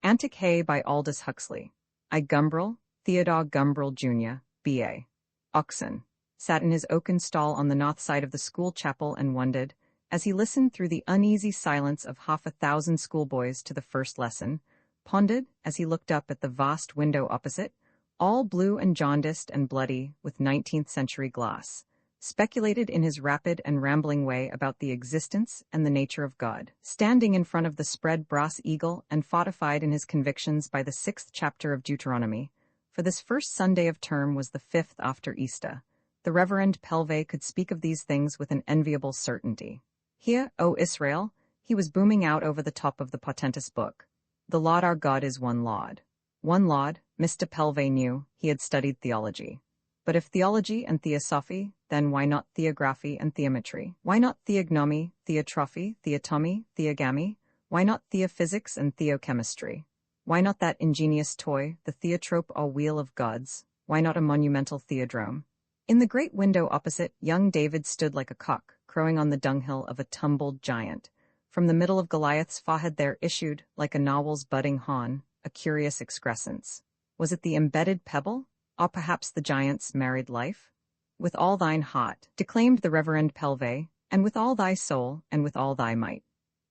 Antic by Aldous Huxley. I Gumbrel, Theodore Gumbrel Jr., B.A. Oxon, sat in his oaken stall on the north side of the school chapel and wondered, as he listened through the uneasy silence of 1,000 schoolboys to the first lesson, pondered as he looked up at the vast window opposite, all blue and jaundiced and bloody with 19th-century glass, speculated in his rapid and rambling way about the existence and the nature of God, standing in front of the spread brass eagle and fortified in his convictions by the 6th chapter of Deuteronomy. For this first Sunday of term was the 5th after Easter. The Reverend Pelve could speak of these things with an enviable certainty. Hear, O Israel, he was booming out over the top of the portentous book. The Lord our God is one Lord. One Lord, Mr. Pelve knew, he had studied theology. But if theology and theosophy, then why not theography and theometry? Why not theognomy, theotrophy, theotomy, theogamy? Why not theophysics and theochemistry? Why not that ingenious toy, the theotrope or wheel of gods? Why not a monumental theodrome? In the great window opposite, young David stood like a cock, crowing on the dunghill of a tumbled giant. From the middle of Goliath's forehead there issued, like a narwhal's budding horn, a curious excrescence. Was it the embedded pebble, or perhaps the giant's married life? With all thine heart, declaimed the Reverend Pelve, and with all thy soul, and with all thy might.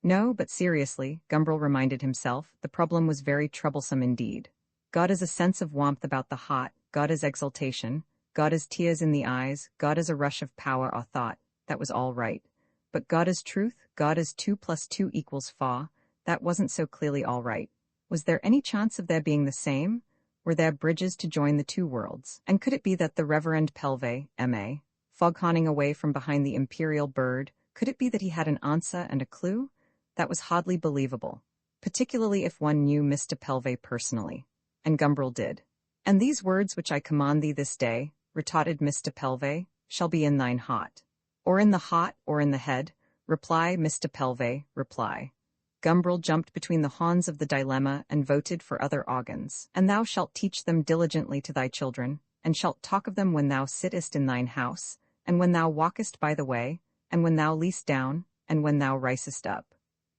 No, but seriously, Gumbrel reminded himself, the problem was very troublesome indeed. God is a sense of warmth about the heart, God is exultation, God is tears in the eyes, God is a rush of power or thought. That was all right. But God is truth, God is 2 + 2 = 4, that wasn't so clearly all right. Was there any chance of their being the same? Were there bridges to join the two worlds? And could it be that the Reverend Pelve, M.A., foghorning away from behind the imperial bird, could it be that he had an answer and a clue? That was hardly believable, particularly if one knew Mr. Pelve personally. And Gumbrel did. And these words which I command thee this day, retorted Mr. Pelve, shall be in thine heart. Or in the heart, or in the head, reply, Mr. Pelve, reply. Gumbrel jumped between the horns of the dilemma and voted for other organs. And thou shalt teach them diligently to thy children, and shalt talk of them when thou sittest in thine house, and when thou walkest by the way, and when thou liest down, and when thou risest up.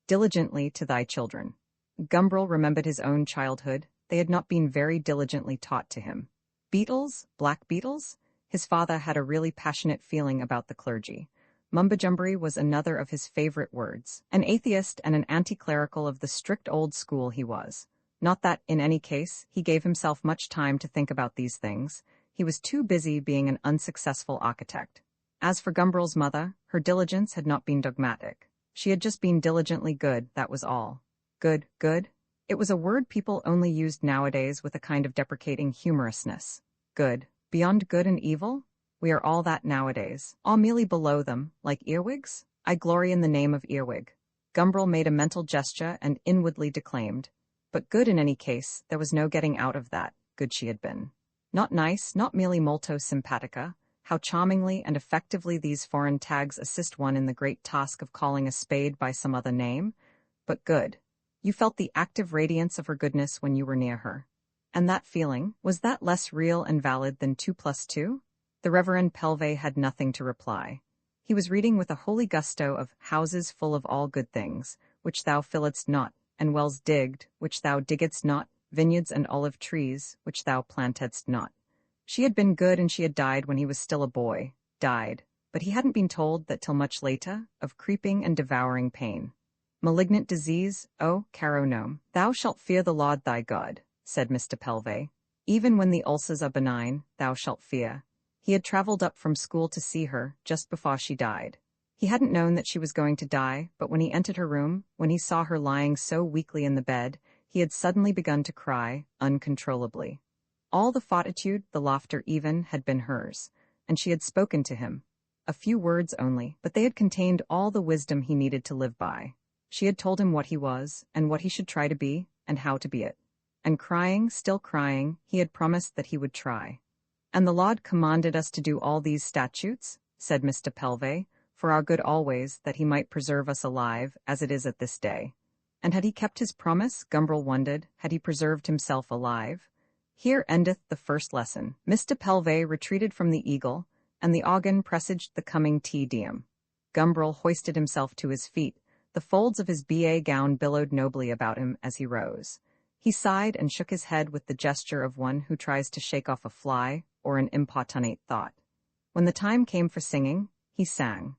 Diligently to thy children. Gumbrel remembered his own childhood. They had not been very diligently taught to him. Beetles, black beetles? His father had a really passionate feeling about the clergy. Mumbajumbery was another of his favorite words. An atheist and an anti-clerical of the strict old school he was. Not that, in any case, he gave himself much time to think about these things. He was too busy being an unsuccessful architect. As for Gumbrel's mother, her diligence had not been dogmatic. She had just been diligently good, that was all. Good, good? It was a word people only used nowadays with a kind of deprecating humorousness. Good. Beyond good and evil? We are all that nowadays, all merely below them, like earwigs? I glory in the name of earwig. Gumbrel made a mental gesture and inwardly declaimed. But good in any case, there was no getting out of that, good she had been. Not nice, not merely molto simpatica. How charmingly and effectively these foreign tags assist one in the great task of calling a spade by some other name. But good. You felt the active radiance of her goodness when you were near her. And that feeling, was that less real and valid than 2 + 2? The Reverend Pelve had nothing to reply. He was reading with a holy gusto of houses full of all good things, which thou filledst not, and wells digged, which thou diggedst not, vineyards and olive trees, which thou plantedst not. She had been good and she had died when he was still a boy, died, but he hadn't been told that till much later, of creeping and devouring pain. Malignant disease, O caro gnome, thou shalt fear the Lord thy God, said Mr. Pelve. Even when the ulcers are benign, thou shalt fear. He had traveled up from school to see her, just before she died. He hadn't known that she was going to die, but when he entered her room, when he saw her lying so weakly in the bed, he had suddenly begun to cry, uncontrollably. All the fortitude, the laughter even, had been hers, and she had spoken to him. A few words only, but they had contained all the wisdom he needed to live by. She had told him what he was, and what he should try to be, and how to be it. And crying, still crying, he had promised that he would try. And the Lord commanded us to do all these statutes, said Mr. Pelve, for our good always, that he might preserve us alive, as it is at this day. And had he kept his promise, Gumbrel wondered, had he preserved himself alive? Here endeth the first lesson. Mr. Pelve retreated from the eagle, and the organ presaged the coming Te Deum. Gumbrel hoisted himself to his feet. The folds of his B.A. gown billowed nobly about him as he rose. He sighed and shook his head with the gesture of one who tries to shake off a fly or an importunate thought. When the time came for singing, he sang.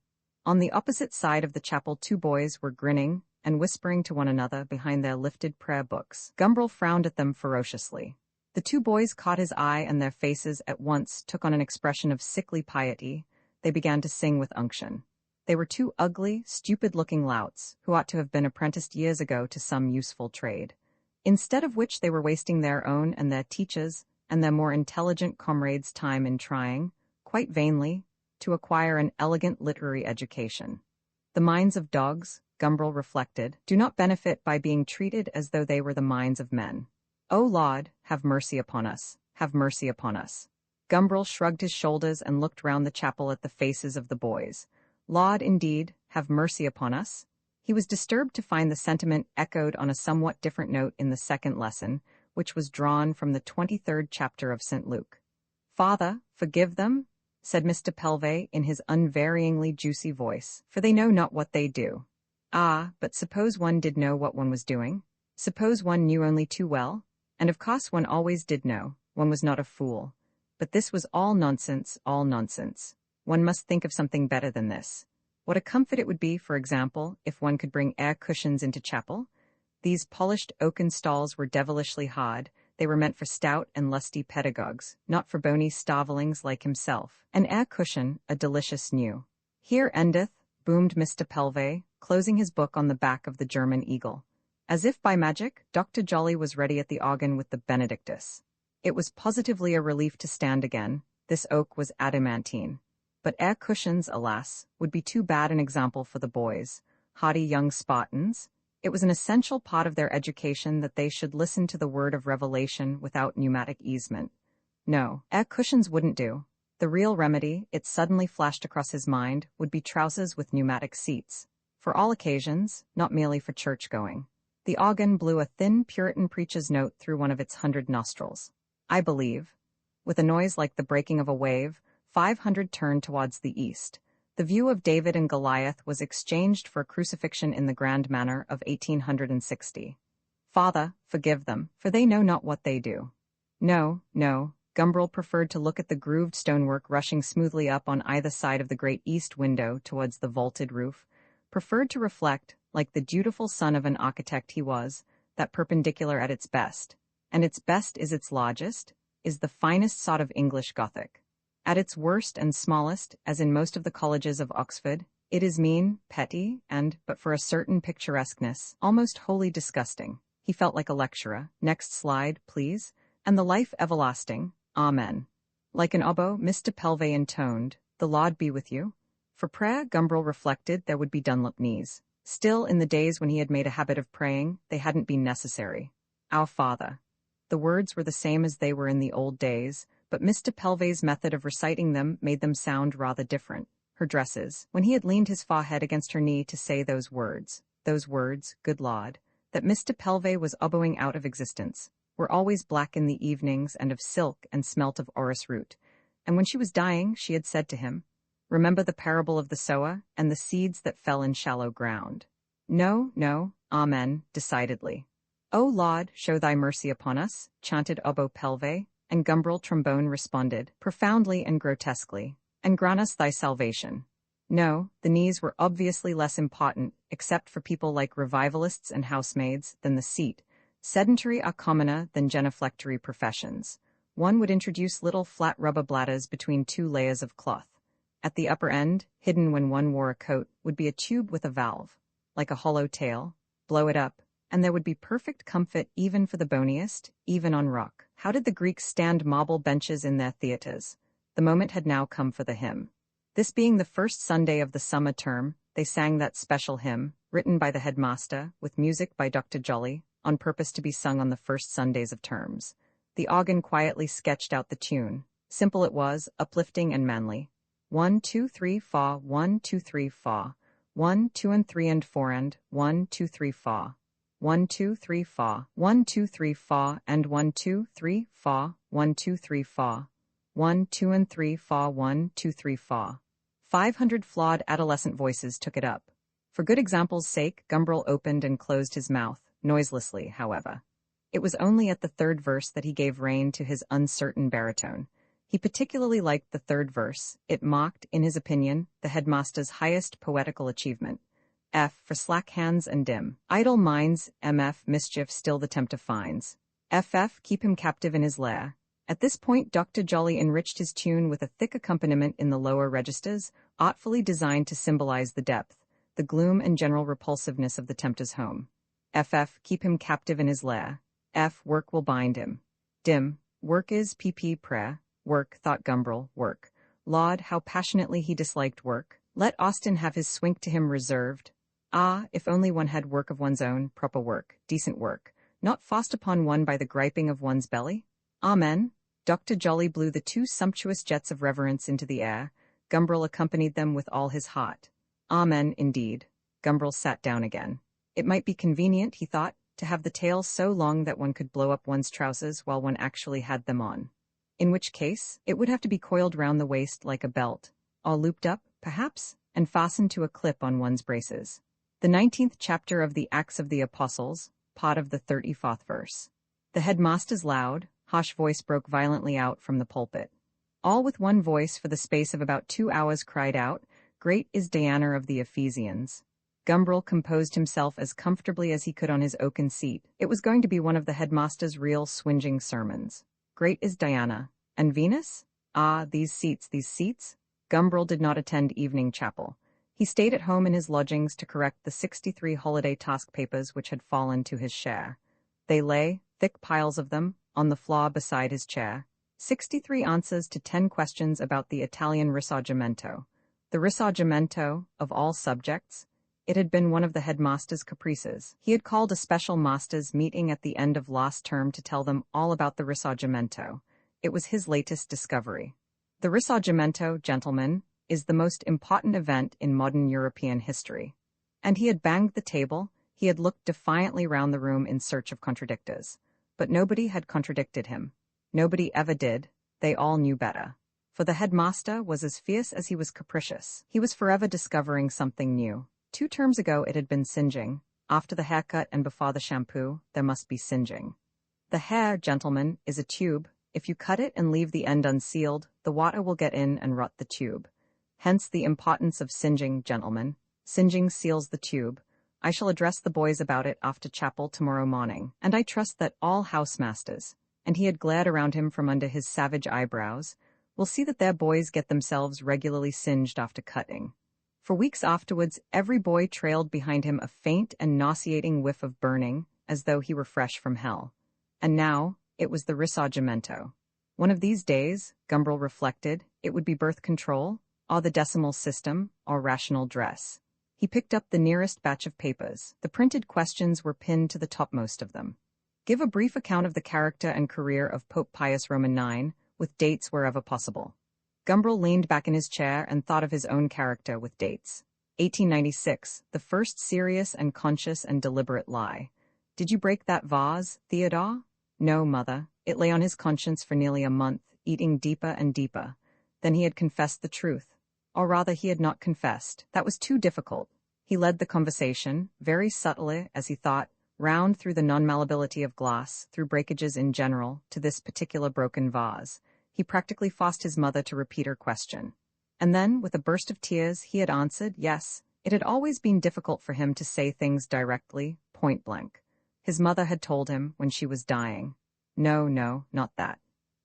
On the opposite side of the chapel 2 boys were grinning and whispering to one another behind their lifted prayer books. Gumbrel frowned at them ferociously. The 2 boys caught his eye and their faces at once took on an expression of sickly piety. They began to sing with unction. They were 2 ugly, stupid-looking louts who ought to have been apprenticed years ago to some useful trade. Instead of which they were wasting their own and their teachers' and their more intelligent comrades' time in trying, quite vainly, to acquire an elegant literary education. The minds of dogs, Gumbrel reflected, do not benefit by being treated as though they were the minds of men. O Lord, have mercy upon us, have mercy upon us. Gumbrel shrugged his shoulders and looked round the chapel at the faces of the boys. Lord, indeed, have mercy upon us. He was disturbed to find the sentiment echoed on a somewhat different note in the second lesson, which was drawn from the 23rd chapter of St. Luke. Father, forgive them, said Mr. Pelve in his unvaryingly juicy voice, for they know not what they do. Ah, but suppose one did know what one was doing? Suppose one knew only too well? And of course one always did know, one was not a fool. But this was all nonsense, all nonsense. One must think of something better than this. What a comfort it would be, for example, if one could bring air cushions into chapel. These polished oaken stalls were devilishly hard. They were meant for stout and lusty pedagogues, not for bony starvelings like himself. An air cushion, a delicious new. Here endeth, boomed Mr. Pelve, closing his book on the back of the German eagle. As if by magic, Dr. Jolly was ready at the organ with the Benedictus. It was positively a relief to stand again. This oak was adamantine. But air cushions, alas, would be too bad an example for the boys, haughty young Spartans. It was an essential part of their education that they should listen to the word of revelation without pneumatic easement. No, air cushions wouldn't do. The real remedy, it suddenly flashed across his mind, would be trousers with pneumatic seats. For all occasions, not merely for church-going. The organ blew a thin Puritan preacher's note through one of its 100 nostrils. I believe. With a noise like the breaking of a wave, 500 turned towards the east. The view of David and Goliath was exchanged for a crucifixion in the grand manner of 1860. Father, forgive them, for they know not what they do. No, no, Gumbrel preferred to look at the grooved stonework rushing smoothly up on either side of the great east window towards the vaulted roof, preferred to reflect, like the dutiful son of an architect he was, that perpendicular at its best, and its best is its largest, is the finest sort of English Gothic. At its worst and smallest, as in most of the colleges of Oxford, it is mean, petty, and, but for a certain picturesqueness, almost wholly disgusting. He felt like a lecturer. Next slide, please. And the life everlasting. Amen. Like an oboe, Mr. Pelve intoned, the Lord be with you. For prayer, Gumbrel reflected, there would be Dunlop knees. Still, in the days when he had made a habit of praying, they hadn't been necessary. Our Father. The words were the same as they were in the old days, but Mr. Pelve's method of reciting them made them sound rather different. Her dresses, when he had leaned his forehead against her knee to say those words, good Lord, that Mr. Pelve was oboing out of existence, were always black in the evenings and of silk and smelt of orris root. And when she was dying, she had said to him, remember the parable of the sower and the seeds that fell in shallow ground. No, no, amen, decidedly. O Lord, show thy mercy upon us, chanted oboe Pelve, and Gumbrel trombone responded, profoundly and grotesquely, and grant us thy salvation. No, the knees were obviously less important, except for people like revivalists and housemaids, than the seat. Sedentary are commoner than genuflectory professions. One would introduce little flat rubber bladders between 2 layers of cloth. At the upper end, hidden when one wore a coat, would be a tube with a valve, like a hollow tail. Blow it up, and there would be perfect comfort even for the boniest, even on rock. How did the Greeks stand marble benches in their theatres? The moment had now come for the hymn. This being the first Sunday of the summer term, they sang that special hymn, written by the headmaster, with music by Dr. Jolly, on purpose to be sung on the first Sundays of terms. The organ quietly sketched out the tune. Simple it was, uplifting and manly. 1, 2, 3, fa, 1, 2, 3, fa. 1, 2 and 3 and 4 and 1, 2, 3, fa. 1, 2, 3, fa. 1, 2, 3, fa and 1, 2, 3, fa. 1, 2, 3, fa. 1, 2 and 3, fa. 1, 2, 3, fa. 500 flawed adolescent voices took it up. For good example's sake, Gumbrel opened and closed his mouth, noiselessly, however. It was only at the third verse that he gave rein to his uncertain baritone. He particularly liked the third verse. It mocked, in his opinion, the headmaster's highest poetical achievement. F for slack hands and dim idle minds, MF mischief still the tempter finds. FF keep him captive in his lair. At this point Dr. Jolly enriched his tune with a thick accompaniment in the lower registers, artfully designed to symbolize the depth, the gloom and general repulsiveness of the tempter's home. FF keep him captive in his lair. F work will bind him. Dim work is pp prayer. Work, thought Gumbrel, work. Laud, how passionately he disliked work. Let Austin have his swink to him reserved. Ah, if only one had work of one's own, proper work, decent work, not forced upon one by the griping of one's belly? Amen. Dr. Jolly blew the two sumptuous jets of reverence into the air. Gumbrel accompanied them with all his heart. Amen, indeed. Gumbrel sat down again. It might be convenient, he thought, to have the tail so long that one could blow up one's trousers while one actually had them on. In which case, it would have to be coiled round the waist like a belt, all looped up, perhaps, and fastened to a clip on one's braces. The 19th chapter of the Acts of the Apostles, part of the 34th verse. The headmaster's loud, harsh voice broke violently out from the pulpit. All with one voice for the space of about 2 hours cried out, "Great is Diana of the Ephesians." Gumbrel composed himself as comfortably as he could on his oaken seat. It was going to be one of the headmaster's real swinging sermons. Great is Diana. And Venus? Ah, these seats. Gumbrel did not attend evening chapel. He stayed at home in his lodgings to correct the 63 holiday task papers which had fallen to his share. They lay, thick piles of them, on the floor beside his chair. 63 answers to 10 questions about the Italian Risorgimento. The Risorgimento, of all subjects, it had been one of the headmaster's caprices. He had called a special masters' meeting at the end of last term to tell them all about the Risorgimento. It was his latest discovery. The Risorgimento, gentlemen, is the most important event in modern European history. And he had banged the table, he had looked defiantly round the room in search of contradictors. But nobody had contradicted him. Nobody ever did, they all knew better. For the headmaster was as fierce as he was capricious. He was forever discovering something new. 2 terms ago it had been singeing. After the haircut and before the shampoo, there must be singeing. The hair, gentlemen, is a tube. If you cut it and leave the end unsealed, the water will get in and rot the tube. Hence the importance of singeing, gentlemen. Singeing seals the tube. I shall address the boys about it after chapel tomorrow morning, and I trust that all housemasters, and he had glared around him from under his savage eyebrows, will see that their boys get themselves regularly singed after cutting. For weeks afterwards, every boy trailed behind him a faint and nauseating whiff of burning, as though he were fresh from hell. And now, it was the Risorgimento. One of these days, Gumbrel reflected, it would be birth control, or the decimal system, or rational dress. He picked up the nearest batch of papers. The printed questions were pinned to the topmost of them. Give a brief account of the character and career of Pope Pius Roman IX, with dates wherever possible. Gumbrel leaned back in his chair and thought of his own character with dates. 1896, the first serious and conscious and deliberate lie. Did you break that vase, Theodore? No, mother. It lay on his conscience for nearly a month, eating deeper and deeper. Then he had confessed the truth. Or rather, he had not confessed. That was too difficult. He led the conversation, very subtly, as he thought, round through the non-malleability of glass, through breakages in general, to this particular broken vase. He practically forced his mother to repeat her question. And then, with a burst of tears, he had answered, yes, it had always been difficult for him to say things directly, point blank. His mother had told him when she was dying. No, not that.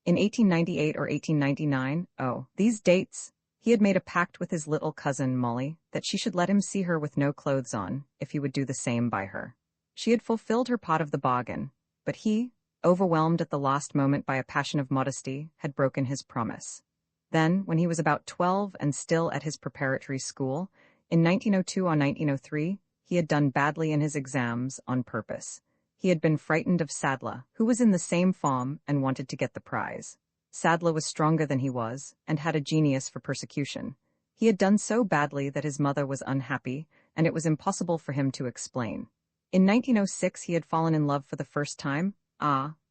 In 1898 or 1899, these dates, he had made a pact with his little cousin, Molly, that she should let him see her with no clothes on, if he would do the same by her. She had fulfilled her part of the bargain, but he, overwhelmed at the last moment by a passion of modesty, had broken his promise. Then, when he was about 12 and still at his preparatory school, in 1902 or 1903, he had done badly in his exams on purpose. He had been frightened of Sadler, who was in the same form and wanted to get the prize. Sadler was stronger than he was, and had a genius for persecution. He had done so badly that his mother was unhappy, and it was impossible for him to explain. In 1906 he had fallen in love for the first time,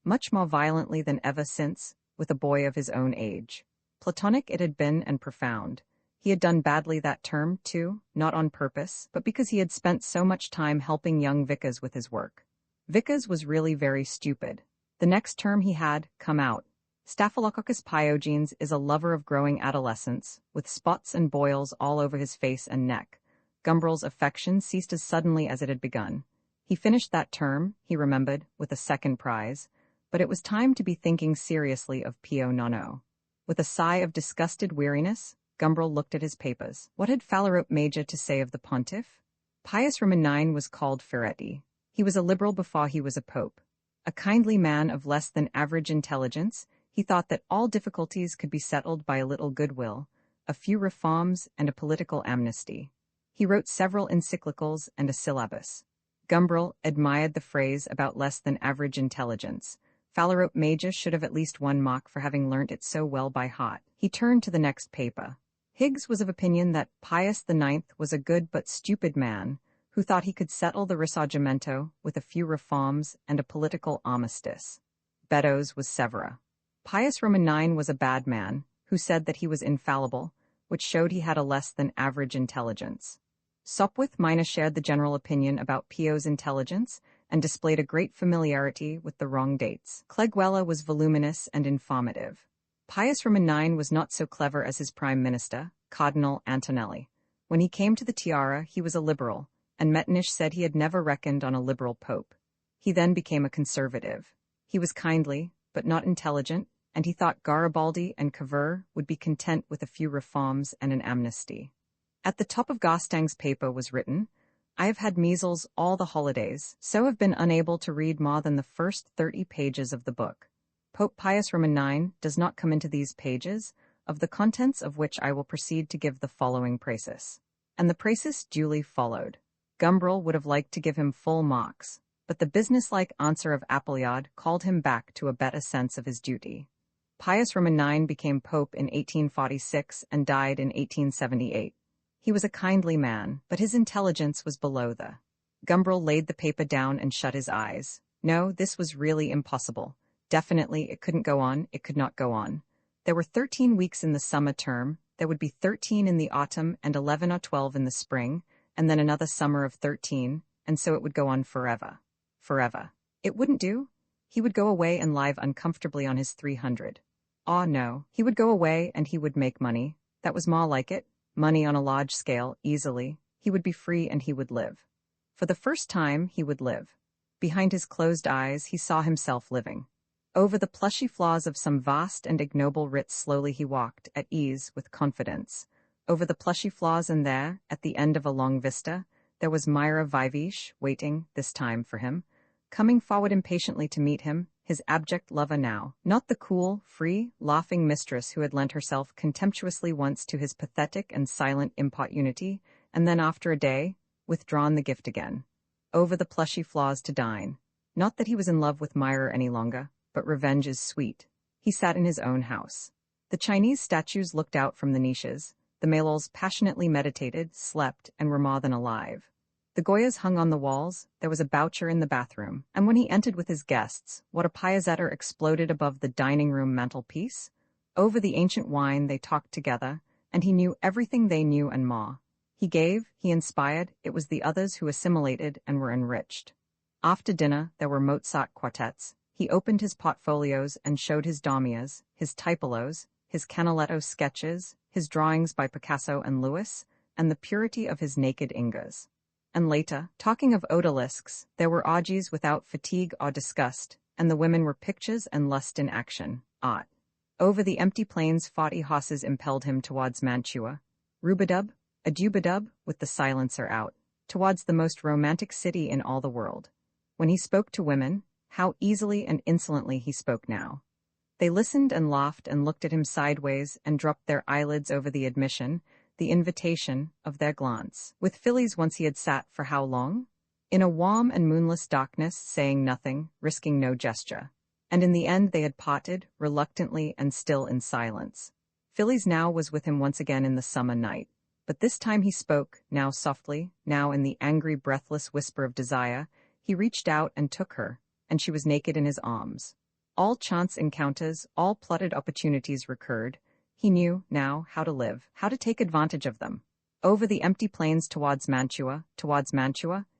much more violently than ever since, with a boy of his own age. Platonic it had been and profound. He had done badly that term, too, not on purpose, but because he had spent so much time helping young vicars with his work. Vickers was really very stupid. The next term he had come out. Staphylococcus pyogenes is a lover of growing adolescents, with spots and boils all over his face and neck. Gumbrel's affection ceased as suddenly as it had begun. He finished that term, he remembered, with a second prize, but it was time to be thinking seriously of Pio Nono. With a sigh of disgusted weariness, Gumbrel looked at his papers. What had Phalarope Major to say of the pontiff? Pius Roman IX was called Ferretti. He was a liberal before he was a pope. A kindly man of less than average intelligence, he thought that all difficulties could be settled by a little goodwill, a few reforms, and a political amnesty. He wrote several encyclicals and a syllabus. Gumbrel admired the phrase about less than average intelligence. Phalarope Major should have at least 1 mark for having learnt it so well by heart. He turned to the next paper. Higgs was of opinion that Pius IX was a good but stupid man, who thought he could settle the Risorgimento with a few reforms and a political armistice. Beddoes was Severa. Pius Roman IX was a bad man, who said that he was infallible, which showed he had a less than average intelligence. Sopwith Minor shared the general opinion about Pio's intelligence and displayed a great familiarity with the wrong dates. Cleguela was voluminous and informative. Pius Roman IX was not so clever as his prime minister, Cardinal Antonelli. When he came to the tiara, he was a liberal, and Metternich said he had never reckoned on a liberal pope. He then became a conservative. He was kindly, but not intelligent, and he thought Garibaldi and Cavour would be content with a few reforms and an amnesty. At the top of Gastang's paper was written, "I have had measles all the holidays, so have been unable to read more than the first 30 pages of the book. Pope Pius Roman IX does not come into these pages, of the contents of which I will proceed to give the following praesis." And the praesis duly followed. Gumbrel would have liked to give him full marks, but the businesslike answer of Appleyard called him back to a better sense of his duty. Pius Roman IX became pope in 1846 and died in 1878. He was a kindly man, but his intelligence was below the. Gumbrel laid the paper down and shut his eyes. No, this was really impossible. Definitely, it couldn't go on, it could not go on. There were 13 weeks in the summer term, there would be 13 in the autumn and 11 or 12 in the spring, and then another summer of 13, and so it would go on forever. Forever. It wouldn't do. He would go away and live uncomfortably on his 300. Ah, no, he would go away and he would make money. That was more like it. Money on a large scale, easily. He would be free and he would live. For the first time, he would live. Behind his closed eyes, he saw himself living. Over the plushy floors of some vast and ignoble Ritz slowly he walked, at ease, with confidence. Over the plushy floors, and there, at the end of a long vista, there was Myra Vivish, waiting, this time, for him, coming forward impatiently to meet him, his abject lover now, not the cool, free, laughing mistress who had lent herself contemptuously once to his pathetic and silent importunity, and then after a day, withdrawn the gift again. Over the plushy floors to dine. Not that he was in love with Myra any longer, but revenge is sweet. He sat in his own house. The Chinese statues looked out from the niches. The Malols passionately meditated, slept, and were more than alive. The Goyas hung on the walls, there was a boucher in the bathroom, and when he entered with his guests, what a piazzetter exploded above the dining-room mantelpiece. Over the ancient wine they talked together, and he knew everything they knew and more. He gave, he inspired, it was the others who assimilated and were enriched. After dinner there were Mozart quartets. He opened his portfolios and showed his damias, his tipolos, his Canaletto sketches, his drawings by Picasso and Lewis, and the purity of his naked ingas. And later, talking of odalisques, there were orgies without fatigue or disgust, and the women were pictures and lust in action, art. Over the empty plains 40 horses impelled him towards Mantua. Rubadub, a dubadub, with the silencer out, towards the most romantic city in all the world. When he spoke to women, how easily and insolently he spoke now. They listened and laughed and looked at him sideways and dropped their eyelids over the admission, the invitation, of their glance. With fillies once he had sat for how long? In a warm and moonless darkness, saying nothing, risking no gesture. And in the end they had parted, reluctantly and still in silence. Fillies now was with him once again in the summer night. But this time he spoke, now softly, now in the angry, breathless whisper of desire. He reached out and took her, and she was naked in his arms. All chance encounters, all plotted opportunities recurred. He knew, now, how to live, how to take advantage of them. Over the empty plains towards Mantua,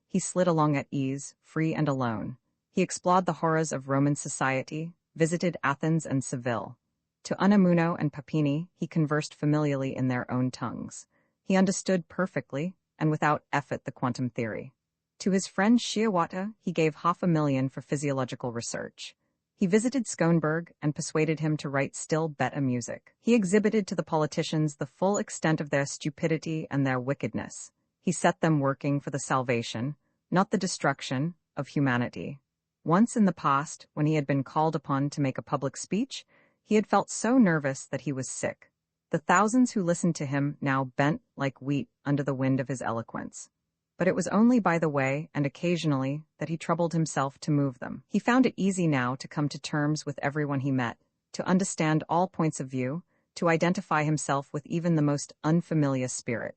he slid along at ease, free and alone. He explored the horrors of Roman society, visited Athens and Seville. To Unamuno and Papini, he conversed familiarly in their own tongues. He understood perfectly, and without effort, the quantum theory. To his friend Shiawata, he gave $500,000 for physiological research. He visited Schoenberg and persuaded him to write still better music. He exhibited to the politicians the full extent of their stupidity and their wickedness. He set them working for the salvation, not the destruction, of humanity. Once in the past, when he had been called upon to make a public speech, he had felt so nervous that he was sick. The thousands who listened to him now bent like wheat under the wind of his eloquence. But it was only by the way, and occasionally, that he troubled himself to move them. He found it easy now to come to terms with everyone he met, to understand all points of view, to identify himself with even the most unfamiliar spirit.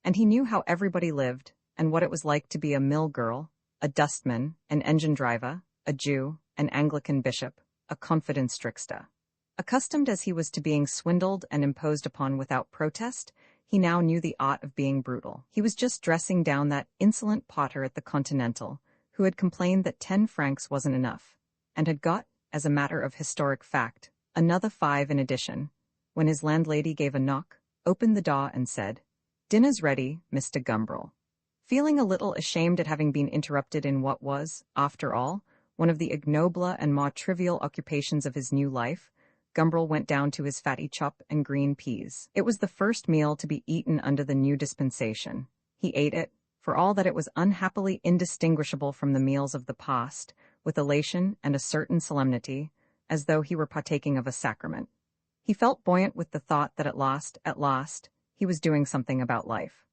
And he knew how everybody lived, and what it was like to be a mill girl, a dustman, an engine driver, a Jew, an Anglican bishop, a confidence trickster. Accustomed as he was to being swindled and imposed upon without protest, he now knew the art of being brutal. He was just dressing down that insolent potter at the Continental, who had complained that 10 francs wasn't enough, and had got, as a matter of historic fact, another 5 in addition, when his landlady gave a knock, opened the door and said, "Dinner's ready, Mr. Gumbrel." Feeling a little ashamed at having been interrupted in what was, after all, one of the ignobler and more trivial occupations of his new life, Gumbrel went down to his fatty chop and green peas. It was the first meal to be eaten under the new dispensation. He ate it, for all that it was unhappily indistinguishable from the meals of the past, with elation and a certain solemnity, as though he were partaking of a sacrament. He felt buoyant with the thought that at last, he was doing something about life.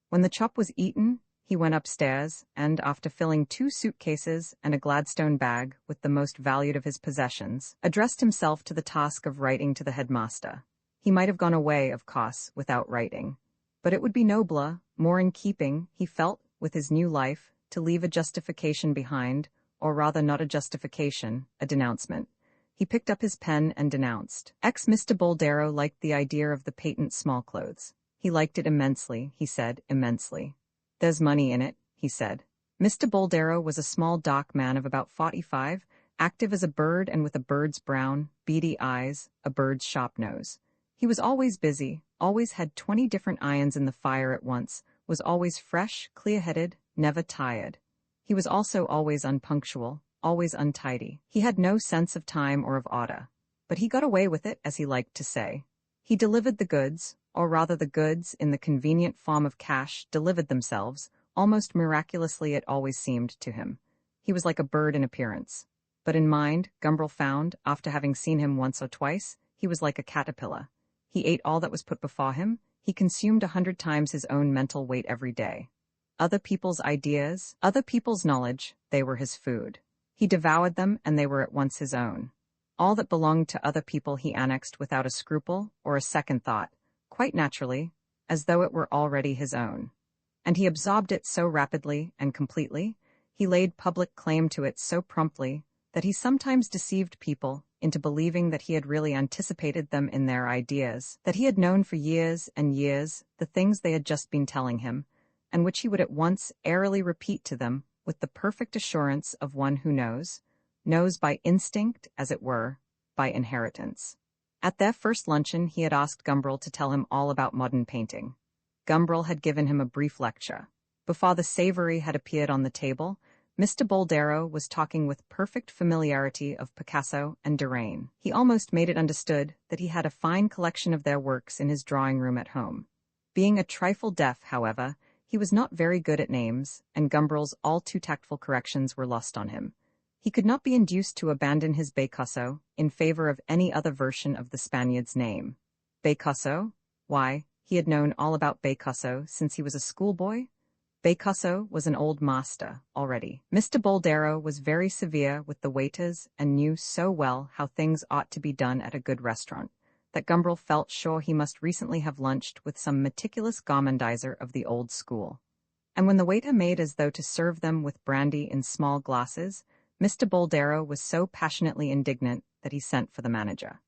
When the chop was eaten, he went upstairs, and after filling 2 suitcases and a Gladstone bag with the most valued of his possessions, addressed himself to the task of writing to the headmaster. He might have gone away, of course, without writing. But it would be nobler, more in keeping, he felt, with his new life, to leave a justification behind, or rather not a justification, a denouncement. He picked up his pen and denounced. Mr. Boldero liked the idea of the patent small clothes. He liked it immensely, he said, immensely. "There's money in it," he said. Mr. Boldero was a small dark man of about 45, active as a bird and with a bird's brown, beady eyes, a bird's sharp nose. He was always busy, always had 20 different irons in the fire at once, was always fresh, clear-headed, never tired. He was also always unpunctual, always untidy. He had no sense of time or of order. But he got away with it, as he liked to say. He delivered the goods, or rather the goods, in the convenient form of cash, delivered themselves, almost miraculously it always seemed to him. He was like a bird in appearance. But in mind, Gumbrel found, after having seen him once or twice, he was like a caterpillar. He ate all that was put before him, he consumed 100 times his own mental weight every day. Other people's ideas, other people's knowledge, they were his food. He devoured them, and they were at once his own. All that belonged to other people he annexed without a scruple or a second thought, quite naturally, as though it were already his own. And he absorbed it so rapidly and completely, he laid public claim to it so promptly, that he sometimes deceived people into believing that he had really anticipated them in their ideas, that he had known for years and years the things they had just been telling him, and which he would at once airily repeat to them with the perfect assurance of one who knows by instinct, as it were, by inheritance. At their first luncheon he had asked Gumbrel to tell him all about modern painting. Gumbrel had given him a brief lecture. Before the savory had appeared on the table, Mr. Boldero was talking with perfect familiarity of Picasso and Derain. He almost made it understood that he had a fine collection of their works in his drawing-room at home. Being a trifle deaf, however, he was not very good at names, and Gumbrel's all-too-tactful corrections were lost on him. He could not be induced to abandon his Picasso in favor of any other version of the Spaniard's name. Picasso? Why, he had known all about Picasso since he was a schoolboy. Picasso was an old master already. Mr. Boldero was very severe with the waiters and knew so well how things ought to be done at a good restaurant, that Gumbrel felt sure he must recently have lunched with some meticulous gourmandizer of the old school. And when the waiter made as though to serve them with brandy in small glasses, Mr. Boldero was so passionately indignant that he sent for the manager.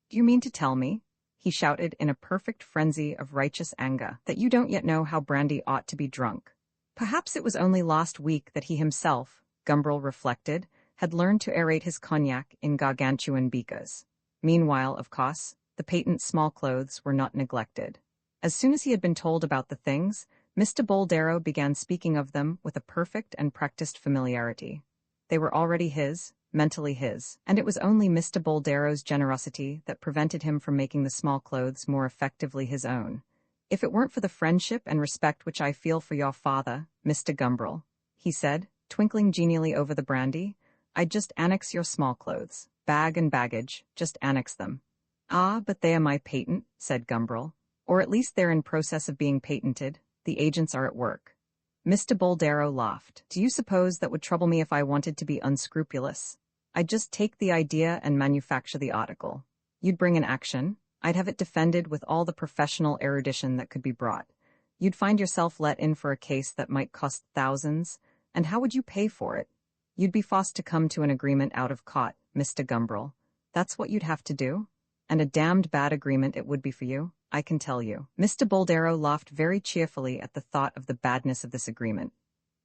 "Do you mean to tell me," he shouted in a perfect frenzy of righteous anger, "that you don't yet know how brandy ought to be drunk?" Perhaps it was only last week that he himself, Gumbrel reflected, had learned to aerate his cognac in gargantuan beakers. Meanwhile, of course, the patent small clothes were not neglected. As soon as he had been told about the things, Mr. Boldero began speaking of them with a perfect and practiced familiarity. They were already his, mentally his, and it was only Mr. Boldero's generosity that prevented him from making the small clothes more effectively his own. "If it weren't for the friendship and respect which I feel for your father, Mr. Gumbrel," he said, twinkling genially over the brandy, "I'd just annex your small clothes. Bag and baggage, just annex them." "Ah, but they are my patent," said Gumbrel. "Or at least they're in process of being patented. The agents are at work." Mr. Boldero laughed. "Do you suppose that would trouble me if I wanted to be unscrupulous? I'd just take the idea and manufacture the article. You'd bring an action. I'd have it defended with all the professional erudition that could be brought. You'd find yourself let in for a case that might cost thousands, and how would you pay for it? You'd be forced to come to an agreement out of court, Mr. Gumbrel. That's what you'd have to do? And a damned bad agreement it would be for you, I can tell you." Mr. Boldero laughed very cheerfully at the thought of the badness of this agreement.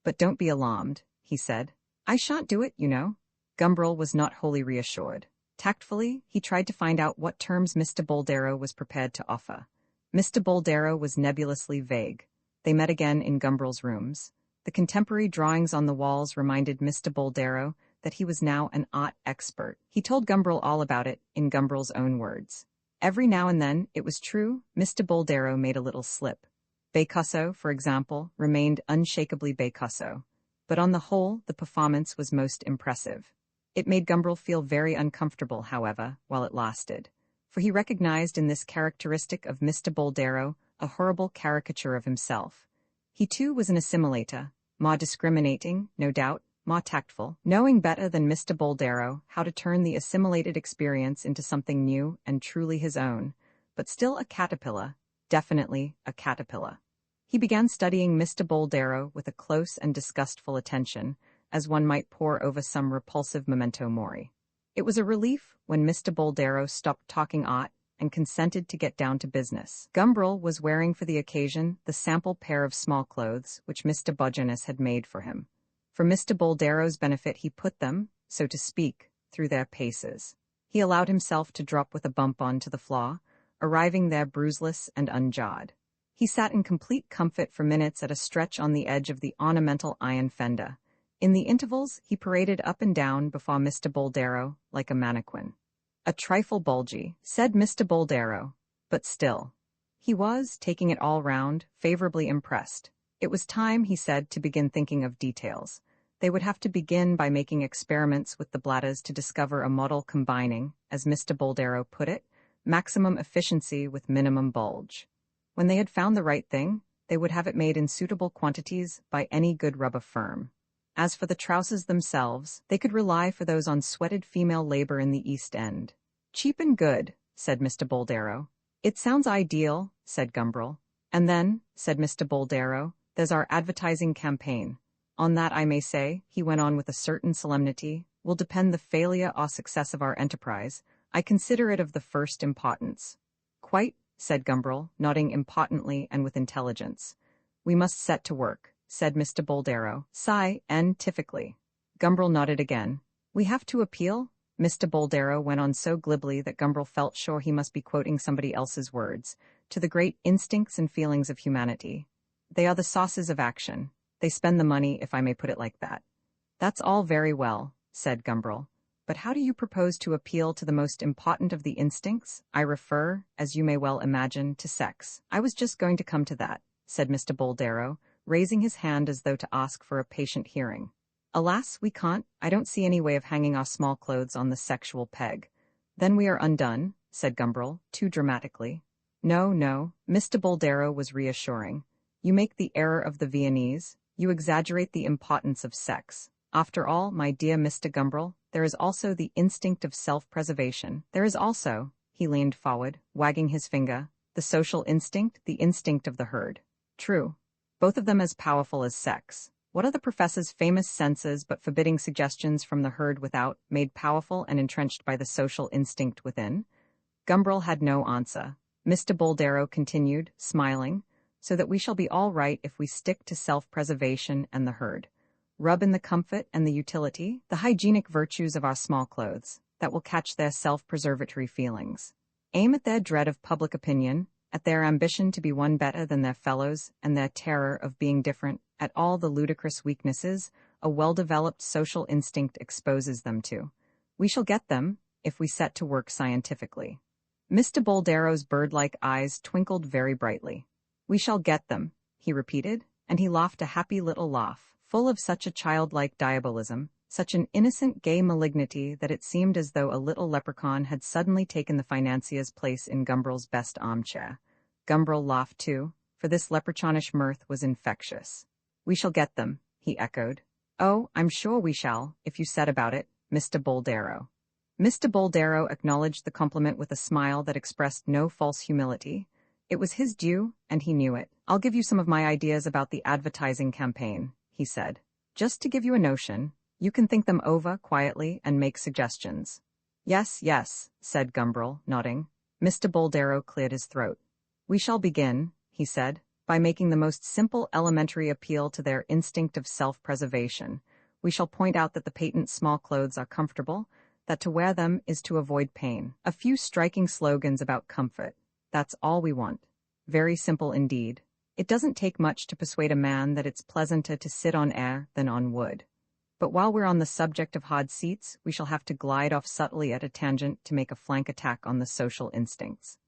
"But don't be alarmed," he said. "I shan't do it, you know." Gumbrel was not wholly reassured. Tactfully, he tried to find out what terms Mr. Boldero was prepared to offer. Mr. Boldero was nebulously vague. They met again in Gumbrel's rooms. The contemporary drawings on the walls reminded Mr. Boldero that he was now an art expert. He told Gumbrel all about it, in Gumbrel's own words. Every now and then, it was true, Mr. Boldero made a little slip. Picasso, for example, remained unshakably Picasso. But on the whole, the performance was most impressive. It made Gumbrel feel very uncomfortable, however, while it lasted, for he recognized in this characteristic of Mr. Boldero a horrible caricature of himself. He too was an assimilator, more discriminating, no doubt, more tactful, knowing better than Mr. Boldero how to turn the assimilated experience into something new and truly his own, but still a caterpillar, definitely a caterpillar. He began studying Mr. Boldero with a close and disgustful attention, as one might pore over some repulsive memento mori. It was a relief when Mr. Boldero stopped talking art and consented to get down to business. Gumbrel was wearing for the occasion the sample pair of small clothes which Mr. Bogenis had made for him. For Mr. Boldero's benefit he put them, so to speak, through their paces. He allowed himself to drop with a bump onto the floor, arriving there bruiseless and unjarred. He sat in complete comfort for minutes at a stretch on the edge of the ornamental iron fender. In the intervals, he paraded up and down before Mr. Boldero like a mannequin. "A trifle bulgy," said Mr. Boldero, but still. He was, taking it all round, favorably impressed. It was time, he said, to begin thinking of details. They would have to begin by making experiments with the bladders to discover a model combining, as Mr. Boldero put it, maximum efficiency with minimum bulge. When they had found the right thing, they would have it made in suitable quantities by any good rubber firm. As for the trousers themselves, they could rely for those on sweated female labor in the East End. "Cheap and good," said Mr. Boldero. "It sounds ideal," said Gumbrel. "And then," said Mr. Boldero, "there's our advertising campaign. On that, I may say," he went on with a certain solemnity, "will depend the failure or success of our enterprise. I consider it of the first importance." "Quite," said Gumbrel, nodding impotently and with intelligence. "We must set to work," said Mr. Boldero, scientifically. Gumbrel nodded again. "We have to appeal?" Mr. Boldero went on so glibly that Gumbrel felt sure he must be quoting somebody else's words, "to the great instincts and feelings of humanity. They are the sauces of action. They spend the money, if I may put it like that." "That's all very well," said Gumbrel. "But how do you propose to appeal to the most important of the instincts? I refer, as you may well imagine, to sex." "I was just going to come to that," said Mr. Boldero, raising his hand as though to ask for a patient hearing. "Alas, we can't. I don't see any way of hanging our small clothes on the sexual peg." "Then we are undone," said Gumbrel, too dramatically. "No, no," Mr. Boldero was reassuring. "You make the error of the Viennese. You exaggerate the importance of sex. After all, my dear Mr. Gumbrel, there is also the instinct of self-preservation. There is also," he leaned forward, wagging his finger, "the social instinct, the instinct of the herd." "True. Both of them as powerful as sex. What are the professor's famous senses but forbidding suggestions from the herd without, made powerful and entrenched by the social instinct within?" Gumbrel had no answer. Mr. Boldero continued, smiling, "So that we shall be all right if we stick to self-preservation and the herd. Rub in the comfort and the utility, the hygienic virtues of our small clothes, that will catch their self-preservatory feelings. Aim at their dread of public opinion, at their ambition to be one better than their fellows, and their terror of being different, at all the ludicrous weaknesses a well-developed social instinct exposes them to. We shall get them, if we set to work scientifically. Mr. Boldero's bird-like eyes twinkled very brightly. We shall get them, he repeated, and he laughed a happy little laugh, full of such a childlike diabolism, such an innocent gay malignity that it seemed as though a little leprechaun had suddenly taken the financier's place in Gumbrel's best armchair. Gumbrel laughed too, for this leprechaunish mirth was infectious. We shall get them, he echoed. Oh, I'm sure we shall, if you set about it, Mr. Boldero. Mr. Boldero acknowledged the compliment with a smile that expressed no false humility. It was his due, and he knew it. I'll give you some of my ideas about the advertising campaign, he said. Just to give you a notion, you can think them over quietly and make suggestions. Yes, yes, said Gumbrel, nodding. Mr. Boldero cleared his throat. We shall begin, he said, by making the most simple elementary appeal to their instinct of self-preservation. We shall point out that the patent small clothes are comfortable, that to wear them is to avoid pain. A few striking slogans about comfort. That's all we want. Very simple indeed. It doesn't take much to persuade a man that it's pleasanter to sit on air than on wood. But while we're on the subject of hard seats, we shall have to glide off subtly at a tangent to make a flank attack on the social instincts.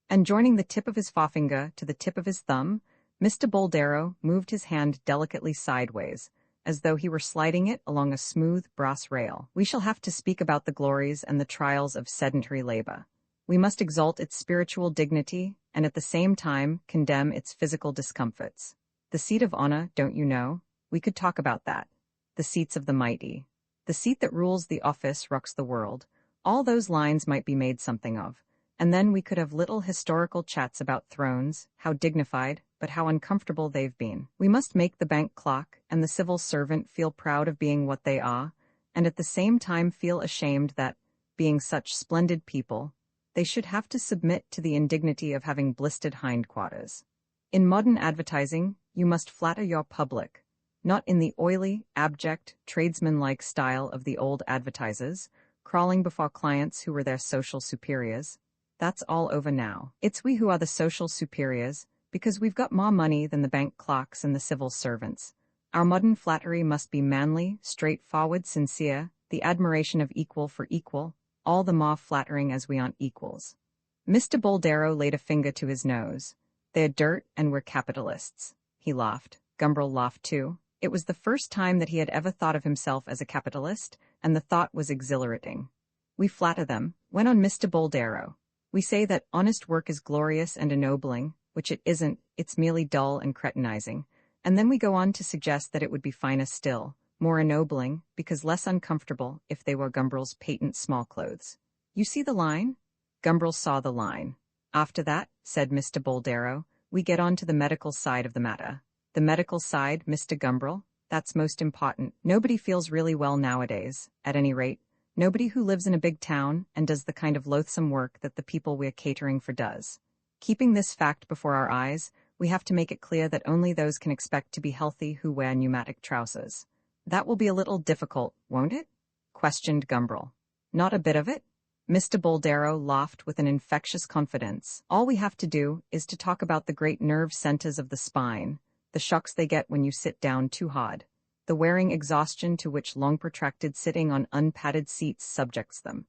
And joining the tip of his forefinger to the tip of his thumb, Mr. Boldero moved his hand delicately sideways, as though he were sliding it along a smooth brass rail. We shall have to speak about the glories and the trials of sedentary labor. We must exalt its spiritual dignity and at the same time condemn its physical discomforts. The seat of honor, don't you know? We could talk about that. The seats of the mighty. The seat that rules the office rocks the world. All those lines might be made something of. And then we could have little historical chats about thrones, how dignified, but how uncomfortable they've been. We must make the bank clerk and the civil servant feel proud of being what they are, and at the same time feel ashamed that, being such splendid people, they should have to submit to the indignity of having blistered hindquarters. In modern advertising, you must flatter your public, not in the oily, abject, tradesman-like style of the old advertisers, crawling before clients who were their social superiors. That's all over now. It's we who are the social superiors, because we've got more money than the bank clerks and the civil servants. Our modern flattery must be manly, straightforward, sincere, the admiration of equal for equal, all the more flattering as we aren't equals. Mr. Boldero laid a finger to his nose. They're dirt and we're capitalists. He laughed. Gumbrel laughed too. It was the first time that he had ever thought of himself as a capitalist, and the thought was exhilarating. We flatter them, went on Mr. Boldero. We say that honest work is glorious and ennobling, which it isn't, it's merely dull and cretinizing, and then we go on to suggest that it would be finer still, more ennobling, because less uncomfortable if they wore Gumbrel's patent small clothes. You see the line? Gumbrel saw the line. After that, said Mr. Boldero, we get on to the medical side of the matter. The medical side, Mr. Gumbrel, that's most important. Nobody feels really well nowadays, at any rate. Nobody who lives in a big town and does the kind of loathsome work that the people we're catering for does. Keeping this fact before our eyes, we have to make it clear that only those can expect to be healthy who wear pneumatic trousers. That will be a little difficult, won't it? Questioned Gumbrel. Not a bit of it. Mr. Boldero laughed with an infectious confidence. All we have to do is to talk about the great nerve centers of the spine, the shocks they get when you sit down too hard, the wearing exhaustion to which long protracted sitting on unpadded seats subjects them.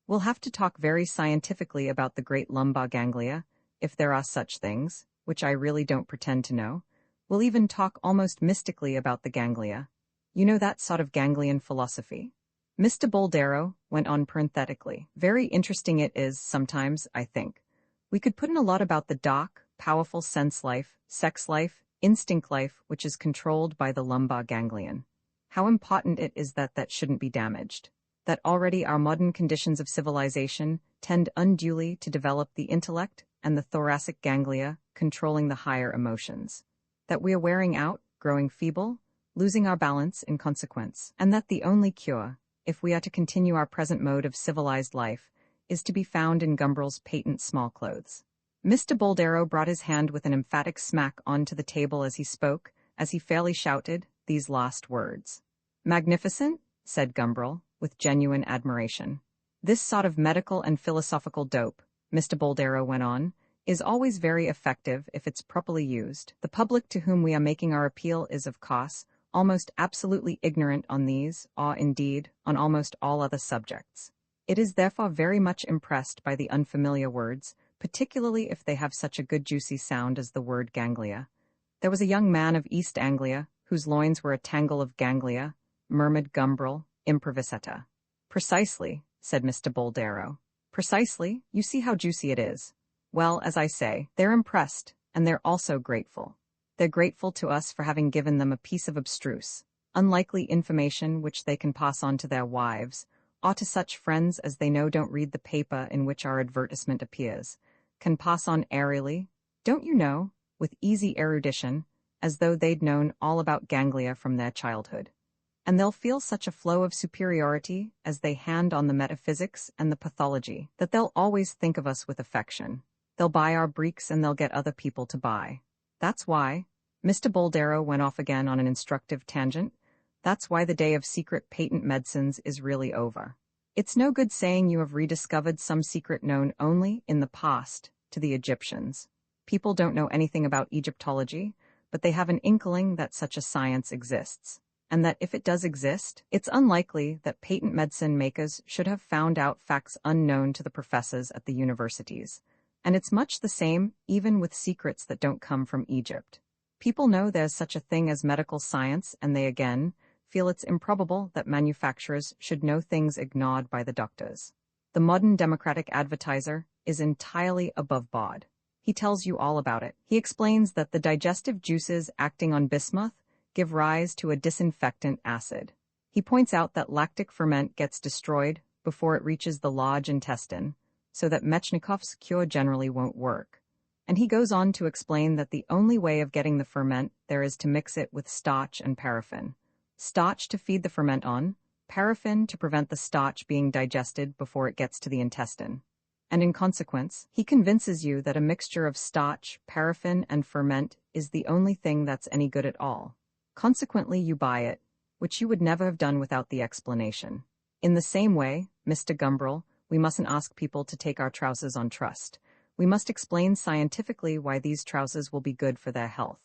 We'll have to talk very scientifically about the great lumbar ganglia, if there are such things, which I really don't pretend to know. We'll even talk almost mystically about the ganglia. You know that sort of ganglion philosophy? Mr. Boldero went on parenthetically. Very interesting it is sometimes, I think. We could put in a lot about the dark, powerful sense life, sex life, instinct life, which is controlled by the lumbar ganglion. How important it is that that shouldn't be damaged. That already our modern conditions of civilization tend unduly to develop the intellect and the thoracic ganglia, controlling the higher emotions. That we are wearing out, growing feeble, losing our balance in consequence, and that the only cure, if we are to continue our present mode of civilized life, is to be found in Gumbrel's patent small clothes. Mr. Boldero brought his hand with an emphatic smack onto the table as he spoke, as he fairly shouted these last words. Magnificent, said Gumbrel, with genuine admiration. This sort of medical and philosophical dope, Mr. Boldero went on, is always very effective if it's properly used. The public to whom we are making our appeal is, of course, almost absolutely ignorant on these, or indeed, on almost all other subjects. It is therefore very much impressed by the unfamiliar words, particularly if they have such a good juicy sound as the word ganglia. There was a young man of East Anglia, whose loins were a tangle of ganglia, murmured Gumbrel, improvisata. Precisely, said Mr. Boldero. Precisely, you see how juicy it is. Well, as I say, they're impressed, and they're also grateful. They're grateful to us for having given them a piece of abstruse, unlikely information which they can pass on to their wives, or to such friends as they know don't read the paper in which our advertisement appears, can pass on airily, don't you know, with easy erudition, as though they'd known all about ganglia from their childhood. And they'll feel such a flow of superiority as they hand on the metaphysics and the pathology that they'll always think of us with affection. They'll buy our breeks and they'll get other people to buy. That's why, Mr. Boldero went off again on an instructive tangent, that's why the day of secret patent medicines is really over. It's no good saying you have rediscovered some secret known only in the past to the Egyptians. People don't know anything about Egyptology, but they have an inkling that such a science exists, and that if it does exist, it's unlikely that patent medicine makers should have found out facts unknown to the professors at the universities. And it's much the same even with secrets that don't come from Egypt. People know there's such a thing as medical science, and they again feel it's improbable that manufacturers should know things ignored by the doctors. The modern democratic advertiser is entirely above board. He tells you all about it. He explains that the digestive juices acting on bismuth give rise to a disinfectant acid. He points out that lactic ferment gets destroyed before it reaches the large intestine, so that Metchnikoff's cure generally won't work. And he goes on to explain that the only way of getting the ferment there is to mix it with starch and paraffin. Starch to feed the ferment on, paraffin to prevent the starch being digested before it gets to the intestine. And in consequence, he convinces you that a mixture of starch, paraffin, and ferment is the only thing that's any good at all. Consequently, you buy it, which you would never have done without the explanation. In the same way, Mr. Gumbrel, we mustn't ask people to take our trousers on trust. We must explain scientifically why these trousers will be good for their health.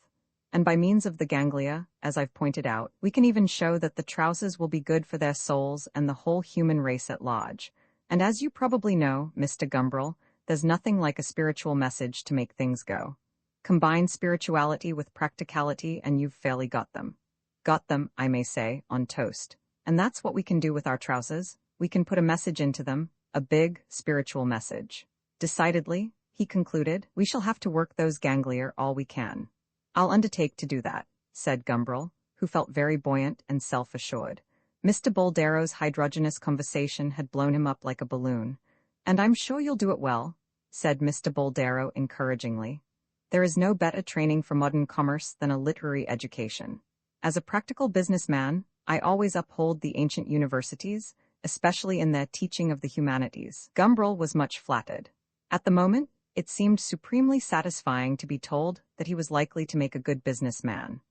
And by means of the ganglia, as I've pointed out, we can even show that the trousers will be good for their souls and the whole human race at large. And as you probably know, Mr. Gumbrel, there's nothing like a spiritual message to make things go. Combine spirituality with practicality and you've fairly got them. Got them, I may say, on toast. And that's what we can do with our trousers. We can put a message into them, a big, spiritual message. Decidedly, he concluded, we shall have to work those ganglia all we can. I'll undertake to do that, said Gumbrel, who felt very buoyant and self-assured. Mr. Boldero's hydrogenous conversation had blown him up like a balloon. And I'm sure you'll do it well, said Mr. Boldero encouragingly. There is no better training for modern commerce than a literary education. As a practical businessman, I always uphold the ancient universities, especially in their teaching of the humanities. Gumbrel was much flattered. At the moment, it seemed supremely satisfying to be told that he was likely to make a good businessman.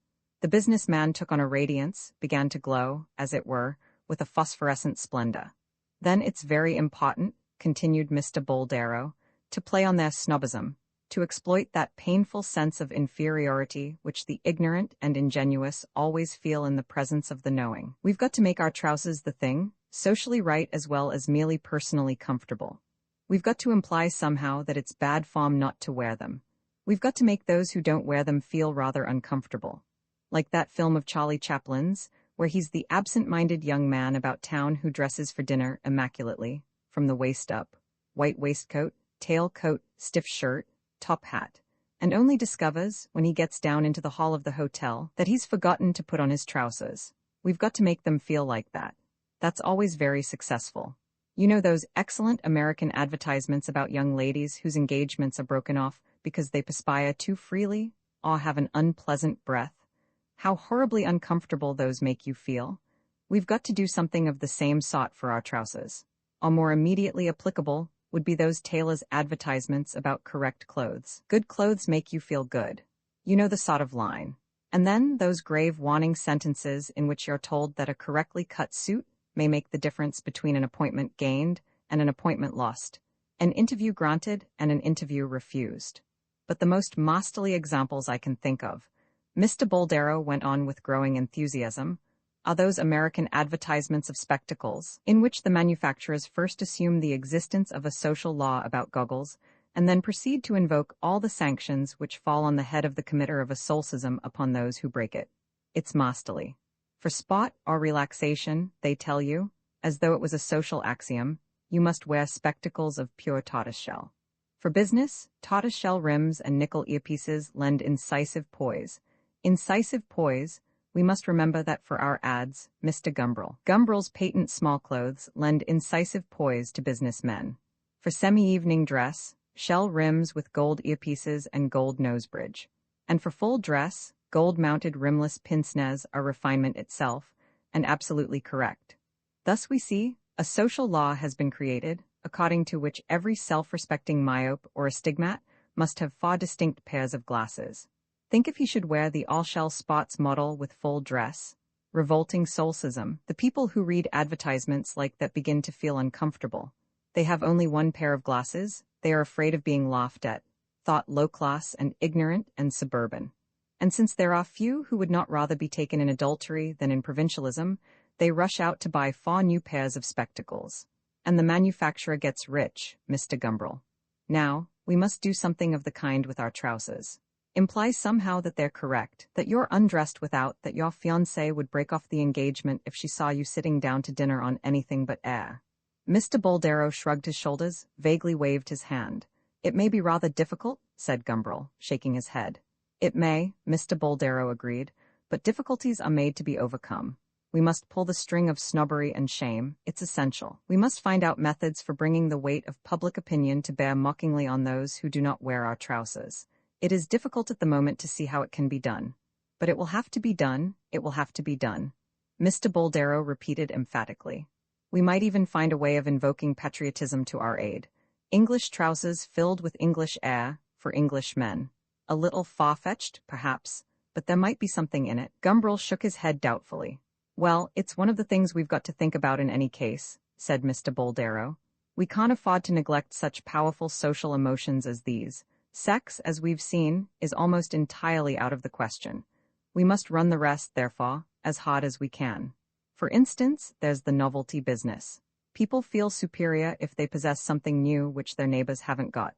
The businessman took on a radiance, began to glow, as it were, with a phosphorescent splendor. Then it's very important, continued Mr. Boldero, to play on their snobism, to exploit that painful sense of inferiority which the ignorant and ingenuous always feel in the presence of the knowing. We've got to make our trousers the thing, socially right as well as merely personally comfortable. We've got to imply somehow that it's bad form not to wear them. We've got to make those who don't wear them feel rather uncomfortable. Like that film of Charlie Chaplin's, where he's the absent-minded young man about town who dresses for dinner immaculately, from the waist up, white waistcoat, tail coat, stiff shirt, top hat, and only discovers, when he gets down into the hall of the hotel, that he's forgotten to put on his trousers. We've got to make them feel like that. That's always very successful. You know those excellent American advertisements about young ladies whose engagements are broken off because they perspire too freely or have an unpleasant breath? How horribly uncomfortable those make you feel. We've got to do something of the same sort for our trousers. Or more immediately applicable would be those tailors' advertisements about correct clothes. Good clothes make you feel good. You know the sort of line. And then those grave warning sentences in which you're told that a correctly cut suit may make the difference between an appointment gained and an appointment lost, an interview granted and an interview refused. But the most masterly examples I can think of, Mr. Boldero went on with growing enthusiasm, are those American advertisements of spectacles, in which the manufacturers first assume the existence of a social law about goggles, and then proceed to invoke all the sanctions which fall on the head of the committer of a solcism upon those who break it. It's masterly. For sport or relaxation, they tell you, as though it was a social axiom, you must wear spectacles of pure tortoiseshell. For business, tortoiseshell rims and nickel earpieces lend incisive poise. Incisive poise, we must remember that for our ads, Mr. Gumbrel's patent small clothes lend incisive poise to businessmen. For semi-evening dress, shell rims with gold earpieces and gold nosebridge. And for full dress, gold-mounted rimless pince-nez are refinement itself, and absolutely correct. Thus we see, a social law has been created, according to which every self-respecting myope or astigmat must have 4 distinct pairs of glasses. Think if he should wear the all-shell spots model with full dress. Revolting solcism. The people who read advertisements like that begin to feel uncomfortable. They have only 1 pair of glasses, they are afraid of being laughed at, thought low-class and ignorant and suburban. And since there are few who would not rather be taken in adultery than in provincialism, they rush out to buy 4 new pairs of spectacles. And the manufacturer gets rich, Mr. Gumbrel. Now, we must do something of the kind with our trousers. Imply somehow that they're correct, that you're undressed without, that your fiancée would break off the engagement if she saw you sitting down to dinner on anything but air. Mr. Boldero shrugged his shoulders, vaguely waved his hand. It may be rather difficult, said Gumbrel, shaking his head. It may, Mr. Boldero agreed, but difficulties are made to be overcome. We must pull the string of snobbery and shame, it's essential. We must find out methods for bringing the weight of public opinion to bear mockingly on those who do not wear our trousers. It is difficult at the moment to see how it can be done. But it will have to be done, it will have to be done. Mr. Boldero repeated emphatically. We might even find a way of invoking patriotism to our aid. English trousers filled with English air, for English men. A little far-fetched, perhaps, but there might be something in it. Gumbrel shook his head doubtfully. Well, it's one of the things we've got to think about in any case, said Mr. Boldero. We can't afford to neglect such powerful social emotions as these. Sex, as we've seen, is almost entirely out of the question. We must run the rest, therefore, as hard as we can. For instance, there's the novelty business. People feel superior if they possess something new which their neighbors haven't got.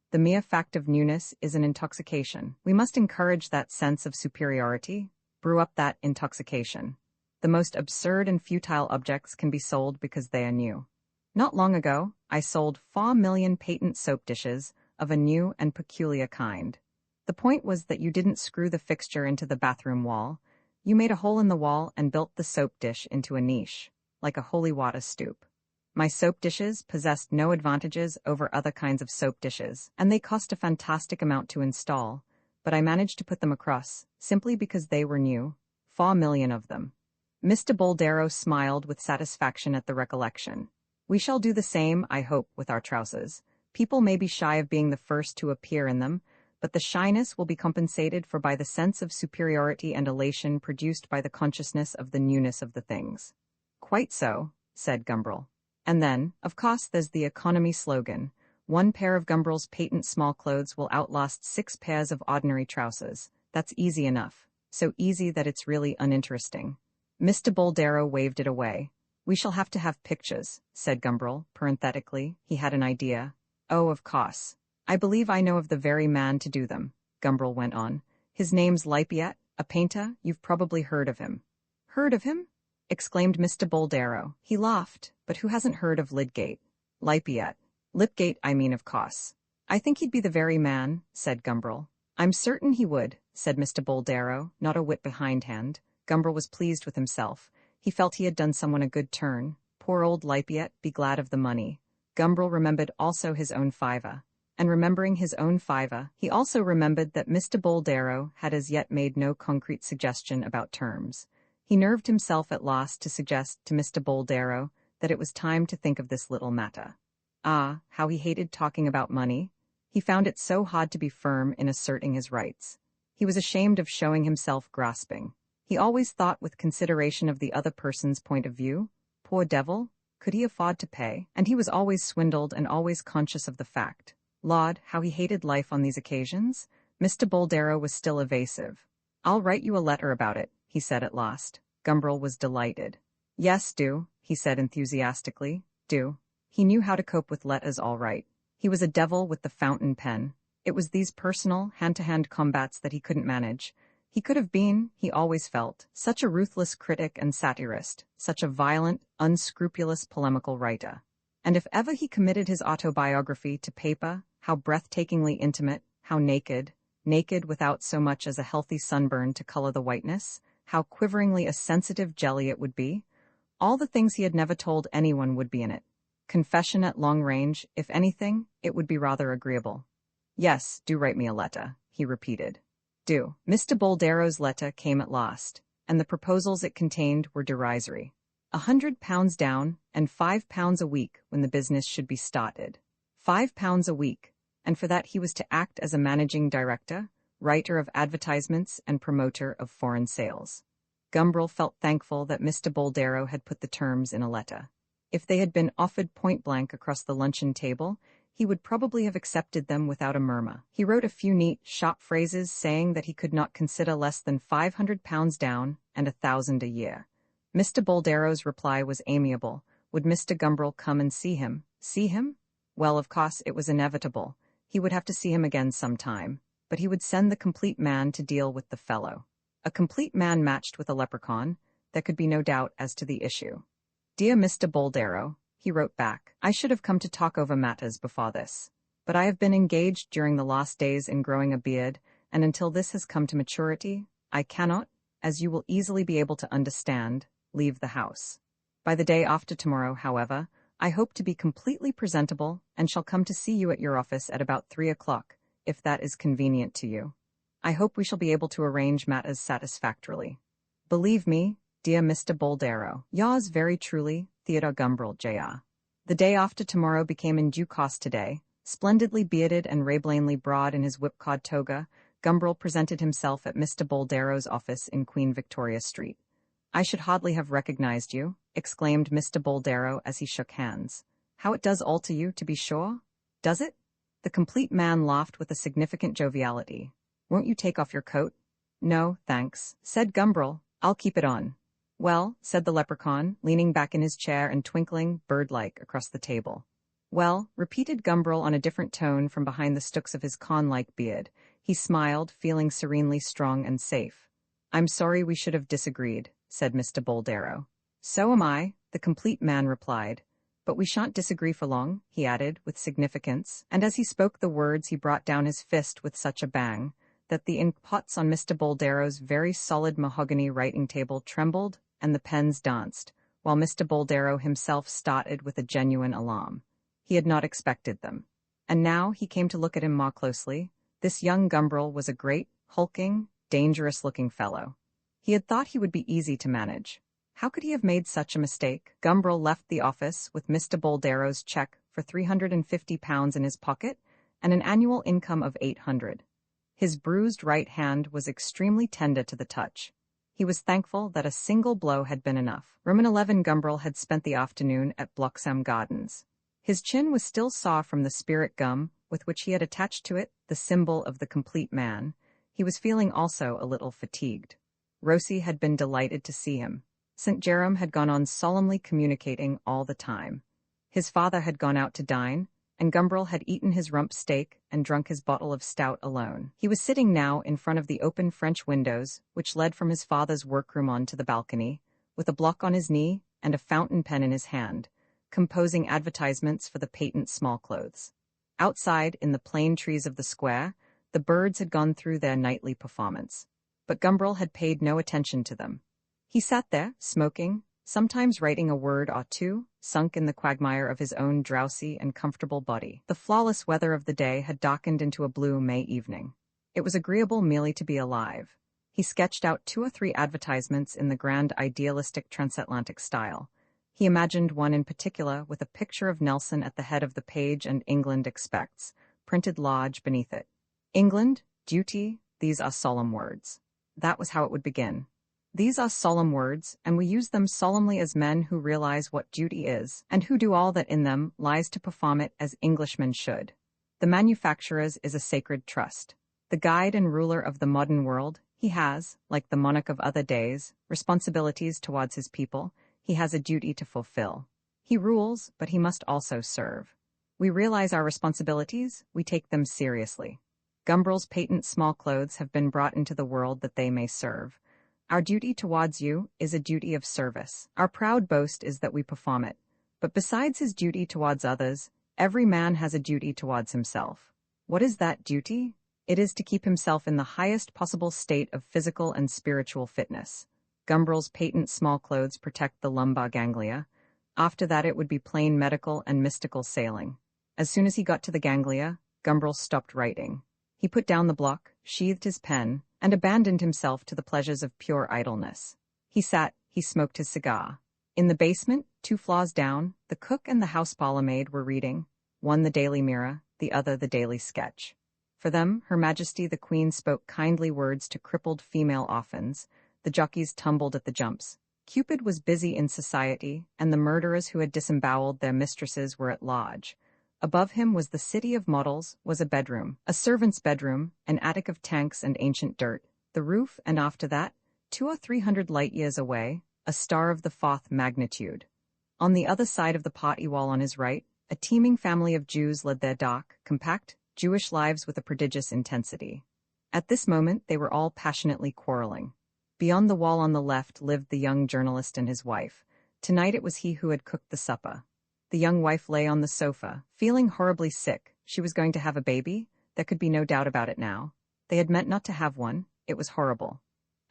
The mere fact of newness is an intoxication. We must encourage that sense of superiority, brew up that intoxication. The most absurd and futile objects can be sold because they are new. Not long ago, I sold 4 million patent soap dishes of a new and peculiar kind. The point was that you didn't screw the fixture into the bathroom wall. You made a hole in the wall and built the soap dish into a niche, like a holy water stoop. My soap dishes possessed no advantages over other kinds of soap dishes, and they cost a fantastic amount to install, but I managed to put them across, simply because they were new, 4 million of them. Mr. Boldero smiled with satisfaction at the recollection. We shall do the same, I hope, with our trousers. People may be shy of being the first to appear in them, but the shyness will be compensated for by the sense of superiority and elation produced by the consciousness of the newness of the things. Quite so, said Gumbrel. And then, of course, there's the economy slogan. 1 pair of Gumbrel's patent small clothes will outlast 6 pairs of ordinary trousers. That's easy enough. So easy that it's really uninteresting. Mr. Boldero waved it away. We shall have to have pictures, said Gumbrel, parenthetically. He had an idea. Oh, of course. I believe I know of the very man to do them, Gumbrel went on. His name's Lippiatt, a painter. You've probably heard of him. Heard of him? Exclaimed Mr. Boldero. He laughed, but who hasn't heard of Lydgate? Lippiatt. Lipgate, I mean, of course. I think he'd be the very man, said Gumbrel. I'm certain he would, said Mr. Boldero, not a whit behindhand. Gumbrel was pleased with himself. He felt he had done someone a good turn. Poor old Lippiatt, be glad of the money. Gumbrel remembered also his own fiver. And remembering his own fiver, he also remembered that Mr. Boldero had as yet made no concrete suggestion about terms. He nerved himself at last to suggest to Mr. Boldero that it was time to think of this little matter. Ah, how he hated talking about money. He found it so hard to be firm in asserting his rights. He He was ashamed of showing himself grasping. He always thought with consideration of the other person's point of view. Poor devil, could he afford to pay? And he was always swindled and always conscious of the fact. Lord, how he hated life on these occasions. Mr. Boldero was still evasive. I'll write you a letter about it, he said at last. Gumbrel was delighted. Yes, do, he said enthusiastically. Do. He knew how to cope with letters all right. He was a devil with the fountain pen. It was these personal, hand-to-hand combats that he couldn't manage. He could have been, he always felt, such a ruthless critic and satirist, such a violent, unscrupulous polemical writer. And if ever he committed his autobiography to paper, how breathtakingly intimate, how naked without so much as a healthy sunburn to color the whiteness, how quiveringly a sensitive jelly it would be. All the things he had never told anyone would be in it. Confession at long range, if anything, it would be rather agreeable. Yes, do write me a letter, he repeated. Do. Mr. Boldero's letter came at last, and the proposals it contained were derisory. £100 down, and £5 a week when the business should be started. £5 a week, and for that he was to act as a managing director, writer of advertisements and promoter of foreign sales. Gumbrel felt thankful that Mr. Boldero had put the terms in a letter. If they had been offered point-blank across the luncheon table, he would probably have accepted them without a murmur. He wrote a few neat, sharp phrases saying that he could not consider less than £500 down and £1,000 a year. Mr. Boldero's reply was amiable. Would Mr. Gumbrel come and see him? See him? Well, of course, it was inevitable. He would have to see him again sometime, but he would send the complete man to deal with the fellow. A complete man matched with a leprechaun, there could be no doubt as to the issue. Dear Mr. Boldero, he wrote back, I should have come to talk over matters before this, but I have been engaged during the last days in growing a beard, and until this has come to maturity, I cannot, as you will easily be able to understand, leave the house. By the day after tomorrow, however, I hope to be completely presentable and shall come to see you at your office at about 3 o'clock, if that is convenient to you. I hope we shall be able to arrange matters satisfactorily. Believe me, dear Mr. Boldero, yours very truly, Theodore Gumbrel, Jr. The day after tomorrow became in due course today. Splendidly bearded and rablainly broad in his whipcord toga, Gumbrel presented himself at Mr. Boldero's office in Queen Victoria Street. I should hardly have recognized you, exclaimed Mr. Boldero as he shook hands. How it does alter you, to be sure. Does it? The complete man laughed with a significant joviality. Won't you take off your coat? No, thanks, said Gumbrel. I'll keep it on. Well, said the leprechaun, leaning back in his chair and twinkling, bird-like, across the table. Well, repeated Gumbrel on a different tone from behind the stooks of his con-like beard. He smiled, feeling serenely strong and safe. I'm sorry we should have disagreed, said Mr. Boldero. So am I, the complete man replied. But we shan't disagree for long, he added, with significance, and as he spoke the words he brought down his fist with such a bang that the ink pots on Mr. Boldero's very solid mahogany writing table trembled and the pens danced, while Mr. Boldero himself started with a genuine alarm. He had not expected them. And now he came to look at him more closely. This young Gumbrel was a great, hulking, dangerous-looking fellow. He had thought he would be easy to manage. How could he have made such a mistake? Gumbrel left the office with Mr. Boldero's check for £350 in his pocket and an annual income of £800. His bruised right hand was extremely tender to the touch. He was thankful that a single blow had been enough. Roman 11 Gumbrel had spent the afternoon at Bloxham Gardens. His chin was still sore from the spirit gum with which he had attached to it the symbol of the complete man. He was feeling also a little fatigued. Rosie had been delighted to see him. St. Jerome had gone on solemnly communicating all the time. His father had gone out to dine, and Gumbrel had eaten his rump steak and drunk his bottle of stout alone. He was sitting now in front of the open French windows, which led from his father's workroom on to the balcony, with a block on his knee and a fountain pen in his hand, composing advertisements for the patent small clothes. Outside, in the plane trees of the square, the birds had gone through their nightly performance. But Gumbrel had paid no attention to them. He sat there, smoking, sometimes writing a word or two, sunk in the quagmire of his own drowsy and comfortable body. The flawless weather of the day had darkened into a blue May evening. It was agreeable merely to be alive. He sketched out 2 or 3 advertisements in the grand idealistic transatlantic style. He imagined one in particular with a picture of Nelson at the head of the page and England expects, printed large beneath it. England, duty, These are solemn words. That was how it would begin. These are solemn words, and we use them solemnly as men who realize what duty is, and who do all that in them lies to perform it as Englishmen should. The manufacturer's is a sacred trust. The guide and ruler of the modern world, he has, like the monarch of other days, responsibilities towards his people. He has a duty to fulfill. He rules, but he must also serve. We realize our responsibilities, we take them seriously. Gumbrel's patent small clothes have been brought into the world that they may serve. Our duty towards you is a duty of service. Our proud boast is that we perform it. But besides his duty towards others, every man has a duty towards himself. What is that duty? It is to keep himself in the highest possible state of physical and spiritual fitness. Gumbrel's patent small clothes protect the lumbar ganglia. After that it would be plain medical and mystical sailing. As soon as he got to the ganglia, Gumbrel stopped writing. He put down the block, sheathed his pen, and abandoned himself to the pleasures of pure idleness. He sat, he smoked his cigar. In the basement, 2 floors down, the cook and the house parlour-maid were reading, one the Daily Mirror, the other the Daily Sketch. For them, Her Majesty the Queen spoke kindly words to crippled female orphans. The jockeys tumbled at the jumps. Cupid was busy in society, and the murderers who had disemboweled their mistresses were at large. Above him was the city of models, was a bedroom, a servant's bedroom, an attic of tanks and ancient dirt, the roof, and after that, 200 or 300 light-years away, a star of the 4th magnitude. On the other side of the party wall on his right, a teeming family of Jews led their dark, compact, Jewish lives with a prodigious intensity. At this moment they were all passionately quarreling. Beyond the wall on the left lived the young journalist and his wife. Tonight it was he who had cooked the supper. The young wife lay on the sofa, feeling horribly sick. She was going to have a baby. There could be no doubt about it now. They had meant not to have one. It was horrible.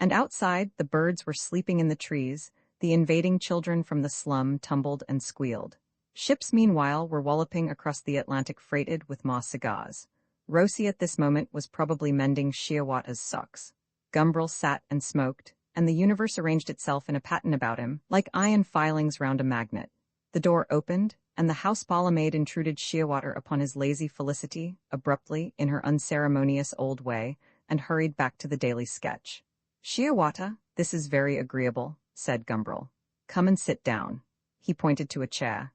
And outside, the birds were sleeping in the trees. The invading children from the slum tumbled and squealed. Ships, meanwhile, were walloping across the Atlantic freighted with more cigars. Rosie at this moment was probably mending Shiawata's socks. Gumbrel sat and smoked, and the universe arranged itself in a pattern about him, like iron filings round a magnet. The door opened, and the house parlour-maid intruded Shiawata upon his lazy felicity, abruptly, in her unceremonious old way, and hurried back to the Daily Sketch. "Shiawata, this is very agreeable," said Gumbrel. "Come and sit down." He pointed to a chair.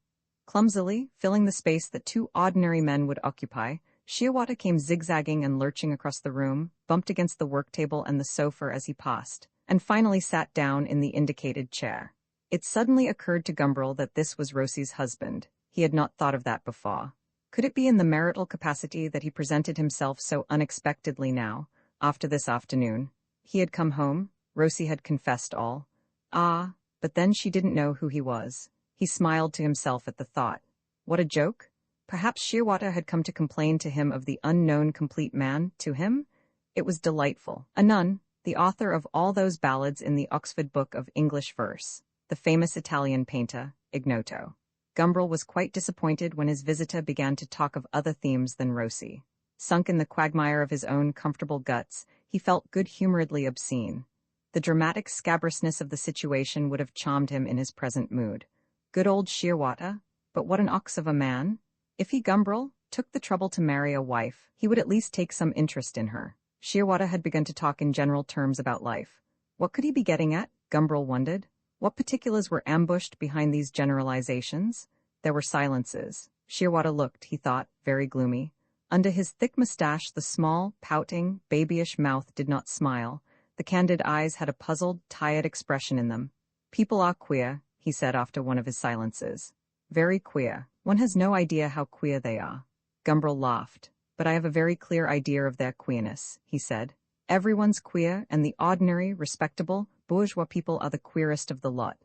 Clumsily, filling the space that 2 ordinary men would occupy, Shiawata came zigzagging and lurching across the room, bumped against the work-table and the sofa as he passed, and finally sat down in the indicated chair. It suddenly occurred to Gumbrel that this was Rosie's husband. He had not thought of that before. Could it be in the marital capacity that he presented himself so unexpectedly now, after this afternoon? He had come home, Rosie had confessed all. Ah, but then she didn't know who he was. He smiled to himself at the thought. What a joke! Perhaps Shiawata had come to complain to him of the unknown complete man, to him? It was delightful. A nun, the author of all those ballads in the Oxford Book of English Verse, the famous Italian painter, Ignoto. Gumbrel was quite disappointed when his visitor began to talk of other themes than Rosie. Sunk in the quagmire of his own comfortable guts, he felt good-humoredly obscene. The dramatic scabrousness of the situation would have charmed him in his present mood. Good old Shiawata, but what an ox of a man! If he, Gumbrel, took the trouble to marry a wife, he would at least take some interest in her. Shiawata had begun to talk in general terms about life. What could he be getting at? Gumbrel wondered. What particulars were ambushed behind these generalizations? There were silences. Shiawata looked, he thought, very gloomy. Under his thick mustache the small, pouting, babyish mouth did not smile. The candid eyes had a puzzled, tired expression in them. "People are queer," he said after one of his silences. "Very queer. One has no idea how queer they are." Gumbrel laughed. "But I have a very clear idea of their queerness," he said. "Everyone's queer, and the ordinary, respectable, bourgeois people are the queerest of the lot.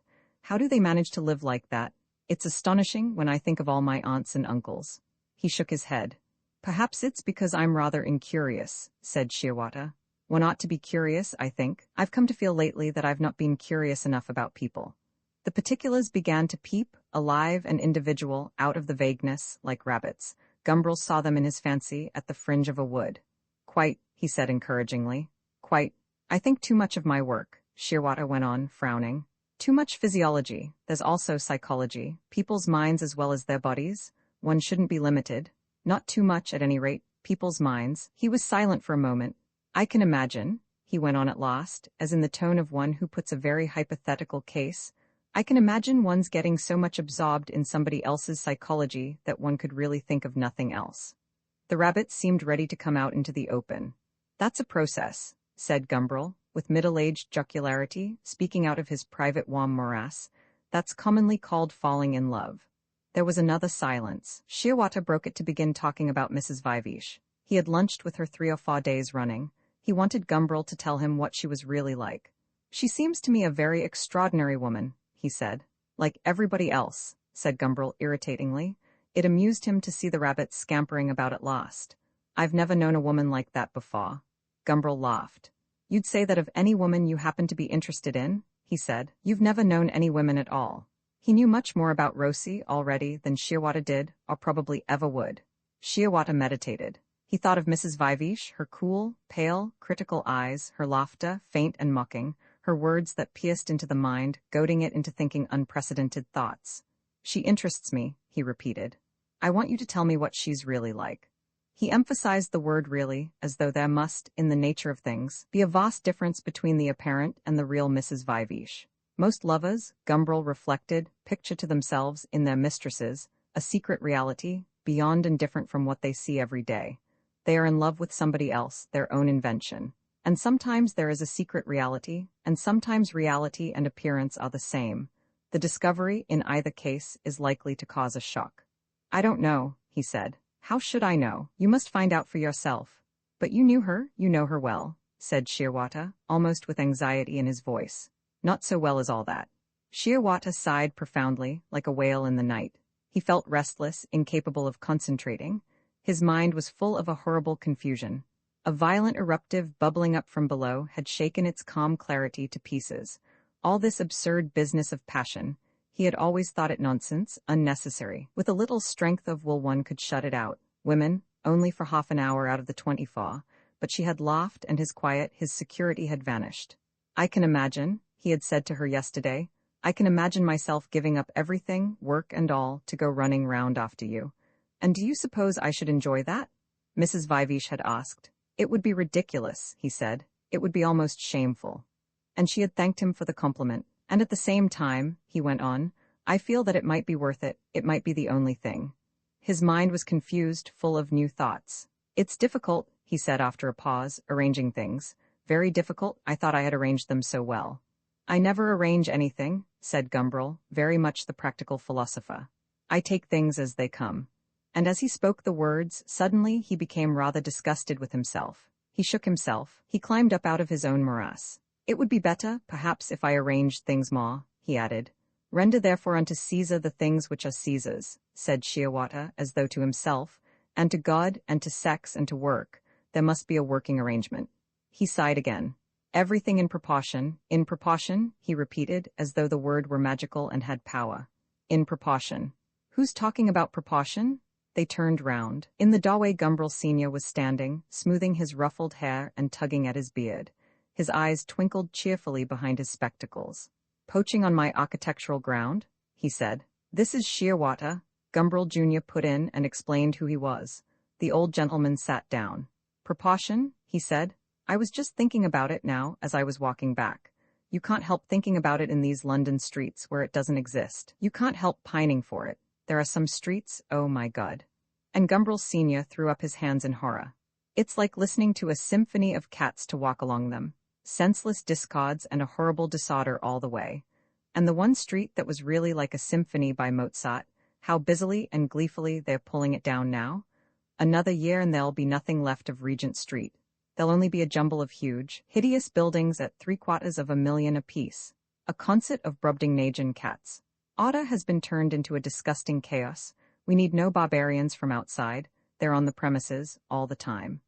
How do they manage to live like that? It's astonishing when I think of all my aunts and uncles." He shook his head. "Perhaps it's because I'm rather incurious," said Shiawata. "One ought to be curious, I think. I've come to feel lately that I've not been curious enough about people." The particulars began to peep, alive and individual, out of the vagueness, like rabbits. Gumbrel saw them in his fancy at the fringe of a wood. "Quite," he said encouragingly. "Quite. I think too much of my work," Shiawata went on, frowning. "Too much physiology. There's also psychology, people's minds as well as their bodies. One shouldn't be limited. Not too much, at any rate, people's minds." He was silent for a moment. I can imagine, he went on at last, as in the tone of one who puts a very hypothetical case, I can imagine one's getting so much absorbed in somebody else's psychology that one could really think of nothing else. The rabbit seemed ready to come out into the open. That's a process, said Gumbrel, with middle-aged jocularity, speaking out of his private warm morass. That's commonly called falling in love. There was another silence. Shearwater broke it to begin talking about Mrs. Viveash. He had lunched with her 3 or 4 days running. He wanted Gumbrel to tell him what she was really like. She seems to me a very extraordinary woman, he said. Like everybody else, said Gumbrel irritatingly. It amused him to see the rabbit scampering about at last. I've never known a woman like that before. Gumbrel laughed. You'd say that of any woman you happen to be interested in, he said. You've never known any women at all. He knew much more about Rosie already than Shearwater did, or probably ever would. Shearwater meditated. He thought of Mrs. Viveash, her cool, pale, critical eyes, her laughter, faint and mocking, her words that pierced into the mind, goading it into thinking unprecedented thoughts. She interests me, he repeated. I want you to tell me what she's really like. He emphasized the word really, as though there must, in the nature of things, be a vast difference between the apparent and the real Mrs. Viveash. Most lovers, Gumbrel reflected, picture to themselves in their mistresses a secret reality, beyond and different from what they see every day. They are in love with somebody else, their own invention. And sometimes there is a secret reality, and sometimes reality and appearance are the same. The discovery, in either case, is likely to cause a shock. I don't know, he said. How should I know? You must find out for yourself. But you knew her, you know her well, said Shearwater, almost with anxiety in his voice. Not so well as all that. Shearwater sighed profoundly, like a whale in the night. He felt restless, incapable of concentrating. His mind was full of a horrible confusion. A violent eruptive bubbling up from below had shaken its calm clarity to pieces. All this absurd business of passion, he had always thought it nonsense, unnecessary. With a little strength of will one could shut it out. Women, only for half an hour out of the 24, but she had laughed and his quiet, his security had vanished. I can imagine, he had said to her yesterday, I can imagine myself giving up everything, work and all, to go running round after you. And do you suppose I should enjoy that? Mrs. Viveash had asked. It would be ridiculous, he said. It would be almost shameful. And she had thanked him for the compliment. And at the same time, he went on, I feel that it might be worth it, it might be the only thing. His mind was confused, full of new thoughts. It's difficult, he said after a pause, arranging things. Very difficult, I thought I had arranged them so well. I never arrange anything, said Gumbrel, very much the practical philosopher. I take things as they come. And as he spoke the words, suddenly he became rather disgusted with himself. He shook himself, he climbed up out of his own morass. It would be better, perhaps, if I arranged things more, he added. Render therefore unto Caesar the things which are Caesar's, said Shearwater, as though to himself, and to God, and to sex, and to work, there must be a working arrangement. He sighed again. Everything in proportion, he repeated, as though the word were magical and had power. In proportion. Who's talking about proportion? They turned round. In the doorway Gumbrel Senior was standing, smoothing his ruffled hair and tugging at his beard. His eyes twinkled cheerfully behind his spectacles. Poaching on my architectural ground? He said. This is Shearwater, Gumbrel Jr. put in and explained who he was. The old gentleman sat down. Proportion? He said. I was just thinking about it now as I was walking back. You can't help thinking about it in these London streets where it doesn't exist. You can't help pining for it. There are some streets, oh my God. And Gumbrel Senior threw up his hands in horror. It's like listening to a symphony of cats to walk along them. Senseless discords and a horrible disorder all the way. And the one street that was really like a symphony by Mozart, how busily and gleefully they're pulling it down now. Another year and there'll be nothing left of Regent Street. There'll only be a jumble of huge, hideous buildings at 750,000 apiece. A concert of Brobdingnagian cats. Order has been turned into a disgusting chaos. We need no barbarians from outside. They're on the premises, all the time.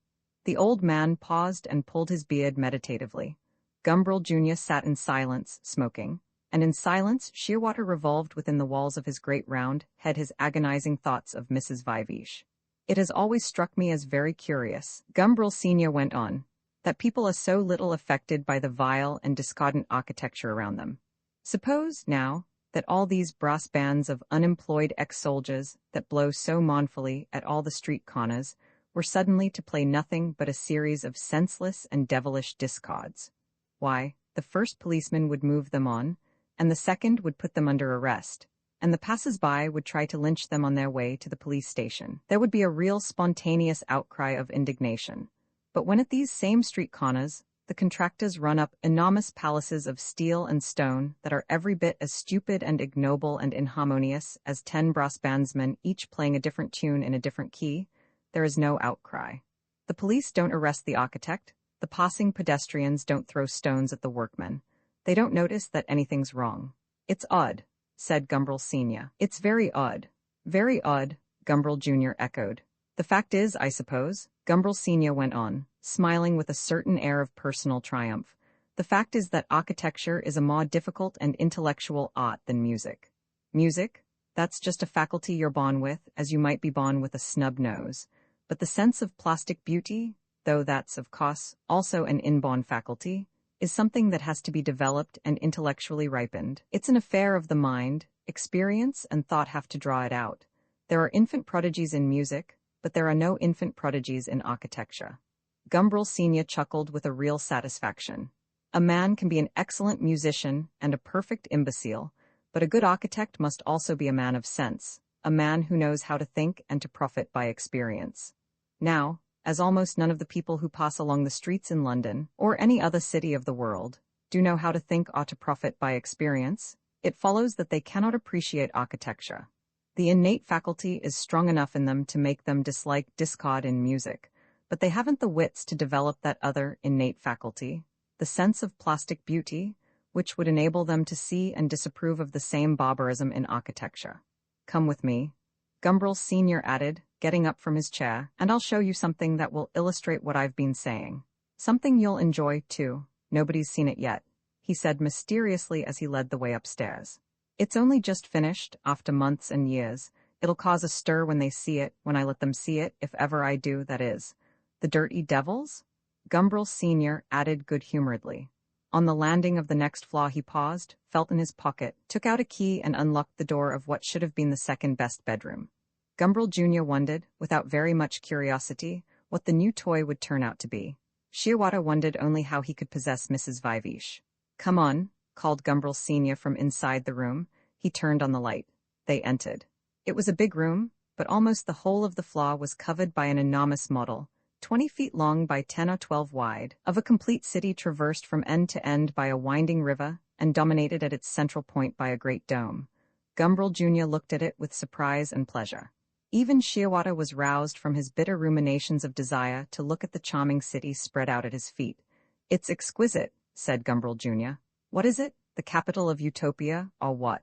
The old man paused and pulled his beard meditatively. Gumbrel Jr. sat in silence, smoking. And in silence, Shearwater revolved within the walls of his great round head his agonizing thoughts of Mrs. Viveash. It has always struck me as very curious, Gumbrel Senior went on, that people are so little affected by the vile and discordant architecture around them. Suppose, now, that all these brass bands of unemployed ex-soldiers that blow so mournfully at all the street corners were suddenly to play nothing but a series of senseless and devilish discords. Why, the first policeman would move them on, and the second would put them under arrest, and the passers-by would try to lynch them on their way to the police station. There would be a real spontaneous outcry of indignation. But when at these same street corners, the contractors run up enormous palaces of steel and stone that are every bit as stupid and ignoble and inharmonious as 10 brass bandsmen each playing a different tune in a different key, there is no outcry. The police don't arrest the architect, the passing pedestrians don't throw stones at the workmen. They don't notice that anything's wrong. It's odd, said Gumbrel Sr. It's very odd. Very odd, Gumbrel Jr. echoed. The fact is, I suppose, Gumbrel Sr. went on, smiling with a certain air of personal triumph, the fact is that architecture is a more difficult and intellectual art than music. Music? That's just a faculty you're born with, as you might be born with a snub nose. But the sense of plastic beauty, though that's, of course, also an inborn faculty, is something that has to be developed and intellectually ripened. It's an affair of the mind. Experience and thought have to draw it out. There are infant prodigies in music, but there are no infant prodigies in architecture. Gumbrel Sr. chuckled with a real satisfaction. A man can be an excellent musician and a perfect imbecile, but a good architect must also be a man of sense, a man who knows how to think and to profit by experience. Now, as almost none of the people who pass along the streets in London, or any other city of the world, do know how to think or to profit by experience, it follows that they cannot appreciate architecture. The innate faculty is strong enough in them to make them dislike discord in music, but they haven't the wits to develop that other innate faculty, the sense of plastic beauty, which would enable them to see and disapprove of the same barbarism in architecture. Come with me, Gumbrel Sr. added, getting up from his chair, and I'll show you something that will illustrate what I've been saying. Something you'll enjoy, too. Nobody's seen it yet, he said mysteriously as he led the way upstairs. It's only just finished, after months and years. It'll cause a stir when they see it, when I let them see it, if ever I do, that is. The dirty devils? Gumbrel Sr. added good-humoredly. On the landing of the next floor he paused, felt in his pocket, took out a key and unlocked the door of what should have been the second-best bedroom. Gumbrel Jr. wondered, without very much curiosity, what the new toy would turn out to be. Shearwater wondered only how he could possess Mrs. Viveash. "Come on," called Gumbrel Sr. from inside the room. He turned on the light. They entered. It was a big room, but almost the whole of the floor was covered by an enormous model, 20 feet long by 10 or 12 wide, of a complete city traversed from end to end by a winding river and dominated at its central point by a great dome. Gumbrel Jr. looked at it with surprise and pleasure. Even Shearwater was roused from his bitter ruminations of desire to look at the charming city spread out at his feet. "It's exquisite," said Gumbrel Jr. "What is it? The capital of Utopia, or what?"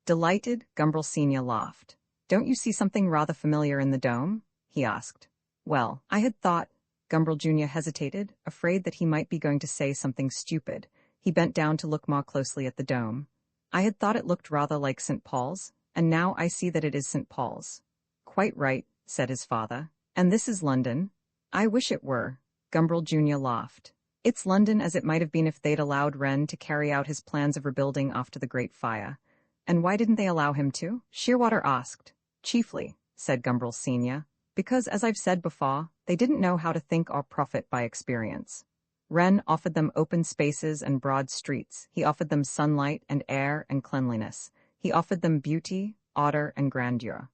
Delighted, Gumbrel Sr. laughed. "Don't you see something rather familiar in the dome?" he asked. "Well, I had thought—" Gumbrel Jr. hesitated, afraid that he might be going to say something stupid. He bent down to look more closely at the dome. "I had thought it looked rather like St. Paul's, and now I see that it is St. Paul's." "Quite right," said his father. "And this is London?" "I wish it were." Gumbrel Jr. laughed. "It's London as it might have been if they'd allowed Wren to carry out his plans of rebuilding after the Great Fire." "And why didn't they allow him to?" Shearwater asked. "Chiefly," said Gumbrel Sr., "because, as I've said before, they didn't know how to think or profit by experience. Wren offered them open spaces and broad streets. He offered them sunlight and air and cleanliness. He offered them beauty, order, and grandeur.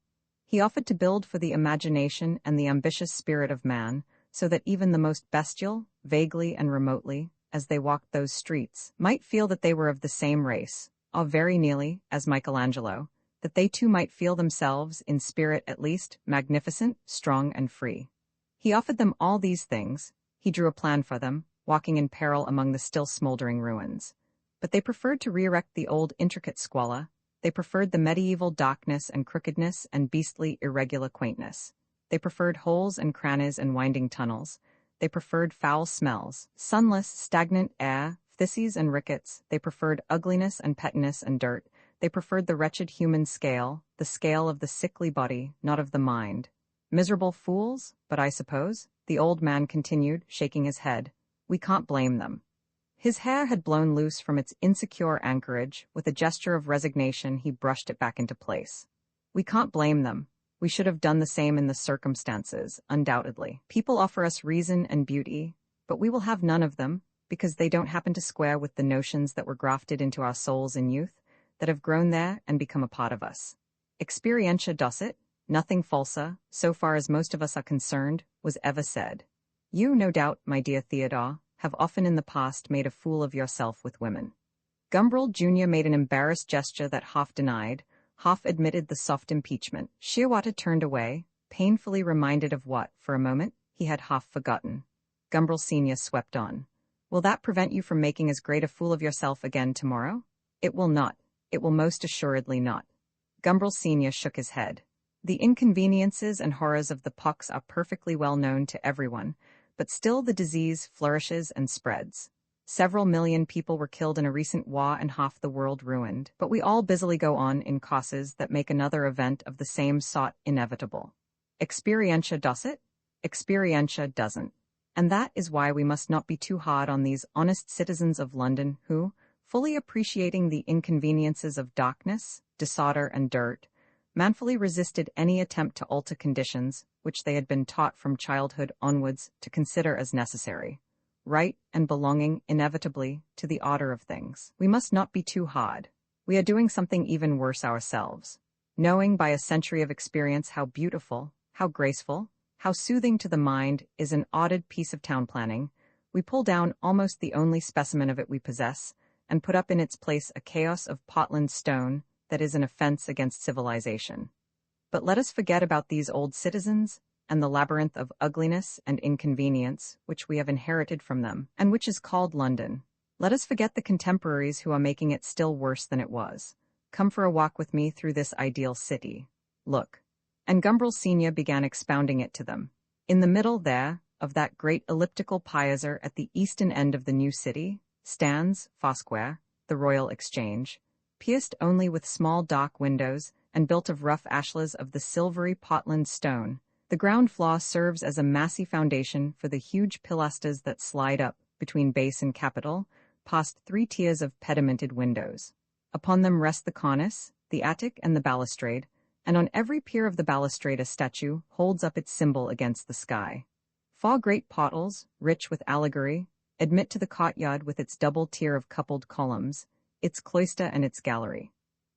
He offered to build for the imagination and the ambitious spirit of man, so that even the most bestial, vaguely and remotely, as they walked those streets, might feel that they were of the same race, or very nearly, as Michelangelo, that they too might feel themselves, in spirit at least, magnificent, strong, and free. He offered them all these things. He drew a plan for them, walking in peril among the still smoldering ruins. But they preferred to re-erect the old intricate squalor. They preferred the medieval darkness and crookedness and beastly irregular quaintness. They preferred holes and crannies and winding tunnels. They preferred foul smells, sunless, stagnant air, phthises and rickets. They preferred ugliness and pettiness and dirt. They preferred the wretched human scale, the scale of the sickly body, not of the mind. Miserable fools, but I suppose, the old man continued, shaking his head, we can't blame them. His hair had blown loose from its insecure anchorage. With a gesture of resignation, he brushed it back into place. We can't blame them. We should have done the same in the circumstances, undoubtedly. People offer us reason and beauty, but we will have none of them, because they don't happen to square with the notions that were grafted into our souls in youth, that have grown there and become a part of us. Experientia docet, nothing falsa, so far as most of us are concerned, was ever said. You, no doubt, my dear Theodore, have often in the past made a fool of yourself with women. Gumbrel Jr. made an embarrassed gesture that half denied, half admitted the soft impeachment. Shearwater turned away, painfully reminded of what, for a moment, he had half forgotten. Gumbrel Sr. swept on. Will that prevent you from making as great a fool of yourself again tomorrow? It will not. It will most assuredly not. Gumbrel Sr. shook his head. The inconveniences and horrors of the pox are perfectly well known to everyone, but still the disease flourishes and spreads. Several million people were killed in a recent war and half the world ruined, but we all busily go on in causes that make another event of the same sort inevitable. Experientia docet? Experientia doesn't. And that is why we must not be too hard on these honest citizens of London who, fully appreciating the inconveniences of darkness, disorder, and dirt, manfully resisted any attempt to alter conditions which they had been taught from childhood onwards to consider as necessary, right and belonging inevitably to the order of things. We must not be too hard. We are doing something even worse ourselves. Knowing by a century of experience how beautiful, how graceful, how soothing to the mind is an ordered piece of town planning, we pull down almost the only specimen of it we possess, and put up in its place a chaos of Portland stone that is an offense against civilization. But let us forget about these old citizens and the labyrinth of ugliness and inconvenience which we have inherited from them, and which is called London. Let us forget the contemporaries who are making it still worse than it was. Come for a walk with me through this ideal city. Look. And Gumbrel Sr. began expounding it to them. In the middle there, of that great elliptical piazza at the eastern end of the new city, stands, Foursquare, the Royal Exchange, pierced only with small dark windows and built of rough ashlars of the silvery Portland stone. The ground floor serves as a massy foundation for the huge pilasters that slide up, between base and capital, past 3 tiers of pedimented windows. Upon them rest the cornice, the attic, and the balustrade, and on every pier of the balustrade a statue holds up its symbol against the sky. 4 great portals, rich with allegory, admit to the courtyard with its double tier of coupled columns, its cloister and its gallery.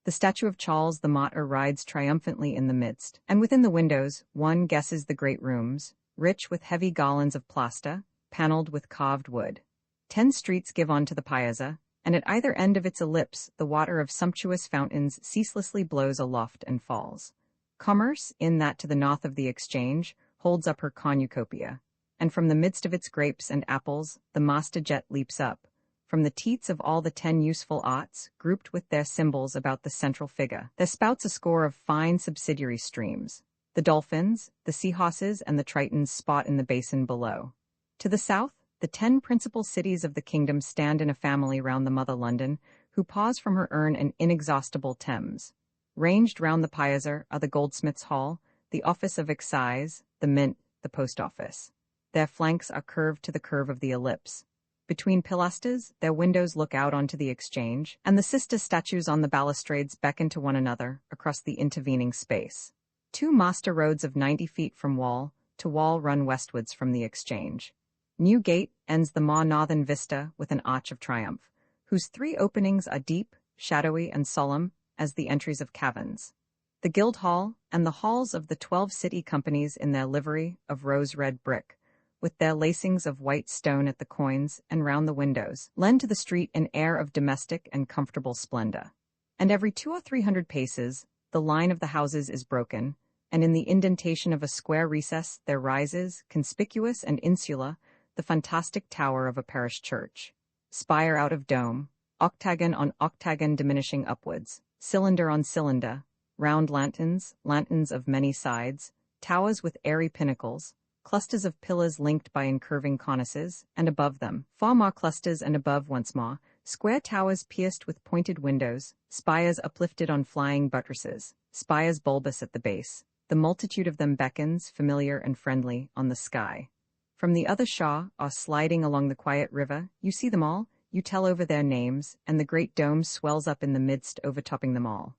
The statue of Charles the Martyr rides triumphantly in the midst, and within the windows one guesses the great rooms, rich with heavy garlands of plaster, panelled with carved wood. 10 streets give on to the piazza, and at either end of its ellipse the water of sumptuous fountains ceaselessly blows aloft and falls. Commerce, in that to the north of the Exchange, holds up her cornucopia, and from the midst of its grapes and apples the master jet leaps up, from the teats of all the 10 useful arts, grouped with their symbols about the central figure. There spouts a score of fine subsidiary streams. The dolphins, the seahorses, and the tritons spot in the basin below. To the south, the 10 principal cities of the kingdom stand in a family round the mother London, who pours from her urn an inexhaustible Thames. Ranged round the piazza are the goldsmith's hall, the office of excise, the mint, the post office. Their flanks are curved to the curve of the ellipse. Between pilasters, their windows look out onto the Exchange, and the sister statues on the balustrades beckon to one another across the intervening space. 2 master roads of 90 feet from wall to wall run westwards from the Exchange. Newgate ends the more northern vista with an arch of triumph, whose 3 openings are deep, shadowy, and solemn as the entries of caverns. The Guildhall and the halls of the 12 city companies in their livery of rose-red brick, with their lacings of white stone at the coins and round the windows, lend to the street an air of domestic and comfortable splendor. And every 200 or 300 paces, the line of the houses is broken, and in the indentation of a square recess there rises, conspicuous and insular, the fantastic tower of a parish church. Spire out of dome, octagon on octagon diminishing upwards, cylinder on cylinder, round lanterns, lanterns of many sides, towers with airy pinnacles, clusters of pillars linked by incurving cornices, and above them, far more clusters, and above once more, square towers pierced with pointed windows, spires uplifted on flying buttresses, spires bulbous at the base. The multitude of them beckons, familiar and friendly, on the sky. From the other shore, or sliding along the quiet river, you see them all, you tell over their names, and the great dome swells up in the midst overtopping them all.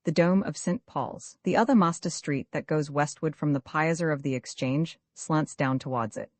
the dome of St. Paul's. The other master street that goes westward from the piazza of the Exchange slants down towards it.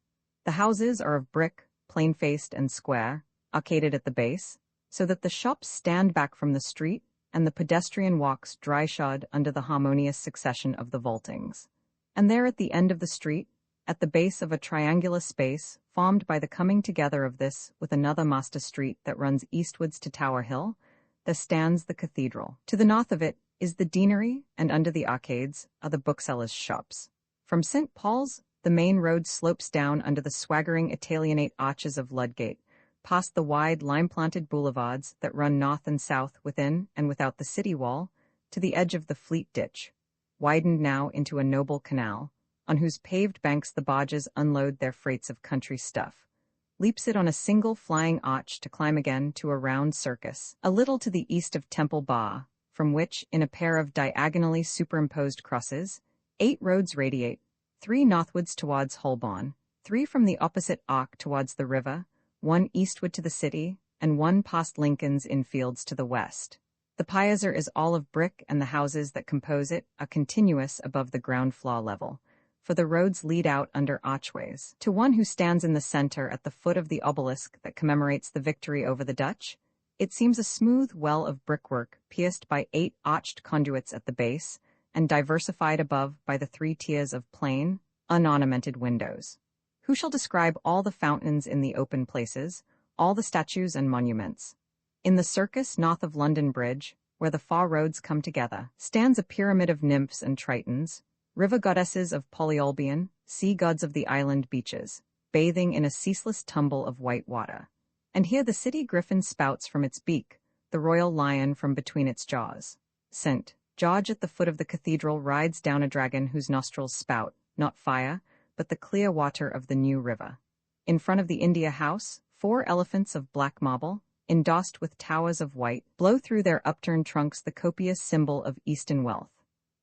The houses are of brick, plain-faced and square, arcaded at the base, so that the shops stand back from the street and the pedestrian walks dry-shod under the harmonious succession of the vaultings. And there at the end of the street, at the base of a triangular space formed by the coming together of this with another master street that runs eastwards to Tower Hill, there stands the cathedral. To the north of it is the deanery, and under the arcades are the booksellers' shops. From St. Paul's, the main road slopes down under the swaggering Italianate arches of Ludgate, past the wide lime-planted boulevards that run north and south within and without the city wall, to the edge of the Fleet Ditch, widened now into a noble canal, on whose paved banks the barges unload their freights of country stuff, leaps it on a single flying arch to climb again to a round circus, a little to the east of Temple Bar, from which, in a pair of diagonally superimposed crosses, 8 roads radiate, 3 northwards towards Holborn, 3 from the opposite arc towards the river, 1 eastward to the city, and 1 past Lincoln's Inn Fields to the west. The piazza is all of brick, and the houses that compose it are continuous above the ground floor level, for the roads lead out under archways. To one who stands in the center at the foot of the obelisk that commemorates the victory over the Dutch, it seems a smooth well of brickwork pierced by 8 arched conduits at the base, and diversified above by the 3 tiers of plain, unornamented windows. Who shall describe all the fountains in the open places, all the statues and monuments? In the circus north of London Bridge, where the far roads come together, stands a pyramid of nymphs and tritons, river goddesses of Polyolbion, sea gods of the island beaches, bathing in a ceaseless tumble of white water. And here the city griffin spouts from its beak, the royal lion from between its jaws. St. George at the foot of the cathedral rides down a dragon whose nostrils spout, not fire, but the clear water of the New River. In front of the India House, 4 elephants of black marble, endossed with towers of white, blow through their upturned trunks the copious symbol of Eastern wealth.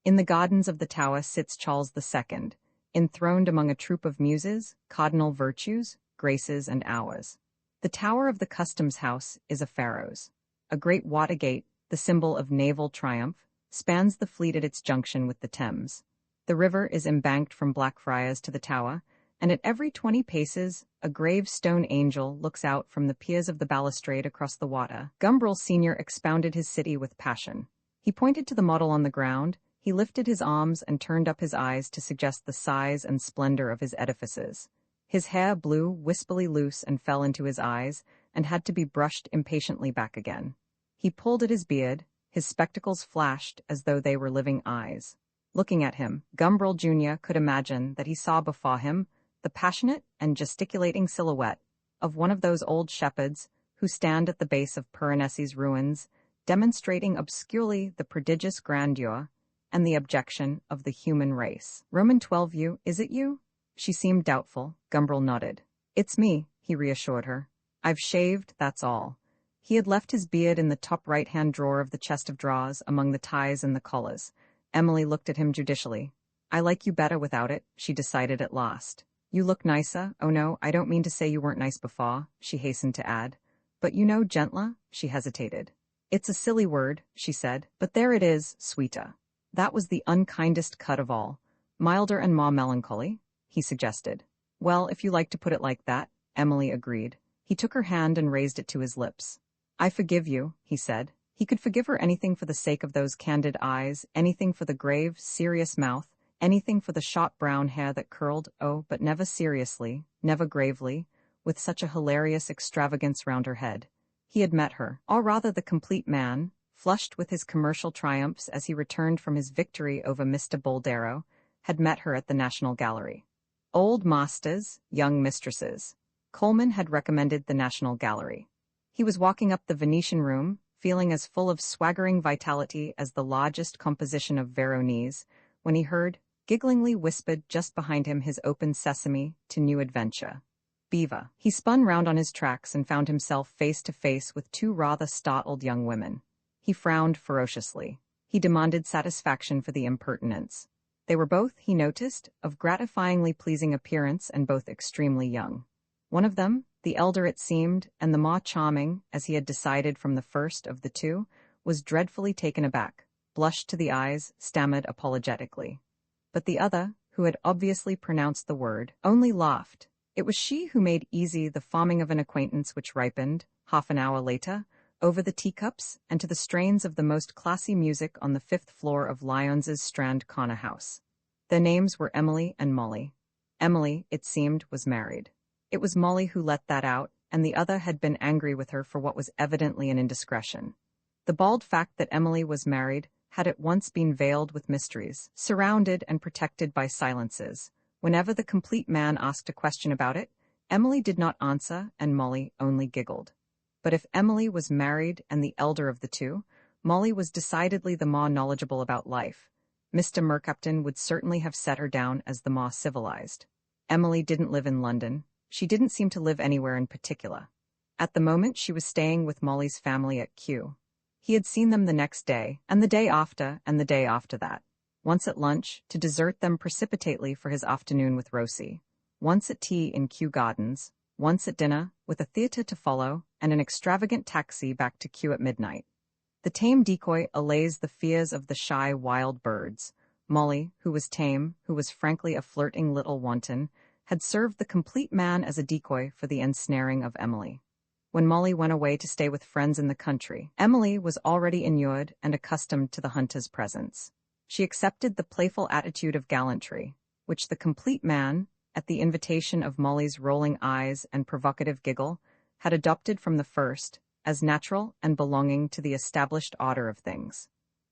In the gardens of the tower sits Charles II, enthroned among a troop of muses, cardinal virtues, graces, and hours. The tower of the customs house is a pharaoh's. A great water gate, the symbol of naval triumph, spans the fleet at its junction with the Thames. The river is embanked from Blackfriars to the tower, and at every 20 paces, a grave stone angel looks out from the piers of the balustrade across the water. Gumbrel Sr. expounded his city with passion. He pointed to the model on the ground, he lifted his arms and turned up his eyes to suggest the size and splendor of his edifices. His hair blew wispily loose and fell into his eyes, and had to be brushed impatiently back again. He pulled at his beard, his spectacles flashed as though they were living eyes. Looking at him, Gumbrel Jr. could imagine that he saw before him the passionate and gesticulating silhouette of one of those old shepherds who stand at the base of Piranesi's ruins, demonstrating obscurely the prodigious grandeur and the abjection of the human race. Roman 12 you, is it you? She seemed doubtful. Gumbrel nodded. It's me, he reassured her. I've shaved, that's all. He had left his beard in the top right-hand drawer of the chest of drawers among the ties and the collars. Emily looked at him judicially. I like you better without it, she decided at last. You look nicer. Oh no, I don't mean to say you weren't nice before, she hastened to add. But you know, gentler, she hesitated. It's a silly word, she said, but there it is, sweeter. That was the unkindest cut of all. Milder and more melancholy, he suggested. Well, if you like to put it like that, Emily agreed. He took her hand and raised it to his lips. I forgive you, he said. He could forgive her anything for the sake of those candid eyes, anything for the grave, serious mouth, anything for the short brown hair that curled, oh, but never seriously, never gravely, with such a hilarious extravagance round her head. He had met her, or rather the complete man, flushed with his commercial triumphs as he returned from his victory over Mr. Boldero, had met her at the National Gallery. Old masters, young mistresses. Coleman had recommended the National Gallery. He was walking up the Venetian room, feeling as full of swaggering vitality as the largest composition of Veronese, when he heard, gigglingly whispered just behind him his open sesame to new adventure. Beaver. He spun round on his tracks and found himself face to face with 2 rather startled young women. He frowned ferociously. He demanded satisfaction for the impertinence. They were both, he noticed, of gratifyingly pleasing appearance and both extremely young. One of them, the elder it seemed, and the more charming, as he had decided from the first of the 2, was dreadfully taken aback. blushed to the eyes, stammered apologetically. But the other, who had obviously pronounced the word, only laughed. It was she who made easy the forming of an acquaintance which ripened, half an hour later, over the teacups and to the strains of the most classy music on the 5th floor of Lyons's Strand Corner house. Their names were Emily and Molly. Emily, it seemed, was married. It was Molly who let that out, and the other had been angry with her for what was evidently an indiscretion. The bald fact that Emily was married had at once been veiled with mysteries, surrounded and protected by silences. Whenever the complete man asked a question about it, Emily did not answer and Molly only giggled. But if Emily was married and the elder of the two, Molly was decidedly the more knowledgeable about life. Mr. Mercapton would certainly have set her down as the more civilized. Emily didn't live in London. She didn't seem to live anywhere in particular. At the moment she was staying with Molly's family at Kew. He had seen them the next day, and the day after, and the day after that. Once at lunch, to desert them precipitately for his afternoon with Rosie. Once at tea in Kew Gardens. Once at dinner, with a theatre to follow, and an extravagant taxi back to Kew at midnight. The tame decoy allays the fears of the shy wild birds. Molly, who was tame, who was frankly a flirting little wanton, had served the complete man as a decoy for the ensnaring of Emily. When Molly went away to stay with friends in the country, Emily was already inured and accustomed to the hunter's presence. She accepted the playful attitude of gallantry, which the complete man, at the invitation of Molly's rolling eyes and provocative giggle, had adopted from the first, as natural and belonging to the established order of things.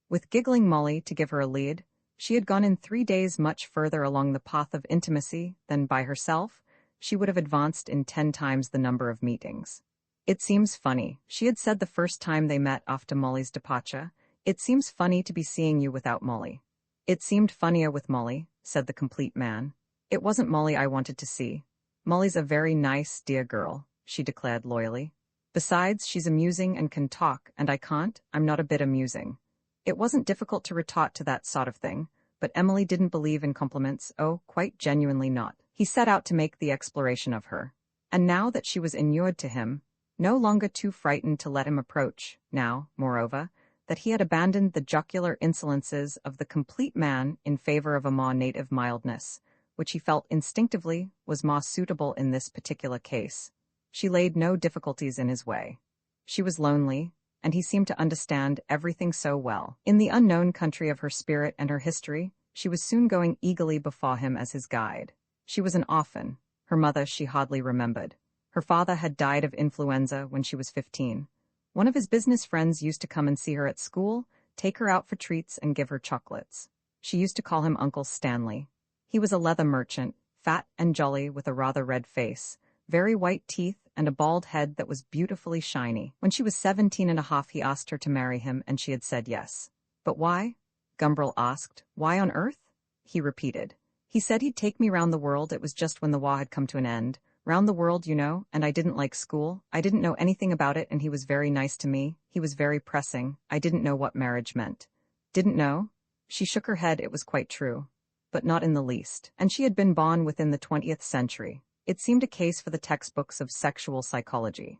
With giggling Molly to give her a lead, she had gone in 3 days much further along the path of intimacy than by herself she would have advanced in 10 times the number of meetings. "It seems funny," she had said the first time they met after Molly's departure. "It seems funny to be seeing you without Molly." "It seemed funnier with Molly," said the complete man. "It wasn't Molly I wanted to see. Molly's a very nice, dear girl," she declared loyally. "Besides, she's amusing and can talk, and I can't, I'm not a bit amusing." It wasn't difficult to retort to that sort of thing, but Emily didn't believe in compliments, oh, quite genuinely not. He set out to make the exploration of her. And now that she was inured to him, no longer too frightened to let him approach, now, moreover, that he had abandoned the jocular insolences of the complete man in favor of a more native mildness, which he felt instinctively was more suitable in this particular case. She laid no difficulties in his way. She was lonely, and he seemed to understand everything so well. In the unknown country of her spirit and her history, she was soon going eagerly before him as his guide. She was an orphan. Her mother she hardly remembered. Her father had died of influenza when she was 15. One of his business friends used to come and see her at school, take her out for treats and give her chocolates. She used to call him Uncle Stanley. He was a leather merchant, fat and jolly with a rather red face, very white teeth, and a bald head that was beautifully shiny. When she was 17 and a half, he asked her to marry him, and she had said yes. "But why?" Gumbrel asked. "Why on earth?" He repeated. "He said he'd take me round the world. It was just when the war had come to an end. Round the world, you know, and I didn't like school. I didn't know anything about it, and he was very nice to me. He was very pressing. I didn't know what marriage meant." "Didn't know?" She shook her head. It was quite true. But not in the least. And she had been born within the 20th century. It seemed a case for the textbooks of sexual psychology.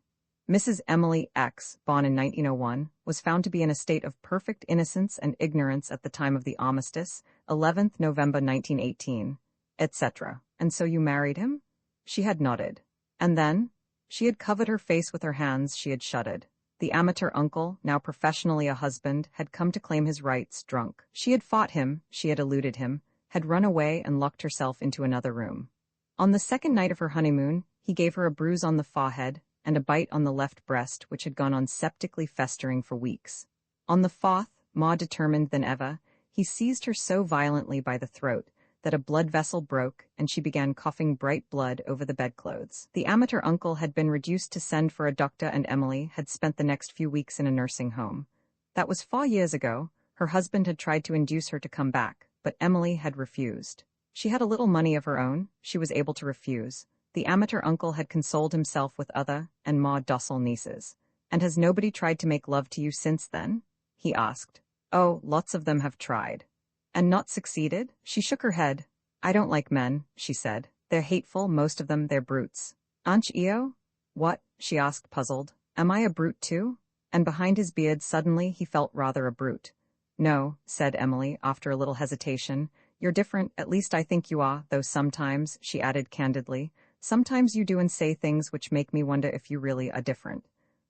Mrs. Emily X, born in 1901, was found to be in a state of perfect innocence and ignorance at the time of the armistice, 11th November 1918, etc. "And so you married him?" She had nodded. "And then?" She had covered her face with her hands. She had shuddered. The amateur uncle, now professionally a husband, had come to claim his rights, drunk. She had fought him, she had eluded him, had run away and locked herself into another room. On the second night of her honeymoon, he gave her a bruise on the forehead and a bite on the left breast which had gone on septically festering for weeks. On the fourth, more determined than ever, he seized her so violently by the throat that a blood vessel broke and she began coughing bright blood over the bedclothes. The amateur uncle had been reduced to send for a doctor, and Emily had spent the next few weeks in a nursing home. That was 4 years ago. Her husband had tried to induce her to come back, but Emily had refused. She had a little money of her own. She was able to refuse. The amateur uncle had consoled himself with other and more docile nieces. "And has nobody tried to make love to you since then?" he asked. "Oh, lots of them have tried." "And not succeeded?" She shook her head. "I don't like men," she said. "They're hateful, most of them, they're brutes." "Aren't you?" "What?" she asked, puzzled. "Am I a brute too?" And behind his beard suddenly he felt rather a brute. No, said Emily, after a little hesitation. You're different, at least I think you are, though sometimes, she added candidly, sometimes you do and say things which make me wonder if you really are different.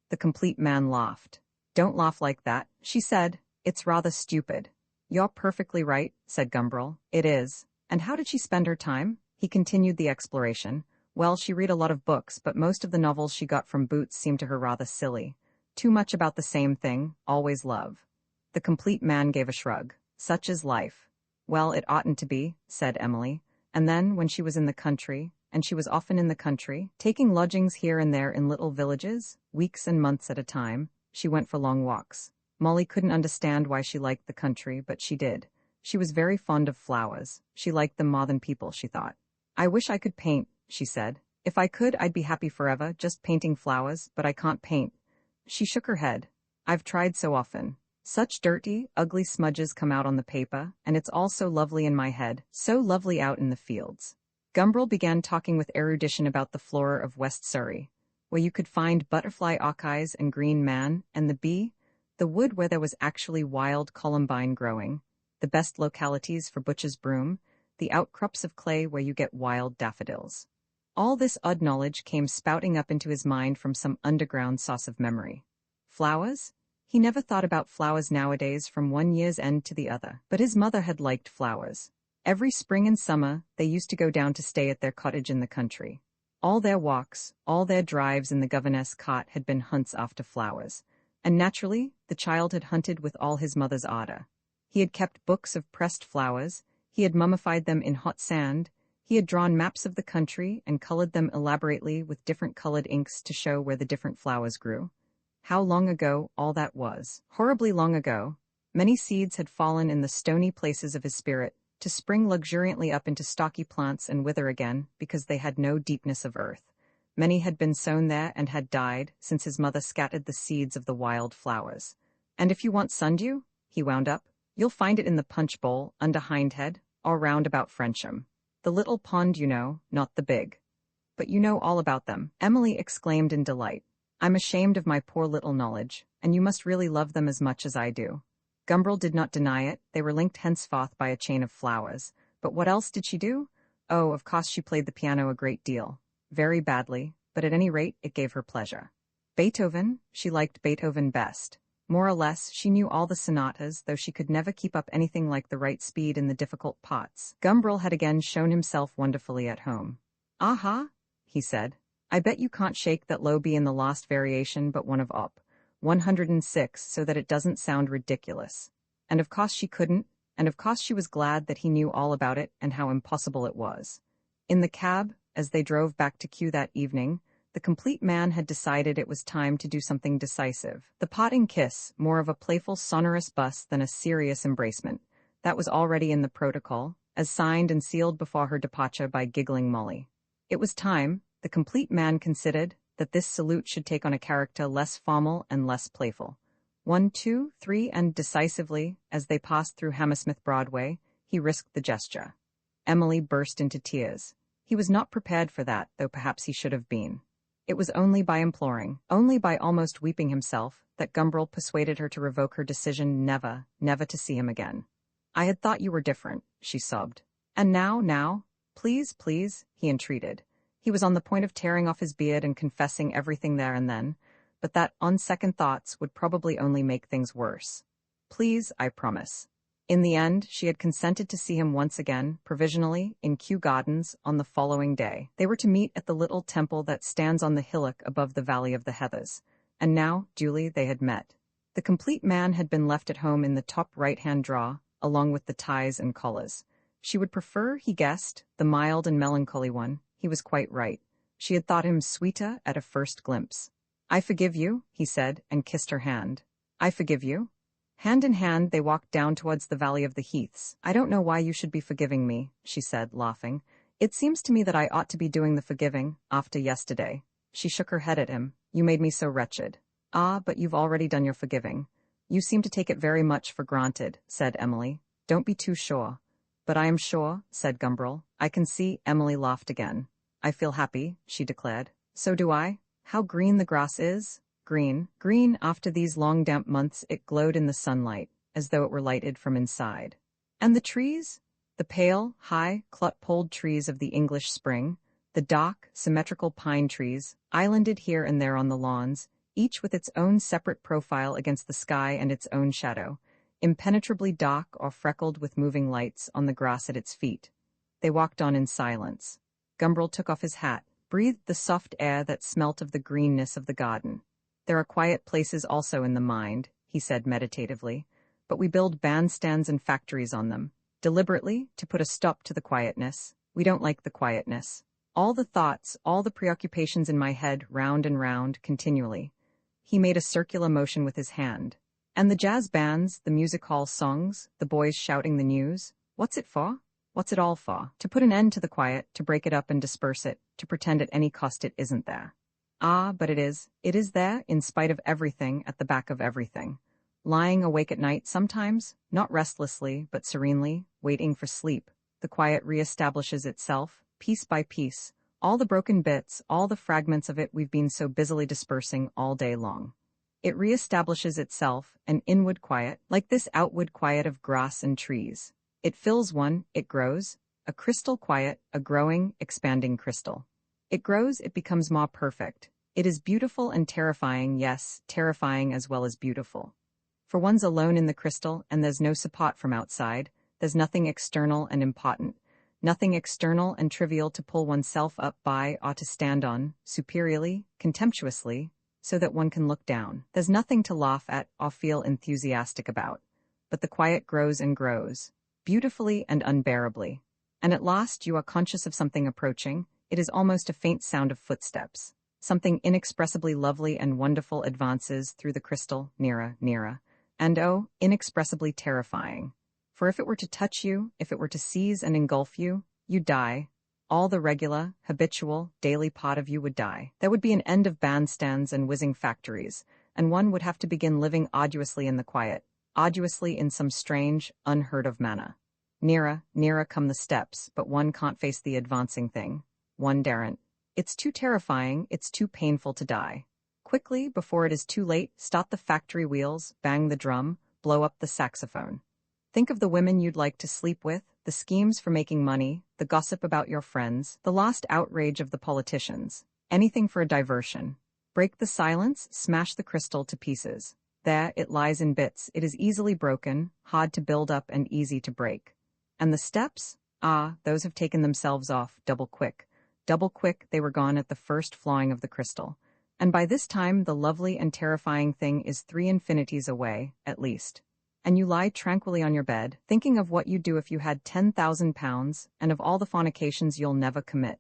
The complete man laughed. Don't laugh like that, she said. It's rather stupid. You're perfectly right, said Gumbrel. It is. And how did she spend her time? He continued the exploration. Well, she read a lot of books, but most of the novels she got from Boots seemed to her rather silly. Too much about the same thing, always love. The complete man gave a shrug. Such is life. Well, it oughtn't to be, said Emily. And then, when she was in the country, and she was often in the country, taking lodgings here and there in little villages, weeks and months at a time, she went for long walks. Molly couldn't understand why she liked the country, but she did. She was very fond of flowers. She liked them more than people, she thought. I wish I could paint, she said. If I could, I'd be happy forever, just painting flowers, but I can't paint. She shook her head. I've tried so often. Such dirty, ugly smudges come out on the paper, and it's all so lovely in my head, so lovely out in the fields. Gumbrel began talking with erudition about the flora of West Surrey, where you could find butterfly orchis and green man, and the bee, the wood where there was actually wild columbine growing, the best localities for butcher's broom, the outcrops of clay where you get wild daffodils. All this odd knowledge came spouting up into his mind from some underground source of memory. Flowers? He never thought about flowers nowadays from one year's end to the other, but his mother had liked flowers. Every spring and summer, they used to go down to stay at their cottage in the country. All their walks, all their drives in the governess cart had been hunts after flowers, and naturally, the child had hunted with all his mother's ardor. He had kept books of pressed flowers, he had mummified them in hot sand, he had drawn maps of the country and colored them elaborately with different colored inks to show where the different flowers grew. How long ago all that was. Horribly long ago. Many seeds had fallen in the stony places of his spirit, to spring luxuriantly up into stocky plants and wither again, because they had no deepness of earth. Many had been sown there and had died, since his mother scattered the seeds of the wild flowers. And if you want sundew, he wound up, you'll find it in the punch bowl, under Hindhead, or round about Frensham. The little pond, you know, not the big. But you know all about them, Emily exclaimed in delight. I'm ashamed of my poor little knowledge, and you must really love them as much as I do. Gumbrel did not deny it, they were linked henceforth by a chain of flowers. But what else did she do? Oh, of course she played the piano a great deal. Very badly, but at any rate it gave her pleasure. Beethoven, she liked Beethoven best. More or less, she knew all the sonatas, though she could never keep up anything like the right speed in the difficult parts. Gumbrel had again shown himself wonderfully at home. Aha, he said. I bet you can't shake that low B in the last variation but one of Op. 106, so that it doesn't sound ridiculous. And of course she couldn't, and of course she was glad that he knew all about it and how impossible it was. In the cab, as they drove back to Kew that evening, the complete man had decided it was time to do something decisive. The parting kiss, more of a playful sonorous buss than a serious embracement. That was already in the protocol, as signed and sealed before her departure by giggling Molly. It was time, the complete man considered, that this salute should take on a character less formal and less playful. 1, 2, 3, and decisively, as they passed through Hammersmith Broadway, he risked the gesture. Emily burst into tears. He was not prepared for that, though perhaps he should have been. It was only by imploring, only by almost weeping himself, that Gumbrel persuaded her to revoke her decision never, never to see him again. I had thought you were different, she sobbed. And now, please, please, he entreated. He was on the point of tearing off his beard and confessing everything there and then, but that, on second thoughts, would probably only make things worse. Please, I promise. In the end, she had consented to see him once again, provisionally, in Kew Gardens, on the following day. They were to meet at the little temple that stands on the hillock above the Valley of the Heathers. And now, duly, they had met. The complete man had been left at home in the top right-hand drawer, along with the ties and collars. She would prefer, he guessed, the mild and melancholy one. He was quite right. She had thought him sweeter at a first glimpse. I forgive you, he said, and kissed her hand. I forgive you. Hand in hand they walked down towards the Valley of the Heaths. I don't know why you should be forgiving me, she said, laughing. It seems to me that I ought to be doing the forgiving, after yesterday. She shook her head at him. You made me so wretched. Ah, but you've already done your forgiving. You seem to take it very much for granted, said Emily. Don't be too sure. But I am sure, said Gumbrel. I can see. Emily laughed again. I feel happy, she declared. So do I. How green the grass is. Green, green, after these long damp months it glowed in the sunlight. as though it were lighted from inside. And the trees? The pale, high, clut-poled trees of the English spring, the dark, symmetrical pine trees, islanded here and there on the lawns, each with its own separate profile against the sky and its own shadow, impenetrably dark or freckled with moving lights on the grass at its feet. They walked on in silence. Gumbrel took off his hat, breathed the soft air that smelt of the greenness of the garden. There are quiet places also in the mind, he said meditatively, but we build bandstands and factories on them, deliberately, to put a stop to the quietness. We don't like the quietness. All the thoughts, all the preoccupations in my head, round and round, continually. He made a circular motion with his hand. And the jazz bands, the music hall songs, the boys shouting the news, what's it for? What's it all for? To put an end to the quiet, to break it up and disperse it, to pretend at any cost it isn't there. Ah, but it is. It is there, in spite of everything, at the back of everything. Lying awake at night sometimes, not restlessly, but serenely, waiting for sleep, the quiet reestablishes itself, piece by piece, all the broken bits, all the fragments of it we've been so busily dispersing all day long. It reestablishes itself, an inward quiet, like this outward quiet of grass and trees. It fills one, it grows, a crystal quiet, a growing, expanding crystal. It grows, it becomes more perfect. It is beautiful and terrifying, yes, terrifying as well as beautiful. For one's alone in the crystal, and there's no support from outside, there's nothing external and impotent, nothing external and trivial to pull oneself up by or to stand on, superiorly, contemptuously, so that one can look down. There's nothing to laugh at or feel enthusiastic about. But the quiet grows and grows, beautifully and unbearably. And at last you are conscious of something approaching. It is almost a faint sound of footsteps. Something inexpressibly lovely and wonderful advances through the crystal, nearer, nearer. And oh, inexpressibly terrifying. For if it were to touch you, if it were to seize and engulf you, you'd die. All the regular, habitual, daily part of you would die. There would be an end of bandstands and whizzing factories, and one would have to begin living arduously in the quiet, arduously in some strange, unheard-of manner. Nearer, nearer come the steps, but one can't face the advancing thing. One daren't. It's too terrifying, it's too painful to die. Quickly, before it is too late, start the factory wheels, bang the drum, blow up the saxophone. Think of the women you'd like to sleep with, the schemes for making money, the gossip about your friends, the lost outrage of the politicians. Anything for a diversion. Break the silence, smash the crystal to pieces. There, it lies in bits, it is easily broken, hard to build up and easy to break. And the steps? Ah, those have taken themselves off, double quick. Double quick, they were gone at the first flawing of the crystal. And by this time the lovely and terrifying thing is 3 infinities away, at least. And you lie tranquilly on your bed, thinking of what you'd do if you had 10,000 pounds, and of all the fornications you'll never commit.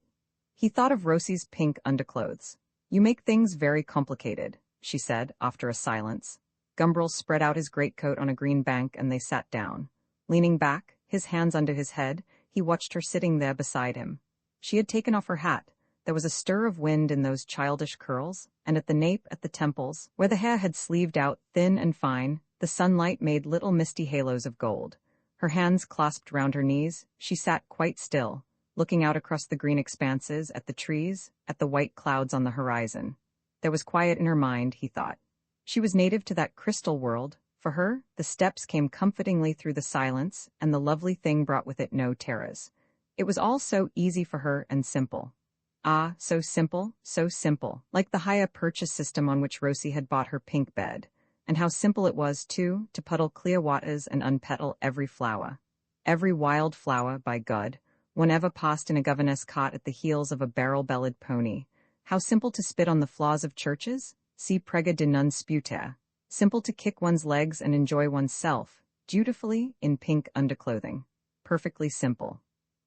He thought of Rosie's pink underclothes. You make things very complicated, she said, after a silence. Gumbrel spread out his greatcoat on a green bank and they sat down. Leaning back, his hands under his head, he watched her sitting there beside him. She had taken off her hat. There was a stir of wind in those childish curls, and at the nape, at the temples, where the hair had sleeved out thin and fine, the sunlight made little misty halos of gold. Her hands clasped round her knees, she sat quite still, looking out across the green expanses, at the trees, at the white clouds on the horizon. There was quiet in her mind, he thought. She was native to that crystal world. For her, the steps came comfortingly through the silence, and the lovely thing brought with it no terrors. It was all so easy for her and simple. Ah, so simple, like the hire purchase system on which Rosie had bought her pink bed. And how simple it was, too, to puddle clear waters and unpetal every flower. Every wild flower, by God, one ever passed in a governess cart at the heels of a barrel-bellied pony. How simple to spit on the flaws of churches, si prega de non sputer. Simple to kick one's legs and enjoy oneself, dutifully, in pink underclothing. Perfectly simple.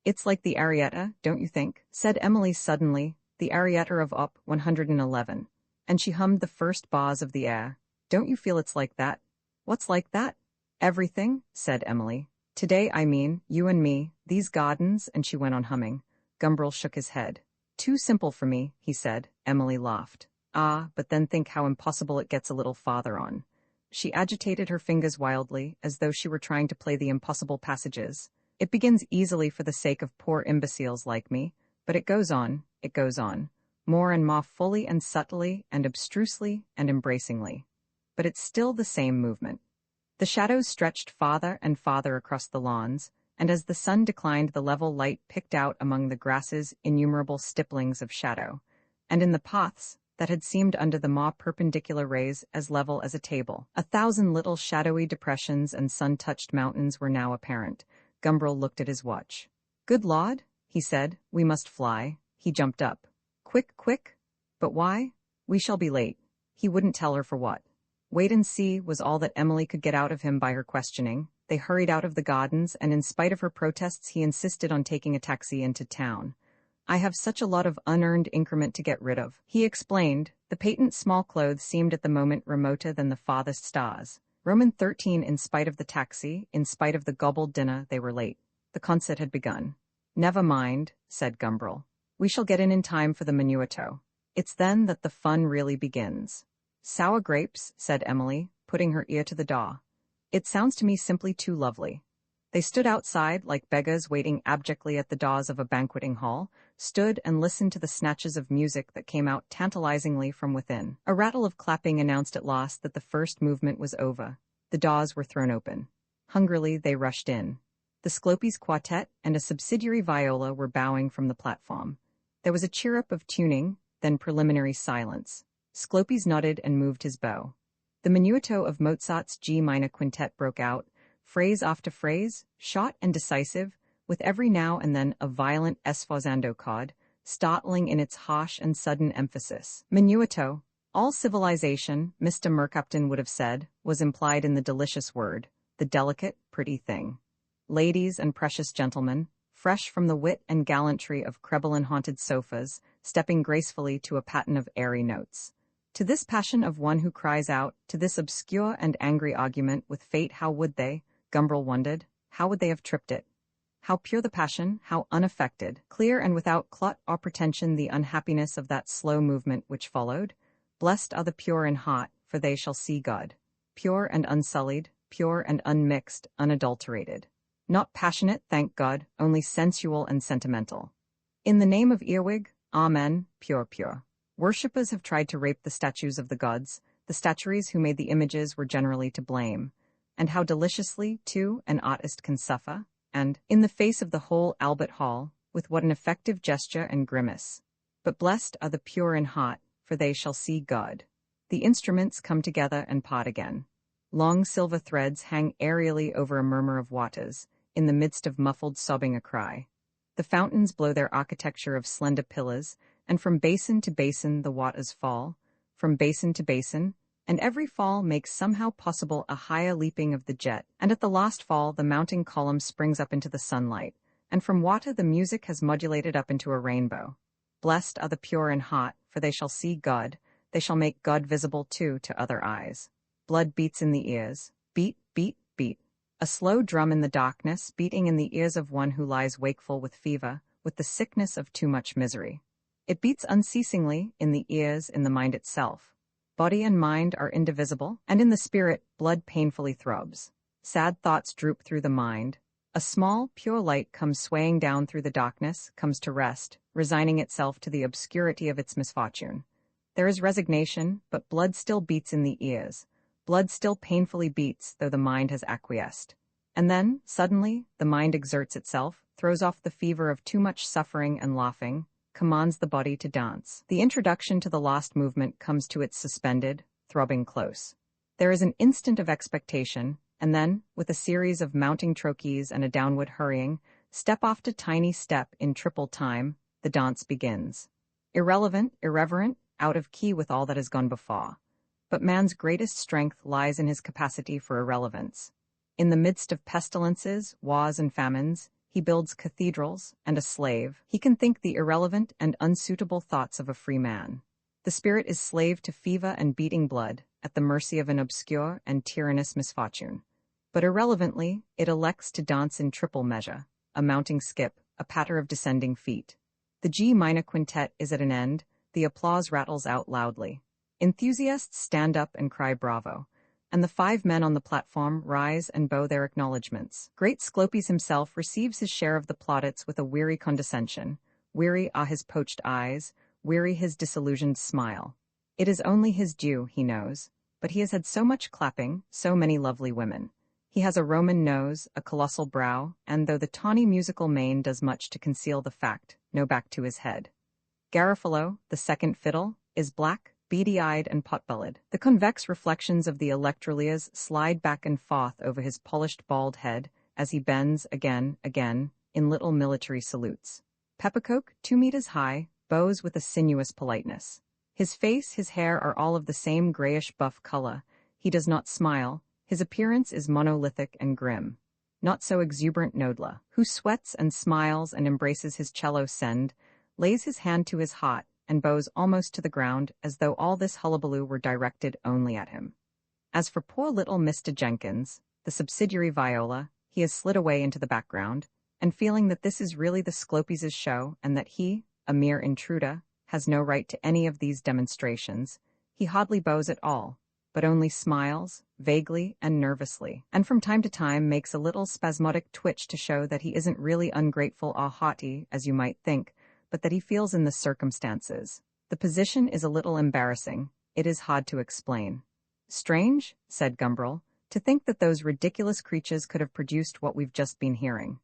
It's like the Arietta, don't you think? Said Emily suddenly, the Arietta of Op. 111. And she hummed the first bars of the air. Don't you feel it's like that? What's like that? Everything, said Emily. Today, I mean, you and me, these gardens, and she went on humming. Gumbrel shook his head. Too simple for me, he said. Emily laughed. Ah, but then think how impossible it gets a little farther on. She agitated her fingers wildly, as though she were trying to play the impossible passages. It begins easily for the sake of poor imbeciles like me, but it goes on, more and more fully and subtly and abstrusely and embracingly. But it's still the same movement. The shadows stretched farther and farther across the lawns, and as the sun declined the level light picked out among the grasses innumerable stipplings of shadow, and in the paths that had seemed under the more perpendicular rays as level as a table. 1,000 little shadowy depressions and sun-touched mountains were now apparent. Gumbrel looked at his watch. "Good Lord," he said, "we must fly." He jumped up. "Quick, quick." "But why?" "We shall be late." He wouldn't tell her for what. Wait and see was all that Emily could get out of him by her questioning. They hurried out of the gardens, and in spite of her protests he insisted on taking a taxi into town. "I have such a lot of unearned increment to get rid of," he explained. The patent small clothes seemed at the moment remoter than the farthest stars. Roman 13. In spite of the taxi, in spite of the gobbled dinner, they were late. The concert had begun. "Never mind," said Gumbrel. "We shall get in time for the menuetto. It's then that the fun really begins." "Sour grapes," said Emily, putting her ear to the door. "It sounds to me simply too lovely." They stood outside like beggars waiting abjectly at the doors of a banqueting hall, stood and listened to the snatches of music that came out tantalizingly from within. A rattle of clapping announced at last that the first movement was over. The doors were thrown open. Hungrily they rushed in. The Sclopes quartet and a subsidiary viola were bowing from the platform. There was a chirrup of tuning, then preliminary silence. Sclopes nodded and moved his bow. The menuetto of Mozart's G minor quintet broke out, phrase after phrase, short and decisive, with every now and then a violent sforzando chord, startling in its harsh and sudden emphasis. Menuetto, all civilization, Mr. Mercapton would have said, was implied in the delicious word, the delicate, pretty thing. Ladies and precious gentlemen, fresh from the wit and gallantry of Crébelin-haunted sofas, stepping gracefully to a paten of airy notes. To this passion of one who cries out, to this obscure and angry argument with fate, how would they, Gumbrel wondered, how would they have tripped it? How pure the passion, how unaffected, clear and without clot or pretension the unhappiness of that slow movement which followed? Blessed are the pure in heart, for they shall see God. Pure and unsullied, pure and unmixed, unadulterated. Not passionate, thank God, only sensual and sentimental. In the name of Earwig, amen, pure, pure. Worshippers have tried to rape the statues of the gods. The statuaries who made the images were generally to blame. And how deliciously, too, an artist can suffer, and, in the face of the whole Albert Hall, with what an effective gesture and grimace. But blessed are the pure in heart, for they shall see God. The instruments come together and part again. Long silver threads hang aerially over a murmur of waters, in the midst of muffled sobbing a cry. The fountains blow their architecture of slender pillars, and from basin to basin the waters fall, from basin to basin, and every fall makes somehow possible a higher leaping of the jet, and at the last fall the mounting column springs up into the sunlight, and from water the music has modulated up into a rainbow. Blessed are the pure in heart, for they shall see God, they shall make God visible too to other eyes. Blood beats in the ears, beat, beat, beat. A slow drum in the darkness, beating in the ears of one who lies wakeful with fever, with the sickness of too much misery. It beats unceasingly, in the ears, in the mind itself. Body and mind are indivisible, and in the spirit, blood painfully throbs. Sad thoughts droop through the mind. A small, pure light comes swaying down through the darkness, comes to rest, resigning itself to the obscurity of its misfortune. There is resignation, but blood still beats in the ears. Blood still painfully beats, though the mind has acquiesced. And then, suddenly, the mind exerts itself, throws off the fever of too much suffering and laughing, commands the body to dance. The introduction to the lost movement comes to its suspended, throbbing close. There is an instant of expectation, and then, with a series of mounting trochees and a downward hurrying, step off to tiny step in triple time, the dance begins. Irrelevant, irreverent, out of key with all that has gone before. But man's greatest strength lies in his capacity for irrelevance. In the midst of pestilences, wars, and famines, he builds cathedrals, and a slave, he can think the irrelevant and unsuitable thoughts of a free man. The spirit is slave to fever and beating blood, at the mercy of an obscure and tyrannous misfortune. But irrelevantly, it elects to dance in triple measure, a mounting skip, a patter of descending feet. The G minor quintet is at an end, the applause rattles out loudly. Enthusiasts stand up and cry bravo, and the 5 men on the platform rise and bow their acknowledgments. Great Sclopes himself receives his share of the plaudits with a weary condescension. Weary are his poached eyes, weary his disillusioned smile. It is only his due, he knows. but he has had so much clapping, so many lovely women. He has a Roman nose, a colossal brow, and though the tawny musical mane does much to conceal the fact, no back to his head. Garofalo, the second fiddle, is black, beady-eyed and pot-bellied. The convex reflections of the electrolias slide back and forth over his polished bald head as he bends again, in little military salutes. Peppercoke, 2 meters high, bows with a sinuous politeness. His face, his hair are all of the same grayish-buff color. He does not smile. His appearance is monolithic and grim. Not so exuberant Nodla, who sweats and smiles and embraces his cello send, lays his hand to his heart, and bows almost to the ground as though all this hullabaloo were directed only at him. As for poor little Mr. Jenkins, the subsidiary viola, he has slid away into the background, and feeling that this is really the Sclopies' show and that he, a mere intruder, has no right to any of these demonstrations, he hardly bows at all, but only smiles, vaguely and nervously, and from time to time makes a little spasmodic twitch to show that he isn't really ungrateful or haughty, as you might think, but that he feels in the circumstances. The position is a little embarrassing. It is hard to explain. Strange, said Gumbrel, to think that those ridiculous creatures could have produced what we've just been hearing.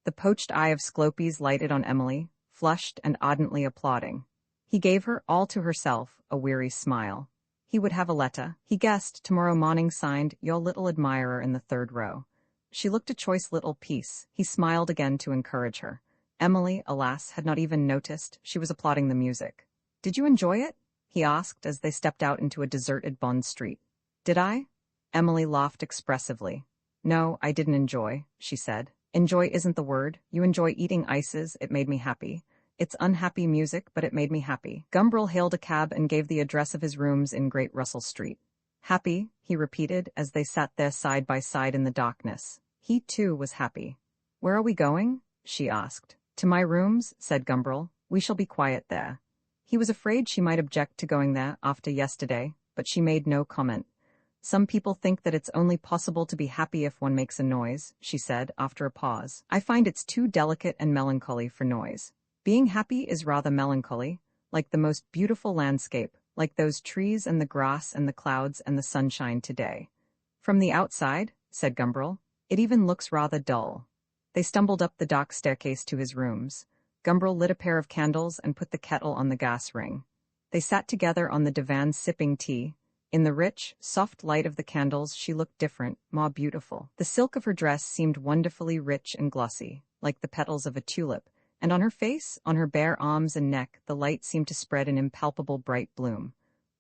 The poached eye of Sclopies lighted on Emily, flushed and ardently applauding. He gave her, all to herself, a weary smile. He would have a letter, he guessed, tomorrow morning signed, "Your little admirer" in the 3rd row. She looked a choice little piece. He smiled again to encourage her. Emily, alas, had not even noticed. She was applauding the music. "Did you enjoy it?" he asked as they stepped out into a deserted Bond Street. "Did I?" Emily laughed expressively. "No, I didn't enjoy," she said. "Enjoy isn't the word. You enjoy eating ices. It made me happy. It's unhappy music, but it made me happy." Gumbrel hailed a cab and gave the address of his rooms in Great Russell Street. "Happy," he repeated as they sat there side by side in the darkness. He, too, was happy. "Where are we going?" she asked. "To my rooms," said Gumbrel. "We shall be quiet there." He was afraid she might object to going there after yesterday, but she made no comment. "Some people think that it's only possible to be happy if one makes a noise," she said after a pause. "I find it's too delicate and melancholy for noise. Being happy is rather melancholy, like the most beautiful landscape, like those trees and the grass and the clouds and the sunshine today." "From the outside," said Gumbrel, "it even looks rather dull." They stumbled up the dark staircase to his rooms. Gumbrel lit a pair of candles and put the kettle on the gas ring. They sat together on the divan sipping tea. In the rich, soft light of the candles she looked different, more beautiful. The silk of her dress seemed wonderfully rich and glossy, like the petals of a tulip, and on her face, on her bare arms and neck, the light seemed to spread an impalpable bright bloom.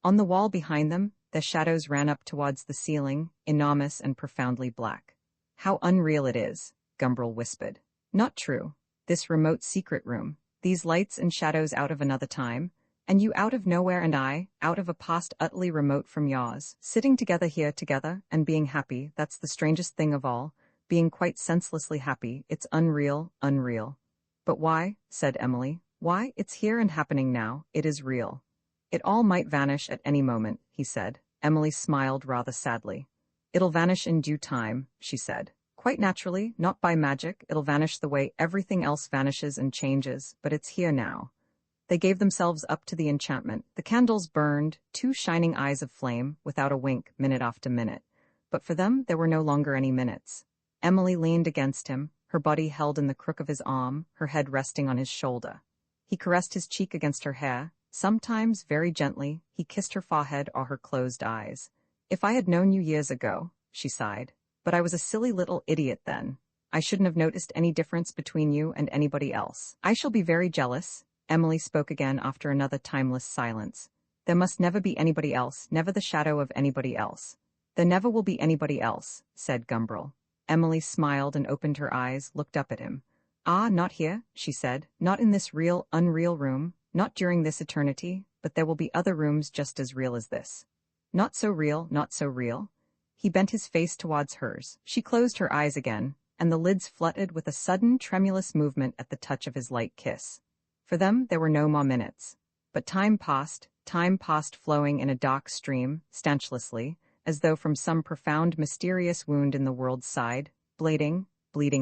On the wall behind them, the shadows ran up towards the ceiling, enormous and profoundly black. "How unreal it is," Gumbrel whispered. "Not true. This remote secret room, these lights and shadows out of another time, and you out of nowhere and I, out of a past utterly remote from yours, sitting together here together, and being happy, that's the strangest thing of all, being quite senselessly happy, it's unreal, unreal." "But why?" said Emily. "Why? It's here and happening now, it is real." "It all might vanish at any moment," he said. Emily smiled rather sadly. "It'll vanish in due time," she said. "Quite naturally, not by magic, it'll vanish the way everything else vanishes and changes, but it's here now." They gave themselves up to the enchantment. The candles burned, 2 shining eyes of flame, without a wink, minute after minute. But for them there were no longer any minutes. Emily leaned against him, her body held in the crook of his arm, her head resting on his shoulder. He caressed his cheek against her hair. Sometimes, very gently, he kissed her forehead or her closed eyes. "If I had known you years ago," she sighed. "But I was a silly little idiot then. I shouldn't have noticed any difference between you and anybody else. I shall be very jealous." Emily spoke again after another timeless silence. "There must never be anybody else, never the shadow of anybody else." "There never will be anybody else," said Gumbrel. Emily smiled and opened her eyes, looked up at him. "Ah, not here," she said. "Not in this real, unreal room, not during this eternity, but there will be other rooms just as real as this." "Not so real, not so real." He bent his face towards hers. She closed her eyes again, and the lids fluttered with a sudden, tremulous movement at the touch of his light kiss. For them there were no more minutes. But time passed flowing in a dark stream, stanchlessly, as though from some profound mysterious wound in the world's side, bleeding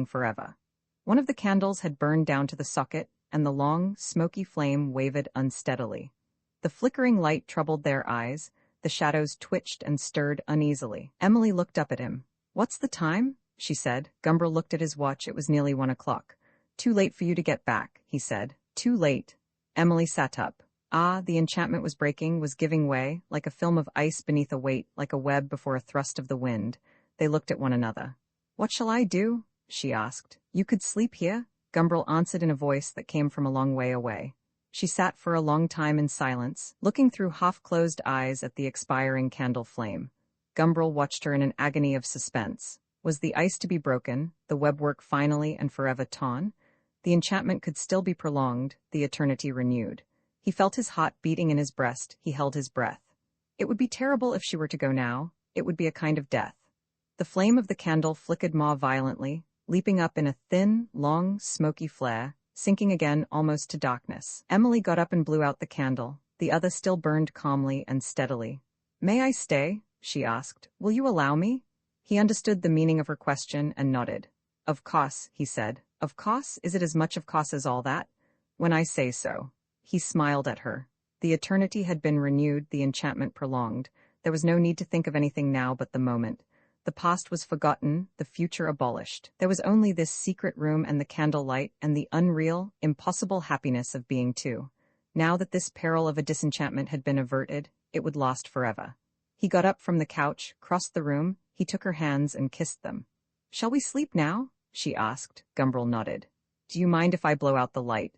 forever. One of the candles had burned down to the socket, and the long, smoky flame wavered unsteadily. The flickering light troubled their eyes, The shadows twitched and stirred uneasily. Emily looked up at him. "What's the time?" she said. Gumbrel looked at his watch. It was nearly 1 o'clock. "Too late for you to get back," he said. "Too late." Emily sat up. The enchantment was breaking, was giving way, like a film of ice beneath a weight, like a web before a thrust of the wind. They looked at one another. "What shall I do?" she asked. "You could sleep here," Gumbrel answered in a voice that came from a long way away. She sat for a long time in silence, looking through half-closed eyes at the expiring candle flame. Gumbrel watched her in an agony of suspense. Was the ice to be broken, the webwork finally and forever torn? The enchantment could still be prolonged, the eternity renewed. He felt his heart beating in his breast. He held his breath. It would be terrible if she were to go now. It would be a kind of death. The flame of the candle flickered more violently, leaping up in a thin, long, smoky flare, sinking again almost to darkness. Emily got up and blew out the candle. The other still burned calmly and steadily. "May I stay?" she asked. "Will you allow me?" He understood the meaning of her question and nodded. "Of course," he said. "Of course? Is it as much of course as all that?" "When I say so." He smiled at her. The eternity had been renewed, the enchantment prolonged. There was no need to think of anything now but the moment. The past was forgotten, the future abolished. There was only this secret room and the candlelight and the unreal, impossible happiness of being two. Now that this peril of a disenchantment had been averted, it would last forever. He got up from the couch, crossed the room, he took her hands and kissed them. "Shall we sleep now?" she asked. Gumbrel nodded. "Do you mind if I blow out the light?"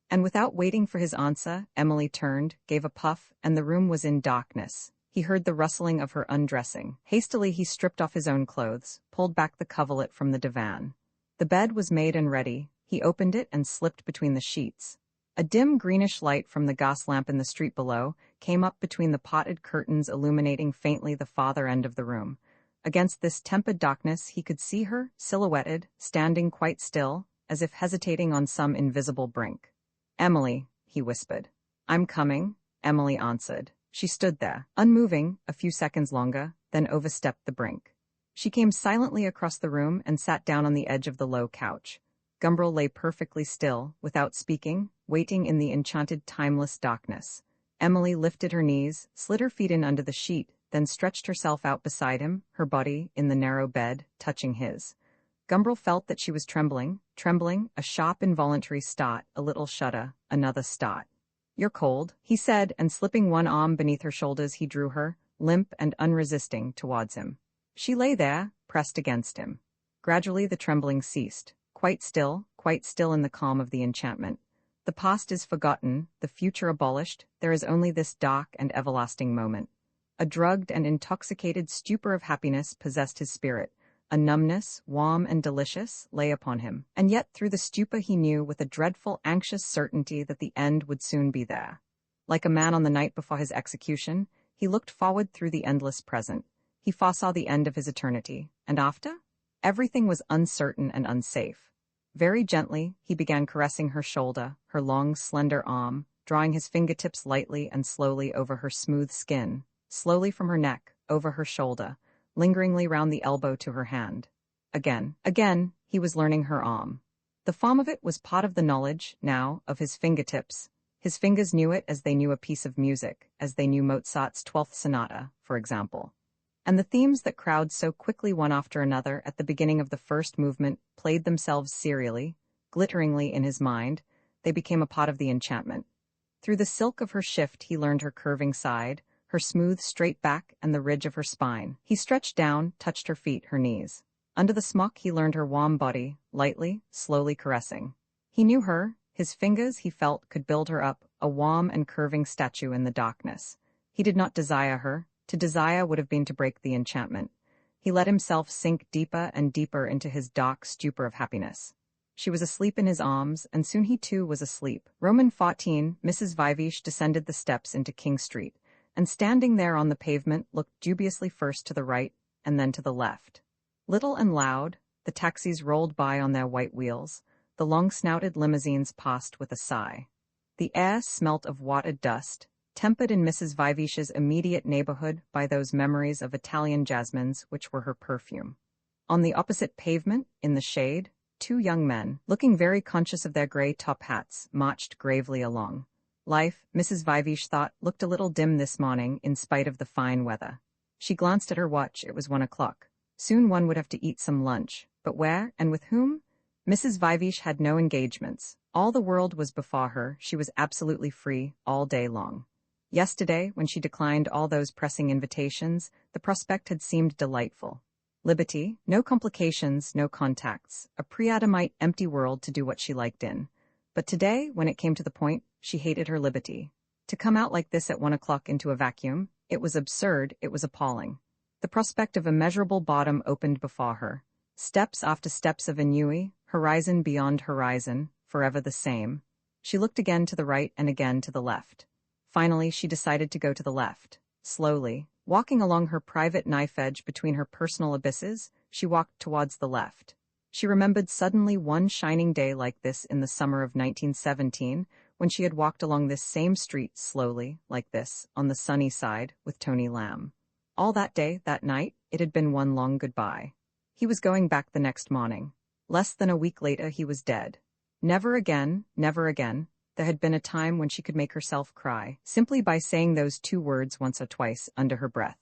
And without waiting for his answer, Emily turned, gave a puff, and the room was in darkness. He heard the rustling of her undressing. Hastily he stripped off his own clothes, pulled back the coverlet from the divan. The bed was made and ready. He opened it and slipped between the sheets. A dim greenish light from the gas lamp in the street below came up between the potted curtains, illuminating faintly the farther end of the room. Against this tepid darkness he could see her, silhouetted, standing quite still, as if hesitating on some invisible brink. "Emily," he whispered. "I'm coming," Emily answered. She stood there, unmoving, a few seconds longer, then overstepped the brink. She came silently across the room and sat down on the edge of the low couch. Gumbrel lay perfectly still, without speaking, waiting in the enchanted timeless darkness. Emily lifted her knees, slid her feet in under the sheet, then stretched herself out beside him, her body, in the narrow bed, touching his. Gumbrel felt that she was trembling, a sharp involuntary start, a little shudder, another start. "You're cold," he said, and slipping one arm beneath her shoulders he drew her, limp and unresisting, towards him. She lay there, pressed against him. Gradually the trembling ceased, quite still in the calm of the enchantment. The past is forgotten, the future abolished, there is only this dark and everlasting moment. A drugged and intoxicated stupor of happiness possessed his spirit. A numbness, warm and delicious, lay upon him, and yet through the stupor he knew with a dreadful, anxious certainty that the end would soon be there. Like a man on the night before his execution, he looked forward through the endless present. He foresaw the end of his eternity, and after? Everything was uncertain and unsafe. Very gently, he began caressing her shoulder, her long, slender arm, drawing his fingertips lightly and slowly over her smooth skin, slowly from her neck, over her shoulder, lingeringly round the elbow to her hand. Again, he was learning her arm. The form of it was part of the knowledge, now, of his fingertips. His fingers knew it as they knew a piece of music, as they knew Mozart's 12th Sonata, for example. And the themes that crowd so quickly one after another at the beginning of the first movement played themselves serially, glitteringly in his mind. They became a part of the enchantment. Through the silk of her shift he learned her curving side, her smooth straight back and the ridge of her spine. He stretched down, touched her feet, her knees. Under the smock he learned her warm body, lightly, slowly caressing. He knew her, his fingers, he felt, could build her up, a warm and curving statue in the darkness. He did not desire her. To desire would have been to break the enchantment. He let himself sink deeper and deeper into his dark stupor of happiness. She was asleep in his arms, and soon he too was asleep. Roman 14, Mrs. Vivish descended the steps into King Street, and standing there on the pavement looked dubiously first to the right and then to the left. Little and loud, the taxis rolled by on their white wheels, the long-snouted limousines passed with a sigh. The air smelt of watered dust, tempered in Mrs. Vivish's immediate neighborhood by those memories of Italian jasmines which were her perfume. On the opposite pavement, in the shade, 2 young men, looking very conscious of their gray top hats, marched gravely along. Life, Mrs. Vivish thought, looked a little dim this morning in spite of the fine weather. She glanced at her watch. It was 1 o'clock. Soon one would have to eat some lunch. But where and with whom? Mrs. Vivish had no engagements. All the world was before her. She was absolutely free all day long. Yesterday, when she declined all those pressing invitations, the prospect had seemed delightful. Liberty, no complications, no contacts, a pre-Adamite empty world to do what she liked in. But today, when it came to the point, she hated her liberty. To come out like this at 1 o'clock into a vacuum, it was absurd, it was appalling. The prospect of immeasurable bottom opened before her. Steps after steps of ennui, horizon beyond horizon, forever the same. She looked again to the right and again to the left. Finally, she decided to go to the left. Slowly, walking along her private knife edge between her personal abysses, she walked towards the left. She remembered suddenly one shining day like this in the summer of 1917, when she had walked along this same street slowly, like this, on the sunny side, with Tony Lamb. All that day, that night, it had been one long goodbye. He was going back the next morning. Less than a week later, he was dead. Never again, never again. There had been a time when she could make herself cry, simply by saying those two words once or twice under her breath.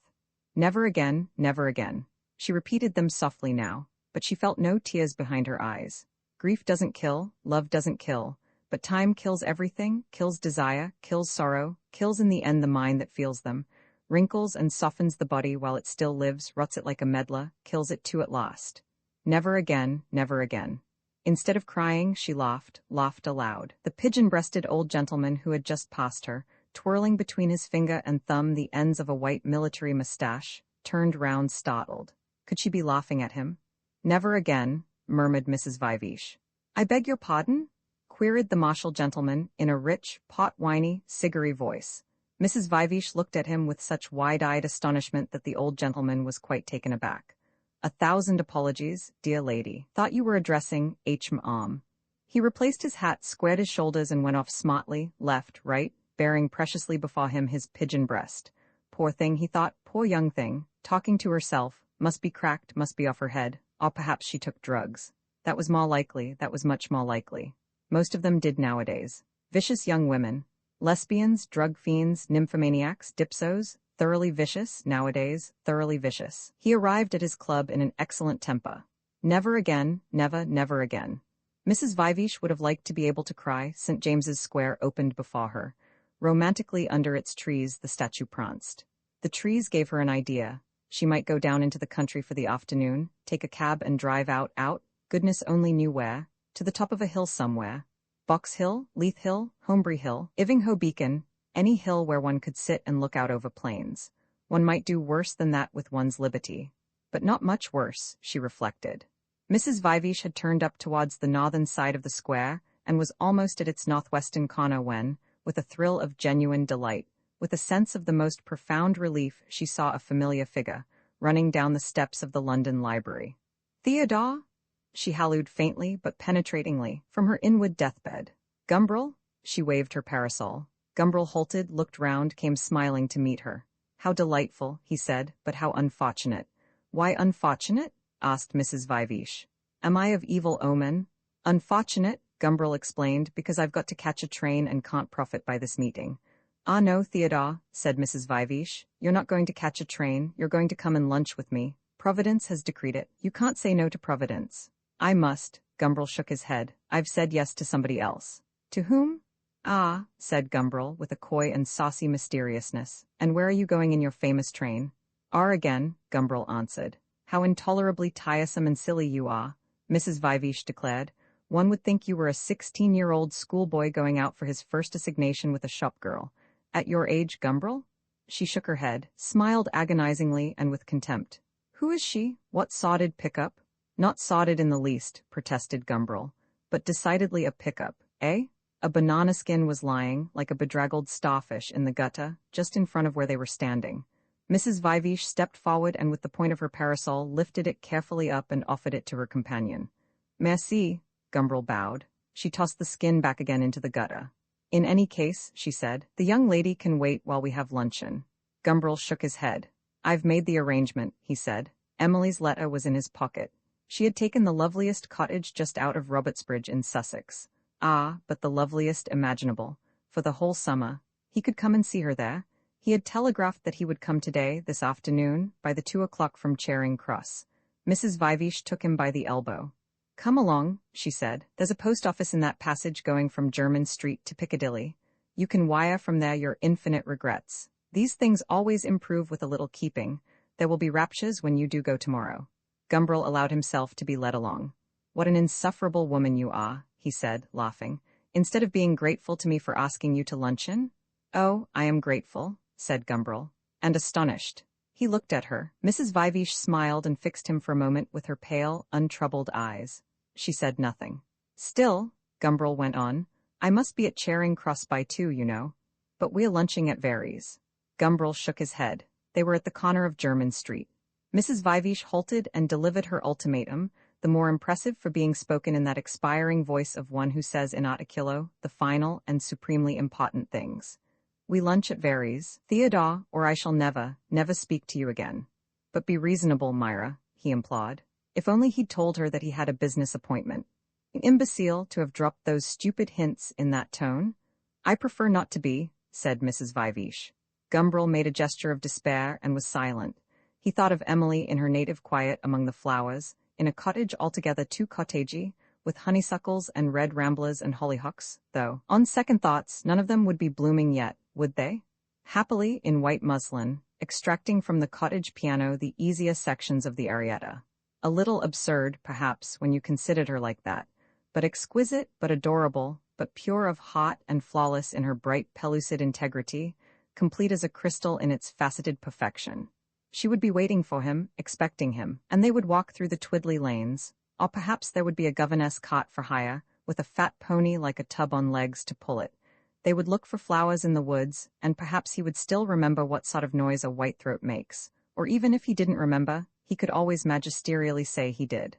Never again, never again. She repeated them softly now, but she felt no tears behind her eyes. Grief doesn't kill, love doesn't kill, but time kills everything, kills desire, kills sorrow, kills in the end the mind that feels them, wrinkles and softens the body while it still lives, rots it like a medlar, kills it too at last. Never again, never again. Instead of crying, she laughed aloud. The pigeon-breasted old gentleman who had just passed her, twirling between his finger and thumb the ends of a white military mustache, turned round startled. Could she be laughing at him? Never again, murmured Mrs. Vivish. I beg your pardon? Queried the martial gentleman in a rich, pot-whiny, cigary voice. Mrs. Vivish looked at him with such wide-eyed astonishment that the old gentleman was quite taken aback. 1,000 apologies, dear lady. Thought you were addressing H.M. He replaced his hat, squared his shoulders, and went off smartly, left, right, bearing preciously before him his pigeon breast. Poor thing, he thought, poor young thing, talking to herself, must be cracked, must be off her head, or perhaps she took drugs. That was more likely, that was much more likely. Most of them did nowadays. Vicious young women. Lesbians, drug fiends, nymphomaniacs, dipsos, thoroughly vicious, nowadays, thoroughly vicious. He arrived at his club in an excellent temper. Never again, never again. Mrs. Vivish would have liked to be able to cry. St. James's Square opened before her. Romantically under its trees the statue pranced. The trees gave her an idea. She might go down into the country for the afternoon, take a cab and drive out, goodness only knew where, to the top of a hill somewhere. Box Hill, Leith Hill, Holmbury Hill, Ivinghoe Beacon, any hill where one could sit and look out over plains. One might do worse than that with one's liberty. But not much worse, she reflected. Mrs. Vivish had turned up towards the northern side of the square, and was almost at its northwestern corner when, with a thrill of genuine delight, with a sense of the most profound relief, she saw a familiar figure, running down the steps of the London Library. Theodore? She hallooed faintly but penetratingly, from her inward deathbed. Gumbrel? She waved her parasol. Gumbrel halted, looked round, came smiling to meet her. How delightful, he said, but how unfortunate. Why unfortunate? Asked Mrs. Vivish. Am I of evil omen? Unfortunate, Gumbrel explained, because I've got to catch a train and can't profit by this meeting. Ah no, Theodore, said Mrs. Vivish. You're not going to catch a train, you're going to come and lunch with me. Providence has decreed it. You can't say no to Providence. I must, Gumbrel shook his head. I've said yes to somebody else. To whom? Ah, said Gumbrel, with a coy and saucy mysteriousness. And where are you going in your famous train? Again, Gumbrel answered. How intolerably tiresome and silly you are, Mrs. Vivish declared. One would think you were a 16-year-old schoolboy going out for his first assignation with a shop girl. At your age, Gumbrel? She shook her head, smiled agonizingly and with contempt. Who is she? What sodded pickup? Not sodded in the least, protested Gumbrel, but decidedly a pickup, eh? A banana skin was lying, like a bedraggled starfish, in the gutter, just in front of where they were standing. Mrs. Vivish stepped forward and with the point of her parasol lifted it carefully up and offered it to her companion. Merci, Gumbrel bowed. She tossed the skin back again into the gutter. In any case, she said, the young lady can wait while we have luncheon. Gumbrel shook his head. I've made the arrangement, he said. Emily's letter was in his pocket. She had taken the loveliest cottage just out of Robertsbridge in Sussex. Ah, but the loveliest imaginable. for the whole summer. He could come and see her there. He had telegraphed that he would come today, this afternoon, by the 2 o'clock from Charing Cross. Mrs. Viveash took him by the elbow. "Come along," she said. "There's a post office in that passage going from Jermyn Street to Piccadilly. You can wire from there your infinite regrets. These things always improve with a little keeping. There will be raptures when you do go tomorrow." Gumbrel allowed himself to be led along. "What an insufferable woman you are," he said, laughing. "Instead of being grateful to me for asking you to luncheon?" "Oh, I am grateful," said Gumbrel, and astonished. He looked at her. Mrs. Viveash smiled and fixed him for a moment with her pale, untroubled eyes. She said nothing. "Still," Gumbrel went on, "I must be at Charing Cross by 2, you know. But we're lunching at Very's." Gumbrel shook his head. They were at the corner of Jermyn Street. Mrs. Viveash halted and delivered her ultimatum, the more impressive for being spoken in that expiring voice of one who says in articulo the final and supremely important things. "We lunch at Very's, Theodore, or I shall never, never speak to you again." "But be reasonable, Myra," he implored. If only he'd told her that he had a business appointment. An imbecile to have dropped those stupid hints in that tone. "I prefer not to be," said Mrs. Viveash. Gumbrel made a gesture of despair and was silent. He thought of Emily in her native quiet among the flowers, in a cottage altogether too cottagey, with honeysuckles and red ramblers and hollyhocks, though, on second thoughts, none of them would be blooming yet, would they? Happily in white muslin, extracting from the cottage piano the easier sections of the arietta. A little absurd, perhaps, when you considered her like that, but exquisite, but adorable, but pure of heart and flawless in her bright pellucid integrity, complete as a crystal in its faceted perfection. She would be waiting for him, expecting him, and they would walk through the twiddly lanes, or perhaps there would be a governess cart for hire, with a fat pony like a tub on legs to pull it. They would look for flowers in the woods, and perhaps he would still remember what sort of noise a whitethroat makes, or even if he didn't remember, he could always magisterially say he did.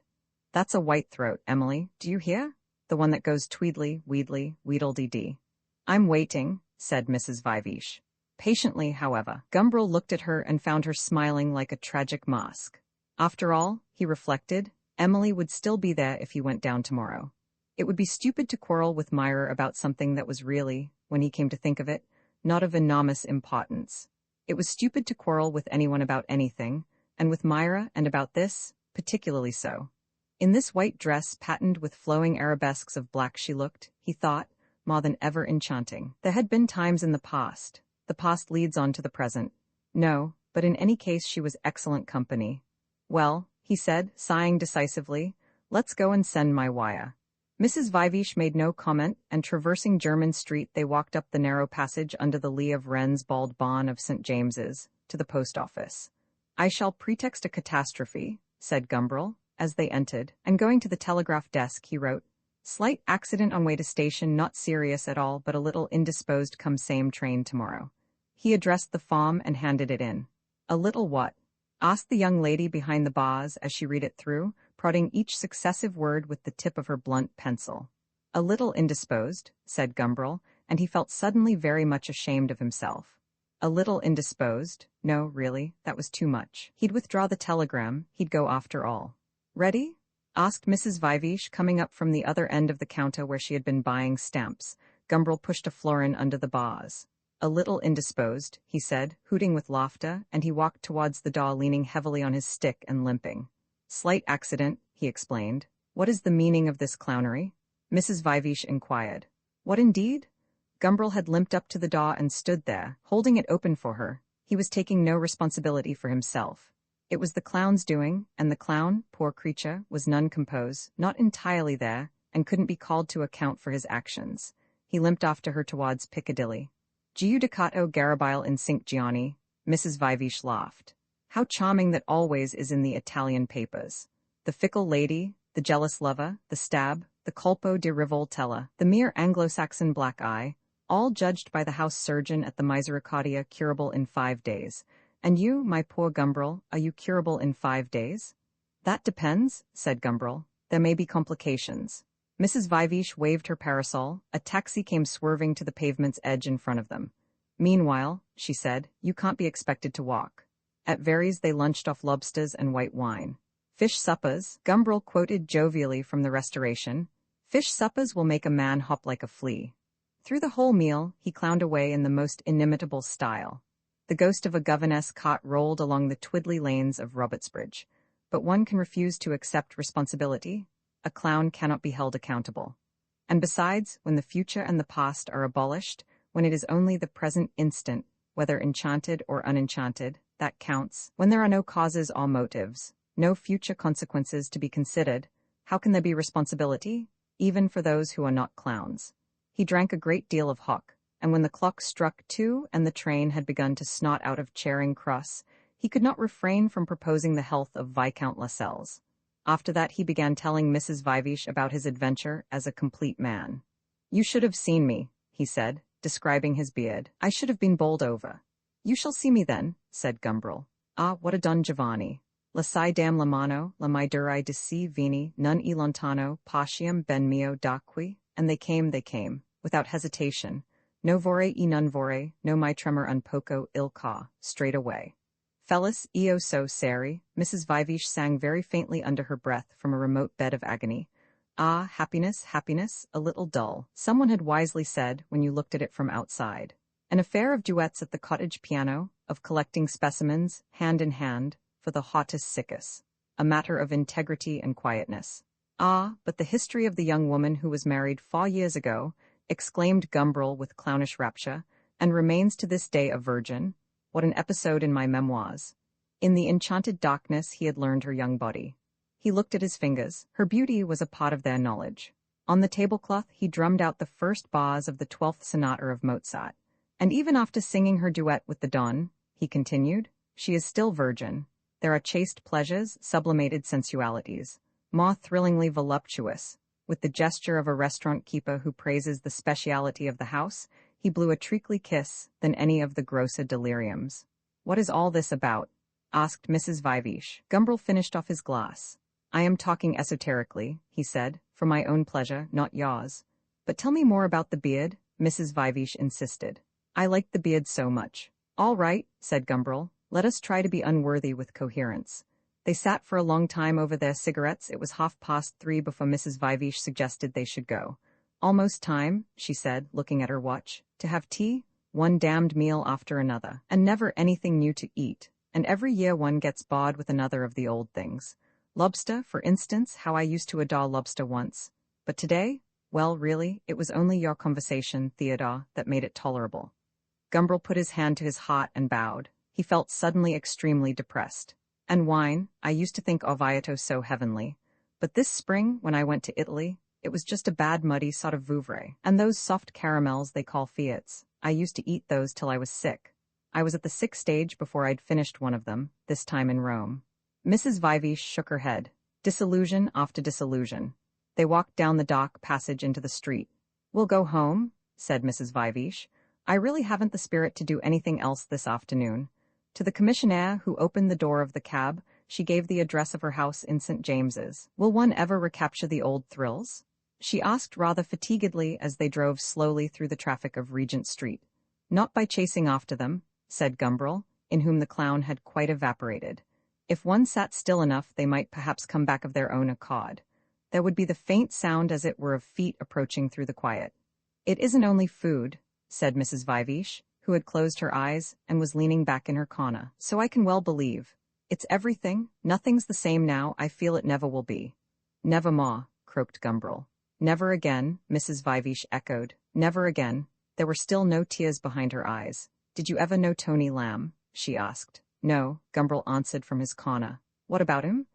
"That's a whitethroat, Emily, do you hear? The one that goes tweedly, weedly, wheedle-dee-dee." "I'm waiting," said Mrs. Viveash. Patiently, however, Gumbrel looked at her and found her smiling like a tragic mask. After all, he reflected, Emily would still be there if he went down tomorrow. It would be stupid to quarrel with Myra about something that was really, when he came to think of it, not of enormous importance. It was stupid to quarrel with anyone about anything, and with Myra and about this, particularly so. In this white dress patterned with flowing arabesques of black she looked, he thought, more than ever enchanting. There had been times in the past. The past leads on to the present. No, but in any case she was excellent company. "Well," he said, sighing decisively, "let's go and send my wire." Mrs. Viveash made no comment, and traversing Jermyn Street they walked up the narrow passage under the lee of Wren's bald barn of St. James's, to the post office. "I shall pretext a catastrophe," said Gumbrel, as they entered, and going to the telegraph desk he wrote, "Slight accident on way to station, not serious at all, but a little indisposed come same train tomorrow." He addressed the form and handed it in. "A little what?" asked the young lady behind the bars as she read it through, prodding each successive word with the tip of her blunt pencil. "A little indisposed," said Gumbrel, and he felt suddenly very much ashamed of himself. A little indisposed? No, really, that was too much. He'd withdraw the telegram, he'd go after all. "Ready?" asked Mrs. Viveash, coming up from the other end of the counter where she had been buying stamps. Gumbrel pushed a florin under the bars. "A little indisposed," he said, hooting with laughter, and he walked towards the door leaning heavily on his stick and limping. "Slight accident," he explained. "What is the meaning of this clownery?" Mrs. Viveash inquired. "What indeed?" Gumbrel had limped up to the door and stood there, holding it open for her. He was taking no responsibility for himself. It was the clown's doing, and the clown, poor creature, was non-compos, not entirely there, and couldn't be called to account for his actions. He limped after her towards Piccadilly. "Giudicato Garibile in Cinque Giorni," Mrs. Viveash laughed. "How charming that always is in the Italian papers. The fickle lady, the jealous lover, the stab, the colpo di rivoltella, the mere Anglo-Saxon black eye, all judged by the house surgeon at the Misericordia curable in 5 days. And you, my poor Gumbrel, are you curable in 5 days?" "That depends," said Gumbrel. "There may be complications." Mrs. Viveash waved her parasol. A taxi came swerving to the pavement's edge in front of them. "Meanwhile," she said, "you can't be expected to walk." At Very's they lunched off lobsters and white wine. "Fish suppers," Gumbrel quoted jovially from the Restoration. "Fish suppers will make a man hop like a flea." Through the whole meal, he clowned away in the most inimitable style. The ghost of a governess cot rolled along the twiddly lanes of Robertsbridge. But one can refuse to accept responsibility. A clown cannot be held accountable. And besides, when the future and the past are abolished, when it is only the present instant, whether enchanted or unenchanted, that counts, when there are no causes or motives, no future consequences to be considered, how can there be responsibility, even for those who are not clowns? He drank a great deal of hock, and when the clock struck 2 and the train had begun to snot out of Charing Cross, he could not refrain from proposing the health of Viscount Lascelles. After that he began telling Mrs. Vivish about his adventure as a complete man. "You should have seen me," he said, describing his beard. "I should have been bowled over." "You shall see me then," said Gumbrel. "Ah, what a Don Giovanni! La sai dam la mano, la mai durai di si vini, non e lontano, patium ben mio daqui," and they came, without hesitation. No vorre e non vorre, no mai tremor un poco il ca, straight away. "Felis io so seri," Mrs. Vivish sang very faintly under her breath from a remote bed of agony. "Ah, happiness, happiness, a little dull," someone had wisely said when you looked at it from outside. An affair of duets at the cottage piano, of collecting specimens, hand in hand, for the hottest sickest. A matter of integrity and quietness. "Ah, but the history of the young woman who was married 4 years ago," exclaimed Gumbrel with clownish rapture, "and remains to this day a virgin. What an episode in my memoirs." In the enchanted darkness he had learned her young body. He looked at his fingers. Her beauty was a part of their knowledge. On the tablecloth he drummed out the first bars of the 12th sonata of Mozart. "And even after singing her duet with the Don," he continued, "she is still virgin. There are chaste pleasures, sublimated sensualities, more thrillingly voluptuous." With the gesture of a restaurant keeper who praises the speciality of the house, he blew a treacly kiss than any of the grosser deliriums. "What is all this about?" asked Mrs. Vivish. Gumbrel finished off his glass. "I am talking esoterically," he said, "for my own pleasure, not yours. But tell me more about the beard," Mrs. Vivish insisted. "I liked the beard so much." "All right," said Gumbrel, "let us try to be unworthy with coherence." They sat for a long time over their cigarettes. It was 3:30 before Mrs. Vivish suggested they should go. "Almost time," she said, looking at her watch, "to have tea, one damned meal after another, and never anything new to eat, and every year one gets bored with another of the old things. Lobster, for instance, how I used to adore lobster once. But today, well, really, it was only your conversation, Theodore, that made it tolerable." Gumbrel put his hand to his heart and bowed. He felt suddenly extremely depressed. "And wine, I used to think Orvieto so heavenly. But this spring, when I went to Italy, it was just a bad muddy sort of Vouvray. And those soft caramels they call Fiats, I used to eat those till I was sick. I was at the 6th stage before I'd finished one of them, this time in Rome." Mrs. Vivish shook her head. Disillusion after disillusion. They walked down the dark passage into the street. "We'll go home," said Mrs. Vivish. "I really haven't the spirit to do anything else this afternoon." To the commissionaire who opened the door of the cab, she gave the address of her house in St. James's. "Will one ever recapture the old thrills?" she asked rather fatiguedly as they drove slowly through the traffic of Regent Street. "Not by chasing after them," said Gumbrel, in whom the clown had quite evaporated. "If one sat still enough they might perhaps come back of their own accord. There would be the faint sound as it were of feet approaching through the quiet." "It isn't only food," said Mrs. Vivish, who had closed her eyes and was leaning back in her corner. "So I can well believe. It's everything. Nothing's the same now. I feel it never will be." "Never more," croaked Gumbrel. "Never again," Mrs. Vivish echoed. "Never again." There were still no tears behind her eyes. "Did you ever know Tony Lamb?" she asked. "No," Gumbrel answered from his corner. "What about him?"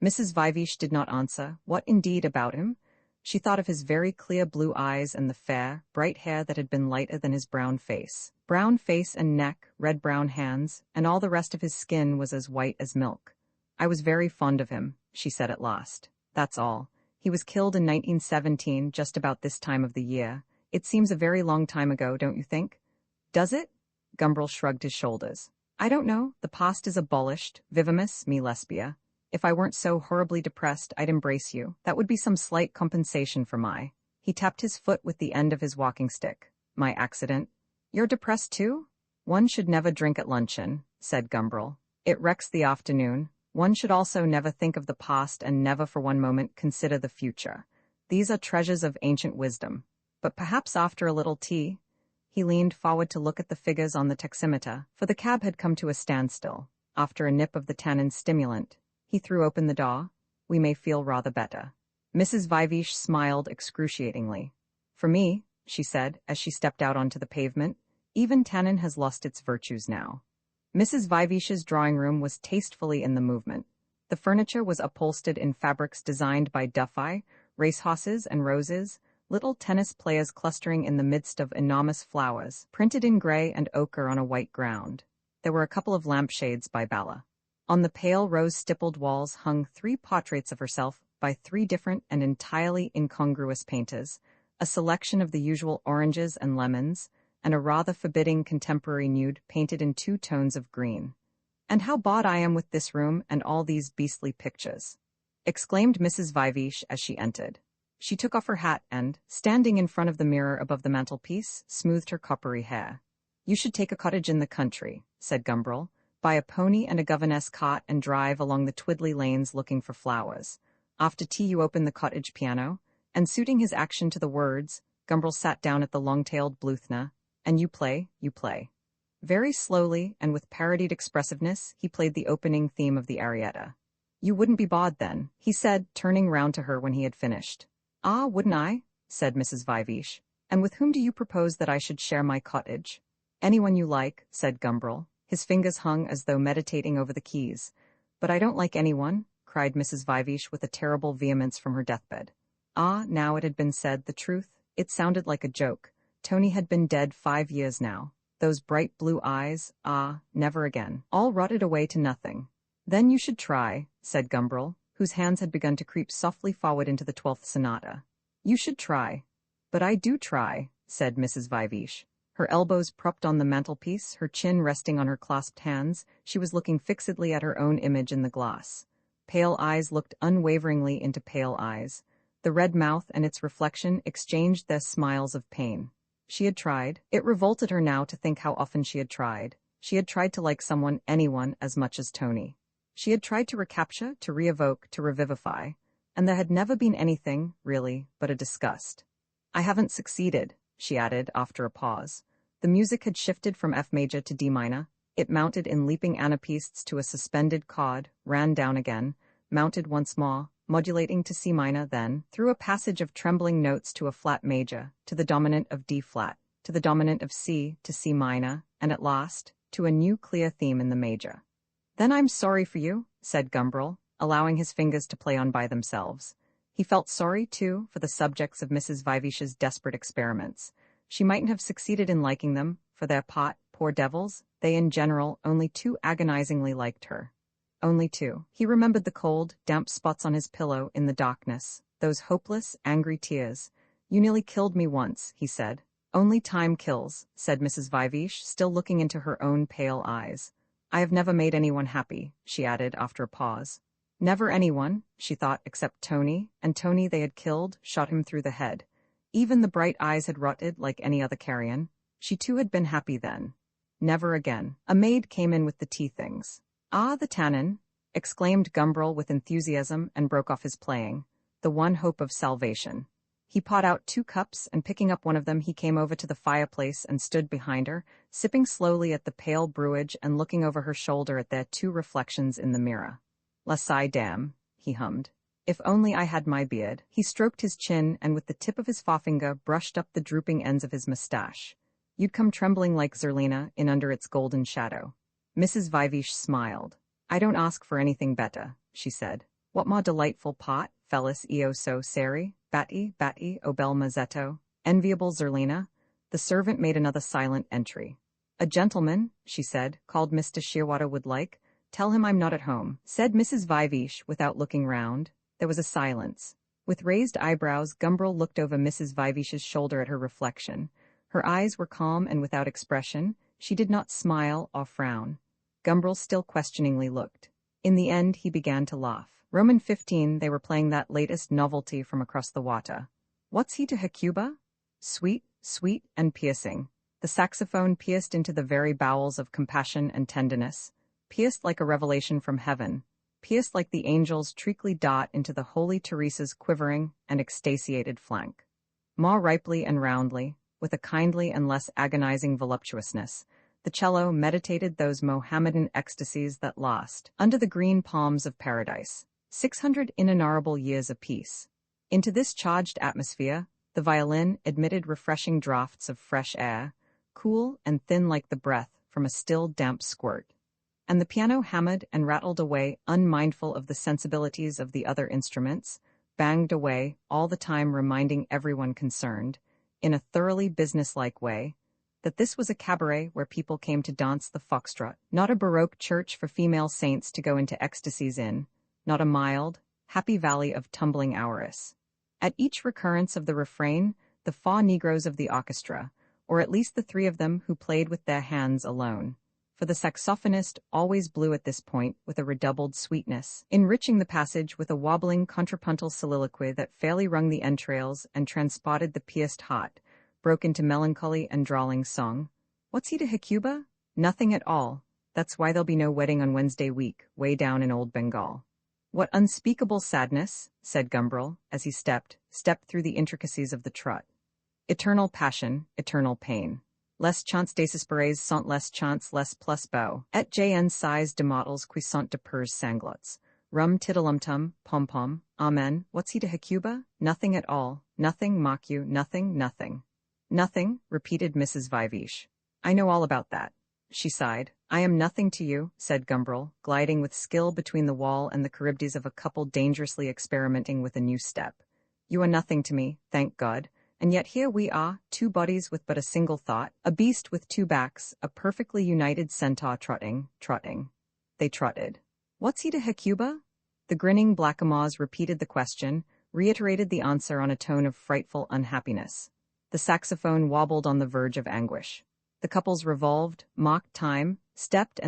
Mrs. Vivish did not answer. What indeed about him? She thought of his very clear blue eyes and the fair, bright hair that had been lighter than his brown face. Brown face and neck, red-brown hands, and all the rest of his skin was as white as milk. "I was very fond of him," she said at last. "That's all. He was killed in 1917, just about this time of the year. It seems a very long time ago, don't you think?" "Does it?" Gumbrel shrugged his shoulders. "I don't know. The past is abolished. Vivamus, me Lesbia. If I weren't so horribly depressed, I'd embrace you. That would be some slight compensation for my—" He tapped his foot with the end of his walking stick. "My accident." "You're depressed too?" "One should never drink at luncheon," said Gumbrel. "It wrecks the afternoon. One should also never think of the past and never for one moment consider the future. These are treasures of ancient wisdom." But perhaps after a little tea. He leaned forward to look at the figures on the taximeter, for the cab had come to a standstill. After a nip of the tannin stimulant, he threw open the door. We may feel rather better. Mrs. Viveash smiled excruciatingly. For me, she said, as she stepped out onto the pavement, even tannin has lost its virtues now. Mrs. Viveash's drawing room was tastefully in the movement. The furniture was upholstered in fabrics designed by Duffy, racehorses and roses, little tennis players clustering in the midst of enormous flowers, printed in gray and ochre on a white ground. There were a couple of lampshades by Bala. On the pale rose-stippled walls hung 3 portraits of herself by 3 different and entirely incongruous painters, a selection of the usual oranges and lemons, and a rather forbidding contemporary nude painted in 2 tones of green. "And how bored I am with this room and all these beastly pictures," exclaimed Mrs. Viveash as she entered. She took off her hat and, standing in front of the mirror above the mantelpiece, smoothed her coppery hair. "You should take a cottage in the country," said Gumbrel. "Buy a pony and a governess cart and drive along the twiddly lanes looking for flowers. After tea you open the cottage piano," and suiting his action to the words, Gumbrel sat down at the long-tailed Bluthner, "and you play, you play." Very slowly and with parodied expressiveness, he played the opening theme of the arietta. "You wouldn't be bored then," he said, turning round to her when he had finished. "Ah, wouldn't I?" said Mrs. Viveash. "And with whom do you propose that I should share my cottage?" "Anyone you like," said Gumbrel. His fingers hung as though meditating over the keys. "But I don't like anyone," cried Mrs. Viveash with a terrible vehemence from her deathbed. Ah, now it had been said, the truth. It sounded like a joke. Tony had been dead 5 years now. Those bright blue eyes, never again. All rotted away to nothing. "Then you should try," said Gumbrel, whose hands had begun to creep softly forward into the 12th sonata. "You should try." "But I do try," said Mrs. Viveash. Her elbows propped on the mantelpiece, her chin resting on her clasped hands, she was looking fixedly at her own image in the glass. Pale eyes looked unwaveringly into pale eyes. The red mouth and its reflection exchanged their smiles of pain. She had tried. It revolted her now to think how often she had tried. She had tried to like someone, anyone, as much as Tony. She had tried to recapture, to re-evoke, to revivify, and there had never been anything, really, but a disgust. "I haven't succeeded," she added after a pause. The music had shifted from F major to D minor. It mounted in leaping anapaests to a suspended chord, ran down again, mounted once more, modulating to C minor, then, through a passage of trembling notes to a flat major, to the dominant of D flat, to the dominant of C, to C minor, and at last, to a new clear theme in the major. "Then I'm sorry for you," said Gumbrel, allowing his fingers to play on by themselves. He felt sorry, too, for the subjects of Mrs. Viveash's desperate experiments. She mightn't have succeeded in liking them, for their part, poor devils, they in general only too agonizingly liked her. Only too. He remembered the cold, damp spots on his pillow in the darkness, those hopeless, angry tears. "You nearly killed me once," he said. "Only time kills," said Mrs. Viveash, still looking into her own pale eyes. "I have never made anyone happy," she added after a pause. Never anyone, she thought, except Tony, and Tony they had killed, shot him through the head. Even the bright eyes had rotted like any other carrion. She too had been happy then. Never again. A maid came in with the tea things. "Ah, the tannin!" exclaimed Gumbrel with enthusiasm and broke off his playing. The one hope of salvation. He poured out 2 cups, and picking up one of them he came over to the fireplace and stood behind her, sipping slowly at the pale brewage and looking over her shoulder at their 2 reflections in the mirror. "La Ci Dam," he hummed. "If only I had my beard." He stroked his chin and with the tip of his forefinger brushed up the drooping ends of his mustache. "You'd come trembling like Zerlina in under its golden shadow." Mrs. Viveash smiled. "I don't ask for anything better," she said. "What more delightful pot, Felis eo so seri, batti, o bel mazzetto, enviable Zerlina." The servant made another silent entry. "A gentleman," she said, "called Mr. Shearwater would like. Tell him I'm not at home," said Mrs. Viveash without looking round. There was a silence. With raised eyebrows, Gumbrel looked over Mrs. Viveash's shoulder at her reflection. Her eyes were calm and without expression. She did not smile or frown. Gumbrel still questioningly looked. In the end he began to laugh. Roman 15, they were playing that latest novelty from across the water. What's he to Hecuba? Sweet, sweet, and piercing. The saxophone pierced into the very bowels of compassion and tenderness, pierced like a revelation from heaven, pierced like the angel's treacly dot into the holy Teresa's quivering and extasiated flank. More ripely and roundly, with a kindly and less agonizing voluptuousness, the cello meditated those Mohammedan ecstasies that last, under the green palms of paradise, 600 inenarrable years apiece. Into this charged atmosphere, the violin admitted refreshing draughts of fresh air, cool and thin like the breath from a still damp squirt. And the piano hammered and rattled away, unmindful of the sensibilities of the other instruments, banged away, all the time reminding everyone concerned, in a thoroughly businesslike way, that this was a cabaret where people came to dance the foxtrot, not a Baroque church for female saints to go into ecstasies in, not a mild, happy valley of tumbling avarice. At each recurrence of the refrain, the four negroes of the orchestra, or at least the three of them who played with their hands alone, for the saxophonist always blew at this point with a redoubled sweetness, enriching the passage with a wobbling contrapuntal soliloquy that fairly wrung the entrails and transported the pierced heart, broke into melancholy and drawling song. What's he to Hecuba? Nothing at all. That's why there'll be no wedding on Wednesday week, way down in old Bengal. What unspeakable sadness, said Gumbrel, as he stepped through the intricacies of the trot. Eternal passion, eternal pain. Les chants désespérés sont les chants les plus beaux, et jn size de models qui sont de purs sanglots. Rum tiddlumtum, pom-pom, amen, what's he to Hecuba? Nothing at all, nothing, mock you, nothing, nothing. Nothing, repeated Mrs. Viveash. I know all about that. She sighed. I am nothing to you, said Gumbrel, gliding with skill between the wall and the charybdis of a couple dangerously experimenting with a new step. You are nothing to me, thank God, and yet here we are, two bodies with but a single thought, a beast with two backs, a perfectly united centaur trotting. They trotted. What's he to Hecuba? The grinning blackamoors repeated the question, reiterated the answer on a tone of frightful unhappiness. The saxophone wobbled on the verge of anguish. The couples revolved, mocked time, stepped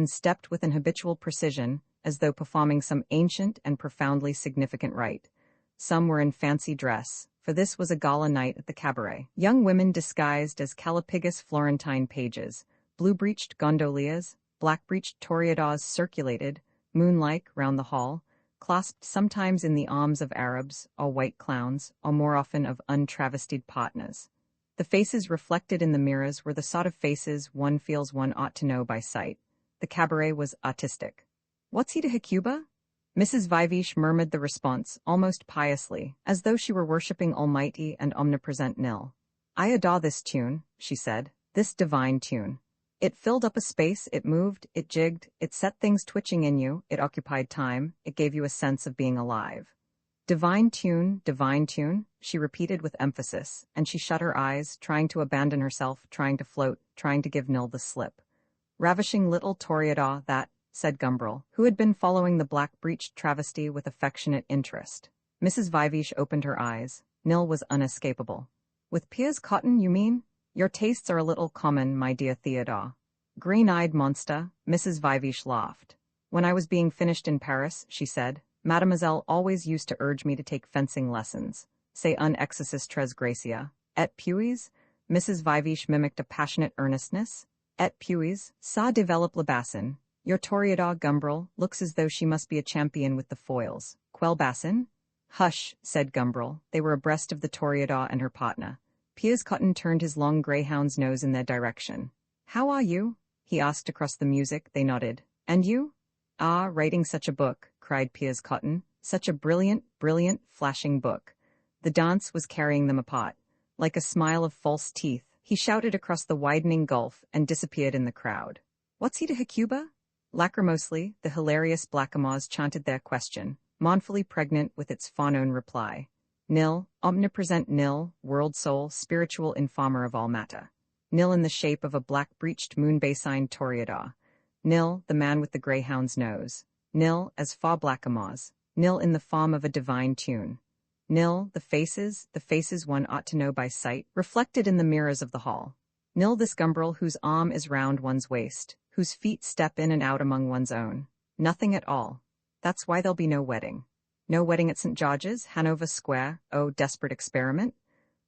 with an habitual precision, as though performing some ancient and profoundly significant rite. Some were in fancy dress, for this was a gala night at the cabaret. Young women disguised as Callipygus Florentine pages, blue-breeched gondoliers, black-breeched toreadors circulated, moon-like, round the hall, clasped sometimes in the arms of Arabs, or white clowns, or more often of untravestied partners. The faces reflected in the mirrors were the sort of faces one feels one ought to know by sight. The cabaret was artistic. What's he to Hecuba? Mrs. Viveash murmured the response, almost piously, as though she were worshipping almighty and omnipresent Nil. I adore this tune, she said, this divine tune. It filled up a space, it moved, it jigged, it set things twitching in you, it occupied time, it gave you a sense of being alive. Divine tune, she repeated with emphasis, and she shut her eyes, trying to abandon herself, trying to float, trying to give Nil the slip. Ravishing little toreador, that, said Gumbrel, who had been following the black-breeched travesty with affectionate interest. Mrs. Viveash opened her eyes. Nil was unescapable. With Piers Cotton, you mean? Your tastes are a little common, my dear Theodore. Green-eyed monster, Mrs. Viveash laughed. When I was being finished in Paris, she said, Mademoiselle always used to urge me to take fencing lessons. C'est un exercice très gracieux. Et puis, Mrs. Viveash mimicked a passionate earnestness. Et puis, ça développe le bassin. Your toreador Gumbrel looks as though she must be a champion with the foils. Quel bassin? Hush, said Gumbrel. They were abreast of the toreador and her partner. Piers Cotton turned his long greyhound's nose in their direction. How are you? He asked across the music. They nodded. And you? Ah, writing such a book, cried Piers Cotton. Such a brilliant, flashing book. The dance was carrying them apart. Like a smile of false teeth, he shouted across the widening gulf and disappeared in the crowd. What's he to Hecuba? Lachrymosely, the hilarious blackamoors chanted their question, mournfully pregnant with its faun reply. Nil, omnipresent Nil, world soul, spiritual informer of all matter. Nil in the shape of a black-breeched moon-basined toreador. Nil, the man with the greyhound's nose. Nil, as far blackamoors. Nil in the form of a divine tune. Nil, the faces one ought to know by sight, reflected in the mirrors of the hall. Nil this Gumbrel whose arm is round one's waist, whose feet step in and out among one's own. Nothing at all. That's why there'll be no wedding. No wedding at St. George's, Hanover Square, oh, desperate experiment.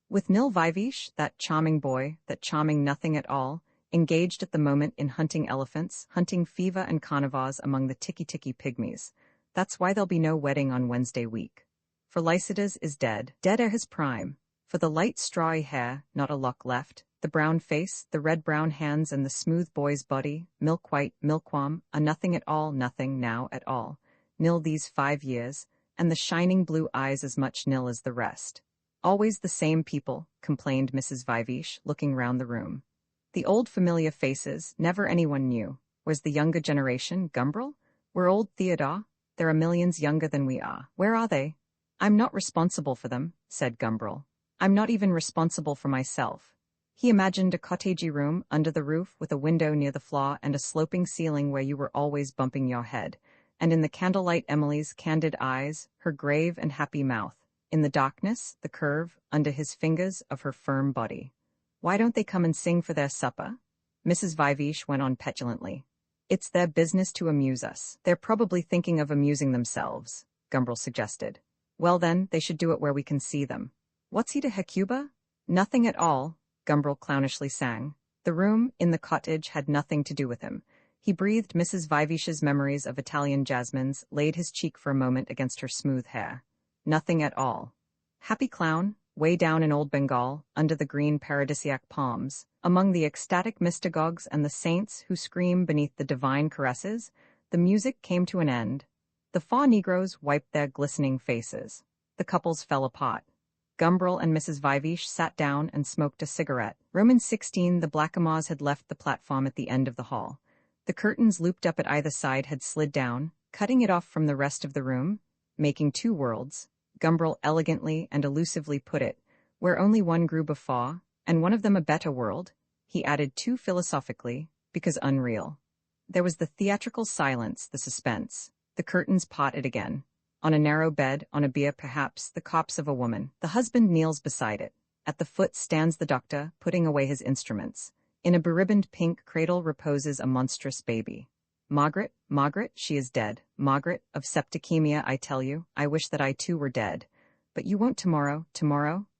With Nil Viveash, that charming boy, that charming nothing at all, engaged at the moment in hunting elephants, hunting fever and carnivores among the tiki-tiki pygmies. That's why there'll be no wedding on Wednesday week. For Lycidas is dead ere his prime. For the light strawy hair, not a lock left, the brown face, the red-brown hands and the smooth boy's body, milk-white, milkwam, a nothing at all, nothing now at all. Nil these 5 years, and the shining blue eyes as much nil as the rest. Always the same people, complained Mrs. Viveash, looking round the room. The old familiar faces, never anyone new. Where's the younger generation, Gumbrel? We're old, Theodore. There are millions younger than we are. Where are they? I'm not responsible for them, said Gumbrel. I'm not even responsible for myself. He imagined a cottagey room under the roof with a window near the floor and a sloping ceiling where you were always bumping your head, and in the candlelight Emily's candid eyes, her grave and happy mouth, in the darkness, the curve, under his fingers, of her firm body. Why don't they come and sing for their supper? Mrs. Viveash went on petulantly. It's their business to amuse us. They're probably thinking of amusing themselves, Gumbrel suggested. Well then, they should do it where we can see them. What's he to Hecuba? Nothing at all, Gumbrel clownishly sang. The room, in the cottage, had nothing to do with him. He breathed Mrs. Viveash's memories of Italian jasmines, laid his cheek for a moment against her smooth hair. Nothing at all. Happy clown, way down in old Bengal, under the green paradisiac palms, among the ecstatic mystagogues and the saints who scream beneath the divine caresses, the music came to an end. The Fa Negroes wiped their glistening faces. The couples fell apart. Gumbrel and Mrs. Viveash sat down and smoked a cigarette. Roman 16, the blackamoors had left the platform at the end of the hall. The curtains looped up at either side had slid down, cutting it off from the rest of the room, making 2 worlds, Gumbrel elegantly and elusively put it, where only one grew before, and one of them a better world, he added too philosophically, because unreal. There was the theatrical silence, the suspense. The curtains parted again. On a narrow bed, on a bier perhaps, the corpse of a woman. The husband kneels beside it. At the foot stands the doctor, putting away his instruments. In a beribboned pink cradle reposes a monstrous baby. Margaret, Margaret, she is dead. Margaret, of septicemia, I tell you, I wish that I too were dead. But you won't tomorrow,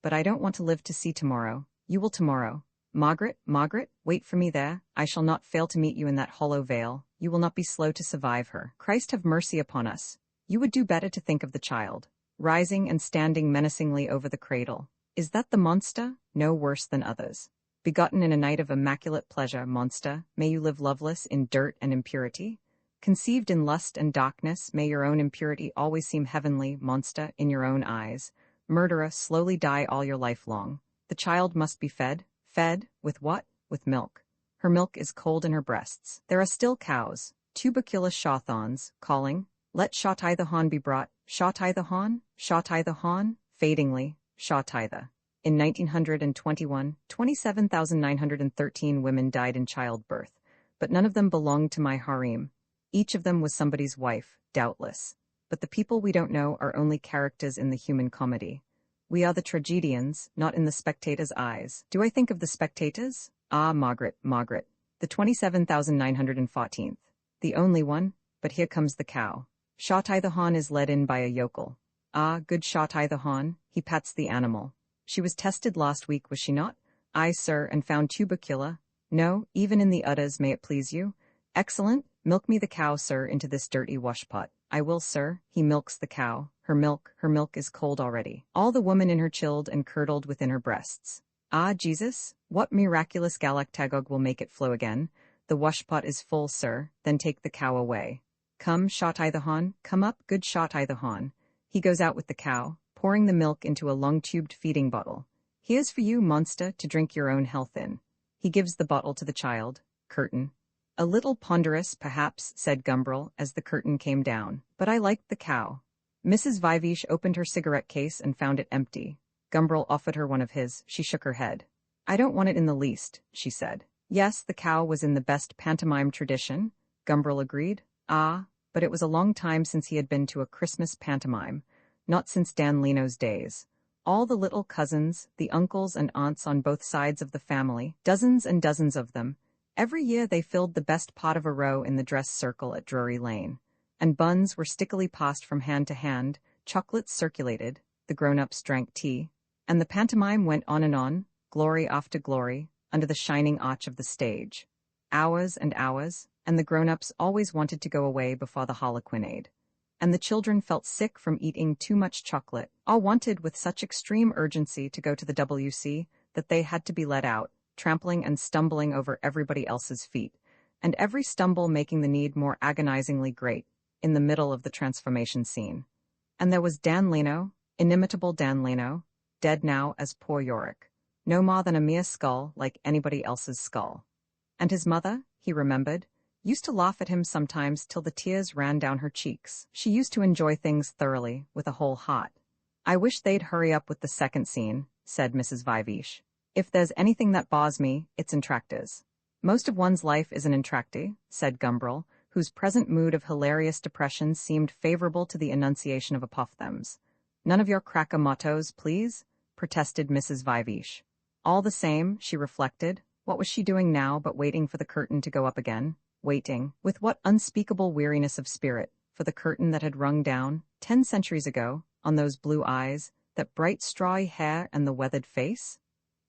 but I don't want to live to see tomorrow. You will tomorrow. Margaret, Margaret, wait for me there. I shall not fail to meet you in that hollow vale. You will not be slow to survive her. Christ have mercy upon us. You would do better to think of the child, rising and standing menacingly over the cradle. Is that the monster? No worse than others. Begotten in a night of immaculate pleasure, monster, may you live loveless in dirt and impurity? Conceived in lust and darkness, may your own impurity always seem heavenly, monster, in your own eyes. Murderer, slowly die all your life long. The child must be fed. Fed? With what? With milk. Her milk is cold in her breasts. There are still cows, tuberculous shawthorns, calling, let Shawty the Hawn be brought. Shawty the Hawn? Shawty the Hawn? Fadingly, Shawty the. In 1921, 27,913 women died in childbirth, but none of them belonged to my harem. Each of them was somebody's wife, doubtless. But the people we don't know are only characters in the human comedy. We are the tragedians, not in the spectator's eyes. Do I think of the spectators? Ah, Margaret, Margaret, the 27,914th. The only one, but here comes the cow. Shawty the Hawn is led in by a yokel. Ah, good Shawty the Hawn, he pats the animal. She was tested last week, was she not? Aye, sir, and found tubercula. No, even in the udders, may it please you. Excellent. Milk me the cow, sir, into this dirty washpot. I will, sir. He milks the cow. Her milk is cold already. All the woman in her chilled and curdled within her breasts. Ah, Jesus, what miraculous galactagogue will make it flow again? The washpot is full, sir, then take the cow away. Come, Shawty the Hawn, come up, good Shawty the Hawn. He goes out with the cow, pouring the milk into a long-tubed feeding bottle. Here's for you, monster, to drink your own health in. He gives the bottle to the child. Curtain. A little ponderous, perhaps, said Gumbrel, as the curtain came down. But I liked the cow. Mrs. Viveash opened her cigarette case and found it empty. Gumbrel offered her one of his. She shook her head. I don't want it in the least, she said. Yes, the cow was in the best pantomime tradition, Gumbrel agreed. Ah, but it was a long time since he had been to a Christmas pantomime, not since Dan Leno's days. All the little cousins, the uncles and aunts on both sides of the family, dozens and dozens of them, every year they filled the best pot of a row in the dress circle at Drury Lane, and buns were stickily passed from hand to hand, chocolates circulated, the grown-ups drank tea, and the pantomime went on, glory after glory, under the shining arch of the stage. Hours and hours, and the grown-ups always wanted to go away before the harlequinade. and the children felt sick from eating too much chocolate. All wanted with such extreme urgency to go to the WC that they had to be let out, trampling and stumbling over everybody else's feet, and every stumble making the need more agonizingly great, in the middle of the transformation scene. And there was Dan Leno, inimitable Dan Leno, dead now as poor Yorick. No more than a mere skull like anybody else's skull. And his mother, he remembered, used to laugh at him sometimes till the tears ran down her cheeks. She used to enjoy things thoroughly, with a whole heart. I wish they'd hurry up with the second scene, said Mrs. Viveash. If there's anything that bores me, it's entractors. Most of one's life is an entracty, said Gumbrel, whose present mood of hilarious depression seemed favorable to the enunciation of apophthegms. None of your cracker mottos, please, protested Mrs. Viveash. All the same, she reflected, what was she doing now but waiting for the curtain to go up again? Waiting, with what unspeakable weariness of spirit, for the curtain that had rung down, 10 centuries ago, on those blue eyes, that bright strawy hair and the weathered face?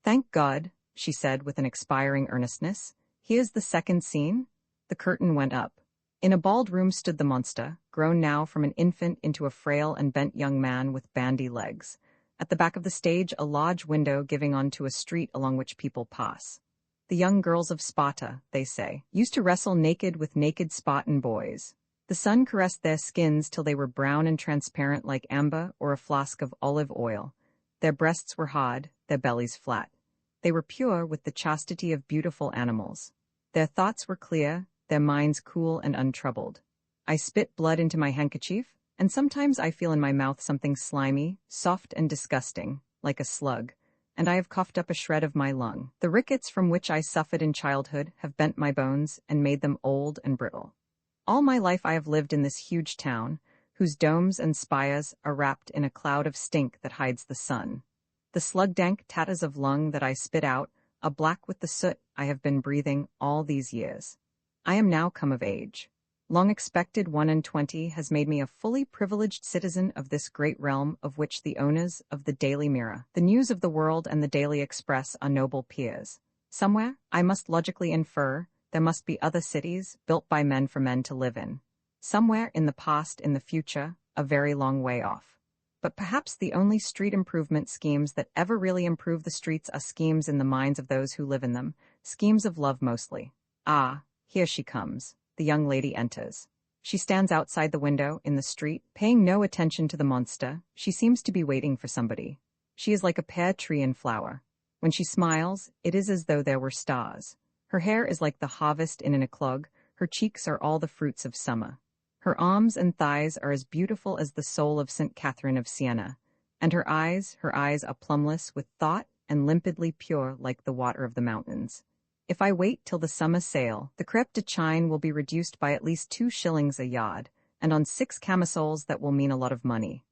Thank God, she said with an expiring earnestness. Here's the second scene. The curtain went up. In a bald room stood the monster, grown now from an infant into a frail and bent young man with bandy legs. At the back of the stage, a large window giving onto a street along which people pass. The young girls of Sparta, they say, used to wrestle naked with naked Spartan boys. The sun caressed their skins till they were brown and transparent like amber or a flask of olive oil. Their breasts were hard, their bellies flat. They were pure with the chastity of beautiful animals. Their thoughts were clear, their minds cool and untroubled. I spit blood into my handkerchief, and sometimes I feel in my mouth something slimy, soft and disgusting, like a slug, and I have coughed up a shred of my lung. The rickets from which I suffered in childhood have bent my bones and made them old and brittle. All my life I have lived in this huge town, whose domes and spires are wrapped in a cloud of stink that hides the sun. The slug-dank tatters of lung that I spit out are black with the soot I have been breathing all these years. I am now come of age. Long expected 21 has made me a fully privileged citizen of this great realm of which the owners of the Daily Mirror, the News of the World and the Daily Express are noble peers. Somewhere, I must logically infer, there must be other cities built by men for men to live in. Somewhere in the past, in the future, a very long way off. But perhaps the only street improvement schemes that ever really improve the streets are schemes in the minds of those who live in them, schemes of love mostly. Ah, here she comes. The young lady enters. She stands outside the window, in the street, paying no attention to the monster. She seems to be waiting for somebody. She is like a pear tree in flower. When she smiles, it is as though there were stars. Her hair is like the harvest in an eclogue. Her cheeks are all the fruits of summer. Her arms and thighs are as beautiful as the soul of St. Catherine of Siena. And her eyes are plumbless with thought and limpidly pure like the water of the mountains. If I wait till the summer sale, the crêpe de chine will be reduced by at least 2 shillings a yard, and on 6 camisoles that will mean a lot of money.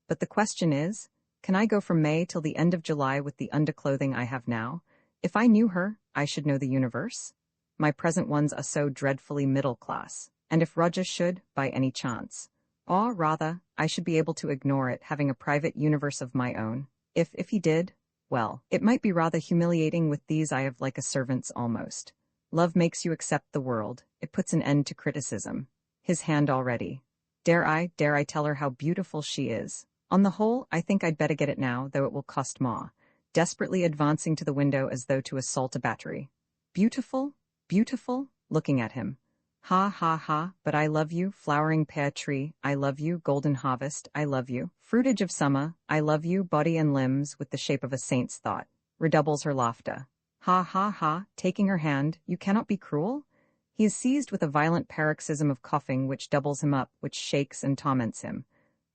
But the question is, can I go from May till the end of July with the underclothing I have now? If I knew her, I should know the universe. My present ones are so dreadfully middle class, and if Roger should, by any chance, or rather, I should be able to ignore it, having a private universe of my own. If he did, well, it might be rather humiliating. With these I have like a servant's almost. Love makes you accept the world. It puts an end to criticism. His hand already. Dare I tell her how beautiful she is? On the whole, I think I'd better get it now, though it will cost more. Desperately advancing to the window as though to assault a battery. Beautiful? Beautiful? Looking at him. Ha ha ha, but I love you, flowering pear tree, I love you, golden harvest, I love you, fruitage of summer, I love you, body and limbs with the shape of a saint's thought. Redoubles her laughter. Ha ha ha, taking her hand, you cannot be cruel? He is seized with a violent paroxysm of coughing which doubles him up, which shakes and torments him.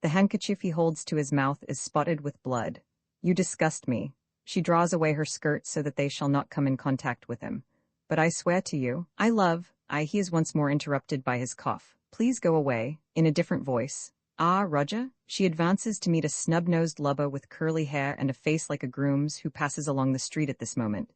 The handkerchief he holds to his mouth is spotted with blood. You disgust me. She draws away her skirts so that they shall not come in contact with him. But I swear to you, he is once more interrupted by his cough. Please go away, in a different voice. Ah, Roger? She advances to meet a snub-nosed lubber with curly hair and a face like a groom's who passes along the street at this moment.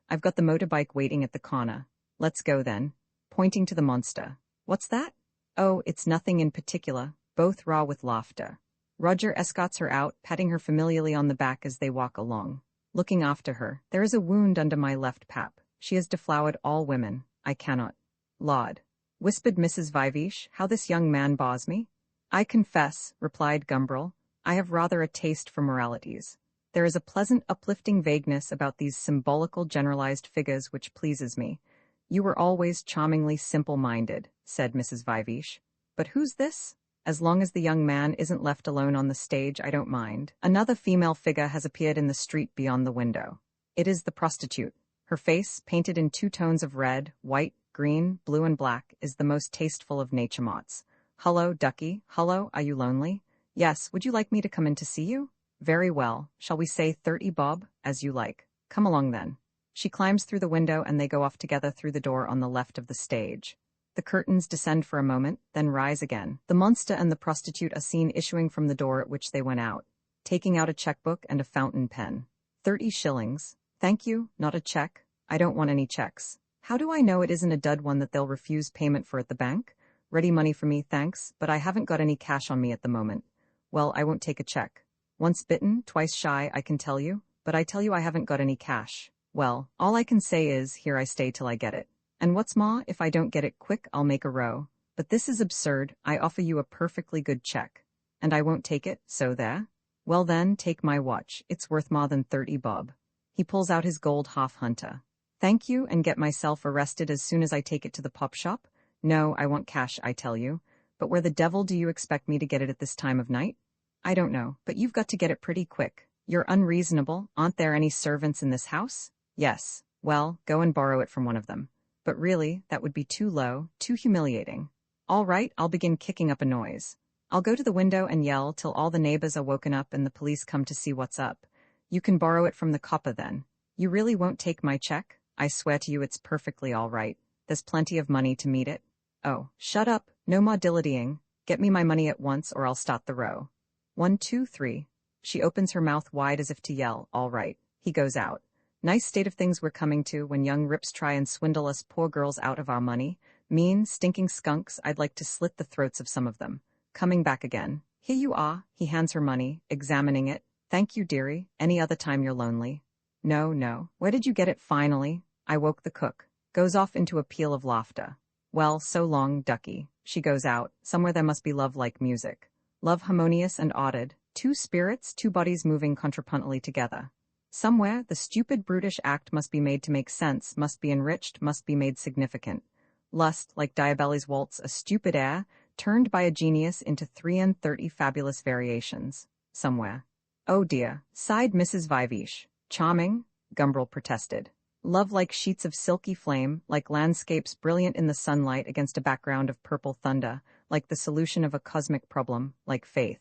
I've got the motorbike waiting at the corner. Let's go then. Pointing to the monster. What's that? Oh, it's nothing in particular, both raw with laughter. Roger escorts her out, patting her familiarly on the back as they walk along. Looking after her, there is a wound under my left pap. She has deflowered all women. I cannot. Laud, whispered Mrs. Viveash, how this young man bores me. I confess, replied Gumbrel, I have rather a taste for moralities. There is a pleasant uplifting vagueness about these symbolical generalized figures which pleases me. You were always charmingly simple-minded, said Mrs. Viveash. But who's this? As long as the young man isn't left alone on the stage, I don't mind. Another female figure has appeared in the street beyond the window. It is the prostitute. Her face, painted in 2 tones of red, white, green, blue and black, is the most tasteful of nature mots. Hullo, ducky, hullo, are you lonely? Yes, would you like me to come in to see you? Very well, shall we say 30 bob, as you like. Come along then. She climbs through the window and they go off together through the door on the left of the stage. The curtains descend for a moment, then rise again. The monster and the prostitute are seen issuing from the door at which they went out, taking out a checkbook and a fountain pen. 30 shillings. Thank you, not a check. I don't want any checks. How do I know it isn't a dud one that they'll refuse payment for at the bank? Ready money for me, thanks, but I haven't got any cash on me at the moment. Well, I won't take a check. Once bitten, twice shy, I can tell you, but I tell you I haven't got any cash. Well, all I can say is, here I stay till I get it. And what's more, if I don't get it quick, I'll make a row. But this is absurd, I offer you a perfectly good check. And I won't take it, so there? Well then, take my watch, it's worth more than 30 bob. He pulls out his gold half-hunter. Thank you, and get myself arrested as soon as I take it to the pop shop? No, I want cash, I tell you. But where the devil do you expect me to get it at this time of night? I don't know, but you've got to get it pretty quick. You're unreasonable. Aren't there any servants in this house? Yes. Well, go and borrow it from one of them. But really, that would be too low, too humiliating. All right, I'll begin kicking up a noise. I'll go to the window and yell till all the neighbors are woken up and the police come to see what's up. You can borrow it from the copper then. You really won't take my check? I swear to you it's perfectly all right. There's plenty of money to meet it. Oh, shut up. No more dilly-dying. Get me my money at once or I'll start the row. 1, 2, 3. She opens her mouth wide as if to yell, all right. He goes out. Nice state of things we're coming to when young rips try and swindle us poor girls out of our money. Mean, stinking skunks, I'd like to slit the throats of some of them. Coming back again. Here you are. He hands her money, examining it. Thank you, dearie. Any other time you're lonely. No, no. Where did you get it finally? I woke the cook. Goes off into a peal of laughter. Well, so long, ducky. She goes out. Somewhere there must be love like music. Love harmonious and odded. 2 spirits, 2 bodies moving contrapuntally together. Somewhere, the stupid brutish act must be made to make sense, must be enriched, must be made significant. Lust, like Diabelli's waltz, a stupid air, turned by a genius into 33 fabulous variations. Somewhere. Oh dear, sighed Mrs. Viveash. Charming, Gumbrel protested. Love like sheets of silky flame, like landscapes brilliant in the sunlight against a background of purple thunder, like the solution of a cosmic problem, like faith.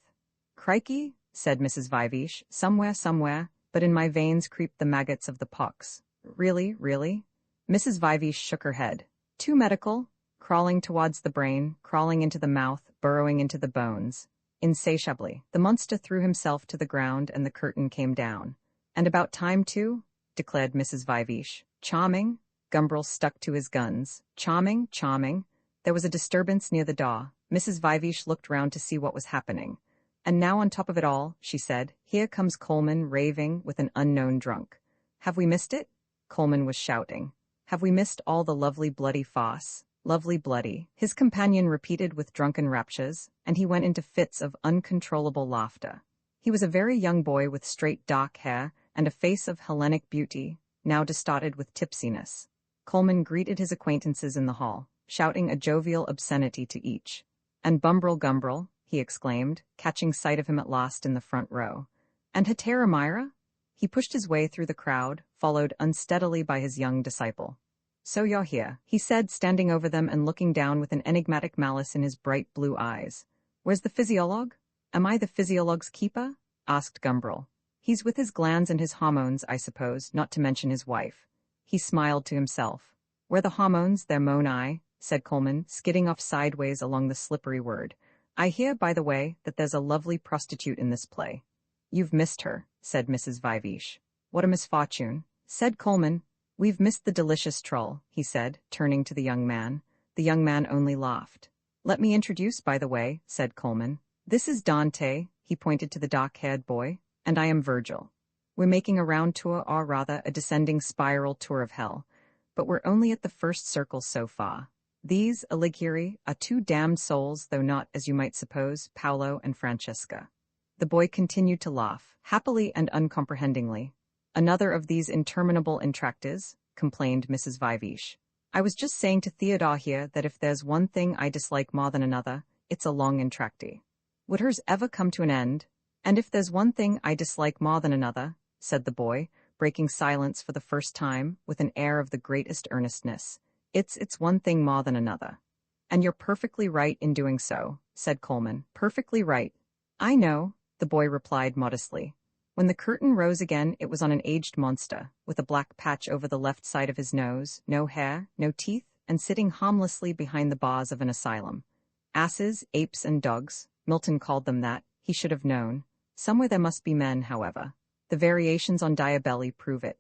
Crikey, said Mrs. Viveash, somewhere, but in my veins creep the maggots of the pox. Really, really? Mrs. Viveash shook her head. Too medical? Crawling towards the brain, crawling into the mouth, burrowing into the bones. Insatiably, the monster threw himself to the ground and the curtain came down. And about time too, declared Mrs. Viveash. Charming? Gumbrel stuck to his guns. Charming, charming. There was a disturbance near the door. Mrs. Viveash looked round to see what was happening. And now on top of it all, she said, here comes Coleman raving with an unknown drunk. Have we missed it? Coleman was shouting. Have we missed all the lovely bloody farce? Lovely bloody, his companion repeated with drunken raptures, and he went into fits of uncontrollable laughter. He was a very young boy with straight dark hair and a face of Hellenic beauty, now distorted with tipsiness. Coleman greeted his acquaintances in the hall, shouting a jovial obscenity to each. And Gumbrel, he exclaimed, catching sight of him at last in the front row. And Hetera Myra? He pushed his way through the crowd, followed unsteadily by his young disciple. So you're here, he said, standing over them and looking down with an enigmatic malice in his bright blue eyes. Where's the physiologue? Am I the physiologue's keeper? Asked Gumbrel. He's with his glands and his hormones, I suppose, not to mention his wife. He smiled to himself. Where the hormones, there moan I, said Coleman, skidding off sideways along the slippery word. I hear, by the way, that there's a lovely prostitute in this play. You've missed her, said Mrs. Viveash. What a misfortune, said Coleman. We've missed the delicious troll, he said, turning to the young man. The young man only laughed. Let me introduce, by the way, said Coleman. This is Dante, he pointed to the dark-haired boy, and I am Virgil. We're making a round tour, or rather, a descending spiral tour of hell, but we're only at the first circle so far. These, Alighieri, are two damned souls, though not, as you might suppose, Paolo and Francesca. The boy continued to laugh, happily and uncomprehendingly. Another of these interminable entr'actes, complained Mrs. Viveash. I was just saying to Theodore here that if there's one thing I dislike more than another, it's a long entr'acte. Would hers ever come to an end? And if there's one thing I dislike more than another, said the boy, breaking silence for the first time, with an air of the greatest earnestness, it's one thing more than another. And you're perfectly right in doing so, said Coleman. Perfectly right. I know, the boy replied modestly. When the curtain rose again, it was on an aged monster, with a black patch over the left side of his nose, no hair, no teeth, and sitting harmlessly behind the bars of an asylum. Asses, apes, and dogs, Milton called them that, he should have known. Somewhere there must be men, however. The variations on Diabelli prove it.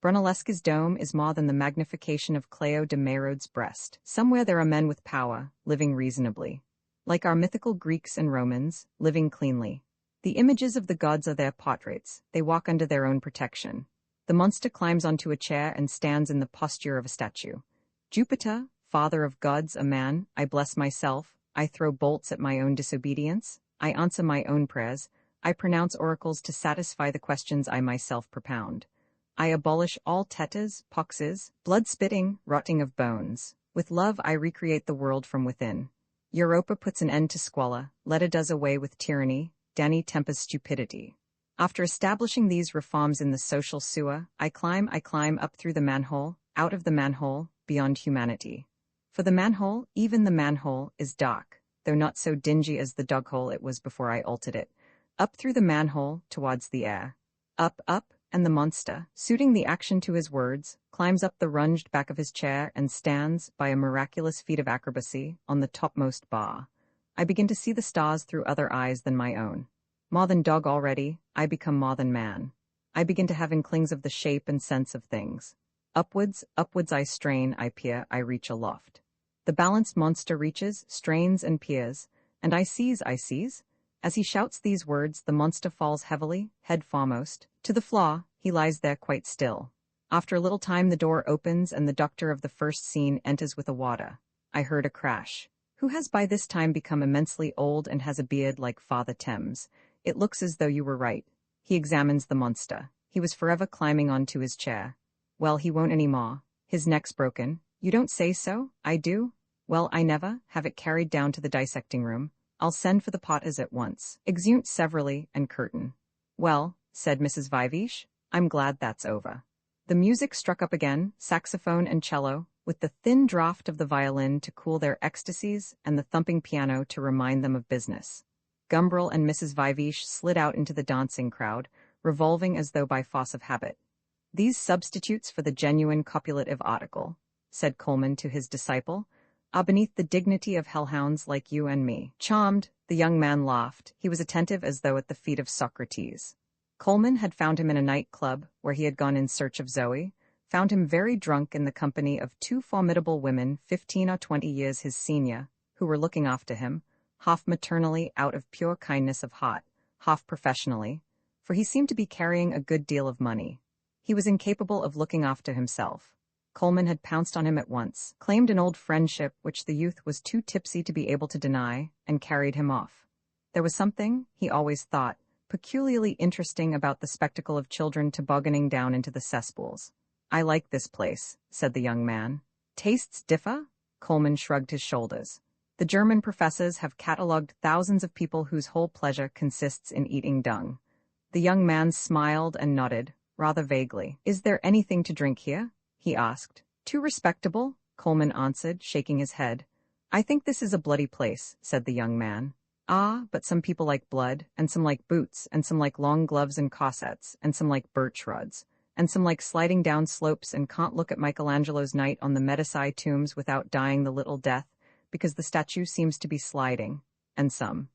Brunelleschi's dome is more than the magnification of Cleo de Merode's breast. Somewhere there are men with power, living reasonably. Like our mythical Greeks and Romans, living cleanly. The images of the gods are their portraits, they walk under their own protection. The monster climbs onto a chair and stands in the posture of a statue. Jupiter, father of gods, a man, I bless myself, I throw bolts at my own disobedience, I answer my own prayers, I pronounce oracles to satisfy the questions I myself propound. I abolish all tetas, poxes, blood-spitting, rotting of bones. With love I recreate the world from within. Europa puts an end to squalor, Leda does away with tyranny, Dani tempers stupidity. After establishing these reforms in the social sewer, I climb up through the manhole, out of the manhole, beyond humanity. For the manhole, even the manhole, is dark, though not so dingy as the dog-hole it was before I altered it. Up through the manhole, towards the air. Up, and the monster, suiting the action to his words, climbs up the runged back of his chair and stands, by a miraculous feat of acrobacy, on the topmost bar. I begin to see the stars through other eyes than my own. More than dog already, I become more than man. I begin to have inklings of the shape and sense of things. Upwards I strain, I peer, I reach aloft. The balanced monster reaches, strains and peers, and I seize. As he shouts these words, the monster falls heavily, head foremost, to the floor. He lies there quite still. After a little time the door opens and the doctor of the first scene enters with a water. I heard a crash. Who has by this time become immensely old and has a beard like Father Thames. It looks as though you were right. He examines the monster. He was forever climbing onto his chair. Well, he won't any more. His neck's broken. You don't say so? I do? Well, I never have it carried down to the dissecting room. I'll send for the potters at once. Exeunt severally and curtain. Well, said Mrs. Viveash, I'm glad that's over. The music struck up again, saxophone and cello, with the thin draught of the violin to cool their ecstasies and the thumping piano to remind them of business. Gumbrel and Mrs. Viveash slid out into the dancing crowd, revolving as though by force of habit. These substitutes for the genuine copulative article, said Coleman to his disciple, are beneath the dignity of hellhounds like you and me. Charmed, the young man laughed. He was attentive as though at the feet of Socrates. Coleman had found him in a night-club, where he had gone in search of Zoe, found him very drunk in the company of two formidable women 15 or 20 years his senior, who were looking after him, half maternally out of pure kindness of heart, half professionally, for he seemed to be carrying a good deal of money. He was incapable of looking after himself. Coleman had pounced on him at once, claimed an old friendship which the youth was too tipsy to be able to deny, and carried him off. There was something, he always thought, peculiarly interesting about the spectacle of children tobogganing down into the cesspools. I like this place, said the young man. Tastes differ? Coleman shrugged his shoulders. The German professors have catalogued thousands of people whose whole pleasure consists in eating dung. The young man smiled and nodded, rather vaguely. Is there anything to drink here? He asked. Too respectable, Coleman answered, shaking his head. I think this is a bloody place, said the young man. Ah, but some people like blood, and some like boots, and some like long gloves and corsets, and some like birch rods, and some like sliding down slopes and can't look at Michelangelo's Night on the Medici tombs without dying the little death, because the statue seems to be sliding, and some.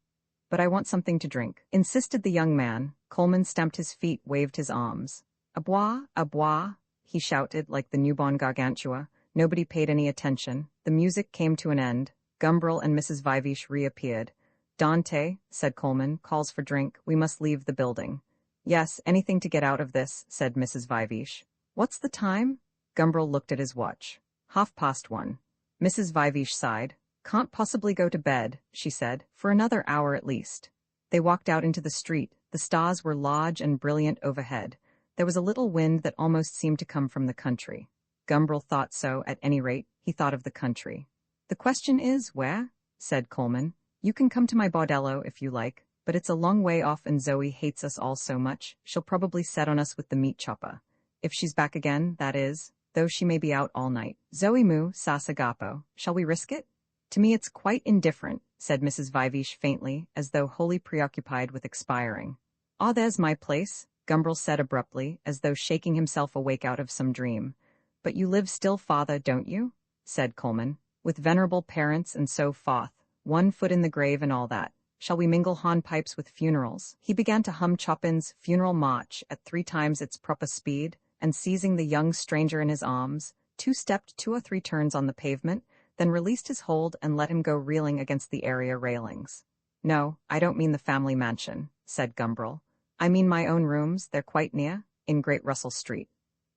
But I want something to drink, insisted the young man. Coleman stamped his feet, waved his arms. A bois, he shouted like the newborn Gargantua. Nobody paid any attention. The music came to an end. Gumbrel and Mrs. Viveash reappeared. Dante, said Coleman, calls for drink. We must leave the building. Yes, anything to get out of this, said Mrs. Viveash. What's the time? Gumbrel looked at his watch. 1:30. Mrs. Vivesh sighed. Can't possibly go to bed, she said, for another hour at least. They walked out into the street. The stars were large and brilliant overhead. There was a little wind that almost seemed to come from the country. Gumbrel thought so, at any rate, he thought of the country. The question is, where? Said Coleman. You can come to my bordello if you like, but it's a long way off and Zoe hates us all so much, she'll probably set on us with the meat chopper. If she's back again, that is, though she may be out all night. Zoe mu, sasagapo, shall we risk it? To me it's quite indifferent, said Mrs. Vivesh faintly, as though wholly preoccupied with expiring. Ah, there's my place, Gumbrel said abruptly, as though shaking himself awake out of some dream. But you live still, father, don't you? Said Coleman. With venerable parents and so forth, 1 foot in the grave and all that. Shall we mingle hornpipes with funerals? He began to hum Chopin's Funeral March at 3 times its proper speed, and seizing the young stranger in his arms, 2-stepped 2 or 3 turns on the pavement, then released his hold and let him go reeling against the area railings. No, I don't mean the family mansion, said Gumbrel. I mean my own rooms, they're quite near, in Great Russell Street.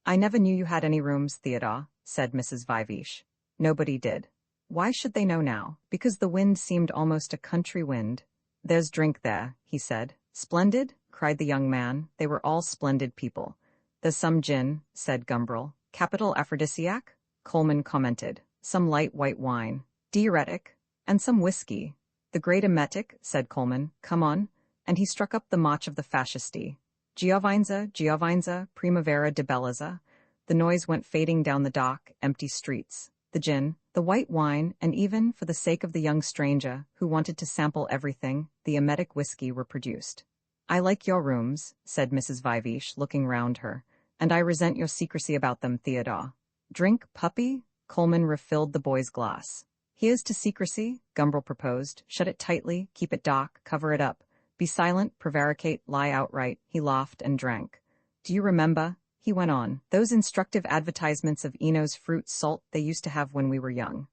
I never knew you had any rooms, Theodore, said Mrs. Vivesh. Nobody did. Why should they know now? Because the wind seemed almost a country wind. There's drink there, he said. Splendid? Cried the young man. They were all splendid people. There's some gin, said Gumbrel. Capital aphrodisiac? Coleman commented. Some light white wine. Diuretic. And some whiskey. The great emetic, said Coleman. Come on. And he struck up the march of the fascisti. Giovinza, primavera di bellezza. The noise went fading down the dark, empty streets. The gin, the white wine, and even, for the sake of the young stranger, who wanted to sample everything, the emetic whiskey were produced. I like your rooms, said Mrs. Vivesh, looking round her, and I resent your secrecy about them, Theodore. Drink, puppy? Coleman refilled the boy's glass. Here's to secrecy, Gumbrel proposed. Shut it tightly, keep it dark, cover it up. Be silent, prevaricate, lie outright. He laughed and drank. Do you remember, he went on, those instructive advertisements of Eno's fruit salt they used to have when we were young?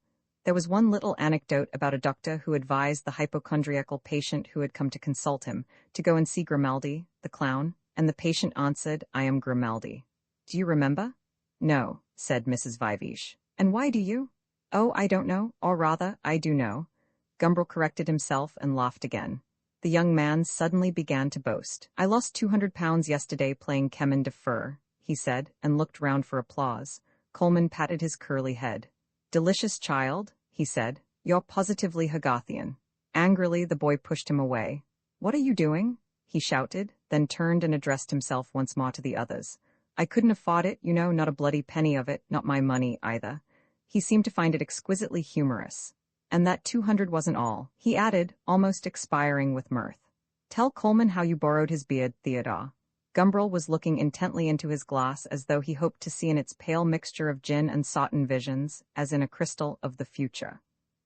There was one little anecdote about a doctor who advised the hypochondriacal patient who had come to consult him to go and see Grimaldi, the clown, and the patient answered, I am Grimaldi. Do you remember? No, said Mrs. Vivesh. And why do you? Oh, I don't know, or rather, I do know. Gumbrel corrected himself and laughed again. The young man suddenly began to boast. I lost 200 pounds yesterday playing Chemin de Fer, he said, and looked round for applause. Coleman patted his curly head. Delicious child, he said. You're positively Hogarthian. Angrily, the boy pushed him away. What are you doing? He shouted, then turned and addressed himself once more to the others. I couldn't afford it, you know, not a bloody penny of it, not my money either. He seemed to find it exquisitely humorous. And that 200 wasn't all, he added, almost expiring with mirth. Tell Coleman how you borrowed his beard, Theodore. Gumbrel was looking intently into his glass as though he hoped to see in its pale mixture of gin and satin visions, as in a crystal, of the future.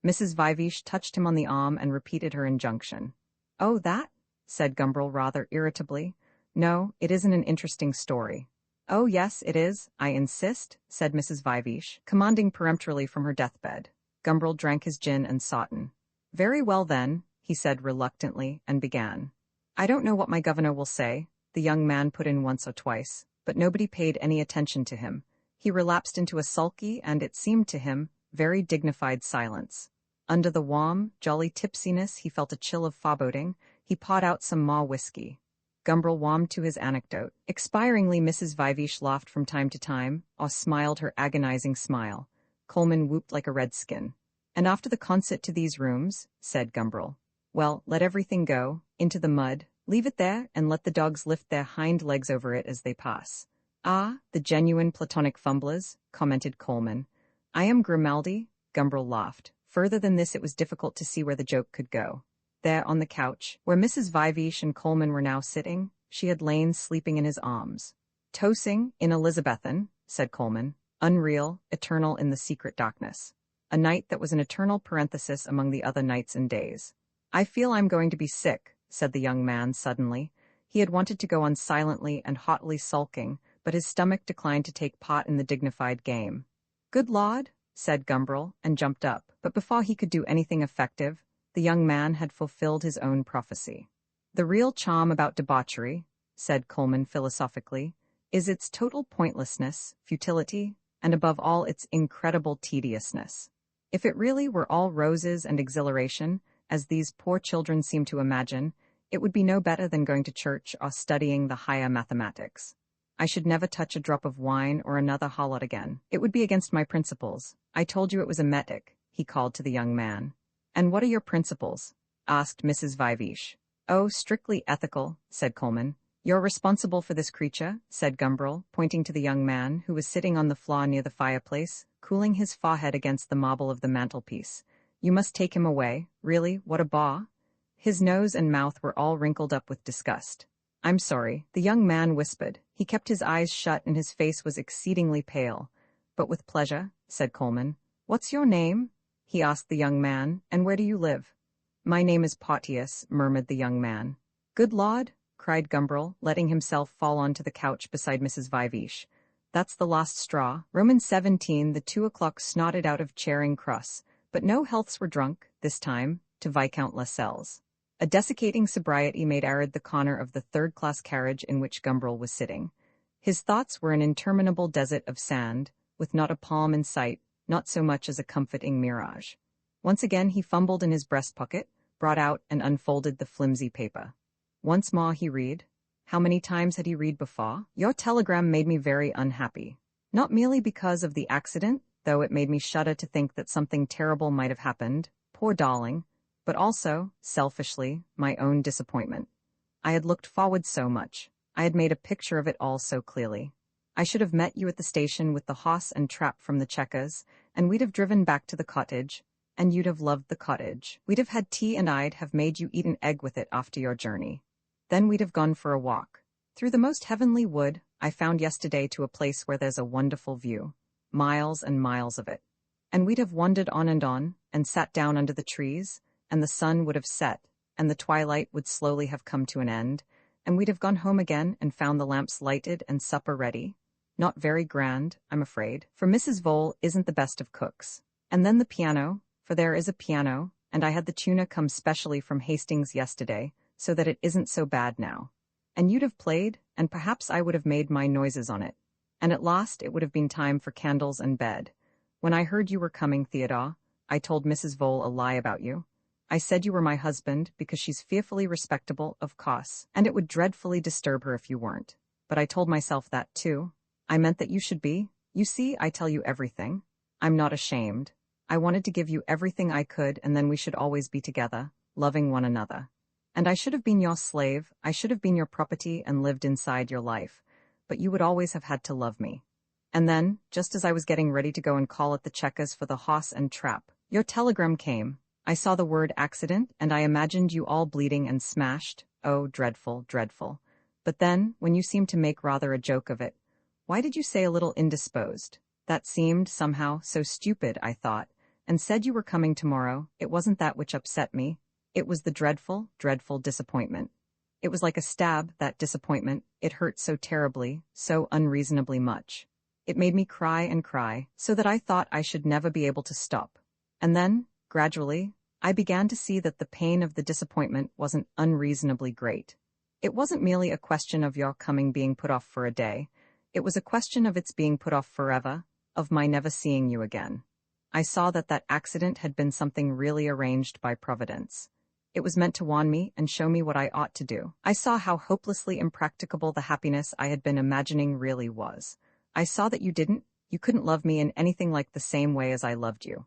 Mrs. Vivesh touched him on the arm and repeated her injunction. Oh, that? Said Gumbrel rather irritably. No, it isn't an interesting story. Oh, yes, it is, I insist, said Mrs. Vivesh, commanding peremptorily from her deathbed. Gumbrel drank his gin and satin. Very well then, he said reluctantly, and began. I don't know what my governor will say, the young man put in once or twice, but nobody paid any attention to him. He relapsed into a sulky and, it seemed to him, very dignified silence. Under the warm, jolly tipsiness he felt a chill of foreboding. He pawed out some more whiskey. Gumbrel warmed to his anecdote. Expiringly, Mrs. Vivesh laughed from time to time, or smiled her agonizing smile. Coleman whooped like a redskin. And after the concert to these rooms, said Gumbrel. Well, let everything go, into the mud, leave it there, and let the dogs lift their hind legs over it as they pass. Ah, the genuine platonic fumblers, commented Coleman. I am Grimaldi, Gumbrel laughed. Further than this it was difficult to see where the joke could go. There on the couch, where Mrs. Vivesh and Coleman were now sitting, she had lain sleeping in his arms. Toasting, in Elizabethan, said Coleman. Unreal, eternal in the secret darkness. A night that was an eternal parenthesis among the other nights and days. I feel I'm going to be sick, said the young man suddenly. He had wanted to go on silently and haughtily sulking, but his stomach declined to take part in the dignified game. Good Lord, said Gumbrel, and jumped up, but before he could do anything effective, the young man had fulfilled his own prophecy. The real charm about debauchery, said Coleman philosophically, is its total pointlessness, futility, and above all its incredible tediousness. If it really were all roses and exhilaration, as these poor children seem to imagine, it would be no better than going to church or studying the higher mathematics. I should never touch a drop of wine or another halot again. It would be against my principles. I told you it was a metic, he called to the young man. And what are your principles? Asked Mrs. Viveash. Oh, strictly ethical, said Coleman. You're responsible for this creature, said Gumbrel, pointing to the young man, who was sitting on the floor near the fireplace, cooling his forehead against the marble of the mantelpiece. You must take him away. Really, what a bore. His nose and mouth were all wrinkled up with disgust. I'm sorry, the young man whispered. He kept his eyes shut and his face was exceedingly pale. But with pleasure, said Coleman. What's your name? He asked the young man, and where do you live? My name is Porteus, murmured the young man. Good Lord, cried Gumbrel, letting himself fall onto the couch beside Mrs. Viveash. That's the last straw. Roman 17, the 2 o'clock snotted out of Charing Cross, but no healths were drunk, this time, to Viscount Lascelles. A desiccating sobriety made arid the corner of the third-class carriage in which Gumbrel was sitting. His thoughts were an interminable desert of sand, with not a palm in sight, not so much as a comforting mirage. Once again he fumbled in his breast pocket, brought out and unfolded the flimsy paper. Once more he read. How many times had he read before? Your telegram made me very unhappy. Not merely because of the accident, though it made me shudder to think that something terrible might have happened, poor darling, but also, selfishly, my own disappointment. I had looked forward so much. I had made a picture of it all so clearly. I should have met you at the station with the horse and trap from the Chequers, and we'd have driven back to the cottage, and you'd have loved the cottage. We'd have had tea and I'd have made you eat an egg with it after your journey. Then we'd have gone for a walk. Through the most heavenly wood, I found yesterday to a place where there's a wonderful view. Miles and miles of it. And we'd have wandered on, and sat down under the trees, and the sun would have set, and the twilight would slowly have come to an end, and we'd have gone home again and found the lamps lighted and supper ready. Not very grand, I'm afraid, for Mrs. Vole isn't the best of cooks. And then the piano, for there is a piano, and I had the tuna come specially from Hastings yesterday, so that it isn't so bad now. And you'd have played, and perhaps I would have made my noises on it. And at last it would have been time for candles and bed. When I heard you were coming, Theodore, I told Mrs. Vole a lie about you. I said you were my husband because she's fearfully respectable, of course, and it would dreadfully disturb her if you weren't. But I told myself that, too. I meant that you should be. You see, I tell you everything. I'm not ashamed. I wanted to give you everything I could, and then we should always be together, loving one another. And I should have been your slave, I should have been your property and lived inside your life, but you would always have had to love me. And then, just as I was getting ready to go and call at the Chequers for the horse and trap, your telegram came. I saw the word accident, and I imagined you all bleeding and smashed. Oh, dreadful, dreadful. But then, when you seemed to make rather a joke of it, why did you say a little indisposed? That seemed, somehow, so stupid, I thought, and said you were coming tomorrow. It wasn't that which upset me. It was the dreadful, dreadful disappointment. It was like a stab, that disappointment. It hurt so terribly, so unreasonably much. It made me cry and cry, so that I thought I should never be able to stop. And then, gradually, I began to see that the pain of the disappointment wasn't unreasonably great. It wasn't merely a question of your coming being put off for a day. It was a question of its being put off forever, of my never seeing you again. I saw that that accident had been something really arranged by Providence. It was meant to warn me and show me what I ought to do. I saw how hopelessly impracticable the happiness I had been imagining really was. I saw that you couldn't love me in anything like the same way as I loved you.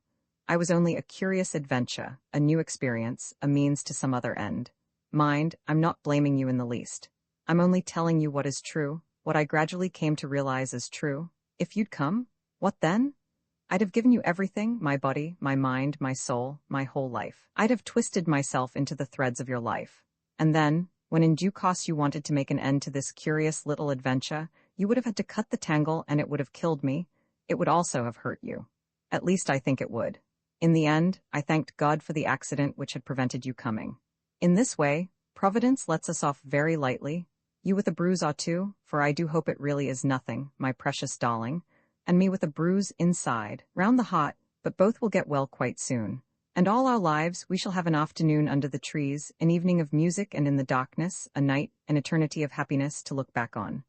I was only a curious adventure, a new experience, a means to some other end. Mind, I'm not blaming you in the least. I'm only telling you what is true, what I gradually came to realize as true. If you'd come, what then? I'd have given you everything, my body, my mind, my soul, my whole life. I'd have twisted myself into the threads of your life. And then, when in due course you wanted to make an end to this curious little adventure, you would have had to cut the tangle and it would have killed me. It would also have hurt you. At least I think it would. In the end, I thanked God for the accident which had prevented you coming. In this way, Providence lets us off very lightly, you with a bruise or two, for I do hope it really is nothing, my precious darling, and me with a bruise inside, round the heart, but both will get well quite soon. And all our lives we shall have an afternoon under the trees, an evening of music and in the darkness, a night, an eternity of happiness to look back on.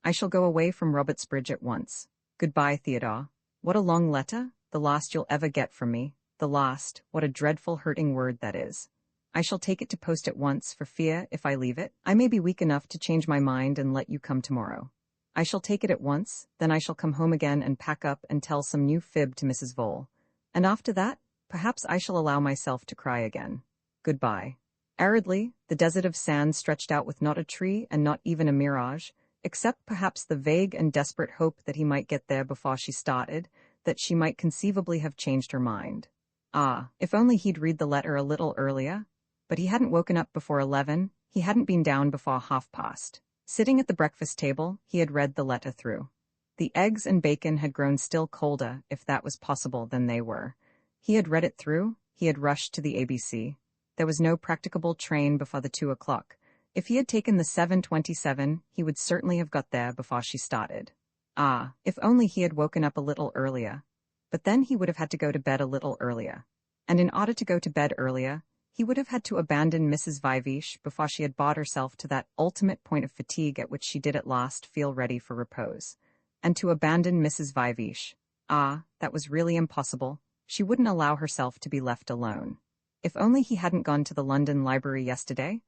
I shall go away from Robertsbridge at once. Goodbye, Theodore. What a long letter, the last you'll ever get from me. the last, what a dreadful hurting word that is. I shall take it to post at once for fear if I leave it, I may be weak enough to change my mind and let you come tomorrow. I shall take it at once, then I shall come home again and pack up and tell some new fib to Mrs. Vole. And after that, perhaps I shall allow myself to cry again. Goodbye. Aridly, the desert of sand stretched out with not a tree and not even a mirage, except perhaps the vague and desperate hope that he might get there before she started, that she might conceivably have changed her mind. Ah, if only he'd read the letter a little earlier. But he hadn't woken up before 11, he hadn't been down before past. Sitting at the breakfast table, he had read the letter through. The eggs and bacon had grown still colder, if that was possible, than they were. He had read it through, he had rushed to the ABC. There was no practicable train before the 2 o'clock. If he had taken the 7:27, he would certainly have got there before she started. Ah, if only he had woken up a little earlier. But then he would have had to go to bed a little earlier. And in order to go to bed earlier, he would have had to abandon Mrs. Vivish before she had brought herself to that ultimate point of fatigue at which she did at last feel ready for repose. And to abandon Mrs. Vivish. Ah, that was really impossible. She wouldn't allow herself to be left alone. If only he hadn't gone to the London Library yesterday.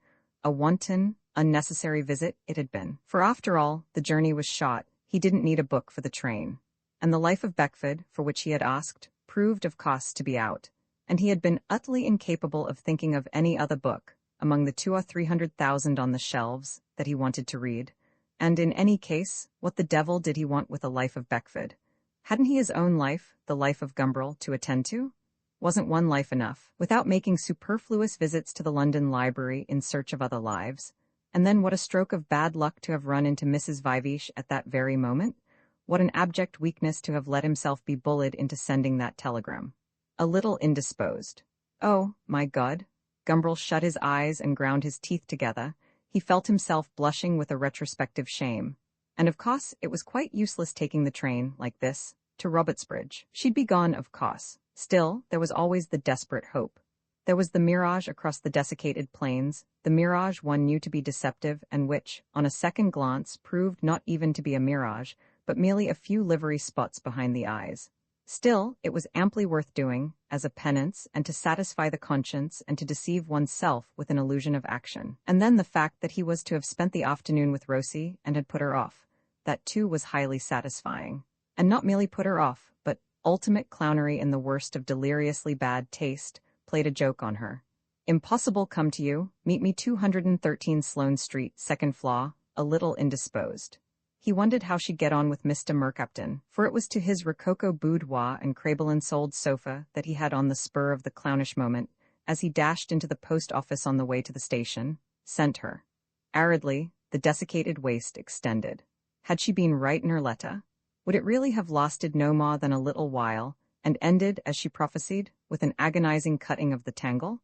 A wanton, unnecessary visit it had been. For after all, the journey was short, he didn't need a book for the train. And the Life of Beckford, for which he had asked, proved of course to be out. And he had been utterly incapable of thinking of any other book, among the 200,000 or 300,000 on the shelves, that he wanted to read. And in any case, what the devil did he want with a Life of Beckford? Hadn't he his own life, the life of Gumbrel, to attend to? Wasn't one life enough, without making superfluous visits to the London Library in search of other lives? And then what a stroke of bad luck to have run into Mrs. Vivish at that very moment? What an abject weakness to have let himself be bullied into sending that telegram. A little indisposed. Oh, my God. Gumbrel shut his eyes and ground his teeth together. He felt himself blushing with a retrospective shame. And of course, it was quite useless taking the train, like this, to Robertsbridge. She'd be gone, of course. Still, there was always the desperate hope. There was the mirage across the desiccated plains, the mirage one knew to be deceptive and which, on a second glance, proved not even to be a mirage, but merely a few livery spots behind the eyes. Still, it was amply worth doing, as a penance, and to satisfy the conscience and to deceive oneself with an illusion of action. And then the fact that he was to have spent the afternoon with Rosie and had put her off. That too was highly satisfying. And not merely put her off, but ultimate clownery in the worst of deliriously bad taste, played a joke on her. Impossible, come to you, meet me 213 Sloane Street, second floor, a little indisposed. He wondered how she'd get on with Mr. Mercapton, for it was to his rococo boudoir and Crabelin-soled sofa that he had on the spur of the clownish moment, as he dashed into the post office on the way to the station, sent her. Aridly, the desiccated waist extended. Had she been right in her letter? Would it really have lasted no more than a little while, and ended, as she prophesied, with an agonizing cutting of the tangle?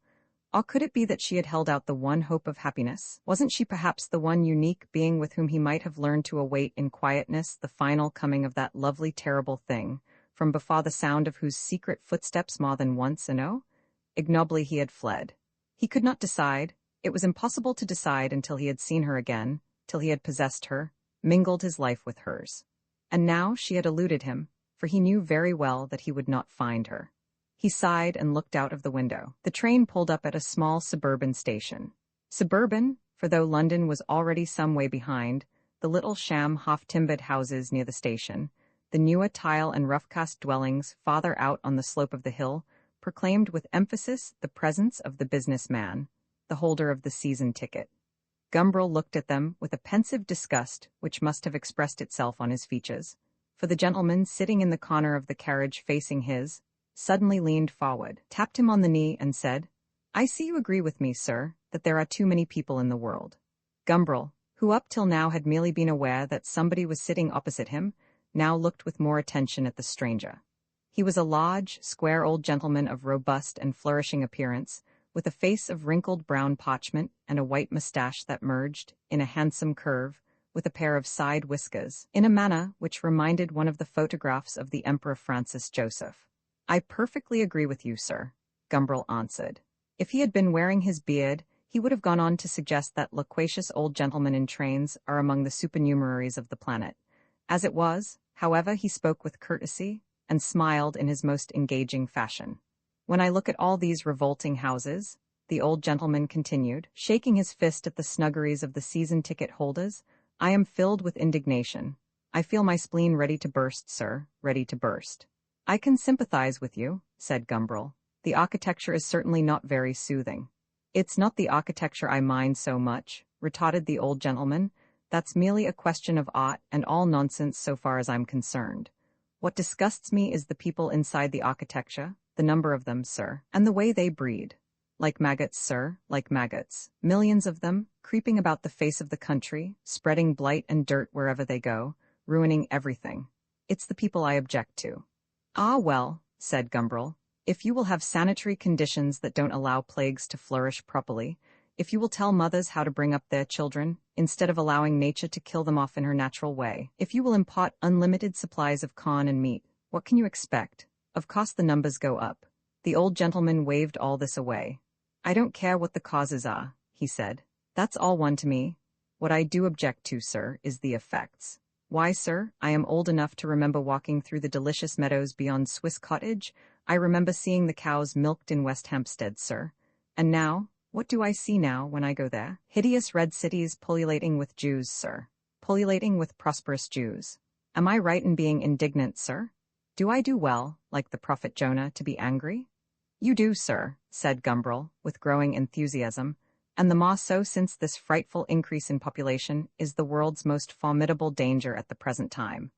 Or could it be that she had held out the one hope of happiness? Wasn't she perhaps the one unique being with whom he might have learned to await in quietness the final coming of that lovely terrible thing, from before the sound of whose secret footsteps more than once, ignobly he had fled? He could not decide. It was impossible to decide until he had seen her again, till he had possessed her, mingled his life with hers. And now she had eluded him, for he knew very well that he would not find her. He sighed and looked out of the window. The train pulled up at a small suburban station. Suburban, for though London was already some way behind, the little sham half-timbered houses near the station, the newer tile and rough-cast dwellings farther out on the slope of the hill, proclaimed with emphasis the presence of the businessman, the holder of the season ticket. Gumbrel looked at them with a pensive disgust which must have expressed itself on his features, for the gentleman sitting in the corner of the carriage facing his, suddenly leaned forward, tapped him on the knee, and said, "I see you agree with me, sir, that there are too many people in the world." Gumbrel, who up till now had merely been aware that somebody was sitting opposite him, now looked with more attention at the stranger. He was a large, square old gentleman of robust and flourishing appearance, with a face of wrinkled brown parchment and a white moustache that merged, in a handsome curve, with a pair of side whiskers, in a manner which reminded one of the photographs of the Emperor Francis Joseph. "I perfectly agree with you, sir," Gumbrel answered. If he had been wearing his beard, he would have gone on to suggest that loquacious old gentlemen in trains are among the supernumeraries of the planet. As it was, however, he spoke with courtesy and smiled in his most engaging fashion. When I look at all these revolting houses, the old gentleman continued, shaking his fist at the snuggeries of the season ticket holders, I am filled with indignation. I feel my spleen ready to burst, sir, ready to burst. I can sympathize with you, said Gumbrel. The architecture is certainly not very soothing. It's not the architecture I mind so much, retorted the old gentleman. That's merely a question of art and all nonsense so far as I'm concerned. What disgusts me is the people inside the architecture, the number of them, sir, and the way they breed. Like maggots, sir, like maggots. Millions of them, creeping about the face of the country, spreading blight and dirt wherever they go, ruining everything. It's the people I object to. Ah well, said Gumbrel, if you will have sanitary conditions that don't allow plagues to flourish properly, if you will tell mothers how to bring up their children, instead of allowing nature to kill them off in her natural way, if you will impart unlimited supplies of corn and meat, what can you expect? Of course the numbers go up. The old gentleman waved all this away. I don't care what the causes are, he said. That's all one to me. What I do object to, sir, is the effects. Why, sir, I am old enough to remember walking through the delicious meadows beyond Swiss Cottage. I remember seeing the cows milked in West Hampstead, sir. And now, what do I see now when I go there? Hideous red cities pullulating with Jews, sir. Pullulating with prosperous Jews. Am I right in being indignant, sir? Do I do well, like the prophet Jonah, to be angry? You do, sir, said Gumbrel, with growing enthusiasm, and the more so since this frightful increase in population is the world's most formidable danger at the present time.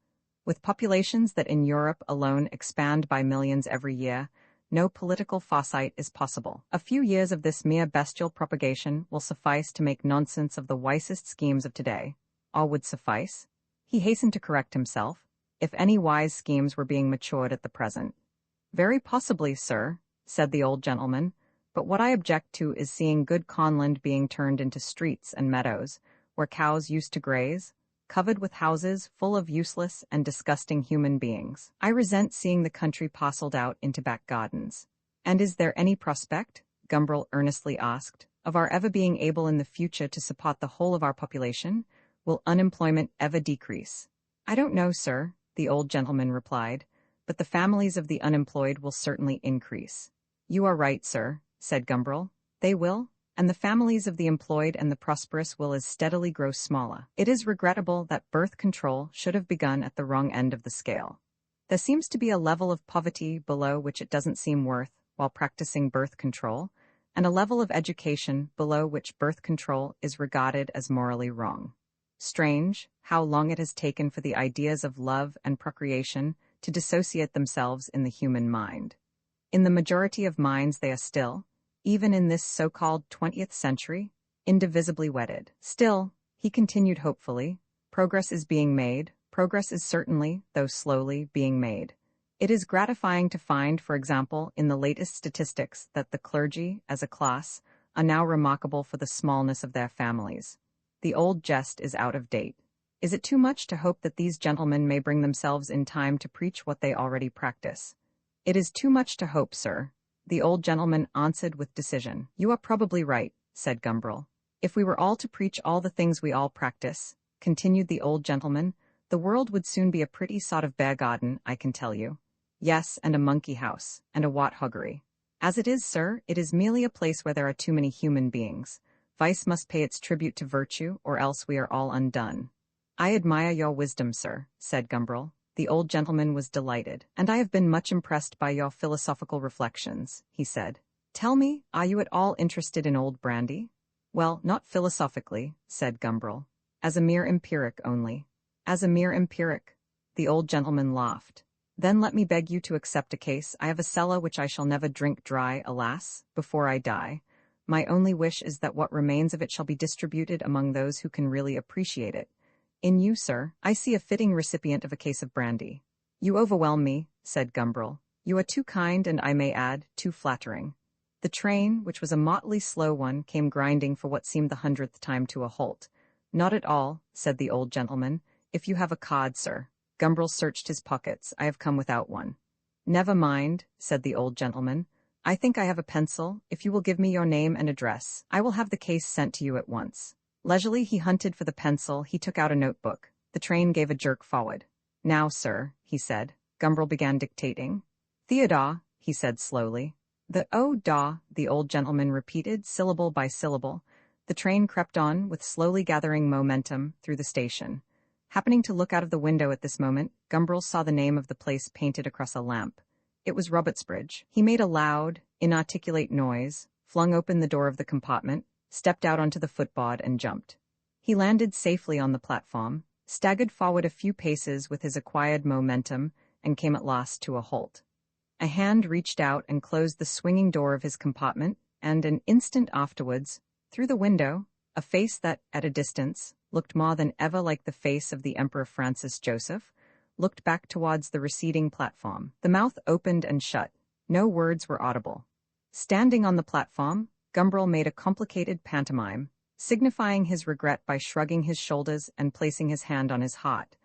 With populations that in Europe alone expand by millions every year, no political foresight is possible. A few years of this mere bestial propagation will suffice to make nonsense of the wisest schemes of today. All would suffice. He hastened to correct himself, if any wise schemes were being matured at the present. Very possibly, sir, said the old gentleman, but what I object to is seeing good Conland being turned into streets and meadows, where cows used to graze, covered with houses full of useless and disgusting human beings. I resent seeing the country parceled out into back gardens. And is there any prospect, Gumbrel earnestly asked, of our ever being able in the future to support the whole of our population? Will unemployment ever decrease? I don't know, sir, the old gentleman replied, but the families of the unemployed will certainly increase. You are right, sir, said Gumbrel. They will, and the families of the employed and the prosperous will as steadily grow smaller. It is regrettable that birth control should have begun at the wrong end of the scale. There seems to be a level of poverty below which it doesn't seem worth while practicing birth control, and a level of education below which birth control is regarded as morally wrong. Strange, how long it has taken for the ideas of love and procreation to dissociate themselves in the human mind. In the majority of minds they are still, even in this so-called 20th century, indivisibly wedded. Still, he continued hopefully, progress is being made, progress is certainly, though slowly, being made. It is gratifying to find, for example, in the latest statistics that the clergy, as a class, are now remarkable for the smallness of their families. The old jest is out of date. Is it too much to hope that these gentlemen may bring themselves in time to preach what they already practice? It is too much to hope, sir, the old gentleman answered with decision. You are probably right, said Gumbrel. If we were all to preach all the things we all practice, continued the old gentleman, the world would soon be a pretty sort of bear garden, I can tell you. Yes, and a monkey house, and a wat-hoggery. As it is, sir, it is merely a place where there are too many human beings. Vice must pay its tribute to virtue, or else we are all undone. I admire your wisdom, sir, said Gumbrel. The old gentleman was delighted, and I have been much impressed by your philosophical reflections, he said. Tell me, are you at all interested in old brandy? Well, not philosophically, said Gumbrel. As a mere empiric only. As a mere empiric. The old gentleman laughed. Then let me beg you to accept a case. I have a cellar which I shall never drink dry, alas, before I die. My only wish is that what remains of it shall be distributed among those who can really appreciate it. In you, sir, I see a fitting recipient of a case of brandy. You overwhelm me, said Gumbrel. You are too kind and, I may add, too flattering. The train, which was a motley slow one, came grinding for what seemed the 100th time to a halt. Not at all, said the old gentleman. If you have a card, sir. Gumbrel searched his pockets. I have come without one. Never mind, said the old gentleman. I think I have a pencil. If you will give me your name and address, I will have the case sent to you at once. Leisurely he hunted for the pencil. He took out a notebook. The train gave a jerk forward. Now, sir, he said. Gumbrel began dictating. Theodore, he said slowly. The "oh da," the old gentleman repeated syllable by syllable. The train crept on with slowly gathering momentum through the station. Happening to look out of the window at this moment, Gumbrel saw the name of the place painted across a lamp. It was Robertsbridge. He made a loud, inarticulate noise, flung open the door of the compartment, stepped out onto the footboard and jumped. He landed safely on the platform, staggered forward a few paces with his acquired momentum, and came at last to a halt. A hand reached out and closed the swinging door of his compartment, and an instant afterwards, through the window, a face that, at a distance, looked more than ever like the face of the Emperor Francis Joseph, looked back towards the receding platform. The mouth opened and shut. No words were audible. Standing on the platform, Gumbrel made a complicated pantomime, signifying his regret by shrugging his shoulders and placing his hand on his heart,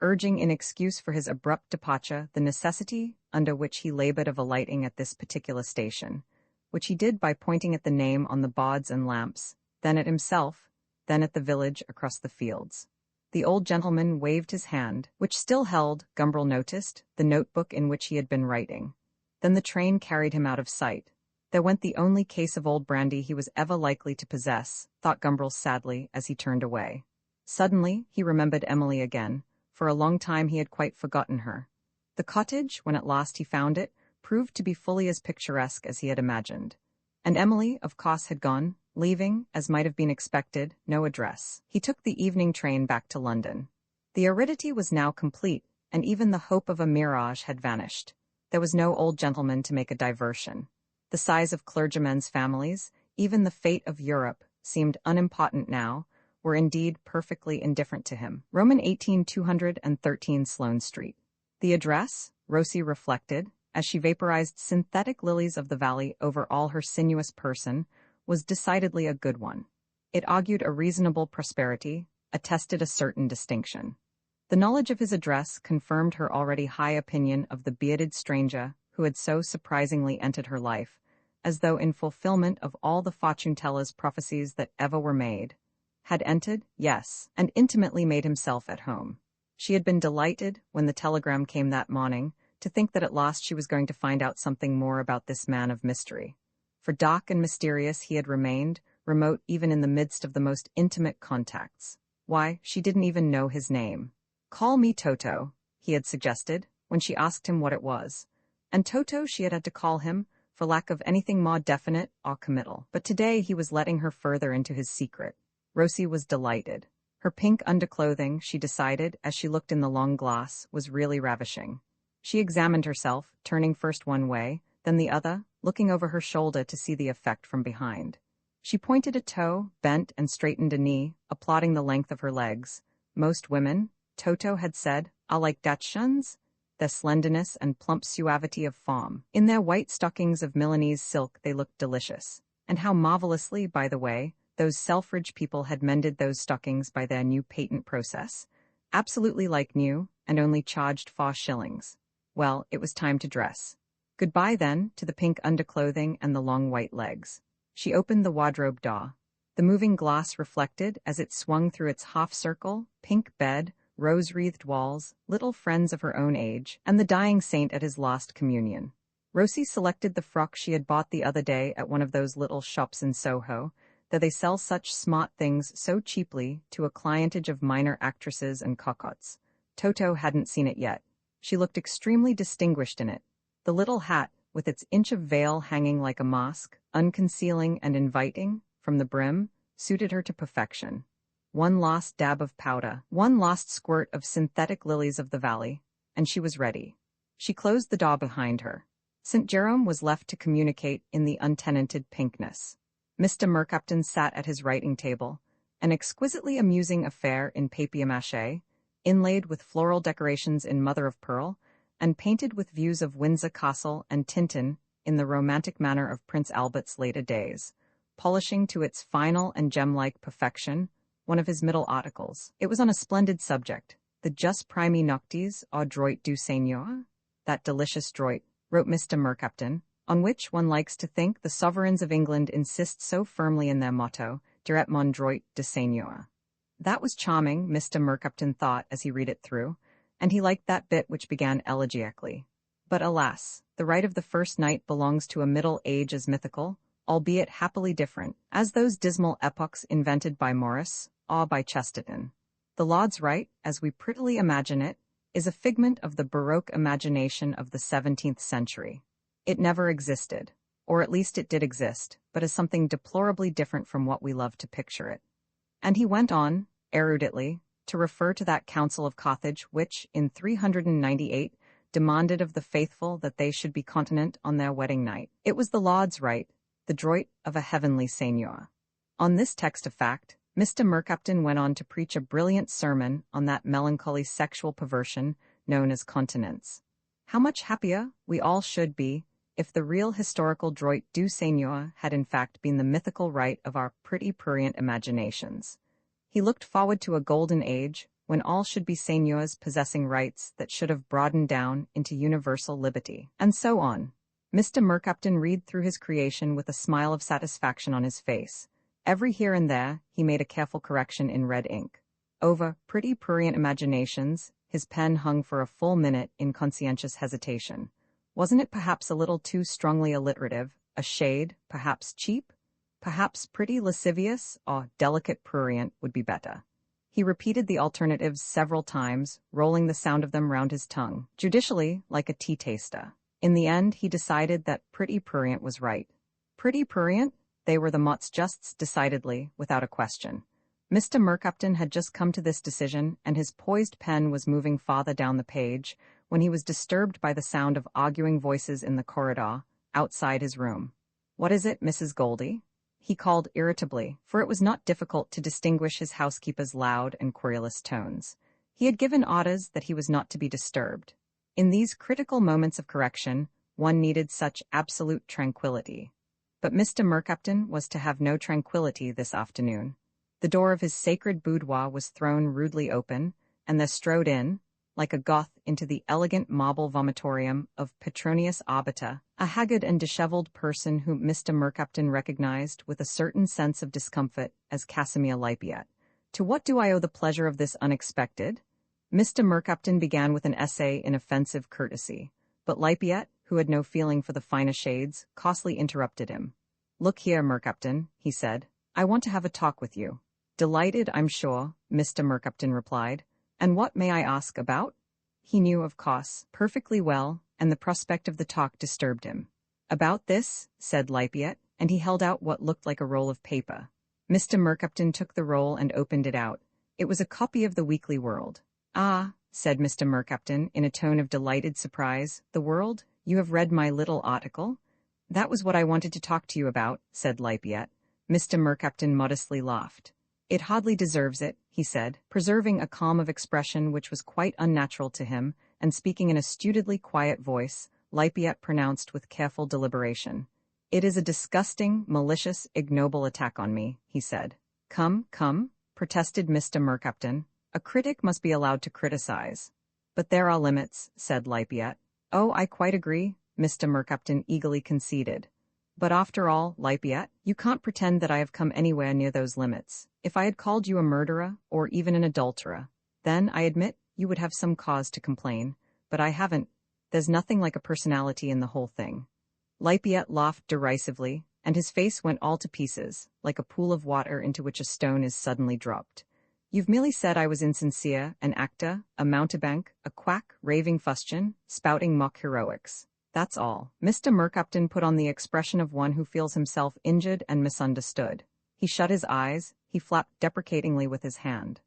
urging in excuse for his abrupt departure the necessity under which he labored of alighting at this particular station, which he did by pointing at the name on the boards and lamps, then at himself, then at the village across the fields. The old gentleman waved his hand, which still held, Gumbrel noticed, the notebook in which he had been writing. Then the train carried him out of sight. There went the only case of old brandy he was ever likely to possess, thought Gumbrel sadly as he turned away. Suddenly, he remembered Emily again. For a long time he had quite forgotten her. The cottage, when at last he found it, proved to be fully as picturesque as he had imagined. And Emily, of course, had gone, leaving, as might have been expected, no address. He took the evening train back to London. The aridity was now complete, and even the hope of a mirage had vanished. There was no old gentleman to make a diversion. The size of clergymen's families, even the fate of Europe, seemed unimportant now, were indeed perfectly indifferent to him. Roman 18213 Sloane Street. The address, Rosie reflected, as she vaporized synthetic lilies of the valley over all her sinuous person, was decidedly a good one. It augured a reasonable prosperity, attested a certain distinction. The knowledge of his address confirmed her already high opinion of the bearded stranger who had so surprisingly entered her life, as though in fulfillment of all the fortune-teller's prophecies that ever were made. Had entered, yes, and intimately made himself at home. She had been delighted, when the telegram came that morning, to think that at last she was going to find out something more about this man of mystery. For dark and mysterious he had remained, remote even in the midst of the most intimate contacts. Why, she didn't even know his name. "Call me Toto," he had suggested, when she asked him what it was. And Toto she had to call him, for lack of anything more definite or committal. But today he was letting her further into his secret. Rosie was delighted. Her pink underclothing, she decided, as she looked in the long glass, was really ravishing. She examined herself, turning first one way, then the other, looking over her shoulder to see the effect from behind. She pointed a toe, bent and straightened a knee, applauding the length of her legs. Most women, Toto had said, are like Dachshunds, their slenderness and plump suavity of form. In their white stockings of Milanese silk they looked delicious. And how marvelously, by the way, those Selfridge people had mended those stockings by their new patent process. Absolutely like new, and only charged 4 shillings. Well, it was time to dress. Goodbye, then, to the pink underclothing and the long white legs. She opened the wardrobe door. The moving glass reflected, as it swung through its half-circle, pink bed, rose-wreathed walls, little friends of her own age, and the dying saint at his last communion. Rosie selected the frock she had bought the other day at one of those little shops in Soho, though they sell such smart things so cheaply to a clientage of minor actresses and cocottes. Toto hadn't seen it yet. She looked extremely distinguished in it. The little hat, with its inch of veil hanging like a mask, unconcealing and inviting, from the brim, suited her to perfection. One last dab of powder, one last squirt of synthetic lilies of the valley, and she was ready. She closed the door behind her. St. Jerome was left to communicate in the untenanted pinkness. Mr. Mercapton sat at his writing table, an exquisitely amusing affair in papier-mâché, inlaid with floral decorations in mother-of-pearl, and painted with views of Windsor Castle and Tinton in the romantic manner of Prince Albert's later days, polishing to its final and gem-like perfection one of his middle articles. It was on a splendid subject, the Jus Primi Noctis au droit du Seigneur, that delicious droit, wrote Mr. Mercapton, on which one likes to think the sovereigns of England insist so firmly in their motto, Diret mon droit de Seigneur. That was charming, Mr. Mercapton thought as he read it through, and he liked that bit which began elegically. But alas, the right of the first night belongs to a Middle Age as mythical, albeit happily different, as those dismal epochs invented by Morris, or by Chesterton. The Lord's right, as we prettily imagine it, is a figment of the Baroque imagination of the 17th century. It never existed, or at least it did exist, but as something deplorably different from what we love to picture it. And he went on, eruditely, to refer to that Council of Carthage which, in 398, demanded of the faithful that they should be continent on their wedding night. It was the Lord's right, the droit of a heavenly seigneur. On this text of fact, Mr. Mercaptan went on to preach a brilliant sermon on that melancholy sexual perversion known as continence. How much happier we all should be if the real historical droit du seigneur had in fact been the mythical right of our pretty prurient imaginations. He looked forward to a golden age when all should be seigneurs possessing rights that should have broadened down into universal liberty, and so on. Mr. Mercaptan read through his creation with a smile of satisfaction on his face. Every here and there, he made a careful correction in red ink. Over pretty prurient imaginations, his pen hung for a full minute in conscientious hesitation. Wasn't it perhaps a little too strongly alliterative, a shade, perhaps cheap? Perhaps pretty lascivious or delicate prurient would be better. He repeated the alternatives several times, rolling the sound of them round his tongue, judicially, like a tea taster. In the end, he decided that pretty prurient was right. Pretty prurient? They were the mots justs, decidedly, without a question. Mr. Mercaptan had just come to this decision, and his poised pen was moving farther down the page, when he was disturbed by the sound of arguing voices in the corridor, outside his room. "What is it, Mrs. Goldie?" he called irritably, for it was not difficult to distinguish his housekeeper's loud and querulous tones. He had given orders that he was not to be disturbed. In these critical moments of correction, one needed such absolute tranquillity. But Mr. Mercaptan was to have no tranquillity this afternoon. The door of his sacred boudoir was thrown rudely open, and there strode in, like a Goth into the elegant marble vomitorium of Petronius Arbiter, a haggard and disheveled person whom Mr. Mercaptan recognized with a certain sense of discomfort as Casimir Lypiat. "To what do I owe the pleasure of this unexpected?" Mr. Mercaptan began with an essay in offensive courtesy, but Lypiat, who had no feeling for the finer shades, costly interrupted him. "Look here, Mercaptan," he said, "I want to have a talk with you." "Delighted, I'm sure," Mr. Mercaptan replied. "And what may I ask about?" He knew, of course, perfectly well, and the prospect of the talk disturbed him. "About this," said Lypiat, and he held out what looked like a roll of paper. Mr. Mercaptan took the roll and opened it out. It was a copy of the Weekly World. "Ah," said Mr. Mercaptan in a tone of delighted surprise, "the World? You have read my little article?" "That was what I wanted to talk to you about," said Lypiat. Mr. Mercaptan modestly laughed. "It hardly deserves it," he said, preserving a calm of expression which was quite unnatural to him, and speaking in a stupidly quiet voice. Lypiat pronounced with careful deliberation. "It is a disgusting, malicious, ignoble attack on me," he said. "Come, come," protested Mr. Mercaptan. "A critic must be allowed to criticize." "But there are limits," said Lypiat. "Oh, I quite agree," Mr. Mercaptan eagerly conceded. "But after all, Lypiat, you can't pretend that I have come anywhere near those limits. If I had called you a murderer, or even an adulterer, then, I admit, you would have some cause to complain. But I haven't. There's nothing like a personality in the whole thing." Lypiat laughed derisively, and his face went all to pieces, like a pool of water into which a stone is suddenly dropped. "You've merely said I was insincere, an actor, a mountebank, a quack, raving fustian, spouting mock heroics. That's all." Mr. Mercaptan put on the expression of one who feels himself injured and misunderstood. He shut his eyes, he flapped deprecatingly with his hand.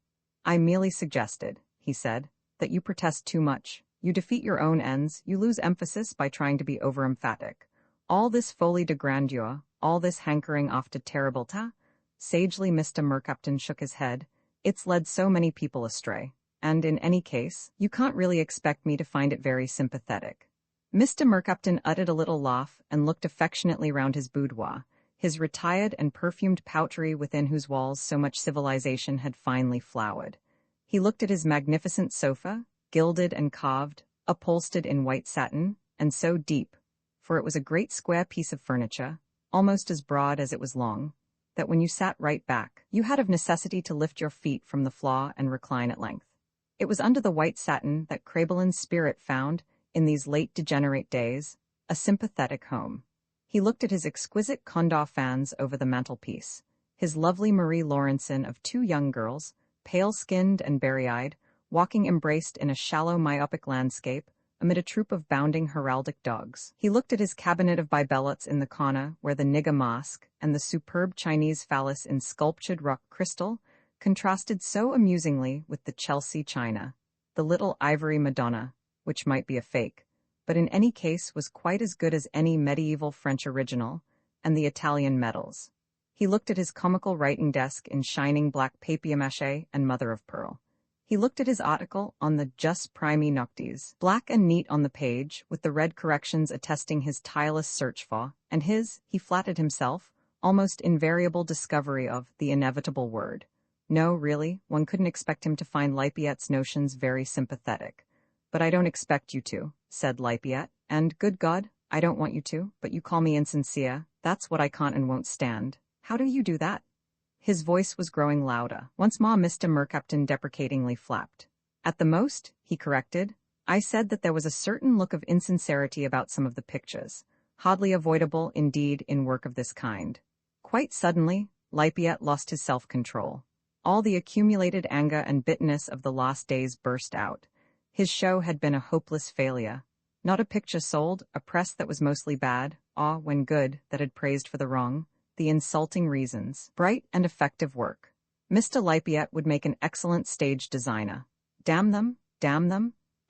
"I merely suggested," he said, "that you protest too much. You defeat your own ends, you lose emphasis by trying to be over-emphatic. All this folie de grandeur, all this hankering after terribilità." Sagely Mr. Mercaptan shook his head. "It's led so many people astray. And in any case, you can't really expect me to find it very sympathetic." Mr. Mercaptan uttered a little laugh and looked affectionately round his boudoir, his retired and perfumed pouchery within whose walls so much civilization had finely flowered. He looked at his magnificent sofa, gilded and carved, upholstered in white satin, and so deep, for it was a great square piece of furniture, almost as broad as it was long, that when you sat right back, you had of necessity to lift your feet from the floor and recline at length. It was under the white satin that Crabelin's spirit found, in these late degenerate days, a sympathetic home. He looked at his exquisite Condor fans over the mantelpiece, his lovely Marie Laurencin of 2 young girls, pale-skinned and berry-eyed, walking embraced in a shallow myopic landscape, amid a troop of bounding heraldic dogs. He looked at his cabinet of bibelots in the corner where the Nigger mask and the superb Chinese phallus in sculptured rock crystal contrasted so amusingly with the Chelsea china, the little ivory Madonna, which might be a fake, but in any case was quite as good as any medieval French original, and the Italian medals. He looked at his comical writing desk in shining black papier-mâché and mother-of-pearl. He looked at his article on the Jus Primi Noctis, black and neat on the page, with the red corrections attesting his tireless search for, and his, he flattered himself, almost invariable discovery of the inevitable word. No, really, one couldn't expect him to find Lippiette's notions very sympathetic. But I don't expect you to, said Lippiette, and, good God, I don't want you to, but you call me insincere, that's what I can't and won't stand. How do you do that? His voice was growing louder. Once more Mr. Mercapton deprecatingly flapped. At the most, he corrected, I said that there was a certain look of insincerity about some of the pictures, hardly avoidable, indeed, in work of this kind. Quite suddenly, Lippiette lost his self-control. All the accumulated anger and bitterness of the last days burst out. His show had been a hopeless failure. Not a picture sold, a press that was mostly bad, or, when good, that had praised for the wrong, the insulting reasons. Bright and effective work. Mr. Lippiette would make an excellent stage designer. Damn them,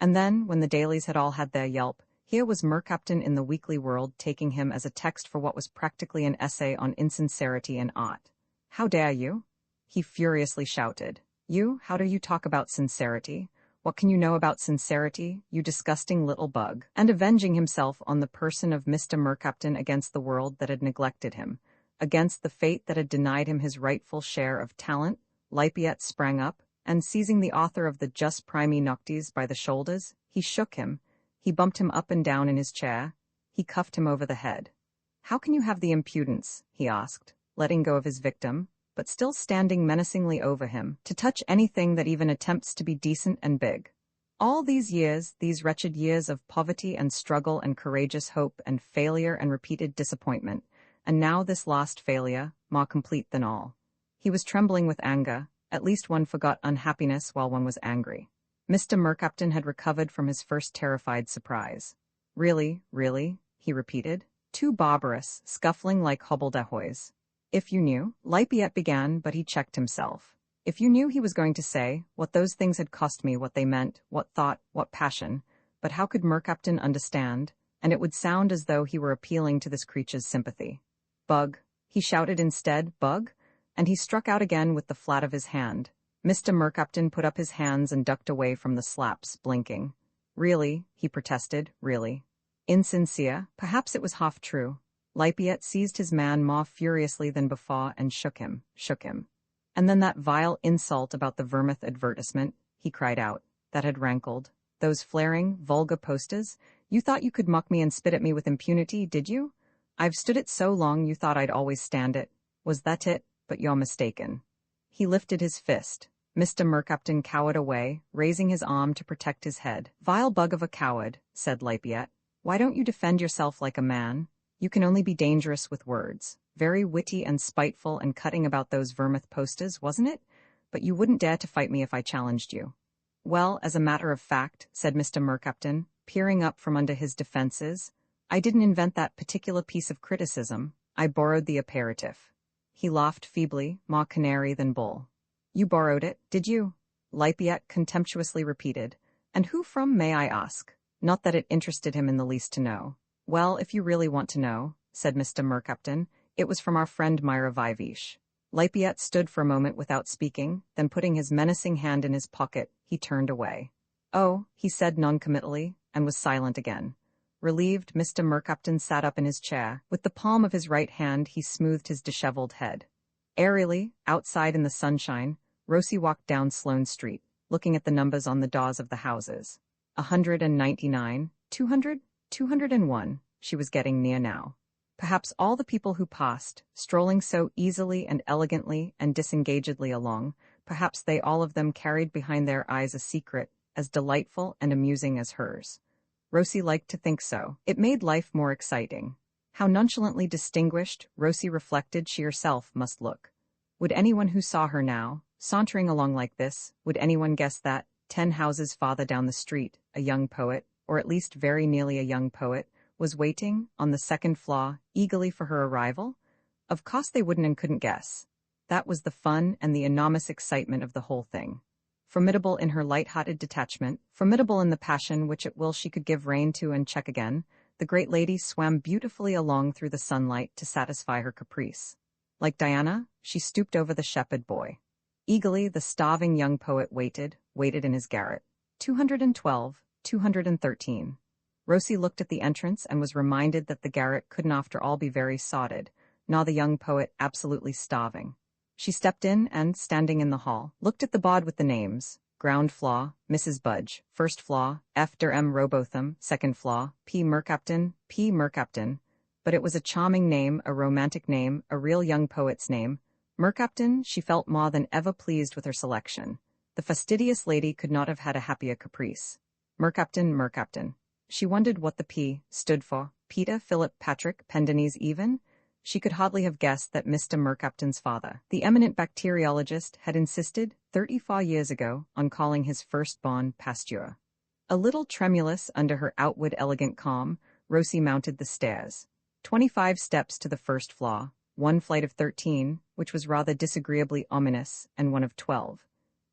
and then, when the dailies had all had their yelp, here was Mercapton in the Weekly World taking him as a text for what was practically an essay on insincerity in art. How dare you? He furiously shouted. You, how do you talk about sincerity? What can you know about sincerity, you disgusting little bug? And avenging himself on the person of Mr. Mercapton against the world that had neglected him, against the fate that had denied him his rightful share of talent, Lippiette sprang up, and seizing the author of the Jus Primi Noctis by the shoulders, he shook him, he bumped him up and down in his chair, he cuffed him over the head. How can you have the impudence, he asked, letting go of his victim, but still standing menacingly over him, to touch anything that even attempts to be decent and big? All these years, these wretched years of poverty and struggle and courageous hope and failure and repeated disappointment, and now this last failure, more complete than all. He was trembling with anger. At least one forgot unhappiness while one was angry. Mr. Mercapton had recovered from his first terrified surprise. Really, he repeated. Too barbarous, scuffling like hobbledehoys. If you knew, Lippiette began, but he checked himself. If you knew, he was going to say, what those things had cost me, what they meant, what thought, what passion. But how could Mercapton understand? And it would sound as though he were appealing to this creature's sympathy. Bug, he shouted instead, bug, and he struck out again with the flat of his hand. Mr. Mercapton put up his hands and ducked away from the slaps, blinking. Really, he protested, really. Insincere, perhaps it was half true. Lippiette seized his man more furiously than before and shook him. And then that vile insult about the Vermouth advertisement, he cried out, that had rankled. Those flaring, vulgar posters, you thought you could mock me and spit at me with impunity, did you? I've stood it so long you thought I'd always stand it. Was that it? But you're mistaken. He lifted his fist. Mr. Mercapton cowered away, raising his arm to protect his head. Vile bug of a coward, said Lippiette. Why don't you defend yourself like a man? You can only be dangerous with words. Very witty and spiteful and cutting about those Vermouth posters, wasn't it? But you wouldn't dare to fight me if I challenged you. Well, as a matter of fact, said Mr. Mercapton, peering up from under his defenses, I didn't invent that particular piece of criticism. I borrowed the apparative. He laughed feebly, more canary than bull. You borrowed it, did you? Lippiette contemptuously repeated. And who from, may I ask? Not that it interested him in the least to know. Well, if you really want to know, said Mr. Mercapton, it was from our friend Myra Vivish. Lippiette stood for a moment without speaking, then putting his menacing hand in his pocket, he turned away. Oh, he said noncommittally, and was silent again. Relieved, Mr. Mercapton sat up in his chair. With the palm of his right hand, he smoothed his disheveled head. Airily, outside in the sunshine, Rosie walked down Sloane Street, looking at the numbers on the doors of the houses. 199, 200, 201. She was getting near now. Perhaps all the people who passed, strolling so easily and elegantly and disengagedly along, perhaps they all of them carried behind their eyes a secret as delightful and amusing as hers. Rosie liked to think so. It made life more exciting. How nonchalantly distinguished, Rosie reflected, she herself must look. Would anyone who saw her now, sauntering along like this, would anyone guess that, 10 houses farther down the street, a young poet, or at least very nearly a young poet, was waiting, on the second floor, eagerly for her arrival? Of course they wouldn't and couldn't guess. That was the fun and the enormous excitement of the whole thing. Formidable in her light-hearted detachment, formidable in the passion which at will she could give rein to and check again, the great lady swam beautifully along through the sunlight to satisfy her caprice. Like Diana, she stooped over the shepherd boy. Eagerly the starving young poet waited in his garret. 212, 213. Rosie looked at the entrance and was reminded that the garret couldn't after all be very sodded, nor the young poet absolutely starving. She stepped in and, standing in the hall, looked at the board with the names. Ground floor, Mrs. Budge. First floor, F. der M. Robotham. Second floor, P. Mercaptan, P. Mercaptan. But it was a charming name, a romantic name, a real young poet's name. Mercaptan, she felt more than ever pleased with her selection. The fastidious lady could not have had a happier caprice. Mercaptan, Mercaptan. She wondered what the P stood for. Peter, Philip, Patrick, Pendennis even? She could hardly have guessed that Mr. Mercaptan's father, the eminent bacteriologist, had insisted, 34 years ago, on calling his firstborn Pasteur. A little tremulous under her outward elegant calm, Rosie mounted the stairs. 25 steps to the first floor, one flight of 13, which was rather disagreeably ominous, and one of 12.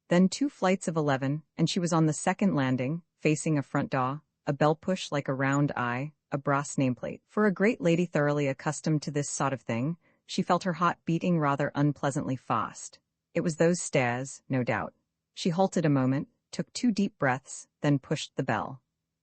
Then 2 flights of 11, and she was on the second landing, facing a front door, a bell push like a round eye, a brass nameplate. For a great lady thoroughly accustomed to this sort of thing, she felt her heart beating rather unpleasantly fast. It was those stairs, no doubt. She halted a moment, took 2 deep breaths, then pushed the bell.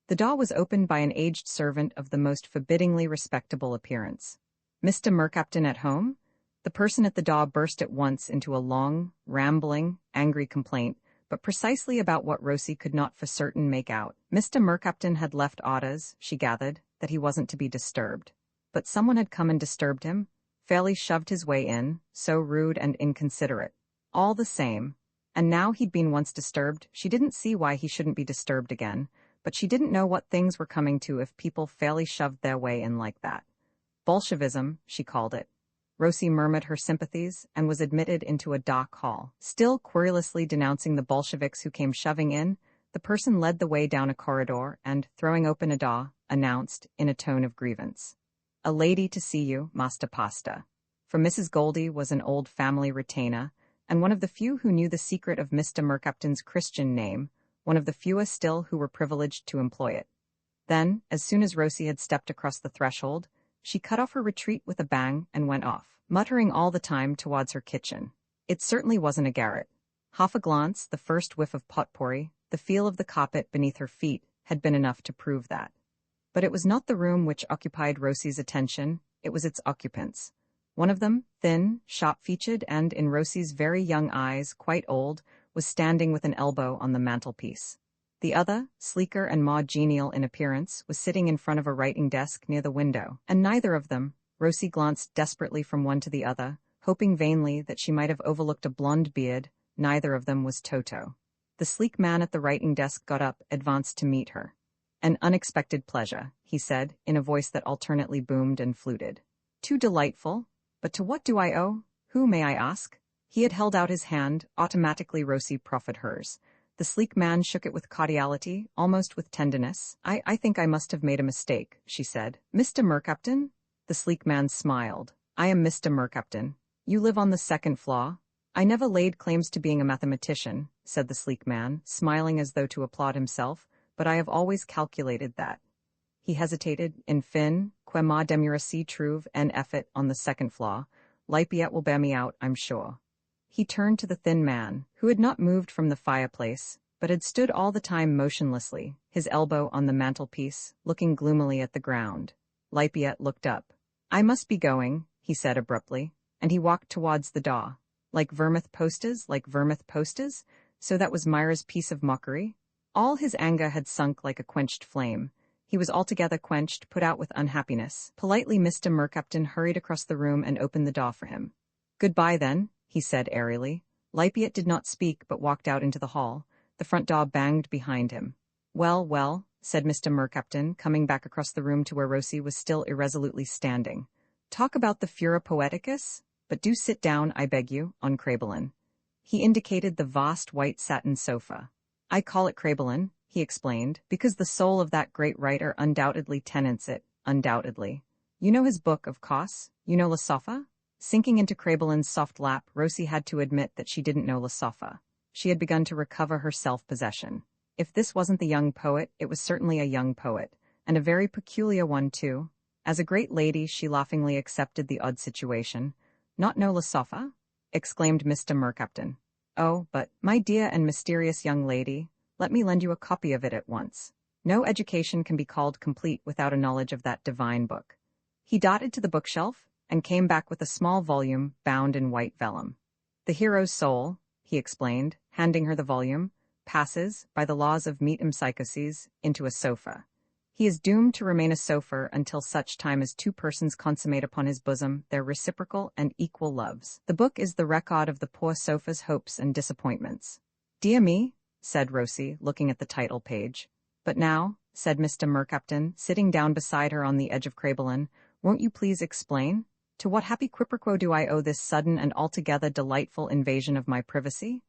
The door was opened by an aged servant of the most forbiddingly respectable appearance. Mr. Mercaptan at home? The person at the door burst at once into a long, rambling, angry complaint, but precisely about what Rosie could not for certain make out. Mr. Mercaptan had left orders, she gathered, that he wasn't to be disturbed. But someone had come and disturbed him, fairly shoved his way in, so rude and inconsiderate. All the same. And now he'd been once disturbed, she didn't see why he shouldn't be disturbed again, but she didn't know what things were coming to if people fairly shoved their way in like that. Bolshevism, she called it. Rosie murmured her sympathies and was admitted into a dark hall. Still querulously denouncing the Bolsheviks who came shoving in, the person led the way down a corridor and, throwing open a door, announced, in a tone of grievance, "A lady to see you, Master Pasta." For Mrs. Goldie was an old family retainer, and one of the few who knew the secret of Mr. Mercaptan's Christian name, one of the fewest still who were privileged to employ it. Then, as soon as Rosie had stepped across the threshold, she cut off her retreat with a bang and went off, muttering all the time towards her kitchen. It certainly wasn't a garret. Half a glance, the first whiff of potpourri, the feel of the carpet beneath her feet, had been enough to prove that. But it was not the room which occupied Rosie's attention, it was its occupants. One of them, thin, sharp-featured, and, in Rosie's very young eyes, quite old, was standing with an elbow on the mantelpiece. The other, sleeker and more genial in appearance, was sitting in front of a writing desk near the window, and neither of them, Rosie glanced desperately from one to the other, hoping vainly that she might have overlooked a blonde beard, neither of them was Toto. The sleek man at the writing desk got up, advanced to meet her. "An unexpected pleasure," he said, in a voice that alternately boomed and fluted. "Too delightful. But to what do I owe? Who, may I ask?" He had held out his hand, automatically Rosie proffered hers. The sleek man shook it with cordiality, almost with tenderness. I think I must have made a mistake," she said. "Mr. Mercaptan?" The sleek man smiled. "I am Mr. Mercaptan. You live on the second floor?" "I never laid claims to being a mathematician," said the sleek man, smiling as though to applaud himself, "but I have always calculated that." He hesitated. "In fin, que ma demuracy trouve en effet on the second floor. Lipiet will bear me out, I'm sure." He turned to the thin man, who had not moved from the fireplace, but had stood all the time motionlessly, his elbow on the mantelpiece, looking gloomily at the ground. Lipiet looked up. "I must be going," he said abruptly, and he walked towards the door. Like vermouth postas, so that was Myra's piece of mockery. All his anger had sunk like a quenched flame. He was altogether quenched, put out with unhappiness. Politely Mr. Mercaptan hurried across the room and opened the door for him. "Goodbye, then," he said airily. Lipiet did not speak but walked out into the hall. The front door banged behind him. Well, said Mr. Mercaptan, coming back across the room to where Rosie was still irresolutely standing. Talk about the furor poeticus? But do sit down, I beg you, on Crabelin. He indicated the vast white satin sofa. I call it Crabelin, he explained, because the soul of that great writer undoubtedly tenants it, undoubtedly. You know his book, of course? You know La Sofa? Sinking into Crabelin's soft lap, Rosie had to admit that she didn't know La Sofa. She had begun to recover her self-possession. If this wasn't the young poet, it was certainly a young poet, and a very peculiar one, too. As a great lady, she laughingly accepted the odd situation. Not know La Sofa? Exclaimed Mr. Mercaptan. Oh, but, my dear and mysterious young lady, let me lend you a copy of it at once. No education can be called complete without a knowledge of that divine book. He darted to the bookshelf, and came back with a small volume bound in white vellum. The hero's soul, he explained, handing her the volume, passes, by the laws of metempsychoses, into a sofa. He is doomed to remain a sofa until such time as two persons consummate upon his bosom their reciprocal and equal loves. The book is the record of the poor sofa's hopes and disappointments. Dear me, said Rosie, looking at the title page. But now, said Mr. Mercaptan, sitting down beside her on the edge of Crabelin, won't you please explain? To what happy quiproquo do I owe this sudden and altogether delightful invasion of my privacy?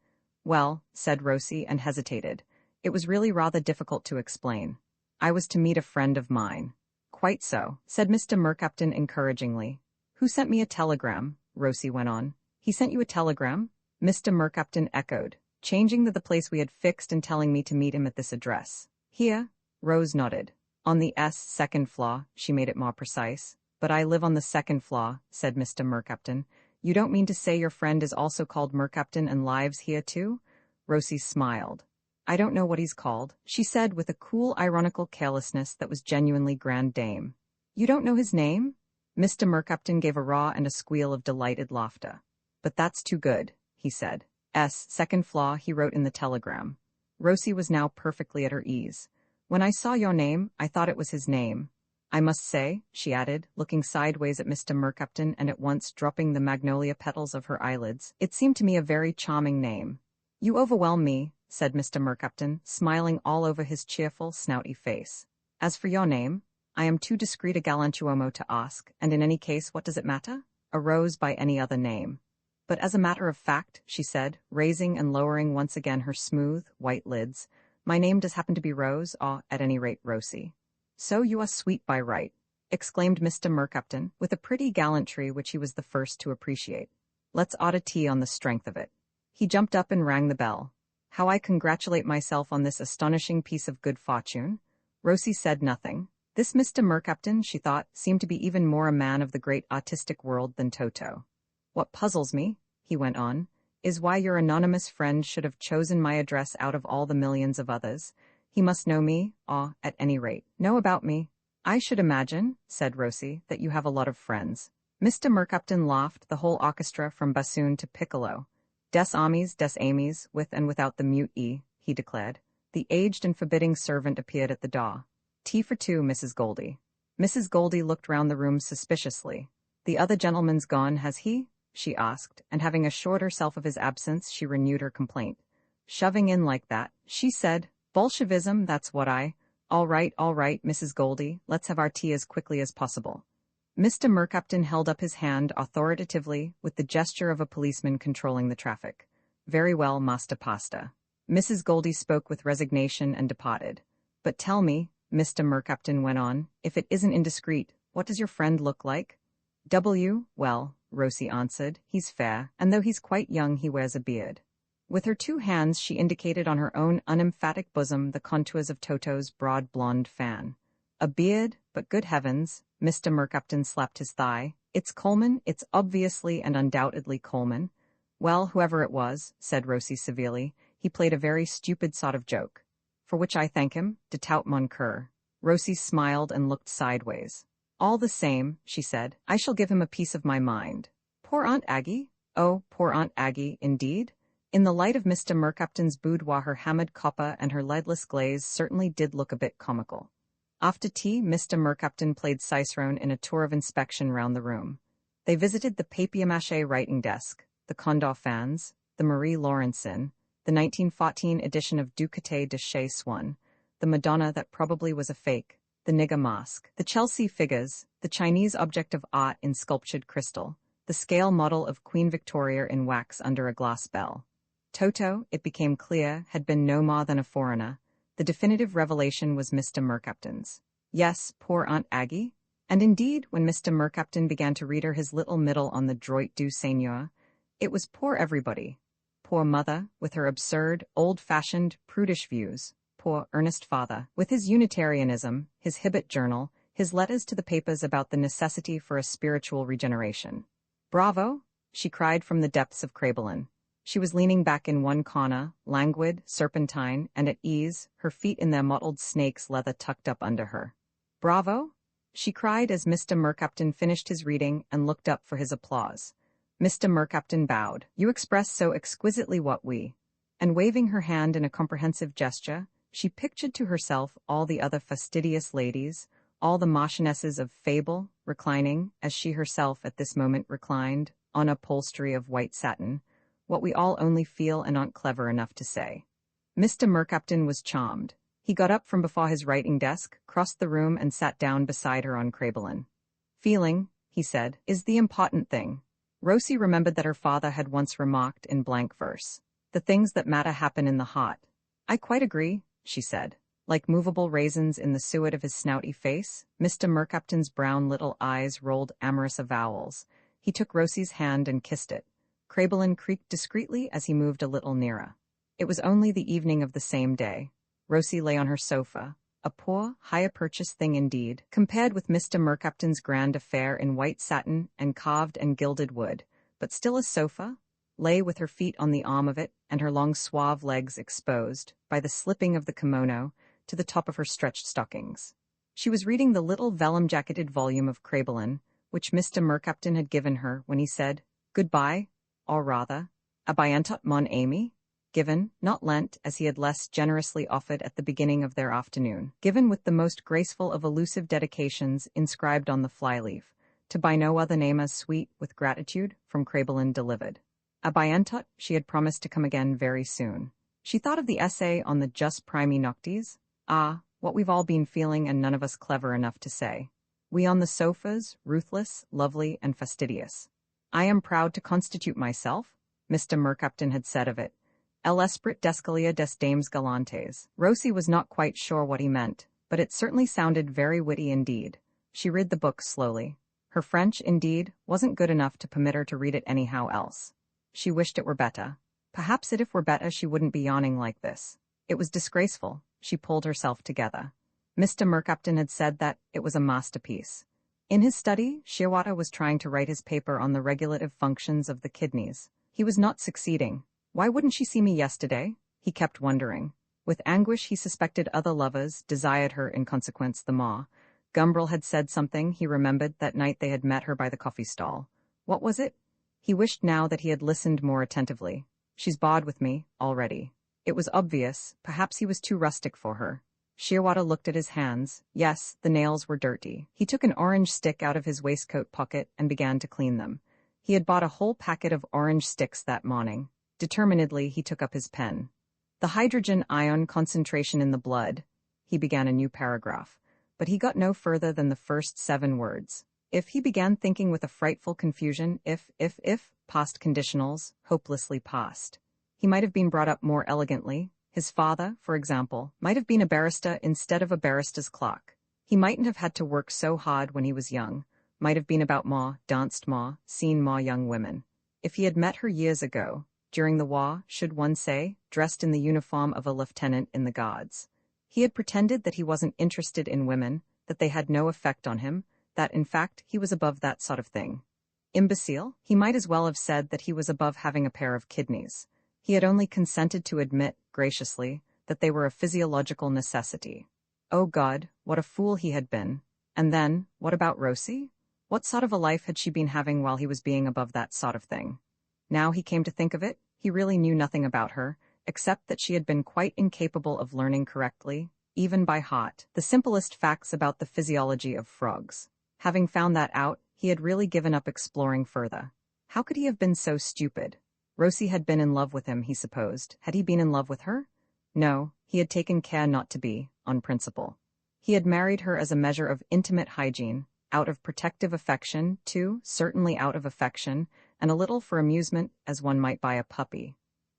Well, said Rosie, and hesitated. It was really rather difficult to explain. I was to meet a friend of mine. Quite so, said Mr. Mercaptan encouragingly. Who sent me a telegram? Rosie went on. He sent you a telegram? Mr. Mercaptan echoed, changing the place we had fixed and telling me to meet him at this address. Here? Rose nodded. On the second floor, she made it more precise. But I live on the second floor, said Mr. Mercaptan. You don't mean to say your friend is also called Mercaptan and lives here too? Rosie smiled. I don't know what he's called, she said with a cool, ironical carelessness that was genuinely grande dame. You don't know his name? Mr. Mercaptan gave a raw and a squeal of delighted laughter. But that's too good, he said. Second floor, he wrote in the telegram. Rosie was now perfectly at her ease. When I saw your name, I thought it was his name. I must say, she added, looking sideways at Mr. Mercaptan and at once dropping the magnolia petals of her eyelids, it seemed to me a very charming name. You overwhelm me, said Mr. Mercaptan, smiling all over his cheerful, snouty face. As for your name, I am too discreet a galantuomo to ask, and in any case, what does it matter? A Rose by any other name. But as a matter of fact, she said, raising and lowering once again her smooth, white lids, my name does happen to be Rose, or, at any rate, Rosie. So you are sweet by right, exclaimed Mr. Mercaptan, with a pretty gallantry which he was the first to appreciate. Let's order tea on the strength of it. He jumped up and rang the bell. How I congratulate myself on this astonishing piece of good fortune. Rosie said nothing. This Mr. Mercaptan, she thought, seemed to be even more a man of the great artistic world than Toto. What puzzles me, he went on, is why your anonymous friend should have chosen my address out of all the millions of others. He must know me, or, at any rate, know about me. I should imagine, said Rosie, that you have a lot of friends. Mr. Mercaptan laughed, the whole orchestra from bassoon to piccolo. Des amis, with and without the mute E, he declared. The aged and forbidding servant appeared at the door. Tea for two, Mrs. Goldie. Mrs. Goldie looked round the room suspiciously. The other gentleman's gone, has he? She asked, and having assured herself of his absence, she renewed her complaint. Shoving in like that, she said, Bolshevism, that's what I... All right, Mrs. Goldie, let's have our tea as quickly as possible. Mr. Mercaptan held up his hand authoritatively, with the gesture of a policeman controlling the traffic. Very well, Master Pasta. Mrs. Goldie spoke with resignation and departed. But tell me, Mr. Mercaptan went on, if it isn't indiscreet, what does your friend look like? Well, Rosie answered, he's fair, and though he's quite young he wears a beard. With her two hands she indicated on her own unemphatic bosom the contours of Toto's broad blonde fan. A beard, but good heavens, Mr. Mercaptan slapped his thigh. It's Coleman, it's obviously and undoubtedly Coleman. Well, whoever it was, said Rosie severely, he played a very stupid sort of joke. For which I thank him, de tout mon cœur. Rosie smiled and looked sideways. All the same, she said, I shall give him a piece of my mind. Poor Aunt Aggie? Oh, poor Aunt Aggie, indeed? In the light of Mr. Mercaptan's boudoir her hammered copper and her leadless glaze certainly did look a bit comical. After tea, Mr. Mercaptan played cicerone in a tour of inspection round the room. They visited the papier-mâché writing desk, the Condor fans, the Marie Laurencin, the 1914 edition of Du Côté de chez Swann, the Madonna that probably was a fake, the nigger mask, the Chelsea figures, the Chinese object of art in sculptured crystal, the scale model of Queen Victoria in wax under a glass bell. Toto, it became clear, had been no more than a foreigner. The definitive revelation was Mr. Mercaptan's. Yes, poor Aunt Aggie. And indeed, when Mr. Mercaptan began to read her his little middle on the droit du Seigneur, it was poor everybody. Poor mother, with her absurd, old-fashioned, prudish views. Poor earnest father, with his Unitarianism, his Hibbert journal, his letters to the papers about the necessity for a spiritual regeneration. "Bravo!" she cried from the depths of Crabelin. She was leaning back in one corner, languid, serpentine, and at ease, her feet in their mottled snake's leather tucked up under her. "Bravo!" she cried as Mr. Mercaptan finished his reading and looked up for his applause. Mr. Mercaptan bowed. "You express so exquisitely what we—" And waving her hand in a comprehensive gesture, she pictured to herself all the other fastidious ladies, all the marchionesses of fable, reclining, as she herself at this moment reclined, on upholstery of white satin, what we all only feel and aren't clever enough to say. Mr. Mercaptan was charmed. He got up from before his writing desk, crossed the room and sat down beside her on Crabelin. "Feeling," he said, "is the important thing." Rosie remembered that her father had once remarked in blank verse, "The things that matter happen in the heart." "I quite agree," she said. Like movable raisins in the suet of his snouty face, Mr. Mercaptan's brown little eyes rolled amorous avowals. He took Rosie's hand and kissed it. Crabelin creaked discreetly as he moved a little nearer. It was only the evening of the same day. Rosie lay on her sofa, a poor, hire-purchase thing indeed, compared with Mr. Mercaptan's grand affair in white satin and carved and gilded wood, but still a sofa, lay with her feet on the arm of it and her long suave legs exposed, by the slipping of the kimono, to the top of her stretched stockings. She was reading the little vellum-jacketed volume of Crabelin, which Mr. Mercaptan had given her when he said, "Goodbye," or rather, "A bientot, mon ami," given, not lent, as he had less generously offered at the beginning of their afternoon, given with the most graceful of elusive dedications inscribed on the flyleaf, to by no other name as sweet, with gratitude, from Crabelin delivered. A bientot, she had promised to come again very soon. She thought of the essay on the jus primi noctis. Ah, what we've all been feeling and none of us clever enough to say. We on the sofas, ruthless, lovely, and fastidious. "I am proud to constitute myself," Mr. Mercaptan had said of it, "l'esprit d'escalier des dames galantes." Rosie was not quite sure what he meant, but it certainly sounded very witty indeed. She read the book slowly. Her French, indeed, wasn't good enough to permit her to read it anyhow else. She wished it were better. Perhaps if were better she wouldn't be yawning like this. It was disgraceful. She pulled herself together. Mr. Mercaptan had said that it was a masterpiece. In his study, Shearwater was trying to write his paper on the regulative functions of the kidneys. He was not succeeding. Why wouldn't she see me yesterday? He kept wondering. With anguish he suspected other lovers desired her in consequence the more. Gumbrel had said something, he remembered, that night they had met her by the coffee stall. What was it? He wished now that he had listened more attentively. "She's bawed with me, already." It was obvious, perhaps he was too rustic for her. Shearwater looked at his hands. Yes, the nails were dirty. He took an orange stick out of his waistcoat pocket and began to clean them. He had bought a whole packet of orange sticks that morning. Determinedly, he took up his pen. "The hydrogen ion concentration in the blood," he began a new paragraph, but he got no further than the first 7 words. If he began thinking with a frightful confusion, if, past conditionals, hopelessly past. He might have been brought up more elegantly. His father, for example, might have been a barrister instead of a barrister's clerk. He mightn't have had to work so hard when he was young, might have been about more, danced more, seen more young women. If he had met her years ago, during the war, should one say, dressed in the uniform of a lieutenant in the Guards. He had pretended that he wasn't interested in women, that they had no effect on him, that in fact he was above that sort of thing. Imbecile? He might as well have said that he was above having a pair of kidneys. He had only consented to admit, graciously, that they were a physiological necessity. Oh God, what a fool he had been. And then, what about Rosie? What sort of a life had she been having while he was being above that sort of thing? Now he came to think of it, he really knew nothing about her, except that she had been quite incapable of learning correctly, even by heart, the simplest facts about the physiology of frogs. Having found that out, he had really given up exploring further. How could he have been so stupid? Rosie had been in love with him, he supposed. Had he been in love with her? No, he had taken care not to be, on principle. He had married her as a measure of intimate hygiene, out of protective affection, too, certainly out of affection, and a little for amusement, as one might buy a puppy.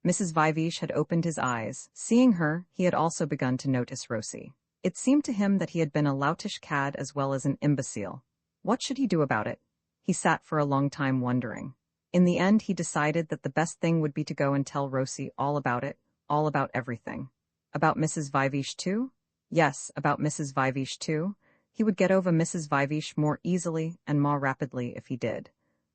Mrs. Viveash had opened his eyes. Seeing her, he had also begun to notice Rosie. It seemed to him that he had been a loutish cad as well as an imbecile. What should he do about it? He sat for a long time wondering. In the end, he decided that the best thing would be to go and tell Rosie all about it, all about everything. About Mrs. Viveash too? Yes, about Mrs. Viveash too. He would get over Mrs. Viveash more easily and more rapidly if he did.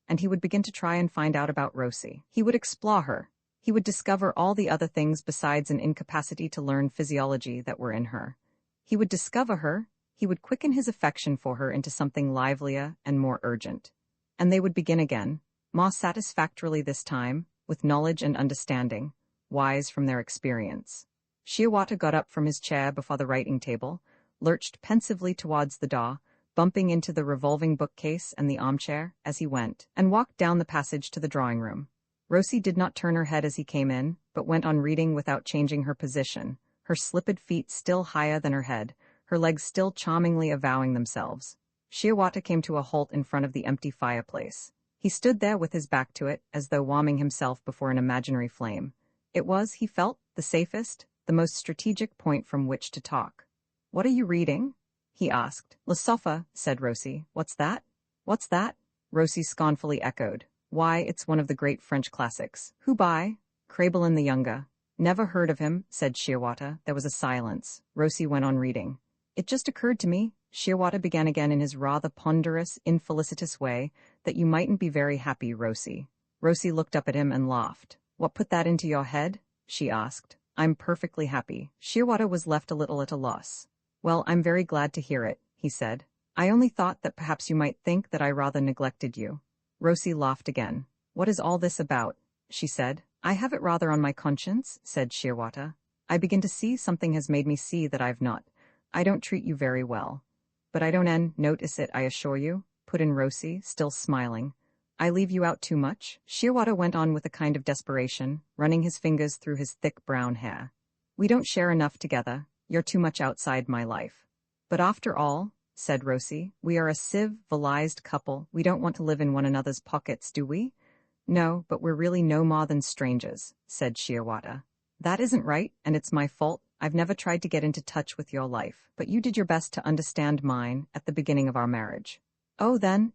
And he would begin to try and find out about Rosie. He would explore her. He would discover all the other things besides an incapacity to learn physiology that were in her. He would discover her, he would quicken his affection for her into something livelier and more urgent. And they would begin again, more satisfactorily this time, with knowledge and understanding, wise from their experience. Shearwater got up from his chair before the writing table, lurched pensively towards the door, bumping into the revolving bookcase and the armchair as he went, and walked down the passage to the drawing room. Rosie did not turn her head as he came in, but went on reading without changing her position, her slippered feet still higher than her head, her legs still charmingly avowing themselves. Shearwater came to a halt in front of the empty fireplace. He stood there with his back to it, as though warming himself before an imaginary flame. It was, he felt, the safest, the most strategic point from which to talk. "What are you reading?" he asked. "Le Sofa," said Rosie. "What's that?" "What's that?" Rosie scornfully echoed. "Why, it's one of the great French classics." "Who by?" "Crabelin the Younger." "Never heard of him," said Shearwater. There was a silence. Rosie went on reading. "It just occurred to me," Shearwater began again in his rather ponderous, infelicitous way, "that you mightn't be very happy, Rosie." Rosie looked up at him and laughed. "What put that into your head?" she asked. "I'm perfectly happy." Shearwater was left a little at a loss. "Well, I'm very glad to hear it," he said. "I only thought that perhaps you might think that I rather neglected you." Rosie laughed again. "What is all this about?" she said. "I have it rather on my conscience," said Shearwater. "I begin to see something has made me see that I've not. I don't treat you very well." "But I don't notice it, I assure you," put in Rosie, still smiling. "I leave you out too much?" Shearwater went on with a kind of desperation, running his fingers through his thick brown hair. "We don't share enough together. You're too much outside my life." "But after all," said Rosie, "we are a civilized couple. We don't want to live in one another's pockets, do we?" "No, but we're really no more than strangers," said Shearwater. "That isn't right, and it's my fault. I've never tried to get into touch with your life, but you did your best to understand mine at the beginning of our marriage." "Oh, then,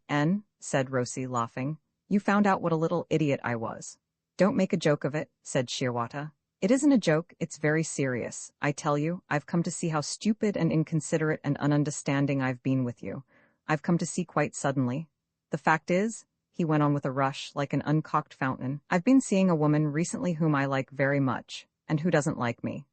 said Rosie, laughing, "you found out what a little idiot I was." "Don't make a joke of it," said Shearwater. "It isn't a joke, it's very serious. I tell you, I've come to see how stupid and inconsiderate and ununderstanding I've been with you. I've come to see quite suddenly. The fact is," he went on with a rush like an uncocked fountain, "I've been seeing a woman recently whom I like very much, and who doesn't like me."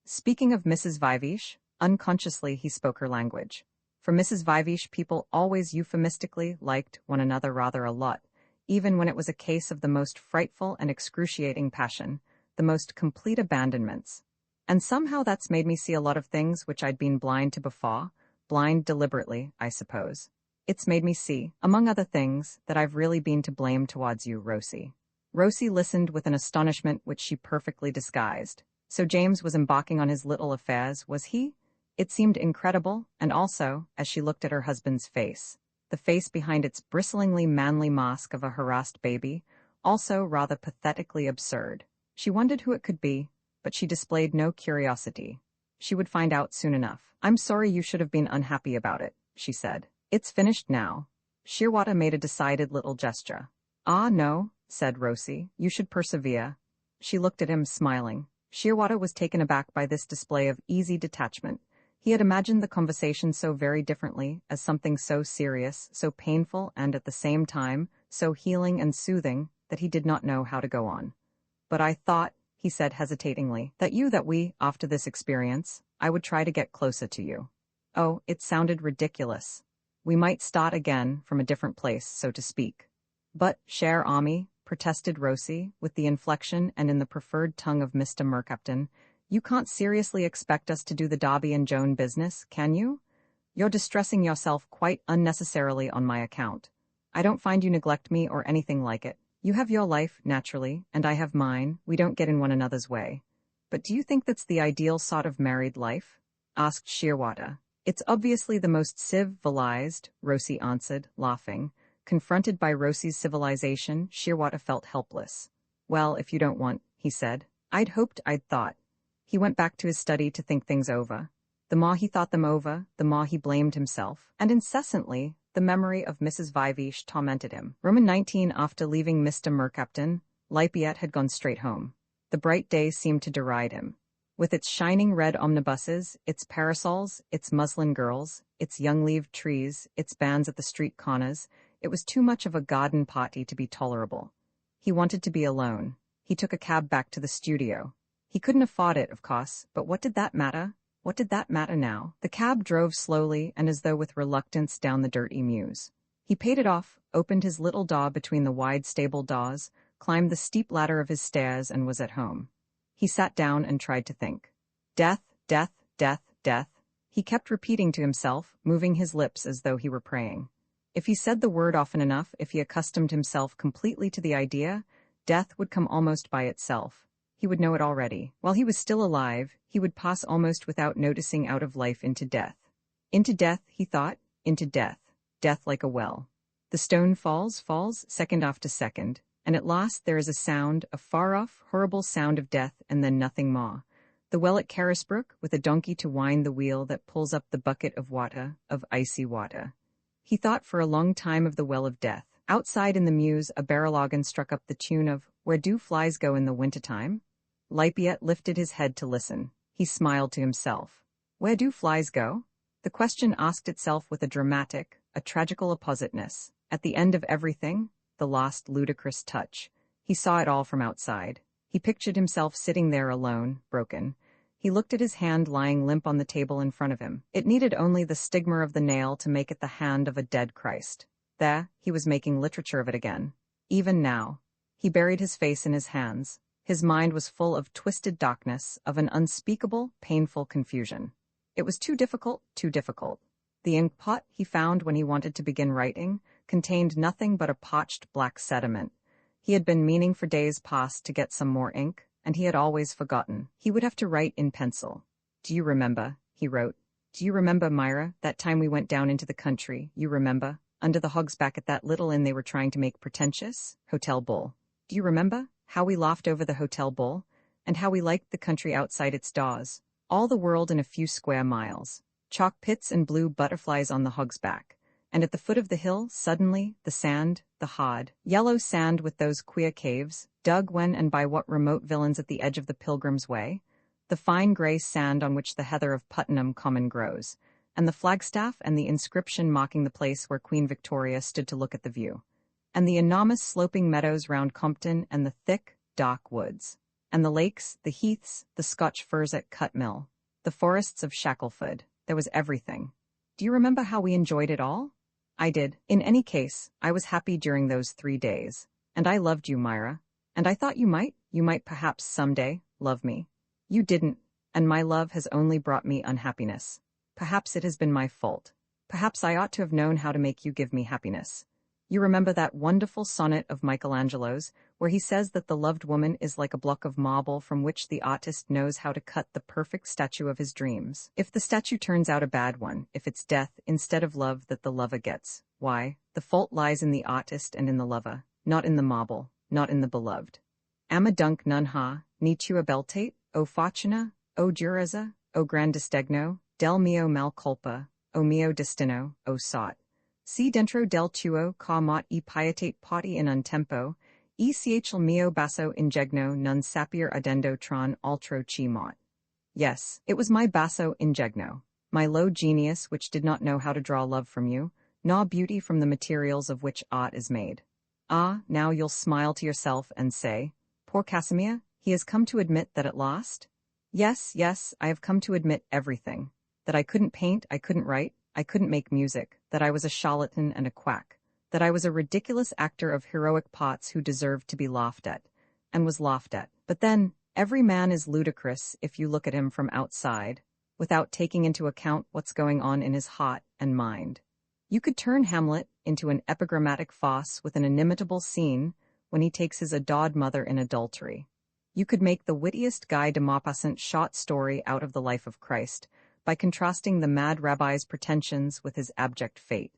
Speaking of Mrs. Viveash, unconsciously he spoke her language. For Mrs. Viveash, people always euphemistically liked one another rather a lot, even when it was a case of the most frightful and excruciating passion, the most complete abandonments. And somehow that's made me see a lot of things which I'd been blind to before, blind deliberately, I suppose. It's made me see, among other things, that I've really been to blame towards you, Rosie. Rosie listened with an astonishment which she perfectly disguised. So James was embarking on his little affairs, was he? It seemed incredible, and also, as she looked at her husband's face, the face behind its bristlingly manly mask of a harassed baby, also rather pathetically absurd. She wondered who it could be, but she displayed no curiosity. She would find out soon enough. "I'm sorry you should have been unhappy about it," she said. "It's finished now." Shearwater made a decided little gesture. "Ah, no," said Rosie, "you should persevere." She looked at him, smiling. Shearwater was taken aback by this display of easy detachment. He had imagined the conversation so very differently, as something so serious, so painful, and at the same time, so healing and soothing, that he did not know how to go on. "But I thought," he said hesitatingly, that we, after this experience, I would try to get closer to you." "Oh, it sounded ridiculous. We might start again from a different place, so to speak." "But, cher ami," protested Rosie, with the inflection and in the preferred tongue of Mr. Mercapton, "you can't seriously expect us to do the Darby and Joan business, can you? You're distressing yourself quite unnecessarily on my account. I don't find you neglect me or anything like it. You have your life, naturally, and I have mine. We don't get in one another's way. But do you think that's the ideal sort of married life? Asked Shearwater. It's obviously the most civilized, Rosie answered, laughing. Confronted by Rosie's civilization, Shearwater felt helpless. Well, if you don't want, he said. I'd hoped, I'd thought. He went back to his study to think things over. The more he thought them over, the more he blamed himself, and incessantly, the memory of Mrs. Viveash tormented him. Roman 19. After leaving Mr. Mercaptan, Lafayette had gone straight home. The bright day seemed to deride him. With its shining red omnibuses, its parasols, its muslin girls, its young-leaved trees, its bands at the street corners, it was too much of a garden party to be tolerable. He wanted to be alone. He took a cab back to the studio. He couldn't afford it, of course, but what did that matter? What did that matter now? The cab drove slowly and as though with reluctance down the dirty mews. He paid it off, opened his little door between the wide stable doors, climbed the steep ladder of his stairs, and was at home. He sat down and tried to think. Death, death, death, death. He kept repeating to himself, moving his lips as though he were praying. If he said the word often enough, if he accustomed himself completely to the idea, death would come almost by itself. He would know it already. While he was still alive, he would pass almost without noticing out of life into death. Into death, he thought, into death. Death like a well. The stone falls, second after second, and at last there is a sound, a far-off, horrible sound of death, and then nothing more. The well at Carisbrook, with a donkey to wind the wheel that pulls up the bucket of water, of icy water. He thought for a long time of the well of death. Outside in the mews, a barrel organ struck up the tune of Where Do Flies Go in the Winter-Time? Lafayette lifted his head to listen. He smiled to himself. Where do flies go? The question asked itself with a dramatic, a tragical appositeness. At the end of everything, the last ludicrous touch. He saw it all from outside. He pictured himself sitting there alone, broken. He looked at his hand lying limp on the table in front of him. It needed only the stigma of the nail to make it the hand of a dead Christ. There, he was making literature of it again. Even now. He buried his face in his hands. His mind was full of twisted darkness, of an unspeakable, painful confusion. It was too difficult, too difficult. The ink pot he found when he wanted to begin writing contained nothing but a parched black sediment. He had been meaning for days past to get some more ink, and he had always forgotten. He would have to write in pencil. Do you remember, he wrote. Do you remember, Myra, that time we went down into the country, you remember, under the hogs back at that little inn they were trying to make pretentious? Hotel Bull. Do you remember? How we laughed over the Hotel Bull, and how we liked the country outside its doors, all the world in a few square miles, chalk pits and blue butterflies on the hog's back, and at the foot of the hill, suddenly, the sand, the hard, yellow sand with those queer caves, dug when and by what remote villains at the edge of the Pilgrim's Way, the fine grey sand on which the heather of Puttenham Common grows, and the flagstaff and the inscription marking the place where Queen Victoria stood to look at the view, and the enormous sloping meadows round Compton and the thick, dark woods, and the lakes, the heaths, the Scotch firs at Cut Mill, the forests of Shackleford. There was everything. Do you remember how we enjoyed it all? I did. In any case, I was happy during those 3 days. And I loved you, Myra. And I thought you might perhaps someday, love me. You didn't, and my love has only brought me unhappiness. Perhaps it has been my fault. Perhaps I ought to have known how to make you give me happiness. You remember that wonderful sonnet of Michelangelo's, where he says that the loved woman is like a block of marble from which the artist knows how to cut the perfect statue of his dreams. If the statue turns out a bad one, if it's death instead of love that the lover gets, why, the fault lies in the artist and in the lover, not in the marble, not in the beloved. Ama dunk nun ha, ni tua beltate, o fortuna, o dureza, o grandistegno, del mio mal culpa, o mio destino, o sot. Si dentro del tuo ca mot e pietate poti in un tempo, e ciel mio basso ingegno non sapere adendo tron altro chi mot. Yes, it was my basso ingegno, my low genius which did not know how to draw love from you, nor beauty from the materials of which art is made. Ah, now you'll smile to yourself and say, poor Casimir, he has come to admit that at last? Yes, yes, I have come to admit everything. That I couldn't paint, I couldn't write, I couldn't make music, that I was a charlatan and a quack, that I was a ridiculous actor of heroic pots who deserved to be laughed at, and was laughed at. But then, every man is ludicrous if you look at him from outside, without taking into account what's going on in his heart and mind. You could turn Hamlet into an epigrammatic farce with an inimitable scene when he takes his adored mother in adultery. You could make the wittiest Guy de Maupassant short story out of the life of Christ, by contrasting the mad rabbi's pretensions with his abject fate.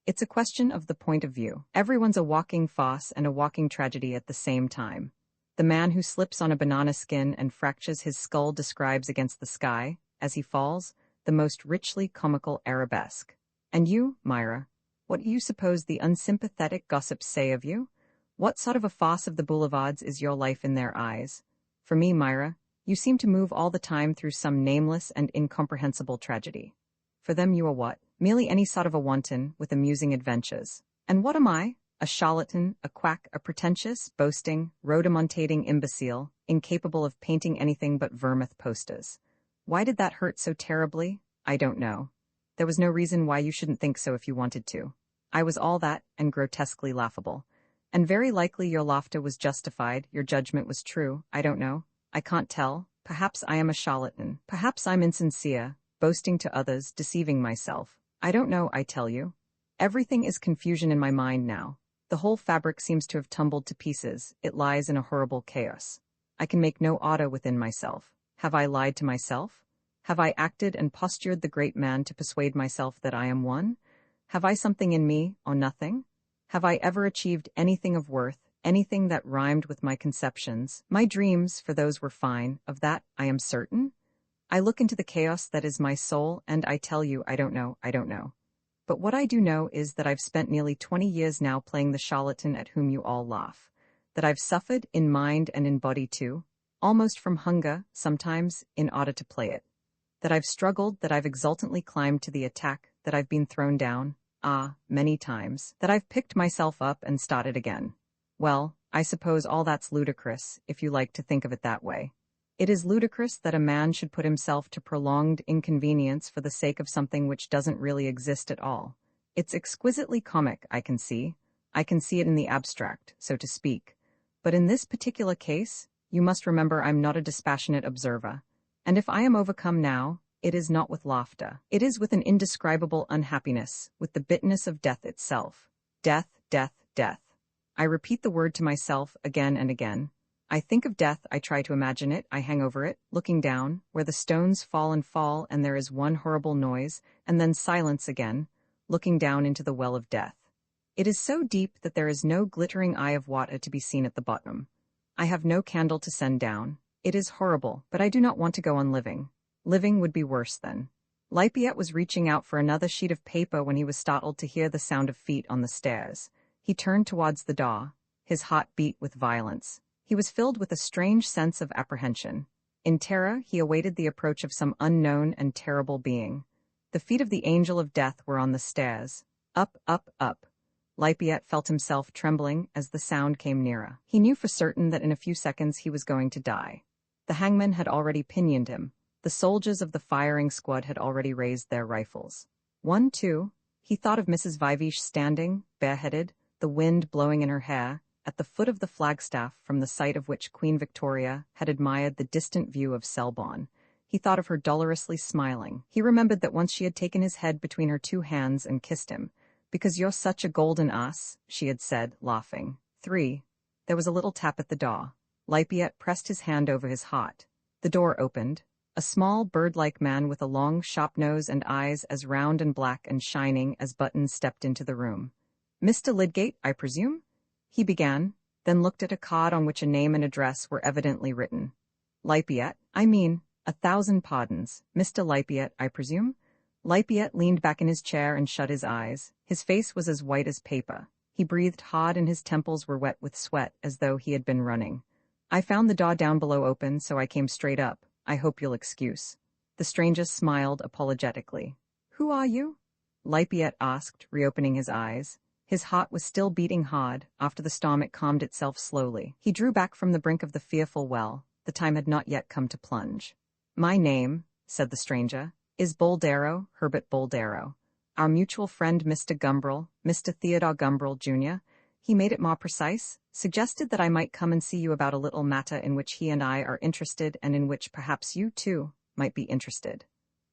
It's a question of the point of view. Everyone's a walking farce and a walking tragedy at the same time. The man who slips on a banana skin and fractures his skull describes against the sky, as he falls, the most richly comical arabesque. And you, Myra, what do you suppose the unsympathetic gossips say of you? What sort of a farce of the boulevards is your life in their eyes? For me, Myra, you seem to move all the time through some nameless and incomprehensible tragedy. For them you are what? Merely any sort of a wanton, with amusing adventures. And what am I? A charlatan, a quack, a pretentious, boasting, rhodomontading imbecile, incapable of painting anything but vermouth posters. Why did that hurt so terribly? I don't know. There was no reason why you shouldn't think so if you wanted to. I was all that, and grotesquely laughable. And very likely your laughter was justified, your judgment was true, I don't know. I can't tell. Perhaps I am a charlatan. Perhaps I'm insincere, boasting to others, deceiving myself. I don't know, I tell you. Everything is confusion in my mind now. The whole fabric seems to have tumbled to pieces. It lies in a horrible chaos. I can make no order within myself. Have I lied to myself? Have I acted and postured the great man to persuade myself that I am one? Have I something in me, or nothing? Have I ever achieved anything of worth, anything that rhymed with my conceptions, my dreams, for those were fine, of that I am certain? I look into the chaos that is my soul, and I tell you, I don't know. But what I do know is that I've spent nearly 20 years now playing the charlatan at whom you all laugh, that I've suffered, in mind and in body too, almost from hunger, sometimes, in order to play it, that I've struggled, that I've exultantly climbed to the attack, that I've been thrown down, many times, that I've picked myself up and started again. Well, I suppose all that's ludicrous, if you like to think of it that way. It is ludicrous that a man should put himself to prolonged inconvenience for the sake of something which doesn't really exist at all. It's exquisitely comic, I can see. I can see it in the abstract, so to speak. But in this particular case, you must remember I'm not a dispassionate observer. And if I am overcome now, it is not with laughter. It is with an indescribable unhappiness, with the bitterness of death itself. Death, death, death. I repeat the word to myself again and again. I think of death, I try to imagine it, I hang over it, looking down, where the stones fall and there is one horrible noise, and then silence again, looking down into the well of death. It is so deep that there is no glittering eye of water to be seen at the bottom. I have no candle to send down. It is horrible, but I do not want to go on living. Living would be worse then. Lippiet was reaching out for another sheet of paper when he was startled to hear the sound of feet on the stairs. He turned towards the door. His heart beat with violence. He was filled with a strange sense of apprehension. In terror, he awaited the approach of some unknown and terrible being. The feet of the angel of death were on the stairs. Up, up, up. Lippiet felt himself trembling as the sound came nearer. He knew for certain that in a few seconds he was going to die. The hangman had already pinioned him. The soldiers of the firing squad had already raised their rifles. 1, 2. He thought of Mrs. Vivish standing, bareheaded, the wind blowing in her hair, at the foot of the flagstaff from the site of which Queen Victoria had admired the distant view of Selborne. He thought of her dolorously smiling. He remembered that once she had taken his head between her two hands and kissed him. "Because you're such a golden ass," she had said, laughing. 3. There was a little tap at the door. Lippiet pressed his hand over his heart. The door opened. A small, bird-like man with a long, sharp nose and eyes as round and black and shining as buttons stepped into the room. "Mr. Lydgate, I presume?" he began, then looked at a card on which a name and address were evidently written. "Lippiet, I mean, 1,000 pardons. Mr. Lippiet, I presume?" Lippiet leaned back in his chair and shut his eyes. His face was as white as paper. He breathed hard and his temples were wet with sweat, as though he had been running. "I found the door down below open, so I came straight up. I hope you'll excuse." The stranger smiled apologetically. "Who are you?" Lippiet asked, reopening his eyes. His heart was still beating hard. After the storm it calmed itself slowly. He drew back from the brink of the fearful well. The time had not yet come to plunge. "My name," said the stranger, "is Boldero, Herbert Boldero. Our mutual friend Mr. Gumbrel, Mr. Theodore Gumbrel, Jr., he made it more precise, suggested that I might come and see you about a little matter in which he and I are interested and in which perhaps you, too, might be interested."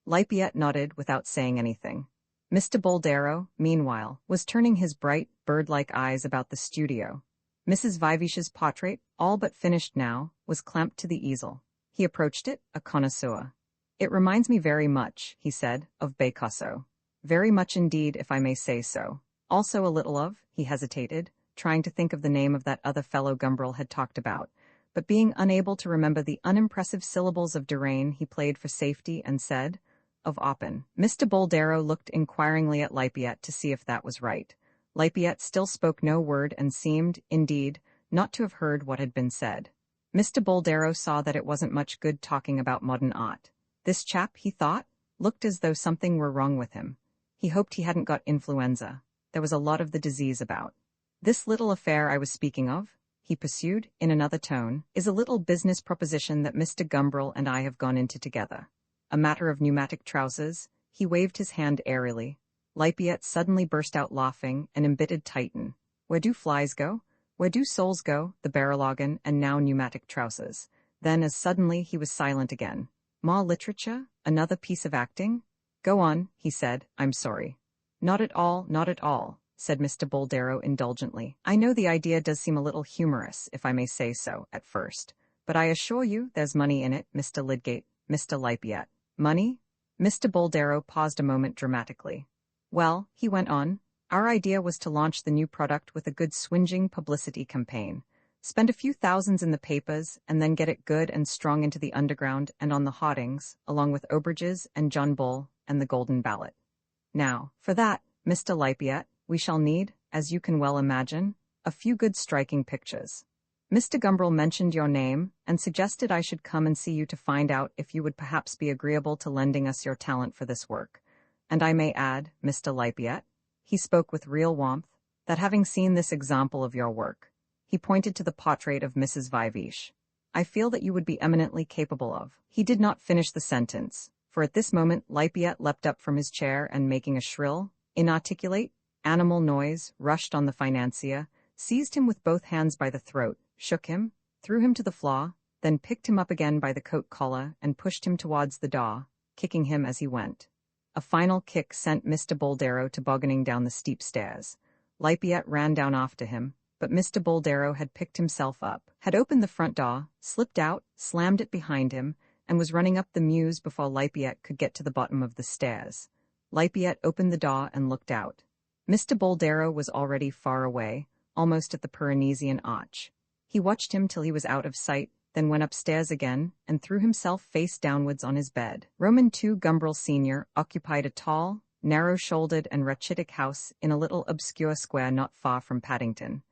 Lippiet nodded without saying anything. Mr. Boldero, meanwhile, was turning his bright, bird-like eyes about the studio. Mrs. Vivish's portrait, all but finished now, was clamped to the easel. He approached it, a connoisseur. "It reminds me very much," he said, "of Picasso. Very much indeed, if I may say so. Also a little of," he hesitated, trying to think of the name of that other fellow Gumbrel had talked about, but being unable to remember the unimpressive syllables of Durain, he played for safety and said, "of Oppen." Mr. Boldero looked inquiringly at Lippiet to see if that was right. Lippiet still spoke no word and seemed, indeed, not to have heard what had been said. Mr. Boldero saw that it wasn't much good talking about modern art. This chap, he thought, looked as though something were wrong with him. He hoped he hadn't got influenza. There was a lot of the disease about. "This little affair I was speaking of," he pursued, in another tone, "is a little business proposition that Mr. Gumbrel and I have gone into together. A matter of pneumatic trousers." He waved his hand airily. Lippiet suddenly burst out laughing, an embittered Titan. "Where do flies go? Where do souls go? The barrel and now pneumatic trousers." Then as suddenly he was silent again. "More literature? Another piece of acting?" "Go on," he said. "I'm sorry." Not at all," said Mr. Boldero indulgently. "I know the idea does seem a little humorous, if I may say so, at first. But I assure you there's money in it, Mr. Lydgate, Mr. Lippiet." "Money?" Mr. Boldero paused a moment dramatically. "Well," he went on, "our idea was to launch the new product with a good swinging publicity campaign. Spend a few thousands in the papers, and then get it good and strong into the underground and on the hoardings, along with Obridge's and John Bull and the Golden Ballot. Now, for that, Mr. Lippiet, we shall need, as you can well imagine, a few good striking pictures. Mr. Gumbrel mentioned your name, and suggested I should come and see you to find out if you would perhaps be agreeable to lending us your talent for this work. And I may add, Mr. Lippiet," he spoke with real warmth, "that having seen this example of your work," he pointed to the portrait of Mrs. Vivish, "I feel that you would be eminently capable of." He did not finish the sentence, for at this moment Lippiet leapt up from his chair and, making a shrill, inarticulate, animal noise, rushed on the financier, seized him with both hands by the throat, shook him, threw him to the floor, then picked him up again by the coat collar and pushed him towards the door, kicking him as he went. A final kick sent Mr. Boldero tobogganing down the steep stairs. Lippiet ran down after him, but Mr. Boldero had picked himself up, had opened the front door, slipped out, slammed it behind him, and was running up the mews before Lippiet could get to the bottom of the stairs. Lippiet opened the door and looked out. Mr. Boldero was already far away, almost at the Pyrenean arch. He watched him till he was out of sight, then went upstairs again, and threw himself face downwards on his bed. Roman II Gumbrel Sr. occupied a tall, narrow-shouldered and rachitic house in a little obscure square not far from Paddington.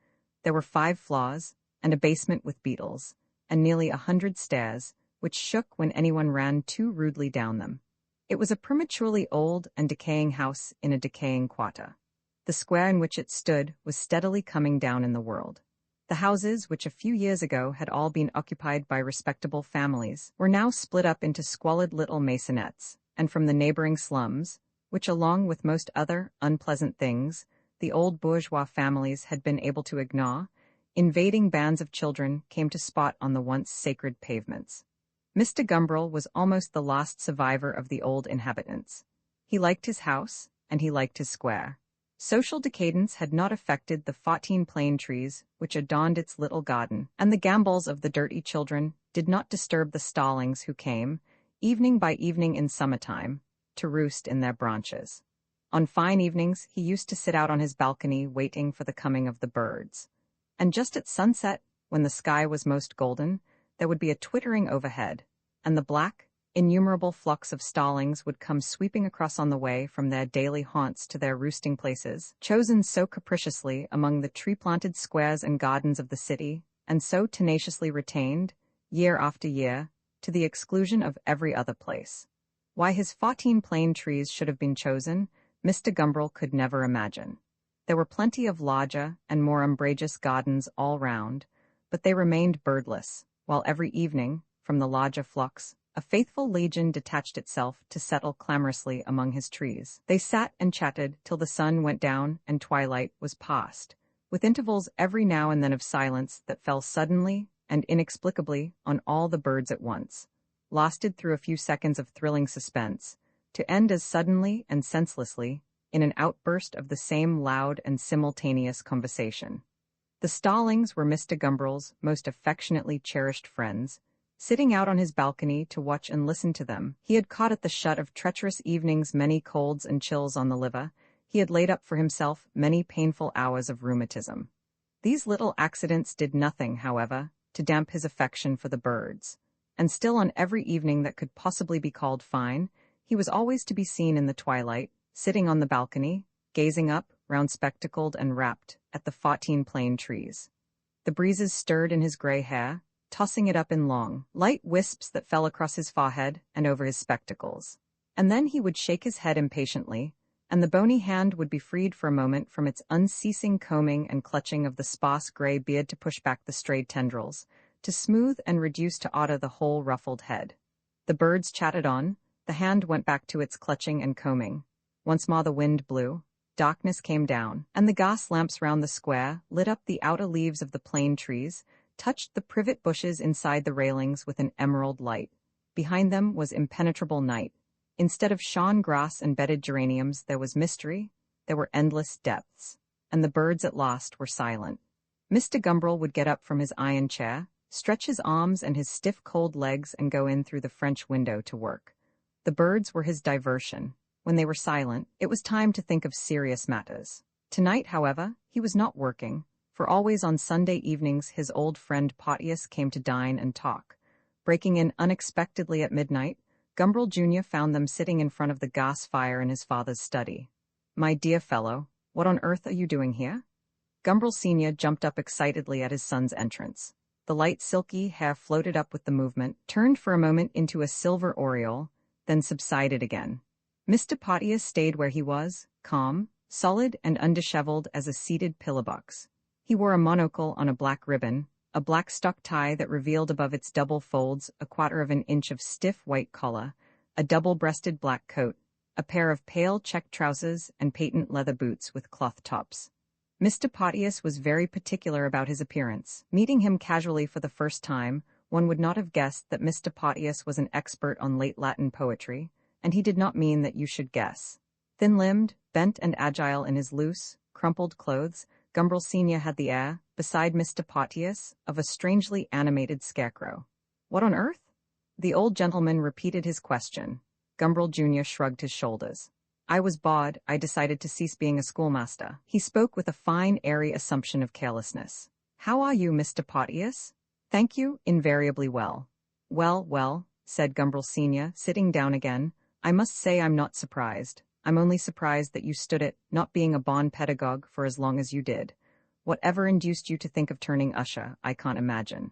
There were 5 floors, and a basement with beetles, and nearly 100 stairs, which shook when anyone ran too rudely down them. It was a prematurely old and decaying house in a decaying quarter. The square in which it stood was steadily coming down in the world. The houses, which a few years ago had all been occupied by respectable families, were now split up into squalid little maisonettes, and from the neighboring slums, which along with most other unpleasant things, the old bourgeois families had been able to ignore, invading bands of children came to spot on the once sacred pavements. Mr. Gumbrel was almost the last survivor of the old inhabitants. He liked his house, and he liked his square. Social decadence had not affected the 14 plane trees which adorned its little garden, and the gambols of the dirty children did not disturb the starlings who came, evening by evening in summertime, to roost in their branches. On fine evenings he used to sit out on his balcony waiting for the coming of the birds. And just at sunset, when the sky was most golden, there would be a twittering overhead, and the black, innumerable flocks of starlings would come sweeping across on the way from their daily haunts to their roosting places, chosen so capriciously among the tree-planted squares and gardens of the city, and so tenaciously retained, year after year, to the exclusion of every other place. Why his 14 plane trees should have been chosen, Mr. Gumbrel could never imagine. There were plenty of larger and more umbrageous gardens all round, but they remained birdless, while every evening, from the larger flocks, a faithful legion detached itself to settle clamorously among his trees. They sat and chatted till the sun went down and twilight was past, with intervals every now and then of silence that fell suddenly and inexplicably on all the birds at once, lasted through a few seconds of thrilling suspense, to end as suddenly and senselessly in an outburst of the same loud and simultaneous conversation. The Stallings were Mr. Gumbrel's most affectionately cherished friends. Sitting out on his balcony to watch and listen to them, he had caught at the shut of treacherous evenings many colds and chills on the liver. He had laid up for himself many painful hours of rheumatism. These little accidents did nothing, however, to damp his affection for the birds. And still on every evening that could possibly be called fine, he was always to be seen in the twilight, sitting on the balcony, gazing up, round-spectacled and rapt, at the 14 plane trees. The breezes stirred in his grey hair, tossing it up in long, light wisps that fell across his forehead and over his spectacles. And then he would shake his head impatiently, and the bony hand would be freed for a moment from its unceasing combing and clutching of the sparse grey beard to push back the strayed tendrils, to smooth and reduce to order the whole ruffled head. The birds chatted on, the hand went back to its clutching and combing. Once more the wind blew, darkness came down, and the gas lamps round the square lit up the outer leaves of the plane trees, touched the privet bushes inside the railings with an emerald light. Behind them was impenetrable night. Instead of shorn grass and bedded geraniums, there was mystery, there were endless depths, and the birds at last were silent. Mr. Gumbrel would get up from his iron chair, stretch his arms and his stiff cold legs and go in through the French window to work. The birds were his diversion. When they were silent, it was time to think of serious matters. Tonight, however, he was not working, for always on Sunday evenings his old friend Porteous came to dine and talk. Breaking in unexpectedly at midnight, Gumbrel Jr. found them sitting in front of the gas fire in his father's study. "My dear fellow, what on earth are you doing here?" Gumbrel Sr. jumped up excitedly at his son's entrance. The light silky hair floated up with the movement, turned for a moment into a silver aureole, then subsided again. Mr. Porteous stayed where he was, calm, solid and undisheveled as a seated pillowbox. He wore a monocle on a black ribbon, a black stock tie that revealed above its double folds a quarter of an inch of stiff white collar, a double-breasted black coat, a pair of pale check trousers and patent leather boots with cloth tops. Mr. Porteous was very particular about his appearance. Meeting him casually for the first time, one would not have guessed that Mr. Porteous was an expert on late Latin poetry, and he did not mean that you should guess. Thin-limbed, bent and agile in his loose, crumpled clothes, Gumbrel Sr. had the air, beside Mr. Porteous, of a strangely animated scarecrow. "What on earth?" The old gentleman repeated his question. Gumbrel Jr. shrugged his shoulders. "I was bored. I decided to cease being a schoolmaster." He spoke with a fine, airy assumption of carelessness. "How are you, Mr. Porteous?" "Thank you, invariably well." "Well, well," said Gumbrel Sr., sitting down again, "I must say I'm not surprised. I'm only surprised that you stood it, not being a bon pedagogue, for as long as you did. Whatever induced you to think of turning usher, I can't imagine."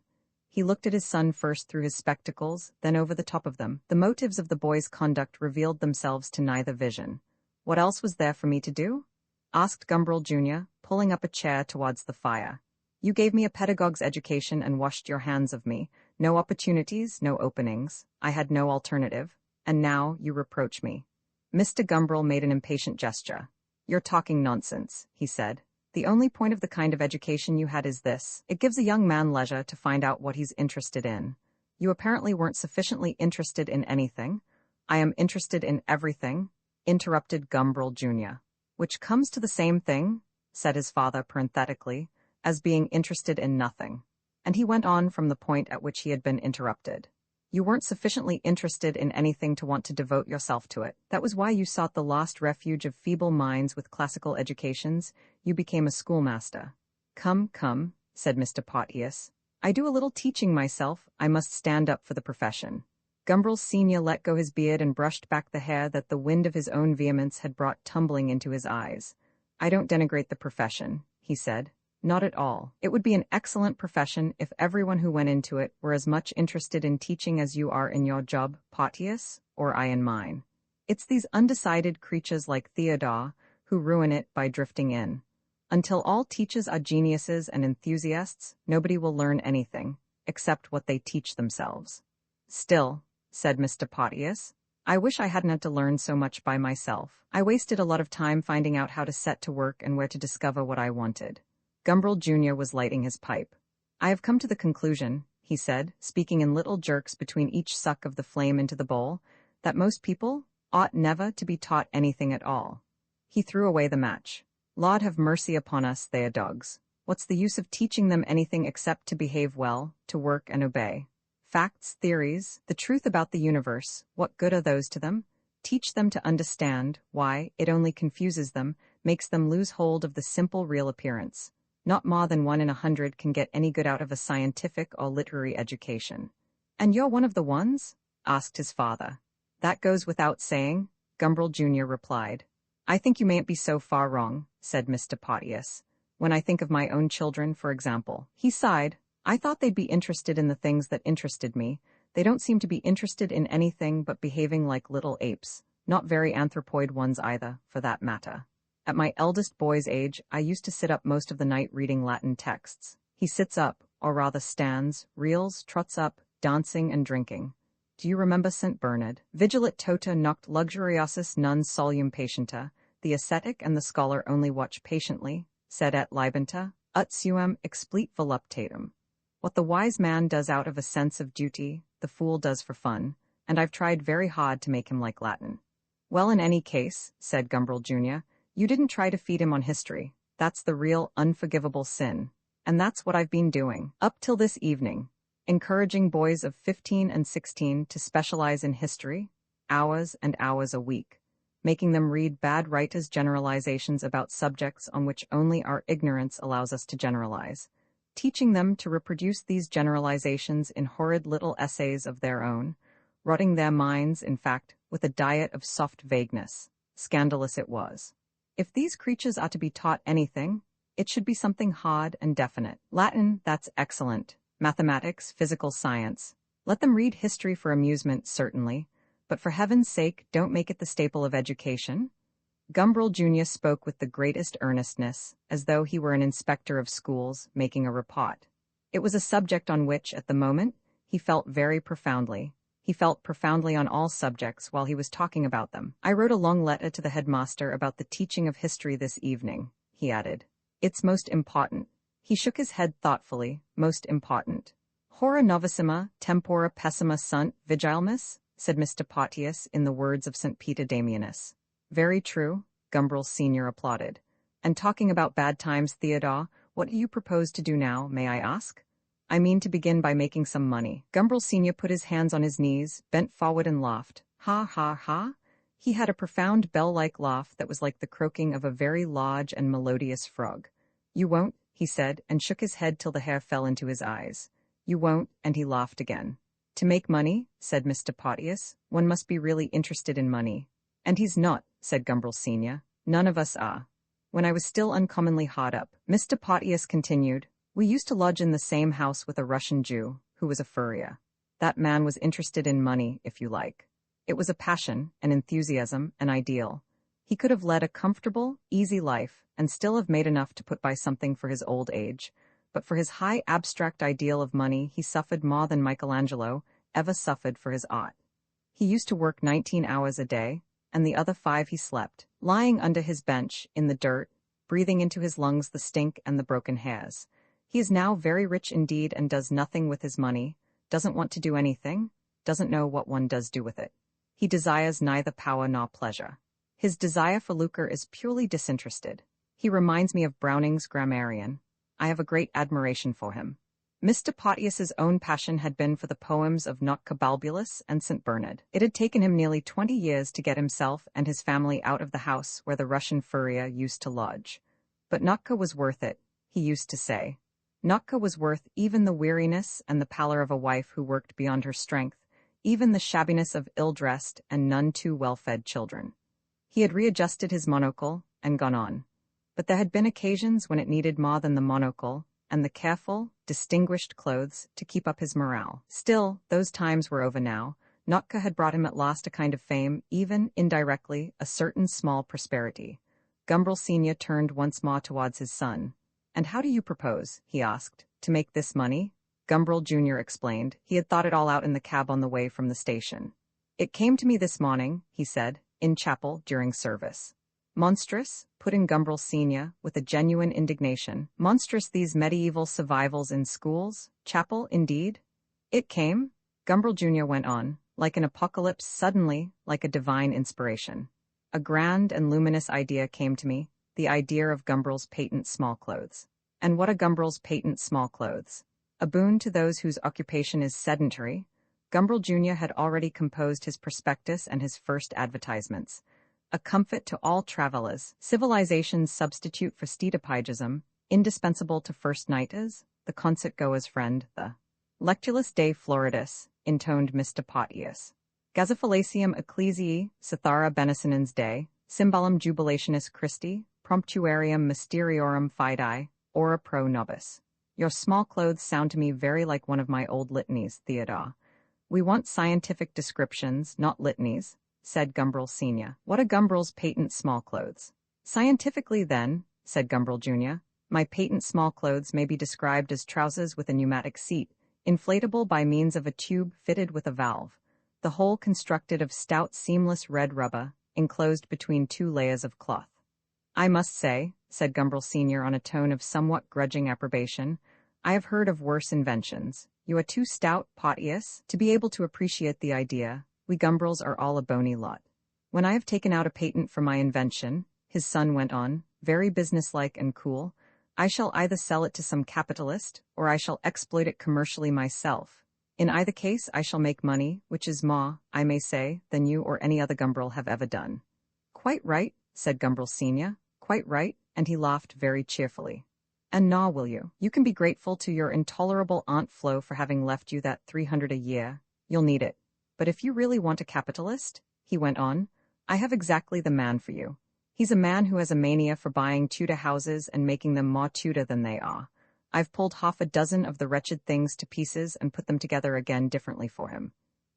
He looked at his son first through his spectacles, then over the top of them. The motives of the boy's conduct revealed themselves to neither vision. "What else was there for me to do?" asked Gumbrel Jr., pulling up a chair towards the fire. "You gave me a pedagogue's education and washed your hands of me. No opportunities, no openings. I had no alternative. And now you reproach me." Mr. Gumbrel made an impatient gesture. "You're talking nonsense," he said. "The only point of the kind of education you had is this. It gives a young man leisure to find out what he's interested in. You apparently weren't sufficiently interested in anything." "I am interested in everything," interrupted Gumbrel Jr. "Which comes to the same thing," said his father parenthetically, "as being interested in nothing." And he went on from the point at which he had been interrupted. "You weren't sufficiently interested in anything to want to devote yourself to it. That was why you sought the lost refuge of feeble minds with classical educations. You became a schoolmaster." "Come, come," said Mr. Porteous. "I do a little teaching myself. I must stand up for the profession." Gumbrel Sr. let go his beard and brushed back the hair that the wind of his own vehemence had brought tumbling into his eyes. "I don't denigrate the profession," he said. "Not at all. It would be an excellent profession if everyone who went into it were as much interested in teaching as you are in your job, Porteous, or I in mine. It's these undecided creatures like Theodore who ruin it by drifting in. Until all teachers are geniuses and enthusiasts, nobody will learn anything, except what they teach themselves." "Still," said Mr. Porteous, "I wish I hadn't had to learn so much by myself. I wasted a lot of time finding out how to set to work and where to discover what I wanted." Gumbrel Jr. was lighting his pipe. "I have come to the conclusion," he said, speaking in little jerks between each suck of the flame into the bowl, "that most people ought never to be taught anything at all." He threw away the match. "Lord have mercy upon us, they are dogs. What's the use of teaching them anything except to behave well, to work and obey? Facts, theories, the truth about the universe, what good are those to them? Teach them to understand why it only confuses them, makes them lose hold of the simple real appearance. Not more than 1 in 100 can get any good out of a scientific or literary education. And you're one of the ones? Asked his father. That goes without saying, Gumbrel Jr. replied. I think you mayn't be so far wrong, said Mr. Porteous. When I think of my own children, for example. He sighed. I thought they'd be interested in the things that interested me. They don't seem to be interested in anything but behaving like little apes. Not very anthropoid ones either, for that matter. At my eldest boy's age, I used to sit up most of the night reading Latin texts. He sits up, or rather stands, reels, trots up, dancing and drinking. Do you remember St. Bernard? Vigilat tota noct luxuriosus non solum patienta, the ascetic and the scholar only watch patiently, sed et libenta, ut suum explit voluptatem. What the wise man does out of a sense of duty, the fool does for fun, and I've tried very hard to make him like Latin. Well, in any case, said Gumbrel Jr., you didn't try to feed him on history. That's the real, unforgivable sin. And that's what I've been doing, up till this evening. Encouraging boys of 15 and 16 to specialize in history, hours and hours a week. Making them read bad writers' generalizations about subjects on which only our ignorance allows us to generalize. Teaching them to reproduce these generalizations in horrid little essays of their own. Rotting their minds, in fact, with a diet of soft vagueness. Scandalous it was. If these creatures are to be taught anything, it should be something hard and definite. Latin, that's excellent. Mathematics, physical science. Let them read history for amusement, certainly, but for heaven's sake, don't make it the staple of education. Gumbrel Jr. spoke with the greatest earnestness, as though he were an inspector of schools making a report. It was a subject on which, at the moment, he felt very profoundly. He felt profoundly on all subjects while he was talking about them. I wrote a long letter to the headmaster about the teaching of history this evening, he added. It's most important. He shook his head thoughtfully. Most important. Hora novissima, tempora pessima sunt vigilemus, said Mr. Porteous in the words of St. Peter Damianus. Very true, Gumbrel Sr. applauded. And talking about bad times, Theodore, what do you propose to do now, may I ask? I mean to begin by making some money. Gumbrel Sr. put his hands on his knees, bent forward and laughed. Ha ha ha. He had a profound bell-like laugh that was like the croaking of a very large and melodious frog. You won't, he said, and shook his head till the hair fell into his eyes. You won't, and he laughed again. To make money, said Mr. Porteous, one must be really interested in money. And he's not, said Gumbrel Sr. None of us are. When I was still uncommonly hard up, Mr. Porteous continued, we used to lodge in the same house with a Russian Jew, who was a furrier. That man was interested in money, if you like. It was a passion, an enthusiasm, an ideal. He could have led a comfortable, easy life, and still have made enough to put by something for his old age. But for his high abstract ideal of money, he suffered more than Michelangelo ever suffered for his art. He used to work 19 hours a day, and the other 5 he slept, lying under his bench, in the dirt, breathing into his lungs the stink and the broken hairs. He is now very rich indeed and does nothing with his money, doesn't want to do anything, doesn't know what one does do with it. He desires neither power nor pleasure. His desire for lucre is purely disinterested. He reminds me of Browning's grammarian. I have a great admiration for him. Mr. Porteous's own passion had been for the poems of Notcobalbulus and St. Bernard. It had taken him nearly 20 years to get himself and his family out of the house where the Russian furrier used to lodge. But Notka was worth it, he used to say. Notka was worth even the weariness and the pallor of a wife who worked beyond her strength, even the shabbiness of ill-dressed and none too well-fed children. He had readjusted his monocle and gone on. But there had been occasions when it needed more than the monocle and the careful, distinguished clothes to keep up his morale. Still, those times were over now. Notka had brought him at last a kind of fame, even, indirectly, a certain small prosperity. Gumbrel Sr. turned once more towards his son. And how do you propose, he asked, to make this money? Gumbrel Jr. explained. He had thought it all out in the cab on the way from the station. It came to me this morning, he said, in chapel during service. Monstrous, put in Gumbrel Sr. with a genuine indignation. Monstrous these medieval survivals in schools, chapel indeed. It came, Gumbrel Jr. went on, like an apocalypse suddenly, like a divine inspiration. A grand and luminous idea came to me, the idea of Gumbrel's patent small clothes. And what a Gumbrel's patent small clothes. A boon to those whose occupation is sedentary. Gumbrel Jr. had already composed his prospectus and his first advertisements. A comfort to all travelers, civilization's substitute for steedopigism, indispensable to first-nighters, the concert-goer's friend, the Lectulus Dei Floridus, intoned Mr. Potius. Gaziphalacium Ecclesiae, Cythara Benesinens Dei, Symbolum Jubilationis Christi, Promptuarium Mysteriorum Fidei, Ora pro nobis. Your small clothes sound to me very like one of my old litanies, Theodore. We want scientific descriptions, not litanies, said Gumbrel Sr. What a Gumbrel's patent small clothes. Scientifically then, said Gumbrel Jr., my patent small clothes may be described as trousers with a pneumatic seat, inflatable by means of a tube fitted with a valve, the whole constructed of stout seamless red rubber, enclosed between two layers of cloth. I must say, said Gumbrel Sr. on a tone of somewhat grudging approbation, I have heard of worse inventions. You are too stout, Potius, to be able to appreciate the idea. We Gumbrels are all a bony lot. When I have taken out a patent for my invention, his son went on, very businesslike and cool, I shall either sell it to some capitalist, or I shall exploit it commercially myself. In either case I shall make money, which is more, I may say, than you or any other Gumbrel have ever done. Quite right, said Gumbrel Sr., quite right, and he laughed very cheerfully. And now will you? You can be grateful to your intolerable Aunt Flo for having left you that 300 a year. You'll need it. But if you really want a capitalist, he went on, I have exactly the man for you. He's a man who has a mania for buying Tudor houses and making them more Tudor than they are. I've pulled half a dozen of the wretched things to pieces and put them together again differently for him.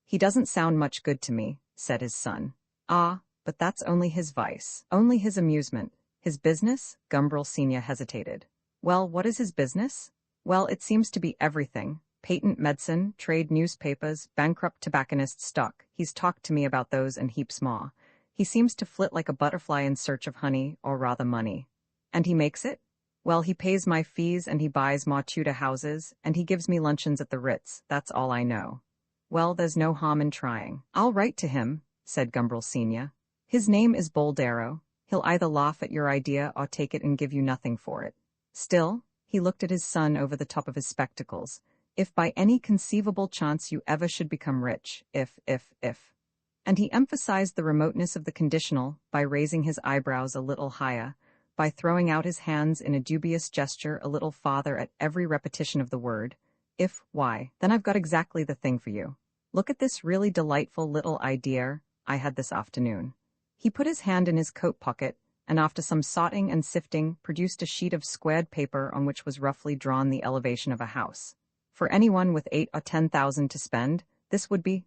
He doesn't sound much good to me, said his son. Ah, but that's only his vice, only his amusement. His business? Gumbrel Sr. hesitated. Well, what is his business? Well, it seems to be everything. Patent medicine, trade newspapers, bankrupt tobacconist stock. He's talked to me about those and heaps more. He seems to flit like a butterfly in search of honey, or rather money. And he makes it? Well, he pays my fees and he buys more Tudor houses, and he gives me luncheons at the Ritz, that's all I know. Well, there's no harm in trying. I'll write to him, said Gumbrel Sr. His name is Boldero. He'll either laugh at your idea or take it and give you nothing for it. Still, he looked at his son over the top of his spectacles. If by any conceivable chance you ever should become rich, if. And he emphasized the remoteness of the conditional by raising his eyebrows a little higher, by throwing out his hands in a dubious gesture a little farther at every repetition of the word. If, why, then I've got exactly the thing for you. Look at this really delightful little idea I had this afternoon. He put his hand in his coat pocket, and after some sorting and sifting, produced a sheet of squared paper on which was roughly drawn the elevation of a house. For anyone with 8 or 10,000 to spend, this would be.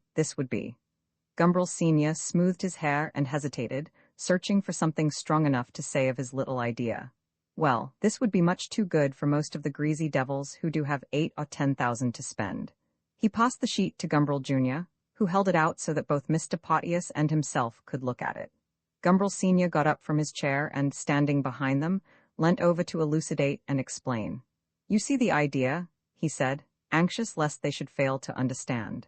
Gumbrel Sr. smoothed his hair and hesitated, searching for something strong enough to say of his little idea. Well, this would be much too good for most of the greasy devils who do have 8 or 10,000 to spend. He passed the sheet to Gumbrel Jr., who held it out so that both Mr. Potius and himself could look at it. Gumbrel Sr. got up from his chair and, standing behind them, leant over to elucidate and explain. You see the idea, he said, anxious lest they should fail to understand.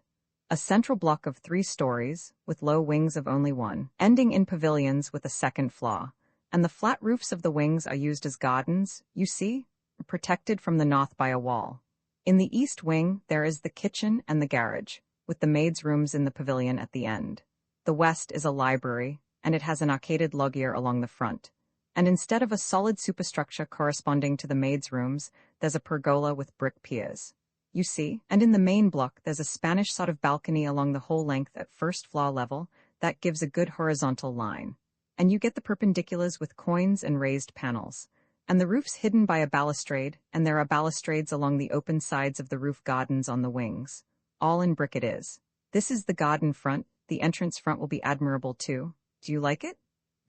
A central block of 3 stories, with low wings of only 1, ending in pavilions with a second floor, and the flat roofs of the wings are used as gardens, you see, protected from the north by a wall. In the east wing there is the kitchen and the garage, with the maids' rooms in the pavilion at the end. The west is a library, and it has an arcaded loggia along the front. And instead of a solid superstructure corresponding to the maids' rooms, there's a pergola with brick piers. You see, and in the main block there's a Spanish sort of balcony along the whole length at first floor level that gives a good horizontal line. And you get the perpendiculars with coins and raised panels. And the roof's hidden by a balustrade, and there are balustrades along the open sides of the roof gardens on the wings. All in brick it is. This is the garden front, the entrance front will be admirable too. Do you like it?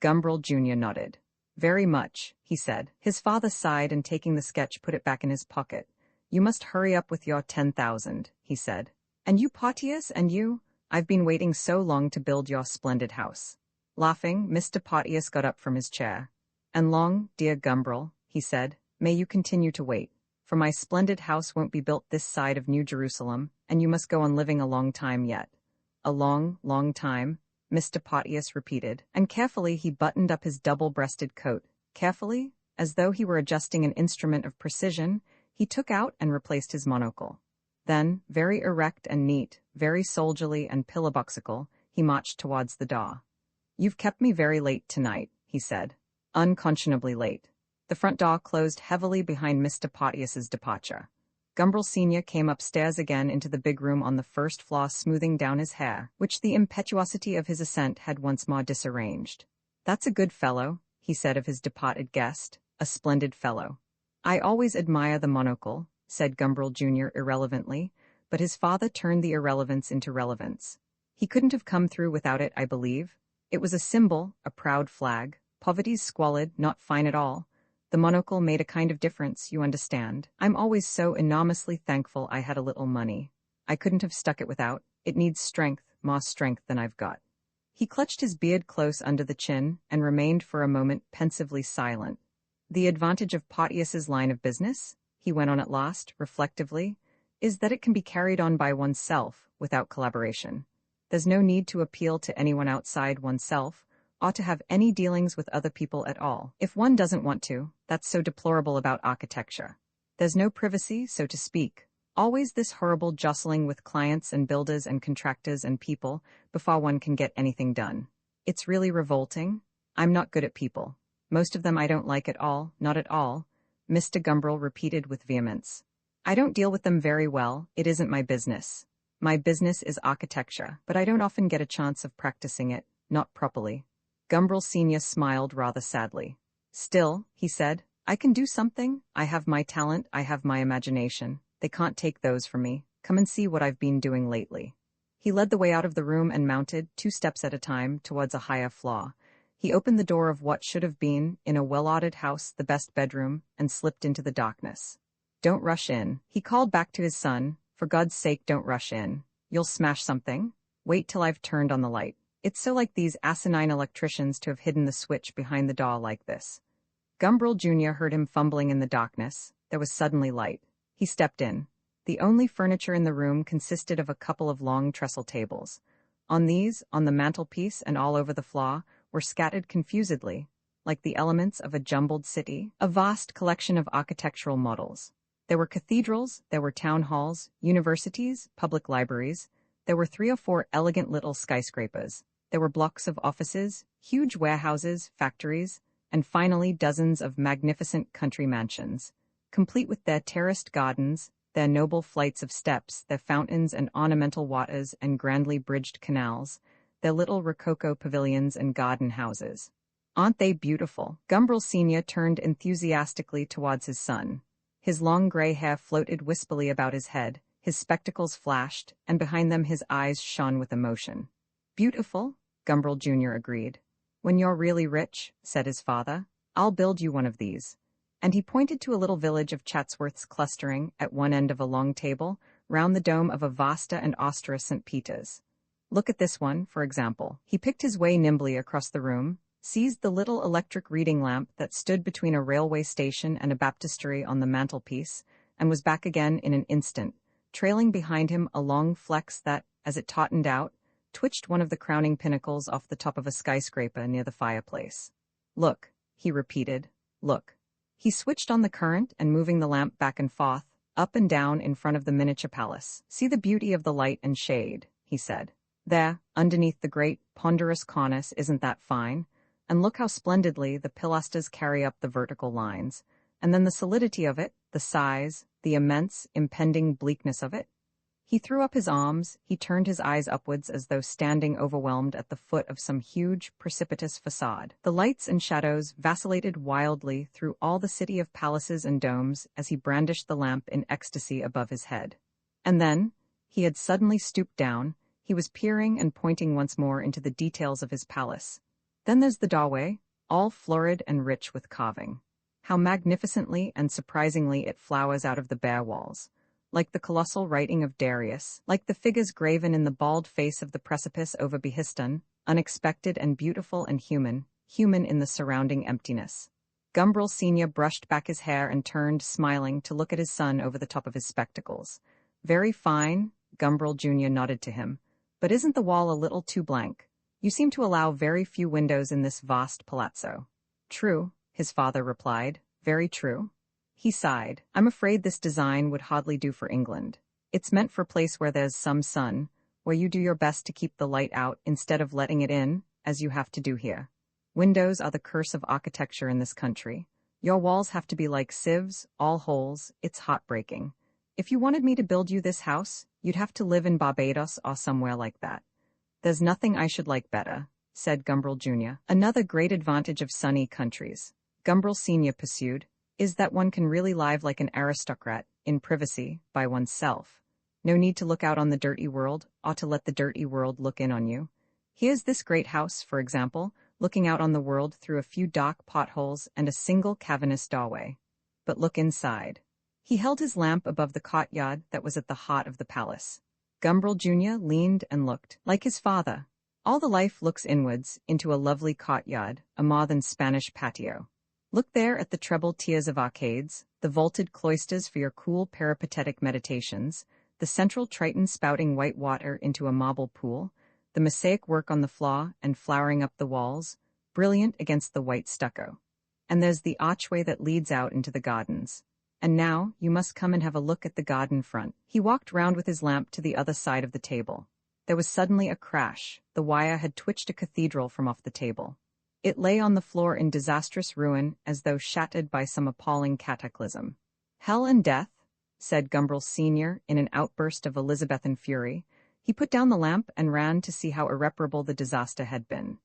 Gumbrel Jr. nodded. Very much, he said. His father sighed and taking the sketch put it back in his pocket. You must hurry up with your 10,000, he said. And you, Potius, and you? I've been waiting so long to build your splendid house. Laughing, Mr. Potius got up from his chair. And long, dear Gumbrel, he said, may you continue to wait. For my splendid house won't be built this side of New Jerusalem, and you must go on living a long time yet. A long, long time, Mr. Potius repeated, and carefully he buttoned up his double-breasted coat. Carefully? As though he were adjusting an instrument of precision, he took out and replaced his monocle. Then, very erect and neat, very soldierly and pillowboxical, he marched towards the door. "You've kept me very late tonight," he said. "Unconscionably late." The front door closed heavily behind Mr. Porteous's departure. Gumbrel Sr. came upstairs again into the big room on the first floor, smoothing down his hair, which the impetuosity of his ascent had once more disarranged. "That's a good fellow," he said of his departed guest, "a splendid fellow." "I always admire the monocle," said Gumbrel Jr. irrelevantly, but his father turned the irrelevance into relevance. "He couldn't have come through without it, I believe. It was a symbol, a proud flag. Poverty's squalid, not fine at all. The monocle made a kind of difference, you understand. I'm always so enormously thankful I had a little money. I couldn't have stuck it without. It needs strength, more strength than I've got." He clutched his beard close under the chin and remained for a moment pensively silent. "The advantage of Porteous's line of business," he went on at last, reflectively, "is that it can be carried on by oneself, without collaboration. There's no need to appeal to anyone outside oneself, or to have any dealings with other people at all. If one doesn't want to, that's so deplorable about architecture. There's no privacy, so to speak. Always this horrible jostling with clients and builders and contractors and people before one can get anything done. It's really revolting. I'm not good at people. Most of them I don't like at all, not at all," Mr. Gumbrel repeated with vehemence. "I don't deal with them very well. It isn't my business. My business is architecture, but I don't often get a chance of practicing it, not properly." Gumbrel Sr. smiled rather sadly. "Still," he said, "I can do something. I have my talent, I have my imagination. They can't take those from me. Come and see what I've been doing lately." He led the way out of the room and mounted, 2 steps at a time, towards a higher floor. He opened the door of what should have been, in a well-ordered house, the best bedroom, and slipped into the darkness. "Don't rush in," he called back to his son. "For God's sake, don't rush in. You'll smash something. Wait till I've turned on the light. It's so like these asinine electricians to have hidden the switch behind the door like this." Gumbrel Jr. heard him fumbling in the darkness. There was suddenly light. He stepped in. The only furniture in the room consisted of a couple of long trestle tables. On these, on the mantelpiece and all over the floor, were scattered confusedly, like the elements of a jumbled city, a vast collection of architectural models. There were cathedrals, there were town halls, universities, public libraries. There were 3 or 4 elegant little skyscrapers. There were blocks of offices, huge warehouses, factories, and finally dozens of magnificent country mansions, complete with their terraced gardens, their noble flights of steps, their fountains and ornamental waters and grandly bridged canals, their little rococo pavilions and garden houses. "Aren't they beautiful?" Gumbrel Sr. turned enthusiastically towards his son. His long gray hair floated wispily about his head, his spectacles flashed, and behind them his eyes shone with emotion. "Beautiful," Gumbrel Jr. agreed. "When you're really rich," said his father, "I'll build you one of these." And he pointed to a little village of Chatsworths clustering, at one end of a long table, round the dome of a vasta and austere St. Peter's. "Look at this one, for example." He picked his way nimbly across the room, seized the little electric reading lamp that stood between a railway station and a baptistery on the mantelpiece, and was back again in an instant, trailing behind him a long flex that, as it tautened out, twitched one of the crowning pinnacles off the top of a skyscraper near the fireplace. "Look," he repeated, "look." He switched on the current and moving the lamp back and forth, up and down in front of the miniature palace. "See the beauty of the light and shade," he said. "There, underneath the great, ponderous cornice, isn't that fine? And look how splendidly the pilasters carry up the vertical lines. And then the solidity of it, the size, the immense, impending bleakness of it." He threw up his arms, he turned his eyes upwards as though standing overwhelmed at the foot of some huge, precipitous facade. The lights and shadows vacillated wildly through all the city of palaces and domes as he brandished the lamp in ecstasy above his head. And then, he had suddenly stooped down, he was peering and pointing once more into the details of his palace. "Then there's the doorway, all florid and rich with carving. How magnificently and surprisingly it flowers out of the bare walls. Like the colossal writing of Darius, like the figures graven in the bald face of the precipice over Behistun, unexpected and beautiful and human in the surrounding emptiness." Gumbrel Sr. brushed back his hair and turned, smiling, to look at his son over the top of his spectacles. "Very fine," Gumbrel Jr. nodded to him. "But isn't the wall a little too blank? You seem to allow very few windows in this vast palazzo." "True," his father replied, Very true. He sighed. I'm afraid this design would hardly do for England. It's meant for a place where there's some sun, where you do your best to keep the light out instead of letting it in, as you have to do here. Windows are the curse of architecture in this country. Your walls have to be like sieves, all holes. It's heartbreaking. If you wanted me to build you this house, you'd have to live in Barbados or somewhere like that. There's nothing I should like better, said Gumbrel Jr. Another great advantage of sunny countries, Gumbrel Sr. pursued, is that one can really live like an aristocrat, in privacy, by oneself. No need to look out on the dirty world, or to let the dirty world look in on you. Here's this great house, for example, looking out on the world through a few dark potholes and a single cavernous doorway. But look inside. He held his lamp above the courtyard that was at the heart of the palace. Gumbrel Jr. leaned and looked, like his father. All the life looks inwards, into a lovely courtyard, a more than Spanish patio. Look there at the treble tiers of arcades, the vaulted cloisters for your cool peripatetic meditations, the central Triton spouting white water into a marble pool, the mosaic work on the floor and flowering up the walls, brilliant against the white stucco. And there's the archway that leads out into the gardens. And now, you must come and have a look at the garden front. He walked round with his lamp to the other side of the table. There was suddenly a crash. The wire had twitched a cathedral from off the table. It lay on the floor in disastrous ruin, as though shattered by some appalling cataclysm. Hell and death, said Gumbrel Sr. in an outburst of Elizabethan fury. He put down the lamp and ran to see how irreparable the disaster had been.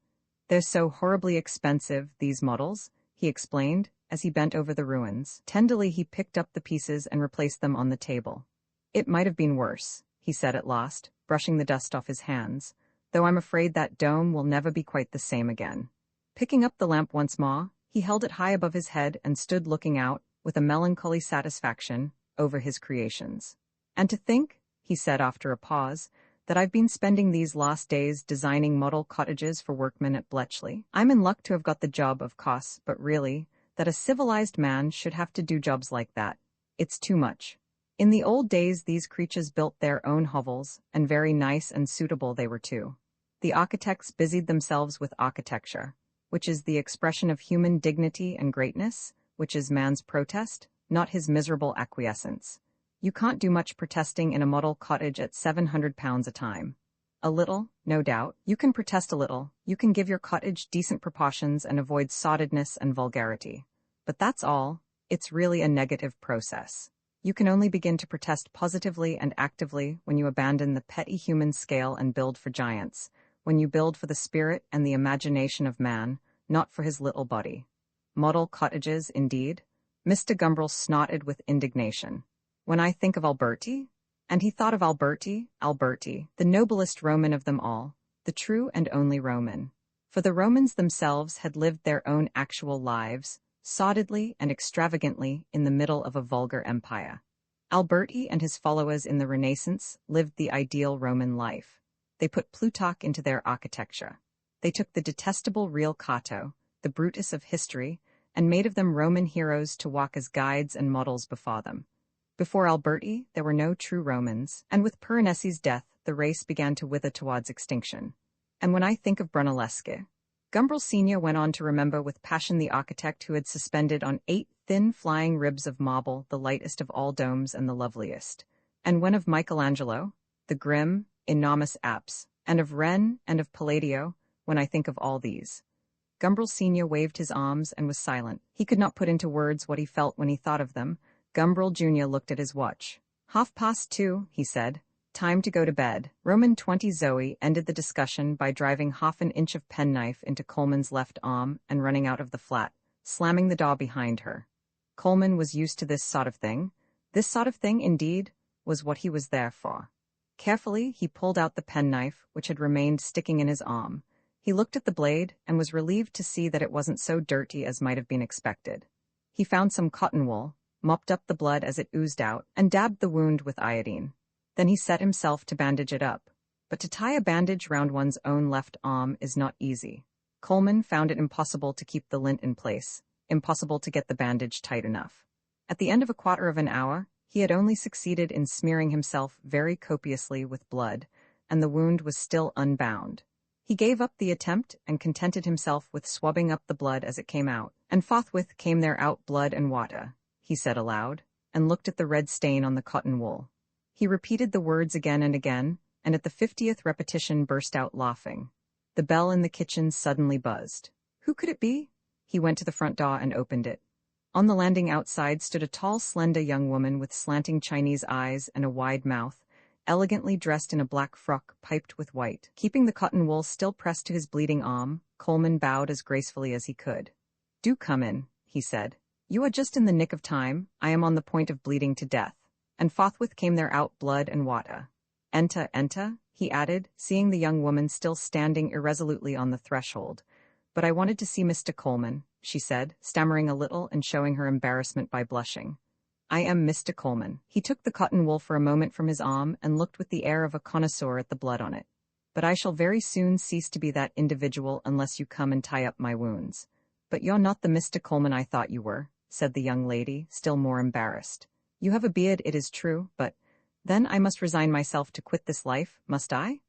They're so horribly expensive, these models, he explained, as he bent over the ruins. Tenderly he picked up the pieces and replaced them on the table. It might have been worse, he said at last, brushing the dust off his hands, though I'm afraid that dome will never be quite the same again. Picking up the lamp once more, he held it high above his head and stood looking out, with a melancholy satisfaction, over his creations. And to think, he said after a pause, that I've been spending these last days designing model cottages for workmen at Bletchley. I'm in luck to have got the job, of course, but really, that a civilized man should have to do jobs like that. It's too much. In the old days these creatures built their own hovels, and very nice and suitable they were too. The architects busied themselves with architecture, which is the expression of human dignity and greatness, which is man's protest, not his miserable acquiescence. You can't do much protesting in a model cottage at £700 a time. A little, no doubt, you can protest a little, you can give your cottage decent proportions and avoid sordidness and vulgarity. But that's all. It's really a negative process. You can only begin to protest positively and actively when you abandon the petty human scale and build for giants, when you build for the spirit and the imagination of man, not for his little body. Model cottages, indeed? Mr. Gumbrel snorted with indignation. When I think of Alberti? And he thought of Alberti, the noblest Roman of them all, the true and only Roman. For the Romans themselves had lived their own actual lives, sordidly and extravagantly in the middle of a vulgar empire. Alberti and his followers in the Renaissance lived the ideal Roman life. They put Plutarch into their architecture. They took the detestable real Cato, the Brutus of history, and made of them Roman heroes to walk as guides and models before them. Before Alberti, there were no true Romans, and with Piranesi's death, the race began to wither towards extinction. And when I think of Brunelleschi, Gumbrel Sr. went on to remember with passion the architect who had suspended on 8 thin flying ribs of marble the lightest of all domes and the loveliest. And when of Michelangelo, the grim, enormous apse, and of Wren and of Palladio, when I think of all these. Gumbrel Sr. waved his arms and was silent. He could not put into words what he felt when he thought of them. Gumbrel Jr. looked at his watch. 2:30, he said. Time to go to bed. Roman 20 Zoe ended the discussion by driving half an inch of penknife into Coleman's left arm and running out of the flat, slamming the door behind her. Coleman was used to this sort of thing. This sort of thing, indeed, was what he was there for. Carefully, he pulled out the penknife, which had remained sticking in his arm. He looked at the blade and was relieved to see that it wasn't so dirty as might have been expected. He found some cotton wool, mopped up the blood as it oozed out, and dabbed the wound with iodine. Then he set himself to bandage it up. But to tie a bandage round one's own left arm is not easy. Coleman found it impossible to keep the lint in place, impossible to get the bandage tight enough. At the end of a quarter of an hour, he had only succeeded in smearing himself very copiously with blood, and the wound was still unbound. He gave up the attempt and contented himself with swabbing up the blood as it came out, And forthwith came there out blood and water, he said aloud, and looked at the red stain on the cotton wool. He repeated the words again and again, and at the 50th repetition burst out laughing. The bell in the kitchen suddenly buzzed. Who could it be? He went to the front door and opened it. On the landing outside stood a tall, slender young woman with slanting Chinese eyes and a wide mouth, elegantly dressed in a black frock piped with white. Keeping the cotton wool still pressed to his bleeding arm, Coleman bowed as gracefully as he could. "Do come in," he said. "You are just in the nick of time. I am on the point of bleeding to death." And forthwith came there out blood and water. "Enter, enter," he added, seeing the young woman still standing irresolutely on the threshold. "But I wanted to see Mr. Coleman," she said, stammering a little and showing her embarrassment by blushing. "I am Mr. Coleman." He took the cotton wool for a moment from his arm and looked with the air of a connoisseur at the blood on it. "But I shall very soon cease to be that individual unless you come and tie up my wounds." "But you're not the Mr. Coleman I thought you were," said the young lady, still more embarrassed. "You have a beard, it is true, but then I must resign myself to quit this life, must I?"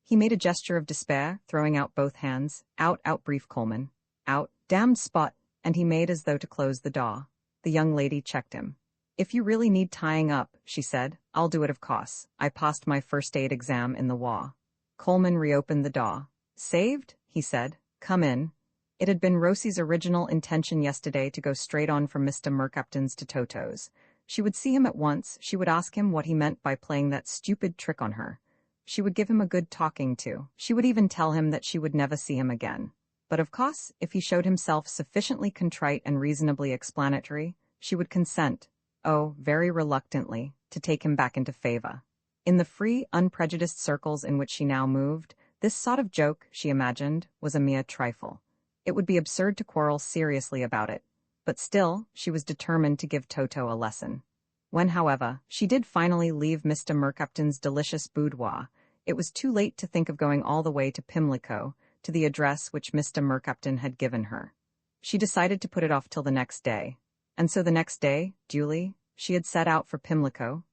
He made a gesture of despair, throwing out both hands. Out, brief Coleman. "Out, damned spot," and he made as though to close the door. The young lady checked him. "If you really need tying up," she said, "I'll do it of course. I passed my first aid exam in the war." Coleman reopened the door. "Saved?" he said. "Come in." It had been Rosie's original intention yesterday to go straight on from Mr. Mercapton's to Toto's. She would see him at once, she would ask him what he meant by playing that stupid trick on her. She would give him a good talking to. She would even tell him that she would never see him again. But of course, if he showed himself sufficiently contrite and reasonably explanatory, she would consent, oh, very reluctantly, to take him back into favor. In the free, unprejudiced circles in which she now moved, this sort of joke, she imagined, was a mere trifle. It would be absurd to quarrel seriously about it, but still, she was determined to give Toto a lesson. When, however, she did finally leave Mr. Mercapton's delicious boudoir, it was too late to think of going all the way to Pimlico, to the address which Mr. Mercapton had given her. She decided to put it off till the next day. And so the next day, duly, she had set out for Pimlico,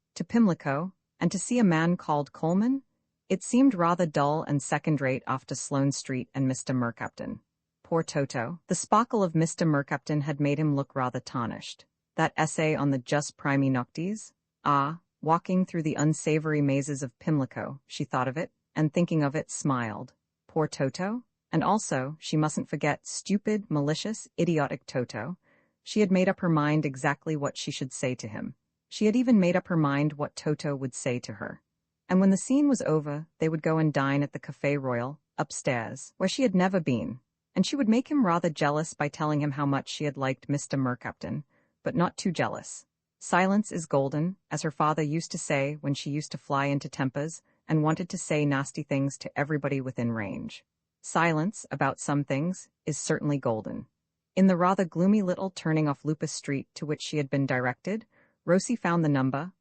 and to see a man called Coleman? It seemed rather dull and second-rate after Sloane Street and Mr. Mercapton. Poor Toto. The sparkle of Mr. Mercapton had made him look rather tarnished. That essay on the Jus Primi Noctis? Ah, walking through the unsavory mazes of Pimlico, she thought of it, and thinking of it, smiled. Poor Toto? And also, she mustn't forget stupid, malicious, idiotic Toto. She had made up her mind exactly what she should say to him. She had even made up her mind what Toto would say to her. And when the scene was over, they would go and dine at the Café Royal, upstairs, where she had never been, and she would make him rather jealous by telling him how much she had liked Mr. Mercapton, but not too jealous. Silence is golden, as her father used to say when she used to fly into tempers and wanted to say nasty things to everybody within range. Silence, about some things, is certainly golden. In the rather gloomy little turning off Lupus Street to which she had been directed, Rosie found the number,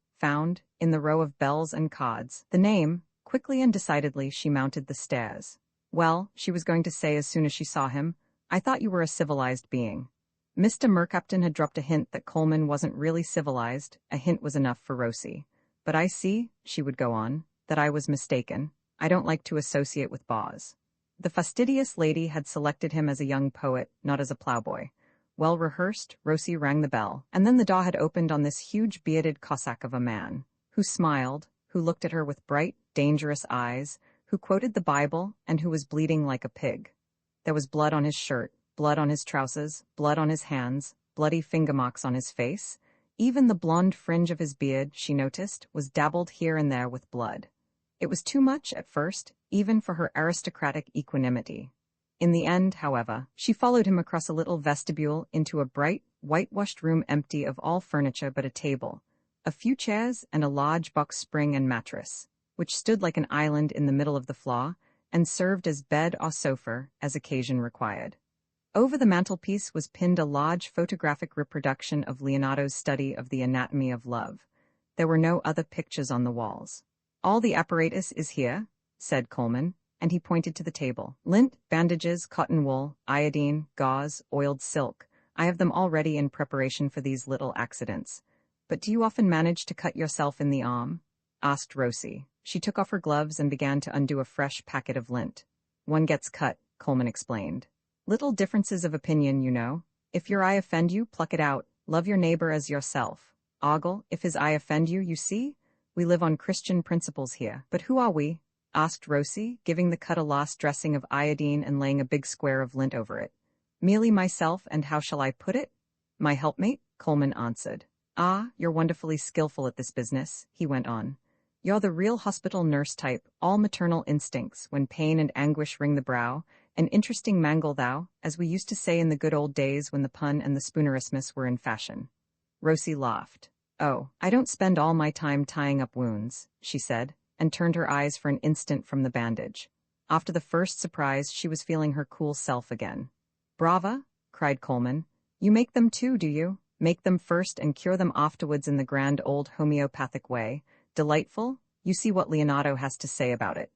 in the row of bells and cards, the name. Quickly and decidedly she mounted the stairs. "Well," she was going to say as soon as she saw him, "I thought you were a civilized being." Mr. Mercapton had dropped a hint that Coleman wasn't really civilized. A hint was enough for Rosie. "But I see," she would go on, "that I was mistaken. I don't like to associate with boors." The fastidious lady had selected him as a young poet, not as a ploughboy. Well rehearsed, Rosie rang the bell, and then the door had opened on this huge bearded Cossack of a man, who smiled, who looked at her with bright, dangerous eyes, who quoted the Bible, and who was bleeding like a pig. There was blood on his shirt, blood on his trousers, blood on his hands, bloody finger marks on his face. Even the blonde fringe of his beard, she noticed, was dabbled here and there with blood. It was too much at first, even for her aristocratic equanimity. In the end, however, she followed him across a little vestibule into a bright, whitewashed room empty of all furniture but a table, a few chairs, and a large box spring and mattress, which stood like an island in the middle of the floor and served as bed or sofa as occasion required. Over the mantelpiece was pinned a large photographic reproduction of Leonardo's study of the anatomy of love. There were no other pictures on the walls. "All the apparatus is here," said Coleman, and he pointed to the table. "Lint, bandages, cotton wool, iodine, gauze, oiled silk. I have them all ready in preparation for these little accidents. But do you often manage to cut yourself in the arm?" asked Rosie. She took off her gloves and began to undo a fresh packet of lint. "One gets cut," Coleman explained. "Little differences of opinion, you know. If your eye offend you, pluck it out. Love your neighbor as yourself. Ogle, if his eye offend you, you see? We live on Christian principles here. But who are we? Asked Rosie, giving the cut a last dressing of iodine and laying a big square of lint over it. Merely myself, and how shall I put it? My helpmate, Coleman answered. Ah, you're wonderfully skillful at this business, he went on. You're the real hospital nurse type, all maternal instincts when pain and anguish wring the brow, an interesting mangle thou, as we used to say in the good old days when the pun and the spoonerismus were in fashion. Rosie laughed. Oh, I don't spend all my time tying up wounds, she said, and turned her eyes for an instant from the bandage. After the first surprise, she was feeling her cool self again. Brava, cried Coleman. You make them too, do you? Make them first and cure them afterwards in the grand old homeopathic way. Delightful. You see what Leonardo has to say about it.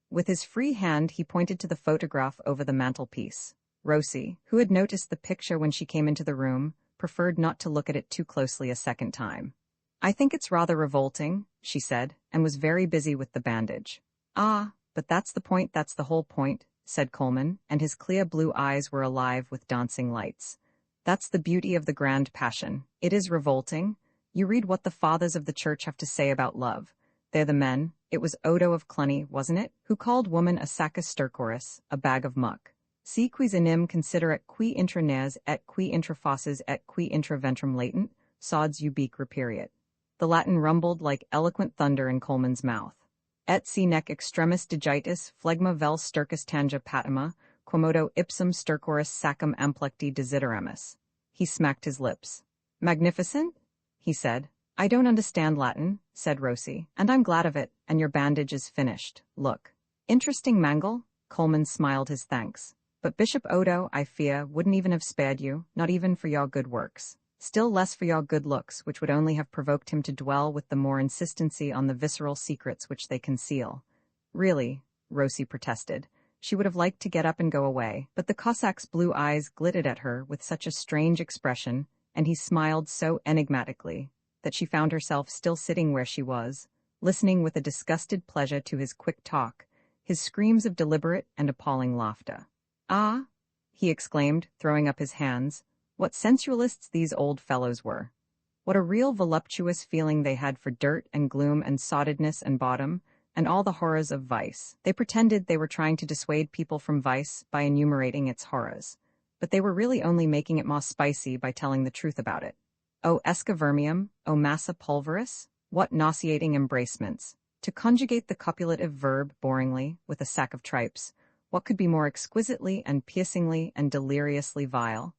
With his free hand he pointed to the photograph over the mantelpiece. Rosie, who had noticed the picture when she came into the room, preferred not to look at it too closely a second time. I think it's rather revolting, she said, and was very busy with the bandage. Ah, but that's the whole point, said Coleman, and his clear blue eyes were alive with dancing lights. That's the beauty of the grand passion. It is revolting. You read what the fathers of the church have to say about love. They're the men, it was Odo of Cluny, wasn't it, who called woman a saccus stercorus, a bag of muck. Si quis enim considerat qui intra nes et qui intra fosses et qui intra ventrum latent, sods ubique reperiat. The Latin rumbled like eloquent thunder in Coleman's mouth. Et si nec extremis digitis phlegma vel stercus tanga patima, quomodo ipsum stercorus saccum amplecti desideramus. He smacked his lips. Magnificent? He said. I don't understand Latin, said Rosie, and I'm glad of it, and your bandage is finished. Look. Interesting mangle? Coleman smiled his thanks. But Bishop Odo, I fear, wouldn't even have spared you, not even for your good works. Still less for your good looks, which would only have provoked him to dwell with the more insistency on the visceral secrets which they conceal. Really, Rosie protested. She would have liked to get up and go away, but the Cossack's blue eyes glittered at her with such a strange expression, and he smiled so enigmatically, that she found herself still sitting where she was, listening with a disgusted pleasure to his quick talk, his screams of deliberate and appalling laughter. Ah, he exclaimed, throwing up his hands, what sensualists these old fellows were. What a real voluptuous feeling they had for dirt and gloom and sottedness and bottom, and all the horrors of vice. They pretended they were trying to dissuade people from vice by enumerating its horrors, but they were really only making it more spicy by telling the truth about it. O escavermium, O massa pulveris, what nauseating embracements. To conjugate the copulative verb boringly with a sack of tripes, what could be more exquisitely and piercingly and deliriously vile?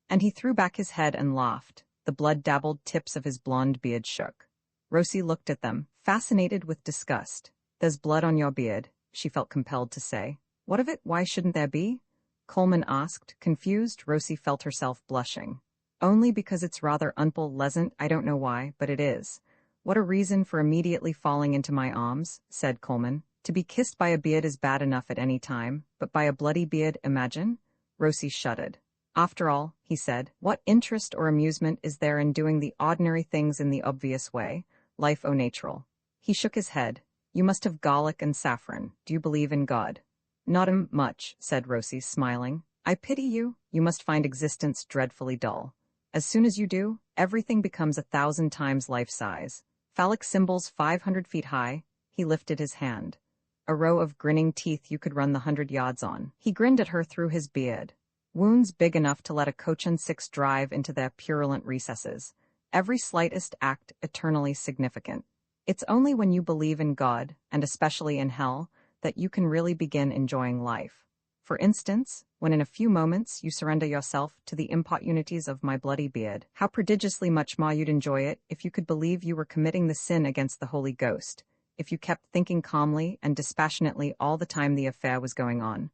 And he threw back his head and laughed. The blood-dabbled tips of his blonde beard shook. Rosie looked at them, fascinated with disgust. There's blood on your beard, she felt compelled to say. What of it? Why shouldn't there be? Coleman asked, confused. Rosie felt herself blushing. Only because it's rather unpleasant, I don't know why, but it is. What a reason for immediately falling into my arms, said Coleman. To be kissed by a beard is bad enough at any time, but by a bloody beard, imagine? Rosie shuddered. After all, he said, what interest or amusement is there in doing the ordinary things in the obvious way, life au natural? He shook his head. You must have garlic and saffron. Do you believe in God? Not much, said Rosie, smiling. I pity you. You must find existence dreadfully dull. As soon as you do, everything becomes 1,000 times life-size. Phallic symbols 500 feet high. He lifted his hand. A row of grinning teeth you could run the 100 yards on. He grinned at her through his beard. Wounds big enough to let a Cochin 6 drive into their purulent recesses. Every slightest act eternally significant. It's only when you believe in God, and especially in hell, that you can really begin enjoying life. For instance, when in a few moments you surrender yourself to the importunities of my bloody beard, how prodigiously much more you'd enjoy it if you could believe you were committing the sin against the Holy Ghost, if you kept thinking calmly and dispassionately all the time the affair was going on.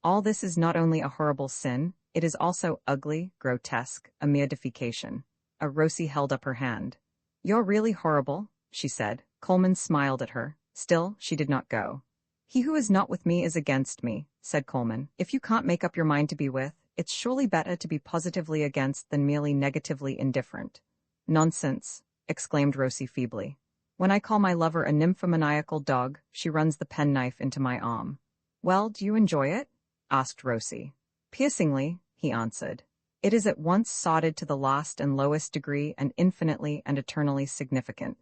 All this is not only a horrible sin, it is also ugly, grotesque, a mere defecation. Rosie held up her hand. You're really horrible, she said. Coleman smiled at her. Still, she did not go. He who is not with me is against me, said Coleman. If you can't make up your mind to be with, it's surely better to be positively against than merely negatively indifferent. Nonsense, exclaimed Rosie feebly. When I call my lover a nymphomaniacal dog, she runs the penknife into my arm. Well, do you enjoy it? Asked Rosie. Piercingly, he answered. It is at once sodded to the last and lowest degree and infinitely and eternally significant.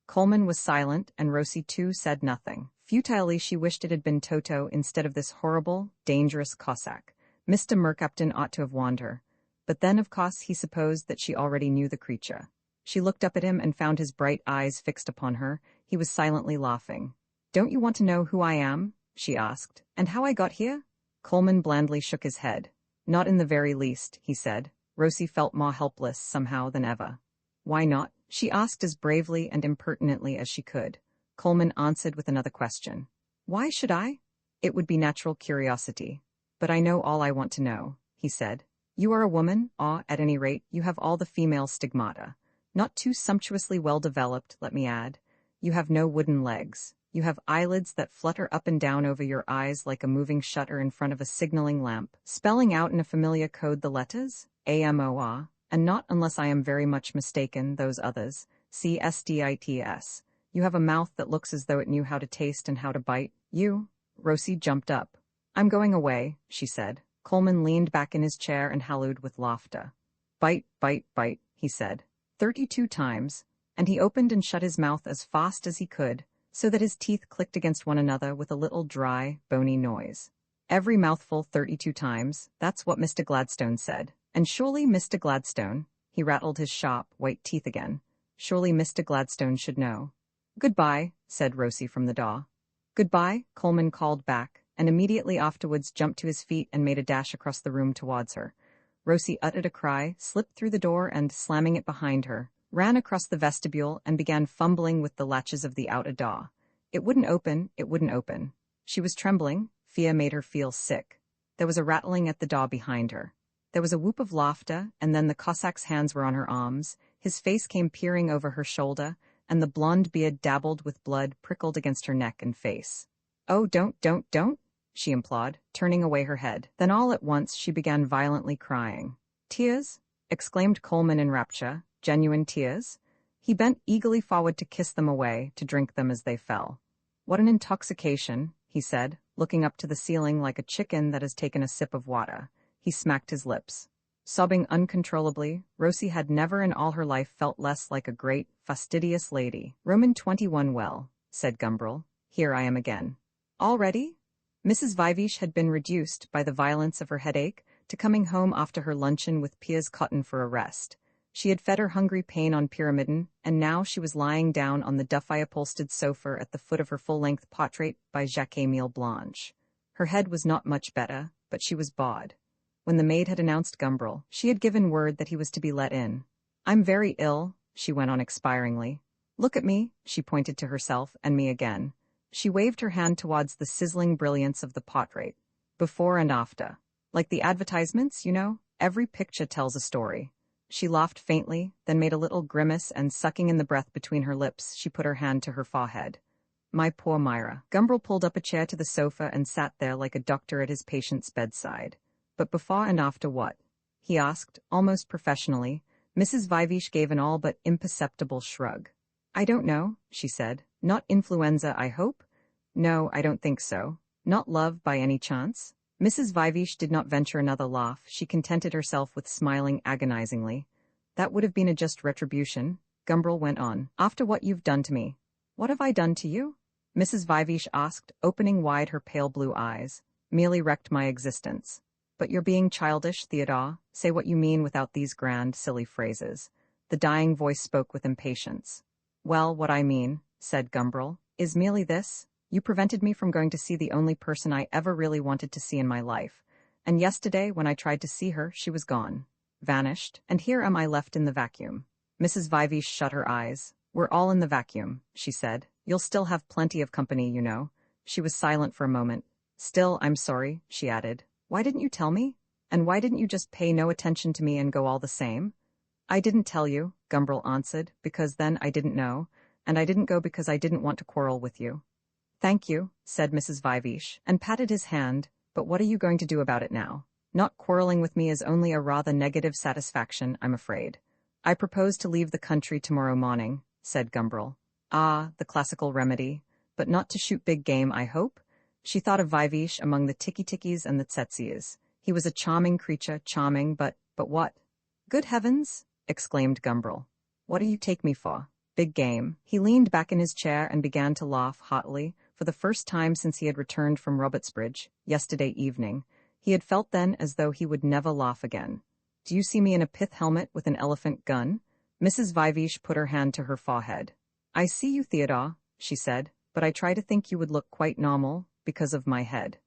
Coleman was silent, and Rosie too said nothing. Futilely she wished it had been Toto instead of this horrible, dangerous Cossack. Mr. Mercaptan ought to have warned her. But then of course he supposed that she already knew the creature. She looked up at him and found his bright eyes fixed upon her. He was silently laughing. "Don't you want to know who I am?" she asked. "And how I got here?" Coleman blandly shook his head. "Not in the very least," he said. Rosie felt more helpless somehow than ever. "Why not?" she asked as bravely and impertinently as she could. Coleman answered with another question. "Why should I?" "It would be natural curiosity. But I know all I want to know," he said. "You are a woman, or, at any rate, you have all the female stigmata. Not too sumptuously well developed, let me add. You have no wooden legs. You have eyelids that flutter up and down over your eyes like a moving shutter in front of a signaling lamp, spelling out in a familiar code the letters, AMOR, and not, unless I am very much mistaken, those others, CSDITS. You have a mouth that looks as though it knew how to taste and how to bite. You—" Rosie jumped up. "I'm going away," she said. Coleman leaned back in his chair and hallooed with laughter. "Bite, bite, bite," he said. 32 times, and he opened and shut his mouth as fast as he could, so that his teeth clicked against one another with a little dry, bony noise. "Every mouthful 32 times, that's what Mr. Gladstone said. And surely Mr. Gladstone," he rattled his sharp, white teeth again, "surely Mr. Gladstone should know." "Goodbye," said Rosie from the door. "Goodbye," Coleman called back, and immediately afterwards jumped to his feet and made a dash across the room towards her. Rosie uttered a cry, slipped through the door and, slamming it behind her, ran across the vestibule and began fumbling with the latches of the outer door. It wouldn't open, it wouldn't open. She was trembling. Fear made her feel sick. There was a rattling at the door behind her. There was a whoop of laughter, and then the Cossack's hands were on her arms. His face came peering over her shoulder, and the blonde beard dabbled with blood prickled against her neck and face. "Oh, don't," she implored, turning away her head. Then all at once she began violently crying. "Tears?" exclaimed Coleman in rapture. "Genuine tears?" He bent eagerly forward to kiss them away, to drink them as they fell. "What an intoxication," he said, looking up to the ceiling like a chicken that has taken a sip of water. He smacked his lips. Sobbing uncontrollably, Rosie had never in all her life felt less like a great, fastidious lady. "Roman 21 well," said Gumbrel. "Here I am again." "Already?" Mrs. Viveash had been reduced, by the violence of her headache, to coming home after her luncheon with Piers Cotton for a rest. She had fed her hungry pain on pyramidon, and now she was lying down on the Duffy-upholstered sofa at the foot of her full-length portrait by Jacques-Émile Blanche. Her head was not much better, but she was bawed. When the maid had announced Gumbrel, she had given word that he was to be let in. "I'm very ill," she went on expiringly. "Look at me," she pointed to herself, and me again. She waved her hand towards the sizzling brilliance of the portrait. "Before and after. Like the advertisements, you know, every picture tells a story." She laughed faintly, then made a little grimace and, sucking in the breath between her lips, she put her hand to her forehead. "My poor Myra." Gumbrel pulled up a chair to the sofa and sat there like a doctor at his patient's bedside. "But before and after what?" he asked, almost professionally. Mrs. Viveash gave an all but imperceptible shrug. "I don't know," she said. "Not influenza, I hope?" "No, I don't think so." "Not love, by any chance?" Mrs. Viveash did not venture another laugh. She contented herself with smiling agonizingly. "That would have been a just retribution," Gumbrel went on, "after what you've done to me." "What have I done to you?" Mrs. Viveash asked, opening wide her pale blue eyes. "Merely wrecked my existence." "But you're being childish, Theodore. Say what you mean without these grand, silly phrases." The dying voice spoke with impatience. "Well, what I mean," said Gumbrel, "is merely this. You prevented me from going to see the only person I ever really wanted to see in my life. And yesterday, when I tried to see her, she was gone. Vanished, and here am I left in the vacuum." Mrs. Viveash shut her eyes. "We're all in the vacuum," she said. "You'll still have plenty of company, you know." She was silent for a moment. "Still, I'm sorry," she added. "Why didn't you tell me? And why didn't you just pay no attention to me and go all the same?" "I didn't tell you," Gumbrel answered, "because then I didn't know, and I didn't go because I didn't want to quarrel with you." "Thank you," said Mrs. Viveash, and patted his hand. "But what are you going to do about it now? Not quarreling with me is only a rather negative satisfaction, I'm afraid." "I propose to leave the country tomorrow morning," said Gumbrel. "Ah, the classical remedy. But not to shoot big game, I hope?" She thought of Viveash among the tiki-tikis and the tsetsees. He was a charming creature, charming, but But what? Good heavens! Exclaimed Gumbrel. What do you take me for? Big game. He leaned back in his chair and began to laugh heartily. For the first time since he had returned from Robertsbridge, yesterday evening, he had felt then as though he would never laugh again. Do you see me in a pith helmet with an elephant gun? Mrs. Viveash put her hand to her forehead. I see you, Theodore, she said, but I try to think you would look quite normal, because of my head.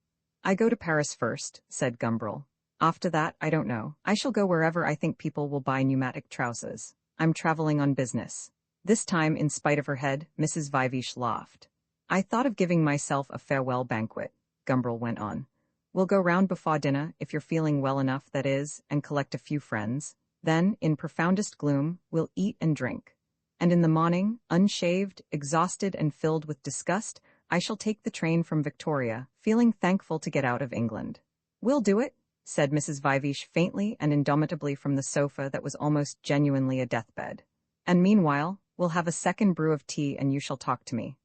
I go to Paris first, said Gumbrel. After that, I don't know. I shall go wherever I think people will buy pneumatic trousers. I'm traveling on business. This time, in spite of her head, Mrs. Viveash laughed. I thought of giving myself a farewell banquet, Gumbrel went on. We'll go round before dinner, if you're feeling well enough, that is, and collect a few friends. Then, in profoundest gloom, we'll eat and drink. And in the morning, unshaved, exhausted and filled with disgust, I shall take the train from Victoria, feeling thankful to get out of England. We'll do it, said Mrs. Viveash faintly and indomitably from the sofa that was almost genuinely a deathbed. And meanwhile, we'll have a second brew of tea and you shall talk to me.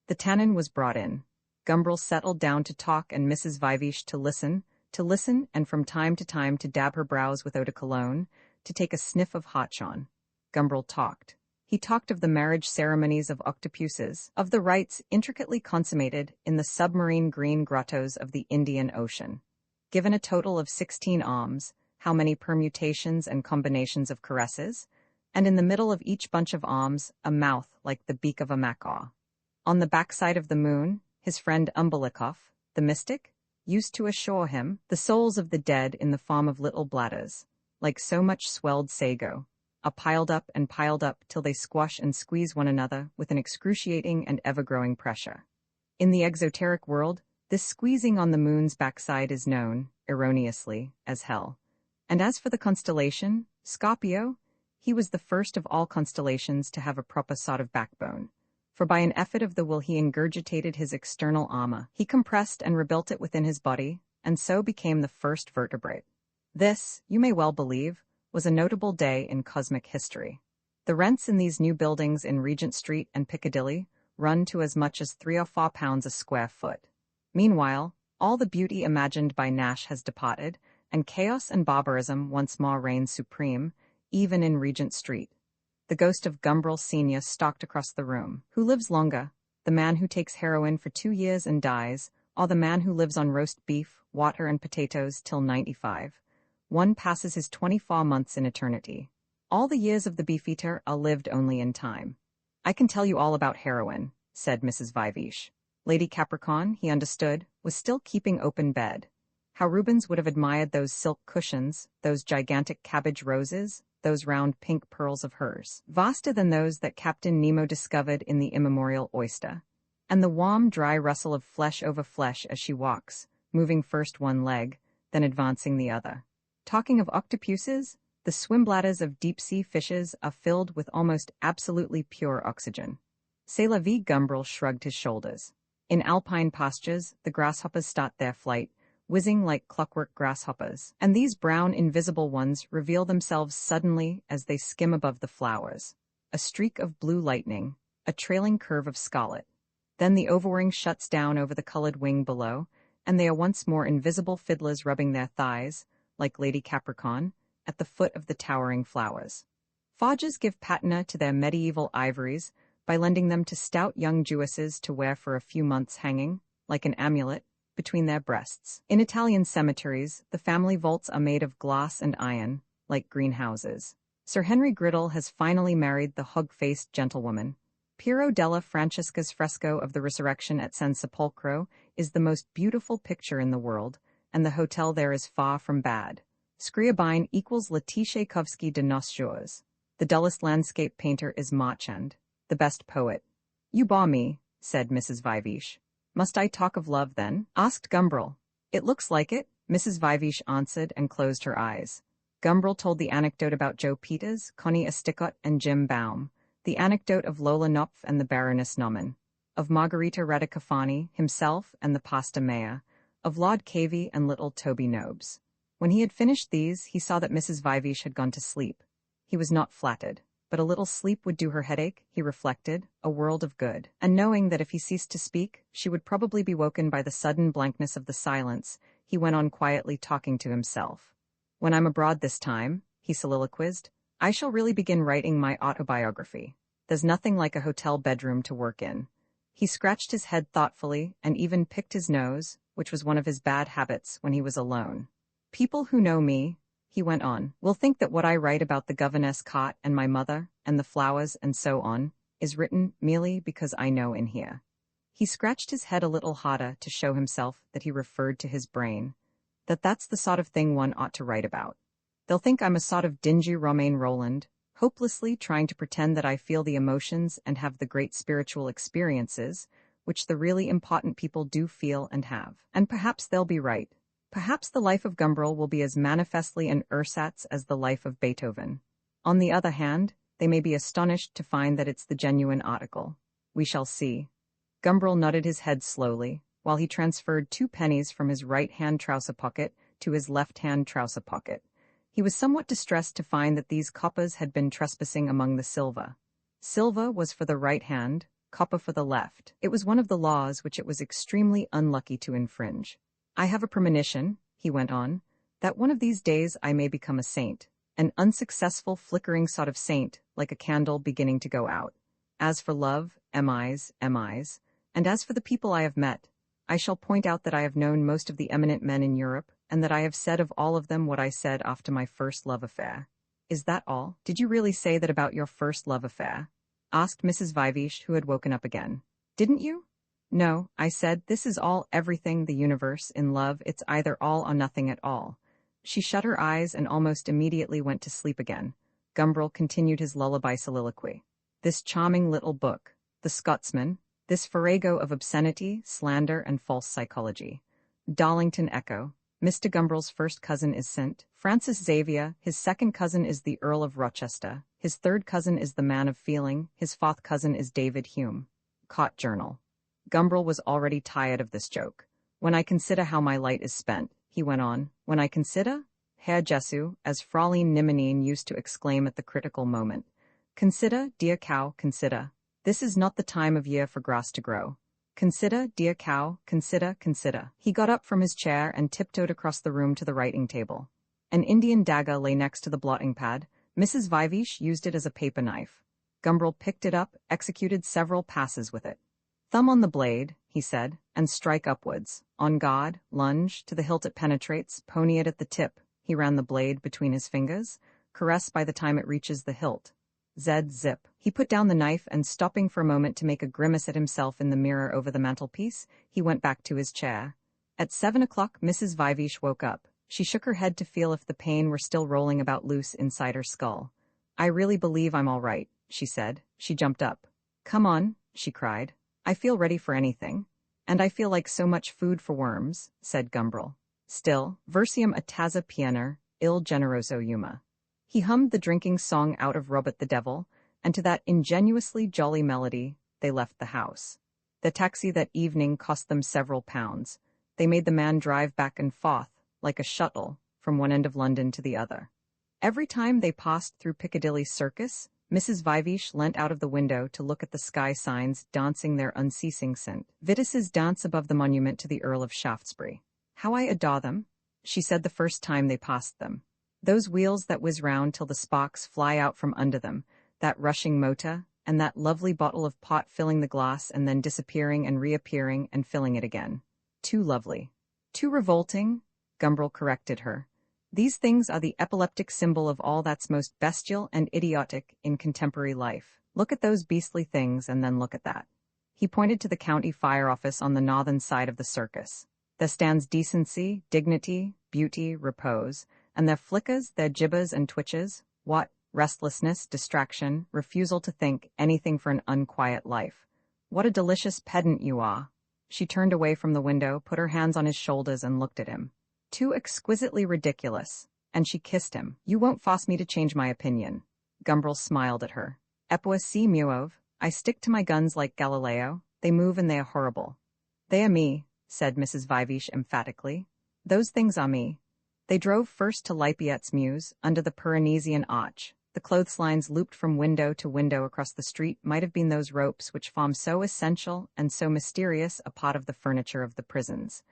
The tannin was brought in. Gumbrel settled down to talk and Mrs. Viveash to listen, and from time to time to dab her brows with eau de cologne, to take a sniff of hotchon. Gumbrel talked. He talked of the marriage ceremonies of octopuses, of the rites intricately consummated in the submarine green grottos of the Indian Ocean. Given a total of 16 alms, how many permutations and combinations of caresses? And in the middle of each bunch of alms, a mouth like the beak of a macaw. On the backside of the moon, his friend Umbilikov, the mystic, used to assure him the souls of the dead in the form of little bladders, like so much swelled sago, are piled up till they squash and squeeze one another with an excruciating and ever-growing pressure. In the exoteric world, this squeezing on the moon's backside is known, erroneously, as hell. And as for the constellation, Scorpio, he was the first of all constellations to have a proper sort of backbone. For by an effort of the will he ingurgitated his external armor, he compressed and rebuilt it within his body, and so became the first vertebrate. This, you may well believe, was a notable day in cosmic history. The rents in these new buildings in Regent Street and Piccadilly run to as much as £3 or £4 a square foot. Meanwhile, all the beauty imagined by Nash has departed, and chaos and barbarism once more reign supreme, even in Regent Street. The ghost of Gumbrel Senior stalked across the room. Who lives longer, the man who takes heroin for 2 years and dies, or the man who lives on roast beef, water and potatoes till 95? One passes his 24 months in eternity. All the years of the beefeater are lived only in time. I can tell you all about heroin, said Mrs. Viveash. Lady Capricorn, he understood, was still keeping open bed. How Rubens would have admired those silk cushions, those gigantic cabbage roses, those round pink pearls of hers, vaster than those that Captain Nemo discovered in the immemorial oyster. And the warm, dry rustle of flesh over flesh as she walks, moving first one leg, then advancing the other. Talking of octopuses, the swim-bladders of deep-sea fishes are filled with almost absolutely pure oxygen. C'est la vie. Gumbrel shrugged his shoulders. In alpine pastures, the grasshoppers start their flight, whizzing like clockwork grasshoppers, and these brown invisible ones reveal themselves suddenly as they skim above the flowers. A streak of blue lightning, a trailing curve of scarlet. Then the overwing shuts down over the colored wing below, and they are once more invisible fiddlers rubbing their thighs, like Lady Capricorn, at the foot of the towering flowers. Forgers give patina to their medieval ivories by lending them to stout young Jewesses to wear for a few months hanging, like an amulet, between their breasts. In Italian cemeteries, the family vaults are made of glass and iron, like greenhouses. Sir Henry Griddle has finally married the hog-faced gentlewoman. Piero della Francesca's fresco of the Resurrection at San Sepolcro is the most beautiful picture in the world, and the hotel there is far from bad. Scriabine equals Le Tchaikovsky de nos jours. The dullest landscape painter is Marchand, the best poet. You bore me, said Mrs. Viveash. Must I talk of love, then? Asked Gumbrel. It looks like it, Mrs. Viveash answered and closed her eyes. Gumbrel told the anecdote about Joe Peters, Connie Esticott, and Jim Baum, the anecdote of Lola Knopf and the Baroness Naumann, of Margarita Radicofani, himself and the pasta mea, of Lord Cavey and little Toby Nobes. When he had finished these, he saw that Mrs. Viveash had gone to sleep. He was not flattered, but a little sleep would do her headache, he reflected, a world of good. And knowing that if he ceased to speak, she would probably be woken by the sudden blankness of the silence, he went on quietly talking to himself. When I'm abroad this time, he soliloquized, I shall really begin writing my autobiography. There's nothing like a hotel bedroom to work in. He scratched his head thoughtfully and even picked his nose, which was one of his bad habits when he was alone. People who know me, he went on, will think that what I write about the governess cot and my mother and the flowers and so on is written merely because I know in here. He scratched his head a little harder to show himself that he referred to his brain, that's the sort of thing one ought to write about. They'll think I'm a sort of dingy Romain Roland, hopelessly trying to pretend that I feel the emotions and have the great spiritual experiences, which the really important people do feel and have. And perhaps they'll be right. Perhaps the life of Gumbrel will be as manifestly an ersatz as the life of Beethoven. On the other hand, they may be astonished to find that it's the genuine article. We shall see. Gumbrel nodded his head slowly, while he transferred 2 pennies from his right-hand trouser pocket to his left-hand trouser pocket. He was somewhat distressed to find that these coppers had been trespassing among the silver. Silver was for the right hand, copper for the left. It was one of the laws which it was extremely unlucky to infringe. I have a premonition, he went on, that one of these days I may become a saint, an unsuccessful flickering sort of saint, like a candle beginning to go out. As for love, MIs, and as for the people I have met, I shall point out that I have known most of the eminent men in Europe, and that I have said of all of them what I said after my first love affair. Is that all? Did you really say that about your first love affair? Asked Mrs. Vivish, who had woken up again. Didn't you? No, I said, this is all, everything, the universe, in love, it's either all or nothing at all. She shut her eyes and almost immediately went to sleep again. Gumbrel continued his lullaby soliloquy. This charming little book, The Scotsman, this farrago of obscenity, slander, and false psychology. Darlington Echo. Mr. Gumbrel's first cousin is St. Francis Xavier, his second cousin is the Earl of Rochester, his third cousin is the man of feeling, his fourth cousin is David Hume. Cot Journal. Gumbrel was already tired of this joke. When I consider how my light is spent, he went on, when I consider, Herr Jesu, as Fraulein Nimonine used to exclaim at the critical moment. Consider, dear cow, consider. This is not the time of year for grass to grow. Consider, dear cow, consider. He got up from his chair and tiptoed across the room to the writing table. An Indian dagger lay next to the blotting pad. Mrs. Vivish used it as a paper knife. Gumbrel picked it up, executed several passes with it. Thumb on the blade, he said, and strike upwards. On guard, lunge, to the hilt it penetrates, pony it at the tip. He ran the blade between his fingers. Caress by the time it reaches the hilt. Zip. He put down the knife and, stopping for a moment to make a grimace at himself in the mirror over the mantelpiece, he went back to his chair. At 7 o'clock, Mrs. Vivish woke up. She shook her head to feel if the pain were still rolling about loose inside her skull. I really believe I'm all right, she said. She jumped up. Come on, she cried. I feel ready for anything. And I feel like so much food for worms, said Gumbrel. Still, versium ataza piener, il generoso yuma. He hummed the drinking song out of Robert the Devil, and to that ingenuously jolly melody, they left the house. The taxi that evening cost them several pounds. They made the man drive back and forth, like a shuttle, from one end of London to the other. Every time they passed through Piccadilly Circus, Mrs. Vivish leant out of the window to look at the sky signs dancing their unceasing St. Vitus's dance above the monument to the Earl of Shaftesbury. How I adore them, she said the first time they passed them. Those wheels that whiz round till the sparks fly out from under them, that rushing motor, and that lovely bottle of pot filling the glass and then disappearing and reappearing and filling it again. Too lovely. Too revolting, Gumbrel corrected her. These things are the epileptic symbol of all that's most bestial and idiotic in contemporary life. Look at those beastly things and then look at that. He pointed to the county fire office on the northern side of the circus. There stands decency, dignity, beauty, repose, and there flickers, there jibbers and twitches, what, restlessness, distraction, refusal to think, anything for an unquiet life. What a delicious pedant you are. She turned away from the window, put her hands on his shoulders and looked at him. Too exquisitely ridiculous. And she kissed him. You won't force me to change my opinion. Gumbrel smiled at her. Epua si muove. I stick to my guns like Galileo. They move and they are horrible. They are me, said Mrs. Vivish emphatically. Those things are me. They drove first to Lippiette's Mews, under the Pyrenean arch. The clotheslines looped from window to window across the street might have been those ropes which form so essential and so mysterious a part of the furniture of the prisons.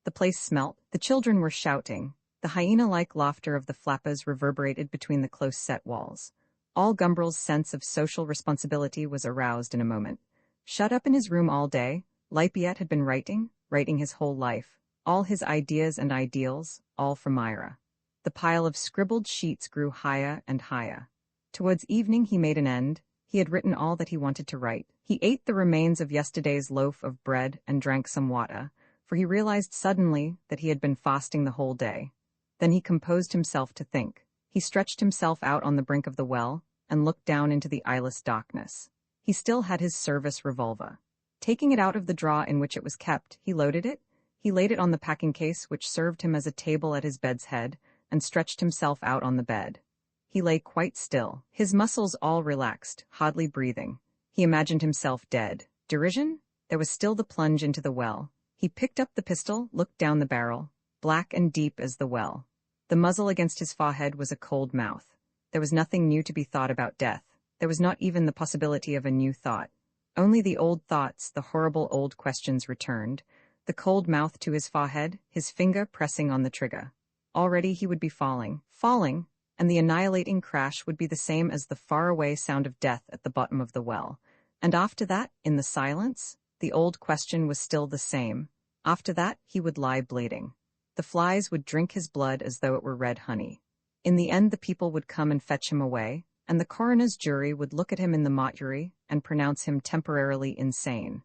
The place smelt. The children were shouting. The hyena-like laughter of the flappers reverberated between the close-set walls. All Gumbrel's sense of social responsibility was aroused in a moment. Shut up in his room all day, Lippiet had been writing his whole life, all his ideas and ideals, all for Myra. The pile of scribbled sheets grew higher and higher. Towards evening he made an end. He had written all that he wanted to write. He ate the remains of yesterday's loaf of bread and drank some water, for he realized suddenly that he had been fasting the whole day. Then he composed himself to think. He stretched himself out on the brink of the well and looked down into the eyeless darkness. He still had his service revolver. Taking it out of the drawer in which it was kept, he loaded it. He laid it on the packing case which served him as a table at his bed's head, and stretched himself out on the bed. He lay quite still, his muscles all relaxed, hardly breathing. He imagined himself dead. Derision? There was still the plunge into the well. He picked up the pistol, looked down the barrel, black and deep as the well. The muzzle against his forehead was a cold mouth. There was nothing new to be thought about death. There was not even the possibility of a new thought. Only the old thoughts, the horrible old questions returned, the cold mouth to his forehead, his finger pressing on the trigger. Already he would be falling, and the annihilating crash would be the same as the faraway sound of death at the bottom of the well. And after that, in the silence, the old question was still the same. After that, he would lie bleeding. The flies would drink his blood as though it were red honey. In the end the people would come and fetch him away, and the coroner's jury would look at him in the mortuary and pronounce him temporarily insane.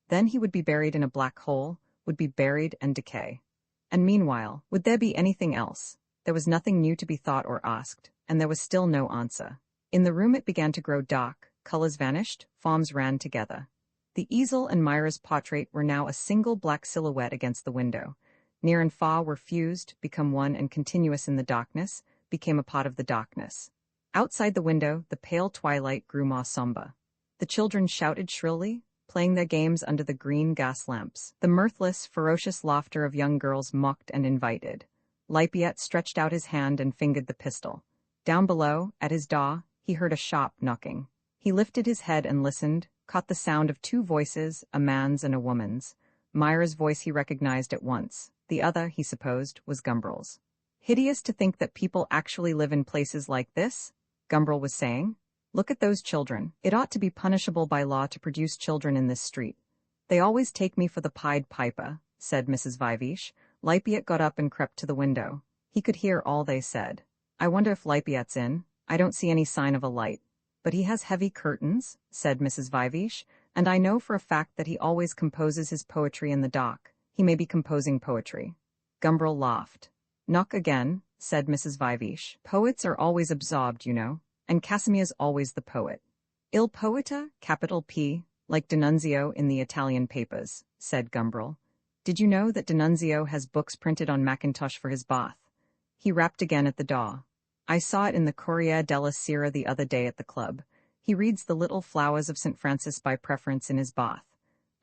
Then he would be buried in a black hole, would be buried and decay. And meanwhile, would there be anything else? There was nothing new to be thought or asked, and there was still no answer. In the room it began to grow dark, colors vanished, forms ran together. The easel and Myra's portrait were now a single black silhouette against the window. Near and far were fused, become one and continuous in the darkness, became a part of the darkness. Outside the window, the pale twilight grew more somber. The children shouted shrilly, playing their games under the green gas lamps. The mirthless, ferocious laughter of young girls mocked and invited. Lippiet stretched out his hand and fingered the pistol. Down below, at his door, he heard a sharp knocking. He lifted his head and listened, caught the sound of two voices, a man's and a woman's. Myra's voice he recognized at once. The other, he supposed, was Gumbrel's. Hideous to think that people actually live in places like this, Gumbrel was saying. Look at those children. It ought to be punishable by law to produce children in this street. They always take me for the Pied Piper, said Mrs. Viveash. Lippiet got up and crept to the window. He could hear all they said. I wonder if Lippiet's in. I don't see any sign of a light. But he has heavy curtains, said Mrs. Viveash, and I know for a fact that he always composes his poetry in the dock. He may be composing poetry. Gumbrel laughed. Knock again, said Mrs. Viveash. Poets are always absorbed, you know, and Casimir's always the poet. Il poeta, capital P, like D'Annunzio in the Italian papers, said Gumbrel. Did you know that D'Annunzio has books printed on Mackintosh for his bath? He rapped again at the door. I saw it in the Corriere della Sera the other day at the club. He reads the Little Flowers of St. Francis by preference in his bath.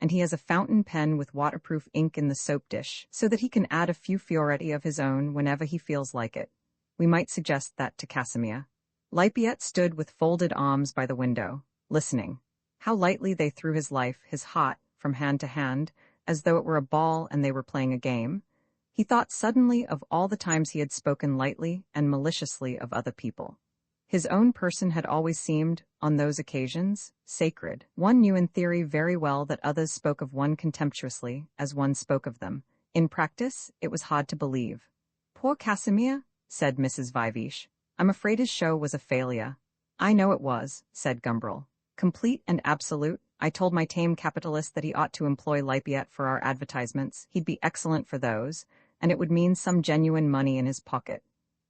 And he has a fountain pen with waterproof ink in the soap dish, so that he can add a few fioretti of his own whenever he feels like it. We might suggest that to Casimir. Lippiet stood with folded arms by the window, listening. How lightly they threw his life, his heart, from hand to hand, as though it were a ball and they were playing a game. He thought suddenly of all the times he had spoken lightly and maliciously of other people. His own person had always seemed, on those occasions, sacred. One knew in theory very well that others spoke of one contemptuously, as one spoke of them. In practice, it was hard to believe. Poor Casimir, said Mrs. Viveash. I'm afraid his show was a failure. I know it was, said Gumbrel. Complete and absolute. I told my tame capitalist that he ought to employ Lippiet for our advertisements. He'd be excellent for those, and it would mean some genuine money in his pocket.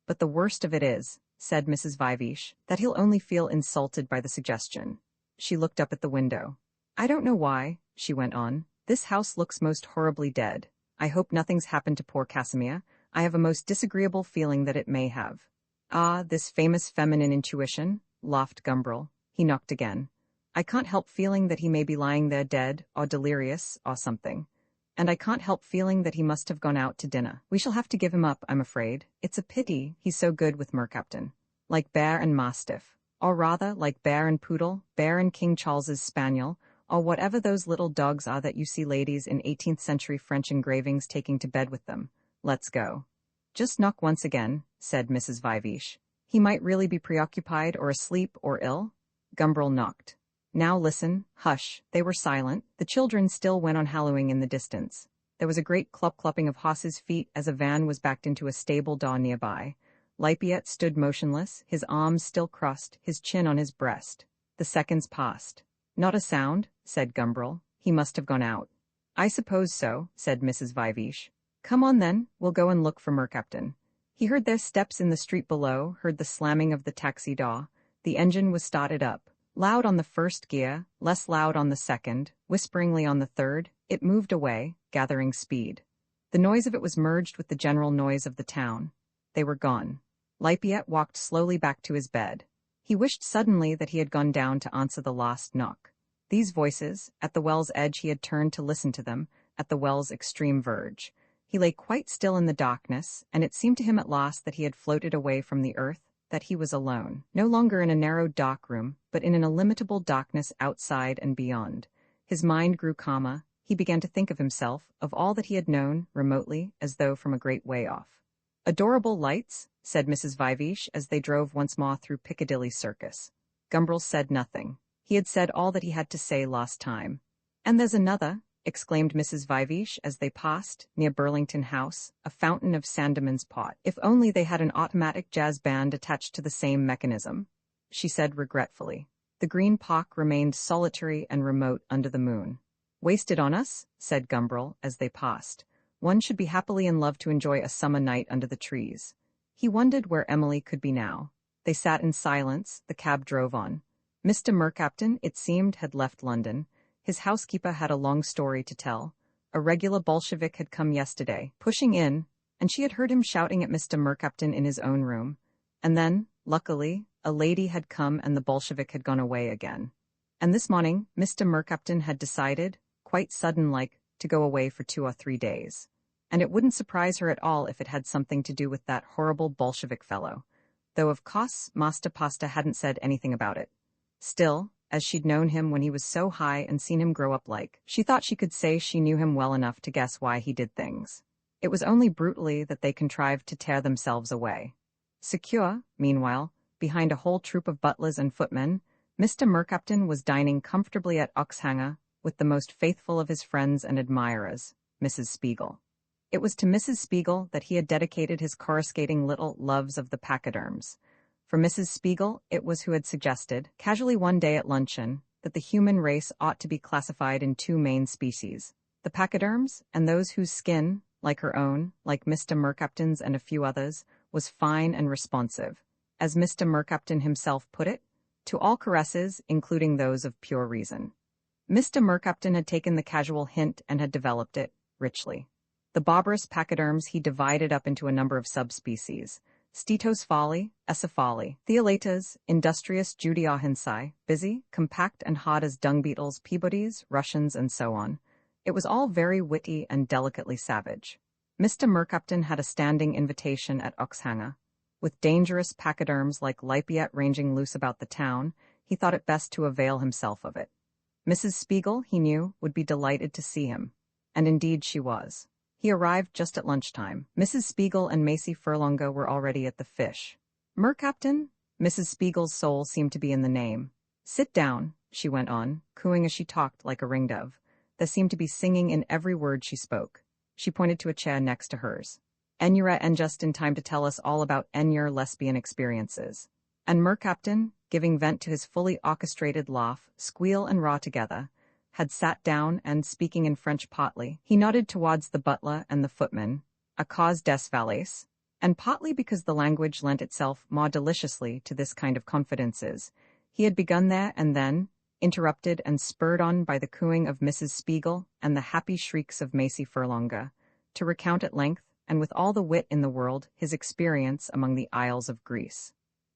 But the worst of it is, said Mrs. Viveash, that he'll only feel insulted by the suggestion. She looked up at the window. I don't know why, she went on. This house looks most horribly dead. I hope nothing's happened to poor Casimir. I have a most disagreeable feeling that it may have. Ah, this famous feminine intuition, laughed Gumbrel. He knocked again. I can't help feeling that he may be lying there dead, or delirious, or something. And I can't help feeling that he must have gone out to dinner. We shall have to give him up, I'm afraid. It's a pity, he's so good with Mercaptan. Like bear and mastiff. Or rather, like bear and poodle, bear and King Charles's spaniel, or whatever those little dogs are that you see ladies in 18th century French engravings taking to bed with them. Let's go. Just knock once again, said Mrs. Vivesh. He might really be preoccupied or asleep or ill. Gumbrel knocked. Now listen, hush. They were silent. The children still went on hallooing in the distance. There was a great clop-clopping of horses' feet as a van was backed into a stable door nearby. Lipiet stood motionless, his arms still crossed, his chin on his breast. The seconds passed. Not a sound, said Gumbrel. He must have gone out. I suppose so, said Mrs. Vivesh. Come on then, we'll go and look for Mercaptan. He heard their steps in the street below, heard the slamming of the taxi door. The engine was started up. Loud on the first gear, less loud on the second, whisperingly on the third, it moved away, gathering speed. The noise of it was merged with the general noise of the town. They were gone. Lipiet walked slowly back to his bed. He wished suddenly that he had gone down to answer the last knock. These voices, at the well's edge he had turned to listen to them, at the well's extreme verge. He lay quite still in the darkness, and it seemed to him at last that he had floated away from the earth, that he was alone, no longer in a narrow dark room, but in an illimitable darkness outside and beyond. His mind grew calmer. He began to think of himself, of all that he had known, remotely, as though from a great way off. Adorable lights, said Mrs. Vivesh as they drove once more through Piccadilly Circus. Gumbrel said nothing. He had said all that he had to say last time. And there's another, exclaimed Mrs. Vivesh as they passed, near Burlington House, a fountain of Sandeman's pot. If only they had an automatic jazz band attached to the same mechanism, she said regretfully. The Green Park remained solitary and remote under the moon. Wasted on us, said Gumbrel as they passed. One should be happily in love to enjoy a summer night under the trees. He wondered where Emily could be now. They sat in silence, the cab drove on. Mr. Mercaptan, it seemed, had left London. His housekeeper had a long story to tell. A regular Bolshevik had come yesterday, pushing in, and she had heard him shouting at Mr. Mercaptan in his own room. And then, luckily, a lady had come and the Bolshevik had gone away again. And this morning, Mr. Mercaptan had decided, quite sudden-like, to go away for 2 or 3 days. And it wouldn't surprise her at all if it had something to do with that horrible Bolshevik fellow. Though of course, Master Pasta hadn't said anything about it. Still, as she'd known him when he was so high and seen him grow up she thought she could say she knew him well enough to guess why he did things. It was only brutally that they contrived to tear themselves away. Secure, meanwhile, behind a whole troop of butlers and footmen, Mr. Mercaptan was dining comfortably at Oxhanger with the most faithful of his friends and admirers, Mrs. Spiegel. It was to Mrs. Spiegel that he had dedicated his coruscating little loves of the pachyderms. For Mrs. Spiegel, it was who had suggested, casually one day at luncheon, that the human race ought to be classified in 2 main species, the pachyderms and those whose skin, like her own, like Mr. Mercaptan's and a few others, was fine and responsive, as Mr. Mercaptan himself put it, to all caresses, including those of pure reason. Mr. Mercaptan had taken the casual hint and had developed it, richly. The barbarous pachyderms he divided up into a number of subspecies: Stetosphaly, Ecephaly, Theolatas, industrious Judiohinsai, busy, compact and hot as dung beetles, Peabodys, Russians, and so on. It was all very witty and delicately savage. Mr. Mercaptan had a standing invitation at Oxhanger. With dangerous pachyderms like Lipiet ranging loose about the town, he thought it best to avail himself of it. Mrs. Spiegel, he knew, would be delighted to see him. And indeed she was. He arrived just at lunchtime. Mrs. Spiegel and Macy Furlonga were already at the fish. Mercaptan? Mrs. Spiegel's soul seemed to be in the name. Sit down, she went on, cooing as she talked like a ringdove. There seemed to be singing in every word she spoke. She pointed to a chair next to hers. And just in time to tell us all about your lesbian experiences. And Mercaptan, giving vent to his fully orchestrated laugh, squeal and raw together, had sat down and, speaking in French partly, he nodded towards the butler and the footman, à cause des valets, and partly because the language lent itself more deliciously to this kind of confidences. He had begun there and then, interrupted and spurred on by the cooing of Mrs. Spiegel and the happy shrieks of Macy Furlonga, to recount at length, and with all the wit in the world, his experience among the Isles of Greece.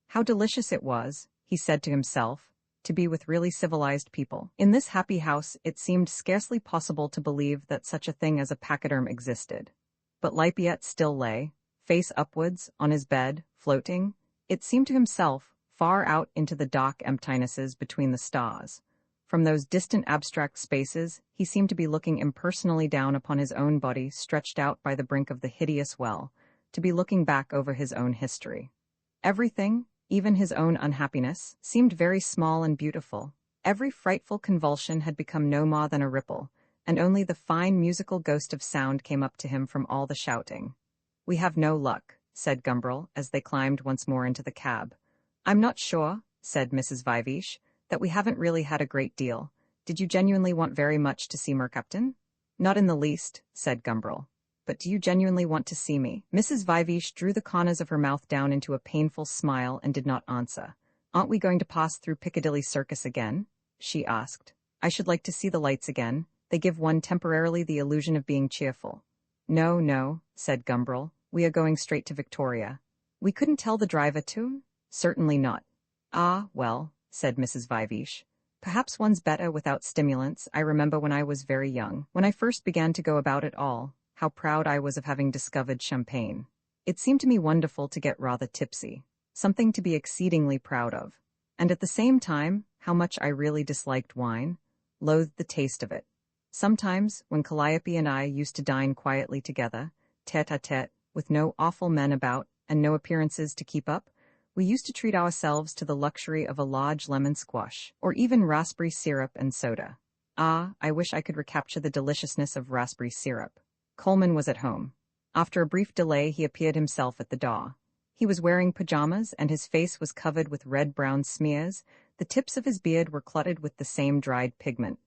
How delicious it was, he said to himself, to be with really civilized people. In this happy house it seemed scarcely possible to believe that such a thing as a pachyderm existed. But Lipiet still lay, face upwards, on his bed, floating, it seemed to himself, far out into the dark emptinesses between the stars. From those distant abstract spaces, he seemed to be looking impersonally down upon his own body stretched out by the brink of the hideous well, to be looking back over his own history. Everything, even his own unhappiness, seemed very small and beautiful. Every frightful convulsion had become no more than a ripple, and only the fine musical ghost of sound came up to him from all the shouting. "We have no luck," said Gumbrel, as they climbed once more into the cab. "I'm not sure," said Mrs. Viveash, "that we haven't really had a great deal. Did you genuinely want very much to see Mercaptan?" "Not in the least," said Gumbrel. "But do you genuinely want to see me?" Mrs. Viveash drew the corners of her mouth down into a painful smile and did not answer. "Aren't we going to pass through Piccadilly Circus again?" she asked. "I should like to see the lights again. They give one temporarily the illusion of being cheerful." "No, no," said Gumbrel. "We are going straight to Victoria." "We couldn't tell the driver to?" "Certainly not." "Ah, well," said Mrs. Viveash. "Perhaps one's better without stimulants. I remember when I was very young, when I first began to go about it all, how proud I was of having discovered champagne. It seemed to me wonderful to get rather tipsy, something to be exceedingly proud of. And at the same time, how much I really disliked wine, loathed the taste of it. Sometimes, when Calliope and I used to dine quietly together, tete-a-tete, with no awful men about and no appearances to keep up, we used to treat ourselves to the luxury of a large lemon squash, or even raspberry syrup and soda. Ah, I wish I could recapture the deliciousness of raspberry syrup." Coleman was at home. After a brief delay, he appeared himself at the door. He was wearing pajamas, and his face was covered with red-brown smears. The tips of his beard were clotted with the same dried pigment.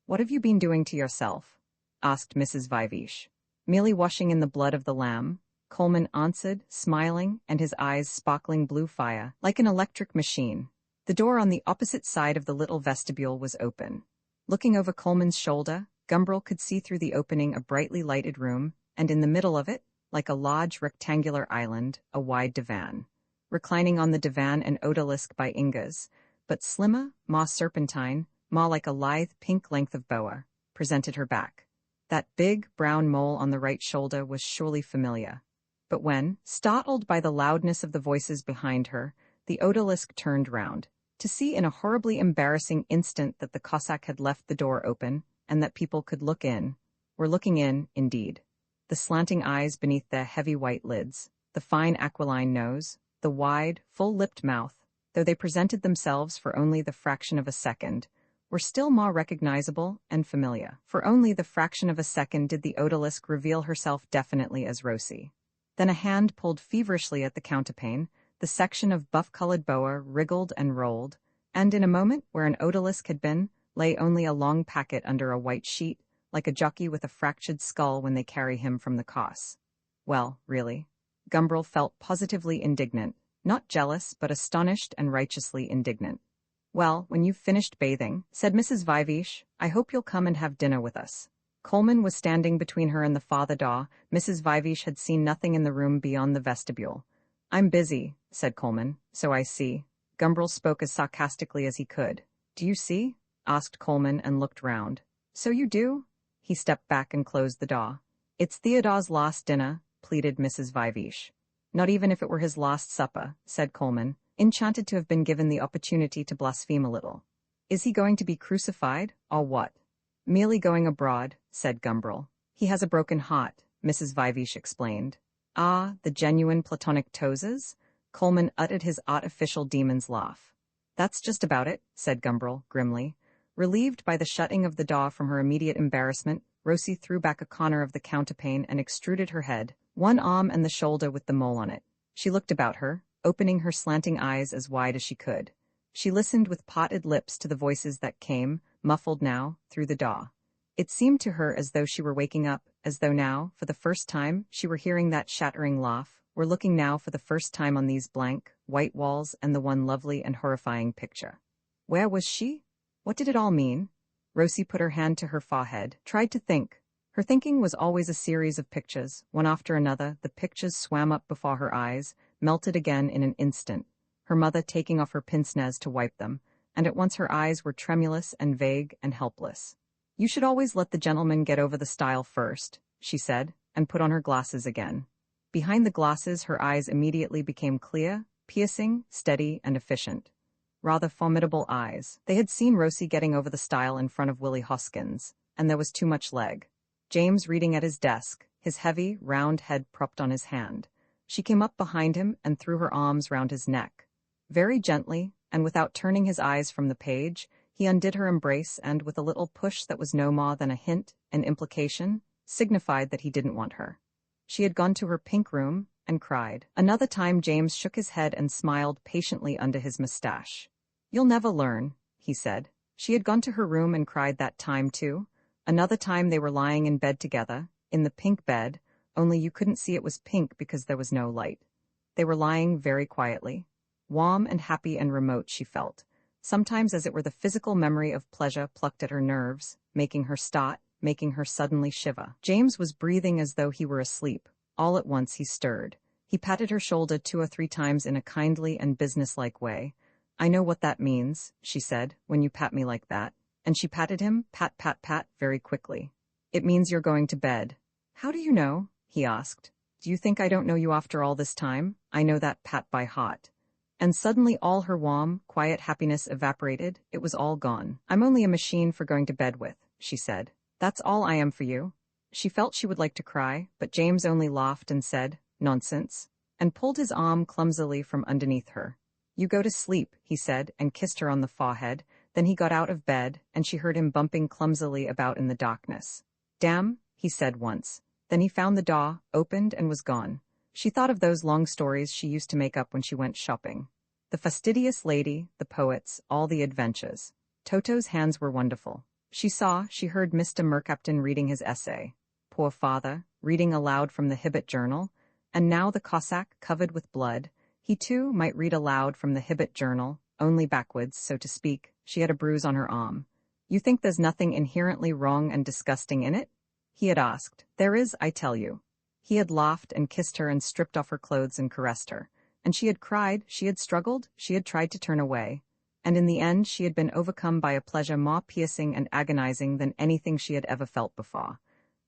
"What have you been doing to yourself?" asked Mrs. Viveash. "Merely washing in the blood of the lamb," Coleman answered, smiling, and his eyes sparkling blue fire, like an electric machine. The door on the opposite side of the little vestibule was open. Looking over Coleman's shoulder, Gumbrel could see through the opening a brightly lighted room, and in the middle of it, like a large rectangular island, a wide divan. Reclining on the divan an odalisque by Ingas, but slimmer, more serpentine, more like a lithe pink length of boa, presented her back. That big, brown mole on the right shoulder was surely familiar. But when, startled by the loudness of the voices behind her, the odalisque turned round, to see in a horribly embarrassing instant that the Cossack had left the door open, and that people could look in, were looking in, indeed. The slanting eyes beneath their heavy white lids, the fine aquiline nose, the wide, full-lipped mouth, though they presented themselves for only the fraction of a second, were still more recognizable and familiar. For only the fraction of a second did the odalisque reveal herself definitely as Rosie. Then a hand pulled feverishly at the counterpane, the section of buff-colored boa wriggled and rolled, and in a moment where an odalisque had been, lay only a long packet under a white sheet, like a jockey with a fractured skull when they carry him from the cos. Well, really. Gumbrel felt positively indignant, not jealous, but astonished and righteously indignant. "Well, when you've finished bathing," said Mrs. Viveash, "I hope you'll come and have dinner with us." Coleman was standing between her and the farther door. Mrs. Viveash had seen nothing in the room beyond the vestibule. "I'm busy," said Coleman. "So I see." Gumbrel spoke as sarcastically as he could. "Do you see?" asked Coleman and looked round. "So you do?" He stepped back and closed the door. "It's Theodore's last dinner," pleaded Mrs. Viveash. "Not even if it were his last supper," said Coleman, enchanted to have been given the opportunity to blaspheme a little. "Is he going to be crucified, or what?" "Merely going abroad," said Gumbrel. "He has a broken heart," Mrs. Viveash explained. "Ah, the genuine platonic toses?" Coleman uttered his artificial demon's laugh. "That's just about it," said Gumbrel, grimly. Relieved by the shutting of the door from her immediate embarrassment, Rosie threw back a corner of the counterpane and extruded her head, one arm and the shoulder with the mole on it. She looked about her, opening her slanting eyes as wide as she could. She listened with parted lips to the voices that came, muffled now, through the door. It seemed to her as though she were waking up, as though now, for the first time, she were hearing that shattering laugh, were looking now for the first time on these blank, white walls and the one lovely and horrifying picture. Where was she? What did it all mean? Rosie put her hand to her forehead, tried to think. Her thinking was always a series of pictures. One after another, the pictures swam up before her eyes, melted again in an instant, her mother taking off her pince-nez to wipe them, and at once her eyes were tremulous and vague and helpless. "You should always let the gentleman get over the stile first," she said, and put on her glasses again. Behind the glasses her eyes immediately became clear, piercing, steady, and efficient. Rather formidable eyes. They had seen Rosie getting over the stile in front of Willie Hoskins, and there was too much leg. James reading at his desk, his heavy, round head propped on his hand. She came up behind him and threw her arms round his neck. Very gently, and without turning his eyes from the page, he undid her embrace and, with a little push that was no more than a hint, an implication, signified that he didn't want her. She had gone to her pink room and cried. Another time James shook his head and smiled patiently under his mustache. "You'll never learn," he said. She had gone to her room and cried that time too. Another time they were lying in bed together, in the pink bed, only you couldn't see it was pink because there was no light. They were lying very quietly. Warm and happy and remote she felt, sometimes as it were the physical memory of pleasure plucked at her nerves, making her start, making her suddenly shiver. James was breathing as though he were asleep. All at once he stirred. He patted her shoulder 2 or 3 times in a kindly and businesslike way. "I know what that means," she said, "when you pat me like that." And she patted him, pat, pat, pat, very quickly. "It means you're going to bed." "How do you know?" he asked. "Do you think I don't know you after all this time? I know that pat by heart." And suddenly all her warm, quiet happiness evaporated. It was all gone. "I'm only a machine for going to bed with," she said. "That's all I am for you." She felt she would like to cry, but James only laughed and said, "Nonsense," and pulled his arm clumsily from underneath her. "You go to sleep," he said, and kissed her on the forehead. Then he got out of bed, and she heard him bumping clumsily about in the darkness. "Damn," he said once. Then he found the door, opened, and was gone. She thought of those long stories she used to make up when she went shopping. The fastidious lady, the poets, all the adventures. Toto's hands were wonderful. She heard Mr. Mercaptan reading his essay. Poor father, reading aloud from the Hibbert Journal. And now the Cossack, covered with blood, he too might read aloud from the Hibbert Journal, only backwards, so to speak. She had a bruise on her arm. "You think there's nothing inherently wrong and disgusting in it?" he had asked. "There is, I tell you." He had laughed and kissed her and stripped off her clothes and caressed her. And she had cried, she had struggled, she had tried to turn away. And in the end she had been overcome by a pleasure more piercing and agonizing than anything she had ever felt before.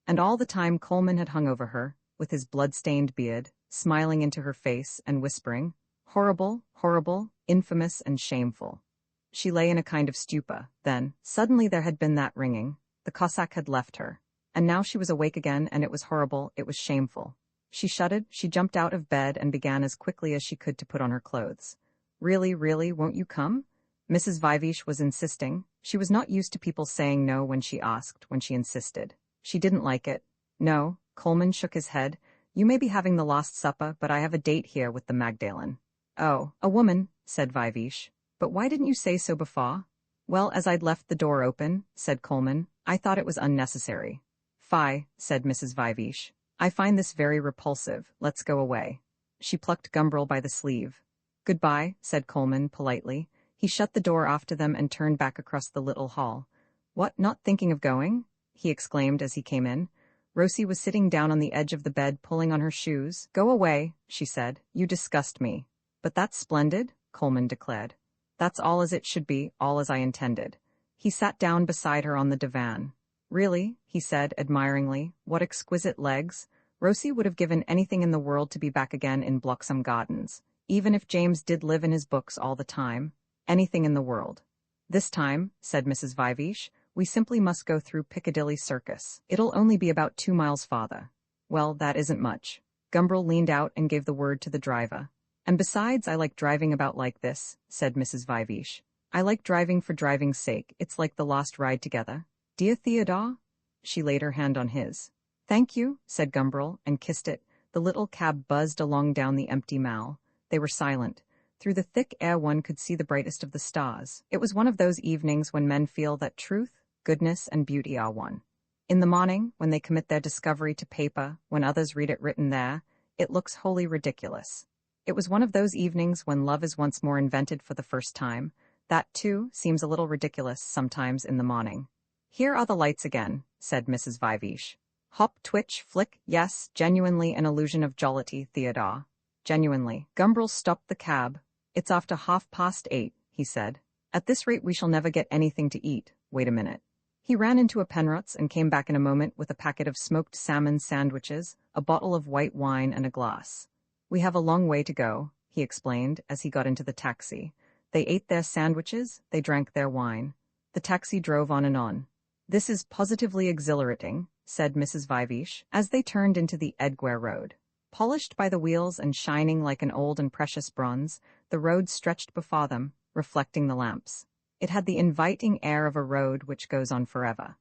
And all the time Coleman had hung over her, with his blood-stained beard, smiling into her face and whispering, "Horrible, horrible, infamous and shameful." She lay in a kind of stupor. Then, suddenly there had been that ringing. The Cossack had left her. And now she was awake again, and it was horrible, it was shameful. She shuddered, she jumped out of bed and began as quickly as she could to put on her clothes. "Really, really, won't you come?" Mrs. Viveash was insisting. She was not used to people saying no when she asked, when she insisted. She didn't like it. "No," Coleman shook his head. "You may be having the Last Supper, but I have a date here with the Magdalen." "Oh, a woman," said Viveash. "But why didn't you say so before?" "Well, as I'd left the door open," said Coleman, "I thought it was unnecessary." "Fie," said Mrs. Viveash. "I find this very repulsive. Let's go away." She plucked Gumbrel by the sleeve. "Goodbye," said Coleman politely. He shut the door after them and turned back across the little hall. "What, not thinking of going?" he exclaimed as he came in. Rosie was sitting down on the edge of the bed pulling on her shoes. "Go away," she said. "You disgust me." "But that's splendid," Coleman declared. "That's all as it should be, all as I intended." He sat down beside her on the divan. "Really," he said admiringly, "what exquisite legs." Rosie would have given anything in the world to be back again in Bloxham Gardens, even if James did live in his books all the time. Anything in the world. "This time," said Mrs. Viveash, "we simply must go through Piccadilly Circus. It'll only be about 2 miles farther." "Well, that isn't much." Gumbrel leaned out and gave the word to the driver. "And besides, I like driving about like this," said Mrs. Viveash. "I like driving for driving's sake. It's like the last ride together. Dear Theodore?" She laid her hand on his. "Thank you," said Gumbrel, and kissed it. The little cab buzzed along down the empty Mall. They were silent. Through the thick air one could see the brightest of the stars. It was one of those evenings when men feel that truth, goodness, and beauty are one. In the morning, when they commit their discovery to paper, when others read it written there, it looks wholly ridiculous. It was one of those evenings when love is once more invented for the first time. That, too, seems a little ridiculous sometimes in the morning. "Here are the lights again," said Mrs. Viveash. "Hop, twitch, flick, yes, genuinely an illusion of jollity, Theodore. Genuinely." Gumbrel stopped the cab. "It's after 8:30, he said. "At this rate we shall never get anything to eat. Wait a minute." He ran into a Penrot's and came back in a moment with a packet of smoked salmon sandwiches, a bottle of white wine, and a glass. "We have a long way to go," he explained as he got into the taxi. They ate their sandwiches, they drank their wine. The taxi drove on and on. "This is positively exhilarating," said Mrs. Viveash, as they turned into the Edgware Road. Polished by the wheels and shining like an old and precious bronze, the road stretched before them, reflecting the lamps. It had the inviting air of a road which goes on forever.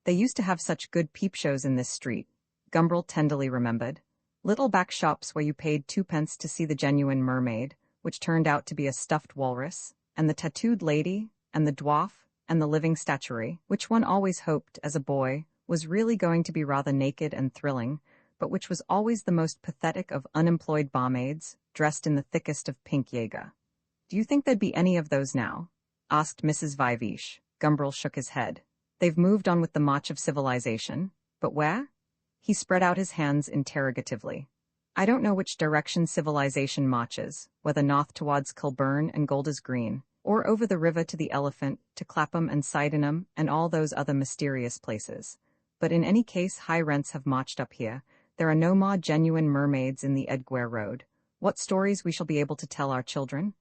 They used to have such good peep shows in this street, Gumbrel tenderly remembered. Little back shops where you paid 2 pence to see the genuine mermaid, which turned out to be a stuffed walrus, and the tattooed lady, and the dwarf, and the living statuary, which one always hoped, as a boy, was really going to be rather naked and thrilling, but which was always the most pathetic of unemployed barmaids, dressed in the thickest of pink Jaeger. "Do you think there'd be any of those now?" asked Mrs. Vivesh. Gumbrel shook his head. "They've moved on with the march of civilization. But where?" He spread out his hands interrogatively. "I don't know which direction civilization marches, whether north towards Kilburn and Golders Green, or over the river to the Elephant, to Clapham and Sydenham and all those other mysterious places. But in any case high rents have marched up here. There are no more genuine mermaids in the Edgware Road. What stories we shall be able to tell our children?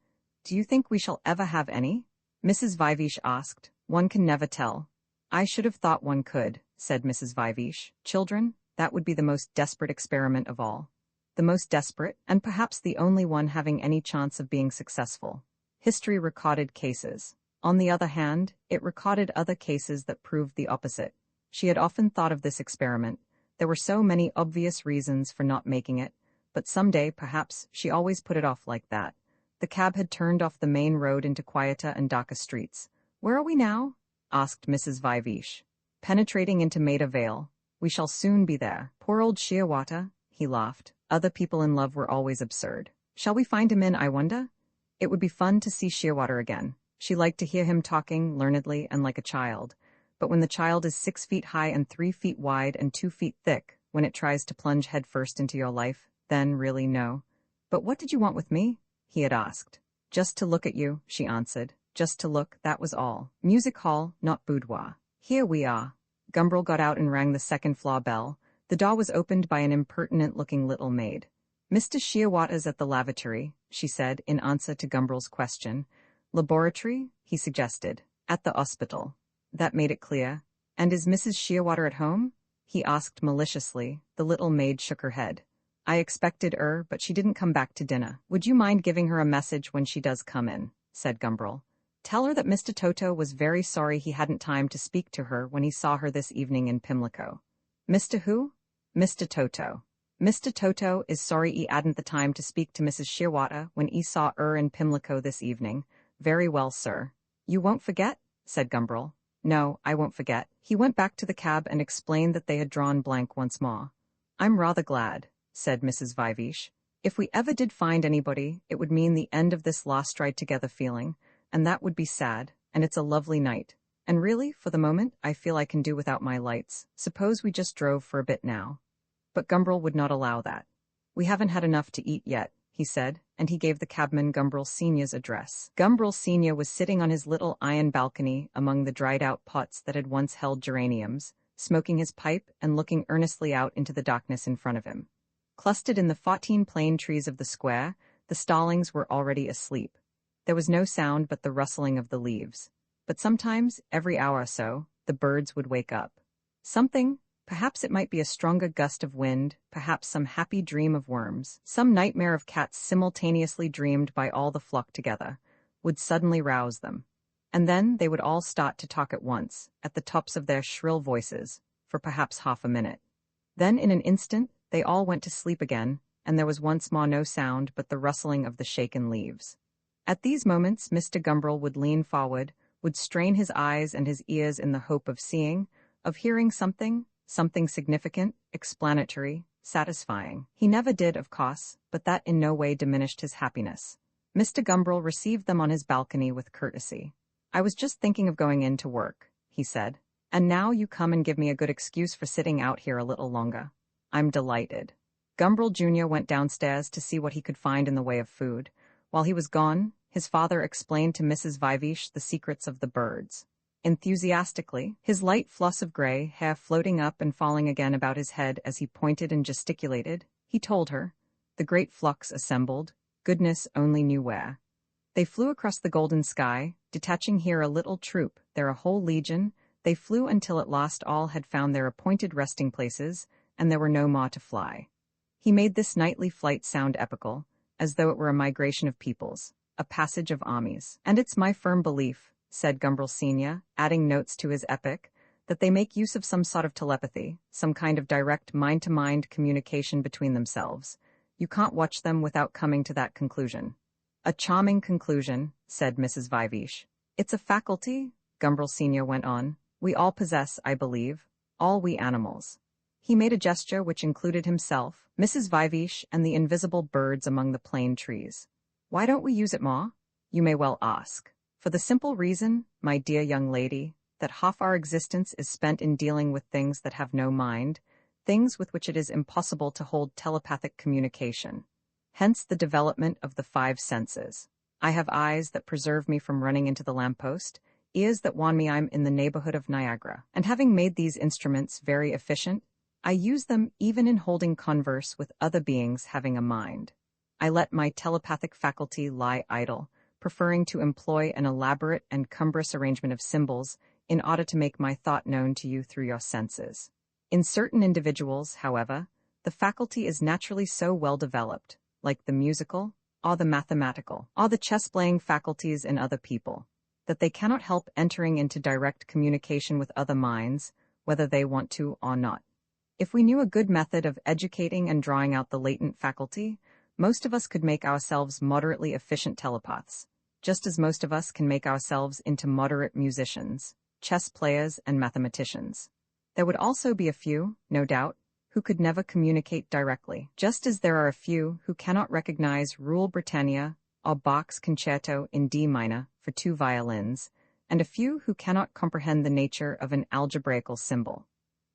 Do you think we shall ever have any?" Mrs. Vivesh asked. "One can never tell." "I should have thought one could," said Mrs. Vivesh. "Children? That would be the most desperate experiment of all. The most desperate, and perhaps the only one having any chance of being successful. History recorded cases. On the other hand, it recorded other cases that proved the opposite. She had often thought of this experiment. There were so many obvious reasons for not making it, but someday, perhaps, she always put it off like that. The cab had turned off the main road into quieter and darker streets. "Where are we now?" asked Mrs. Vivesh. "Penetrating into Maida Vale. We shall soon be there. Poor old Shearwater," he laughed. "Other people in love were always absurd. Shall we find him in, I wonder?" It would be fun to see Shearwater again. She liked to hear him talking learnedly and like a child. But when the child is 6 feet high and 3 feet wide and 2 feet thick, when it tries to plunge headfirst into your life, then really no. "But what did you want with me?" he had asked. "Just to look at you," she answered. "Just to look, that was all. Music hall, not boudoir. Here we are." Gumbrel got out and rang the second-floor bell. The door was opened by an impertinent-looking little maid. "Mr. Shearwater's at the lavatory," she said, in answer to Gumbrel's question. "Laboratory?" he suggested. "At the hospital." That made it clear. "And is Mrs. Shearwater at home?" he asked maliciously. The little maid shook her head. "I expected her, but she didn't come back to dinner. Would you mind giving her a message when she does come in?" said Gumbrel. "Tell her that Mr. Toto was very sorry he hadn't time to speak to her when he saw her this evening in Pimlico." "Mr. who?" "Mr. Toto. Mr. Toto is sorry he hadn't the time to speak to Mrs. Shearwater when he saw her in Pimlico this evening." "Very well, sir." "You won't forget?" said Gumbrel. "No, I won't forget." He went back to the cab and explained that they had drawn blank once more. "I'm rather glad," said Mrs. Vivesh. "If we ever did find anybody, it would mean the end of this lost ride together feeling, and that would be sad, and it's a lovely night. And really, for the moment, I feel I can do without my lights. Suppose we just drove for a bit now." But Gumbrel would not allow that. "We haven't had enough to eat yet," he said, and he gave the cabman Gumbrel Senior's address. Gumbrel Senior was sitting on his little iron balcony among the dried-out pots that had once held geraniums, smoking his pipe and looking earnestly out into the darkness in front of him. Clustered in the 14 plane trees of the square, the starlings were already asleep. There was no sound but the rustling of the leaves. But sometimes, every hour or so, the birds would wake up. Something, perhaps it might be a stronger gust of wind, perhaps some happy dream of worms, some nightmare of cats simultaneously dreamed by all the flock together, would suddenly rouse them. And then they would all start to talk at once, at the tops of their shrill voices, for perhaps half a minute. Then in an instant, they all went to sleep again, and there was once more no sound but the rustling of the shaken leaves. At these moments Mr. Gumbrel would lean forward, would strain his eyes and his ears in the hope of seeing, of hearing something significant, explanatory, satisfying. He never did, of course, but that in no way diminished his happiness. Mr. Gumbrel received them on his balcony with courtesy. "I was just thinking of going in to work," he said. "And now you come and give me a good excuse for sitting out here a little longer. I'm delighted." Gumbrel Jr. went downstairs to see what he could find in the way of food. While he was gone, his father explained to Mrs. Vivesh the secrets of the birds. Enthusiastically, his light floss of gray hair floating up and falling again about his head as he pointed and gesticulated, he told her. The great flocks assembled, goodness only knew where. They flew across the golden sky, detaching here a little troop, there a whole legion. They flew until at last all had found their appointed resting places, and there were no more to fly. He made this nightly flight sound epical, as though it were a migration of peoples, a passage of armies. And it's my firm belief, said Gumbrel Senior, adding notes to his epic, that they make use of some sort of telepathy, some kind of direct mind-to-mind communication between themselves. You can't watch them without coming to that conclusion. A charming conclusion, said Mrs. Vivesh. It's a faculty, Gumbrel Senior went on, we all possess, I believe, all we animals. He made a gesture which included himself, Mrs. Vivesh, and the invisible birds among the plane trees. Why don't we use it more? You may well ask. For the simple reason, my dear young lady, that half our existence is spent in dealing with things that have no mind, things with which it is impossible to hold telepathic communication. Hence the development of the 5 senses. I have eyes that preserve me from running into the lamppost, ears that warn me I'm in the neighborhood of Niagara, and having made these instruments very efficient, I use them even in holding converse with other beings having a mind. I let my telepathic faculty lie idle, preferring to employ an elaborate and cumbrous arrangement of symbols in order to make my thought known to you through your senses. In certain individuals, however, the faculty is naturally so well developed, like the musical, or the mathematical, or the chess-playing faculties in other people, that they cannot help entering into direct communication with other minds, whether they want to or not. If we knew a good method of educating and drawing out the latent faculty, most of us could make ourselves moderately efficient telepaths, just as most of us can make ourselves into moderate musicians, chess players, and mathematicians. There would also be a few, no doubt, who could never communicate directly, just as there are a few who cannot recognize Rule Britannia or Bach's Concerto in D minor for 2 violins, and a few who cannot comprehend the nature of an algebraical symbol.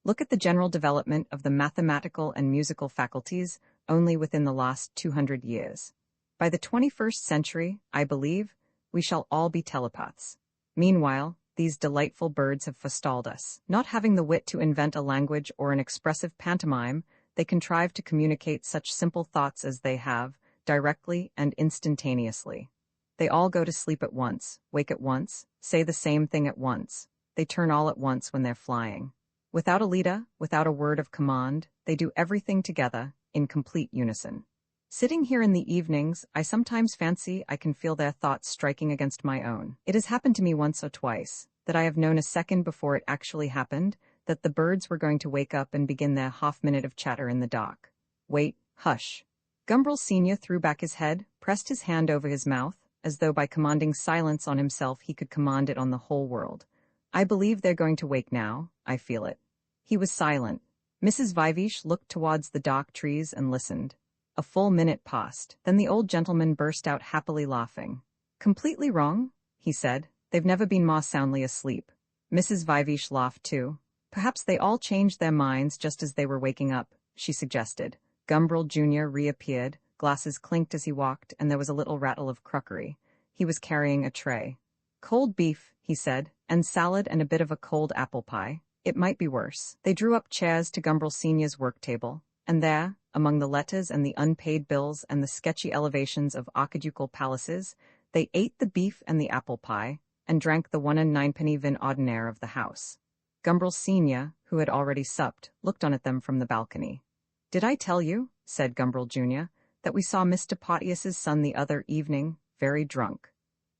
Look at the general development of the mathematical and musical faculties only within the last 200 years. By the 21st century, I believe, we shall all be telepaths. Meanwhile, these delightful birds have forestalled us. Not having the wit to invent a language or an expressive pantomime, they contrive to communicate such simple thoughts as they have, directly and instantaneously. They all go to sleep at once, wake at once, say the same thing at once. They turn all at once when they're flying. Without a leader, without a word of command, they do everything together, in complete unison. Sitting here in the evenings, I sometimes fancy I can feel their thoughts striking against my own. It has happened to me once or twice, that I have known a second before it actually happened, that the birds were going to wake up and begin their half-minute of chatter in the dark. Wait, hush. Gumbrel Senior threw back his head, pressed his hand over his mouth, as though by commanding silence on himself he could command it on the whole world. I believe they're going to wake now, I feel it. He was silent. Mrs. Vivesh looked towards the dark trees and listened. A full minute passed. Then the old gentleman burst out happily laughing. Completely wrong, he said. They've never been more soundly asleep. Mrs. Vivesh laughed too. Perhaps they all changed their minds just as they were waking up, she suggested. Gumbrel Jr. reappeared, glasses clinked as he walked, and there was a little rattle of crockery. He was carrying a tray. Cold beef, he said, and salad and a bit of a cold apple pie. It might be worse. They drew up chairs to Gumbrel Senior's work table, and there, among the letters and the unpaid bills and the sketchy elevations of archiducal palaces, they ate the beef and the apple pie, and drank the 1 and 9 vin ordinaire of the house. Gumbrel Senior, who had already supped, looked on at them from the balcony. Did I tell you, said Gumbrel Jr., that we saw Mr. Porteus's son the other evening, very drunk?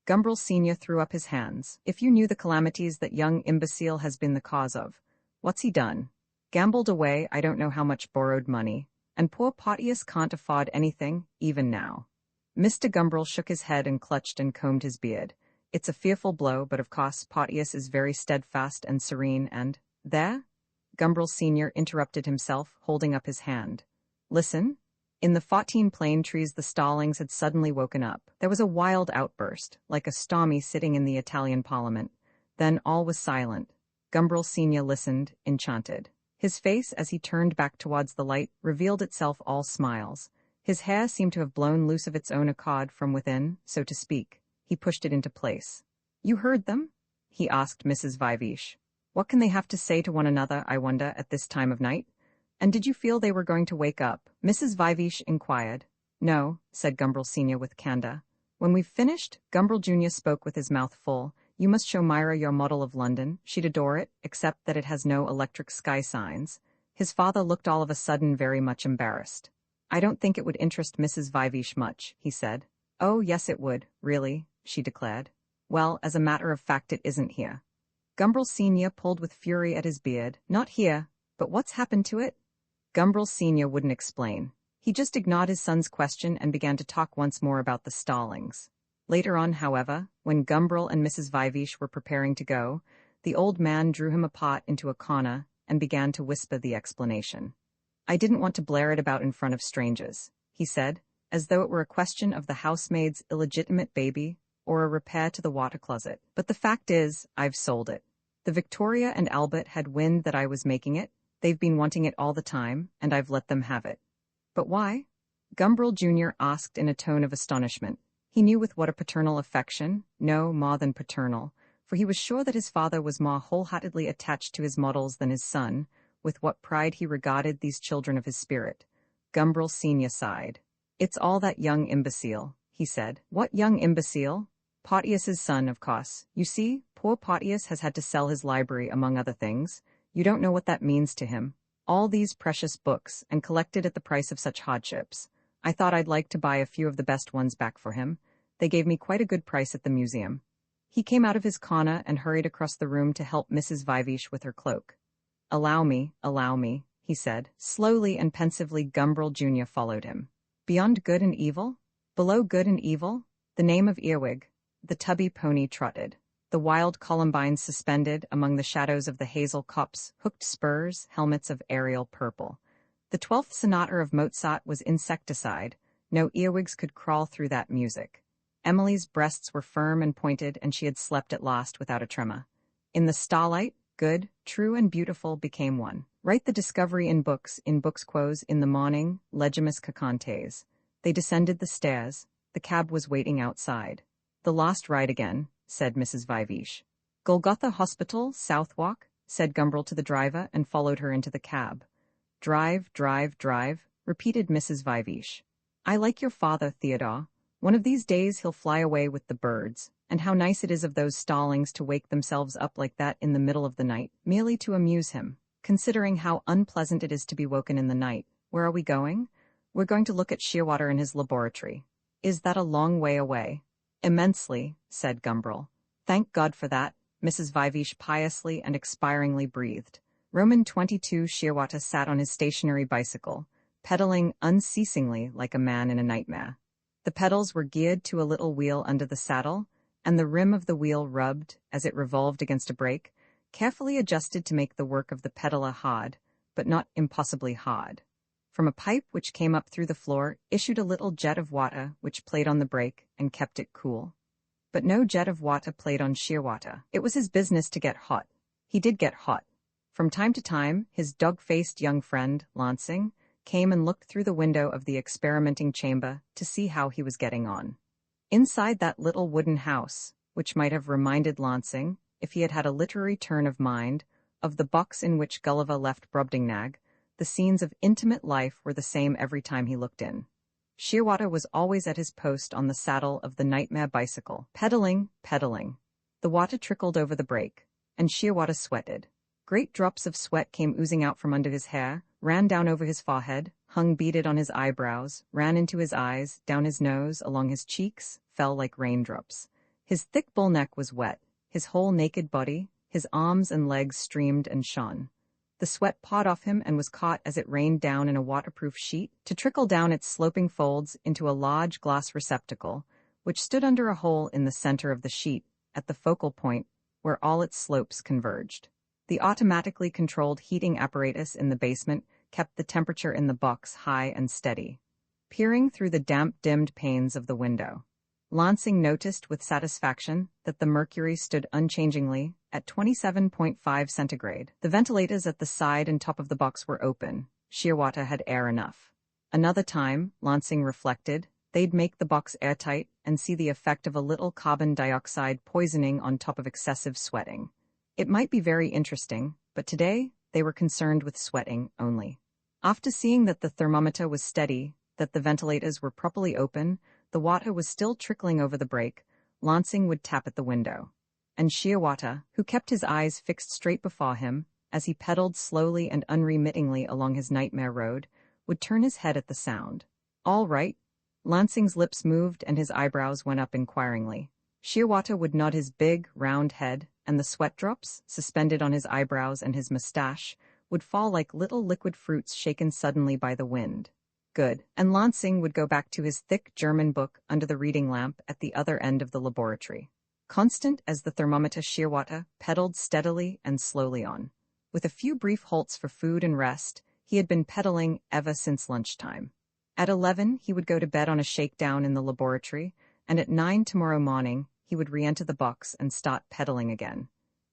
Gumbrel Senior threw up his hands. If you knew the calamities that young imbecile has been the cause of. What's he done? Gambled away I don't know how much borrowed money, and poor Porteus can't afford anything, even now. Mr. Gumbrel shook his head and clutched and combed his beard. It's a fearful blow, but of course Porteus is very steadfast and serene and— There? Gumbrel Senior interrupted himself, holding up his hand. Listen. In the 14 plane trees the starlings had suddenly woken up. There was a wild outburst, like a stormy sitting in the Italian parliament. Then all was silent. Gumbrel Senior listened, enchanted. His face, as he turned back towards the light, revealed itself all smiles. His hair seemed to have blown loose of its own accord from within, so to speak. He pushed it into place. You heard them? He asked Mrs. Vivesh. What can they have to say to one another, I wonder, at this time of night? And did you feel they were going to wake up? Mrs. Vivesh inquired. No, said Gumbrel Senior with candor. When we've finished, Gumbrel Jr. spoke with his mouth full. You must show Myra your model of London. She'd adore it, except that it has no electric sky signs. His father looked all of a sudden very much embarrassed. I don't think it would interest Mrs. Vivesh much, he said. Oh, yes it would, really, she declared. Well, as a matter of fact it isn't here. Gumbrel Sr. pulled with fury at his beard. Not here, but what's happened to it? Gumbrel Sr. wouldn't explain. He just ignored his son's question and began to talk once more about the stallings. Later on, however, when Gumbrel and Mrs. Vivesh were preparing to go, the old man drew him apart into a corner and began to whisper the explanation. I didn't want to blare it about in front of strangers, he said, as though it were a question of the housemaid's illegitimate baby or a repair to the water closet. But the fact is, I've sold it. The Victoria and Albert had wind that I was making it, they've been wanting it all the time, and I've let them have it. But why? Gumbrel Jr. asked in a tone of astonishment. He knew with what a paternal affection, no more than paternal, for he was sure that his father was more wholeheartedly attached to his models than his son, with what pride he regarded these children of his spirit. Gumbrel Sr. sighed. It's all that young imbecile, he said. What young imbecile? Porteus's son, of course. You see, poor Porteus has had to sell his library, among other things. You don't know what that means to him. All these precious books, and collected at the price of such hardships. I thought I'd like to buy a few of the best ones back for him. They gave me quite a good price at the museum. He came out of his corner and hurried across the room to help Mrs. Vivesh with her cloak. Allow me, he said. Slowly and pensively Gumbrel Jr. followed him. Beyond good and evil? Below good and evil? The name of Earwig. The tubby pony trotted. The wild columbines suspended among the shadows of the hazel copse, hooked spurs, helmets of aerial purple. The 12th sonata of Mozart was insecticide. No earwigs could crawl through that music. Emily's breasts were firm and pointed, and she had slept at last without a tremor. In the starlight, good, true, and beautiful became one. Write the discovery in books quos in the morning, legimus cacantes. They descended the stairs. The cab was waiting outside. The last ride again, said Mrs. Vivesh. Golgotha Hospital, Southwark, said Gumbrel to the driver, and followed her into the cab. Drive, drive, drive, repeated Mrs. Vivesh. I like your father, Theodore. One of these days he'll fly away with the birds. And how nice it is of those stallings to wake themselves up like that in the middle of the night, merely to amuse him. Considering how unpleasant it is to be woken in the night. Where are we going? We're going to look at Shearwater in his laboratory. Is that a long way away? Immensely, said Gumbrel. Thank God for that, Mrs. Vivesh piously and expiringly breathed. Roman 22 Shearwater sat on his stationary bicycle, pedaling unceasingly like a man in a nightmare. The pedals were geared to a little wheel under the saddle, and the rim of the wheel rubbed, as it revolved against a brake, carefully adjusted to make the work of the pedaler hard, but not impossibly hard. From a pipe which came up through the floor issued a little jet of water which played on the brake and kept it cool. But no jet of water played on Shearwater. It was his business to get hot. He did get hot. From time to time, his dog-faced young friend, Lansing, came and looked through the window of the experimenting chamber to see how he was getting on. Inside that little wooden house, which might have reminded Lansing, if he had had a literary turn of mind, of the box in which Gulliver left Brobdingnag, the scenes of intimate life were the same every time he looked in. Shearwater was always at his post on the saddle of the nightmare bicycle, pedaling. The water trickled over the brake, and Shearwater sweated. Great drops of sweat came oozing out from under his hair, ran down over his forehead, hung beaded on his eyebrows, ran into his eyes, down his nose, along his cheeks, fell like raindrops. His thick bull neck was wet, his whole naked body, his arms and legs streamed and shone. The sweat poured off him and was caught as it rained down in a waterproof sheet, to trickle down its sloping folds into a large glass receptacle, which stood under a hole in the center of the sheet, at the focal point where all its slopes converged. The automatically controlled heating apparatus in the basement kept the temperature in the box high and steady. Peering through the damp, dimmed panes of the window, Lansing noticed with satisfaction that the mercury stood unchangingly at 27.5 centigrade. The ventilators at the side and top of the box were open. Shearwater had air enough. Another time, Lansing reflected, they'd make the box airtight and see the effect of a little carbon dioxide poisoning on top of excessive sweating. It might be very interesting, but today they were concerned with sweating only. After seeing that the thermometer was steady, that the ventilators were properly open, the water was still trickling over the brake, Lansing would tap at the window. And Shearwater, who kept his eyes fixed straight before him, as he pedaled slowly and unremittingly along his nightmare road, would turn his head at the sound. All right. Lansing's lips moved and his eyebrows went up inquiringly. Shearwater would nod his big, round head, and the sweat drops, suspended on his eyebrows and his mustache, would fall like little liquid fruits shaken suddenly by the wind. Good. And Lansing would go back to his thick German book under the reading lamp at the other end of the laboratory. Constant as the thermometer, Shearwater pedaled steadily and slowly on. With a few brief halts for food and rest, he had been pedaling ever since lunchtime. At 11, he would go to bed on a shakedown in the laboratory, and at 9 tomorrow morning, he would re-enter the box and start pedaling again.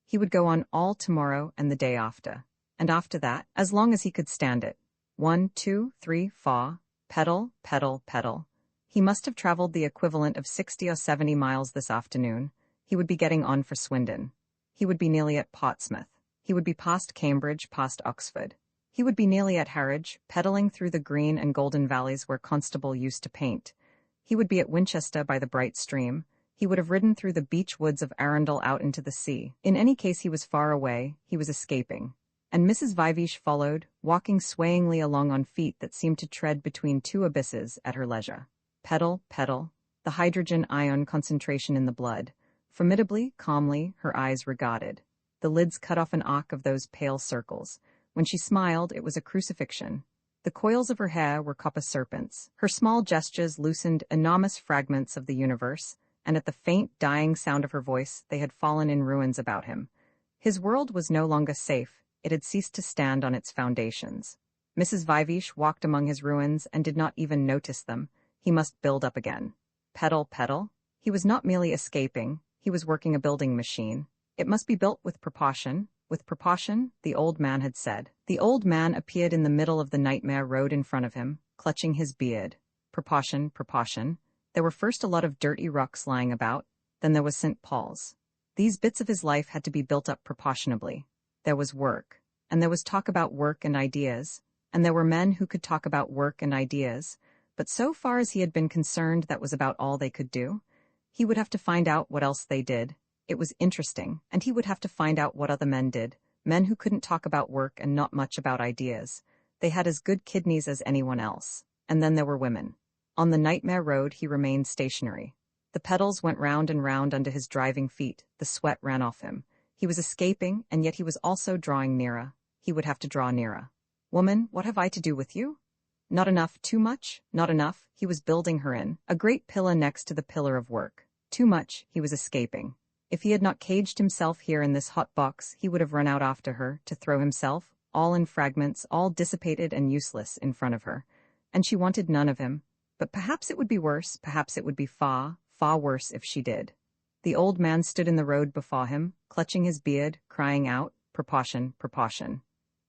He would go on all tomorrow and the day after. And after that, as long as he could stand it. 1, 2, 3, 4, pedal, pedal, pedal. He must have traveled the equivalent of 60 or 70 miles this afternoon. He would be getting on for Swindon. He would be nearly at Portsmouth. He would be past Cambridge, past Oxford. He would be nearly at Harwich, pedaling through the green and golden valleys where Constable used to paint. He would be at Winchester by the bright stream. He would have ridden through the beech woods of Arundel out into the sea. In any case, he was far away. He was escaping. And Mrs. Viveash followed, walking swayingly along on feet that seemed to tread between two abysses at her leisure. Pedal, pedal, the hydrogen ion concentration in the blood. Formidably, calmly, her eyes regarded. The lids cut off an arc of those pale circles. When she smiled, it was a crucifixion. The coils of her hair were copper serpents. Her small gestures loosened enormous fragments of the universe, and at the faint, dying sound of her voice, they had fallen in ruins about him. His world was no longer safe. It had ceased to stand on its foundations. Mrs. Viveash walked among his ruins and did not even notice them. He must build up again. Pedal, pedal. He was not merely escaping. He was working a building machine. It must be built with precaution. With precaution, the old man had said. The old man appeared in the middle of the nightmare road in front of him, clutching his beard. Precaution, precaution. There were first a lot of dirty rocks lying about, then there was St. Paul's. These bits of his life had to be built up proportionably. There was work, and there was talk about work and ideas, and there were men who could talk about work and ideas, but so far as he had been concerned, that was about all they could do. He would have to find out what else they did. It was interesting, and he would have to find out what other men did, men who couldn't talk about work and not much about ideas. They had as good kidneys as anyone else. And then there were women. On the nightmare road, he remained stationary. The pedals went round and round under his driving feet. The sweat ran off him. He was escaping, and yet he was also drawing nearer. He would have to draw nearer. Woman, what have I to do with you? Not enough, too much, not enough. He was building her in, a great pillar next to the pillar of work. Too much, he was escaping. If he had not caged himself here in this hot box, he would have run out after her, to throw himself, all in fragments, all dissipated and useless, in front of her. And she wanted none of him. But perhaps it would be worse, perhaps it would be far, far worse if she did. The old man stood in the road before him, clutching his beard, crying out, "Precaution, precaution."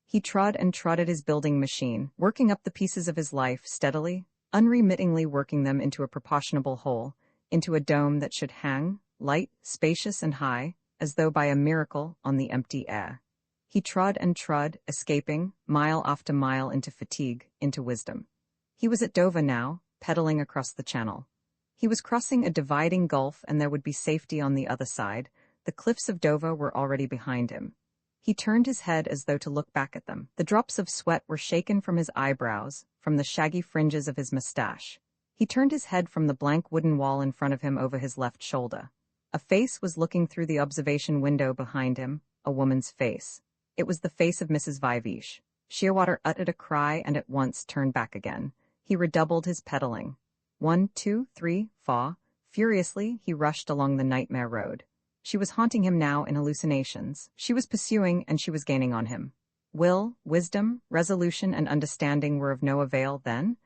He trod and trod at his building machine, working up the pieces of his life steadily, unremittingly working them into a proportionable whole, into a dome that should hang, light, spacious and high, as though by a miracle, on the empty air. He trod and trod, escaping, mile after mile, into fatigue, into wisdom. He was at Dover now, pedaling across the channel. He was crossing a dividing gulf, and there would be safety on the other side. The cliffs of Dover were already behind him. He turned his head as though to look back at them. The drops of sweat were shaken from his eyebrows, from the shaggy fringes of his mustache. He turned his head from the blank wooden wall in front of him over his left shoulder. A face was looking through the observation window behind him, a woman's face. It was the face of Mrs. Viveash. Shearwater uttered a cry and at once turned back again. He redoubled his pedaling. 1, 2, 3, 4. Furiously, he rushed along the nightmare road. She was haunting him now in hallucinations. She was pursuing, and she was gaining on him. Will, wisdom, resolution, and understanding were of no avail then,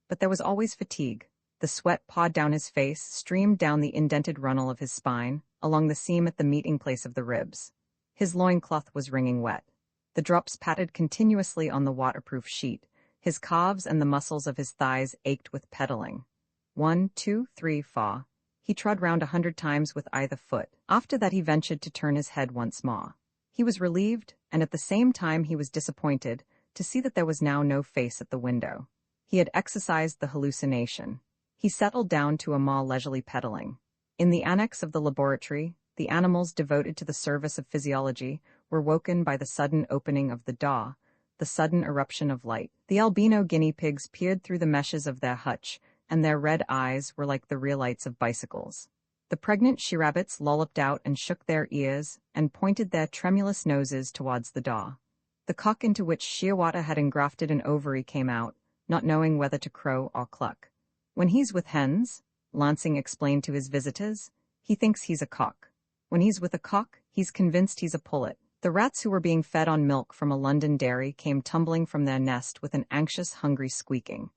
but there was always fatigue. The sweat pawed down his face, streamed down the indented runnel of his spine, along the seam at the meeting place of the ribs. His loincloth was wringing wet. The drops patted continuously on the waterproof sheet. His calves and the muscles of his thighs ached with pedaling. 1, 2, 3, 4. He trod round 100 times with either foot. After that he ventured to turn his head once more. He was relieved, and at the same time he was disappointed, to see that there was now no face at the window. He had exercised the hallucination. He settled down to a more leisurely pedaling. In the annex of the laboratory, the animals devoted to the service of physiology were woken by the sudden opening of the door. the sudden eruption of light. The albino guinea pigs peered through the meshes of their hutch, and their red eyes were like the real lights of bicycles. The pregnant she-rabbits lolloped out and shook their ears and pointed their tremulous noses towards the door. The cock into which Shearwater had engrafted an ovary came out, not knowing whether to crow or cluck. When he's with hens, Lansing explained to his visitors, he thinks he's a cock. When he's with a cock, he's convinced he's a pullet. The rats who were being fed on milk from a London dairy came tumbling from their nest with an anxious, hungry squeaking.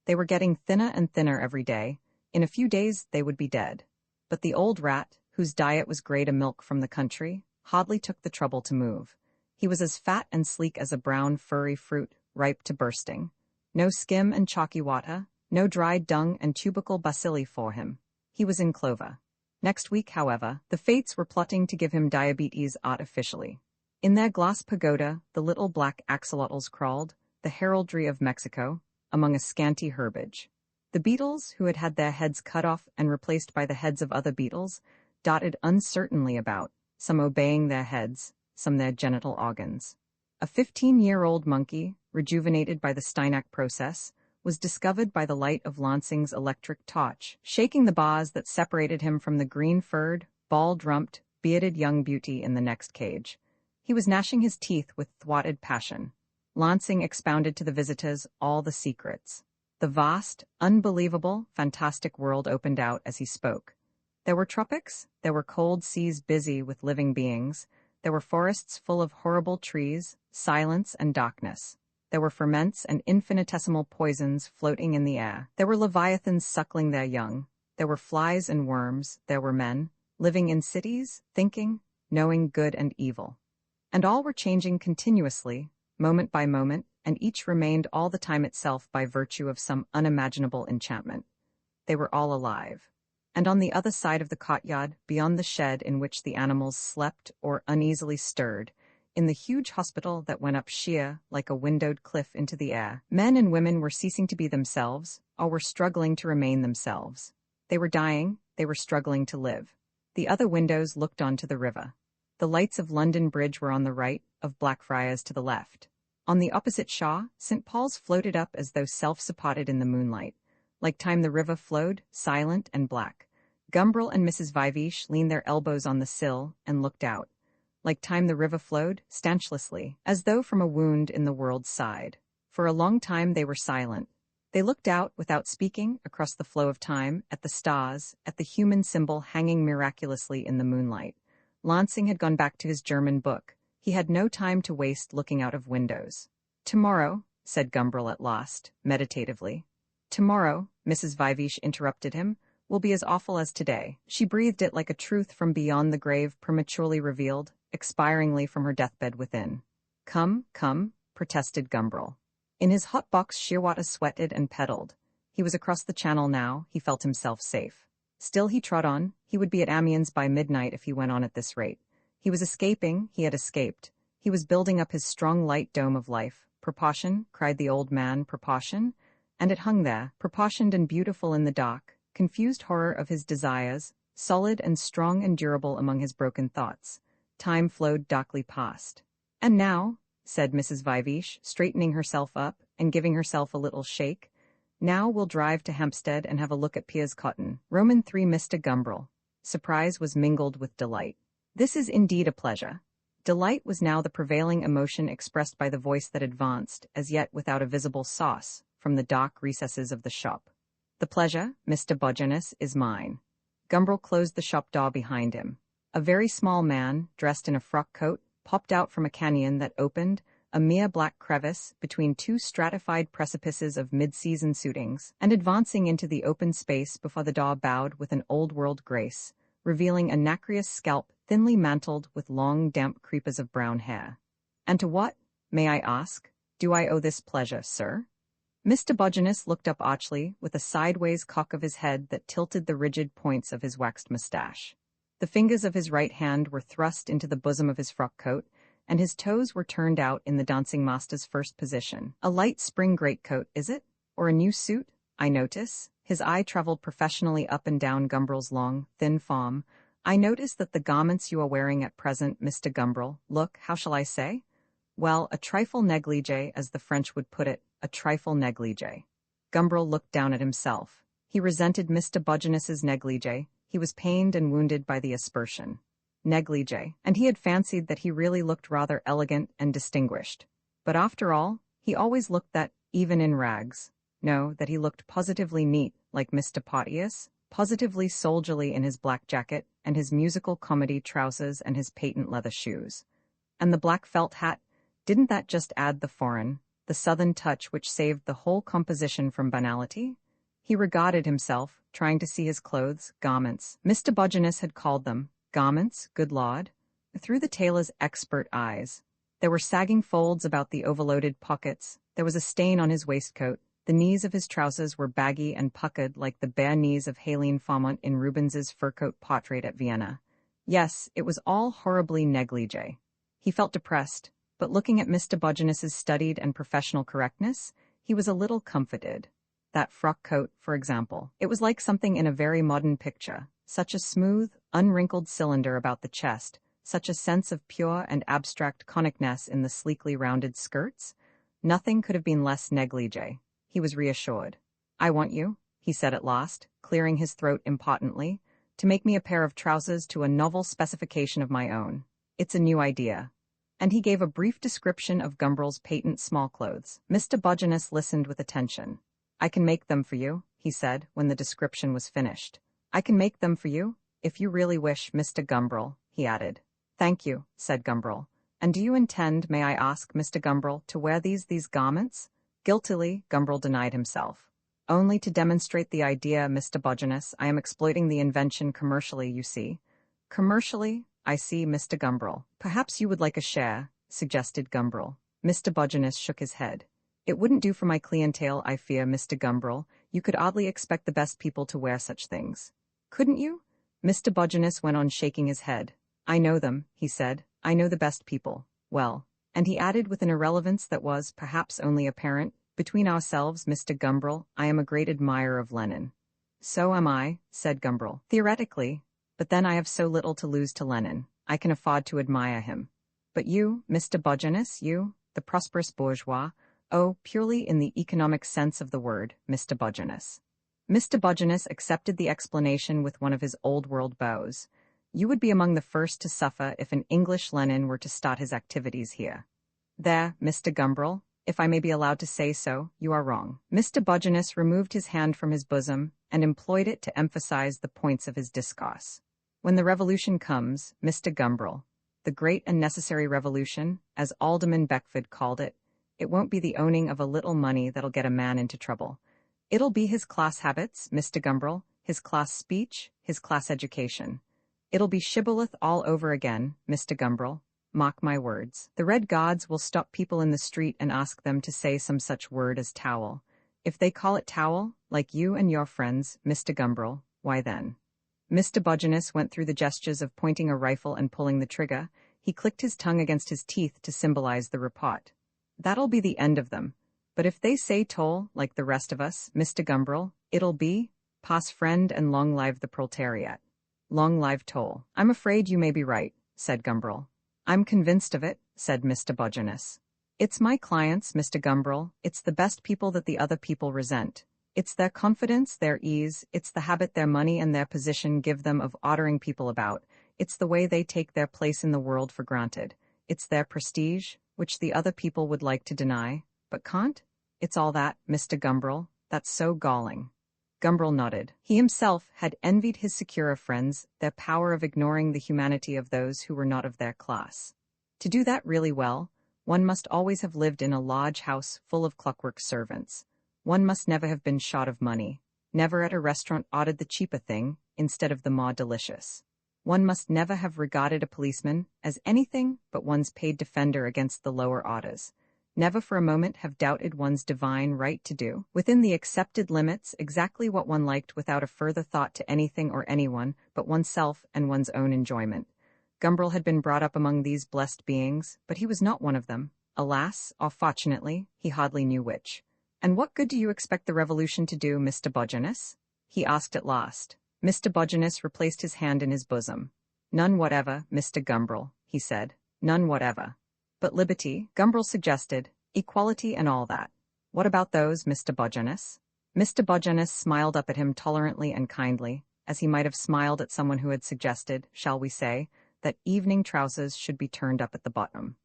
They were getting thinner and thinner every day. In a few days they would be dead. But the old rat, whose diet was grey milk from the country, hardly took the trouble to move. He was as fat and sleek as a brown, furry fruit, ripe to bursting. No skim and chalky water, no dried dung and tubercle bacilli for him. He was in clover. Next week, however, the fates were plotting to give him diabetes artificially. In their glass pagoda, the little black axolotls crawled, the heraldry of Mexico, among a scanty herbage. The beetles, who had had their heads cut off and replaced by the heads of other beetles, dotted uncertainly about, some obeying their heads, some their genital organs. A 15-year-old monkey, rejuvenated by the Steinach process, was discovered by the light of Lansing's electric torch, shaking the bars that separated him from the green-furred, bald-rumped, bearded young beauty in the next cage. He was gnashing his teeth with thwarted passion. Lansing expounded to the visitors all the secrets. The vast, unbelievable, fantastic world opened out as he spoke. There were tropics, there were cold seas busy with living beings, there were forests full of horrible trees, silence and darkness. There were ferments and infinitesimal poisons floating in the air. There were leviathans suckling their young. There were flies and worms. There were men, living in cities, thinking, knowing good and evil. And all were changing continuously, moment by moment, and each remained all the time itself by virtue of some unimaginable enchantment. They were all alive. And on the other side of the courtyard, beyond the shed in which the animals slept or uneasily stirred, in the huge hospital that went up sheer, like a windowed cliff into the air, men and women were ceasing to be themselves, or were struggling to remain themselves. They were dying, they were struggling to live. The other windows looked onto the river. The lights of London Bridge were on the right, of Blackfriars to the left. On the opposite shore, St. Paul's floated up as though self-supported in the moonlight. Like time the river flowed, silent and black. Gumbrel and Mrs. Viveash leaned their elbows on the sill and looked out. Like time the river flowed, stanchlessly, as though from a wound in the world's side. For a long time they were silent. They looked out, without speaking, across the flow of time, at the stars, at the human symbol hanging miraculously in the moonlight. Lansing had gone back to his German book. He had no time to waste looking out of windows. "Tomorrow," said Gumbrel at last, meditatively. "Tomorrow," Mrs. Viveash interrupted him, "will be as awful as today." She breathed it like a truth from beyond the grave prematurely revealed, expiringly from her deathbed within. "Come, come," protested Gumbrel. In his hot box Shearwater sweated and pedalled. He was across the channel now, he felt himself safe. Still he trod on, he would be at Amiens by midnight if he went on at this rate. He was escaping, he had escaped. He was building up his strong light dome of life. "Precaution," cried the old man, "precaution." And it hung there, proportioned and beautiful in the dark, confused horror of his desires, solid and strong and durable among his broken thoughts. Time flowed darkly past. "And now," said Mrs. Viveash, straightening herself up and giving herself a little shake, "now we'll drive to Hampstead and have a look at Piers Cotton." Roman 3 Mr. Gumbrel. Surprise was mingled with delight. This is indeed a pleasure. Delight was now the prevailing emotion expressed by the voice that advanced, as yet without a visible sauce, from the dark recesses of the shop. "The pleasure, Mr. Bogenus, is mine." Gumbrel closed the shop door behind him. A very small man, dressed in a frock coat, popped out from a canyon that opened, a mere black crevice, between two stratified precipices of mid-season suitings, and advancing into the open space before the door bowed with an old-world grace, revealing a nacreous scalp thinly mantled with long, damp creepers of brown hair. "And to what, may I ask, do I owe this pleasure, sir?" Mr. Bogenus looked up archly, with a sideways cock of his head that tilted the rigid points of his waxed moustache. The fingers of his right hand were thrust into the bosom of his frock coat, and his toes were turned out in the dancing master's first position. "A light spring greatcoat, is it? Or a new suit? I notice." His eye traveled professionally up and down Gumbrel's long, thin form. "I notice that the garments you are wearing at present, Mr. Gumbrel, look, how shall I say? Well, a trifle negligee, as the French would put it, a trifle negligee. Gumbrel looked down at himself. He resented Mr. Bogenus's negligee. He was pained and wounded by the aspersion. Negligee, and he had fancied that he really looked rather elegant and distinguished. But after all, he always looked that, even in rags. No, that he looked positively neat, like Mr. Porteous, positively soldierly in his black jacket, and his musical comedy trousers and his patent leather shoes. And the black felt hat, didn't that just add the foreign, the southern touch which saved the whole composition from banality? He regarded himself, trying to see his clothes, garments. Mr. Bogenus had called them garments, good Lord, through the tailor's expert eyes. There were sagging folds about the overloaded pockets, there was a stain on his waistcoat, the knees of his trousers were baggy and puckered like the bare knees of Helene Faumont in Rubens's fur-coat portrait at Vienna. Yes, it was all horribly negligee. He felt depressed, but looking at Mr. Bogenus's studied and professional correctness, he was a little comforted. That frock coat, for example, it was like something in a very modern picture, such a smooth, unwrinkled cylinder about the chest, such a sense of pure and abstract conicness in the sleekly rounded skirts. Nothing could have been less negligee. He was reassured. "I want you," he said at last, clearing his throat impotently, "to make me a pair of trousers to a novel specification of my own. It's a new idea." And he gave a brief description of Gumbrel's patent smallclothes. Mr. Bogenus listened with attention. "I can make them for you," he said, when the description was finished. "I can make them for you, if you really wish, Mr. Gumbrel," he added. "Thank you," said Gumbrel. "And do you intend, may I ask, Mr. Gumbrel, to wear these garments?" Guiltily, Gumbrel denied himself. "Only to demonstrate the idea, Mr. Bogenus. I am exploiting the invention commercially, you see." "Commercially? I see, Mr. Gumbrel. Perhaps you would like a share," suggested Gumbrel. Mr. Bogenus shook his head. "It wouldn't do for my clientele, I fear, Mr. Gumbrel. You could oddly expect the best people to wear such things." "Couldn't you?" Mr. Bogenus went on shaking his head. "I know them," he said. "I know the best people. Well," and he added with an irrelevance that was, perhaps, only apparent, "between ourselves, Mr. Gumbrel, I am a great admirer of Lenin." "So am I," said Gumbrel. "Theoretically. But then I have so little to lose to Lenin. I can afford to admire him. But you, Mr. Bogenus, you, the prosperous bourgeois, oh, purely in the economic sense of the word, Mr. Bogenus." Mr. Bogenus accepted the explanation with one of his old-world bows. "You would be among the first to suffer if an English Lenin were to start his activities here." "There, Mr. Gumbrel, if I may be allowed to say so, you are wrong." Mr. Bogenus removed his hand from his bosom and employed it to emphasize the points of his discourse. "When the revolution comes, Mr. Gumbrel, the great and necessary revolution, as Alderman Beckford called it, it won't be the owning of a little money that'll get a man into trouble. It'll be his class habits, Mr. Gumbrel, his class speech, his class education. It'll be shibboleth all over again, Mr. Gumbrel. Mark my words. The Red Guards will stop people in the street and ask them to say some such word as towel. If they call it towel, like you and your friends, Mr. Gumbrel, why then?" Mr. Bogenus went through the gestures of pointing a rifle and pulling the trigger. He clicked his tongue against his teeth to symbolize the report. "That'll be the end of them. But if they say toll, like the rest of us, Mr. Gumbrel, it'll be, pass friend and long live the proletariat. Long live toll." "I'm afraid you may be right," said Gumbrel. "I'm convinced of it," said Mr. Bogenus. "It's my clients, Mr. Gumbrel. It's the best people that the other people resent. It's their confidence, their ease, it's the habit their money and their position give them of ordering people about. It's the way they take their place in the world for granted. It's their prestige, which the other people would like to deny, but can't. It's all that, Mr. Gumbrel, that's so galling." Gumbrel nodded. He himself had envied his secure friends their power of ignoring the humanity of those who were not of their class. To do that really well, one must always have lived in a large house full of clockwork servants. One must never have been short of money, never at a restaurant ordered the cheaper thing instead of the more delicious. One must never have regarded a policeman as anything but one's paid defender against the lower orders. Never for a moment have doubted one's divine right to do, within the accepted limits, exactly what one liked without a further thought to anything or anyone but oneself and one's own enjoyment. Gumbrel had been brought up among these blessed beings, but he was not one of them. Alas, or fortunately, he hardly knew which. "And what good do you expect the revolution to do, Mr. Bogenus?" he asked at last. Mr. Bogenus replaced his hand in his bosom. "None whatever, Mr. Gumbrel," he said. "None whatever." But liberty, Gumbrel suggested, equality and all that. What about those, Mr. Bojanus? Mr. Bojanus smiled up at him tolerantly and kindly, as he might have smiled at someone who had suggested, shall we say, that evening trousers should be turned up at the bottom.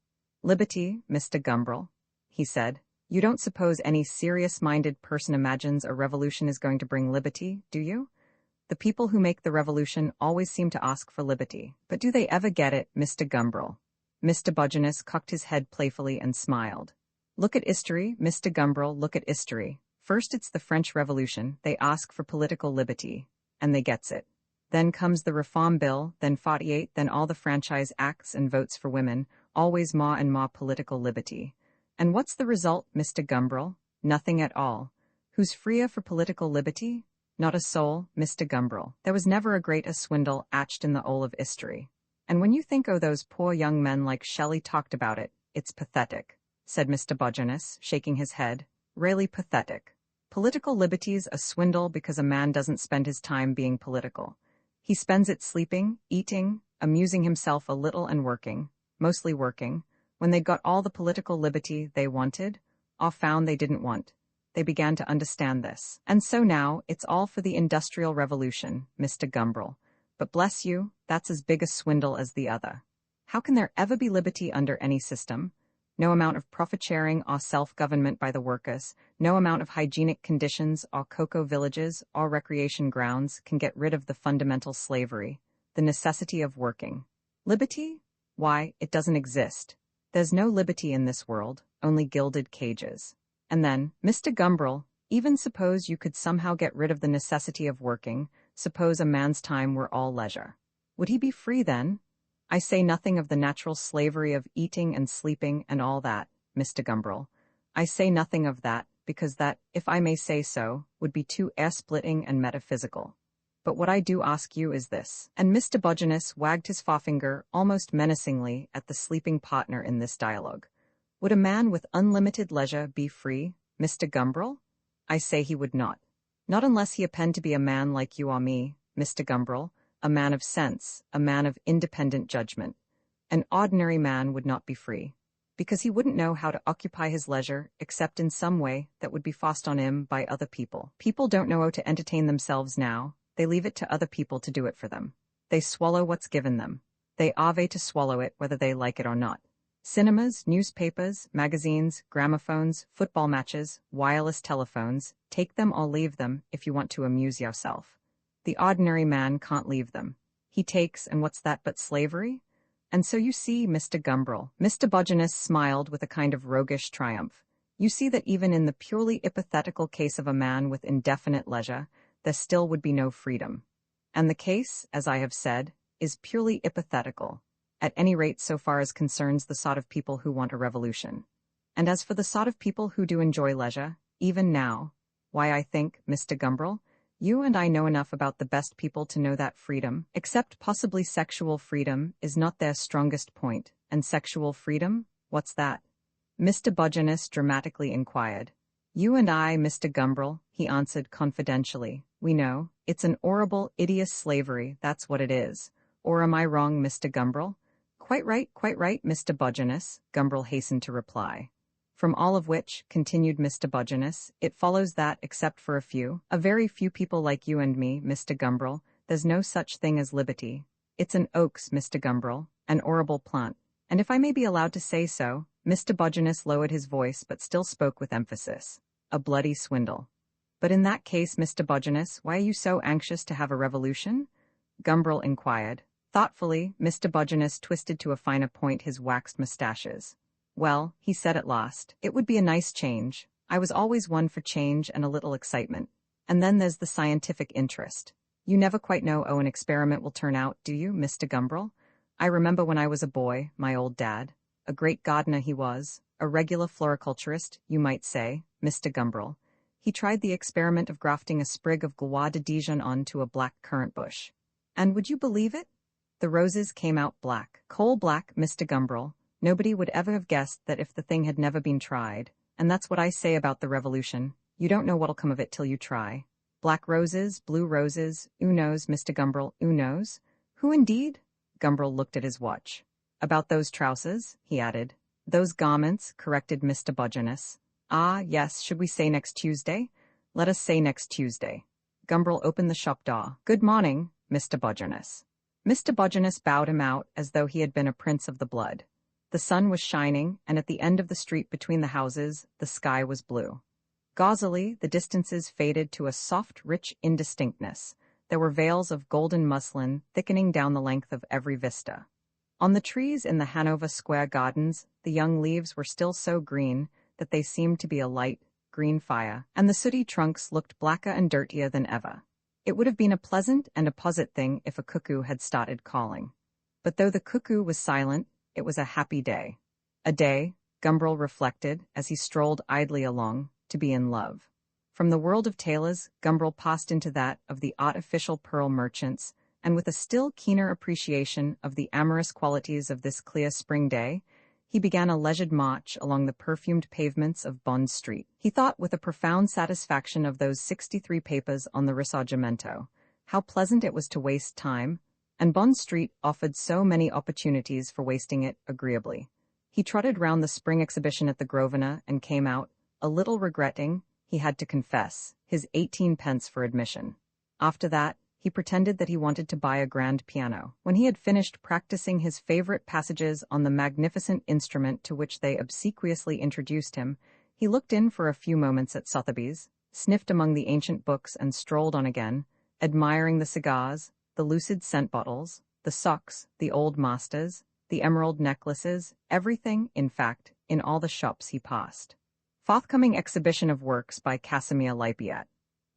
Liberty, Mr. Gumbrel, he said. You don't suppose any serious-minded person imagines a revolution is going to bring liberty, do you? The people who make the revolution always seem to ask for liberty. But do they ever get it, Mr. Gumbrel? Mr. Bojanus cocked his head playfully and smiled. Look at history, Mr. Gumbrel, look at history. First it's the French Revolution, they ask for political liberty, and they gets it. Then comes the Reform Bill, then 48, then all the Franchise Acts and votes for women, always more and more political liberty. And what's the result, Mr. Gumbrel? Nothing at all. Who's freer for political liberty? Not a soul, Mr. Gumbrel. There was never a greater swindle atched in the ole of history. And when you think those poor young men like Shelley talked about it, it's pathetic, said Mr. Bojanus, shaking his head. Really pathetic. Political liberty's a swindle because a man doesn't spend his time being political. He spends it sleeping, eating, amusing himself a little and working, mostly working. When they got all the political liberty they wanted, or found they didn't want, they began to understand this. And so now, it's all for the Industrial Revolution, Mr. Gumbrel. But bless you, that's as big a swindle as the other. How can there ever be liberty under any system? No amount of profit-sharing or self-government by the workers, no amount of hygienic conditions or cocoa villages or recreation grounds can get rid of the fundamental slavery, the necessity of working. Liberty? Why, it doesn't exist. There's no liberty in this world, only gilded cages. And then, Mr. Gumbrel, even suppose you could somehow get rid of the necessity of working, suppose a man's time were all leisure. Would he be free then? I say nothing of the natural slavery of eating and sleeping and all that, Mr. Gumbrel. I say nothing of that, because that, if I may say so, would be too air-splitting and metaphysical. But what I do ask you is this, and Mr. Bojanus wagged his forefinger almost menacingly at the sleeping partner in this dialogue. Would a man with unlimited leisure be free, Mr. Gumbrel? I say he would not. Not unless he happened to be a man like you or me, Mr. Gumbrel, a man of sense, a man of independent judgment. An ordinary man would not be free, because he wouldn't know how to occupy his leisure except in some way that would be forced on him by other people. People don't know how to entertain themselves now, they leave it to other people to do it for them. They swallow what's given them. They ave to swallow it whether they like it or not. Cinemas, newspapers, magazines, gramophones, football matches, wireless telephones, take them or leave them if you want to amuse yourself. The ordinary man can't leave them. He takes, and what's that but slavery? And so you see, Mr. Gumbrel, Mr. Bojanus smiled with a kind of roguish triumph. You see that even in the purely hypothetical case of a man with indefinite leisure, there still would be no freedom. And the case, as I have said, is purely hypothetical, at any rate so far as concerns the sort of people who want a revolution. And as for the sort of people who do enjoy leisure, even now, why I think, Mr. Gumbrel, you and I know enough about the best people to know that freedom, except possibly sexual freedom, is not their strongest point. And sexual freedom? What's that? Mr. Bojanus dramatically inquired. You and I, Mr. Gumbrel, he answered confidentially, we know. It's an horrible, hideous slavery, that's what it is. Or am I wrong, Mr. Gumbrel? Quite right, Mr. Bojanus, Gumbrel hastened to reply. From all of which, continued Mr. Bojanus, it follows that, except for a very few people like you and me, Mr. Gumbrel, there's no such thing as liberty. It's an oaks, Mr. Gumbrel, an horrible plant. And if I may be allowed to say so, Mr. Bojanus lowered his voice but still spoke with emphasis. A bloody swindle. But in that case, Mr. Bojanus, why are you so anxious to have a revolution? Gumbrel inquired. Thoughtfully, Mr. Bojanus twisted to a finer point his waxed mustaches. Well, he said at last, it would be a nice change. I was always one for change and a little excitement. And then there's the scientific interest. You never quite know how an experiment will turn out, do you, Mr. Gumbrel? I remember when I was a boy, my old dad, a great gardener he was, a regular floriculturist, you might say, Mr. Gumbrel. He tried the experiment of grafting a sprig of Gloire de Dijon onto a black currant bush. And would you believe it? The roses came out black, coal black, Mr. Gumbrel. Nobody would ever have guessed that if the thing had never been tried. And that's what I say about the revolution. You don't know what'll come of it till you try. Black roses, blue roses, who knows, Mr. Gumbrel, who knows? Who indeed? Gumbrel looked at his watch. About those trousers, he added. Those garments, corrected Mr. Bogenus. Ah, yes, should we say next Tuesday? Let us say next Tuesday. Gumbrel opened the shop door. Good morning, Mr. Bogenus. Mr. Bogenus bowed him out as though he had been a prince of the blood. The sun was shining, and at the end of the street between the houses, the sky was blue. Gauzily, the distances faded to a soft, rich indistinctness. There were veils of golden muslin thickening down the length of every vista. On the trees in the Hanover Square gardens, the young leaves were still so green that they seemed to be a light, green fire, and the sooty trunks looked blacker and dirtier than ever. It would have been a pleasant and apposite thing if a cuckoo had started calling. But though the cuckoo was silent, it was a happy day. A day, Gumbrel reflected as he strolled idly along, to be in love. From the world of tailors, Gumbrel passed into that of the artificial pearl merchants, and with a still keener appreciation of the amorous qualities of this clear spring day, he began a leisured march along the perfumed pavements of Bond Street. He thought with a profound satisfaction of those 63 papers on the Risorgimento, how pleasant it was to waste time, and Bond Street offered so many opportunities for wasting it agreeably. He trotted round the spring exhibition at the Grosvenor and came out, a little regretting, he had to confess, his 18 pence for admission. After that, he pretended that he wanted to buy a grand piano. When he had finished practicing his favorite passages on the magnificent instrument to which they obsequiously introduced him, he looked in for a few moments at Sotheby's, sniffed among the ancient books and strolled on again, admiring the cigars, the lucid scent bottles, the socks, the old masters, the emerald necklaces, everything, in fact, in all the shops he passed. Forthcoming exhibition of works by Casimir Lippiatt.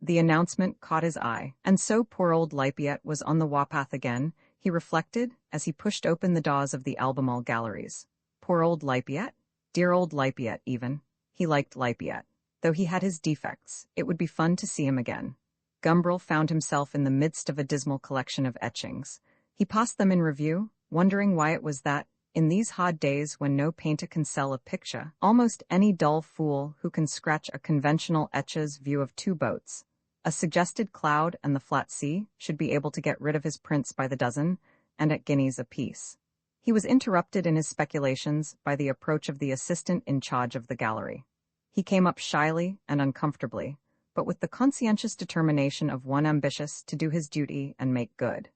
The announcement caught his eye, and so poor old Lippiatt was on the warpath again, he reflected, as he pushed open the doors of the Albemarle galleries. Poor old Lippiatt? Dear old Lippiatt, even. He liked Lippiatt. Though he had his defects, it would be fun to see him again. Gumbrel found himself in the midst of a dismal collection of etchings. He passed them in review, wondering why it was that, in these hard days when no painter can sell a picture, almost any dull fool who can scratch a conventional etcher's view of two boats, a suggested cloud and the flat sea, should be able to get rid of his prints by the dozen, and at guineas apiece. He was interrupted in his speculations by the approach of the assistant in charge of the gallery. He came up shyly and uncomfortably, but with the conscientious determination of one ambitious to do his duty and make good.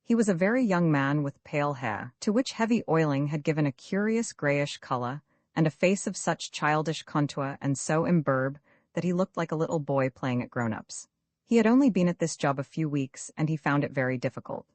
He was a very young man with pale hair, to which heavy oiling had given a curious grayish color, and a face of such childish contour and so imberbe that he looked like a little boy playing at grown-ups. He had only been at this job a few weeks, and he found it very difficult.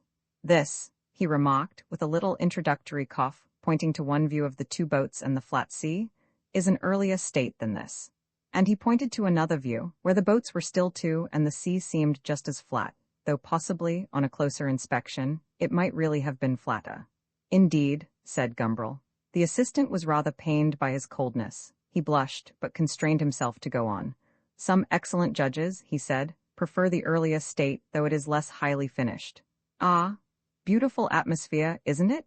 This, he remarked, with a little introductory cough, pointing to one view of the two boats and the flat sea, is an earlier state than this. And he pointed to another view, where the boats were still two and the sea seemed just as flat, though possibly, on a closer inspection, it might really have been flatter. Indeed, said Gumbrel. The assistant was rather pained by his coldness. He blushed, but constrained himself to go on. Some excellent judges, he said, prefer the earlier state, though it is less highly finished. Ah, beautiful atmosphere, isn't it?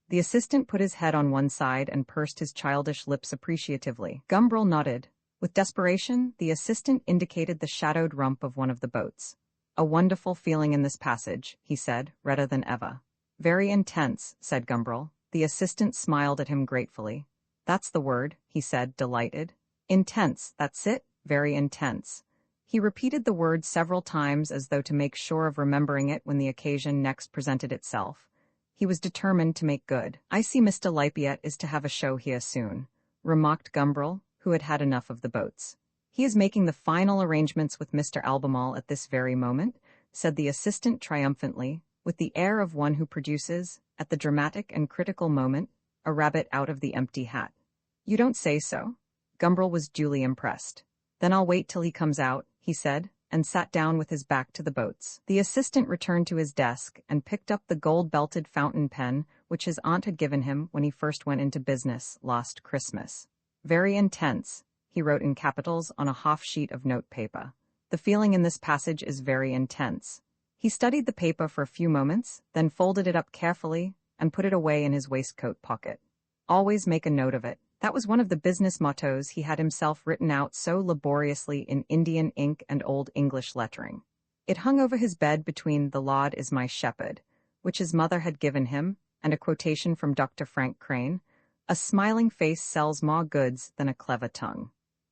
The assistant put his head on one side and pursed his childish lips appreciatively. Gumbrel nodded. With desperation, the assistant indicated the shadowed rump of one of the boats. A wonderful feeling in this passage, he said, redder than ever. Very intense, said Gumbrel. The assistant smiled at him gratefully. That's the word, he said, delighted. Intense, that's it, very intense. He repeated the word several times as though to make sure of remembering it when the occasion next presented itself. He was determined to make good. I see Mr. Lippiatt is to have a show here soon, remarked Gumbrel, who had had enough of the boats. He is making the final arrangements with Mr. Albemarle at this very moment, said the assistant triumphantly, with the air of one who produces, at the dramatic and critical moment, a rabbit out of the empty hat. You don't say so? Gumbrel was duly impressed. Then I'll wait till he comes out, he said, and sat down with his back to the boats. The assistant returned to his desk and picked up the gold-belted fountain pen which his aunt had given him when he first went into business last Christmas. Very intense, he wrote in capitals on a half sheet of note paper. The feeling in this passage is very intense. He studied the paper for a few moments, then folded it up carefully and put it away in his waistcoat pocket. Always make a note of it. That was one of the business mottos he had himself written out so laboriously in Indian ink and Old English lettering. It hung over his bed between "The Lord is my shepherd," which his mother had given him, and a quotation from Dr. Frank Crane, A smiling face sells more goods than a clever tongue.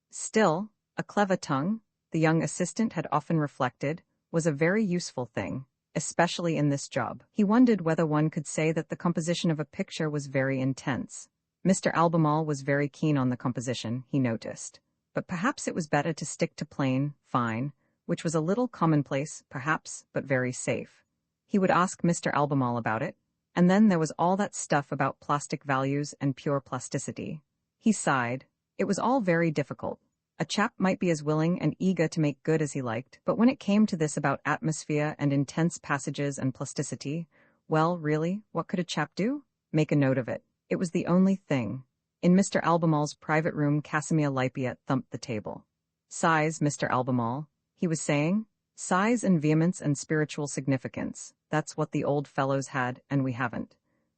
Still, a clever tongue, the young assistant had often reflected, was a very useful thing, especially in this job. He wondered whether one could say that the composition of a picture was very intense. Mr. Albemarle was very keen on the composition, he noticed. But perhaps it was better to stick to plain, fine, which was a little commonplace, perhaps, but very safe. He would ask Mr. Albemarle about it, and then there was all that stuff about plastic values and pure plasticity. He sighed. It was all very difficult. A chap might be as willing and eager to make good as he liked, but when it came to this about atmosphere and intense passages and plasticity, well, really, what could a chap do? Make a note of it. It was the only thing. In Mr. Albemarle's private room, Casimir Lippiett thumped the table. Size, Mr. Albemarle, he was saying. Size and vehemence and spiritual significance. That's what the old fellows had, and we haven't.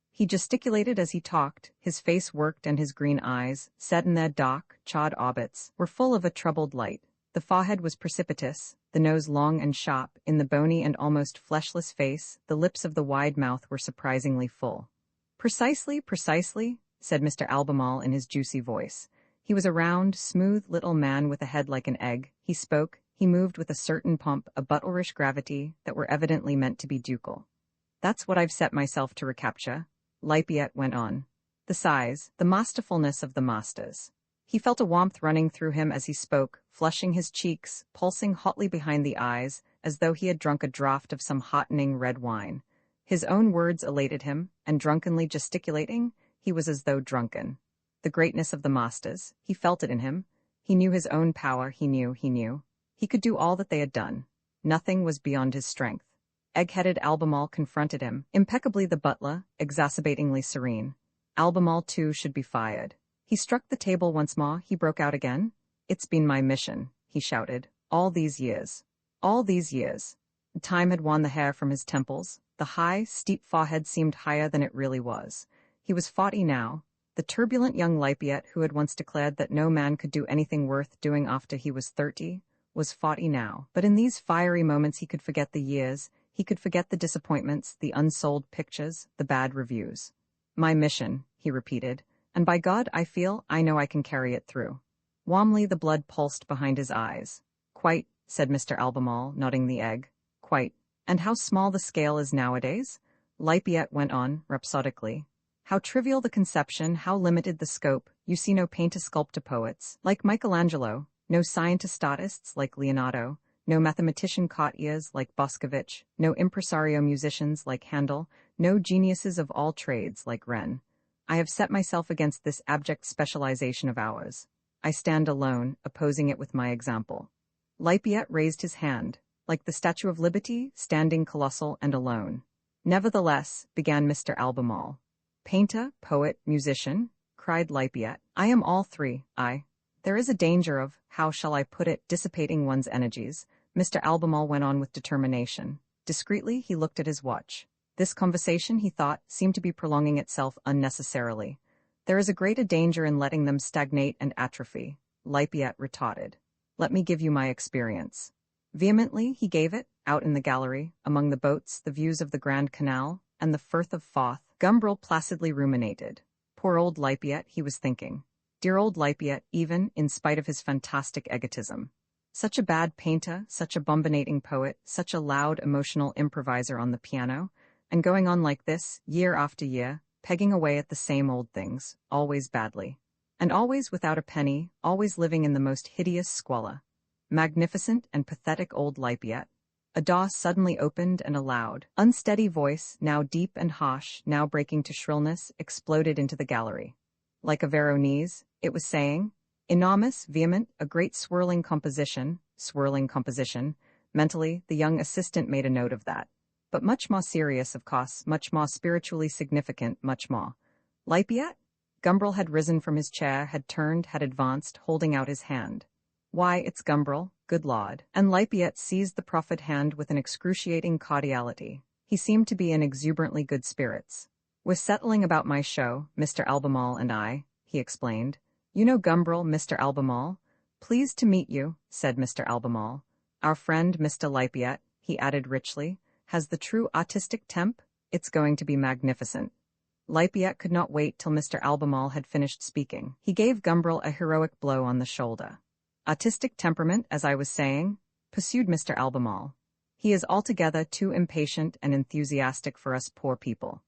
He gesticulated as he talked, his face worked and his green eyes, set in their dark, charred orbits, were full of a troubled light. The forehead was precipitous, the nose long and sharp, in the bony and almost fleshless face, the lips of the wide mouth were surprisingly full. Precisely, said Mr. Albemarle in his juicy voice. He was a round, smooth little man with a head like an egg. He spoke, he moved with a certain pomp, a butlerish gravity, that were evidently meant to be ducal. That's what I've set myself to recapture, Lippiett went on. The size, the masterfulness of the masters. He felt a warmth running through him as he spoke, flushing his cheeks, pulsing hotly behind the eyes, as though he had drunk a draught of some hottening red wine. His own words elated him, and drunkenly gesticulating, he was as though drunken. The greatness of the masters, he felt it in him. He knew his own power, he knew. He could do all that they had done. Nothing was beyond his strength. Egg-headed Albemarle confronted him, impeccably the butler, exacerbatingly serene. Albemarle, too, should be fired. He struck the table once more, he broke out again. It's been my mission, he shouted, all these years. All these years. Time had worn the hair from his temples. The high, steep forehead seemed higher than it really was. He was 40 now. The turbulent young Lippiett, who had once declared that no man could do anything worth doing after he was 30, was 40 now. But in these fiery moments he could forget the years, he could forget the disappointments, the unsold pictures, the bad reviews. My mission, he repeated, and by God, I know I can carry it through. Warmly the blood pulsed behind his eyes. Quite, said Mr. Albemarle, nodding the egg. Quite. And how small the scale is nowadays? Lippiett went on, rhapsodically. How trivial the conception, how limited the scope. You see no painter-sculptor poets, like Michelangelo, no scientist-artists like Leonardo, no mathematician caught-ears like Boscovich, no impresario musicians like Handel, no geniuses of all trades like Wren. I have set myself against this abject specialization of ours. I stand alone, opposing it with my example. Lippiett raised his hand, like the Statue of Liberty, standing colossal and alone. Nevertheless, began Mr. Albemarle. Painter, poet, musician, cried Lippiett. I am all three, There is a danger of, how shall I put it, dissipating one's energies. Mr. Albemarle went on with determination. Discreetly, he looked at his watch. This conversation, he thought, seemed to be prolonging itself unnecessarily. There is a greater danger in letting them stagnate and atrophy, Lippiett retorted. Let me give you my experience. Vehemently, he gave it, out in the gallery, among the boats, the views of the Grand Canal, and the Firth of Forth. Gumbrel placidly ruminated. Poor old Lippiett, he was thinking. Dear old Lippiett, even, in spite of his fantastic egotism. Such a bad painter, such a bombinating poet, such a loud, emotional improviser on the piano, and going on like this, year after year, pegging away at the same old things, always badly. And always without a penny, always living in the most hideous squalor. Magnificent and pathetic old Lippiett. A door suddenly opened and a loud, unsteady voice, now deep and harsh, now breaking to shrillness, exploded into the gallery. Like a Veronese, it was saying, enormous, vehement, a great swirling composition. Mentally, the young assistant made a note of that. But much more serious, of course, much more spiritually significant, much more. Lippiett? Gumbrel had risen from his chair, had turned, had advanced, holding out his hand. Why, it's Gumbrel, good Lord. And Lippiett seized the proffered hand with an excruciating cordiality. He seemed to be in exuberantly good spirits. We're settling about my show, Mr. Albemarle and I, he explained. You know Gumbrel, Mr. Albemarle? Pleased to meet you, said Mr. Albemarle. Our friend, Mr. Lippiett, he added richly, has the true artistic temp. It's going to be magnificent. Lippiet could not wait till Mr. Albemarle had finished speaking. He gave Gumbrel a heroic blow on the shoulder. "Artistic temperament, as I was saying," pursued Mr. Albemarle. "He is altogether too impatient and enthusiastic for us poor people."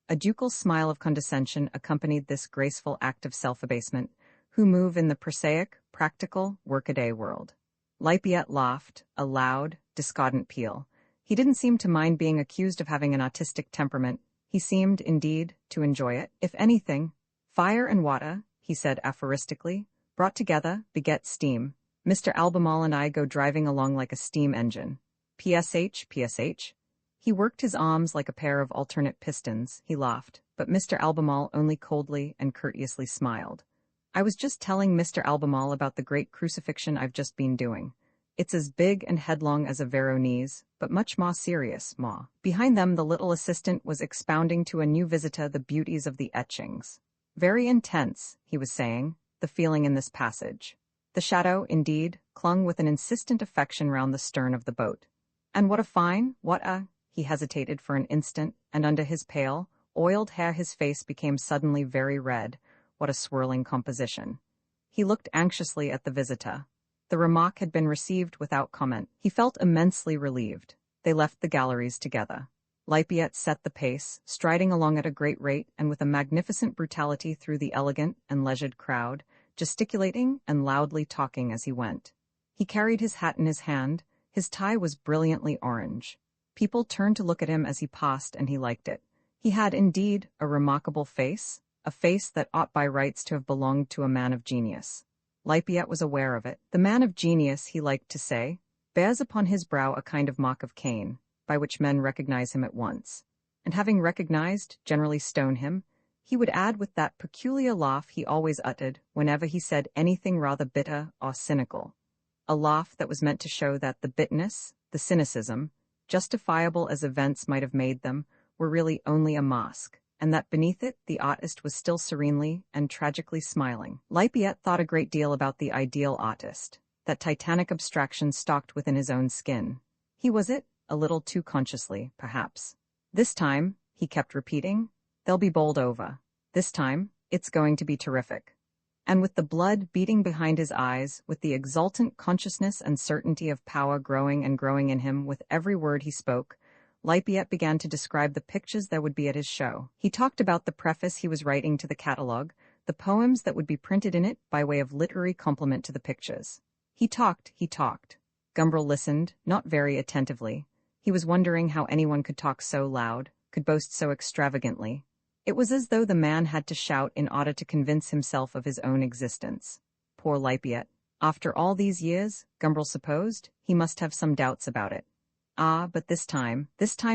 A ducal smile of condescension accompanied this graceful act of self-abasement, who move in the prosaic, practical, workaday world. Lippiet laughed, a loud, discordant peal. He didn't seem to mind being accused of having an artistic temperament. He seemed, indeed, to enjoy it. "If anything, fire and water," he said aphoristically, "brought together, beget steam. Mr. Albemarle and I go driving along like a steam engine. PSH, PSH. He worked his arms like a pair of alternate pistons. He laughed, but Mr. Albemarle only coldly and courteously smiled. "I was just telling Mr. Albemarle about the great crucifixion I've just been doing. It's as big and headlong as a Veronese, but much more serious, ma." Behind them the little assistant was expounding to a new visitor the beauties of the etchings. "Very intense," he was saying, "the feeling in this passage." The shadow, indeed, clung with an insistent affection round the stern of the boat. "And what a he hesitated for an instant, and under his pale, oiled hair his face became suddenly very red. What a swirling composition. He looked anxiously at the visitor. The remark had been received without comment. He felt immensely relieved. They left the galleries together. Lippiet set the pace, striding along at a great rate and with a magnificent brutality through the elegant and leisured crowd, gesticulating and loudly talking as he went. He carried his hat in his hand. His tie was brilliantly orange. People turned to look at him as he passed, and he liked it. He had, indeed, a remarkable face, a face that ought by rights to have belonged to a man of genius. Lippiet was aware of it. The man of genius, he liked to say, bears upon his brow a kind of mark of Cain, by which men recognize him at once. And having recognized, generally stone him, he would add with that peculiar laugh he always uttered whenever he said anything rather bitter or cynical. A laugh that was meant to show that the bitterness, the cynicism, justifiable as events might have made them, were really only a mask, and that beneath it the artist was still serenely and tragically smiling. Lippiet thought a great deal about the ideal artist, that titanic abstraction stalked within his own skin. He was it, a little too consciously, perhaps. "This time," he kept repeating, "they'll be bowled over. This time, it's going to be terrific." And with the blood beating behind his eyes, with the exultant consciousness and certainty of power growing and growing in him with every word he spoke, Lippiet began to describe the pictures there would be at his show. He talked about the preface he was writing to the catalogue, the poems that would be printed in it by way of literary complement to the pictures. He talked. Gumbrel listened, not very attentively. He was wondering how anyone could talk so loud, could boast so extravagantly. It was as though the man had to shout in order to convince himself of his own existence. Poor Lippiet. After all these years, Gumbrel supposed, he must have some doubts about it. But this time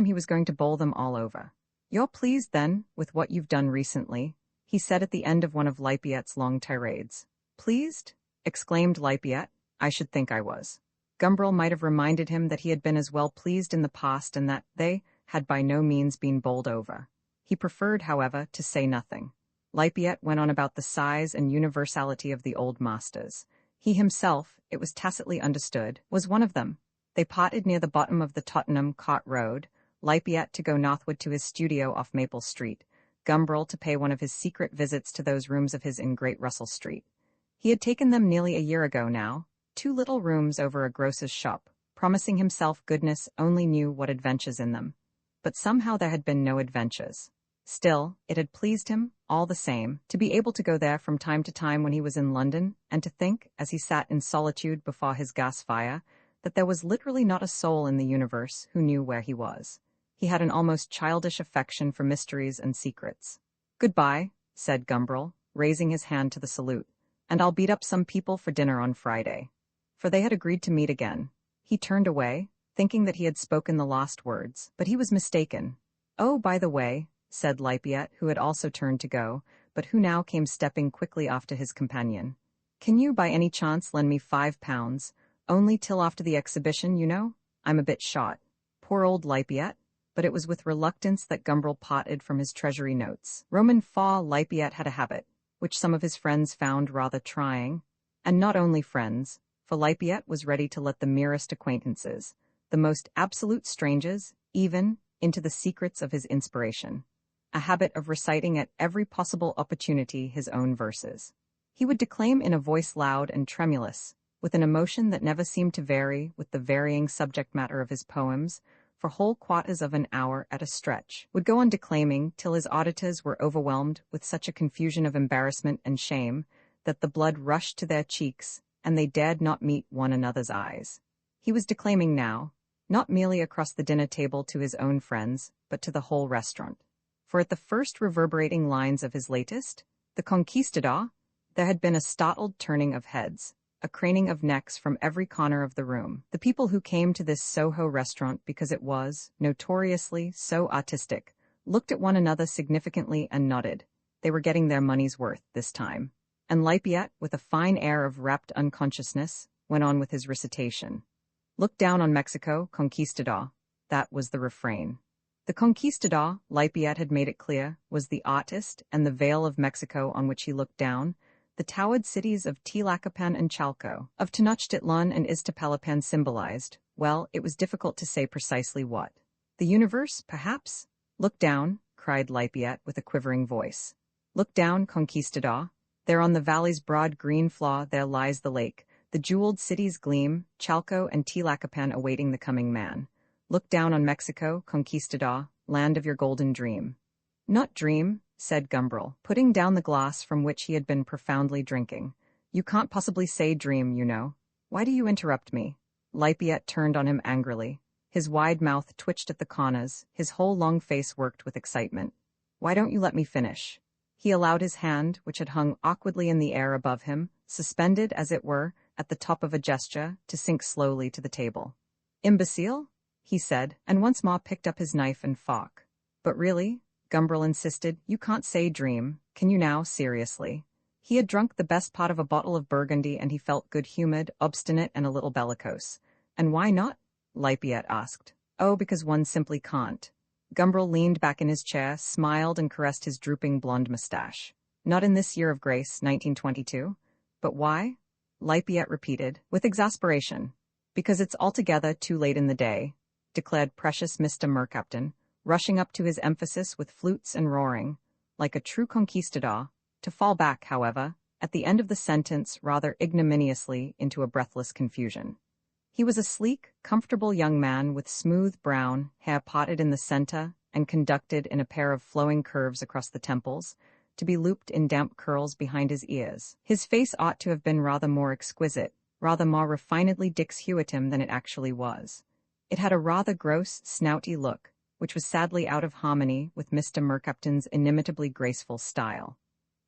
he was going to bowl them all over. "You're pleased, then, with what you've done recently?" he said at the end of one of Lippiet's long tirades. "Pleased?" exclaimed Lippiet. "I should think I was." Gumbrel might have reminded him that he had been as well pleased in the past and that they had by no means been bowled over. He preferred, however, to say nothing. Lippiet went on about the size and universality of the old masters. He himself, it was tacitly understood, was one of them. They parted near the bottom of the Tottenham Court Road, Lippiet to go northward to his studio off Maple Street, Gumbrel to pay one of his secret visits to those rooms of his in Great Russell Street. He had taken them nearly a year ago now, 2 little rooms over a grocer's shop, promising himself goodness only knew what adventures in them. But somehow there had been no adventures. Still, it had pleased him, all the same, to be able to go there from time to time when he was in London, and to think, as he sat in solitude before his gas fire, that there was literally not a soul in the universe who knew where he was. He had an almost childish affection for mysteries and secrets. "Goodbye," said Gumbrel, raising his hand to the salute, "and I'll beat up some people for dinner on Friday." For they had agreed to meet again. He turned away, thinking that he had spoken the last words, but he was mistaken. "Oh, by the way," said Lippiet, who had also turned to go, but who now came stepping quickly after his companion. "Can you by any chance lend me £5, only till after the exhibition, you know? I'm a bit short." Poor old Lippiet, but it was with reluctance that Gumbrel parted from his treasury notes. Roman Faw Lippiet had a habit, which some of his friends found rather trying, and not only friends, for Lippiet was ready to let the merest acquaintances, the most absolute strangers, even, into the secrets of his inspiration. a habit of reciting at every possible opportunity his own verses. He would declaim in a voice loud and tremulous, with an emotion that never seemed to vary with the varying subject matter of his poems, for whole quarters of an hour at a stretch, would go on declaiming till his auditors were overwhelmed with such a confusion of embarrassment and shame that the blood rushed to their cheeks, and they dared not meet one another's eyes. He was declaiming now, not merely across the dinner table to his own friends, but to the whole restaurant. For at the first reverberating lines of his latest, The Conquistador, there had been a startled turning of heads, a craning of necks from every corner of the room. The people who came to this Soho restaurant because it was, notoriously, so artistic, looked at one another significantly and nodded. They were getting their money's worth this time. And Lafayette, with a fine air of rapt unconsciousness, went on with his recitation. Look down on Mexico, Conquistador. That was the refrain. The Conquistador, Lafayette had made it clear, was the artist and the veil of Mexico on which he looked down, the towered cities of Tlacopan and Chalco, of Tenochtitlan and Iztapalapan symbolized, well, it was difficult to say precisely what. The universe, perhaps? Look down, cried Lafayette with a quivering voice. Look down, Conquistador. There on the valley's broad green floor there lies the lake, the jeweled cities gleam, Chalco and Tlacopan awaiting the coming man. Look down on Mexico, Conquistador, land of your golden dream. Not dream, said Gumbrel, putting down the glass from which he had been profoundly drinking. You can't possibly say dream, you know. Why do you interrupt me? Lafayette turned on him angrily. His wide mouth twitched at the corners, his whole long face worked with excitement. Why don't you let me finish? He allowed his hand, which had hung awkwardly in the air above him, suspended, as it were, at the top of a gesture, to sink slowly to the table. Imbecile? He said, and once more picked up his knife and fork. But really, Gumbrel insisted, you can't say dream, can you now, seriously? He had drunk the best part of a bottle of Burgundy and he felt good-humored, obstinate, and a little bellicose. And why not? Lafayette asked. Oh, because one simply can't. Gumbrel leaned back in his chair, smiled, and caressed his drooping blonde mustache. Not in this year of grace, 1922. But why? Lafayette repeated, with exasperation. Because it's altogether too late in the day, declared precious Mr. Mercaptan, rushing up to his emphasis with flutes and roaring, like a true conquistador, to fall back, however, at the end of the sentence rather ignominiously into a breathless confusion. He was a sleek, comfortable young man with smooth brown hair parted in the center and conducted in a pair of flowing curves across the temples, to be looped in damp curls behind his ears. His face ought to have been rather more exquisite, rather more refinedly Dix-Hewitum than it actually was. It had a rather gross, snouty look, which was sadly out of harmony with Mr. Mercaptan's inimitably graceful style.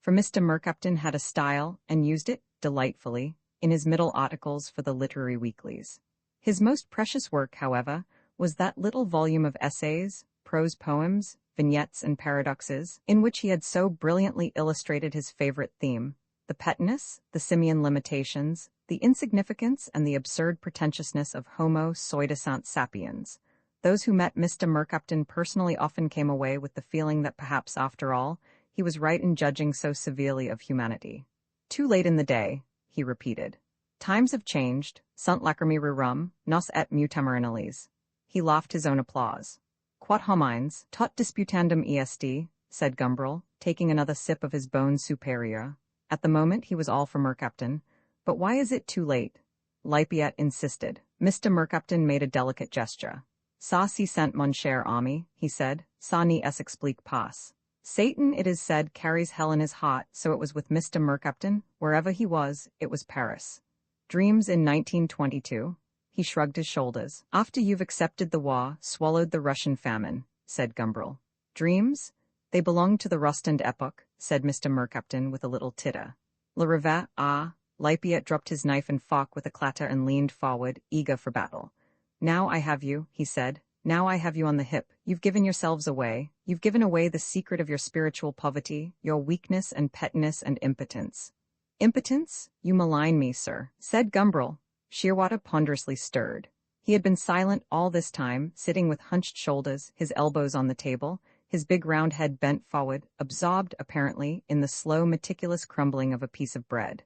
For Mr. Mercaptan had a style, and used it, delightfully, in his middle articles for the literary weeklies. His most precious work, however, was that little volume of essays, prose poems, vignettes, and paradoxes, in which he had so brilliantly illustrated his favorite theme, the pettiness, the simian limitations, the insignificance, and the absurd pretentiousness of Homo soidescent sapiens. Those who met Mr. Mercaptan personally often came away with the feeling that perhaps, after all, he was right in judging so severely of humanity. Too late in the day, he repeated. Times have changed, sunt lacrimi rerum, nos et mutamerinales. He laughed his own applause. Quot homines, tot disputandum est, said Gumbrel, taking another sip of his bone superior. At the moment he was all for Mercaptan. But why is it too late? Lafayette insisted. Mr. Mercaptan made a delicate gesture. Ça si sent mon cher ami, he said, ça n'y s'explique pas. Satan, it is said, carries hell in his heart, so it was with Mr. Mercaptan, wherever he was, it was Paris. Dreams in 1922? He shrugged his shoulders. After you've accepted the war, swallowed the Russian famine, said Gumbrel. Dreams? They belong to the Rostand epoch, said Mr. Mercaptan with a little titter. Le rêve, ah. Lafayette dropped his knife and fork with a clatter and leaned forward, eager for battle. Now I have you, he said. Now I have you on the hip. You've given yourselves away. You've given away the secret of your spiritual poverty, your weakness and pettiness and impotence. Impotence? You malign me, sir, said Gumbrel. Shearwater ponderously stirred. He had been silent all this time, sitting with hunched shoulders, his elbows on the table, his big round head bent forward, absorbed, apparently, in the slow, meticulous crumbling of a piece of bread.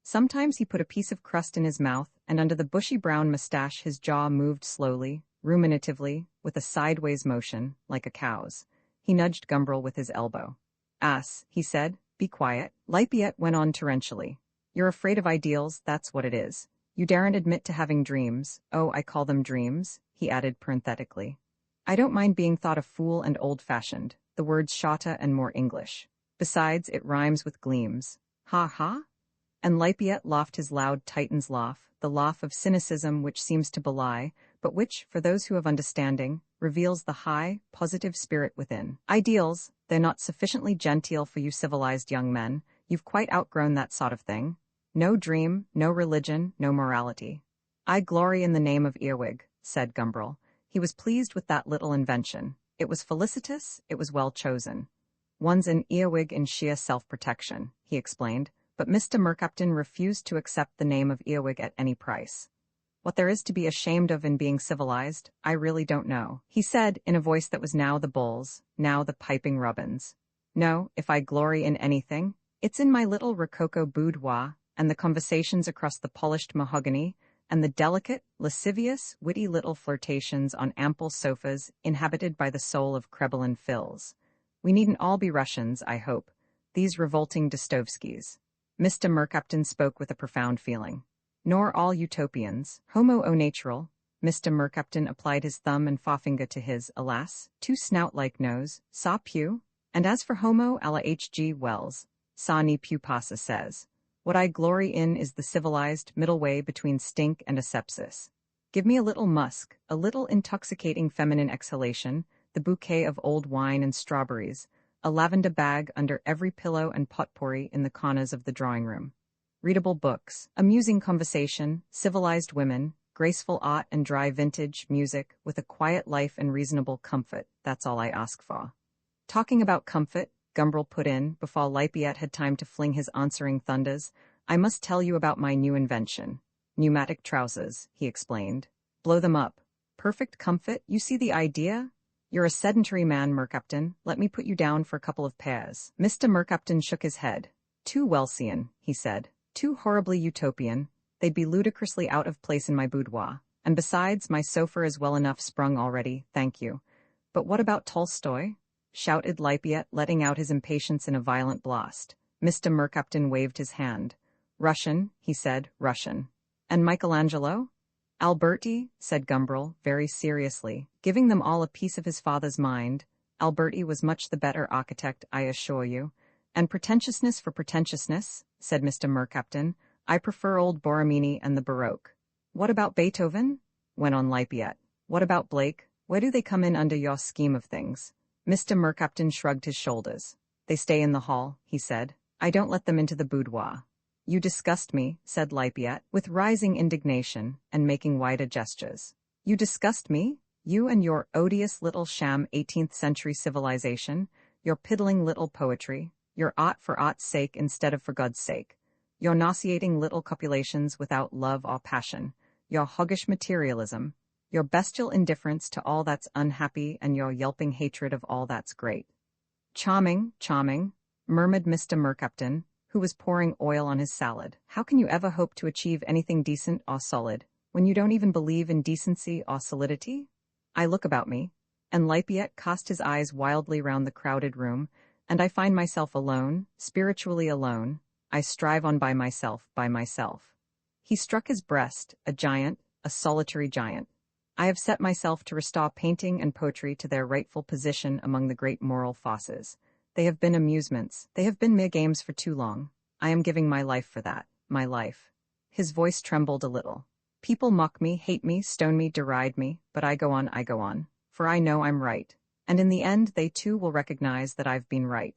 Sometimes he put a piece of crust in his mouth, and under the bushy brown mustache his jaw moved slowly, ruminatively, with a sideways motion, like a cow's. He nudged Gumbrel with his elbow. Ass, he said, be quiet. Lippiet went on torrentially. You're afraid of ideals, that's what it is. You daren't admit to having dreams. Oh, I call them dreams, he added parenthetically. I don't mind being thought a fool and old-fashioned. The words shata and more English. Besides, it rhymes with gleams. Ha ha? And Lippiet laughed his loud Titan's laugh, the laugh of cynicism which seems to belie, but which, for those who have understanding, reveals the high, positive spirit within. Ideals, they're not sufficiently genteel for you civilized young men. You've quite outgrown that sort of thing. No dream, no religion, no morality. I glory in the name of Earwig, said Gumbrel. He was pleased with that little invention. It was felicitous, it was well chosen. One's an earwig in sheer self-protection, he explained, but Mr. Mercaptan refused to accept the name of earwig at any price. What there is to be ashamed of in being civilized, I really don't know, he said in a voice that was now the bull's, now the piping Robin's. No, if I glory in anything, it's in my little rococo boudoir, and the conversations across the polished mahogany, and the delicate, lascivious, witty little flirtations on ample sofas inhabited by the soul of Krebolin Fills. We needn't all be Russians, I hope, these revolting Dostoevskys. Mr. Mercaptan spoke with a profound feeling. Nor all utopians. Homo au natural. Mr. Mercaptan applied his thumb and forefinger to his, alas, too snout-like nose, sa pew. And as for Homo a la H.G. Wells, sa ni pew passa says, what I glory in is the civilized middle way between stink and asepsis. Give me a little musk, a little intoxicating feminine exhalation, the bouquet of old wine and strawberries, a lavender bag under every pillow and potpourri in the corners of the drawing-room. Readable books, amusing conversation, civilized women, graceful art and dry vintage music with a quiet life and reasonable comfort, that's all I ask for. Talking about comfort, Gumbrel put in, before Lippiet had time to fling his answering thunders, I must tell you about my new invention. Pneumatic trousers, he explained. Blow them up. Perfect comfort, you see the idea? You're a sedentary man, Mercaptan. Let me put you down for a couple of pairs. Mr. Mercaptan shook his head. Too Wellsian, he said. Too horribly utopian. They'd be ludicrously out of place in my boudoir. And besides, my sofa is well enough sprung already, thank you. But what about Tolstoy? Shouted Lippiet, letting out his impatience in a violent blast. Mr. Mercaptan waved his hand. Russian, he said, Russian. And Michelangelo? Alberti, said Gumbrel, very seriously, giving them all a piece of his father's mind. Alberti was much the better architect, I assure you. And pretentiousness for pretentiousness, said Mr. Mercaptan. I prefer old Borromini and the Baroque. What about Beethoven? Went on Lippiet. What about Blake? Where do they come in under your scheme of things? Mr. Mercaptan shrugged his shoulders. They stay in the hall, he said. I don't let them into the boudoir. You disgust me, said Lippiet, with rising indignation, and making wider gestures. You disgust me? You and your odious little sham 18th century civilization, your piddling little poetry, your art for art's sake instead of for God's sake, your nauseating little copulations without love or passion, your hoggish materialism, your bestial indifference to all that's unhappy and your yelping hatred of all that's great. Charming, charming, murmured Mr. Mercaptan, who was pouring oil on his salad. How can you ever hope to achieve anything decent or solid, when you don't even believe in decency or solidity? I look about me, and Lippiet cast his eyes wildly round the crowded room, and I find myself alone, spiritually alone. I strive on by myself, by myself. He struck his breast, a giant, a solitary giant. I have set myself to restore painting and poetry to their rightful position among the great moral forces. They have been amusements, they have been mere games for too long. I am giving my life for that, my life. His voice trembled a little. People mock me, hate me, stone me, deride me, but I go on, for I know I'm right. And in the end they too will recognize that I've been right.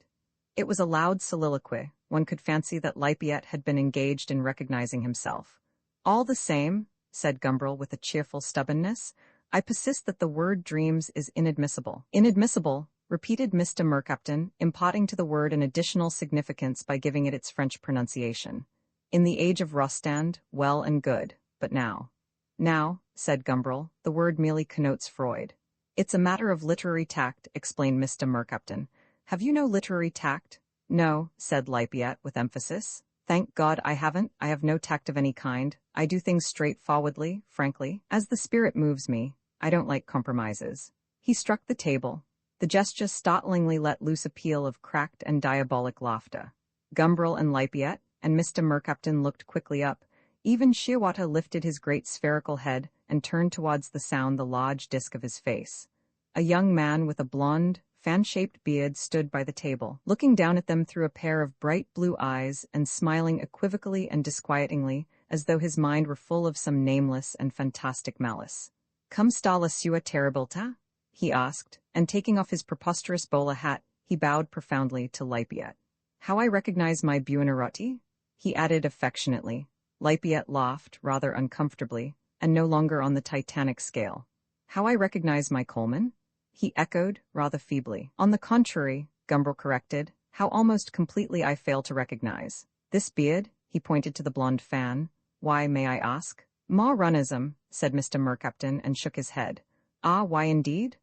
It was a loud soliloquy. One could fancy that Lippiet had been engaged in recognizing himself. All the same, said Gumbrel with a cheerful stubbornness, I persist that the word dreams is inadmissible. Inadmissible, repeated Mr. Mercaptan, imparting to the word an additional significance by giving it its French pronunciation. In the age of Rostand, well and good, but now. Now, said Gumbrel, the word merely connotes Freud. It's a matter of literary tact, explained Mr. Mercaptan. Have you no literary tact? No, said Lippiet with emphasis. Thank God I haven't. I have no tact of any kind. I do things straightforwardly, frankly. As the spirit moves me, I don't like compromises. He struck the table. The gesture startlingly let loose a peal of cracked and diabolic laughter. Gumbrel and Lippiet and Mr. Mercaptan looked quickly up. Even Shearwater lifted his great spherical head and turned towards the sound the large disk of his face. A young man with a blonde, fan-shaped beard stood by the table, looking down at them through a pair of bright blue eyes and smiling equivocally and disquietingly, as though his mind were full of some nameless and fantastic malice. "Cum sta la sua terribilità?" he asked, and taking off his preposterous bowler hat, he bowed profoundly to Lippiet. "How I recognize my Buonarroti?" he added affectionately. Lippiet laughed, rather uncomfortably, and no longer on the Titanic scale. "How I recognize my Coleman?" he echoed, rather feebly. "On the contrary," Gumbrel corrected, "how almost completely I fail to recognize. This beard," he pointed to the blonde fan. "Why, may I ask?" "Ma runism," said Mr. Mercaptan, and shook his head. "Ah, why indeed?"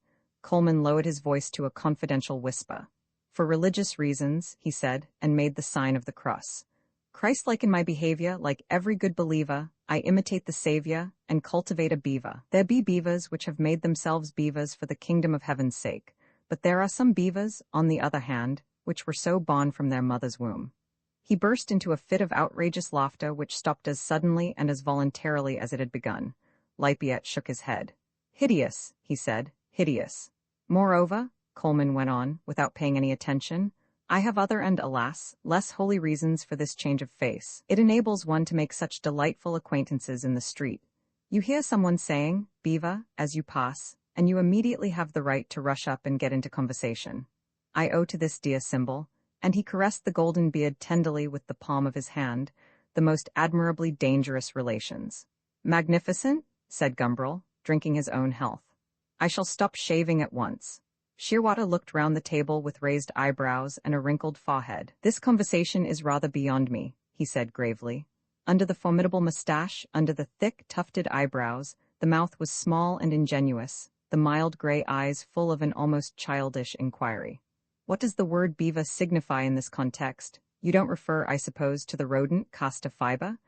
Coleman lowered his voice to a confidential whisper. "For religious reasons," he said, and made the sign of the cross. "Christ-like in my behavior, like every good believer, I imitate the Savior, and cultivate a beaver. There be beavers which have made themselves beavers for the kingdom of heaven's sake, but there are some beavers, on the other hand, which were so born from their mother's womb." He burst into a fit of outrageous laughter which stopped as suddenly and as voluntarily as it had begun. Lippiet shook his head. "Hideous," he said, "hideous. Moreover," Coleman went on, without paying any attention, "I have other and, alas, less holy reasons for this change of face. It enables one to make such delightful acquaintances in the street. You hear someone saying, 'Beaver,' as you pass, and you immediately have the right to rush up and get into conversation. I owe to this dear symbol," and he caressed the golden beard tenderly with the palm of his hand, "the most admirably dangerous relations." "Magnificent," said Gumbrel, drinking his own health. "I shall stop shaving at once." Shearwater looked round the table with raised eyebrows and a wrinkled forehead. "This conversation is rather beyond me," he said gravely. Under the formidable moustache, under the thick, tufted eyebrows, the mouth was small and ingenuous, the mild gray eyes full of an almost childish inquiry. "What does the word beaver signify in this context? You don't refer, I suppose, to the rodent Casta fiber?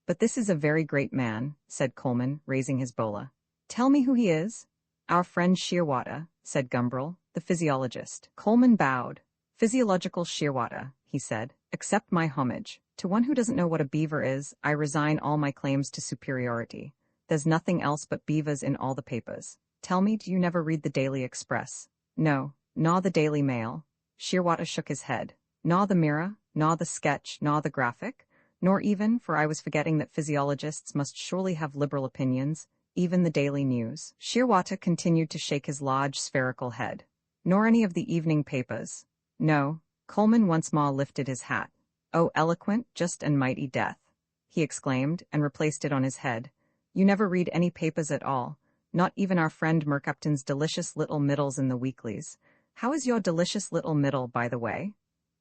But this is a very great man," said Coleman, raising his bowler. "Tell me who he is." "Our friend Shearwater," said Gumbrel, "the physiologist." Coleman bowed. "Physiological Shearwater," he said, "accept my homage. To one who doesn't know what a beaver is, I resign all my claims to superiority. There's nothing else but beavers in all the papers. Tell me, do you never read the Daily Express?" "No, nor the Daily Mail." Shearwater shook his head. "Nor the Mirror, nor the Sketch, nor the Graphic, nor even, for I was forgetting that physiologists must surely have liberal opinions, even the Daily News." Shearwater continued to shake his large spherical head. "Nor any of the evening papers?" "No." Coleman once more lifted his hat. "Oh, eloquent, just and mighty death!" he exclaimed, and replaced it on his head. "You never read any papers at all, not even our friend Mercaptan's delicious little middles in the weeklies. How is your delicious little middle, by the way?"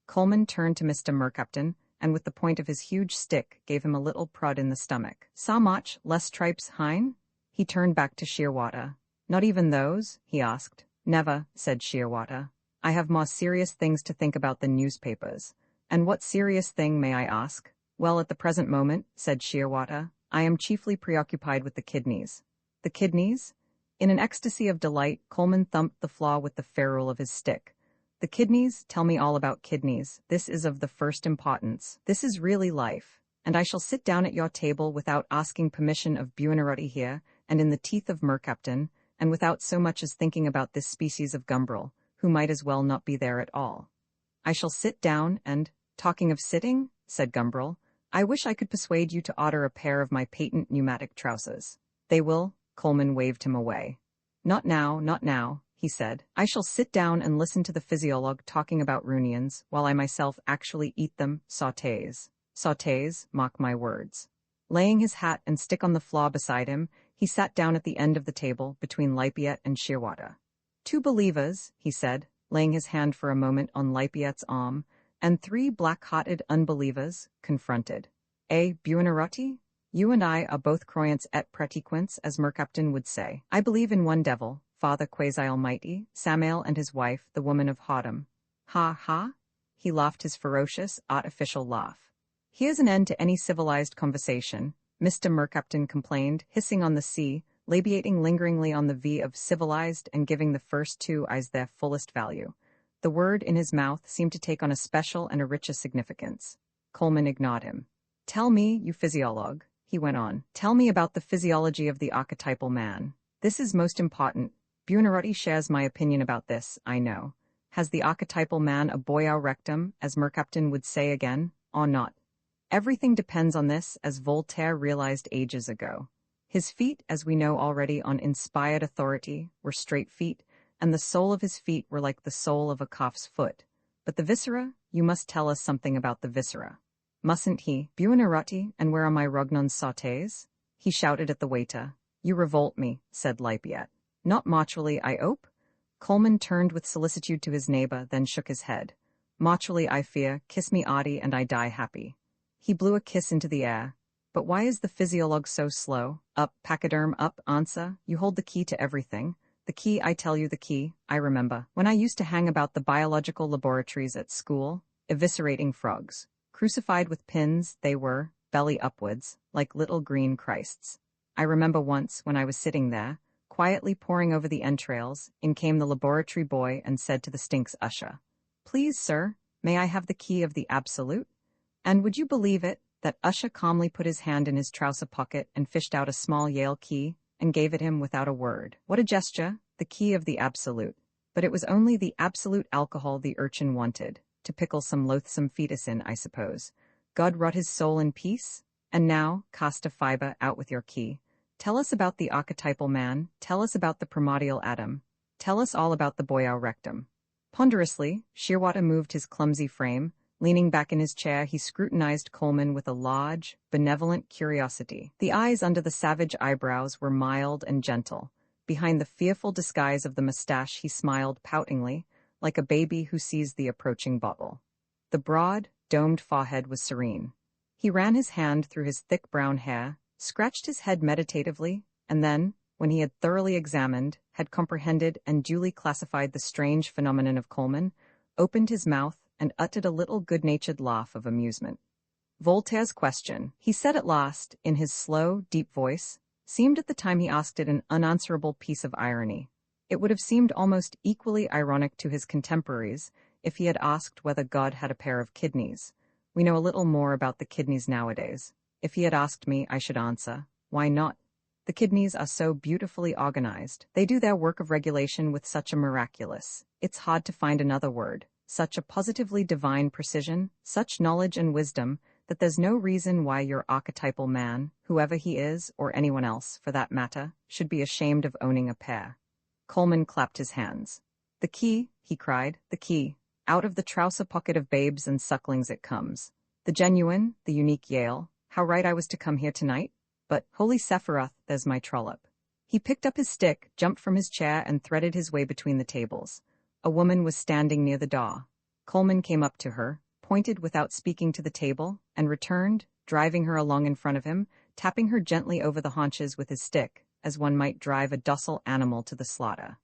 Coleman turned to Mr. Mercaptan, and with the point of his huge stick gave him a little prod in the stomach. "So much, less tripes, hein?" He turned back to Shearwater. "Not even those?" he asked. "Never," said Shearwater. "I have more serious things to think about than newspapers." "And what serious thing, may I ask?" "Well, at the present moment," said Shearwater, "I am chiefly preoccupied with the kidneys." "The kidneys?" In an ecstasy of delight, Coleman thumped the floor with the ferrule of his stick. "The kidneys? Tell me all about kidneys. This is of the first importance. This is really life. And I shall sit down at your table without asking permission of Buonarroti here, and in the teeth of Mercaptan, and without so much as thinking about this species of Gumbrel, who might as well not be there at all. I shall sit down and, talking of sitting," said Gumbrel, "I wish I could persuade you to order a pair of my patent pneumatic trousers." "They will," Coleman waved him away. "Not now, not now," he said. "I shall sit down and listen to the physiologue talking about Runions, while I myself actually eat them, sautés. Sautés, mark my words." Laying his hat and stick on the floor beside him, he sat down at the end of the table, between Lippiet and Shearwater. "Two believers," he said, laying his hand for a moment on Lippiet's arm, "and three black-hearted unbelievers, confronted. Eh, Buonarroti? You and I are both croyants et pratiquants, as Mercaptan would say. I believe in one devil, Father Quasi-Almighty, Samael and his wife, the woman of Hodom. Ha, ha?" He laughed his ferocious, artificial laugh. "Here's an end to any civilized conversation," Mr. Mercaptan complained, hissing on the sea, labiating lingeringly on the V of civilized and giving the first two I's their fullest value. The word in his mouth seemed to take on a special and a richer significance. Coleman ignored him. "Tell me, you physiolog," he went on. "Tell me about the physiology of the archetypal man. This is most important. Buonarroti shares my opinion about this, I know. Has the archetypal man a boyau rectum, as Mercaptan would say again, or not? Everything depends on this, as Voltaire realized ages ago. His feet, as we know already on inspired authority, were straight feet, and the sole of his feet were like the sole of a calf's foot. But the viscera, you must tell us something about the viscera. Mustn't he? Buonarroti, and where are my Rognon's sautés?" He shouted at the waiter. "You revolt me," said Lippiat. "Not mortually, I ope?" Coleman turned with solicitude to his neighbor, then shook his head. "Mortually, I fear, kiss me Artie and I die happy." He blew a kiss into the air. "But why is the physiolog so slow? Up, pachyderm, up, answer. You hold the key to everything. The key, I tell you, the key, I remember. When I used to hang about the biological laboratories at school, eviscerating frogs. Crucified with pins, they were, belly upwards, like little green Christs. I remember once, when I was sitting there, quietly poring over the entrails, in came the laboratory boy and said to the stinks usher, 'Please, sir, may I have the key of the absolute?' And would you believe it, that usher calmly put his hand in his trouser pocket and fished out a small Yale key, and gave it him without a word. What a gesture, the key of the absolute. But it was only the absolute alcohol the urchin wanted, to pickle some loathsome fetus in, I suppose. God rot his soul in peace. And now, cast a fiber, out with your key. Tell us about the archetypal man, tell us about the primordial atom, tell us all about the boyau rectum." Ponderously, Shearwater moved his clumsy frame. Leaning back in his chair, he scrutinized Coleman with a large, benevolent curiosity. The eyes under the savage eyebrows were mild and gentle. Behind the fearful disguise of the mustache he smiled poutingly, like a baby who sees the approaching bottle. The broad, domed forehead was serene. He ran his hand through his thick brown hair, scratched his head meditatively, and then, when he had thoroughly examined, had comprehended and duly classified the strange phenomenon of Coleman, opened his mouth and uttered a little good-natured laugh of amusement. "Voltaire's question," he said at last, in his slow, deep voice, seemed at the time he asked it an unanswerable piece of irony. It would have seemed almost equally ironic to his contemporaries if he had asked whether God had a pair of kidneys. We know a little more about the kidneys nowadays. If he had asked me, I should answer, why not? The kidneys are so beautifully organized. They do their work of regulation with such a miraculous, it's hard to find another word, such a positively divine precision, such knowledge and wisdom, that there's no reason why your archetypal man, whoever he is, or anyone else, for that matter, should be ashamed of owning a pair." Coleman clapped his hands. "The key," he cried, "the key. Out of the trouser pocket of babes and sucklings it comes. The genuine, the unique Yale. How right I was to come here tonight. But, holy Sephiroth, there's my trollop." He picked up his stick, jumped from his chair, and threaded his way between the tables. A woman was standing near the door. Coleman came up to her, pointed without speaking to the table, and returned, driving her along in front of him, tapping her gently over the haunches with his stick, as one might drive a docile animal to the slaughter.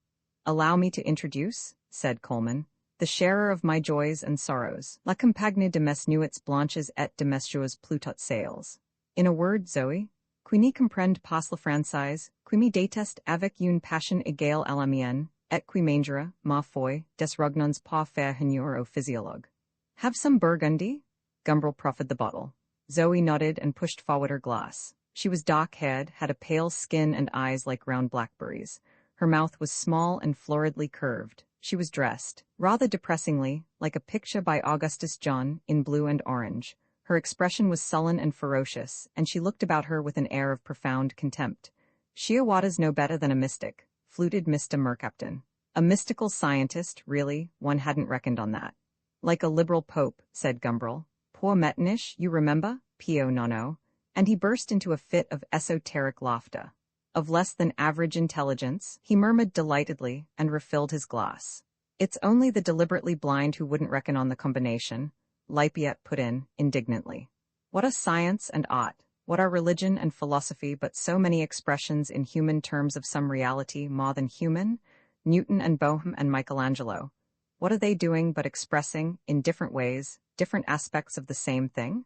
"Allow me to introduce," said Coleman, "the sharer of my joys and sorrows, la compagne de mes nuits blanches et de mes jours plutot sales. In a word, Zoe, qui n'y comprend pas le français, qui me déteste avec une passion égale à la mienne, et qui mangera, ma foi, des rognons pas faire honneur au physiologue." "Have some Burgundy?" Gumbrel proffered the bottle. Zoe nodded and pushed forward her glass. She was dark-haired, had a pale skin and eyes like round blackberries. Her mouth was small and floridly curved. She was dressed, rather depressingly, like a picture by Augustus John, in blue and orange. Her expression was sullen and ferocious, and she looked about her with an air of profound contempt. "Shearwater's no better than a mystic," fluted Mr. Mercaptan. "A mystical scientist, really, one hadn't reckoned on that." "Like a liberal pope," said Gumbrel. "Poor Metternich, you remember? Pio nono." And he burst into a fit of esoteric laughter. "Of less than average intelligence," he murmured delightedly, and refilled his glass. "It's only the deliberately blind who wouldn't reckon on the combination," Lippiat put in, indignantly. "What are science and art? What are religion and philosophy but so many expressions in human terms of some reality more than human? Newton and Bohm and Michelangelo. What are they doing but expressing, in different ways, different aspects of the same thing?"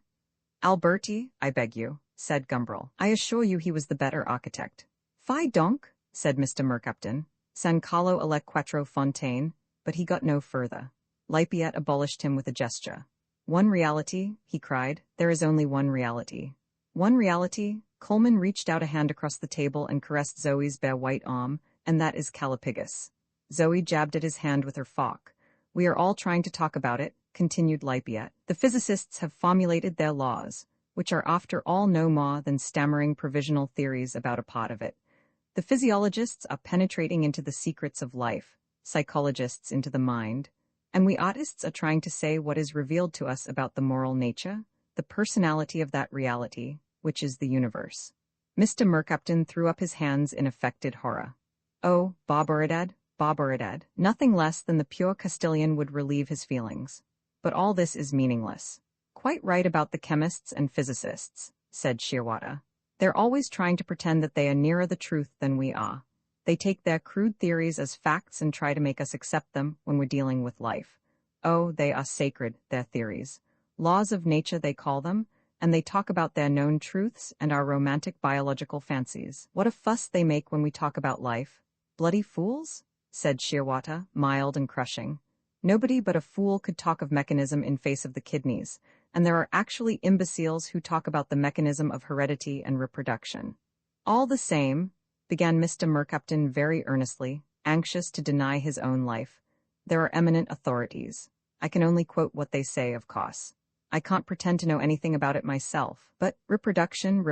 "Alberti, I beg you," said Gumbrel. "I assure you he was the better architect." Fie donc, said Mr. Mercaptan. San Carlo alle quattro fontaine, but he got no further. Lippiatt abolished him with a gesture. One reality, he cried, there is only one reality. One reality. Coleman reached out a hand across the table and caressed Zoe's bare white arm, and that is Callipygus. Zoe jabbed at his hand with her fork. We are all trying to talk about it, continued Lippiatt. The physicists have formulated their laws, which are after all no more than stammering provisional theories about a part of it. The physiologists are penetrating into the secrets of life, psychologists into the mind, and we artists are trying to say what is revealed to us about the moral nature, the personality of that reality, which is the universe. Mr. Mercaptan threw up his hands in affected horror. Oh, barbaridad, barbaridad. Nothing less than the pure Castilian would relieve his feelings. But all this is meaningless. Quite right about the chemists and physicists, said Shearwater. They're always trying to pretend that they are nearer the truth than we are. They take their crude theories as facts and try to make us accept them when we're dealing with life. Oh, they are sacred, their theories. Laws of nature they call them, and they talk about their known truths and our romantic biological fancies. What a fuss they make when we talk about life. Bloody fools? Said Shearwater, mild and crushing. Nobody but a fool could talk of mechanism in face of the kidneys, and there are actually imbeciles who talk about the mechanism of heredity and reproduction. All the same, began Mr. Mercaptan very earnestly, anxious to deny his own life, there are eminent authorities. I can only quote what they say, of course. I can't pretend to know anything about it myself, but reproduction,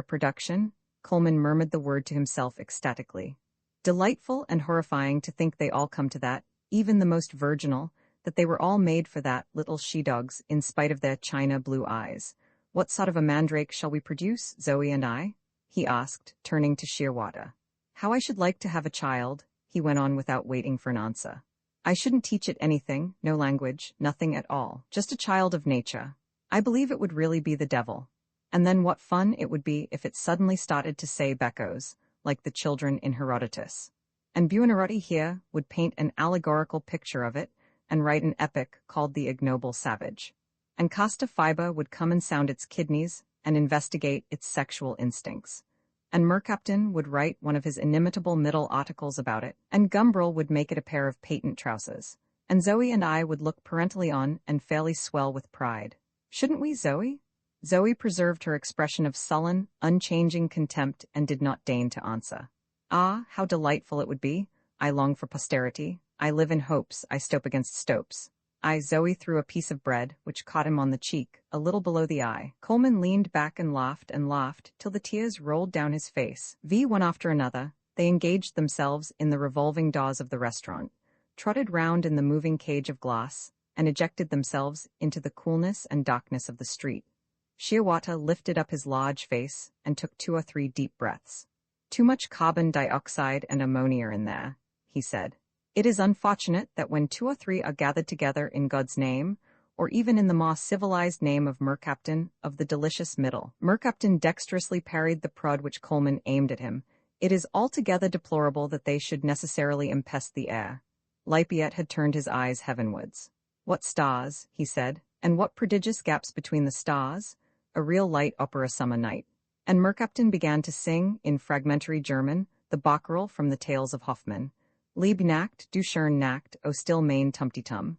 Coleman murmured the word to himself ecstatically. Delightful and horrifying to think they all come to that, even the most virginal, that they were all made for that, little she-dogs, in spite of their china blue eyes. What sort of a mandrake shall we produce, Zoe and I? He asked, turning to Shearwater. How I should like to have a child, he went on without waiting for an answer. I shouldn't teach it anything, no language, nothing at all, just a child of nature. I believe it would really be the devil. And then what fun it would be if it suddenly started to say Beccos, like the children in Herodotus. And Buonarroti here would paint an allegorical picture of it, and write an epic called The Ignoble Savage. And Costa Fiba would come and sound its kidneys, and investigate its sexual instincts. And Mercaptan would write one of his inimitable middle articles about it, and Gumbrel would make it a pair of patent trousers. And Zoe and I would look parentally on and fairly swell with pride. Shouldn't we, Zoe? Zoe preserved her expression of sullen, unchanging contempt and did not deign to answer. Ah, how delightful it would be. I long for posterity. I live in hopes. I stope against stopes. Zoe threw a piece of bread, which caught him on the cheek, a little below the eye. Coleman leaned back and laughed, till the tears rolled down his face. One after another, they engaged themselves in the revolving doors of the restaurant, trotted round in the moving cage of glass, and ejected themselves into the coolness and darkness of the street. Shearwater lifted up his large face and took 2 or 3 deep breaths. Too much carbon dioxide and ammonia in there, he said. It is unfortunate that when 2 or 3 are gathered together in God's name, or even in the more civilized name of Mercaptan, of the delicious middle. Mercaptan dexterously parried the prod which Coleman aimed at him. It is altogether deplorable that they should necessarily impest the air. Lippiatt had turned his eyes heavenwards. What stars, he said, and what prodigious gaps between the stars? A real light opera summer night. And Mercaptan began to sing, in fragmentary German, the Baccharal from the Tales of Hoffmann. Lieb Nacht, du schön Nacht, o still mein Tumty-Tum,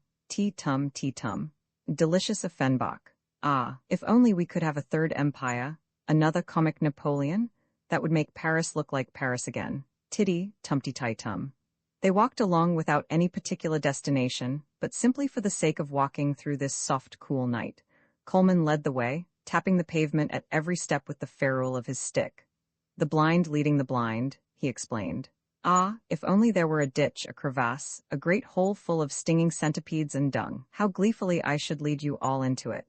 Tum, Tum. Delicious Offenbach. Ah, if only we could have a third empire, another comic Napoleon, that would make Paris look like Paris again. Titty, Tumty-Tum. They walked along without any particular destination, but simply for the sake of walking through this soft, cool night. Coleman led the way, tapping the pavement at every step with the ferrule of his stick. The blind leading the blind, he explained. Ah, if only there were a ditch, a crevasse, a great hole full of stinging centipedes and dung. How gleefully I should lead you all into it.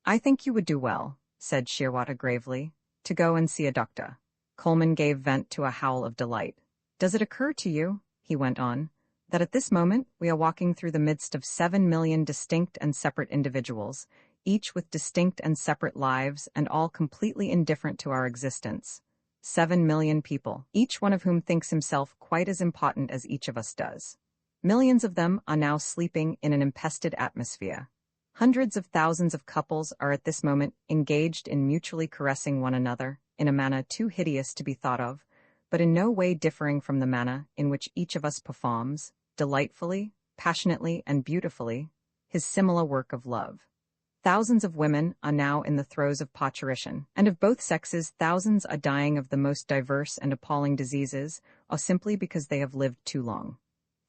I think you would do well, said Shearwater gravely, to go and see a doctor. Coleman gave vent to a howl of delight. Does it occur to you, he went on, that at this moment we are walking through the midst of 7 million distinct and separate individuals, each with distinct and separate lives and all completely indifferent to our existence. 7 million people, each one of whom thinks himself quite as important as each of us does. Millions of them are now sleeping in an impested atmosphere. Hundreds of thousands of couples are at this moment engaged in mutually caressing one another in a manner too hideous to be thought of, but in no way differing from the manner in which each of us performs, delightfully, passionately, and beautifully, his similar work of love. Thousands of women are now in the throes of parturition, and of both sexes thousands are dying of the most diverse and appalling diseases, or simply because they have lived too long.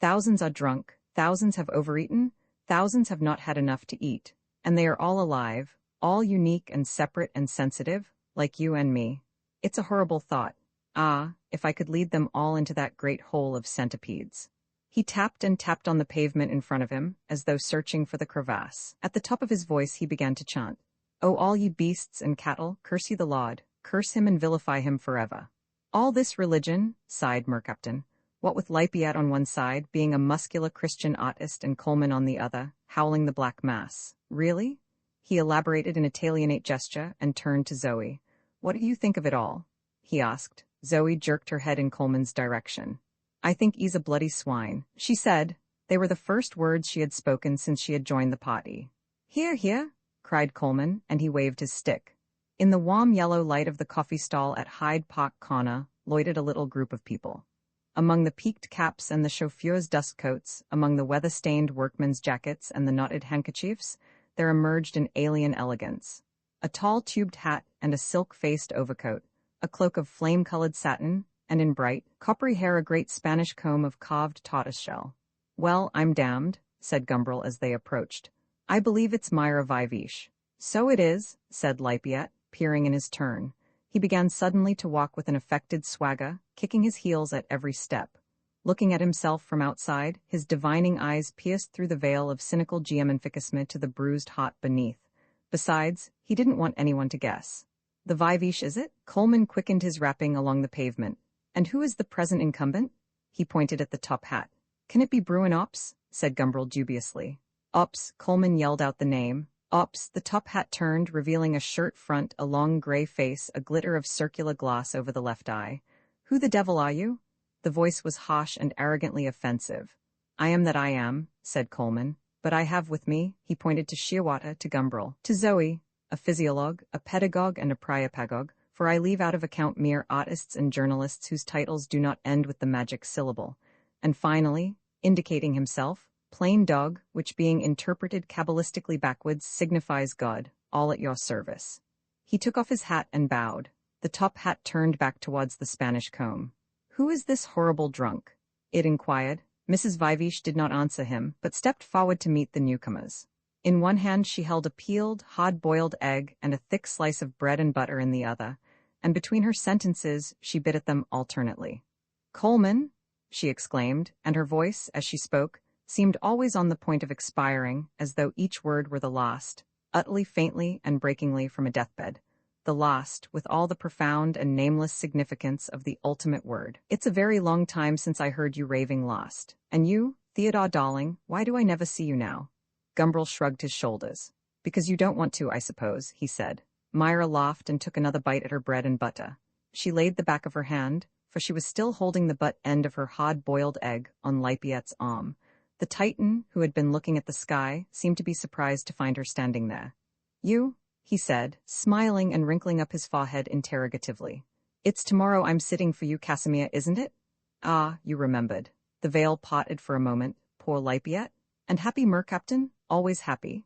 Thousands are drunk, thousands have overeaten, thousands have not had enough to eat, and they are all alive, all unique and separate and sensitive, like you and me. It's a horrible thought. Ah, if I could lead them all into that great hole of centipedes. He tapped and tapped on the pavement in front of him, as though searching for the crevasse. At the top of his voice he began to chant, "O all ye beasts and cattle, curse ye the Lord, curse him and vilify him forever." "All this religion," sighed Mercaptan, what with Lippiat on one side, being a muscular Christian artist, and Coleman on the other, howling the Black Mass. "Really?" He elaborated an Italianate gesture and turned to Zoe. "What do you think of it all?" he asked. Zoe jerked her head in Coleman's direction. "I think he's a bloody swine," she said. They were the first words she had spoken since she had joined the party. "Here, here," cried Coleman, and he waved his stick. In the warm yellow light of the coffee stall at Hyde Park Corner loitered a little group of people. Among the peaked caps and the chauffeurs' dust coats, among the weather-stained workmen's jackets and the knotted handkerchiefs, there emerged an alien elegance. A tall tubed hat and a silk-faced overcoat, a cloak of flame-colored satin, and in bright, coppery hair a great Spanish comb of carved tortoiseshell. "Well, I'm damned," said Gumbrel as they approached. "I believe it's Myra Vivish." "So it is," said Lippiat, peering in his turn. He began suddenly to walk with an affected swagger, kicking his heels at every step. Looking at himself from outside, his divining eyes pierced through the veil of cynical geomanficusme to the bruised heart beneath. Besides, he didn't want anyone to guess. "The Vivish, is it?" Coleman quickened his rapping along the pavement. "And who is the present incumbent?" He pointed at the top hat. "Can it be Bruin Ops?" said Gumbrel dubiously. "Ops," Coleman yelled out the name. "Ops." The top hat turned, revealing a shirt front, a long gray face, a glitter of circular glass over the left eye. "Who the devil are you?" The voice was harsh and arrogantly offensive. "I am that I am," said Coleman. "But I have with me," he pointed to Shearwater, to Gumbrel, to Zoe, "a physiologue, a pedagogue, and a priapagogue, for I leave out of account mere artists and journalists whose titles do not end with the magic syllable. And finally," indicating himself, "plain dog, which being interpreted cabalistically backwards signifies God, all at your service." He took off his hat and bowed. The top hat turned back towards the Spanish comb. "Who is this horrible drunk?" it inquired. Mrs. Vivish did not answer him, but stepped forward to meet the newcomers. In one hand she held a peeled, hard-boiled egg and a thick slice of bread and butter in the other, and between her sentences she bit at them alternately. "Coleman!" she exclaimed, and her voice, as she spoke, seemed always on the point of expiring, as though each word were the last, utterly faintly and breakingly from a deathbed. The last, with all the profound and nameless significance of the ultimate word. "It's a very long time since I heard you raving lost. And you, Theodore darling, why do I never see you now?" Gumbrel shrugged his shoulders. "Because you don't want to, I suppose," he said. Myra laughed and took another bite at her bread and butter. She laid the back of her hand, for she was still holding the butt end of her hard-boiled egg, on Lippiat's arm. The Titan, who had been looking at the sky, seemed to be surprised to find her standing there. "You?" he said, smiling and wrinkling up his forehead interrogatively. "It's tomorrow I'm sitting for you, Casimir, isn't it?" "Ah, you remembered." The veil parted for a moment. "Poor Lippiat? And happy Mercaptan? Always happy?"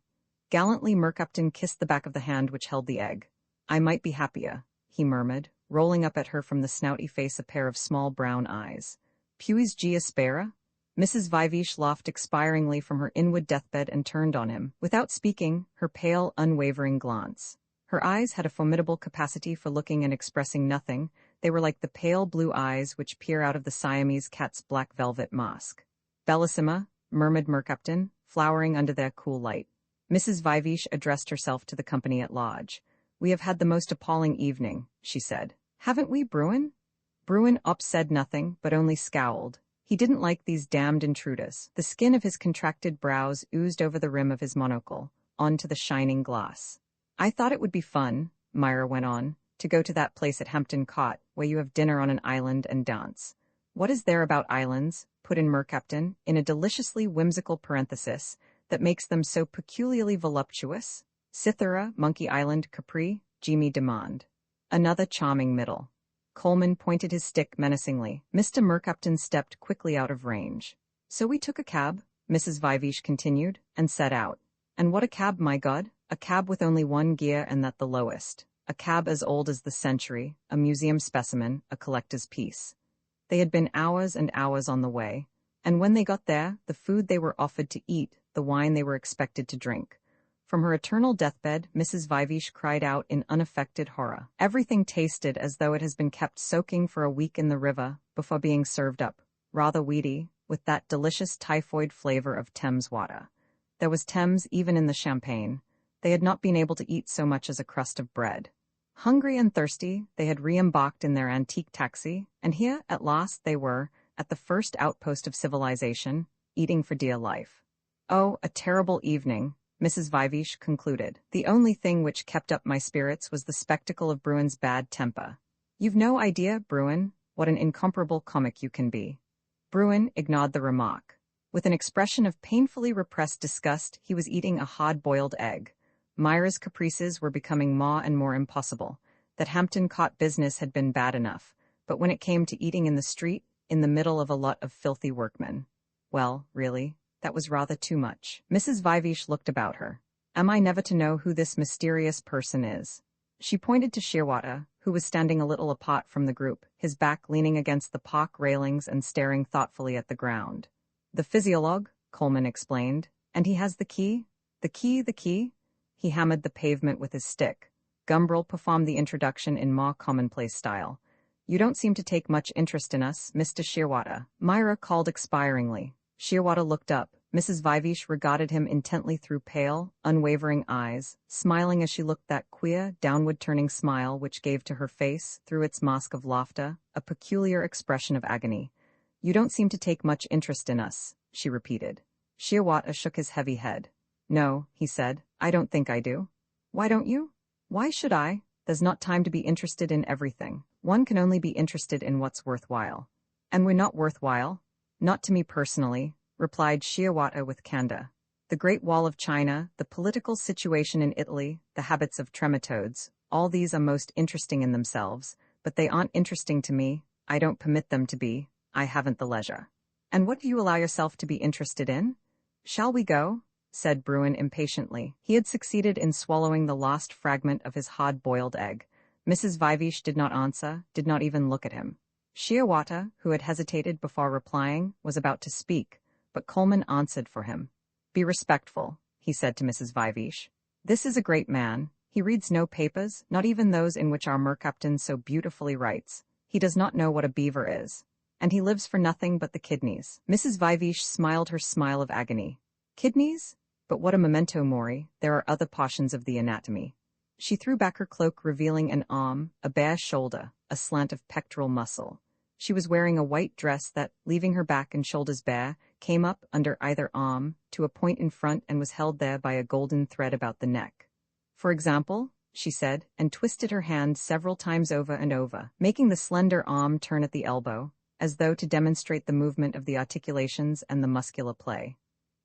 Gallantly Mercaptan kissed the back of the hand which held the egg. "I might be happier," he murmured, rolling up at her from the snouty face a pair of small brown eyes. "Puis je espera?" Mrs. Vivish laughed expiringly from her inward deathbed and turned on him, without speaking, her pale, unwavering glance. Her eyes had a formidable capacity for looking and expressing nothing. They were like the pale blue eyes which peer out of the Siamese cat's black velvet mask. "Bellissima," murmured Mercaptan, flowering under their cool light. Mrs. Vivish addressed herself to the company at large. "We have had the most appalling evening," she said. "Haven't we, Bruin?" Bruin Ops said nothing, but only scowled. He didn't like these damned intruders. The skin of his contracted brows oozed over the rim of his monocle, onto the shining glass. "I thought it would be fun," Myra went on, "to go to that place at Hampton Court, where you have dinner on an island and dance." "What is there about islands," put in Mercaptan, in a deliciously whimsical parenthesis, "that makes them so peculiarly voluptuous? Cythera, Monkey Island, Capri, Jimmy demand." Another charming middle. Coleman pointed his stick menacingly. Mr. Mercaptan stepped quickly out of range. So we took a cab, Mrs. Vivesh continued, and set out. And what a cab, my God! A cab with only one gear and that the lowest. A cab as old as the century, a museum specimen, a collector's piece. They had been hours and hours on the way, and when they got there, the food they were offered to eat, the wine they were expected to drink. From her eternal deathbed, Mrs. Vivesh cried out in unaffected horror. Everything tasted as though it has been kept soaking for a week in the river before being served up, rather weedy, with that delicious typhoid flavor of Thames water. There was Thames even in the champagne. They had not been able to eat so much as a crust of bread. Hungry and thirsty, they had re-embarked in their antique taxi, and here, at last, they were, at the first outpost of civilization, eating for dear life. Oh, a terrible evening, Mrs. Vivesh concluded. The only thing which kept up my spirits was the spectacle of Bruin's bad temper. You've no idea, Bruin, what an incomparable comic you can be. Bruin ignored the remark. With an expression of painfully repressed disgust, he was eating a hard-boiled egg. Myra's caprices were becoming more and more impossible. That Hampton Court business had been bad enough, but when it came to eating in the street, in the middle of a lot of filthy workmen, well, really, that was rather too much. Mrs. Vivesh looked about her. Am I never to know who this mysterious person is? She pointed to Shearwater, who was standing a little apart from the group, his back leaning against the park railings and staring thoughtfully at the ground. The physiologue, Coleman explained, and he has the key? The key? He hammered the pavement with his stick. Gumbrel performed the introduction in more commonplace style. You don't seem to take much interest in us, Mr. Shearwater, Myra called expiringly. Shearwater looked up. Mrs. Vivesh regarded him intently through pale, unwavering eyes, smiling as she looked that queer, downward-turning smile which gave to her face, through its mask of laughter, a peculiar expression of agony. You don't seem to take much interest in us, she repeated. Shearwater shook his heavy head. No, he said, I don't think I do. Why don't you? Why should I? There's not time to be interested in everything. One can only be interested in what's worthwhile. And we're not worthwhile. Not to me personally, replied Shearwater with candor. The Great Wall of China, the political situation in Italy, the habits of trematodes, all these are most interesting in themselves, but they aren't interesting to me. I don't permit them to be. I haven't the leisure. And what do you allow yourself to be interested in? Shall we go? Said Bruin impatiently. He had succeeded in swallowing the last fragment of his hard-boiled egg. Mrs. Vivesh did not answer, did not even look at him. Shearwater, who had hesitated before replying, was about to speak, but Coleman answered for him. Be respectful, he said to Mrs. Vivesh. This is a great man. He reads no papers, not even those in which our Mercaptan so beautifully writes. He does not know what a beaver is. And he lives for nothing but the kidneys. Mrs. Vivesh smiled her smile of agony. Kidneys? But what a memento mori, there are other portions of the anatomy. She threw back her cloak, revealing an arm, a bare shoulder, a slant of pectoral muscle. She was wearing a white dress that, leaving her back and shoulders bare, came up under either arm, to a point in front and was held there by a golden thread about the neck. For example, she said, and twisted her hand several times over and over, making the slender arm turn at the elbow, as though to demonstrate the movement of the articulations and the muscular play.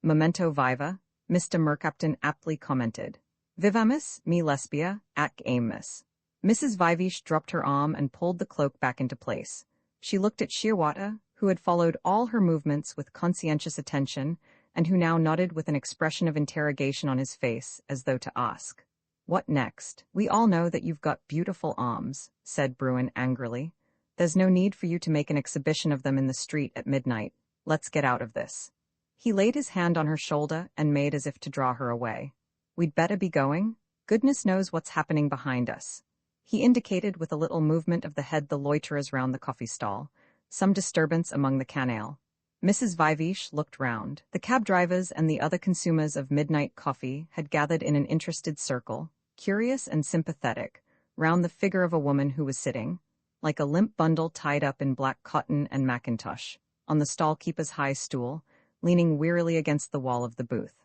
Memento viva, Mr. Mercaptan aptly commented. Vivamus, me lesbia, ac aemus. Mrs. Vivesh dropped her arm and pulled the cloak back into place. She looked at Shearwater, who had followed all her movements with conscientious attention, and who now nodded with an expression of interrogation on his face, as though to ask, What next? We all know that you've got beautiful arms, said Bruin angrily. There's no need for you to make an exhibition of them in the street at midnight. Let's get out of this. He laid his hand on her shoulder and made as if to draw her away. We'd better be going. Goodness knows what's happening behind us. He indicated with a little movement of the head the loiterers round the coffee stall, some disturbance among the canaille. Mrs. Vivesh looked round. The cab drivers and the other consumers of midnight coffee had gathered in an interested circle, curious and sympathetic, round the figure of a woman who was sitting, like a limp bundle tied up in black cotton and mackintosh, on the stall-keeper's high stool, leaning wearily against the wall of the booth.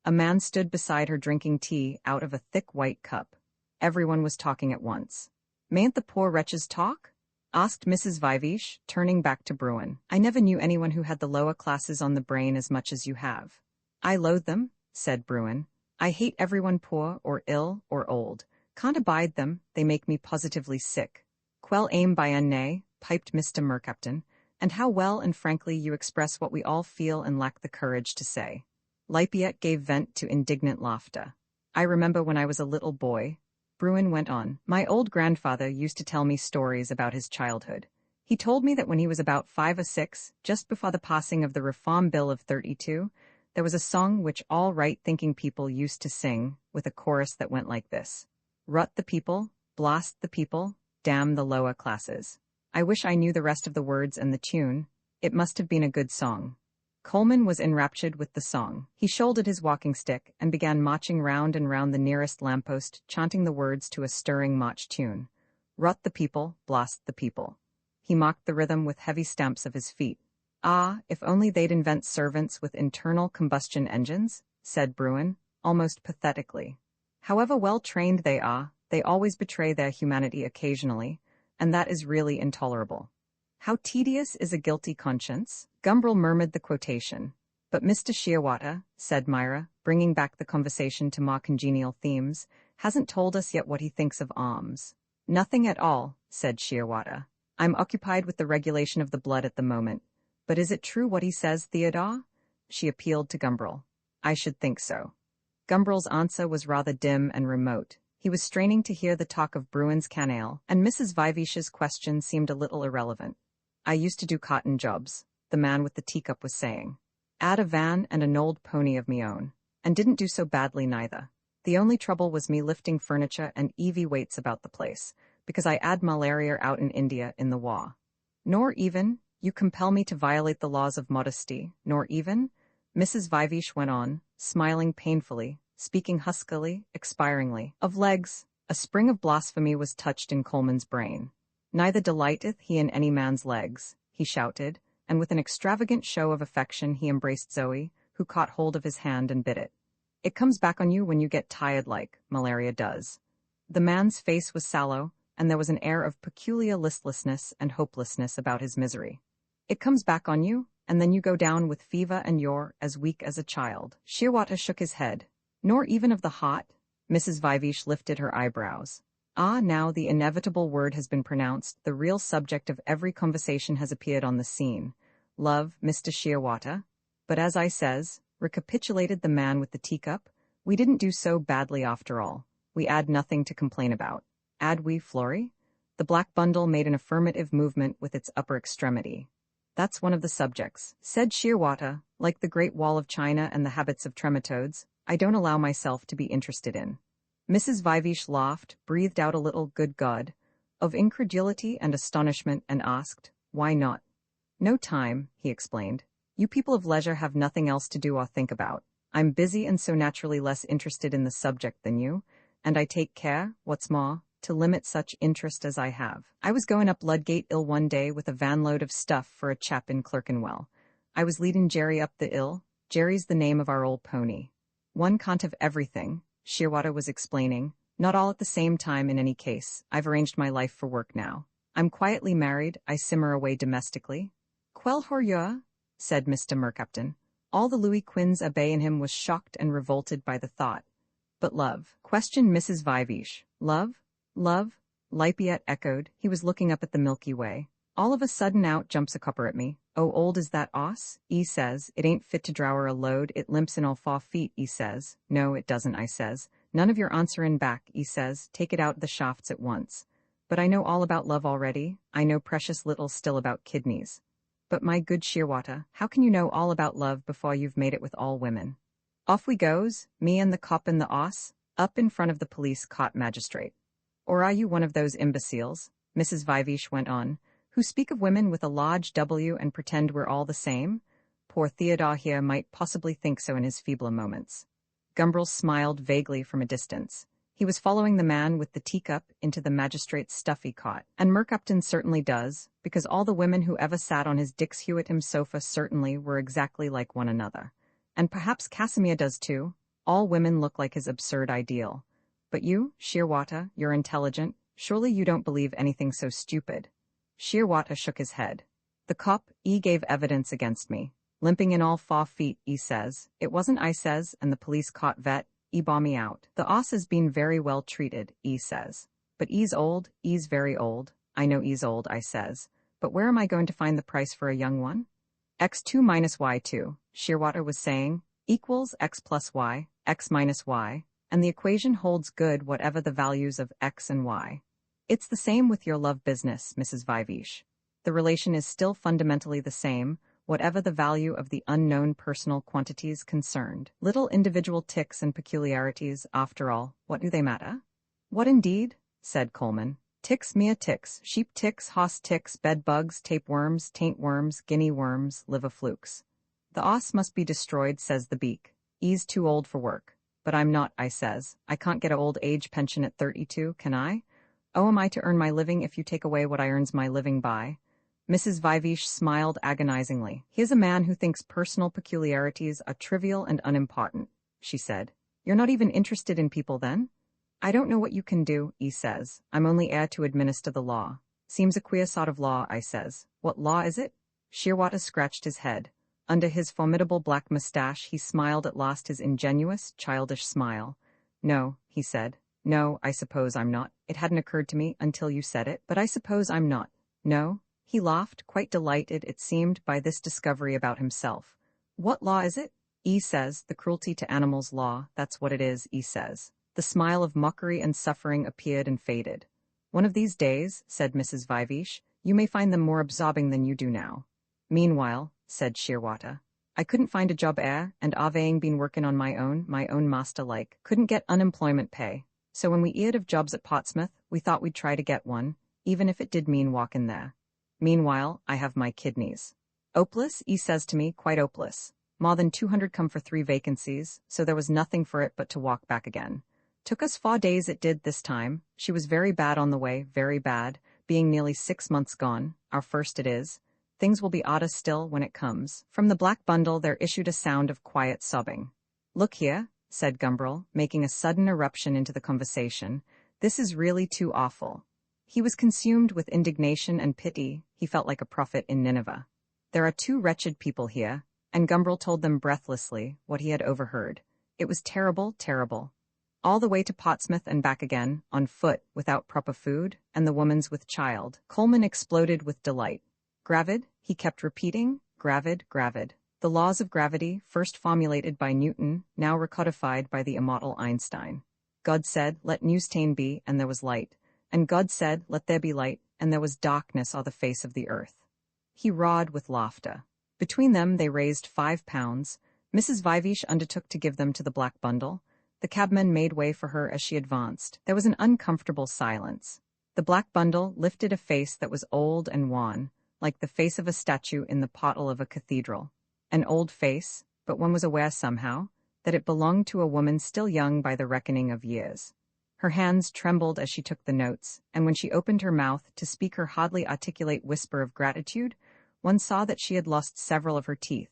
A man stood beside her drinking tea out of a thick white cup. Everyone was talking at once. Mayn't the poor wretches talk? Asked Mrs. Vivesh, turning back to Bruin. I never knew anyone who had the lower classes on the brain as much as you have. I loathe them, said Bruin. I hate everyone poor or ill or old. Can't abide them, they make me positively sick. Quell aim by un nay, piped Mr. Mercaptan, and how well and frankly you express what we all feel and lack the courage to say. Lippiet gave vent to indignant laughter. I remember when I was a little boy, Bruin went on. My old grandfather used to tell me stories about his childhood. He told me that when he was about 5 or 6, just before the passing of the Reform Bill of 32, there was a song which all right-thinking people used to sing, with a chorus that went like this. Rut the people, blast the people, damn the lower classes. I wish I knew the rest of the words and the tune. It must have been a good song. Coleman was enraptured with the song. He shouldered his walking stick and began marching round and round the nearest lamppost, chanting the words to a stirring march tune. Rut the people, blast the people. He mocked the rhythm with heavy stamps of his feet. Ah, if only they'd invent servants with internal combustion engines, said Bruin, almost pathetically. However well trained they are, they always betray their humanity occasionally, and that is really intolerable. How tedious is a guilty conscience? Gumbrel murmured the quotation. But Mr. Shearwater, said Myra, bringing back the conversation to more congenial themes, hasn't told us yet what he thinks of arms. Nothing at all, said Shearwater. I'm occupied with the regulation of the blood at the moment. But is it true what he says, Theodore? She appealed to Gumbrel. I should think so. Gumbrel's answer was rather dim and remote. He was straining to hear the talk of Bruin's cannale, and Mrs. Vivish's question seemed a little irrelevant. I used to do cotton jobs, the man with the teacup was saying. 'Ad a van and an old pony of me own, and didn't do so badly neither. The only trouble was me lifting furniture and heavy weights about the place, because I 'ad malaria out in India in the war. Nor even, you compel me to violate the laws of modesty, nor even, Mrs. Vivish went on, smiling painfully, speaking huskily, expiringly, of legs. A spring of blasphemy was touched in Coleman's brain. Neither delighteth he in any man's legs, he shouted, and with an extravagant show of affection he embraced Zoe, who caught hold of his hand and bit it. It comes back on you when you get tired like malaria does. The man's face was sallow, and there was an air of peculiar listlessness and hopelessness about his misery. It comes back on you, and then you go down with fever and you're as weak as a child. Shearwater shook his head. Nor even of the heart? Mrs. Vivish lifted her eyebrows. Ah, now the inevitable word has been pronounced, the real subject of every conversation has appeared on the scene. Love, Mr. Shearwater. But as I says, recapitulated the man with the teacup, we didn't do so badly after all. We 'ad nothing to complain about. 'Ad we, Florrie? The black bundle made an affirmative movement with its upper extremity. That's one of the subjects, said Shearwater, like the Great Wall of China and the habits of trematodes, I don't allow myself to be interested in. Mrs. Vivish laughed, breathed out a little good God, of incredulity and astonishment and asked, why not? No time, he explained. You people of leisure have nothing else to do or think about. I'm busy and so naturally less interested in the subject than you, and I take care, what's more, to limit such interest as I have. I was going up Ludgate Ill one day with a vanload of stuff for a chap in Clerkenwell. I was leading Jerry up the ill. Jerry's the name of our old pony. One can't have everything, Shearwater was explaining, not all at the same time in any case. I've arranged my life for work now. I'm quietly married, I simmer away domestically. Quelle horreur, said Mr. Mercaptan. All the Louis Quinze Abbé in him was shocked and revolted by the thought. But love, questioned Mrs. Vivish. Love? Love? Lippiet echoed. He was looking up at the Milky Way. All of a sudden out jumps a copper at me. Oh, old is that oss? E says, it ain't fit to drower a load, it limps in all 4 feet, E says. No, it doesn't, I says. None of your answerin' back, E says. Take it out the shafts at once. But I know all about love already. I know precious little still about kidneys. But my good Shearwater, how can you know all about love before you've made it with all women? Off we goes, me and the cop and the oss, up in front of the police caught magistrate. Or are you one of those imbeciles, Mrs. Vivish went on, who speak of women with a large W and pretend we're all the same? Poor Theodore here might possibly think so in his feebler moments. Gumbrel smiled vaguely from a distance. He was following the man with the teacup into the magistrate's stuff he caught. And Mercaptan certainly does, because all the women who ever sat on his Dix Hewitt sofa certainly were exactly like one another. And perhaps Casimir does too. All women look like his absurd ideal. But you, Shearwater, you're intelligent. Surely you don't believe anything so stupid. Shearwater shook his head. The cop, gave evidence against me. Limping in all 4 feet, says. It wasn't I says, and the police caught vet, baw me out. The oss has been very well treated, says. But 'e's old, 'e's very old. I know he's old, I says, but where am I going to find the price for a young one? X2 minus Y2, Shearwater was saying, equals X plus Y, X minus Y, and the equation holds good whatever the values of X and Y. It's the same with your love business, Mrs. Vivish. The relation is still fundamentally the same, whatever the value of the unknown personal quantities concerned. Little individual ticks and peculiarities, after all, what do they matter? What indeed? Said Coleman. Ticks, mere ticks, sheep ticks, hoss ticks, bed bugs, tapeworms, taint worms, guinea worms, liver flukes. The oss must be destroyed, says the beak. E's too old for work. But I'm not, I says. I can't get a old age pension at 32, can I? Oh, am I to earn my living if you take away what I earns my living by? Mrs. Vivish smiled agonizingly. Here's a man who thinks personal peculiarities are trivial and unimportant, she said. You're not even interested in people then? I don't know what you can do, he says. I'm only heir to administer the law. Seems a queer sort of law, I says. What law is it? Shearwater scratched his head. Under his formidable black mustache he smiled at last his ingenuous, childish smile. No, he said. No, I suppose I'm not. It hadn't occurred to me until you said it, but I suppose I'm not. No? He laughed, quite delighted, it seemed, by this discovery about himself. What law is it? E says, the cruelty to animals law, that's what it is, E says. The smile of mockery and suffering appeared and faded. One of these days, said Mrs. Vivish, you may find them more absorbing than you do now. Meanwhile, said Shearwater, I couldn't find a job and Avaying been working on my own master-like, couldn't get unemployment pay. So when we heard of jobs at Portsmouth, we thought we'd try to get one, even if it did mean walking there. Meanwhile, I have my kidneys. Hopeless, he says to me, quite hopeless. More than 200 come for 3 vacancies, so there was nothing for it but to walk back again. Took us 4 days it did this time. She was very bad on the way, very bad, being nearly 6 months gone, our first it is. Things will be odder still when it comes. From the black bundle there issued a sound of quiet sobbing. Look here, said Gumbrel, making a sudden eruption into the conversation. This is really too awful. He was consumed with indignation and pity. He felt like a prophet in Nineveh. There are 2 wretched people here, and Gumbrel told them breathlessly what he had overheard. It was terrible, terrible. All the way to Portsmouth and back again, on foot, without proper food, and the woman's with child. Coleman exploded with delight. Gravid, he kept repeating, gravid, gravid. The laws of gravity, first formulated by Newton, now recodified by the immortal Einstein. God said, let Newstein be, and there was light. And God said, let there be light, and there was darkness on the face of the earth. He roared with laughter. Between them they raised £5. Mrs. Vivish undertook to give them to the black bundle. The cabman made way for her as she advanced. There was an uncomfortable silence. The black bundle lifted a face that was old and wan, like the face of a statue in the portal of a cathedral. An old face, but one was aware somehow that it belonged to a woman still young by the reckoning of years. Her hands trembled as she took the notes, and when she opened her mouth to speak her hardly articulate whisper of gratitude, one saw that she had lost several of her teeth.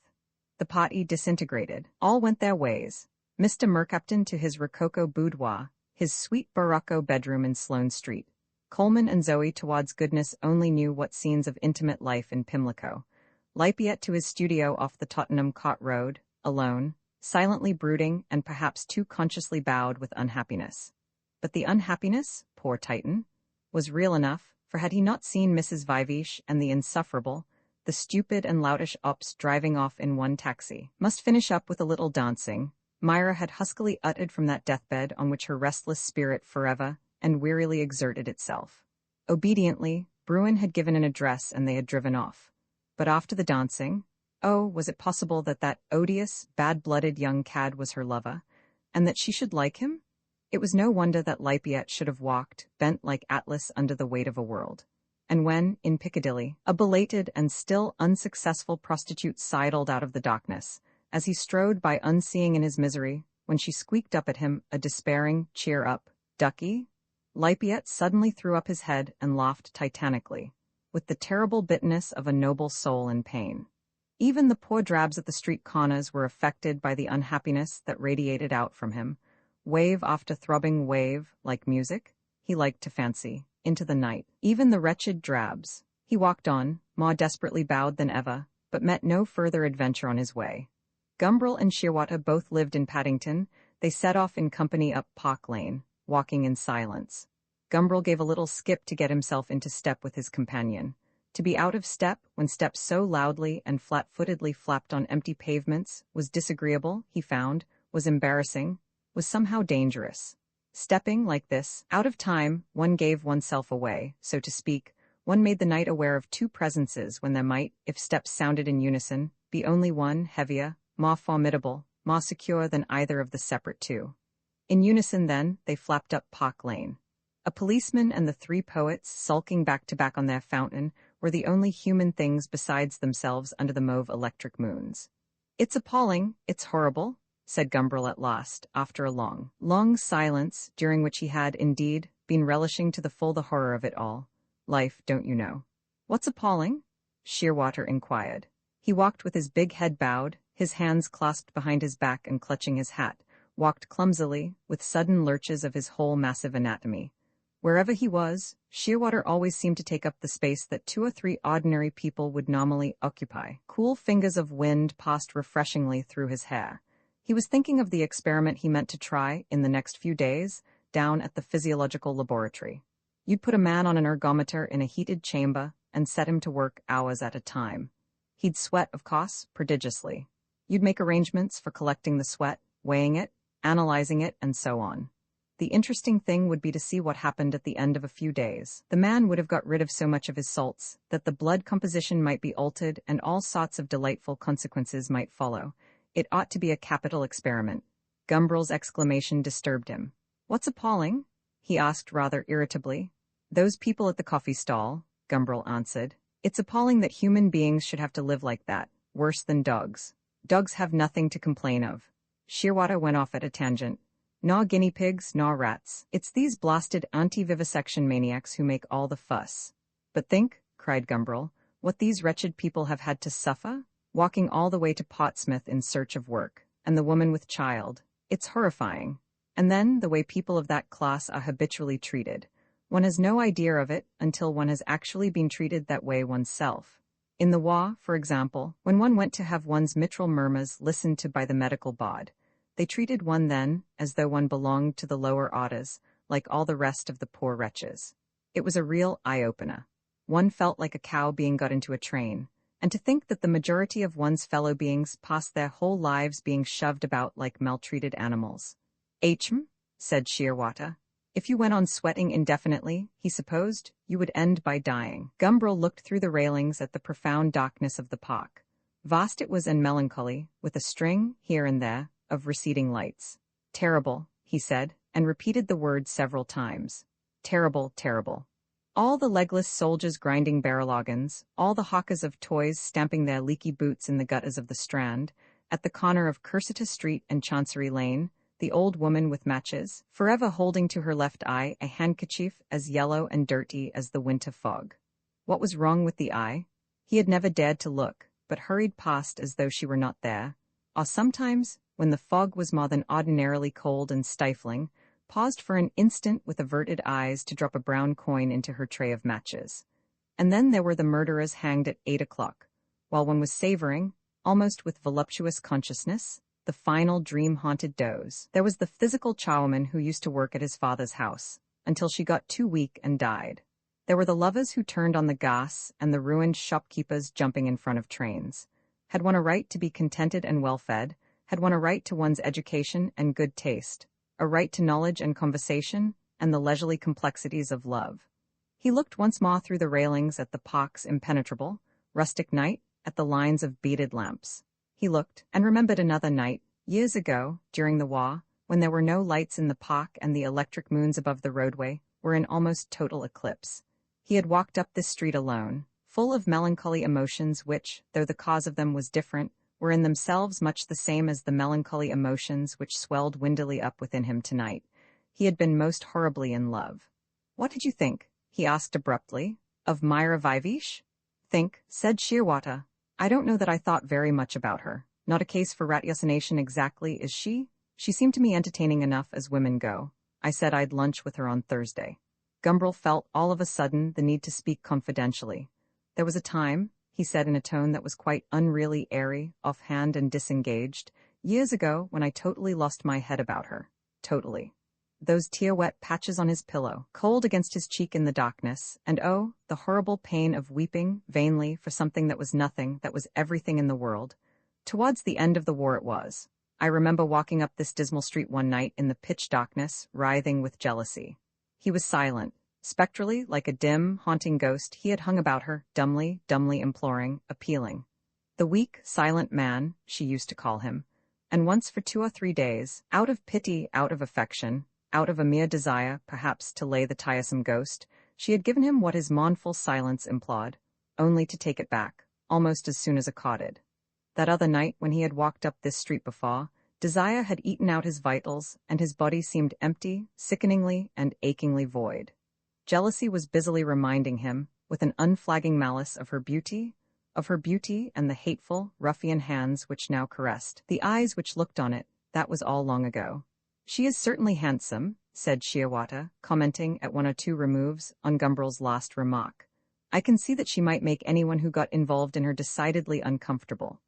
The party disintegrated. All went their ways. Mr. Mercapton to his rococo boudoir, his sweet barocco bedroom in Sloane Street. Coleman and Zoe towards goodness only knew what scenes of intimate life in Pimlico. Lafayette to his studio off the Tottenham Court Road, alone, silently brooding and perhaps too consciously bowed with unhappiness. But the unhappiness, poor Titan, was real enough, for had he not seen Mrs. Vivish and the insufferable, the stupid and loutish ops driving off in one taxi? Must finish up with a little dancing, Myra had huskily uttered from that deathbed on which her restless spirit forever and wearily exerted itself. Obediently, Bruin had given an address and they had driven off. But after the dancing, oh, was it possible that that odious, bad-blooded young cad was her lover, and that she should like him? It was no wonder that Lafayette should have walked, bent like Atlas under the weight of a world. And when, in Piccadilly, a belated and still unsuccessful prostitute sidled out of the darkness, as he strode by unseeing in his misery, when she squeaked up at him a despairing, cheer up, ducky, Lafayette suddenly threw up his head and laughed titanically, with the terrible bitterness of a noble soul in pain. Even the poor drabs at the street corners were affected by the unhappiness that radiated out from him, wave after throbbing wave, like music, he liked to fancy, into the night. Even the wretched drabs. He walked on, more desperately bowed than ever, but met no further adventure on his way. Gumbrel and Shearwater both lived in Paddington. They set off in company up Park Lane, walking in silence. Gumbrel gave a little skip to get himself into step with his companion. To be out of step when steps so loudly and flat-footedly flapped on empty pavements was disagreeable, he found, was embarrassing, was somehow dangerous. Stepping like this, out of time, one gave oneself away, so to speak. One made the night aware of two presences when there might, if steps sounded in unison, be only one, heavier, more formidable, more secure than either of the separate two. In unison then, they flapped up Park Lane. A policeman and the three poets, sulking back-to-back on their fountain, were the only human things besides themselves under the mauve electric moons. "It's appalling, it's horrible," said Gumbrel at last, after a long, long silence, during which he had, indeed, been relishing to the full the horror of it all. "Life, don't you know?" "What's appalling?" Shearwater inquired. He walked with his big head bowed, his hands clasped behind his back and clutching his hat, walked clumsily, with sudden lurches of his whole massive anatomy. Wherever he was, Shearwater always seemed to take up the space that 2 or 3 ordinary people would normally occupy. Cool fingers of wind passed refreshingly through his hair. He was thinking of the experiment he meant to try, in the next few days, down at the physiological laboratory. You'd put a man on an ergometer in a heated chamber and set him to work hours at a time. He'd sweat, of course, prodigiously. You'd make arrangements for collecting the sweat, weighing it, analyzing it, and so on. The interesting thing would be to see what happened at the end of a few days. The man would have got rid of so much of his salts that the blood composition might be altered and all sorts of delightful consequences might follow. It ought to be a capital experiment. Gumbrel's exclamation disturbed him. "What's appalling?" he asked rather irritably. "Those people at the coffee stall," Gumbrel answered. "It's appalling that human beings should have to live like that, worse than dogs. Dogs have nothing to complain of." Shearwater went off at a tangent. "Nor guinea pigs, nor rats. It's these blasted anti-vivisection maniacs who make all the fuss." "But think," cried Gumbrel, "what these wretched people have had to suffer, walking all the way to Portsmouth in search of work, and the woman with child. It's horrifying. And then the way people of that class are habitually treated. One has no idea of it until one has actually been treated that way oneself. In the war, for example, when one went to have one's mitral murmurs listened to by the medical board, they treated one then as though one belonged to the lower orders, like all the rest of the poor wretches. It was a real eye-opener. One felt like a cow being got into a train, and to think that the majority of one's fellow beings passed their whole lives being shoved about like maltreated animals. "Hm," said Shearwater. If you went on sweating indefinitely, he supposed, you would end by dying. Gumbrel looked through the railings at the profound darkness of the park. Vast it was and melancholy, with a string, here and there, of receding lights. "Terrible," he said, and repeated the word several times. "Terrible, terrible." All the legless soldiers grinding barrel-organs, all the hawkers of toys stamping their leaky boots in the gutters of the Strand, at the corner of Cursita Street and Chancery Lane, the old woman with matches, forever holding to her left eye a handkerchief as yellow and dirty as the winter fog. What was wrong with the eye? He had never dared to look, but hurried past as though she were not there, or sometimes, when the fog was more than ordinarily cold and stifling, paused for an instant with averted eyes to drop a brown coin into her tray of matches. And then there were the murderers hanged at 8 o'clock, while one was savoring, almost with voluptuous consciousness, the final dream-haunted doze. There was the physical charwoman who used to work at his father's house, until she got too weak and died. There were the lovers who turned on the gas and the ruined shopkeepers jumping in front of trains. Had one a right to be contented and well-fed? Had one a right to one's education and good taste, a right to knowledge and conversation, and the leisurely complexities of love? He looked once more through the railings at the park's impenetrable, rustic night, at the lines of beaded lamps. He looked, and remembered another night, years ago, during the war, when there were no lights in the park and the electric moons above the roadway were in almost total eclipse. He had walked up this street alone, full of melancholy emotions which, though the cause of them was different, were in themselves much the same as the melancholy emotions which swelled windily up within him tonight. He had been most horribly in love. "What did you think?" he asked abruptly. "Of Myra Vivish?" "Think," said Shearwater. "I don't know that I thought very much about her. Not a case for ratiocination exactly, is she? She seemed to me entertaining enough as women go. I said I'd lunch with her on Thursday." Gumbrel felt all of a sudden the need to speak confidentially. "There was a time," he said in a tone that was quite unreally airy, offhand and disengaged, "years ago when I totally lost my head about her. Totally." those tear-wet patches on his pillow, cold against his cheek in the darkness, and oh, the horrible pain of weeping, vainly, for something that was nothing, that was everything in the world. Towards the end of the war it was. I remember walking up this dismal street one night in the pitch darkness, writhing with jealousy. He was silent. Spectrally, like a dim, haunting ghost, he had hung about her, dumbly, dumbly imploring, appealing. The weak, silent man, she used to call him. And once for 2 or 3 days, out of pity, out of affection, out of a mere desire, perhaps, to lay the tiresome ghost, she had given him what his mournful silence implied, only to take it back, almost as soon as accorded. That other night, when he had walked up this street before, desire had eaten out his vitals, and his body seemed empty, sickeningly and achingly void. Jealousy was busily reminding him, with an unflagging malice, of her beauty and the hateful, ruffian hands which now caressed, the eyes which looked on it. That was all long ago. "She is certainly handsome," said Shiawata, commenting at 1 or 2 removes on Gumbrel's last remark. "I can see that she might make anyone who got involved in her decidedly uncomfortable."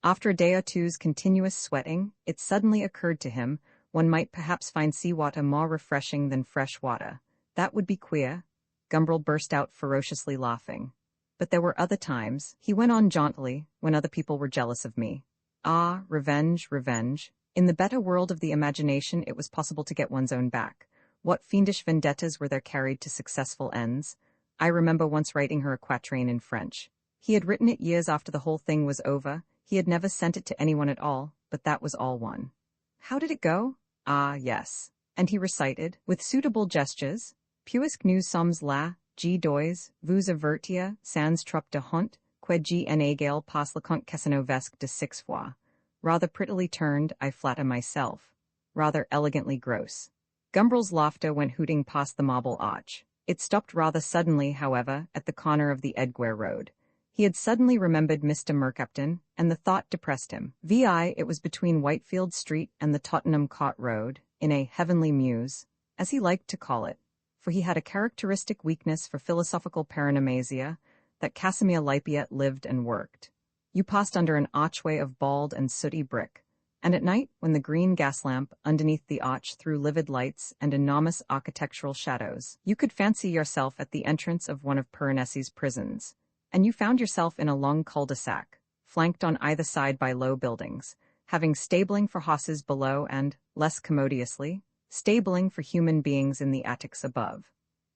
After a day or two's continuous sweating, it suddenly occurred to him, one might perhaps find sea water more refreshing than fresh water. That would be queer. Gumbrel burst out ferociously laughing. "But there were other times," he went on jauntily, "when other people were jealous of me. Ah, revenge, revenge. In the better world of the imagination it was possible to get one's own back. What fiendish vendettas were there carried to successful ends? I remember once writing her a quatrain in French. He had written it years after the whole thing was over. He had never sent it to anyone at all, but that was all one. How did it go? Ah, yes." And he recited, with suitable gestures, "Puisque nous sommes là, G dois, vous avertir, sans trop de honte, que G en égal pas le compte questionovesque de 6 fois. Rather prettily turned, I flatter myself. Rather elegantly gross." Gumbrel's laughter went hooting past the marble arch. It stopped rather suddenly, however, at the corner of the Edgware Road. He had suddenly remembered Mr. Mercapton, and the thought depressed him. It was between Whitefield Street and the Tottenham Court Road, in a heavenly muse, as he liked to call it, for he had a characteristic weakness for philosophical paranomasia, that Casimir Lippiatt lived and worked. You passed under an archway of bald and sooty brick, and at night, when the green gas lamp underneath the arch threw livid lights and enormous architectural shadows, you could fancy yourself at the entrance of one of Piranesi's prisons, and you found yourself in a long cul-de-sac, flanked on either side by low buildings, having stabling for horses below and, less commodiously, stabling for human beings in the attics above.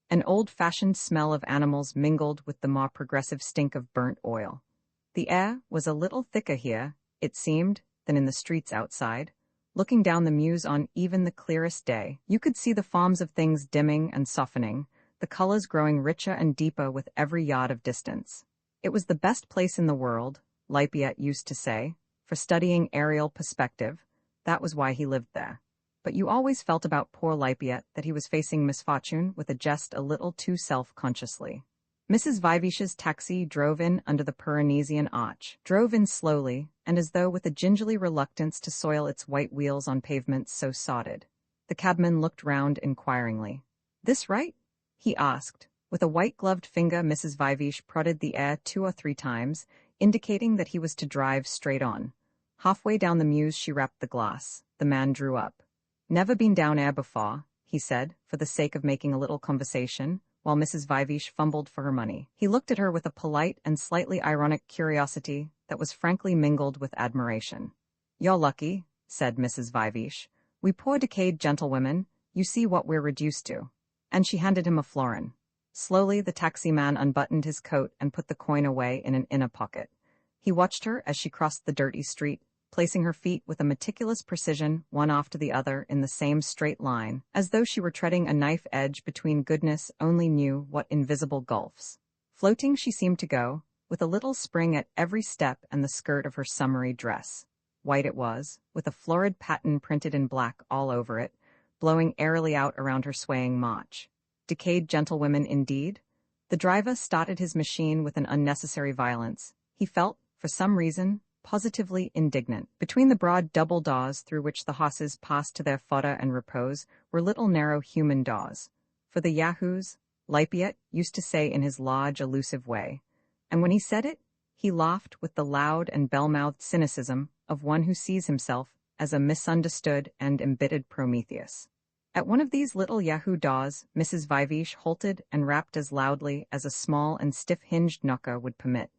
An old-fashioned smell of animals mingled with the more progressive stink of burnt oil. The air was a little thicker here, it seemed, than in the streets outside. Looking down the Meuse on even the clearest day, you could see the forms of things dimming and softening, the colors growing richer and deeper with every yard of distance. It was the best place in the world, Lippiatt used to say, for studying aerial perspective. That was why he lived there. But you always felt about poor Lippiatt that he was facing misfortune with a jest a little too self-consciously. Mrs. Vivish's taxi drove in under the Piranesian arch, drove in slowly, and as though with a gingerly reluctance to soil its white wheels on pavements so sodded. The cabman looked round inquiringly. "This right?" he asked. With a white-gloved finger Mrs. Vivish prodded the air 2 or 3 times, indicating that he was to drive straight on. Halfway down the Meuse she rapped the glass. The man drew up. "Never been down air before," he said, for the sake of making a little conversation, while Mrs. Vivish fumbled for her money. He looked at her with a polite and slightly ironic curiosity that was frankly mingled with admiration. "You're lucky," said Mrs. Vivish. "We poor decayed gentlewomen, you see what we're reduced to." And she handed him a florin. Slowly the taxi-man unbuttoned his coat and put the coin away in an inner pocket. He watched her as she crossed the dirty street, placing her feet with a meticulous precision one after the other in the same straight line, as though she were treading a knife edge between goodness only knew what invisible gulfs. Floating she seemed to go, with a little spring at every step and the skirt of her summery dress. White it was, with a florid pattern printed in black all over it, blowing airily out around her swaying march. Decayed gentlewomen indeed? The driver started his machine with an unnecessary violence. He felt, for some reason, positively indignant. Between the broad double doors through which the horses passed to their fodder and repose were little narrow human doors. For the yahoos, Lippiatt used to say in his large, elusive way, and when he said it, he laughed with the loud and bell-mouthed cynicism of one who sees himself as a misunderstood and embittered Prometheus. At one of these little Yahoo doors, Mrs. Vivesh halted and rapped as loudly as a small and stiff-hinged knocker would permit.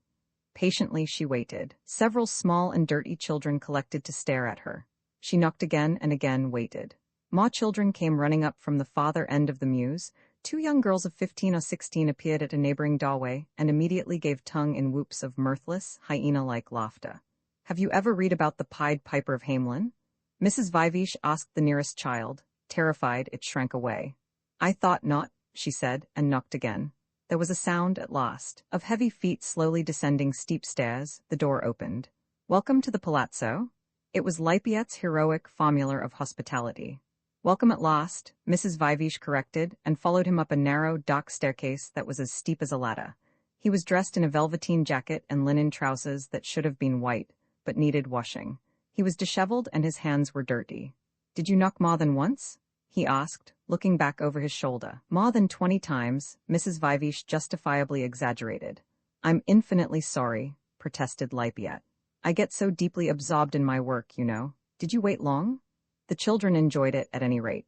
Patiently she waited. Several small and dirty children collected to stare at her. She knocked again and again, waited. More children came running up from the farther end of the mews. 2 young girls of 15 or 16 appeared at a neighboring doorway and immediately gave tongue in whoops of mirthless, hyena-like laughter. "Have you ever read about the Pied Piper of Hamelin?" Mrs. Vivesh asked the nearest child. Terrified, it shrank away. "I thought not," she said, and knocked again. There was a sound, at last, of heavy feet slowly descending steep stairs. The door opened. "Welcome to the palazzo." It was Lippiette's heroic formula of hospitality. "Welcome at last," Mrs. Vivesh corrected, and followed him up a narrow, dark staircase that was as steep as a ladder. He was dressed in a velveteen jacket and linen trousers that should have been white, but needed washing. He was disheveled and his hands were dirty. "Did you knock more than once?" he asked, looking back over his shoulder. "More than 20 times, Mrs. Vivesh justifiably exaggerated. "I'm infinitely sorry," protested Lippiette. "I get so deeply absorbed in my work, you know. Did you wait long?" The children enjoyed it at any rate.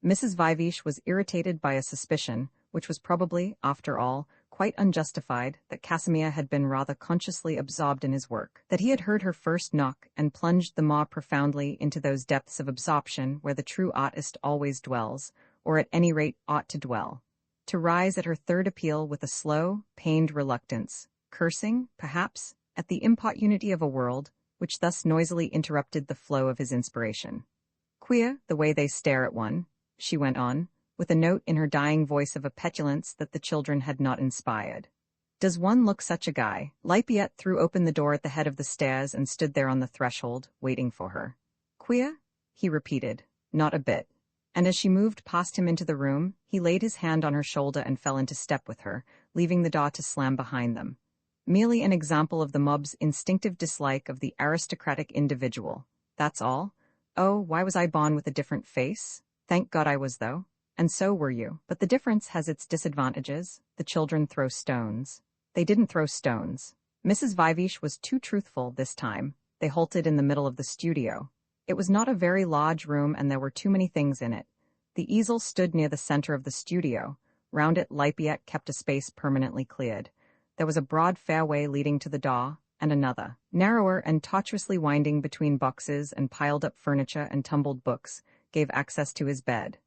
Mrs. Vivesh was irritated by a suspicion, which was probably, after all, quite unjustified, that Casimir had been rather consciously absorbed in his work, that he had heard her first knock and plunged the more profoundly into those depths of absorption where the true artist always dwells, or at any rate ought to dwell. To rise at her third appeal with a slow, pained reluctance, cursing, perhaps, at the importunity of a world, which thus noisily interrupted the flow of his inspiration. "Queer, the way they stare at one," she went on, with a note in her dying voice of a petulance that the children had not inspired. "Does one look such a guy?" Lippiette threw open the door at the head of the stairs and stood there on the threshold, waiting for her. "Queer?" he repeated. "Not a bit." And as she moved past him into the room, he laid his hand on her shoulder and fell into step with her, leaving the door to slam behind them. Merely an example of the mob's instinctive dislike of the aristocratic individual. That's all. Oh, why was I born with a different face? Thank God I was, though. And so were you. But the difference has its disadvantages. The children throw stones. They didn't throw stones. Mrs. Vivesh was too truthful this time. They halted in the middle of the studio. It was not a very large room and there were too many things in it. The easel stood near the center of the studio. Round it Lippiette kept a space permanently cleared. There was a broad fairway leading to the door, and another, narrower and tortuously winding between boxes and piled-up furniture and tumbled books, gave access to his bed.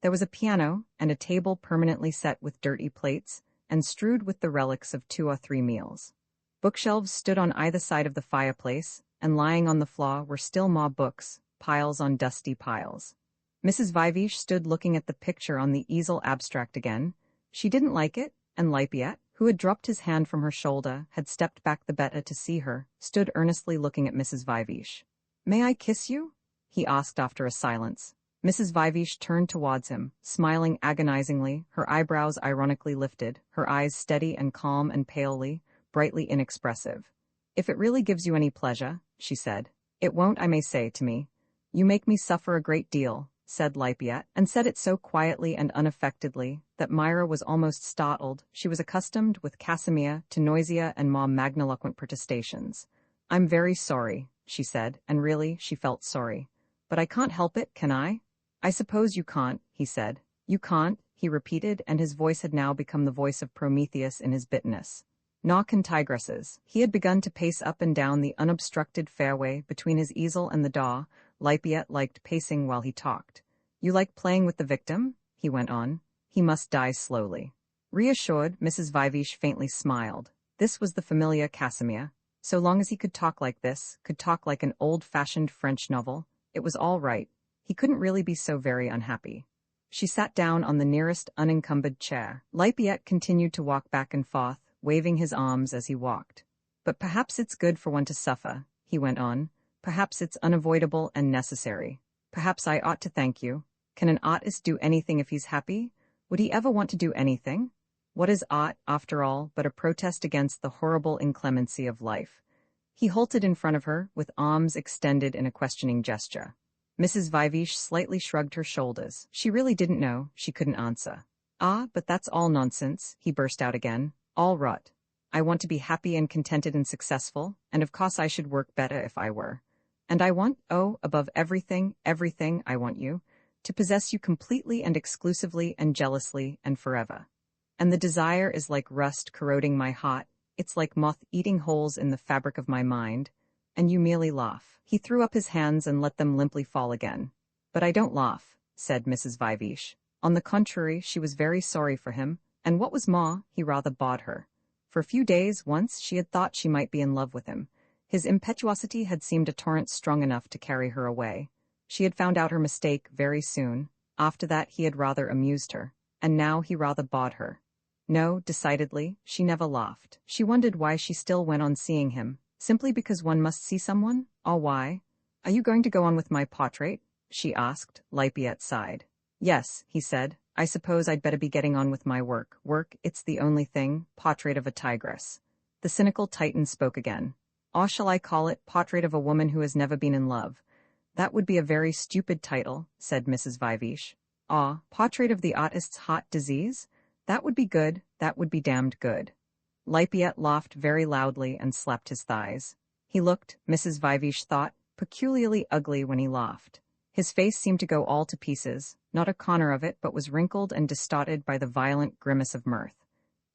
There was a piano and a table permanently set with dirty plates and strewed with the relics of 2 or 3 meals. Bookshelves stood on either side of the fireplace, and lying on the floor were still more books, piles on dusty piles. Mrs. Vivesh stood looking at the picture on the easel abstract again. She didn't like it, and Lippiette, who had dropped his hand from her shoulder, had stepped back the better to see her, stood earnestly looking at Mrs. Vivesh. "May I kiss you?" he asked after a silence. Mrs. Vivesh turned towards him, smiling agonizingly, her eyebrows ironically lifted, her eyes steady and calm and palely, brightly inexpressive. "If it really gives you any pleasure," she said. "It won't, I may say, to me. You make me suffer a great deal," said Lippiette, and said it so quietly and unaffectedly that Myra was almost startled. She was accustomed, with Casimir, to noisier and more magniloquent protestations. "I'm very sorry," she said, and really, she felt sorry. "But I can't help it, can I?" "I suppose you can't," he said. "You can't," he repeated, and his voice had now become the voice of Prometheus in his bitterness. Nor can tigresses. He had begun to pace up and down the unobstructed fairway between his easel and the door. Lippiette liked pacing while he talked. "You like playing with the victim?" he went on. "He must die slowly." Reassured, Mrs. Vivesh faintly smiled. This was the familiar Casimir. So long as he could talk like this, could talk like an old-fashioned French novel, it was all right. He couldn't really be so very unhappy. She sat down on the nearest unencumbered chair. Lippiette continued to walk back and forth, waving his arms as he walked. "But perhaps it's good for one to suffer," he went on. "Perhaps it's unavoidable and necessary. Perhaps I ought to thank you. Can an artist do anything if he's happy? Would he ever want to do anything? What is art, after all, but a protest against the horrible inclemency of life?" He halted in front of her, with arms extended in a questioning gesture. Mrs. Vivesh slightly shrugged her shoulders. She really didn't know, she couldn't answer. "Ah, but that's all nonsense," he burst out again. "All rot. I want to be happy and contented and successful, and of course I should work better if I were. And I want, oh, above everything, I want you. to possess you completely and exclusively and jealously and forever. And the desire is like rust corroding my heart, it's like moth eating holes in the fabric of my mind, and you merely laugh. He threw up his hands and let them limply fall again. But I don't laugh, said Mrs. Vivesh. On the contrary, she was very sorry for him, and what was more, he rather bored her. For a few days, once, she had thought she might be in love with him. His impetuosity had seemed a torrent strong enough to carry her away. She had found out her mistake very soon. After that he had rather amused her, and now he rather bored her. No, decidedly, she never laughed. She wondered why she still went on seeing him, simply because one must see someone, or why? Are you going to go on with my portrait? She asked. Lafayette sighed. Yes, he said. I suppose I'd better be getting on with my work. Work, it's the only thing. Portrait of a tigress. The cynical Titan spoke again. Or shall I call it Portrait of a Woman Who Has Never Been in Love? That would be a very stupid title, said Mrs. Vivesh. Ah, Portrait of the Artist's Heart Disease? That would be good, that would be damned good. Lafayette laughed very loudly and slapped his thighs. He looked, Mrs. Vivesh thought, peculiarly ugly when he laughed. His face seemed to go all to pieces, not a corner of it but was wrinkled and distorted by the violent grimace of mirth.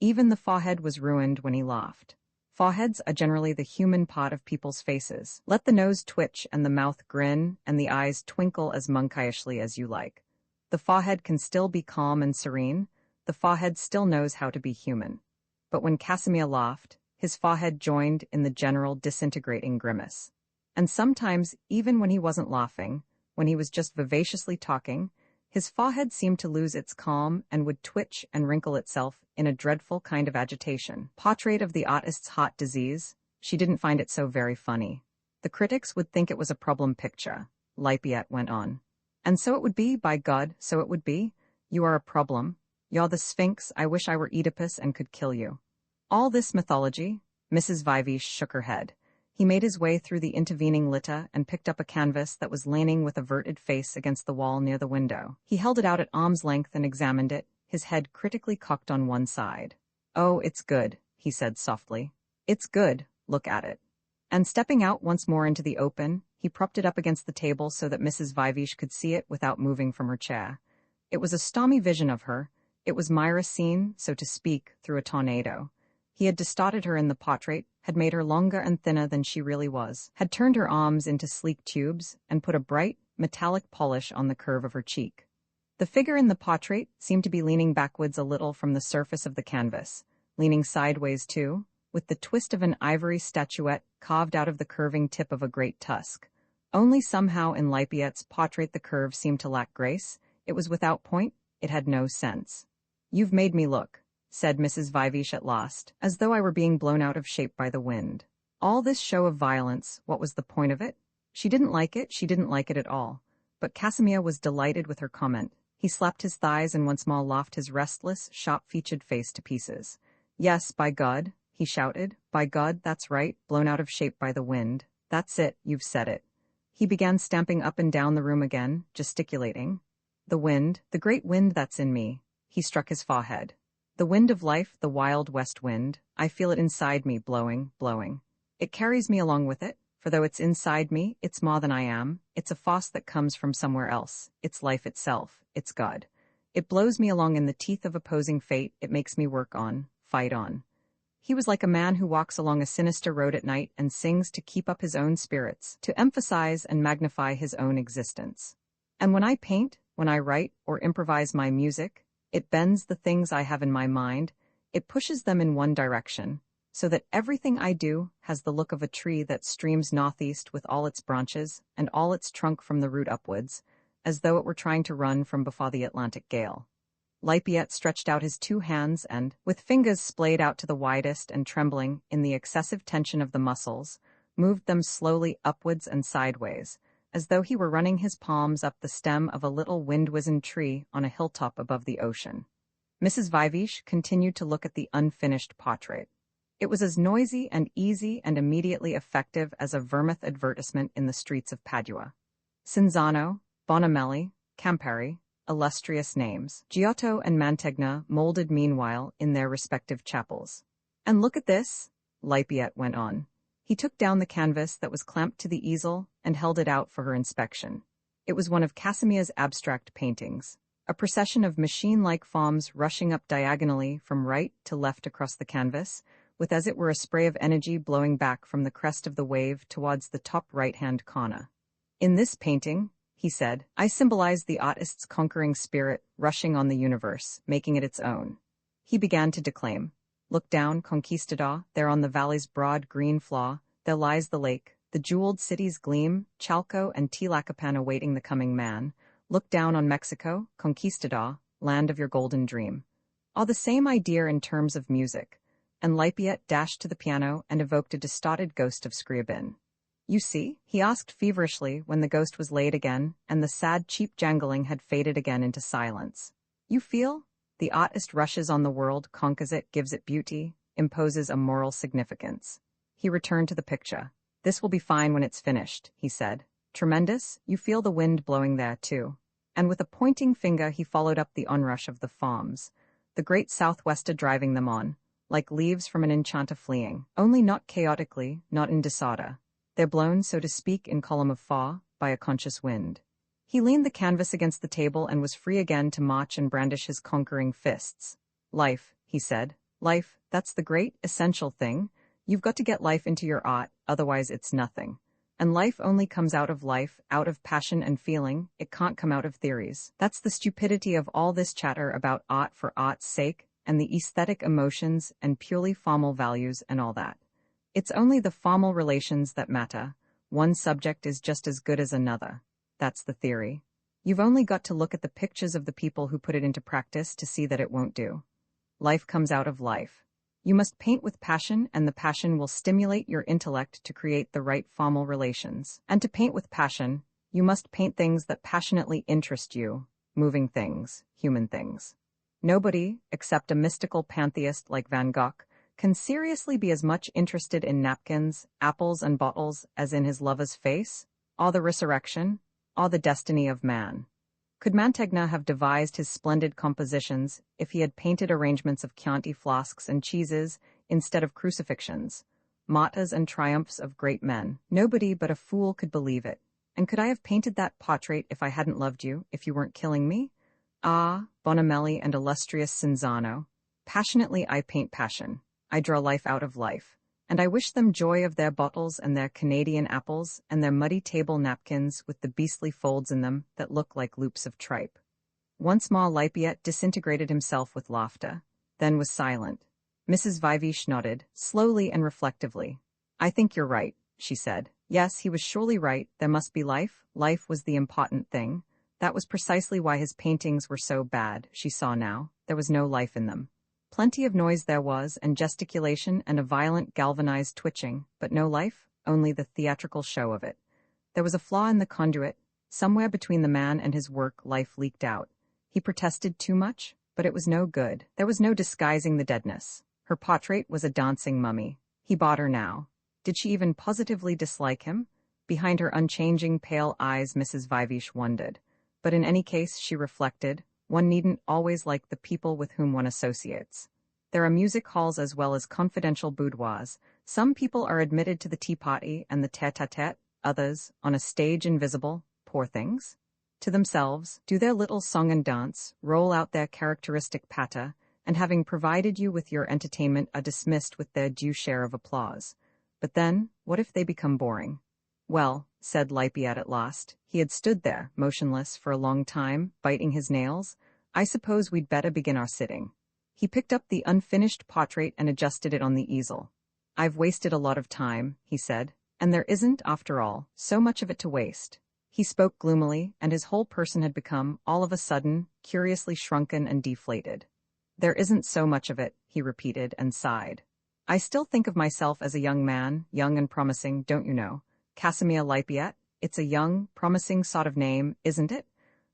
Even the forehead was ruined when he laughed. Foreheads are generally the human part of people's faces. Let the nose twitch and the mouth grin and the eyes twinkle as monkeyishly as you like. The forehead can still be calm and serene. The forehead still knows how to be human. But when Casimir laughed, his forehead joined in the general disintegrating grimace. And sometimes, even when he wasn't laughing, when he was just vivaciously talking, his forehead seemed to lose its calm and would twitch and wrinkle itself in a dreadful kind of agitation. Portrait of the Artist's Heart Disease. She didn't find it so very funny. The critics would think it was a problem picture, Lafayette went on. And so it would be, by God, so it would be. You are a problem. You're the Sphinx. I wish I were Oedipus and could kill you. All this mythology? Mrs. Vivesh shook her head. He made his way through the intervening litter and picked up a canvas that was leaning with averted face against the wall near the window. He held it out at arm's length and examined it, his head critically cocked on one side. Oh, it's good, he said softly. It's good, look at it. And stepping out once more into the open, he propped it up against the table so that Mrs. Vivesh could see it without moving from her chair. It was a stormy vision of her. It was Myra seen, so to speak, through a tornado. He had distorted her in the portrait, had made her longer and thinner than she really was, had turned her arms into sleek tubes, and put a bright, metallic polish on the curve of her cheek. The figure in the portrait seemed to be leaning backwards a little from the surface of the canvas, leaning sideways too, with the twist of an ivory statuette carved out of the curving tip of a great tusk. Only somehow in Lafayette's portrait the curve seemed to lack grace. It was without point, it had no sense. You've made me look, said Mrs. Vivesh at last, as though I were being blown out of shape by the wind. All this show of violence, what was the point of it? She didn't like it at all. But Casimir was delighted with her comment. He slapped his thighs and once more laughed his restless, sharp-featured face to pieces. Yes, by God, he shouted. By God, that's right, blown out of shape by the wind. That's it, you've said it. He began stamping up and down the room again, gesticulating. The wind, the great wind that's in me. He struck his forehead. The wind of life, the wild west wind, I feel it inside me, blowing, blowing. It carries me along with it, for though it's inside me, it's more than I am. It's a force that comes from somewhere else. It's life itself. It's God. It blows me along in the teeth of opposing fate. It makes me work on, fight on. He was like a man who walks along a sinister road at night and sings to keep up his own spirits, to emphasize and magnify his own existence. And when I paint, when I write or improvise my music, it bends the things I have in my mind, it pushes them in one direction, so that everything I do has the look of a tree that streams northeast with all its branches and all its trunk from the root upwards, as though it were trying to run from before the Atlantic gale. Lafayette stretched out his two hands and, with fingers splayed out to the widest and trembling in the excessive tension of the muscles, moved them slowly upwards and sideways, as though he were running his palms up the stem of a little wind-wizened tree on a hilltop above the ocean. Mrs. Vivesh continued to look at the unfinished portrait. It was as noisy and easy and immediately effective as a vermouth advertisement in the streets of Padua. Cinzano, Bonamelli, Campari, illustrious names. Giotto and Mantegna molded meanwhile in their respective chapels. And look at this, Lafayette went on. He took down the canvas that was clamped to the easel and held it out for her inspection. It was one of Casimia's abstract paintings. A procession of machine-like forms rushing up diagonally from right to left across the canvas, with as it were a spray of energy blowing back from the crest of the wave towards the top right-hand corner. In this painting, he said, I symbolize the artist's conquering spirit rushing on the universe, making it its own. He began to declaim. Look down, conquistador, there on the valley's broad green floor, there lies the lake, the jeweled cities gleam, Chalco and Tlacopan awaiting the coming man. Look down on Mexico, conquistador, land of your golden dream. All the same idea in terms of music. And Lafayette dashed to the piano and evoked a distorted ghost of Scriabin. You see? He asked feverishly when the ghost was laid again, and the sad cheap jangling had faded again into silence. You feel? The artist rushes on the world, conquers it, gives it beauty, imposes a moral significance. He returned to the picture. This will be fine when it's finished, he said. Tremendous, you feel the wind blowing there, too. And with a pointing finger he followed up the onrush of the forms, the great southwester driving them on, like leaves from an enchanter fleeing, only not chaotically, not in disorder. They're blown, so to speak, in column of fog, by a conscious wind. He leaned the canvas against the table and was free again to march and brandish his conquering fists. Life, he said. Life, that's the great, essential thing. You've got to get life into your art, otherwise it's nothing. And life only comes out of life, out of passion and feeling, it can't come out of theories. That's the stupidity of all this chatter about art for art's sake, and the aesthetic emotions and purely formal values and all that. It's only the formal relations that matter. One subject is just as good as another. That's the theory. You've only got to look at the pictures of the people who put it into practice to see that it won't do. Life comes out of life. You must paint with passion, and the passion will stimulate your intellect to create the right formal relations. And to paint with passion, you must paint things that passionately interest you, moving things, human things. Nobody, except a mystical pantheist like Van Gogh, can seriously be as much interested in napkins, apples, and bottles as in his lover's face, or the resurrection, or the destiny of man. Could Mantegna have devised his splendid compositions if he had painted arrangements of Chianti flasks and cheeses instead of crucifixions, martyrs and triumphs of great men? Nobody but a fool could believe it. And could I have painted that portrait if I hadn't loved you, if you weren't killing me? Ah, Bonamelli and illustrious Cinzano. Passionately I paint passion. I draw life out of life. And I wish them joy of their bottles and their Canadian apples and their muddy table napkins with the beastly folds in them that look like loops of tripe. Once more Lafayette disintegrated himself with laughter, then was silent. Mrs. Vivish nodded, slowly and reflectively. I think you're right, she said. Yes, he was surely right, there must be life. Life was the important thing. That was precisely why his paintings were so bad, she saw now. There was no life in them. Plenty of noise there was, and gesticulation and a violent galvanized twitching, but no life, only the theatrical show of it. There was a flaw in the conduit. Somewhere between the man and his work life leaked out. He protested too much, but it was no good. There was no disguising the deadness. Her portrait was a dancing mummy. He bought her now. Did she even positively dislike him? Behind her unchanging pale eyes Mrs. Vivish wondered. But in any case, she reflected, one needn't always like the people with whom one associates. There are music halls as well as confidential boudoirs. Some people are admitted to the tea party and the tete-a-tete, others, on a stage invisible, poor things, to themselves, do their little song and dance, roll out their characteristic patter, and having provided you with your entertainment are dismissed with their due share of applause. But then, what if they become boring? Well, said Lafayette at last. He had stood there, motionless, for a long time, biting his nails. I suppose we'd better begin our sitting. He picked up the unfinished portrait and adjusted it on the easel. I've wasted a lot of time, he said, and there isn't, after all, so much of it to waste. He spoke gloomily, and his whole person had become, all of a sudden, curiously shrunken and deflated. There isn't so much of it, he repeated, and sighed. I still think of myself as a young man, young and promising, don't you know? Casimir Lafayette, it's a young, promising sort of name, isn't it?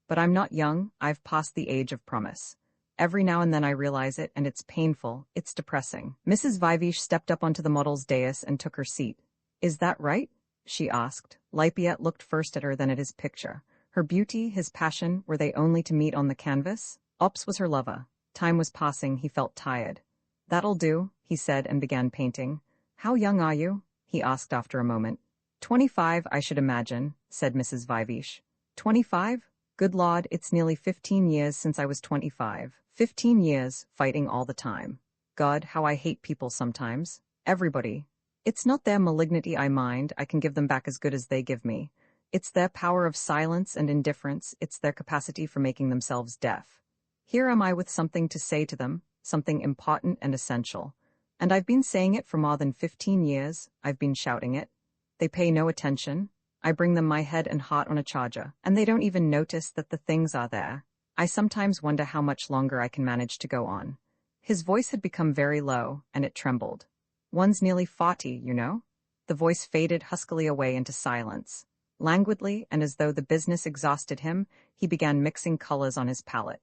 But I'm not young, I've passed the age of promise. Every now and then I realize it, and it's painful, it's depressing. Mrs. Vivish stepped up onto the model's dais and took her seat. Is that right? She asked. Lafayette looked first at her, then at his picture. Her beauty, his passion, were they only to meet on the canvas? Ops was her lover. Time was passing, he felt tired. That'll do, he said and began painting. How young are you? He asked after a moment. 25, I should imagine, said Mrs. Vivish. 25? Good Lord, it's nearly 15 years since I was 25. 15 years, fighting all the time. God, how I hate people sometimes. Everybody. It's not their malignity I mind, I can give them back as good as they give me. It's their power of silence and indifference, it's their capacity for making themselves deaf. Here am I with something to say to them, something important and essential. And I've been saying it for more than 15 years, I've been shouting it. They pay no attention. I bring them my head and heart on a charger, and they don't even notice that the things are there. I sometimes wonder how much longer I can manage to go on. His voice had become very low, and it trembled. One's nearly 40, you know? The voice faded huskily away into silence. Languidly, and as though the business exhausted him, he began mixing colors on his palette.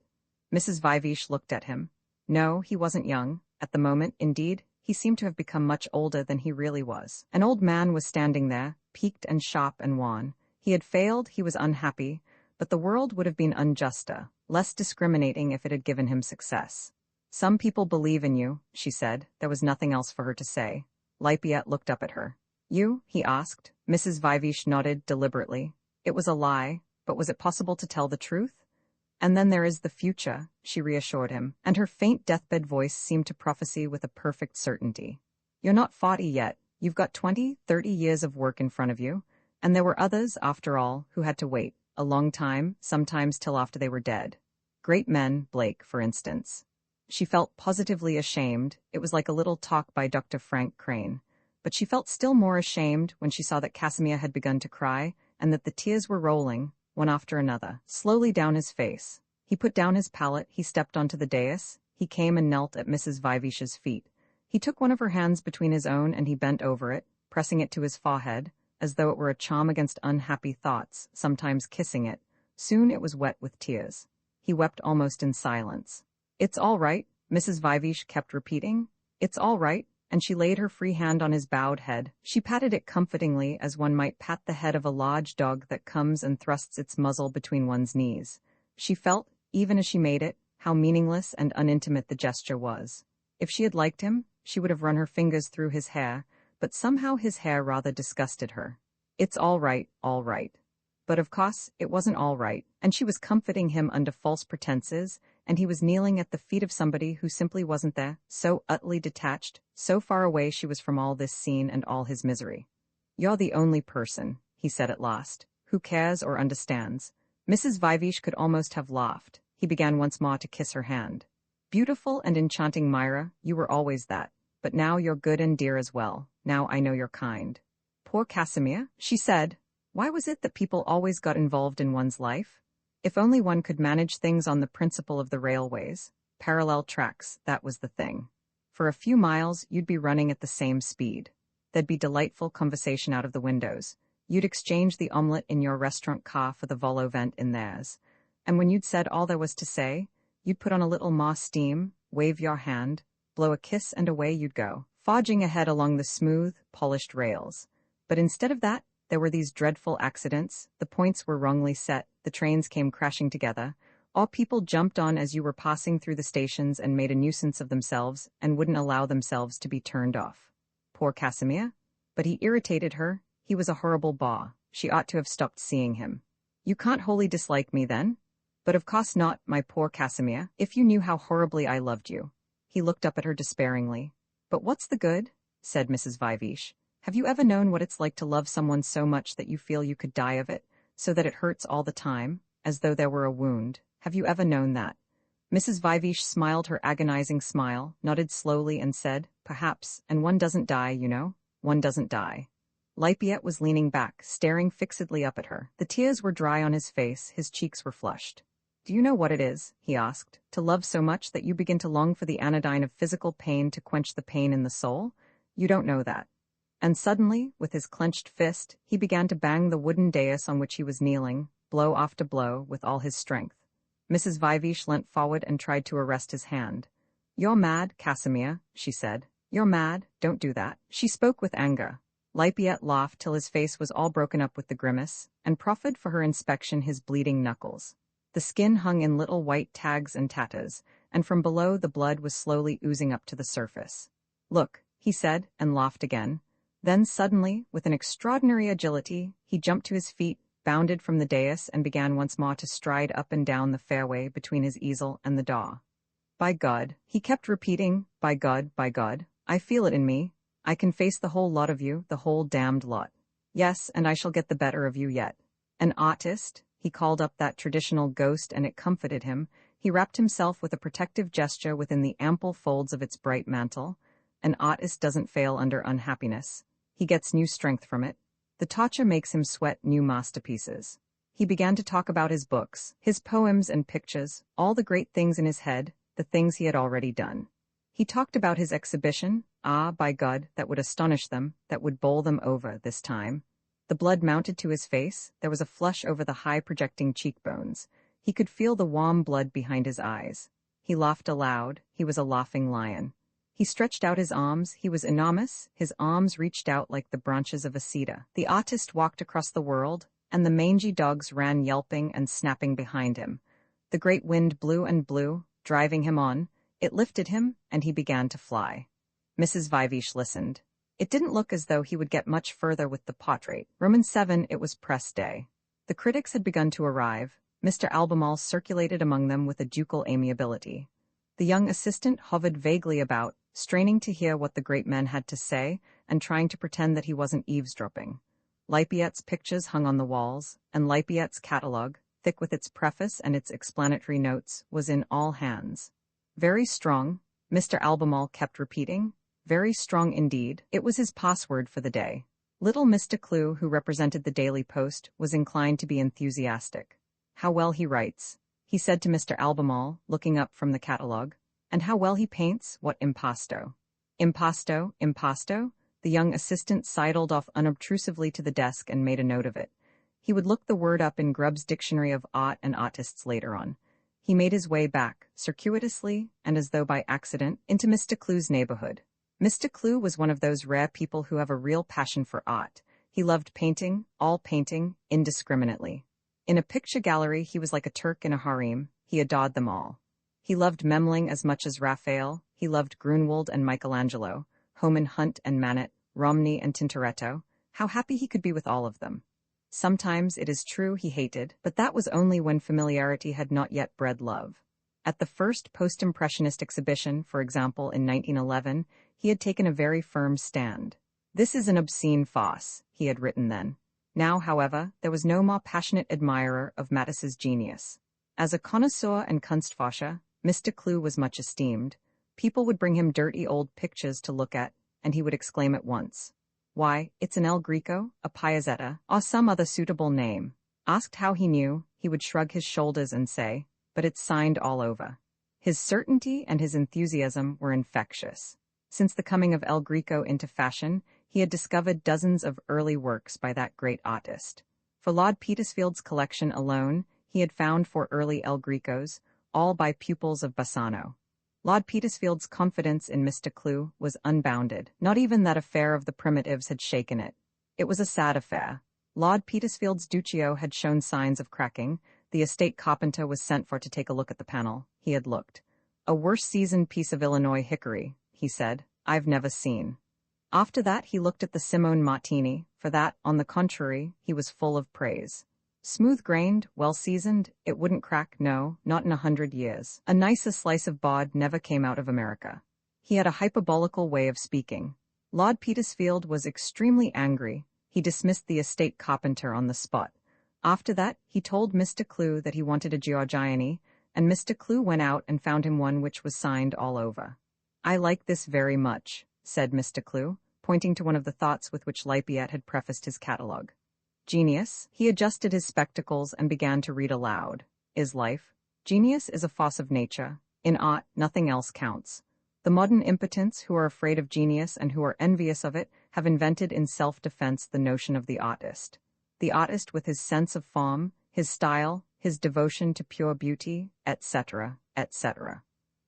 Mrs. Viveash looked at him. No, he wasn't young. At the moment, indeed, he seemed to have become much older than he really was. An old man was standing there, peaked and sharp and wan. He had failed, he was unhappy, but the world would have been unjuster, less discriminating if it had given him success. Some people believe in you, she said. There was nothing else for her to say. Lippiet looked up at her. You? He asked. Mrs. Viveash nodded deliberately. It was a lie, but was it possible to tell the truth? And then there is the future, she reassured him, and her faint deathbed voice seemed to prophesy with a perfect certainty. You're not 40 yet. You've got 20, 30 years of work in front of you, and there were others, after all, who had to wait, a long time, sometimes till after they were dead. Great men, Blake, for instance. She felt positively ashamed. It was like a little talk by Dr. Frank Crane. But she felt still more ashamed when she saw that Casimir had begun to cry, and that the tears were rolling, one after another, slowly down his face. He put down his palette, he stepped onto the dais, he came and knelt at Mrs. Viveash's feet. He took one of her hands between his own and he bent over it, pressing it to his forehead, as though it were a charm against unhappy thoughts, sometimes kissing it. Soon it was wet with tears. He wept almost in silence. It's all right, Mrs. Viveash kept repeating. It's all right, and she laid her free hand on his bowed head. She patted it comfortingly as one might pat the head of a large dog that comes and thrusts its muzzle between one's knees. She felt, even as she made it, how meaningless and unintimate the gesture was. If she had liked him, she would have run her fingers through his hair, but somehow his hair rather disgusted her. It's all right, all right. But of course, it wasn't all right, and she was comforting him under false pretenses, and he was kneeling at the feet of somebody who simply wasn't there, so utterly detached, so far away she was from all this scene and all his misery. You're the only person, he said at last, who cares or understands. Mrs. Viveash could almost have laughed. He began once more to kiss her hand. Beautiful and enchanting Myra, you were always that, but now you're good and dear as well. Now I know you're kind. Poor Casimir, she said. Why was it that people always got involved in one's life? If only one could manage things on the principle of the railways, parallel tracks, that was the thing. For a few miles, you'd be running at the same speed. There'd be delightful conversation out of the windows. You'd exchange the omelette in your restaurant car for the vol au vent in theirs. And when you'd said all there was to say, you'd put on a little more steam, wave your hand, blow a kiss and away you'd go, forging ahead along the smooth, polished rails. But instead of that, there were these dreadful accidents, the points were wrongly set, the trains came crashing together, all people jumped on as you were passing through the stations and made a nuisance of themselves and wouldn't allow themselves to be turned off. Poor Casimir. But he irritated her, he was a horrible bore, she ought to have stopped seeing him. You can't wholly dislike me then? But of course not, my poor Casimir, if you knew how horribly I loved you. He looked up at her despairingly. But what's the good? Said Mrs. Viveash. Have you ever known what it's like to love someone so much that you feel you could die of it, so that it hurts all the time, as though there were a wound? Have you ever known that? Mrs. Viveash smiled her agonizing smile, nodded slowly and said, Perhaps, and one doesn't die, you know. One doesn't die. Lippiet was leaning back, staring fixedly up at her. The tears were dry on his face, his cheeks were flushed. Do you know what it is, he asked, to love so much that you begin to long for the anodyne of physical pain to quench the pain in the soul? You don't know that. And suddenly, with his clenched fist, he began to bang the wooden dais on which he was kneeling, blow after blow, with all his strength. Mrs. Viveash leant forward and tried to arrest his hand. You're mad, Casimir, she said. You're mad, don't do that. She spoke with anger. Lippiet laughed till his face was all broken up with the grimace, and proffered for her inspection his bleeding knuckles. The skin hung in little white tags and tatters, and from below the blood was slowly oozing up to the surface. Look, he said, and laughed again. Then suddenly, with an extraordinary agility, he jumped to his feet, bounded from the dais and began once more to stride up and down the fairway between his easel and the door. By God, he kept repeating, by God, I feel it in me. I can face the whole lot of you, the whole damned lot. Yes, and I shall get the better of you yet. An artist? He called up that traditional ghost and it comforted him. He wrapped himself with a protective gesture within the ample folds of its bright mantle. An artist doesn't fail under unhappiness. He gets new strength from it. The torture makes him sweat new masterpieces. He began to talk about his books, his poems and pictures, all the great things in his head, the things he had already done. He talked about his exhibition, by God, that would astonish them, that would bowl them over this time. The blood mounted to his face, there was a flush over the high projecting cheekbones. He could feel the warm blood behind his eyes. He laughed aloud, he was a laughing lion. He stretched out his arms, he was enormous, his arms reached out like the branches of a cedar. The artist walked across the world, and the mangy dogs ran yelping and snapping behind him. The great wind blew and blew, driving him on. It lifted him, and he began to fly. Mrs. Viveash listened. It didn't look as though he would get much further with the portrait. Roman 7, it was press day. The critics had begun to arrive. Mr. Albemarle circulated among them with a ducal amiability. The young assistant hovered vaguely about, straining to hear what the great men had to say, and trying to pretend that he wasn't eavesdropping. Lafayette's pictures hung on the walls, and Lafayette's catalogue, thick with its preface and its explanatory notes, was in all hands. Very strong, Mr. Albemarle kept repeating. Very strong indeed. It was his password for the day. Little Mr. Clew, who represented the Daily Post, was inclined to be enthusiastic. How well he writes, he said to Mr. Albemarle, looking up from the catalogue. And how well he paints, what impasto. Impasto, impasto? The young assistant sidled off unobtrusively to the desk and made a note of it. He would look the word up in Grubb's Dictionary of Art and Artists later on. He made his way back, circuitously, and as though by accident, into Mr. Clew's neighborhood. Mr. Clew was one of those rare people who have a real passion for art. He loved painting, all painting, indiscriminately. In a picture gallery he was like a Turk in a harem, he adored them all. He loved Memling as much as Raphael, he loved Grunwald and Michelangelo, Homan Hunt and Manet, Romney and Tintoretto. How happy he could be with all of them. Sometimes, it is true, he hated, but that was only when familiarity had not yet bred love. At the first post-impressionist exhibition, for example, in 1911, he had taken a very firm stand. This is an obscene farce, he had written then. Now, however, there was no more passionate admirer of Matisse's genius. As a connoisseur and Kunstforscher, Mr. Clew was much esteemed. People would bring him dirty old pictures to look at, and he would exclaim at once, "Why, it's an El Greco, a Piazzetta, or some other suitable name." Asked how he knew, he would shrug his shoulders and say, "But it's signed all over." His certainty and his enthusiasm were infectious. Since the coming of El Greco into fashion, he had discovered dozens of early works by that great artist. For Lord Petersfield's collection alone, he had found 4 early El Grecos, all by pupils of Bassano. Lord Petersfield's confidence in Mr. Clew was unbounded. Not even that affair of the primitives had shaken it. It was a sad affair. Lord Petersfield's Duccio had shown signs of cracking. The estate carpenter was sent for to take a look at the panel. He had looked. "A worse seasoned piece of Illinois hickory," he said, "I've never seen." After that he looked at the Simone Martini. For that, on the contrary, he was full of praise. Smooth-grained, well-seasoned, it wouldn't crack, no, not in 100 years. A nicer slice of bod never came out of America. He had a hyperbolical way of speaking. Lord Petersfield was extremely angry. He dismissed the estate carpenter on the spot. After that, he told Mr. Clew that he wanted a Giorgione, and Mr. Clew went out and found him one which was signed all over. "I like this very much," said Mr. Clew, pointing to one of the thoughts with which Lafayette had prefaced his catalogue. "Genius," he adjusted his spectacles and began to read aloud, "is life. Genius is a force of nature. In art, nothing else counts. The modern impotents who are afraid of genius and who are envious of it have invented in self-defense the notion of the artist. The artist with his sense of form, his style, his devotion to pure beauty, etc., etc.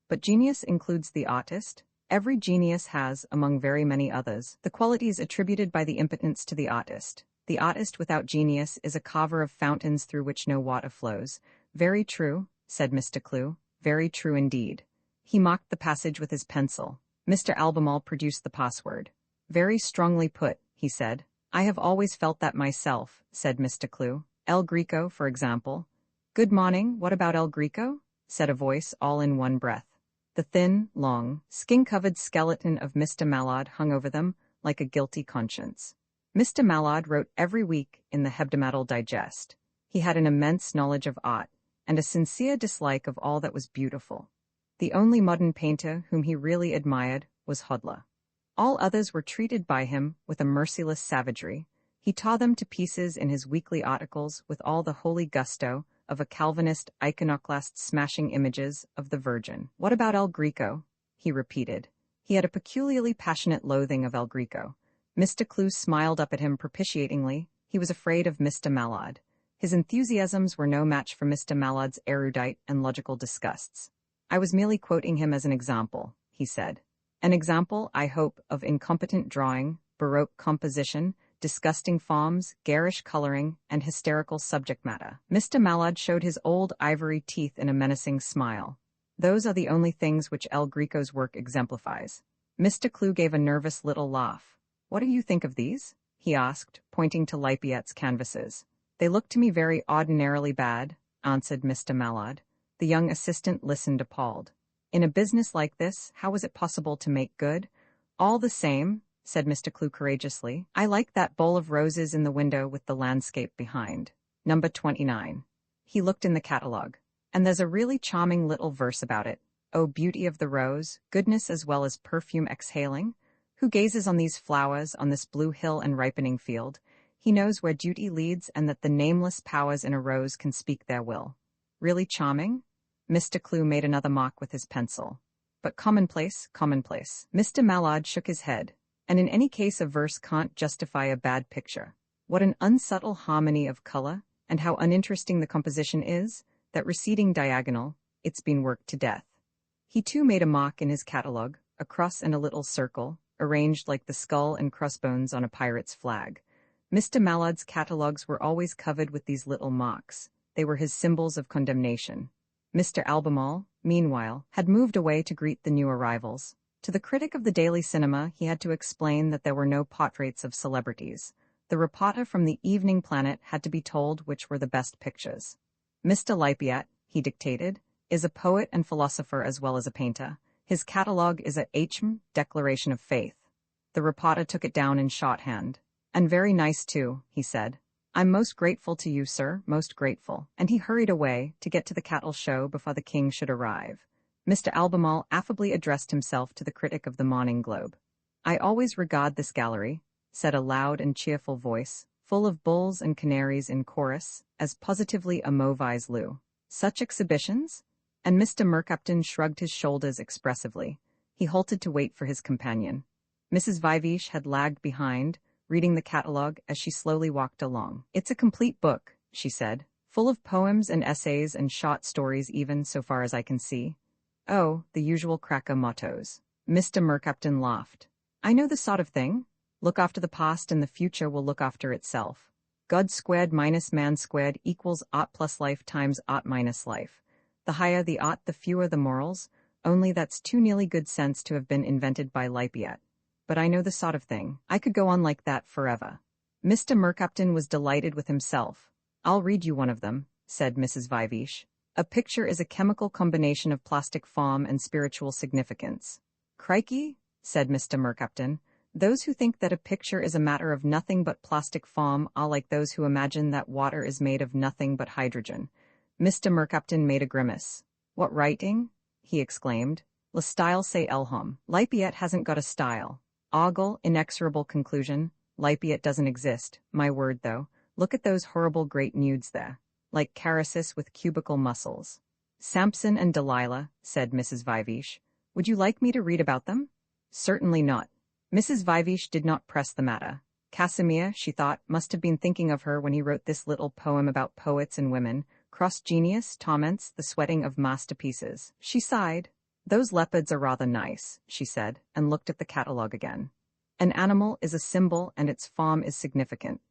But genius includes the artist. Every genius has, among very many others, the qualities attributed by the impotents to the artist. The artist without genius is a carver of fountains through which no water flows." "Very true," said Mr. Clew. "Very true indeed." He marked the passage with his pencil. Mr. Albemarle produced the password. "Very strongly put," he said. "I have always felt that myself," said Mr. Clew. El Greco, for example. Good morning, what about El Greco? Said a voice all in one breath. The thin, long, skin-covered skeleton of Mr. Mallard hung over them like a guilty conscience. Mr. Mallard wrote every week in the Hebdomadal Digest. He had an immense knowledge of art and a sincere dislike of all that was beautiful. The only modern painter whom he really admired was Hodler. All others were treated by him with a merciless savagery. He tore them to pieces in his weekly articles with all the holy gusto of a Calvinist iconoclast smashing images of the Virgin. What about El Greco? He repeated. He had a peculiarly passionate loathing of El Greco. Mr. Clue smiled up at him propitiatingly. He was afraid of Mr. Mallard. His enthusiasms were no match for Mr. Mallard's erudite and logical disgusts. I was merely quoting him as an example, he said. An example, I hope, of incompetent drawing, baroque composition, disgusting forms, garish coloring, and hysterical subject matter. Mr. Mallard showed his old ivory teeth in a menacing smile. Those are the only things which El Greco's work exemplifies. Mr. Clue gave a nervous little laugh. What do you think of these? He asked, pointing to Lafayette's canvases. They look to me very ordinarily bad, answered Mr. Mallard. The young assistant listened appalled. In a business like this, how was it possible to make good? All the same, said Mr. Clue courageously, I like that bowl of roses in the window with the landscape behind. Number 29. He looked in the catalogue. And there's a really charming little verse about it. O beauty of the rose, goodness as well as perfume exhaling. Who gazes on these flowers, on this blue hill and ripening field? He knows where duty leads and that the nameless powers in a rose can speak their will. Really charming? Mr. Clue made another mark with his pencil. But commonplace, commonplace. Mr. Mallard shook his head. And in any case a verse can't justify a bad picture. What an unsubtle harmony of color, and how uninteresting the composition is, that receding diagonal, it's been worked to death. He too made a mark in his catalogue, a cross and a little circle, arranged like the skull and crossbones on a pirate's flag. Mr. Mallard's catalogues were always covered with these little marks. They were his symbols of condemnation. Mr. Albemarle, meanwhile, had moved away to greet the new arrivals. To the critic of the Daily Cinema, he had to explain that there were no portraits of celebrities. The reporter from the Evening Planet had to be told which were the best pictures. Mr. Lafayette, he dictated, is a poet and philosopher as well as a painter. His catalogue is a declaration of faith. The reporter took it down in shorthand. And very nice too, he said. I'm most grateful to you, sir, most grateful. And he hurried away to get to the cattle show before the king should arrive. Mr. Albemarle affably addressed himself to the critic of the Morning Globe. I always regard this gallery, said a loud and cheerful voice, full of bulls and canaries in chorus, as positively a Mauvais lieu. Such exhibitions? And Mr. Mercapton shrugged his shoulders expressively. He halted to wait for his companion. Mrs. Viveash had lagged behind, reading the catalogue as she slowly walked along. It's a complete book, she said, full of poems and essays and short stories even, so far as I can see. Oh, the usual cracker mottos. Mr. Mercapton laughed. I know the sort of thing. Look after the past and the future will look after itself. God squared minus man squared equals ought plus life times ought minus life. The higher the ought, the fewer the morals, only that's too nearly good sense to have been invented by Lafayette. But I know the sort of thing. I could go on like that forever. Mr. Mercapton was delighted with himself. I'll read you one of them, said Mrs. Viveash. A picture is a chemical combination of plastic form and spiritual significance. Crikey, said Mr. Mercapton. Those who think that a picture is a matter of nothing but plastic form are like those who imagine that water is made of nothing but hydrogen. Mr. Mercapton made a grimace. What writing? He exclaimed. Le style c'est l'homme. Lafayette hasn't got a style. Ogle, inexorable conclusion. Lafayette doesn't exist. My word, though. Look at those horrible great nudes there. Like Carasus with cubical muscles. Samson and Delilah, said Mrs. Viveash. Would you like me to read about them? Certainly not. Mrs. Viveash did not press the matter. Casimir, she thought, must have been thinking of her when he wrote this little poem about poets and women. Cross genius torments the sweating of masterpieces. She sighed. Those leopards are rather nice, she said, and looked at the catalogue again. An animal is a symbol and its form is significant.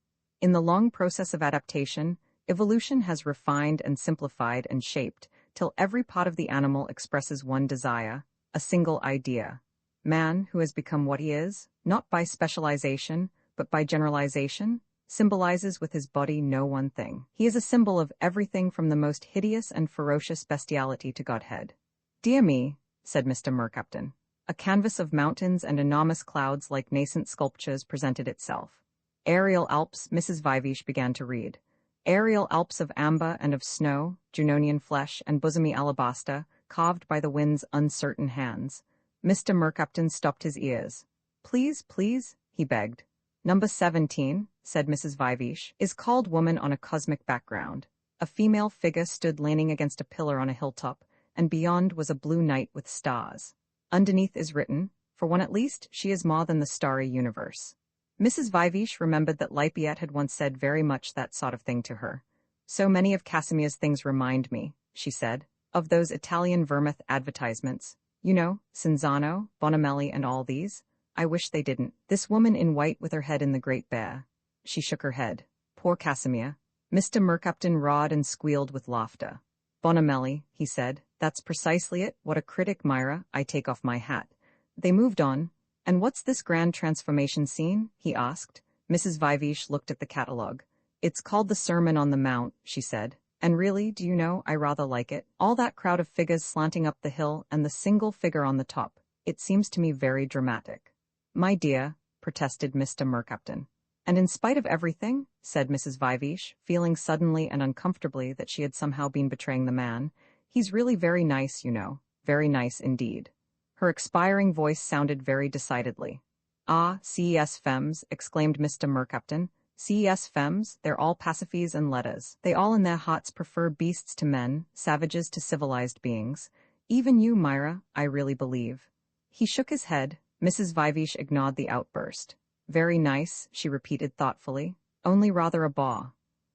In the long process of adaptation, evolution has refined and simplified and shaped till every part of the animal expresses one desire, a single idea. Man, who has become what he is, not by specialization, but by generalization, symbolizes with his body no one thing. He is a symbol of everything from the most hideous and ferocious bestiality to Godhead. Dear me, said Mr. Mercaptan. A canvas of mountains and enormous clouds like nascent sculptures presented itself. Aerial Alps, Mrs. Vivish began to read. Aerial Alps of amber and of snow, Junonian flesh and bosomy alabaster, carved by the wind's uncertain hands. Mr. Mercaptan stopped his ears. Please, please, he begged. Number 17, said Mrs. Vivish, is called Woman on a Cosmic Background. A female figure stood leaning against a pillar on a hilltop, and beyond was a blue night with stars. Underneath is written, for one at least, she is more than the starry universe. Mrs. Vivish remembered that Lafayette had once said very much that sort of thing to her. So many of Casimir's things remind me, she said, of those Italian vermouth advertisements. You know, Cinzano, Bonamelli and all these. I wish they didn't. This woman in white with her head in the Great Bear. She shook her head. Poor Casimir. Mr. Mercaptan roared and squealed with laughter. Bonamelli, he said, that's precisely it. What a critic, Myra. I take off my hat. They moved on. And what's this grand transformation scene? He asked. Mrs. Vivish looked at the catalogue. It's called the Sermon on the Mount, she said. And really, do you know, I rather like it. All that crowd of figures slanting up the hill and the single figure on the top. It seems to me very dramatic. My dear, protested Mr. Mercaptan. And in spite of everything, said Mrs. Vivish, feeling suddenly and uncomfortably that she had somehow been betraying the man, he's really very nice, you know, very nice indeed. Her expiring voice sounded very decidedly. Ah, CES femmes, exclaimed Mr. Mercaptan. CES femmes, they're all pacifis and lettas. They all in their hearts prefer beasts to men, savages to civilized beings. Even you, Myra, I really believe. He shook his head. Mrs. Vivish ignored the outburst. Very nice, she repeated thoughtfully. Only rather a bore.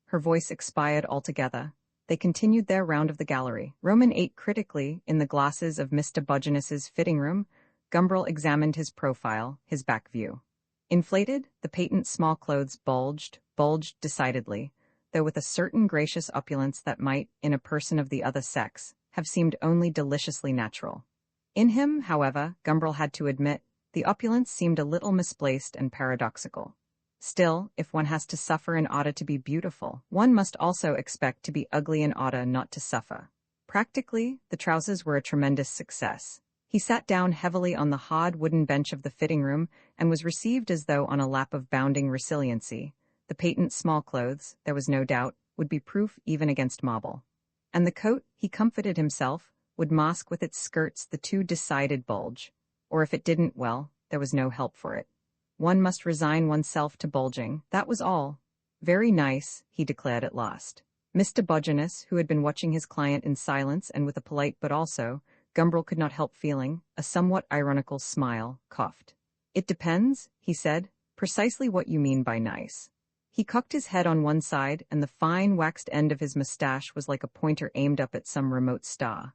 Her voice expired altogether. They continued their round of the gallery. Roman ate critically in the glasses of Mr. Budgenus's fitting room. Gumbrel examined his profile, his back view. Inflated, the patent small clothes bulged decidedly, though with a certain gracious opulence that might, in a person of the other sex, have seemed only deliciously natural. In him, however, Gumbrel had to admit, the opulence seemed a little misplaced and paradoxical. Still, if one has to suffer in order to be beautiful, one must also expect to be ugly in order not to suffer. Practically, the trousers were a tremendous success. He sat down heavily on the hard wooden bench of the fitting room and was received as though on a lap of bounding resiliency. The patent small clothes, there was no doubt, would be proof even against marble. And the coat, he comforted himself, would mask with its skirts the too decided bulge. Or if it didn't, well, there was no help for it. One must resign oneself to bulging, that was all. Very nice, he declared at last. Mr. Budgenus, who had been watching his client in silence and with a polite but also, Gumbrel could not help feeling, a somewhat ironical smile, coughed. It depends, he said, precisely what you mean by nice. He cocked his head on one side, and the fine waxed end of his mustache was like a pointer aimed up at some remote star.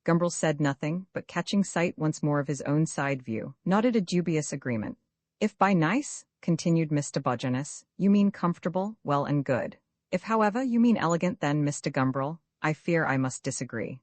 Gumbrel said nothing, but catching sight once more of his own side view, nodded a dubious agreement. If by nice, continued Mr. Budgenus, you mean comfortable, well and good. If, however, you mean elegant, then, Mr. Gumbrel, I fear I must disagree.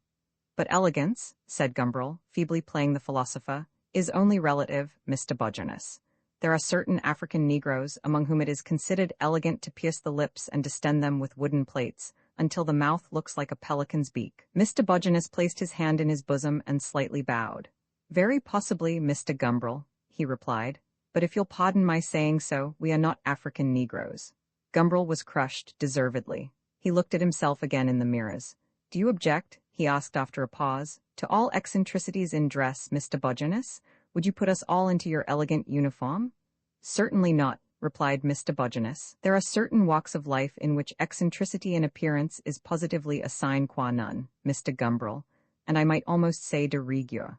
But elegance, said Gumbrel, feebly playing the philosopher, is only relative, Mr. Budgenus. There are certain African Negroes among whom it is considered elegant to pierce the lips and distend them with wooden plates, until the mouth looks like a pelican's beak. Mr. Budgenus placed his hand in his bosom and slightly bowed. Very possibly, Mr. Gumbrel, he replied, but if you'll pardon my saying so, we are not African Negroes. Gumbrel was crushed, deservedly. He looked at himself again in the mirrors. Do you object, he asked after a pause, to all eccentricities in dress, Mr. Budgenus? Would you put us all into your elegant uniform? Certainly not, replied Mr. Budgenus. There are certain walks of life in which eccentricity in appearance is positively a sine qua non, Mr. Gumbrel, and I might almost say de rigueur.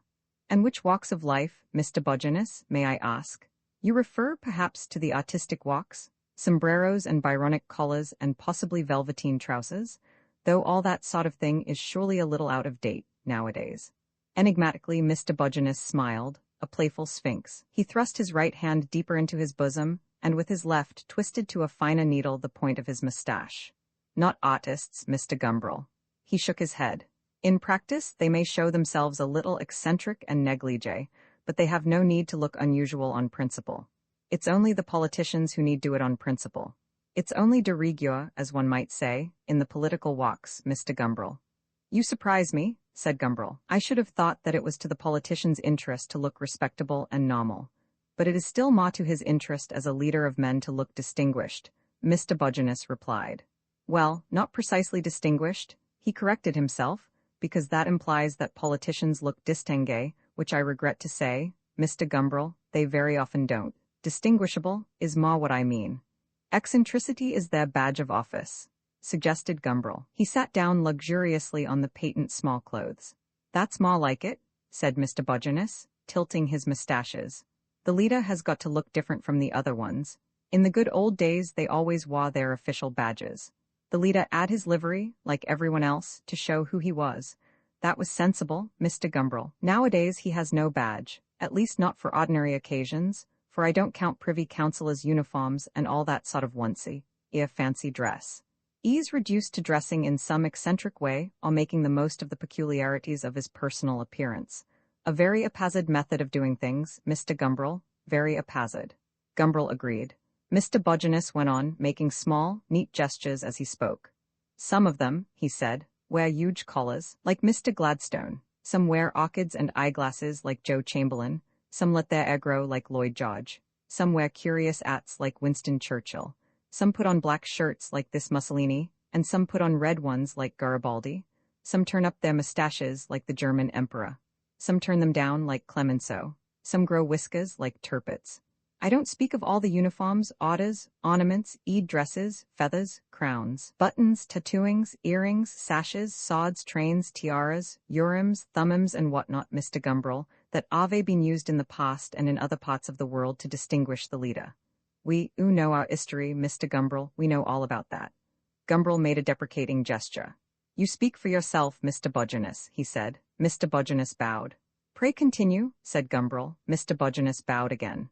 And which walks of life, Mr. Budgenus, may I ask? You refer, perhaps, to the artistic walks? Sombreros and Byronic collars and possibly velveteen trousers? Though all that sort of thing is surely a little out of date, nowadays. Enigmatically, Mr. Budgenus smiled, a playful sphinx. He thrust his right hand deeper into his bosom, and with his left twisted to a finer needle the point of his mustache. Not artists, Mr. Gumbrel. He shook his head. In practice, they may show themselves a little eccentric and negligee, but they have no need to look unusual on principle. It's only the politicians who need do it on principle. It's only de rigueur, as one might say, in the political walks, Mr. Gumbrel. You surprise me, said Gumbrel. I should have thought that it was to the politician's interest to look respectable and normal. But it is still more to his interest as a leader of men to look distinguished, Mr. Bogenus replied. Well, not precisely distinguished, he corrected himself, because that implies that politicians look distingué, which I regret to say, Mr. Gumbrel, they very often don't. Distinguishable is more what I mean. Eccentricity is their badge of office, suggested Gumbrel. He sat down luxuriously on the patent small clothes. That's more like it, said Mr. Bogenus, tilting his mustaches. The leader has got to look different from the other ones. In the good old days they always wore their official badges. The leader had his livery, like everyone else, to show who he was. That was sensible, Mr. Gumbrel. Nowadays he has no badge, at least not for ordinary occasions, for I don't count privy councillors' uniforms and all that sort of onesie, fancy dress. He's reduced to dressing in some eccentric way, or making the most of the peculiarities of his personal appearance. A very haphazard method of doing things, Mr. Gumbrel, very haphazard. Gumbrel agreed. Mr. Bogenus went on, making small, neat gestures as he spoke. Some of them, he said, wear huge collars, like Mr. Gladstone. Some wear orchids and eyeglasses like Joe Chamberlain. Some let their hair grow like Lloyd George. Some wear curious hats like Winston Churchill. Some put on black shirts like this Mussolini, and some put on red ones like Garibaldi. Some turn up their mustaches like the German emperor. Some turn them down like Clemenceau. Some grow whiskers like Tirpitz. I don't speak of all the uniforms, orders, ornaments, dresses, feathers, crowns, buttons, tattooings, earrings, sashes, swords, trains, tiaras, urims, thumbims, and whatnot, Mr. Gumbrel, that have been used in the past and in other parts of the world to distinguish the leader. We, who know our history, Mr. Gumbrel, we know all about that. Gumbrel made a deprecating gesture. You speak for yourself, Mr. Bogenus, he said. Mr. Bogenus bowed. Pray continue, said Gumbrel. Mr. Bogenus bowed again.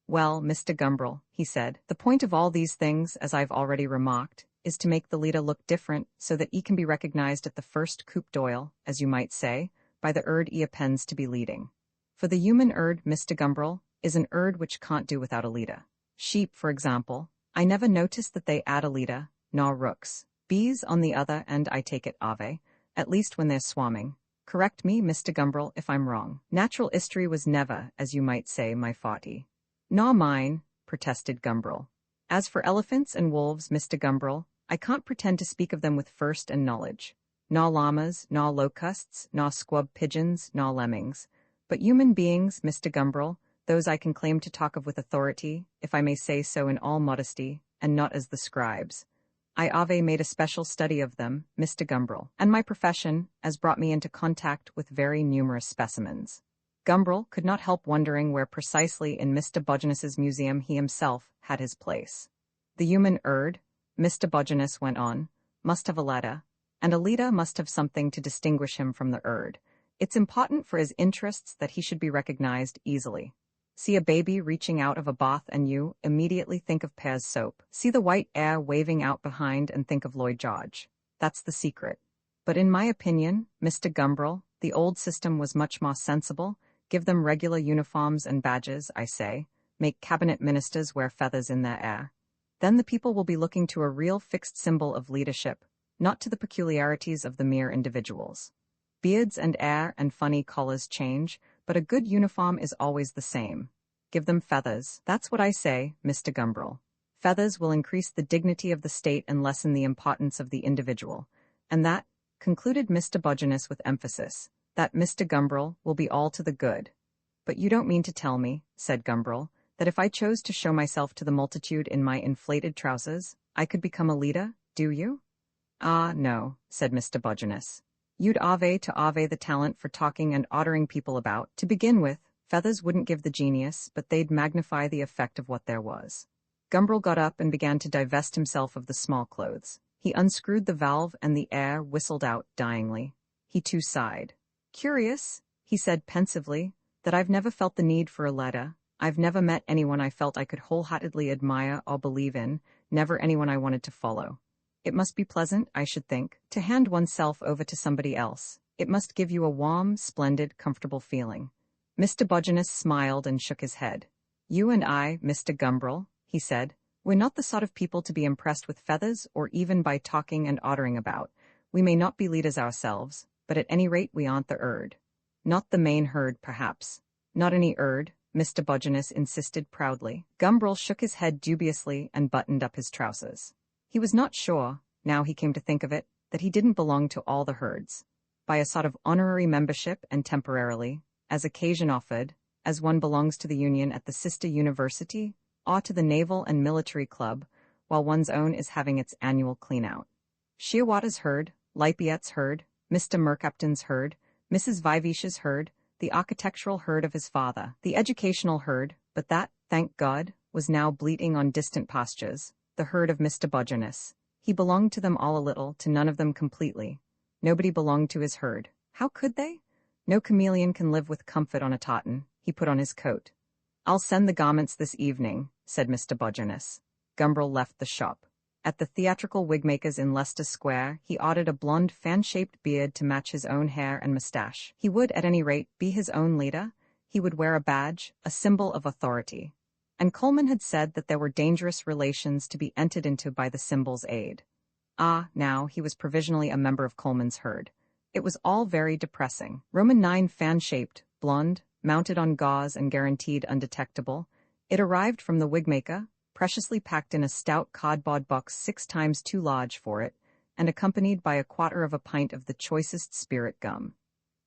Well, Mr. Gumbrel, he said, the point of all these things, as I've already remarked, is to make the leader look different so that he can be recognized at the first coup d'oeil, as you might say, by the herd he appends to be leading. For the human herd, Mr. Gumbrel, is an herd which can't do without a leader. Sheep, for example, I never noticed that they add a leader, nor rooks. Bees, on the other end, I take it ave, at least when they're swarming. Correct me, Mr. Gumbrel, if I'm wrong. Natural history was never, as you might say, my forte. Nor mine, protested Gumbrel. As for elephants and wolves, Mr. Gumbrel, I can't pretend to speak of them with first-hand knowledge. Nor llamas, nor locusts, nor squab pigeons, nor lemmings. But human beings, Mr. Gumbrel, those I can claim to talk of with authority, if I may say so in all modesty, and not as the scribes. I have made a special study of them, Mr. Gumbrel, and my profession has brought me into contact with very numerous specimens. Gumbrel could not help wondering where precisely in Mr. Bogenus's museum he himself had his place. The human herd, Mr. Bogenus went on, must have a leader, and a leader must have something to distinguish him from the herd. It's important for his interests that he should be recognized easily. See a baby reaching out of a bath and you immediately think of Pear's soap. See the white air waving out behind and think of Lloyd George. That's the secret. But in my opinion, Mr. Gumbrel, the old system was much more sensible. Give them regular uniforms and badges, I say. Make cabinet ministers wear feathers in their hair. Then the people will be looking to a real fixed symbol of leadership, not to the peculiarities of the mere individuals. Beards and hair and funny collars change, but a good uniform is always the same. Give them feathers. That's what I say, Mr. Gumbrel. Feathers will increase the dignity of the state and lessen the importance of the individual. And that, concluded Mr. Bogenus with emphasis, that, Mr. Gumbrel, will be all to the good. But you don't mean to tell me, said Gumbrel, that if I chose to show myself to the multitude in my inflated trousers, I could become a leader, do you? Ah, no, said Mr. Bogenus. You'd have the talent for talking and ordering people about. To begin with, feathers wouldn't give the genius, but they'd magnify the effect of what there was. Gumbrel got up and began to divest himself of the small clothes. He unscrewed the valve and the air whistled out dyingly. He too sighed. Curious, he said pensively, that I've never felt the need for a letter. I've never met anyone I felt I could wholeheartedly admire or believe in, never anyone I wanted to follow. It must be pleasant, I should think, to hand oneself over to somebody else. It must give you a warm, splendid, comfortable feeling. Mr. Bogenus smiled and shook his head. You and I, Mr. Gumbrel, he said, We're not the sort of people to be impressed with feathers or even by talking and ottering about. We may not be leaders ourselves, but at any rate we aren't the herd. Not the main herd, perhaps. Not any herd, Mr. Bogenus insisted proudly. Gumbrel shook his head dubiously and buttoned up his trousers. He was not sure, now he came to think of it, that he didn't belong to all the herds. By a sort of honorary membership and temporarily, as occasion offered, as one belongs to the union at the sister university, or to the Naval and Military Club, while one's own is having its annual clean-out. Shearwater's herd, Lippiette's herd, Mr. Mercapton's herd, Mrs. Vivish's herd, the architectural herd of his father, the educational herd, but that, thank God, was now bleating on distant pastures, the herd of Mr. Bogenus. He belonged to them all a little, to none of them completely. Nobody belonged to his herd. How could they? No chameleon can live with comfort on a tartan. He put on his coat. I'll send the garments this evening, said Mr. Bogenus. Gumbrel left the shop. At the theatrical wigmaker's in Leicester Square, he ordered a blonde fan-shaped beard to match his own hair and moustache. He would, at any rate, be his own leader. He would wear a badge, a symbol of authority. And Coleman had said that there were dangerous relations to be entered into by the symbol's aid. Now, he was provisionally a member of Coleman's herd. It was all very depressing. Roman 9 fan-shaped, blonde, mounted on gauze and guaranteed undetectable. It arrived from the wigmaker, preciously packed in a stout cardboard box 6 times too large for it, and accompanied by a quarter of a pint of the choicest spirit gum.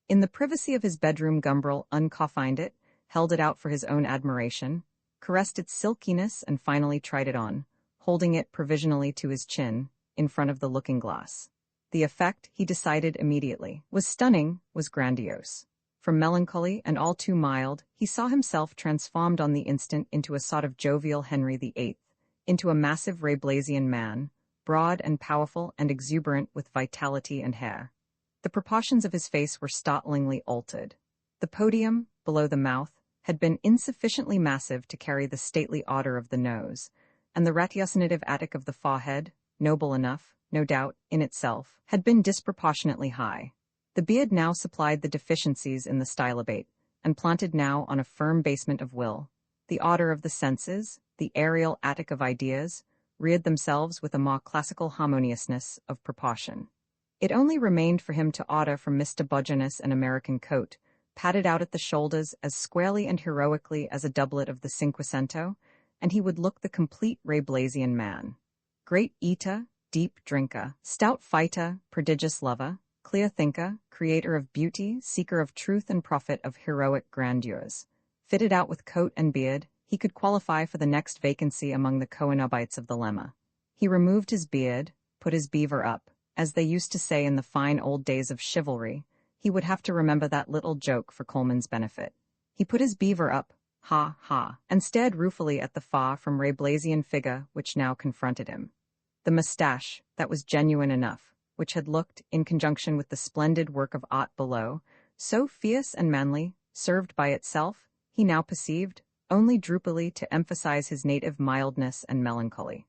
In the privacy of his bedroom, Gumbrel uncoffined it, held it out for his own admiration, caressed its silkiness, and finally tried it on, holding it provisionally to his chin, in front of the looking-glass. The effect, he decided immediately, was stunning, was grandiose. From melancholy and all too mild, he saw himself transformed on the instant into a sort of jovial Henry VIII, into a massive Rabelaisian man, broad and powerful and exuberant with vitality and hair. The proportions of his face were startlingly altered. The podium, below the mouth, had been insufficiently massive to carry the stately order of the nose, and the ratiocinative attic of the forehead, noble enough, no doubt, in itself, had been disproportionately high. The beard now supplied the deficiencies in the stylobate, and planted now on a firm basement of will. The order of the senses, the aerial attic of ideas, reared themselves with a more classical harmoniousness of proportion. It only remained for him to order from Mr. Bogenus an American coat, padded out at the shoulders as squarely and heroically as a doublet of the Cinquecento, and he would look the complete Rabelaisian man. Great eater, deep drinker, stout fighter, prodigious lover, clear thinker, creator of beauty, seeker of truth and prophet of heroic grandeurs. Fitted out with coat and beard, he could qualify for the next vacancy among the Coenobites of the lemma. He removed his beard, put his beaver up. As they used to say in the fine old days of chivalry, he would have to remember that little joke for Coleman's benefit. He put his beaver up, ha, ha, and stared ruefully at the far from Rabelaisian figure which now confronted him. The moustache, that was genuine enough, which had looked, in conjunction with the splendid work of art below, so fierce and manly, served by itself, he now perceived, only droopily to emphasize his native mildness and melancholy.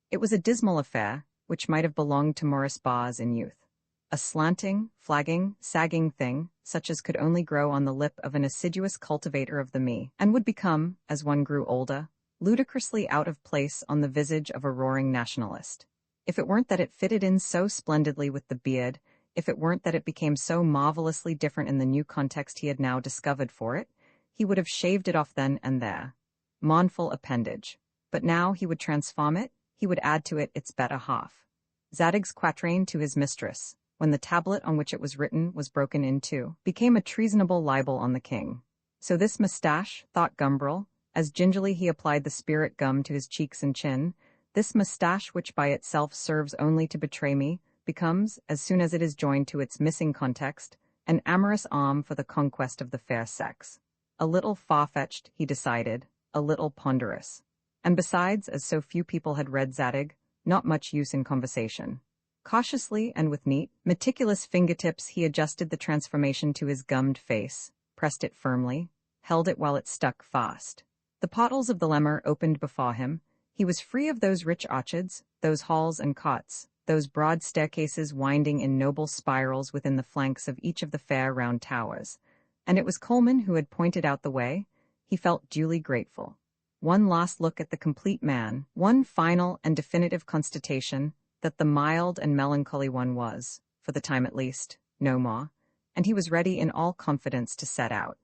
It was a dismal affair, which might have belonged to Morris Bars in youth. A slanting, flagging, sagging thing, such as could only grow on the lip of an assiduous cultivator of the me, and would become, as one grew older, ludicrously out of place on the visage of a roaring nationalist. If it weren't that it fitted in so splendidly with the beard, if it weren't that it became so marvelously different in the new context he had now discovered for it, he would have shaved it off then and there. Mournful appendage. But now he would transform it, he would add to it its better half. Zadig's quatrain to his mistress, when the tablet on which it was written was broken in two, became a treasonable libel on the king. So this moustache, thought Gumbrel, as gingerly he applied the spirit gum to his cheeks and chin, this moustache which by itself serves only to betray me, becomes, as soon as it is joined to its missing context, an amorous arm for the conquest of the fair sex. A little far-fetched, he decided, a little ponderous. And besides, as so few people had read Zadig, not much use in conversation. Cautiously and with neat, meticulous fingertips he adjusted the transformation to his gummed face, pressed it firmly, held it while it stuck fast. The portals of the lemmer opened before him. He was free of those rich orchards, those halls and cots, those broad staircases winding in noble spirals within the flanks of each of the fair round towers. And it was Coleman who had pointed out the way. He felt duly grateful. one last look at the complete man, one final and definitive constatation that the mild and melancholy one was, for the time at least, no more, and he was ready in all confidence to set out.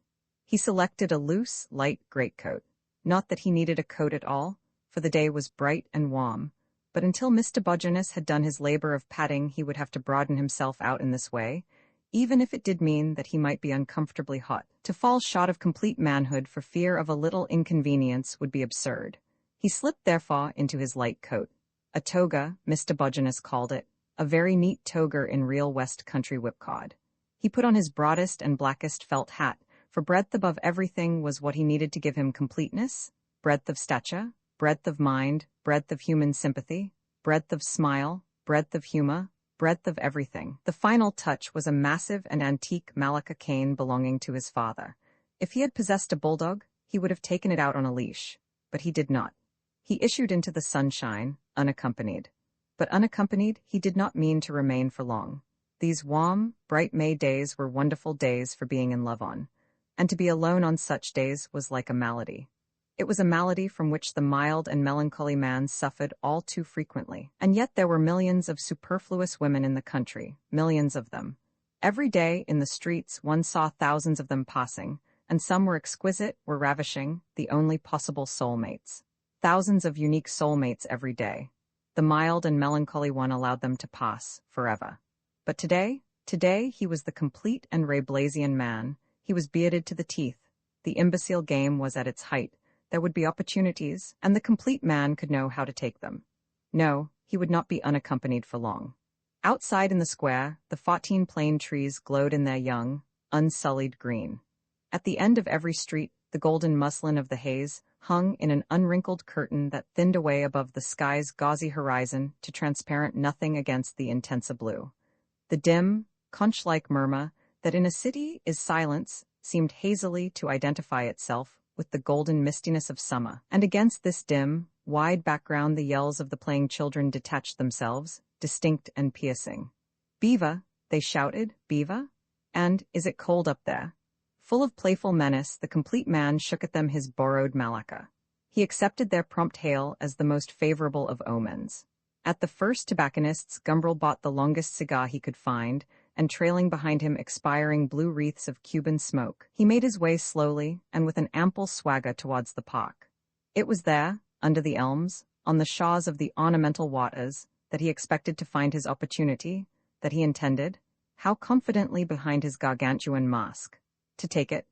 He selected a loose, light greatcoat. Not that he needed a coat at all, for the day was bright and warm, but until Mr. Bodgernis had done his labor of padding he would have to broaden himself out in this way, even if it did mean that he might be uncomfortably hot. To fall short of complete manhood for fear of a little inconvenience would be absurd. He slipped therefore into his light coat. A toga, Mr. Bodgernis called it, a very neat toga in real West Country whipcord. He put on his broadest and blackest felt hat, for breadth above everything was what he needed to give him completeness, breadth of stature, breadth of mind, breadth of human sympathy, breadth of smile, breadth of humor, breadth of everything. The final touch was a massive and antique Malacca cane belonging to his father. If he had possessed a bulldog, he would have taken it out on a leash, but he did not. He issued into the sunshine, unaccompanied. But unaccompanied, he did not mean to remain for long. These warm, bright May days were wonderful days for being in love on, and to be alone on such days was like a malady. It was a malady from which the mild and melancholy man suffered all too frequently. And yet there were millions of superfluous women in the country, millions of them. Every day, in the streets, one saw thousands of them passing, and some were exquisite, were ravishing, the only possible soulmates. Thousands of unique soulmates every day. The mild and melancholy one allowed them to pass, forever. But today he was the complete and Rabelaisian man. He was bearded to the teeth. The imbecile game was at its height. There would be opportunities, and the complete man could know how to take them. No, he would not be unaccompanied for long. Outside in the square, the 14 plane trees glowed in their young, unsullied green. At the end of every street, the golden muslin of the haze hung in an unwrinkled curtain that thinned away above the sky's gauzy horizon to transparent nothing against the intense blue. The dim, conch-like murmur that in a city is silence seemed hazily to identify itself with the golden mistiness of summer, and against this dim, wide background the yells of the playing children detached themselves, distinct and piercing. "Beaver," they shouted, "Beaver? And is it cold up there?" Full of playful menace, the complete man shook at them his borrowed Malacca. He accepted their prompt hail as the most favorable of omens. At the first tobacconist's, Gumbrel bought the longest cigar he could find, and trailing behind him expiring blue wreaths of Cuban smoke, he made his way slowly and with an ample swagger towards the park. It was there, under the elms, on the shores of the ornamental waters, that he expected to find his opportunity, that he intended, how confidently behind his gargantuan mask, to take it.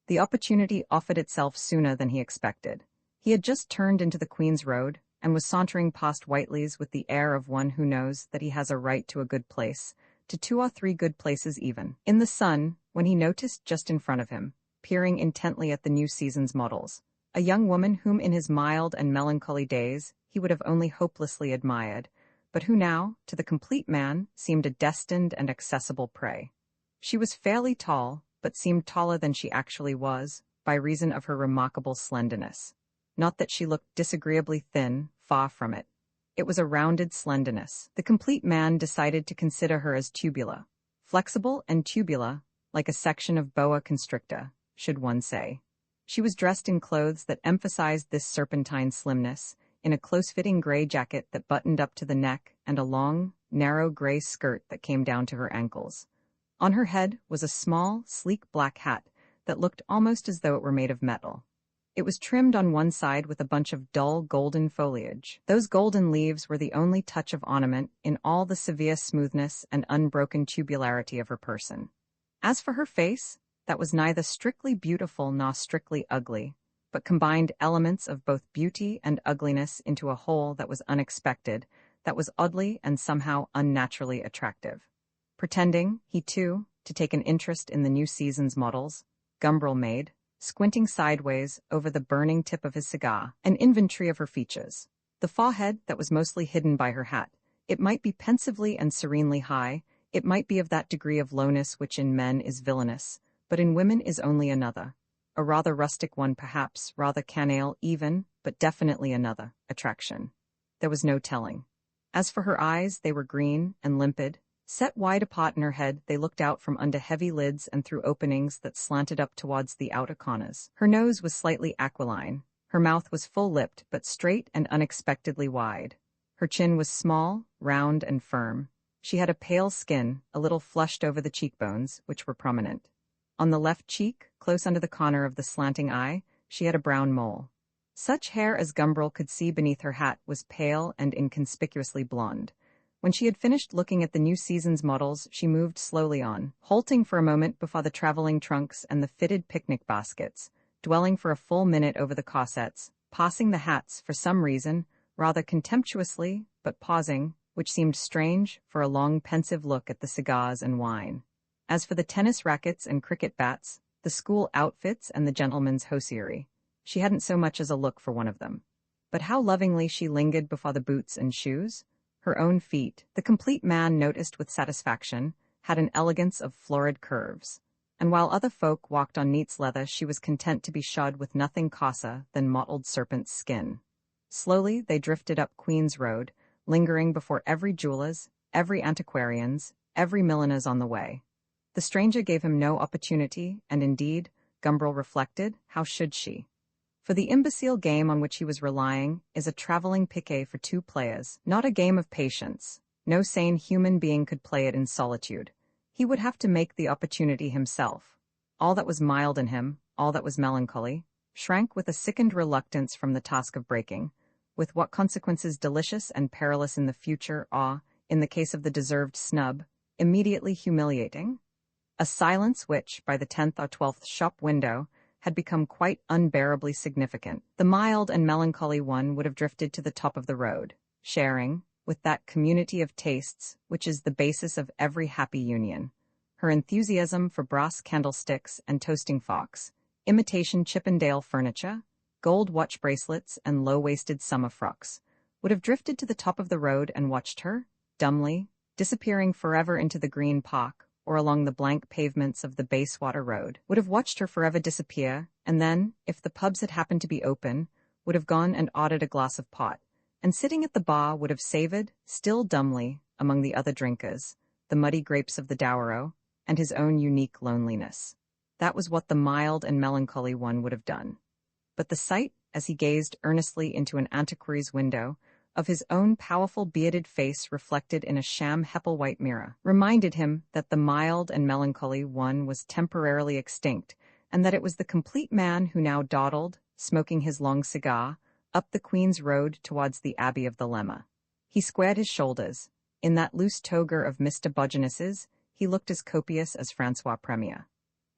The opportunity offered itself sooner than he expected. He had just turned into the Queen's Road, and was sauntering past Whiteley's with the air of one who knows that he has a right to a good place, to 2 or 3 good places even, in the sun, when he noticed just in front of him, peering intently at the new season's models, a young woman whom in his mild and melancholy days he would have only hopelessly admired, but who now, to the complete man, seemed a destined and accessible prey. She was fairly tall, but seemed taller than she actually was, by reason of her remarkable slenderness. Not that she looked disagreeably thin, far from it. It was a rounded slenderness. The complete man decided to consider her as tubular. Flexible and tubular, like a section of boa constrictor, should one say. She was dressed in clothes that emphasized this serpentine slimness, in a close-fitting gray jacket that buttoned up to the neck and a long, narrow gray skirt that came down to her ankles. On her head was a small, sleek black hat that looked almost as though it were made of metal. It was trimmed on one side with a bunch of dull golden foliage. Those golden leaves were the only touch of ornament in all the severe smoothness and unbroken tubularity of her person. As for her face, that was neither strictly beautiful nor strictly ugly, but combined elements of both beauty and ugliness into a whole that was unexpected, that was oddly and somehow unnaturally attractive. Pretending, he too, to take an interest in the new season's models, Gumbrel made, squinting sideways over the burning tip of his cigar, an inventory of her features. The forehead that was mostly hidden by her hat, it might be pensively and serenely high, it might be of that degree of lowness which in men is villainous, but in women is only another, a rather rustic one perhaps, rather canaille even, but definitely another, attraction. There was no telling. As for her eyes, they were green and limpid. Set wide apart in her head, they looked out from under heavy lids and through openings that slanted up towards the outer corners. Her nose was slightly aquiline, Her mouth was full-lipped but straight and unexpectedly wide. Her chin was small, round and firm. She had a pale skin, a little flushed over the cheekbones, which were prominent. On the left cheek, close under the corner of the slanting eye, she had a brown mole. Such hair as Gumbrel could see beneath her hat was pale and inconspicuously blonde. When she had finished looking at the new season's models, she moved slowly on, halting for a moment before the traveling trunks and the fitted picnic baskets, dwelling for a full minute over the corsets, passing the hats, for some reason, rather contemptuously, but pausing, which seemed strange, for a long pensive look at the cigars and wine. As for the tennis rackets and cricket bats, the school outfits and the gentleman's hosiery, she hadn't so much as a look for one of them. But how lovingly she lingered before the boots and shoes! Her own feet, the complete man noticed with satisfaction, had an elegance of florid curves. And while other folk walked on neat's leather, she was content to be shod with nothing coarser than mottled serpent's skin. Slowly they drifted up Queen's Road, lingering before every jeweler's, every antiquarian's, every milliner's on the way. The stranger gave him no opportunity, and indeed, Gumbrel reflected, how should she? For the imbecile game on which he was relying is a traveling piquet for two players, not a game of patience. No sane human being could play it in solitude. He would have to make the opportunity himself. All that was mild in him, all that was melancholy, shrank with a sickened reluctance from the task of breaking, with what consequences delicious and perilous in the future, in the case of the deserved snub, immediately humiliating. A silence which, by the 10th or 12th shop window, had become quite unbearably significant. The mild and melancholy one would have drifted to the top of the road, sharing, with that community of tastes which is the basis of every happy union, her enthusiasm for brass candlesticks and toasting forks, imitation Chippendale furniture, gold watch bracelets and low-waisted summer frocks, would have drifted to the top of the road and watched her, dumbly, disappearing forever into the Green Park, or along the blank pavements of the Bayswater Road, would have watched her forever disappear, and then, if the pubs had happened to be open, would have gone and ordered a glass of port, and sitting at the bar would have savored, still dumbly, among the other drinkers, the muddy grapes of the Douro, and his own unique loneliness. That was what the mild and melancholy one would have done. But the sight, as he gazed earnestly into an antiquary's window, of his own powerful bearded face reflected in a sham Hepplewhite mirror, reminded him that the mild and melancholy one was temporarily extinct, and that it was the complete man who now dawdled, smoking his long cigar, up the Queen's Road towards the Abbey of the Lemma. He squared his shoulders. In that loose toga of Mr. Bogenus's, he looked as copious as Francois Premier.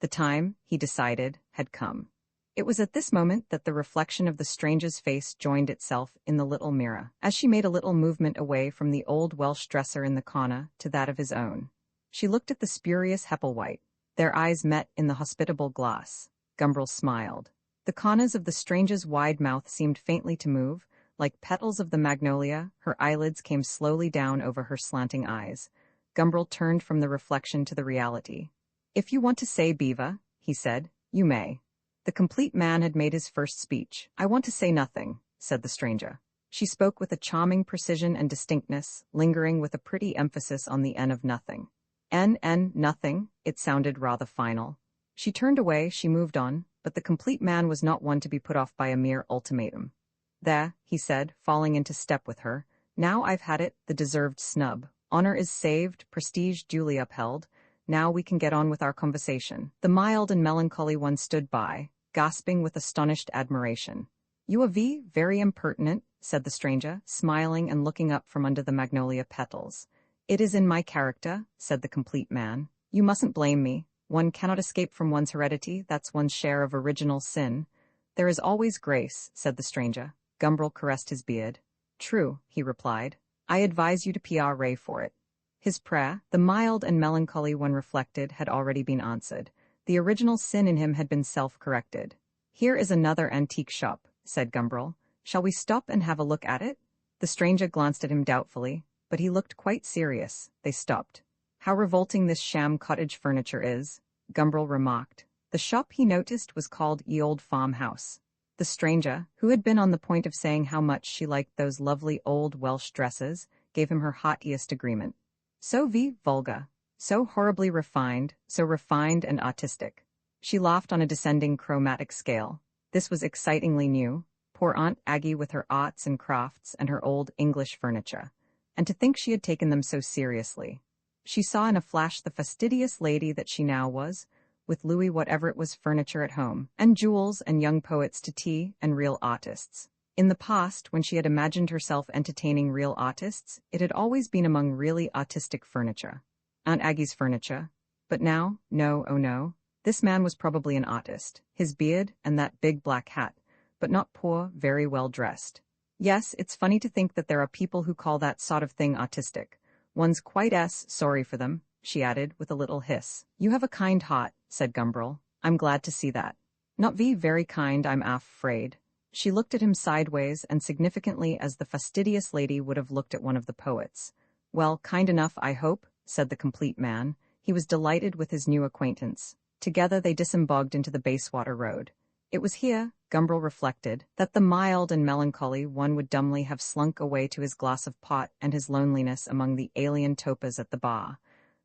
The time, he decided, had come. It was at this moment that the reflection of the stranger's face joined itself in the little mirror, as she made a little movement away from the old Welsh dresser in the corner to that of his own. She looked at the spurious Hepplewhite. Their eyes met in the hospitable glass. Gumbrel smiled. The corners of the stranger's wide mouth seemed faintly to move. Like petals of the magnolia, her eyelids came slowly down over her slanting eyes. Gumbrel turned from the reflection to the reality. "If you want to say Beaver," he said, "you may." The complete man had made his first speech. "I want to say nothing," said the stranger. She spoke with a charming precision and distinctness, lingering with a pretty emphasis on the N of nothing. Nothing, it sounded rather final. She turned away, she moved on, but the complete man was not one to be put off by a mere ultimatum. "There," he said, falling into step with her. "Now I've had it, the deserved snub. Honor is saved, prestige duly upheld. Now we can get on with our conversation." The mild and melancholy one stood by, gasping with astonished admiration. "You are very impertinent," said the stranger, smiling and looking up from under the magnolia petals. "It is in my character," said the complete man. "You mustn't blame me. One cannot escape from one's heredity, that's one's share of original sin." "There is always grace," said the stranger. Gumbrel caressed his beard. "True," he replied. "I advise you to P.R. for it." His prayer, the mild and melancholy one reflected, had already been answered. The original sin in him had been self-corrected. "Here is another antique shop," said Gumbrel. "Shall we stop and have a look at it?" The stranger glanced at him doubtfully, but he looked quite serious. They stopped. "How revolting this sham cottage furniture is," Gumbrel remarked. The shop, he noticed, was called Ye Old Farmhouse. The stranger, who had been on the point of saying how much she liked those lovely old Welsh dresses, gave him her heartiest agreement. "So vulgar, so horribly refined, so refined and artistic." She laughed on a descending chromatic scale. This was excitingly new. Poor Aunt Aggie with her arts and crafts and her old English furniture. And to think she had taken them so seriously. She saw in a flash the fastidious lady that she now was, with Louis whatever it was furniture at home, and jewels and young poets to tea and real artists. In the past, when she had imagined herself entertaining real artists, it had always been among really artistic furniture. Aunt Aggie's furniture. But now, no, oh no, this man was probably an artist, his beard and that big black hat, but not poor, very well dressed. Yes, it's funny to think that there are people who call that sort of thing artistic. One's quite sorry for them, she added with a little hiss. You have a kind heart, said Gumbrel. I'm glad to see that. Not very kind, I'm afraid. She looked at him sideways and significantly as the fastidious lady would have looked at one of the poets. Well, kind enough, I hope, said the complete man. He was delighted with his new acquaintance. Together they disembogued into the Bayswater Road. It was here, Gumbrel reflected, that the mild and melancholy one would dumbly have slunk away to his glass of port and his loneliness among the alien topers at the bar.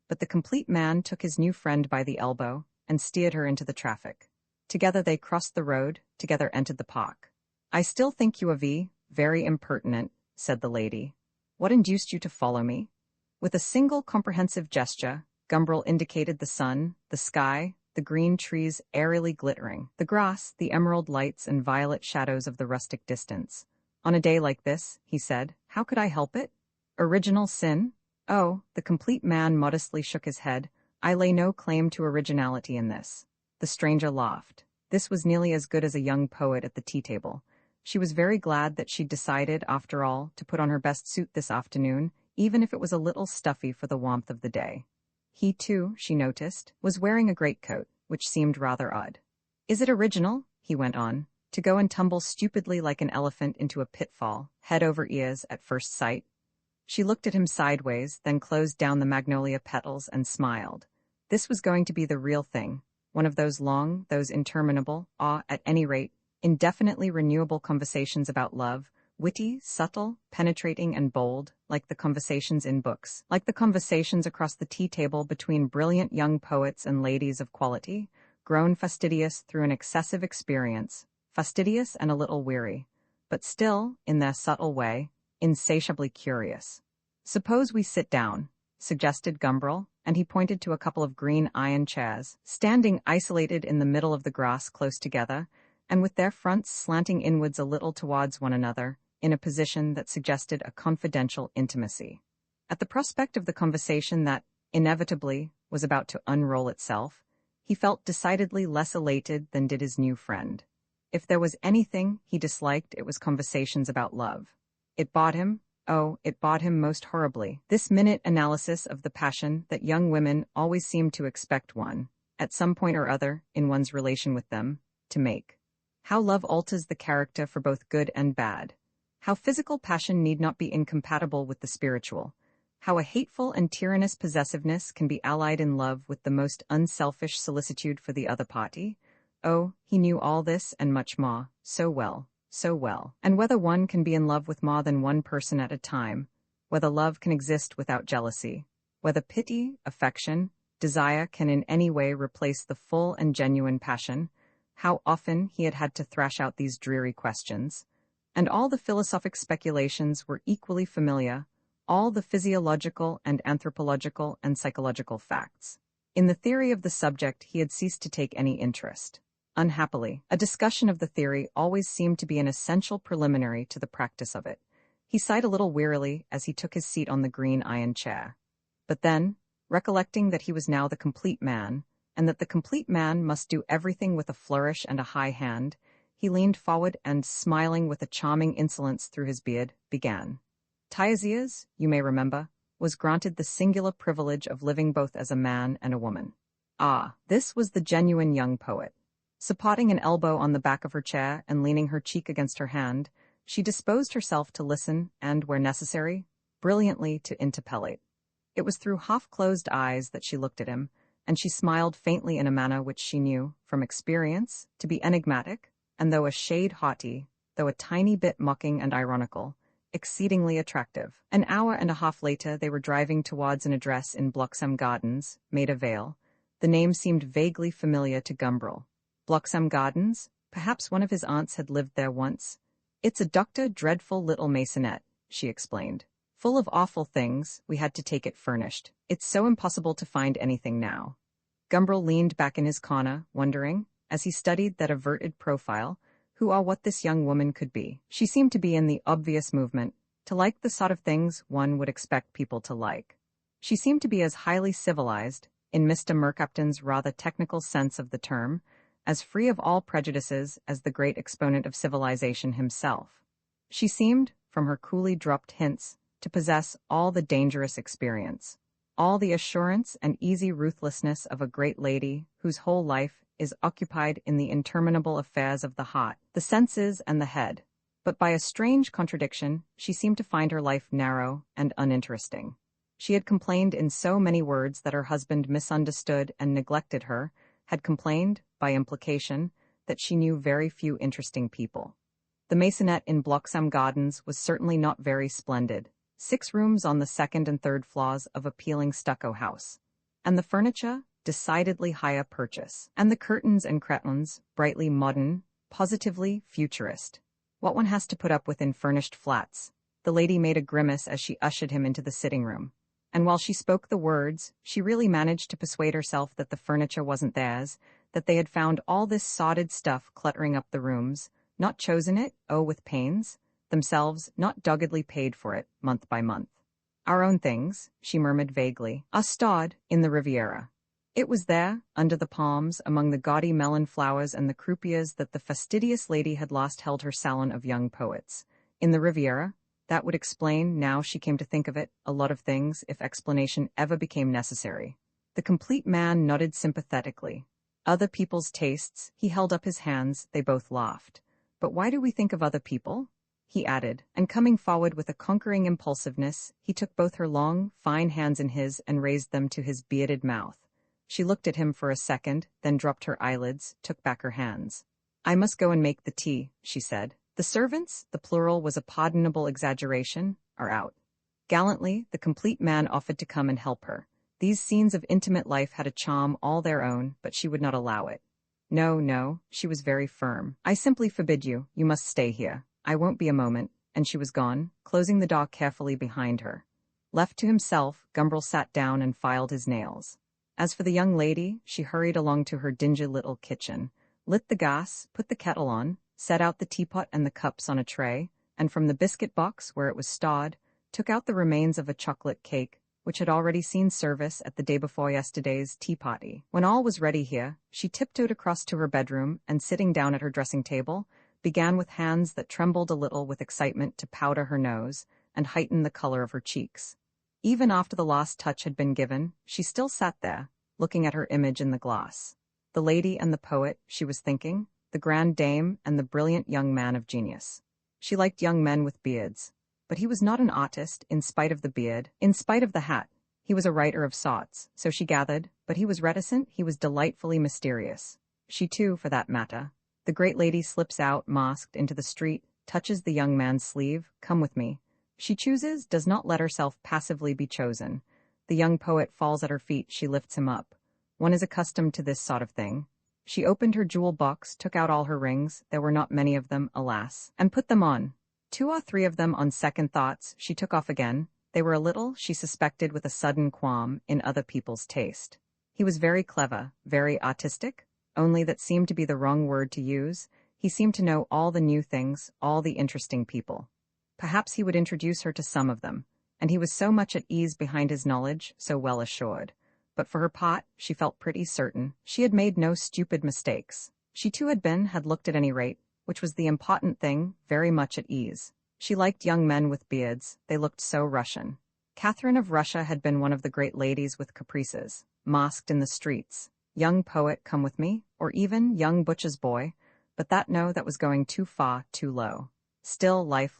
But the complete man took his new friend by the elbow and steered her into the traffic. Together they crossed the road, together entered the park. I still think you are very impertinent, said the lady. What induced you to follow me? With a single comprehensive gesture, Gumbrel indicated the sun, the sky, the green trees airily glittering, the grass, the emerald lights and violet shadows of the rustic distance. On a day like this, he said, how could I help it? Original sin? Oh, the complete man modestly shook his head. I lay no claim to originality in this. The stranger laughed. This was nearly as good as a young poet at the tea-table. She was very glad that she'd decided, after all, to put on her best suit this afternoon, even if it was a little stuffy for the warmth of the day. He, too, she noticed, was wearing a greatcoat, which seemed rather odd. Is it original, he went on, to go and tumble stupidly like an elephant into a pitfall, head over ears at first sight? She looked at him sideways, then closed down the magnolia petals and smiled. This was going to be the real thing, one of those long, those interminable, at any rate, indefinitely renewable conversations about love, witty, subtle, penetrating and bold, like the conversations in books, like the conversations across the tea-table between brilliant young poets and ladies of quality, grown fastidious through an excessive experience, fastidious and a little weary, but still, in their subtle way, insatiably curious. Suppose we sit down, suggested Gumbrel, and he pointed to a couple of green iron chairs, standing isolated in the middle of the grass close together, and with their fronts slanting inwards a little towards one another, in a position that suggested a confidential intimacy. At the prospect of the conversation that, inevitably, was about to unroll itself, he felt decidedly less elated than did his new friend. If there was anything he disliked, it was conversations about love. It bored him, it bored him most horribly, this minute analysis of the passion that young women always seem to expect one, at some point or other, in one's relation with them, to make. How love alters the character for both good and bad. How physical passion need not be incompatible with the spiritual. How a hateful and tyrannous possessiveness can be allied in love with the most unselfish solicitude for the other party. Oh, he knew all this and much more, so well. And whether one can be in love with more than one person at a time, whether love can exist without jealousy, whether pity, affection, desire can in any way replace the full and genuine passion, how often he had had to thrash out these dreary questions. And all the philosophic speculations were equally familiar, all the physiological and anthropological and psychological facts. In the theory of the subject he had ceased to take any interest. Unhappily, a discussion of the theory always seemed to be an essential preliminary to the practice of it. He sighed a little wearily as he took his seat on the green iron chair. But then, recollecting that he was now the complete man, and that the complete man must do everything with a flourish and a high hand, he leaned forward and, smiling with a charming insolence through his beard, began. Tyasias, you may remember, was granted the singular privilege of living both as a man and a woman. This was the genuine young poet. Supporting an elbow on the back of her chair and leaning her cheek against her hand, she disposed herself to listen and, where necessary, brilliantly to interpellate. It was through half-closed eyes that she looked at him, and she smiled faintly in a manner which she knew, from experience, to be enigmatic, and though a shade haughty, though a tiny bit mocking and ironical, exceedingly attractive. An hour and a half later they were driving towards an address in Bloxham Gardens, Maida Vale. The name seemed vaguely familiar to Gumbrel. Bloxham Gardens? Perhaps one of his aunts had lived there once. It's a Dr. Dreadful little maisonette, she explained. Full of awful things, we had to take it furnished. It's so impossible to find anything now. Gumbrel leaned back in his corner, wondering, as he studied that averted profile, who or what this young woman could be. She seemed to be in the obvious movement, to like the sort of things one would expect people to like. She seemed to be as highly civilized, in Mr. Mercapton's rather technical sense of the term, as free of all prejudices as the great exponent of civilization himself. She seemed, from her coolly dropped hints, to possess all the dangerous experience, all the assurance and easy ruthlessness of a great lady whose whole life is occupied in the interminable affairs of the heart, the senses, and the head. But by a strange contradiction, she seemed to find her life narrow and uninteresting. She had complained in so many words that her husband misunderstood and neglected her, had complained, by implication, that she knew very few interesting people. The maisonette in Bloxham Gardens was certainly not very splendid. 6 rooms on the 2nd and 3rd floors of appealing stucco house. And the furniture, decidedly higher purchase. And the curtains and cretons, brightly modern, positively futurist. What one has to put up with in furnished flats. The lady made a grimace as she ushered him into the sitting room. And while she spoke the words, she really managed to persuade herself that the furniture wasn't theirs, that they had found all this sodded stuff cluttering up the rooms, not chosen it, oh, with pains, themselves not doggedly paid for it, month by month. Our own things, she murmured vaguely, are stored in the Riviera. It was there, under the palms, among the gaudy melon flowers and the croupiers that the fastidious lady had last held her salon of young poets. In the Riviera, that would explain, now she came to think of it, a lot of things, if explanation ever became necessary. The complete man nodded sympathetically. Other people's tastes, he held up his hands, they both laughed. But why do we think of other people? He added, and coming forward with a conquering impulsiveness, he took both her long, fine hands in his and raised them to his bearded mouth. She looked at him for a second, then dropped her eyelids, took back her hands. I must go and make the tea, she said. The servants, the plural was a pardonable exaggeration, are out. Gallantly, the complete man offered to come and help her. These scenes of intimate life had a charm all their own, but she would not allow it. No, no, she was very firm. I simply forbid you, you must stay here. I won't be a moment, and she was gone, closing the door carefully behind her. Left to himself, Gumbrel sat down and filed his nails. As for the young lady, she hurried along to her dingy little kitchen, lit the gas, put the kettle on, set out the teapot and the cups on a tray, and from the biscuit box where it was stored, took out the remains of a chocolate cake, which had already seen service at the day before yesterday's tea party. When all was ready here, she tiptoed across to her bedroom and, sitting down at her dressing table, began with hands that trembled a little with excitement to powder her nose and heighten the color of her cheeks. Even after the last touch had been given, she still sat there, looking at her image in the glass. The lady and the poet, she was thinking, the grand dame and the brilliant young man of genius. She liked young men with beards. But he was not an artist, in spite of the beard, in spite of the hat. He was a writer of sorts, so she gathered, but he was reticent, he was delightfully mysterious. She too, for that matter. The great lady slips out, masked, into the street, touches the young man's sleeve, come with me. She chooses, does not let herself passively be chosen. The young poet falls at her feet, she lifts him up. One is accustomed to this sort of thing. She opened her jewel box, took out all her rings, there were not many of them, alas, and put them on. 2 or 3 of them, on second thoughts, she took off again. They were a little, she suspected with a sudden qualm, in other people's taste. He was very clever, very artistic, only that seemed to be the wrong word to use. He seemed to know all the new things, all the interesting people. Perhaps he would introduce her to some of them, and he was so much at ease behind his knowledge, so well assured. But for her part, she felt pretty certain. She had made no stupid mistakes. She too had looked at any rate, which was the important thing, very much at ease. She liked young men with beards, they looked so Russian. Catherine of Russia had been one of the great ladies with caprices, masked in the streets. Young poet, come with me, or even young butcher's boy, but that was going too far, too low. Still, life,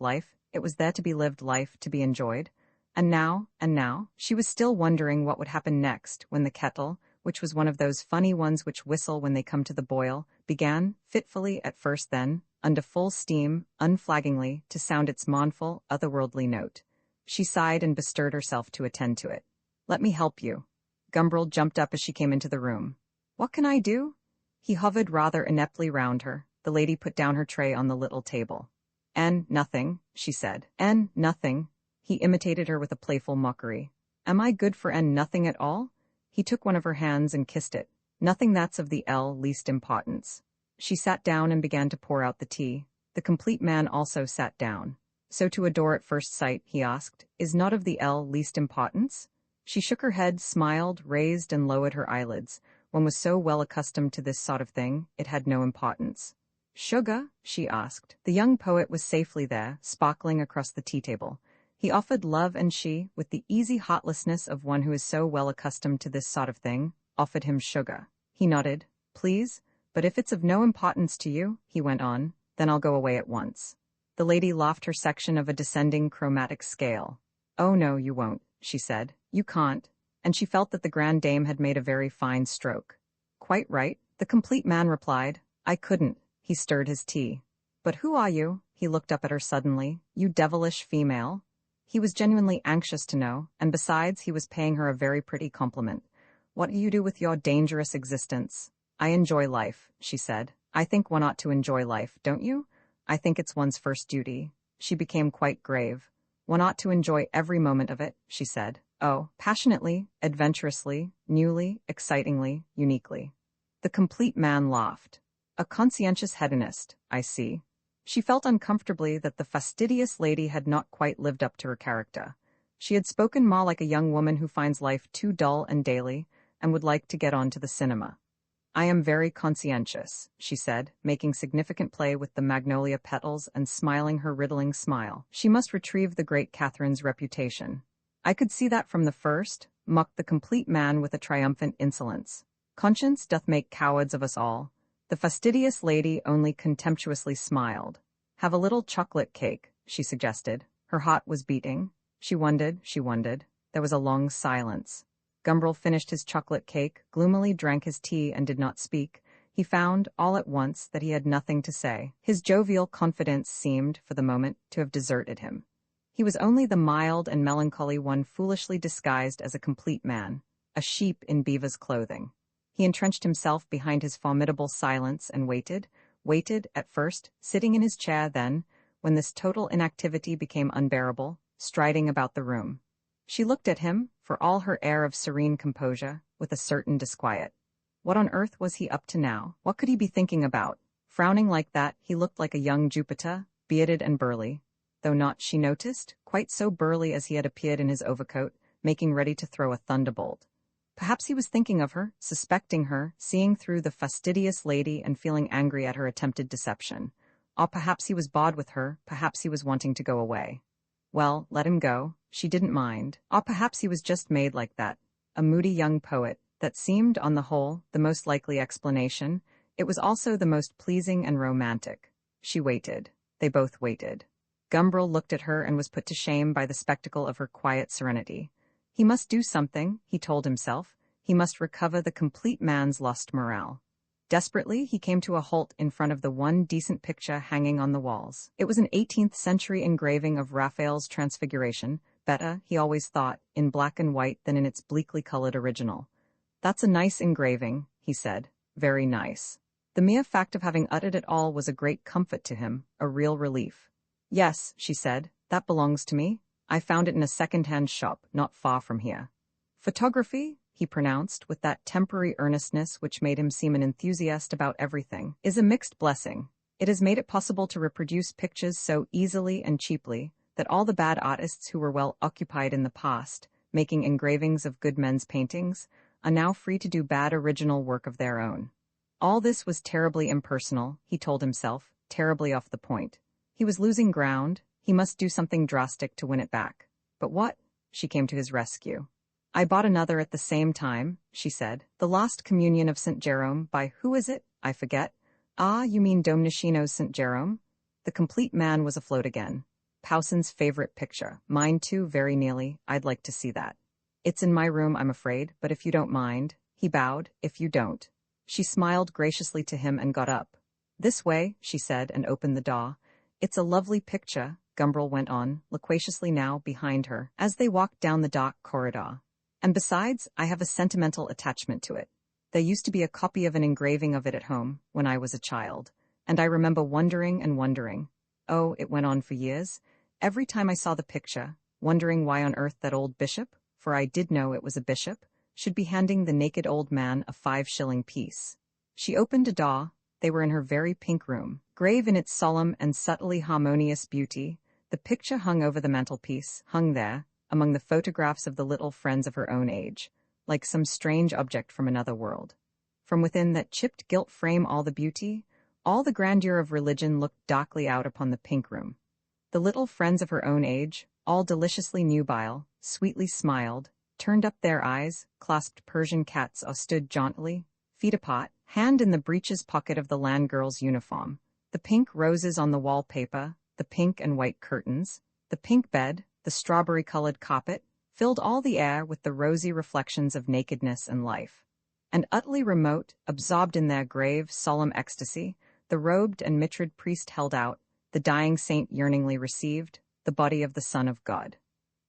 it was there to be lived, life to be enjoyed. And now, she was still wondering what would happen next when the kettle, which was one of those funny ones which whistle when they come to the boil, began, fitfully at first then, under full steam, unflaggingly, to sound its mournful, otherworldly note. She sighed and bestirred herself to attend to it. Let me help you. Gumbrel jumped up as she came into the room. What can I do? He hovered rather ineptly round her. The lady put down her tray on the little table. "And nothing," she said. "And nothing." He imitated her with a playful mockery. "Am I good for and nothing at all?" He took one of her hands and kissed it. "Nothing, that's of the least importance." She sat down and began to pour out the tea. The complete man also sat down. "So to adore at first sight," he asked, "is not of the least importance?" She shook her head, smiled, raised and lowered her eyelids. One was so well accustomed to this sort of thing, it had no importance. "Sugar?" she asked. The young poet was safely there, sparkling across the tea table. He offered love, and she, with the easy heartlessness of one who is so well accustomed to this sort of thing, offered him sugar. He nodded. "Please, but if it's of no importance to you," he went on, "then I'll go away at once." The lady laughed her section of a descending chromatic scale. "Oh no, you won't," she said. "You can't." And she felt that the grand dame had made a very fine stroke. "Quite right," the complete man replied. "I couldn't." He stirred his tea. "But who are you?" He looked up at her suddenly. "You devilish female." He was genuinely anxious to know, and besides, he was paying her a very pretty compliment. "What do you do with your dangerous existence?" "I enjoy life," she said. "I think one ought to enjoy life, don't you? I think it's one's first duty." She became quite grave. "One ought to enjoy every moment of it," she said. "Oh, passionately, adventurously, newly, excitingly, uniquely." The complete man laughed. "A conscientious hedonist, I see." She felt uncomfortably that the fastidious lady had not quite lived up to her character. She had spoken more like a young woman who finds life too dull and daily, and would like to get on to the cinema. "I am very conscientious," she said, making significant play with the magnolia petals and smiling her riddling smile. She must retrieve the great Catherine's reputation. "I could see that from the first," mocked the complete man with a triumphant insolence. "Conscience doth make cowards of us all." The fastidious lady only contemptuously smiled. "Have a little chocolate cake," she suggested. Her heart was beating. She wondered. There was a long silence. Gumbrel finished his chocolate cake, gloomily drank his tea, and did not speak. He found, all at once, that he had nothing to say. His jovial confidence seemed, for the moment, to have deserted him. He was only the mild and melancholy one foolishly disguised as a complete man, a sheep in beaver's clothing. He entrenched himself behind his formidable silence and waited, at first, sitting in his chair, then, when this total inactivity became unbearable, striding about the room. She looked at him, for all her air of serene composure, with a certain disquiet. What on earth was he up to now? What could he be thinking about? Frowning like that, he looked like a young Jupiter, bearded and burly, though not, she noticed, quite so burly as he had appeared in his overcoat, making ready to throw a thunderbolt. Perhaps he was thinking of her, suspecting her, seeing through the fastidious lady and feeling angry at her attempted deception. Or perhaps he was bored with her, perhaps he was wanting to go away. Well, let him go. She didn't mind. Or perhaps he was just made like that. A moody young poet. That seemed, on the whole, the most likely explanation. It was also the most pleasing and romantic. She waited. They both waited. Gumbrel looked at her and was put to shame by the spectacle of her quiet serenity. He must do something, he told himself. He must recover the complete man's lost morale. Desperately, he came to a halt in front of the one decent picture hanging on the walls. It was an 18th-century engraving of Raphael's Transfiguration, better, he always thought, in black and white than in its bleakly colored original. "That's a nice engraving," he said. "Very nice." The mere fact of having uttered it all was a great comfort to him, a real relief. "Yes," she said, "that belongs to me. I found it in a second-hand shop, not far from here." "Photography," he pronounced, with that temporary earnestness which made him seem an enthusiast about everything, "is a mixed blessing. It has made it possible to reproduce pictures so easily and cheaply that all the bad artists who were well occupied in the past, making engravings of good men's paintings, are now free to do bad original work of their own." All this was terribly impersonal, he told himself, terribly off the point. He was losing ground. He must do something drastic to win it back. But what? She came to his rescue. "I bought another at the same time," she said. "The Lost Communion of St. Jerome, by who is it? I forget." "Ah, you mean Domnicino's St. Jerome?" The complete man was afloat again. "Powson's favorite picture. Mine too, very nearly. I'd like to see that." "It's in my room, I'm afraid, but if you don't mind." He bowed. "If you don't." She smiled graciously to him and got up. "This way," she said, and opened the door. "It's a lovely picture," Gumbrel went on, loquaciously now, behind her, as they walked down the dark corridor. "And besides, I have a sentimental attachment to it. There used to be a copy of an engraving of it at home, when I was a child, and I remember wondering and wondering. Oh, it went on for years. Every time I saw the picture, wondering why on earth that old bishop, for I did know it was a bishop, should be handing the naked old man a 5-shilling piece. She opened a door. They were in her very pink room. Grave in its solemn and subtly harmonious beauty, the picture hung over the mantelpiece, hung there, among the photographs of the little friends of her own age, like some strange object from another world. From within that chipped gilt frame all the beauty, all the grandeur of religion looked darkly out upon the pink room. The little friends of her own age, all deliciously nubile, sweetly smiled, turned up their eyes, clasped Persian cats or stood jauntily, feet apart, hand in the breeches pocket of the land girl's uniform. The pink roses on the wallpaper, the pink and white curtains, the pink bed, the strawberry-colored carpet, filled all the air with the rosy reflections of nakedness and life. And utterly remote, absorbed in their grave, solemn ecstasy, the robed and mitred priest held out, the dying saint yearningly received, the body of the Son of God.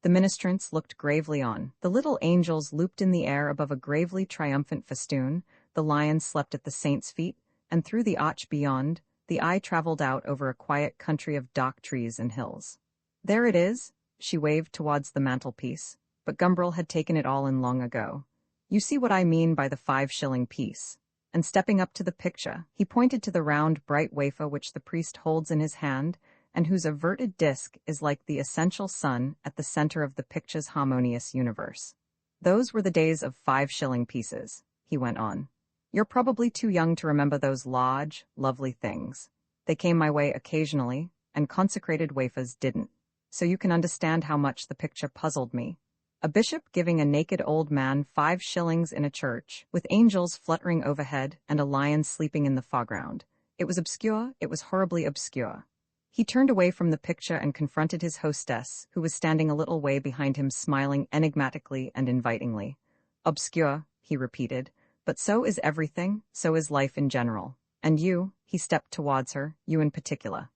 The ministrants looked gravely on. The little angels looped in the air above a gravely triumphant festoon, the lion slept at the saint's feet, and through the arch beyond, the eye traveled out over a quiet country of dark trees and hills. There it is, she waved towards the mantelpiece, but Gumbrel had taken it all in long ago. You see what I mean by the 5-shilling piece. And stepping up to the picture, he pointed to the round, bright wafer which the priest holds in his hand, and whose averted disk is like the essential sun at the center of the picture's harmonious universe. Those were the days of 5-shilling pieces, he went on. You're probably too young to remember those large, lovely things. They came my way occasionally, and consecrated wafers didn't. So you can understand how much the picture puzzled me. A bishop giving a naked old man 5 shillings in a church, with angels fluttering overhead and a lion sleeping in the foreground. It was obscure, it was horribly obscure. He turned away from the picture and confronted his hostess, who was standing a little way behind him, smiling enigmatically and invitingly. Obscure, he repeated, but so is everything, so is life in general. And you, he stepped towards her, you in particular.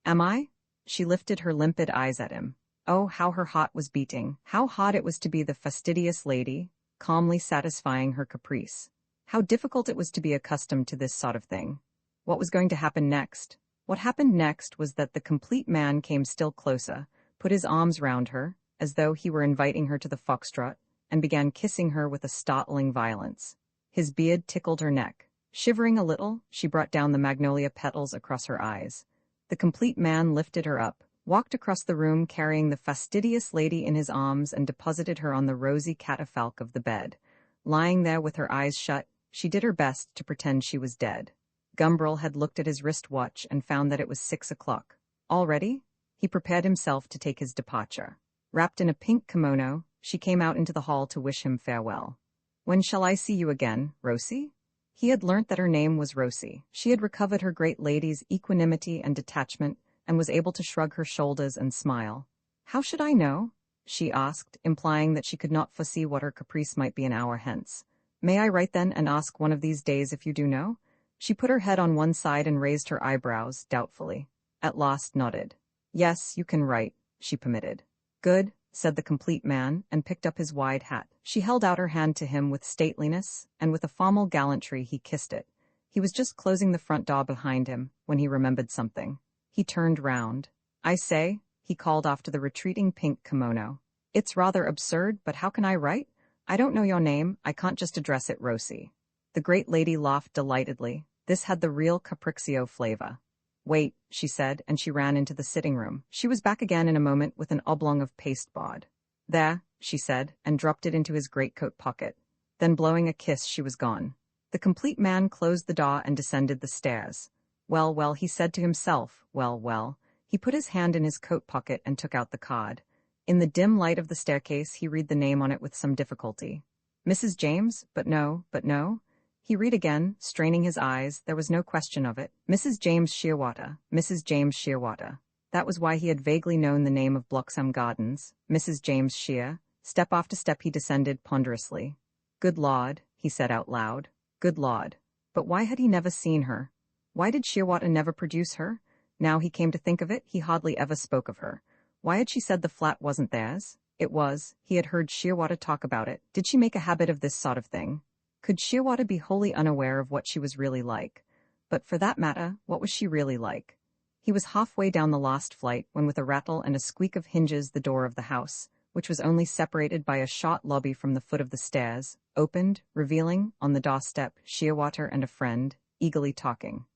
Am I? She lifted her limpid eyes at him. Oh, how her heart was beating, how hot it was to be the fastidious lady, calmly satisfying her caprice. How difficult it was to be accustomed to this sort of thing. What was going to happen next? What happened next was that the complete man came still closer, put his arms round her, as though he were inviting her to the foxtrot, and began kissing her with a startling violence. His beard tickled her neck. Shivering a little, she brought down the magnolia petals across her eyes. The complete man lifted her up, walked across the room carrying the fastidious lady in his arms and deposited her on the rosy catafalque of the bed. Lying there with her eyes shut, she did her best to pretend she was dead. Gumbrel had looked at his wrist watch and found that it was 6 o'clock. Already? He prepared himself to take his departure. Wrapped in a pink kimono, she came out into the hall to wish him farewell. When shall I see you again, Rosie? He had learnt that her name was Rosie. She had recovered her great lady's equanimity and detachment, and was able to shrug her shoulders and smile. How should I know? She asked, implying that she could not foresee what her caprice might be an hour hence. May I write then and ask one of these days if you do know? She put her head on one side and raised her eyebrows, doubtfully. At last nodded. Yes, you can write, she permitted. Good, said the complete man, and picked up his wide hat. She held out her hand to him with stateliness, and with a formal gallantry he kissed it. He was just closing the front door behind him, when he remembered something. He turned round. I say, he called after the retreating pink kimono. It's rather absurd, but how can I write? I don't know your name, I can't just address it Rosie. The great lady laughed delightedly. This had the real capriccio flavor. Wait, she said, and she ran into the sitting room. She was back again in a moment with an oblong of pasteboard. There, she said, and dropped it into his greatcoat pocket. Then blowing a kiss, she was gone. The complete man closed the door and descended the stairs. Well, well, he said to himself, well, well. He put his hand in his coat pocket and took out the card. In the dim light of the staircase, he read the name on it with some difficulty. Mrs. James? But no. He read again, straining his eyes. There was no question of it. Mrs. James Shearwater. Mrs. James Shearwater. That was why he had vaguely known the name of Bloxham Gardens. Mrs. James Shear. Step after step he descended ponderously. Good Lord, he said out loud. Good Lord. But why had he never seen her? Why did Shearwater never produce her? Now he came to think of it, he hardly ever spoke of her. Why had she said the flat wasn't theirs? It was. He had heard Shearwater talk about it. Did she make a habit of this sort of thing? Could Shearwater be wholly unaware of what she was really like? But for that matter, what was she really like? He was halfway down the last flight when with a rattle and a squeak of hinges the door of the house, which was only separated by a short lobby from the foot of the stairs, opened, revealing, on the doorstep, Shearwater and a friend, eagerly talking.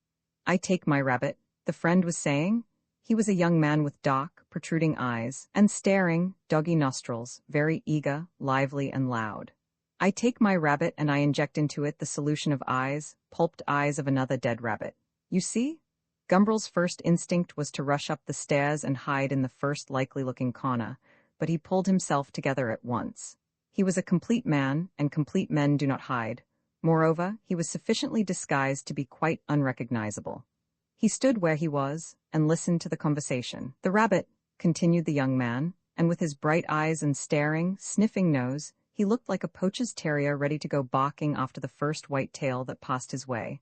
"I take my rabbit," the friend was saying. He was a young man with dark, protruding eyes, and staring, doggy nostrils, very eager, lively and loud. "I take my rabbit and I inject into it the solution of eyes, pulped eyes of another dead rabbit. You see?" Gumbrel's first instinct was to rush up the stairs and hide in the first likely-looking corner, but he pulled himself together at once. He was a complete man, and complete men do not hide. Moreover, he was sufficiently disguised to be quite unrecognizable. He stood where he was, and listened to the conversation. "The rabbit," continued the young man, and with his bright eyes and staring, sniffing nose, he looked like a poacher's terrier ready to go barking after the first white tail that passed his way.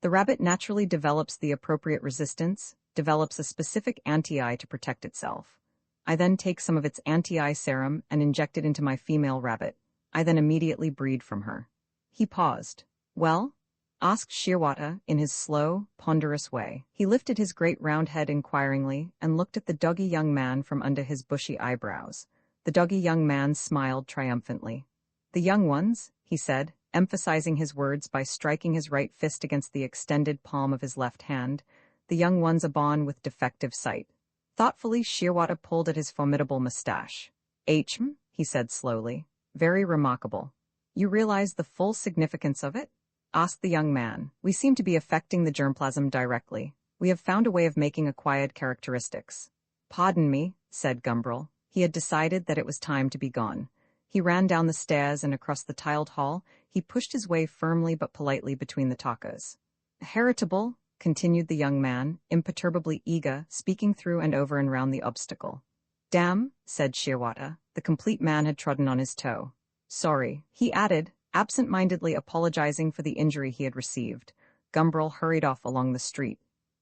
"The rabbit naturally develops the appropriate resistance, develops a specific anti-eye to protect itself. I then take some of its anti-eye serum and inject it into my female rabbit. I then immediately breed from her." He paused. "Well?" asked Shearwater in his slow, ponderous way. He lifted his great round head inquiringly and looked at the doggy young man from under his bushy eyebrows. The doggy young man smiled triumphantly. "The young ones," he said, emphasizing his words by striking his right fist against the extended palm of his left hand, "the young ones are born with defective sight." Thoughtfully, Shearwater pulled at his formidable mustache. He said slowly. "Very remarkable. You realize the full significance of it?" asked the young man. "We seem to be affecting the germplasm directly. We have found a way of making acquired characteristics." "Pardon me," said Gumbrel. He had decided that it was time to be gone. He ran down the stairs and across the tiled hall. He pushed his way firmly but politely between the talkers. "Heritable," continued the young man, imperturbably eager, speaking through and over and round the obstacle. "Damn," said Shearwater. The complete man had trodden on his toe. "Sorry," he added, absent-mindedly apologizing for the injury he had received. Gumbrel hurried off along the street.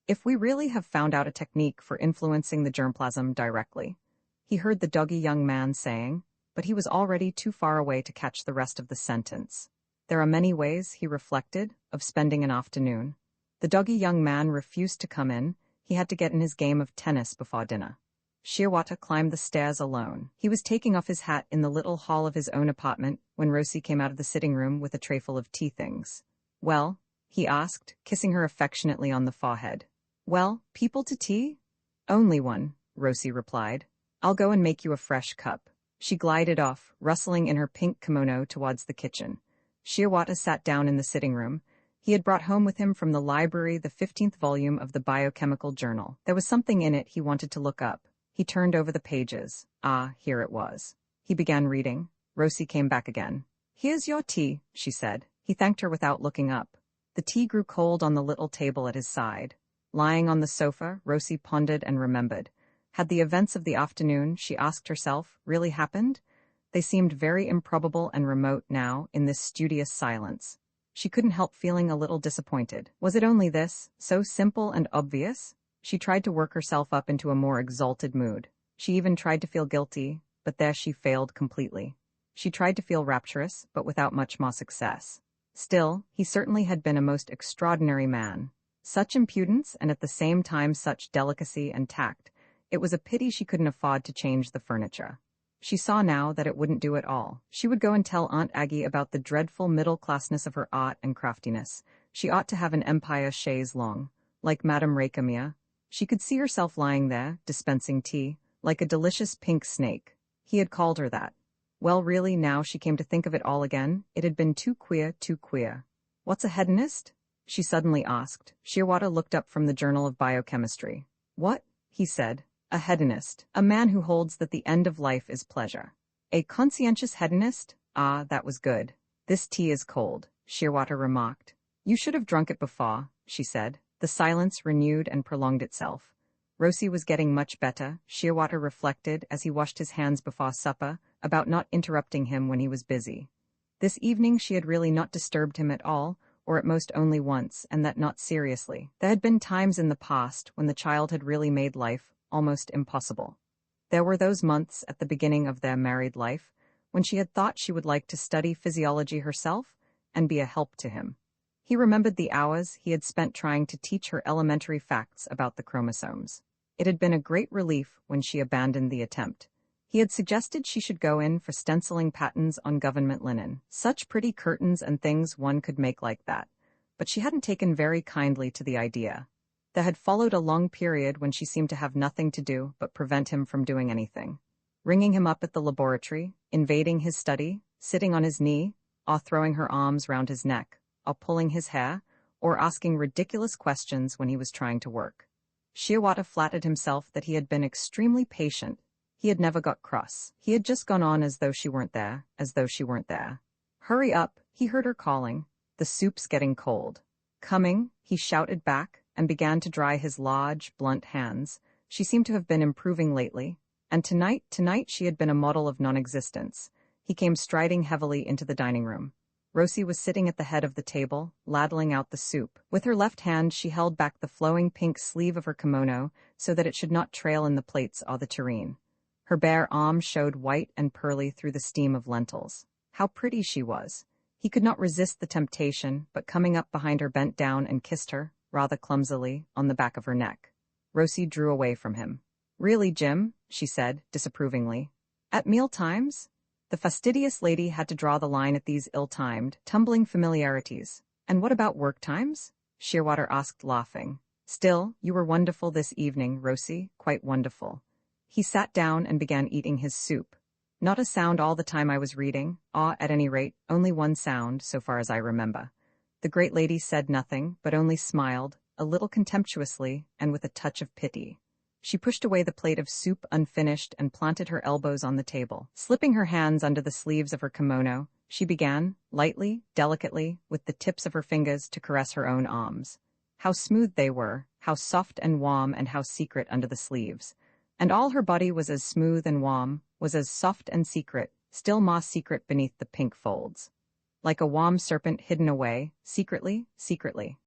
"If we really have found out a technique for influencing the germplasm directly," he heard the doggy young man saying, but he was already too far away to catch the rest of the sentence. There are many ways, he reflected, of spending an afternoon. The doggy young man refused to come in. He had to get in his game of tennis before dinner. Shearwater climbed the stairs alone. He was taking off his hat in the little hall of his own apartment when Rosie came out of the sitting room with a trayful of tea things. "Well?" he asked, kissing her affectionately on the forehead. "Well, people to tea?" "Only one," Rosie replied. "I'll go and make you a fresh cup." She glided off, rustling in her pink kimono towards the kitchen. Shearwater sat down in the sitting room. He had brought home with him from the library the 15th volume of the Biochemical Journal. There was something in it he wanted to look up. He turned over the pages. Here it was. He began reading. Rosie came back again. "Here's your tea," she said. He thanked her without looking up. The tea grew cold on the little table at his side. Lying on the sofa, Rosie pondered and remembered. Had the events of the afternoon, she asked herself, really happened? They seemed very improbable and remote now, in this studious silence. She couldn't help feeling a little disappointed. Was it only this, so simple and obvious? She tried to work herself up into a more exalted mood. She even tried to feel guilty, but there she failed completely. She tried to feel rapturous, but without much more success. Still, he certainly had been a most extraordinary man. Such impudence and at the same time such delicacy and tact. It was a pity she couldn't afford to change the furniture. She saw now that it wouldn't do at all. She would go and tell Aunt Aggie about the dreadful middle-classness of her art and craftiness. She ought to have an empire chaise longue, like Madame Récamier. She could see herself lying there, dispensing tea, like a delicious pink snake. He had called her that. Well, really, now she came to think of it all again, it had been too queer, too queer. "What's a hedonist?" she suddenly asked. Shearwater looked up from the Journal of Biochemistry. "What?" he said. "A hedonist, a man who holds that the end of life is pleasure." "A conscientious hedonist? That was good. This tea is cold," Shearwater remarked. "You should have drunk it before," she said. The silence renewed and prolonged itself. Rosie was getting much better, Shearwater reflected as he washed his hands before supper, about not interrupting him when he was busy. This evening she had really not disturbed him at all, or at most only once, and that not seriously. There had been times in the past when the child had really made life almost impossible. There were those months at the beginning of their married life when she had thought she would like to study physiology herself and be a help to him. He remembered the hours he had spent trying to teach her elementary facts about the chromosomes. It had been a great relief when she abandoned the attempt. He had suggested she should go in for stenciling patterns on government linen. Such pretty curtains and things one could make like that. But she hadn't taken very kindly to the idea. There had followed a long period when she seemed to have nothing to do but prevent him from doing anything. Ringing him up at the laboratory, invading his study, sitting on his knee, or throwing her arms round his neck, or pulling his hair, or asking ridiculous questions when he was trying to work. Shearwater flattered himself that he had been extremely patient. He had never got cross. He had just gone on as though she weren't there, as though she weren't there. "Hurry up," he heard her calling. "The soup's getting cold." "Coming," he shouted back, and began to dry his large, blunt hands. She seemed to have been improving lately, and tonight she had been a model of non-existence. He came striding heavily into the dining room. Rosie was sitting at the head of the table, ladling out the soup. With her left hand she held back the flowing pink sleeve of her kimono so that it should not trail in the plates or the tureen. Her bare arm showed white and pearly through the steam of lentils. How pretty she was! He could not resist the temptation, but coming up behind her bent down and kissed her, rather clumsily, on the back of her neck. Rosie drew away from him. "Really, Jim?" she said, disapprovingly. "At meal times?" The fastidious lady had to draw the line at these ill-timed, tumbling familiarities. "And what about work times?" Shearwater asked, laughing. "Still, you were wonderful this evening, Rosie, quite wonderful." He sat down and began eating his soup. "Not a sound all the time I was reading, or, at any rate, only one sound, so far as I remember." The great lady said nothing, but only smiled, a little contemptuously, and with a touch of pity. She pushed away the plate of soup unfinished and planted her elbows on the table. Slipping her hands under the sleeves of her kimono, she began, lightly, delicately, with the tips of her fingers to caress her own arms. How smooth they were, how soft and warm and how secret under the sleeves. And all her body was as smooth and warm, was as soft and secret, still more secret beneath the pink folds. Like a warm serpent hidden away, secretly, secretly.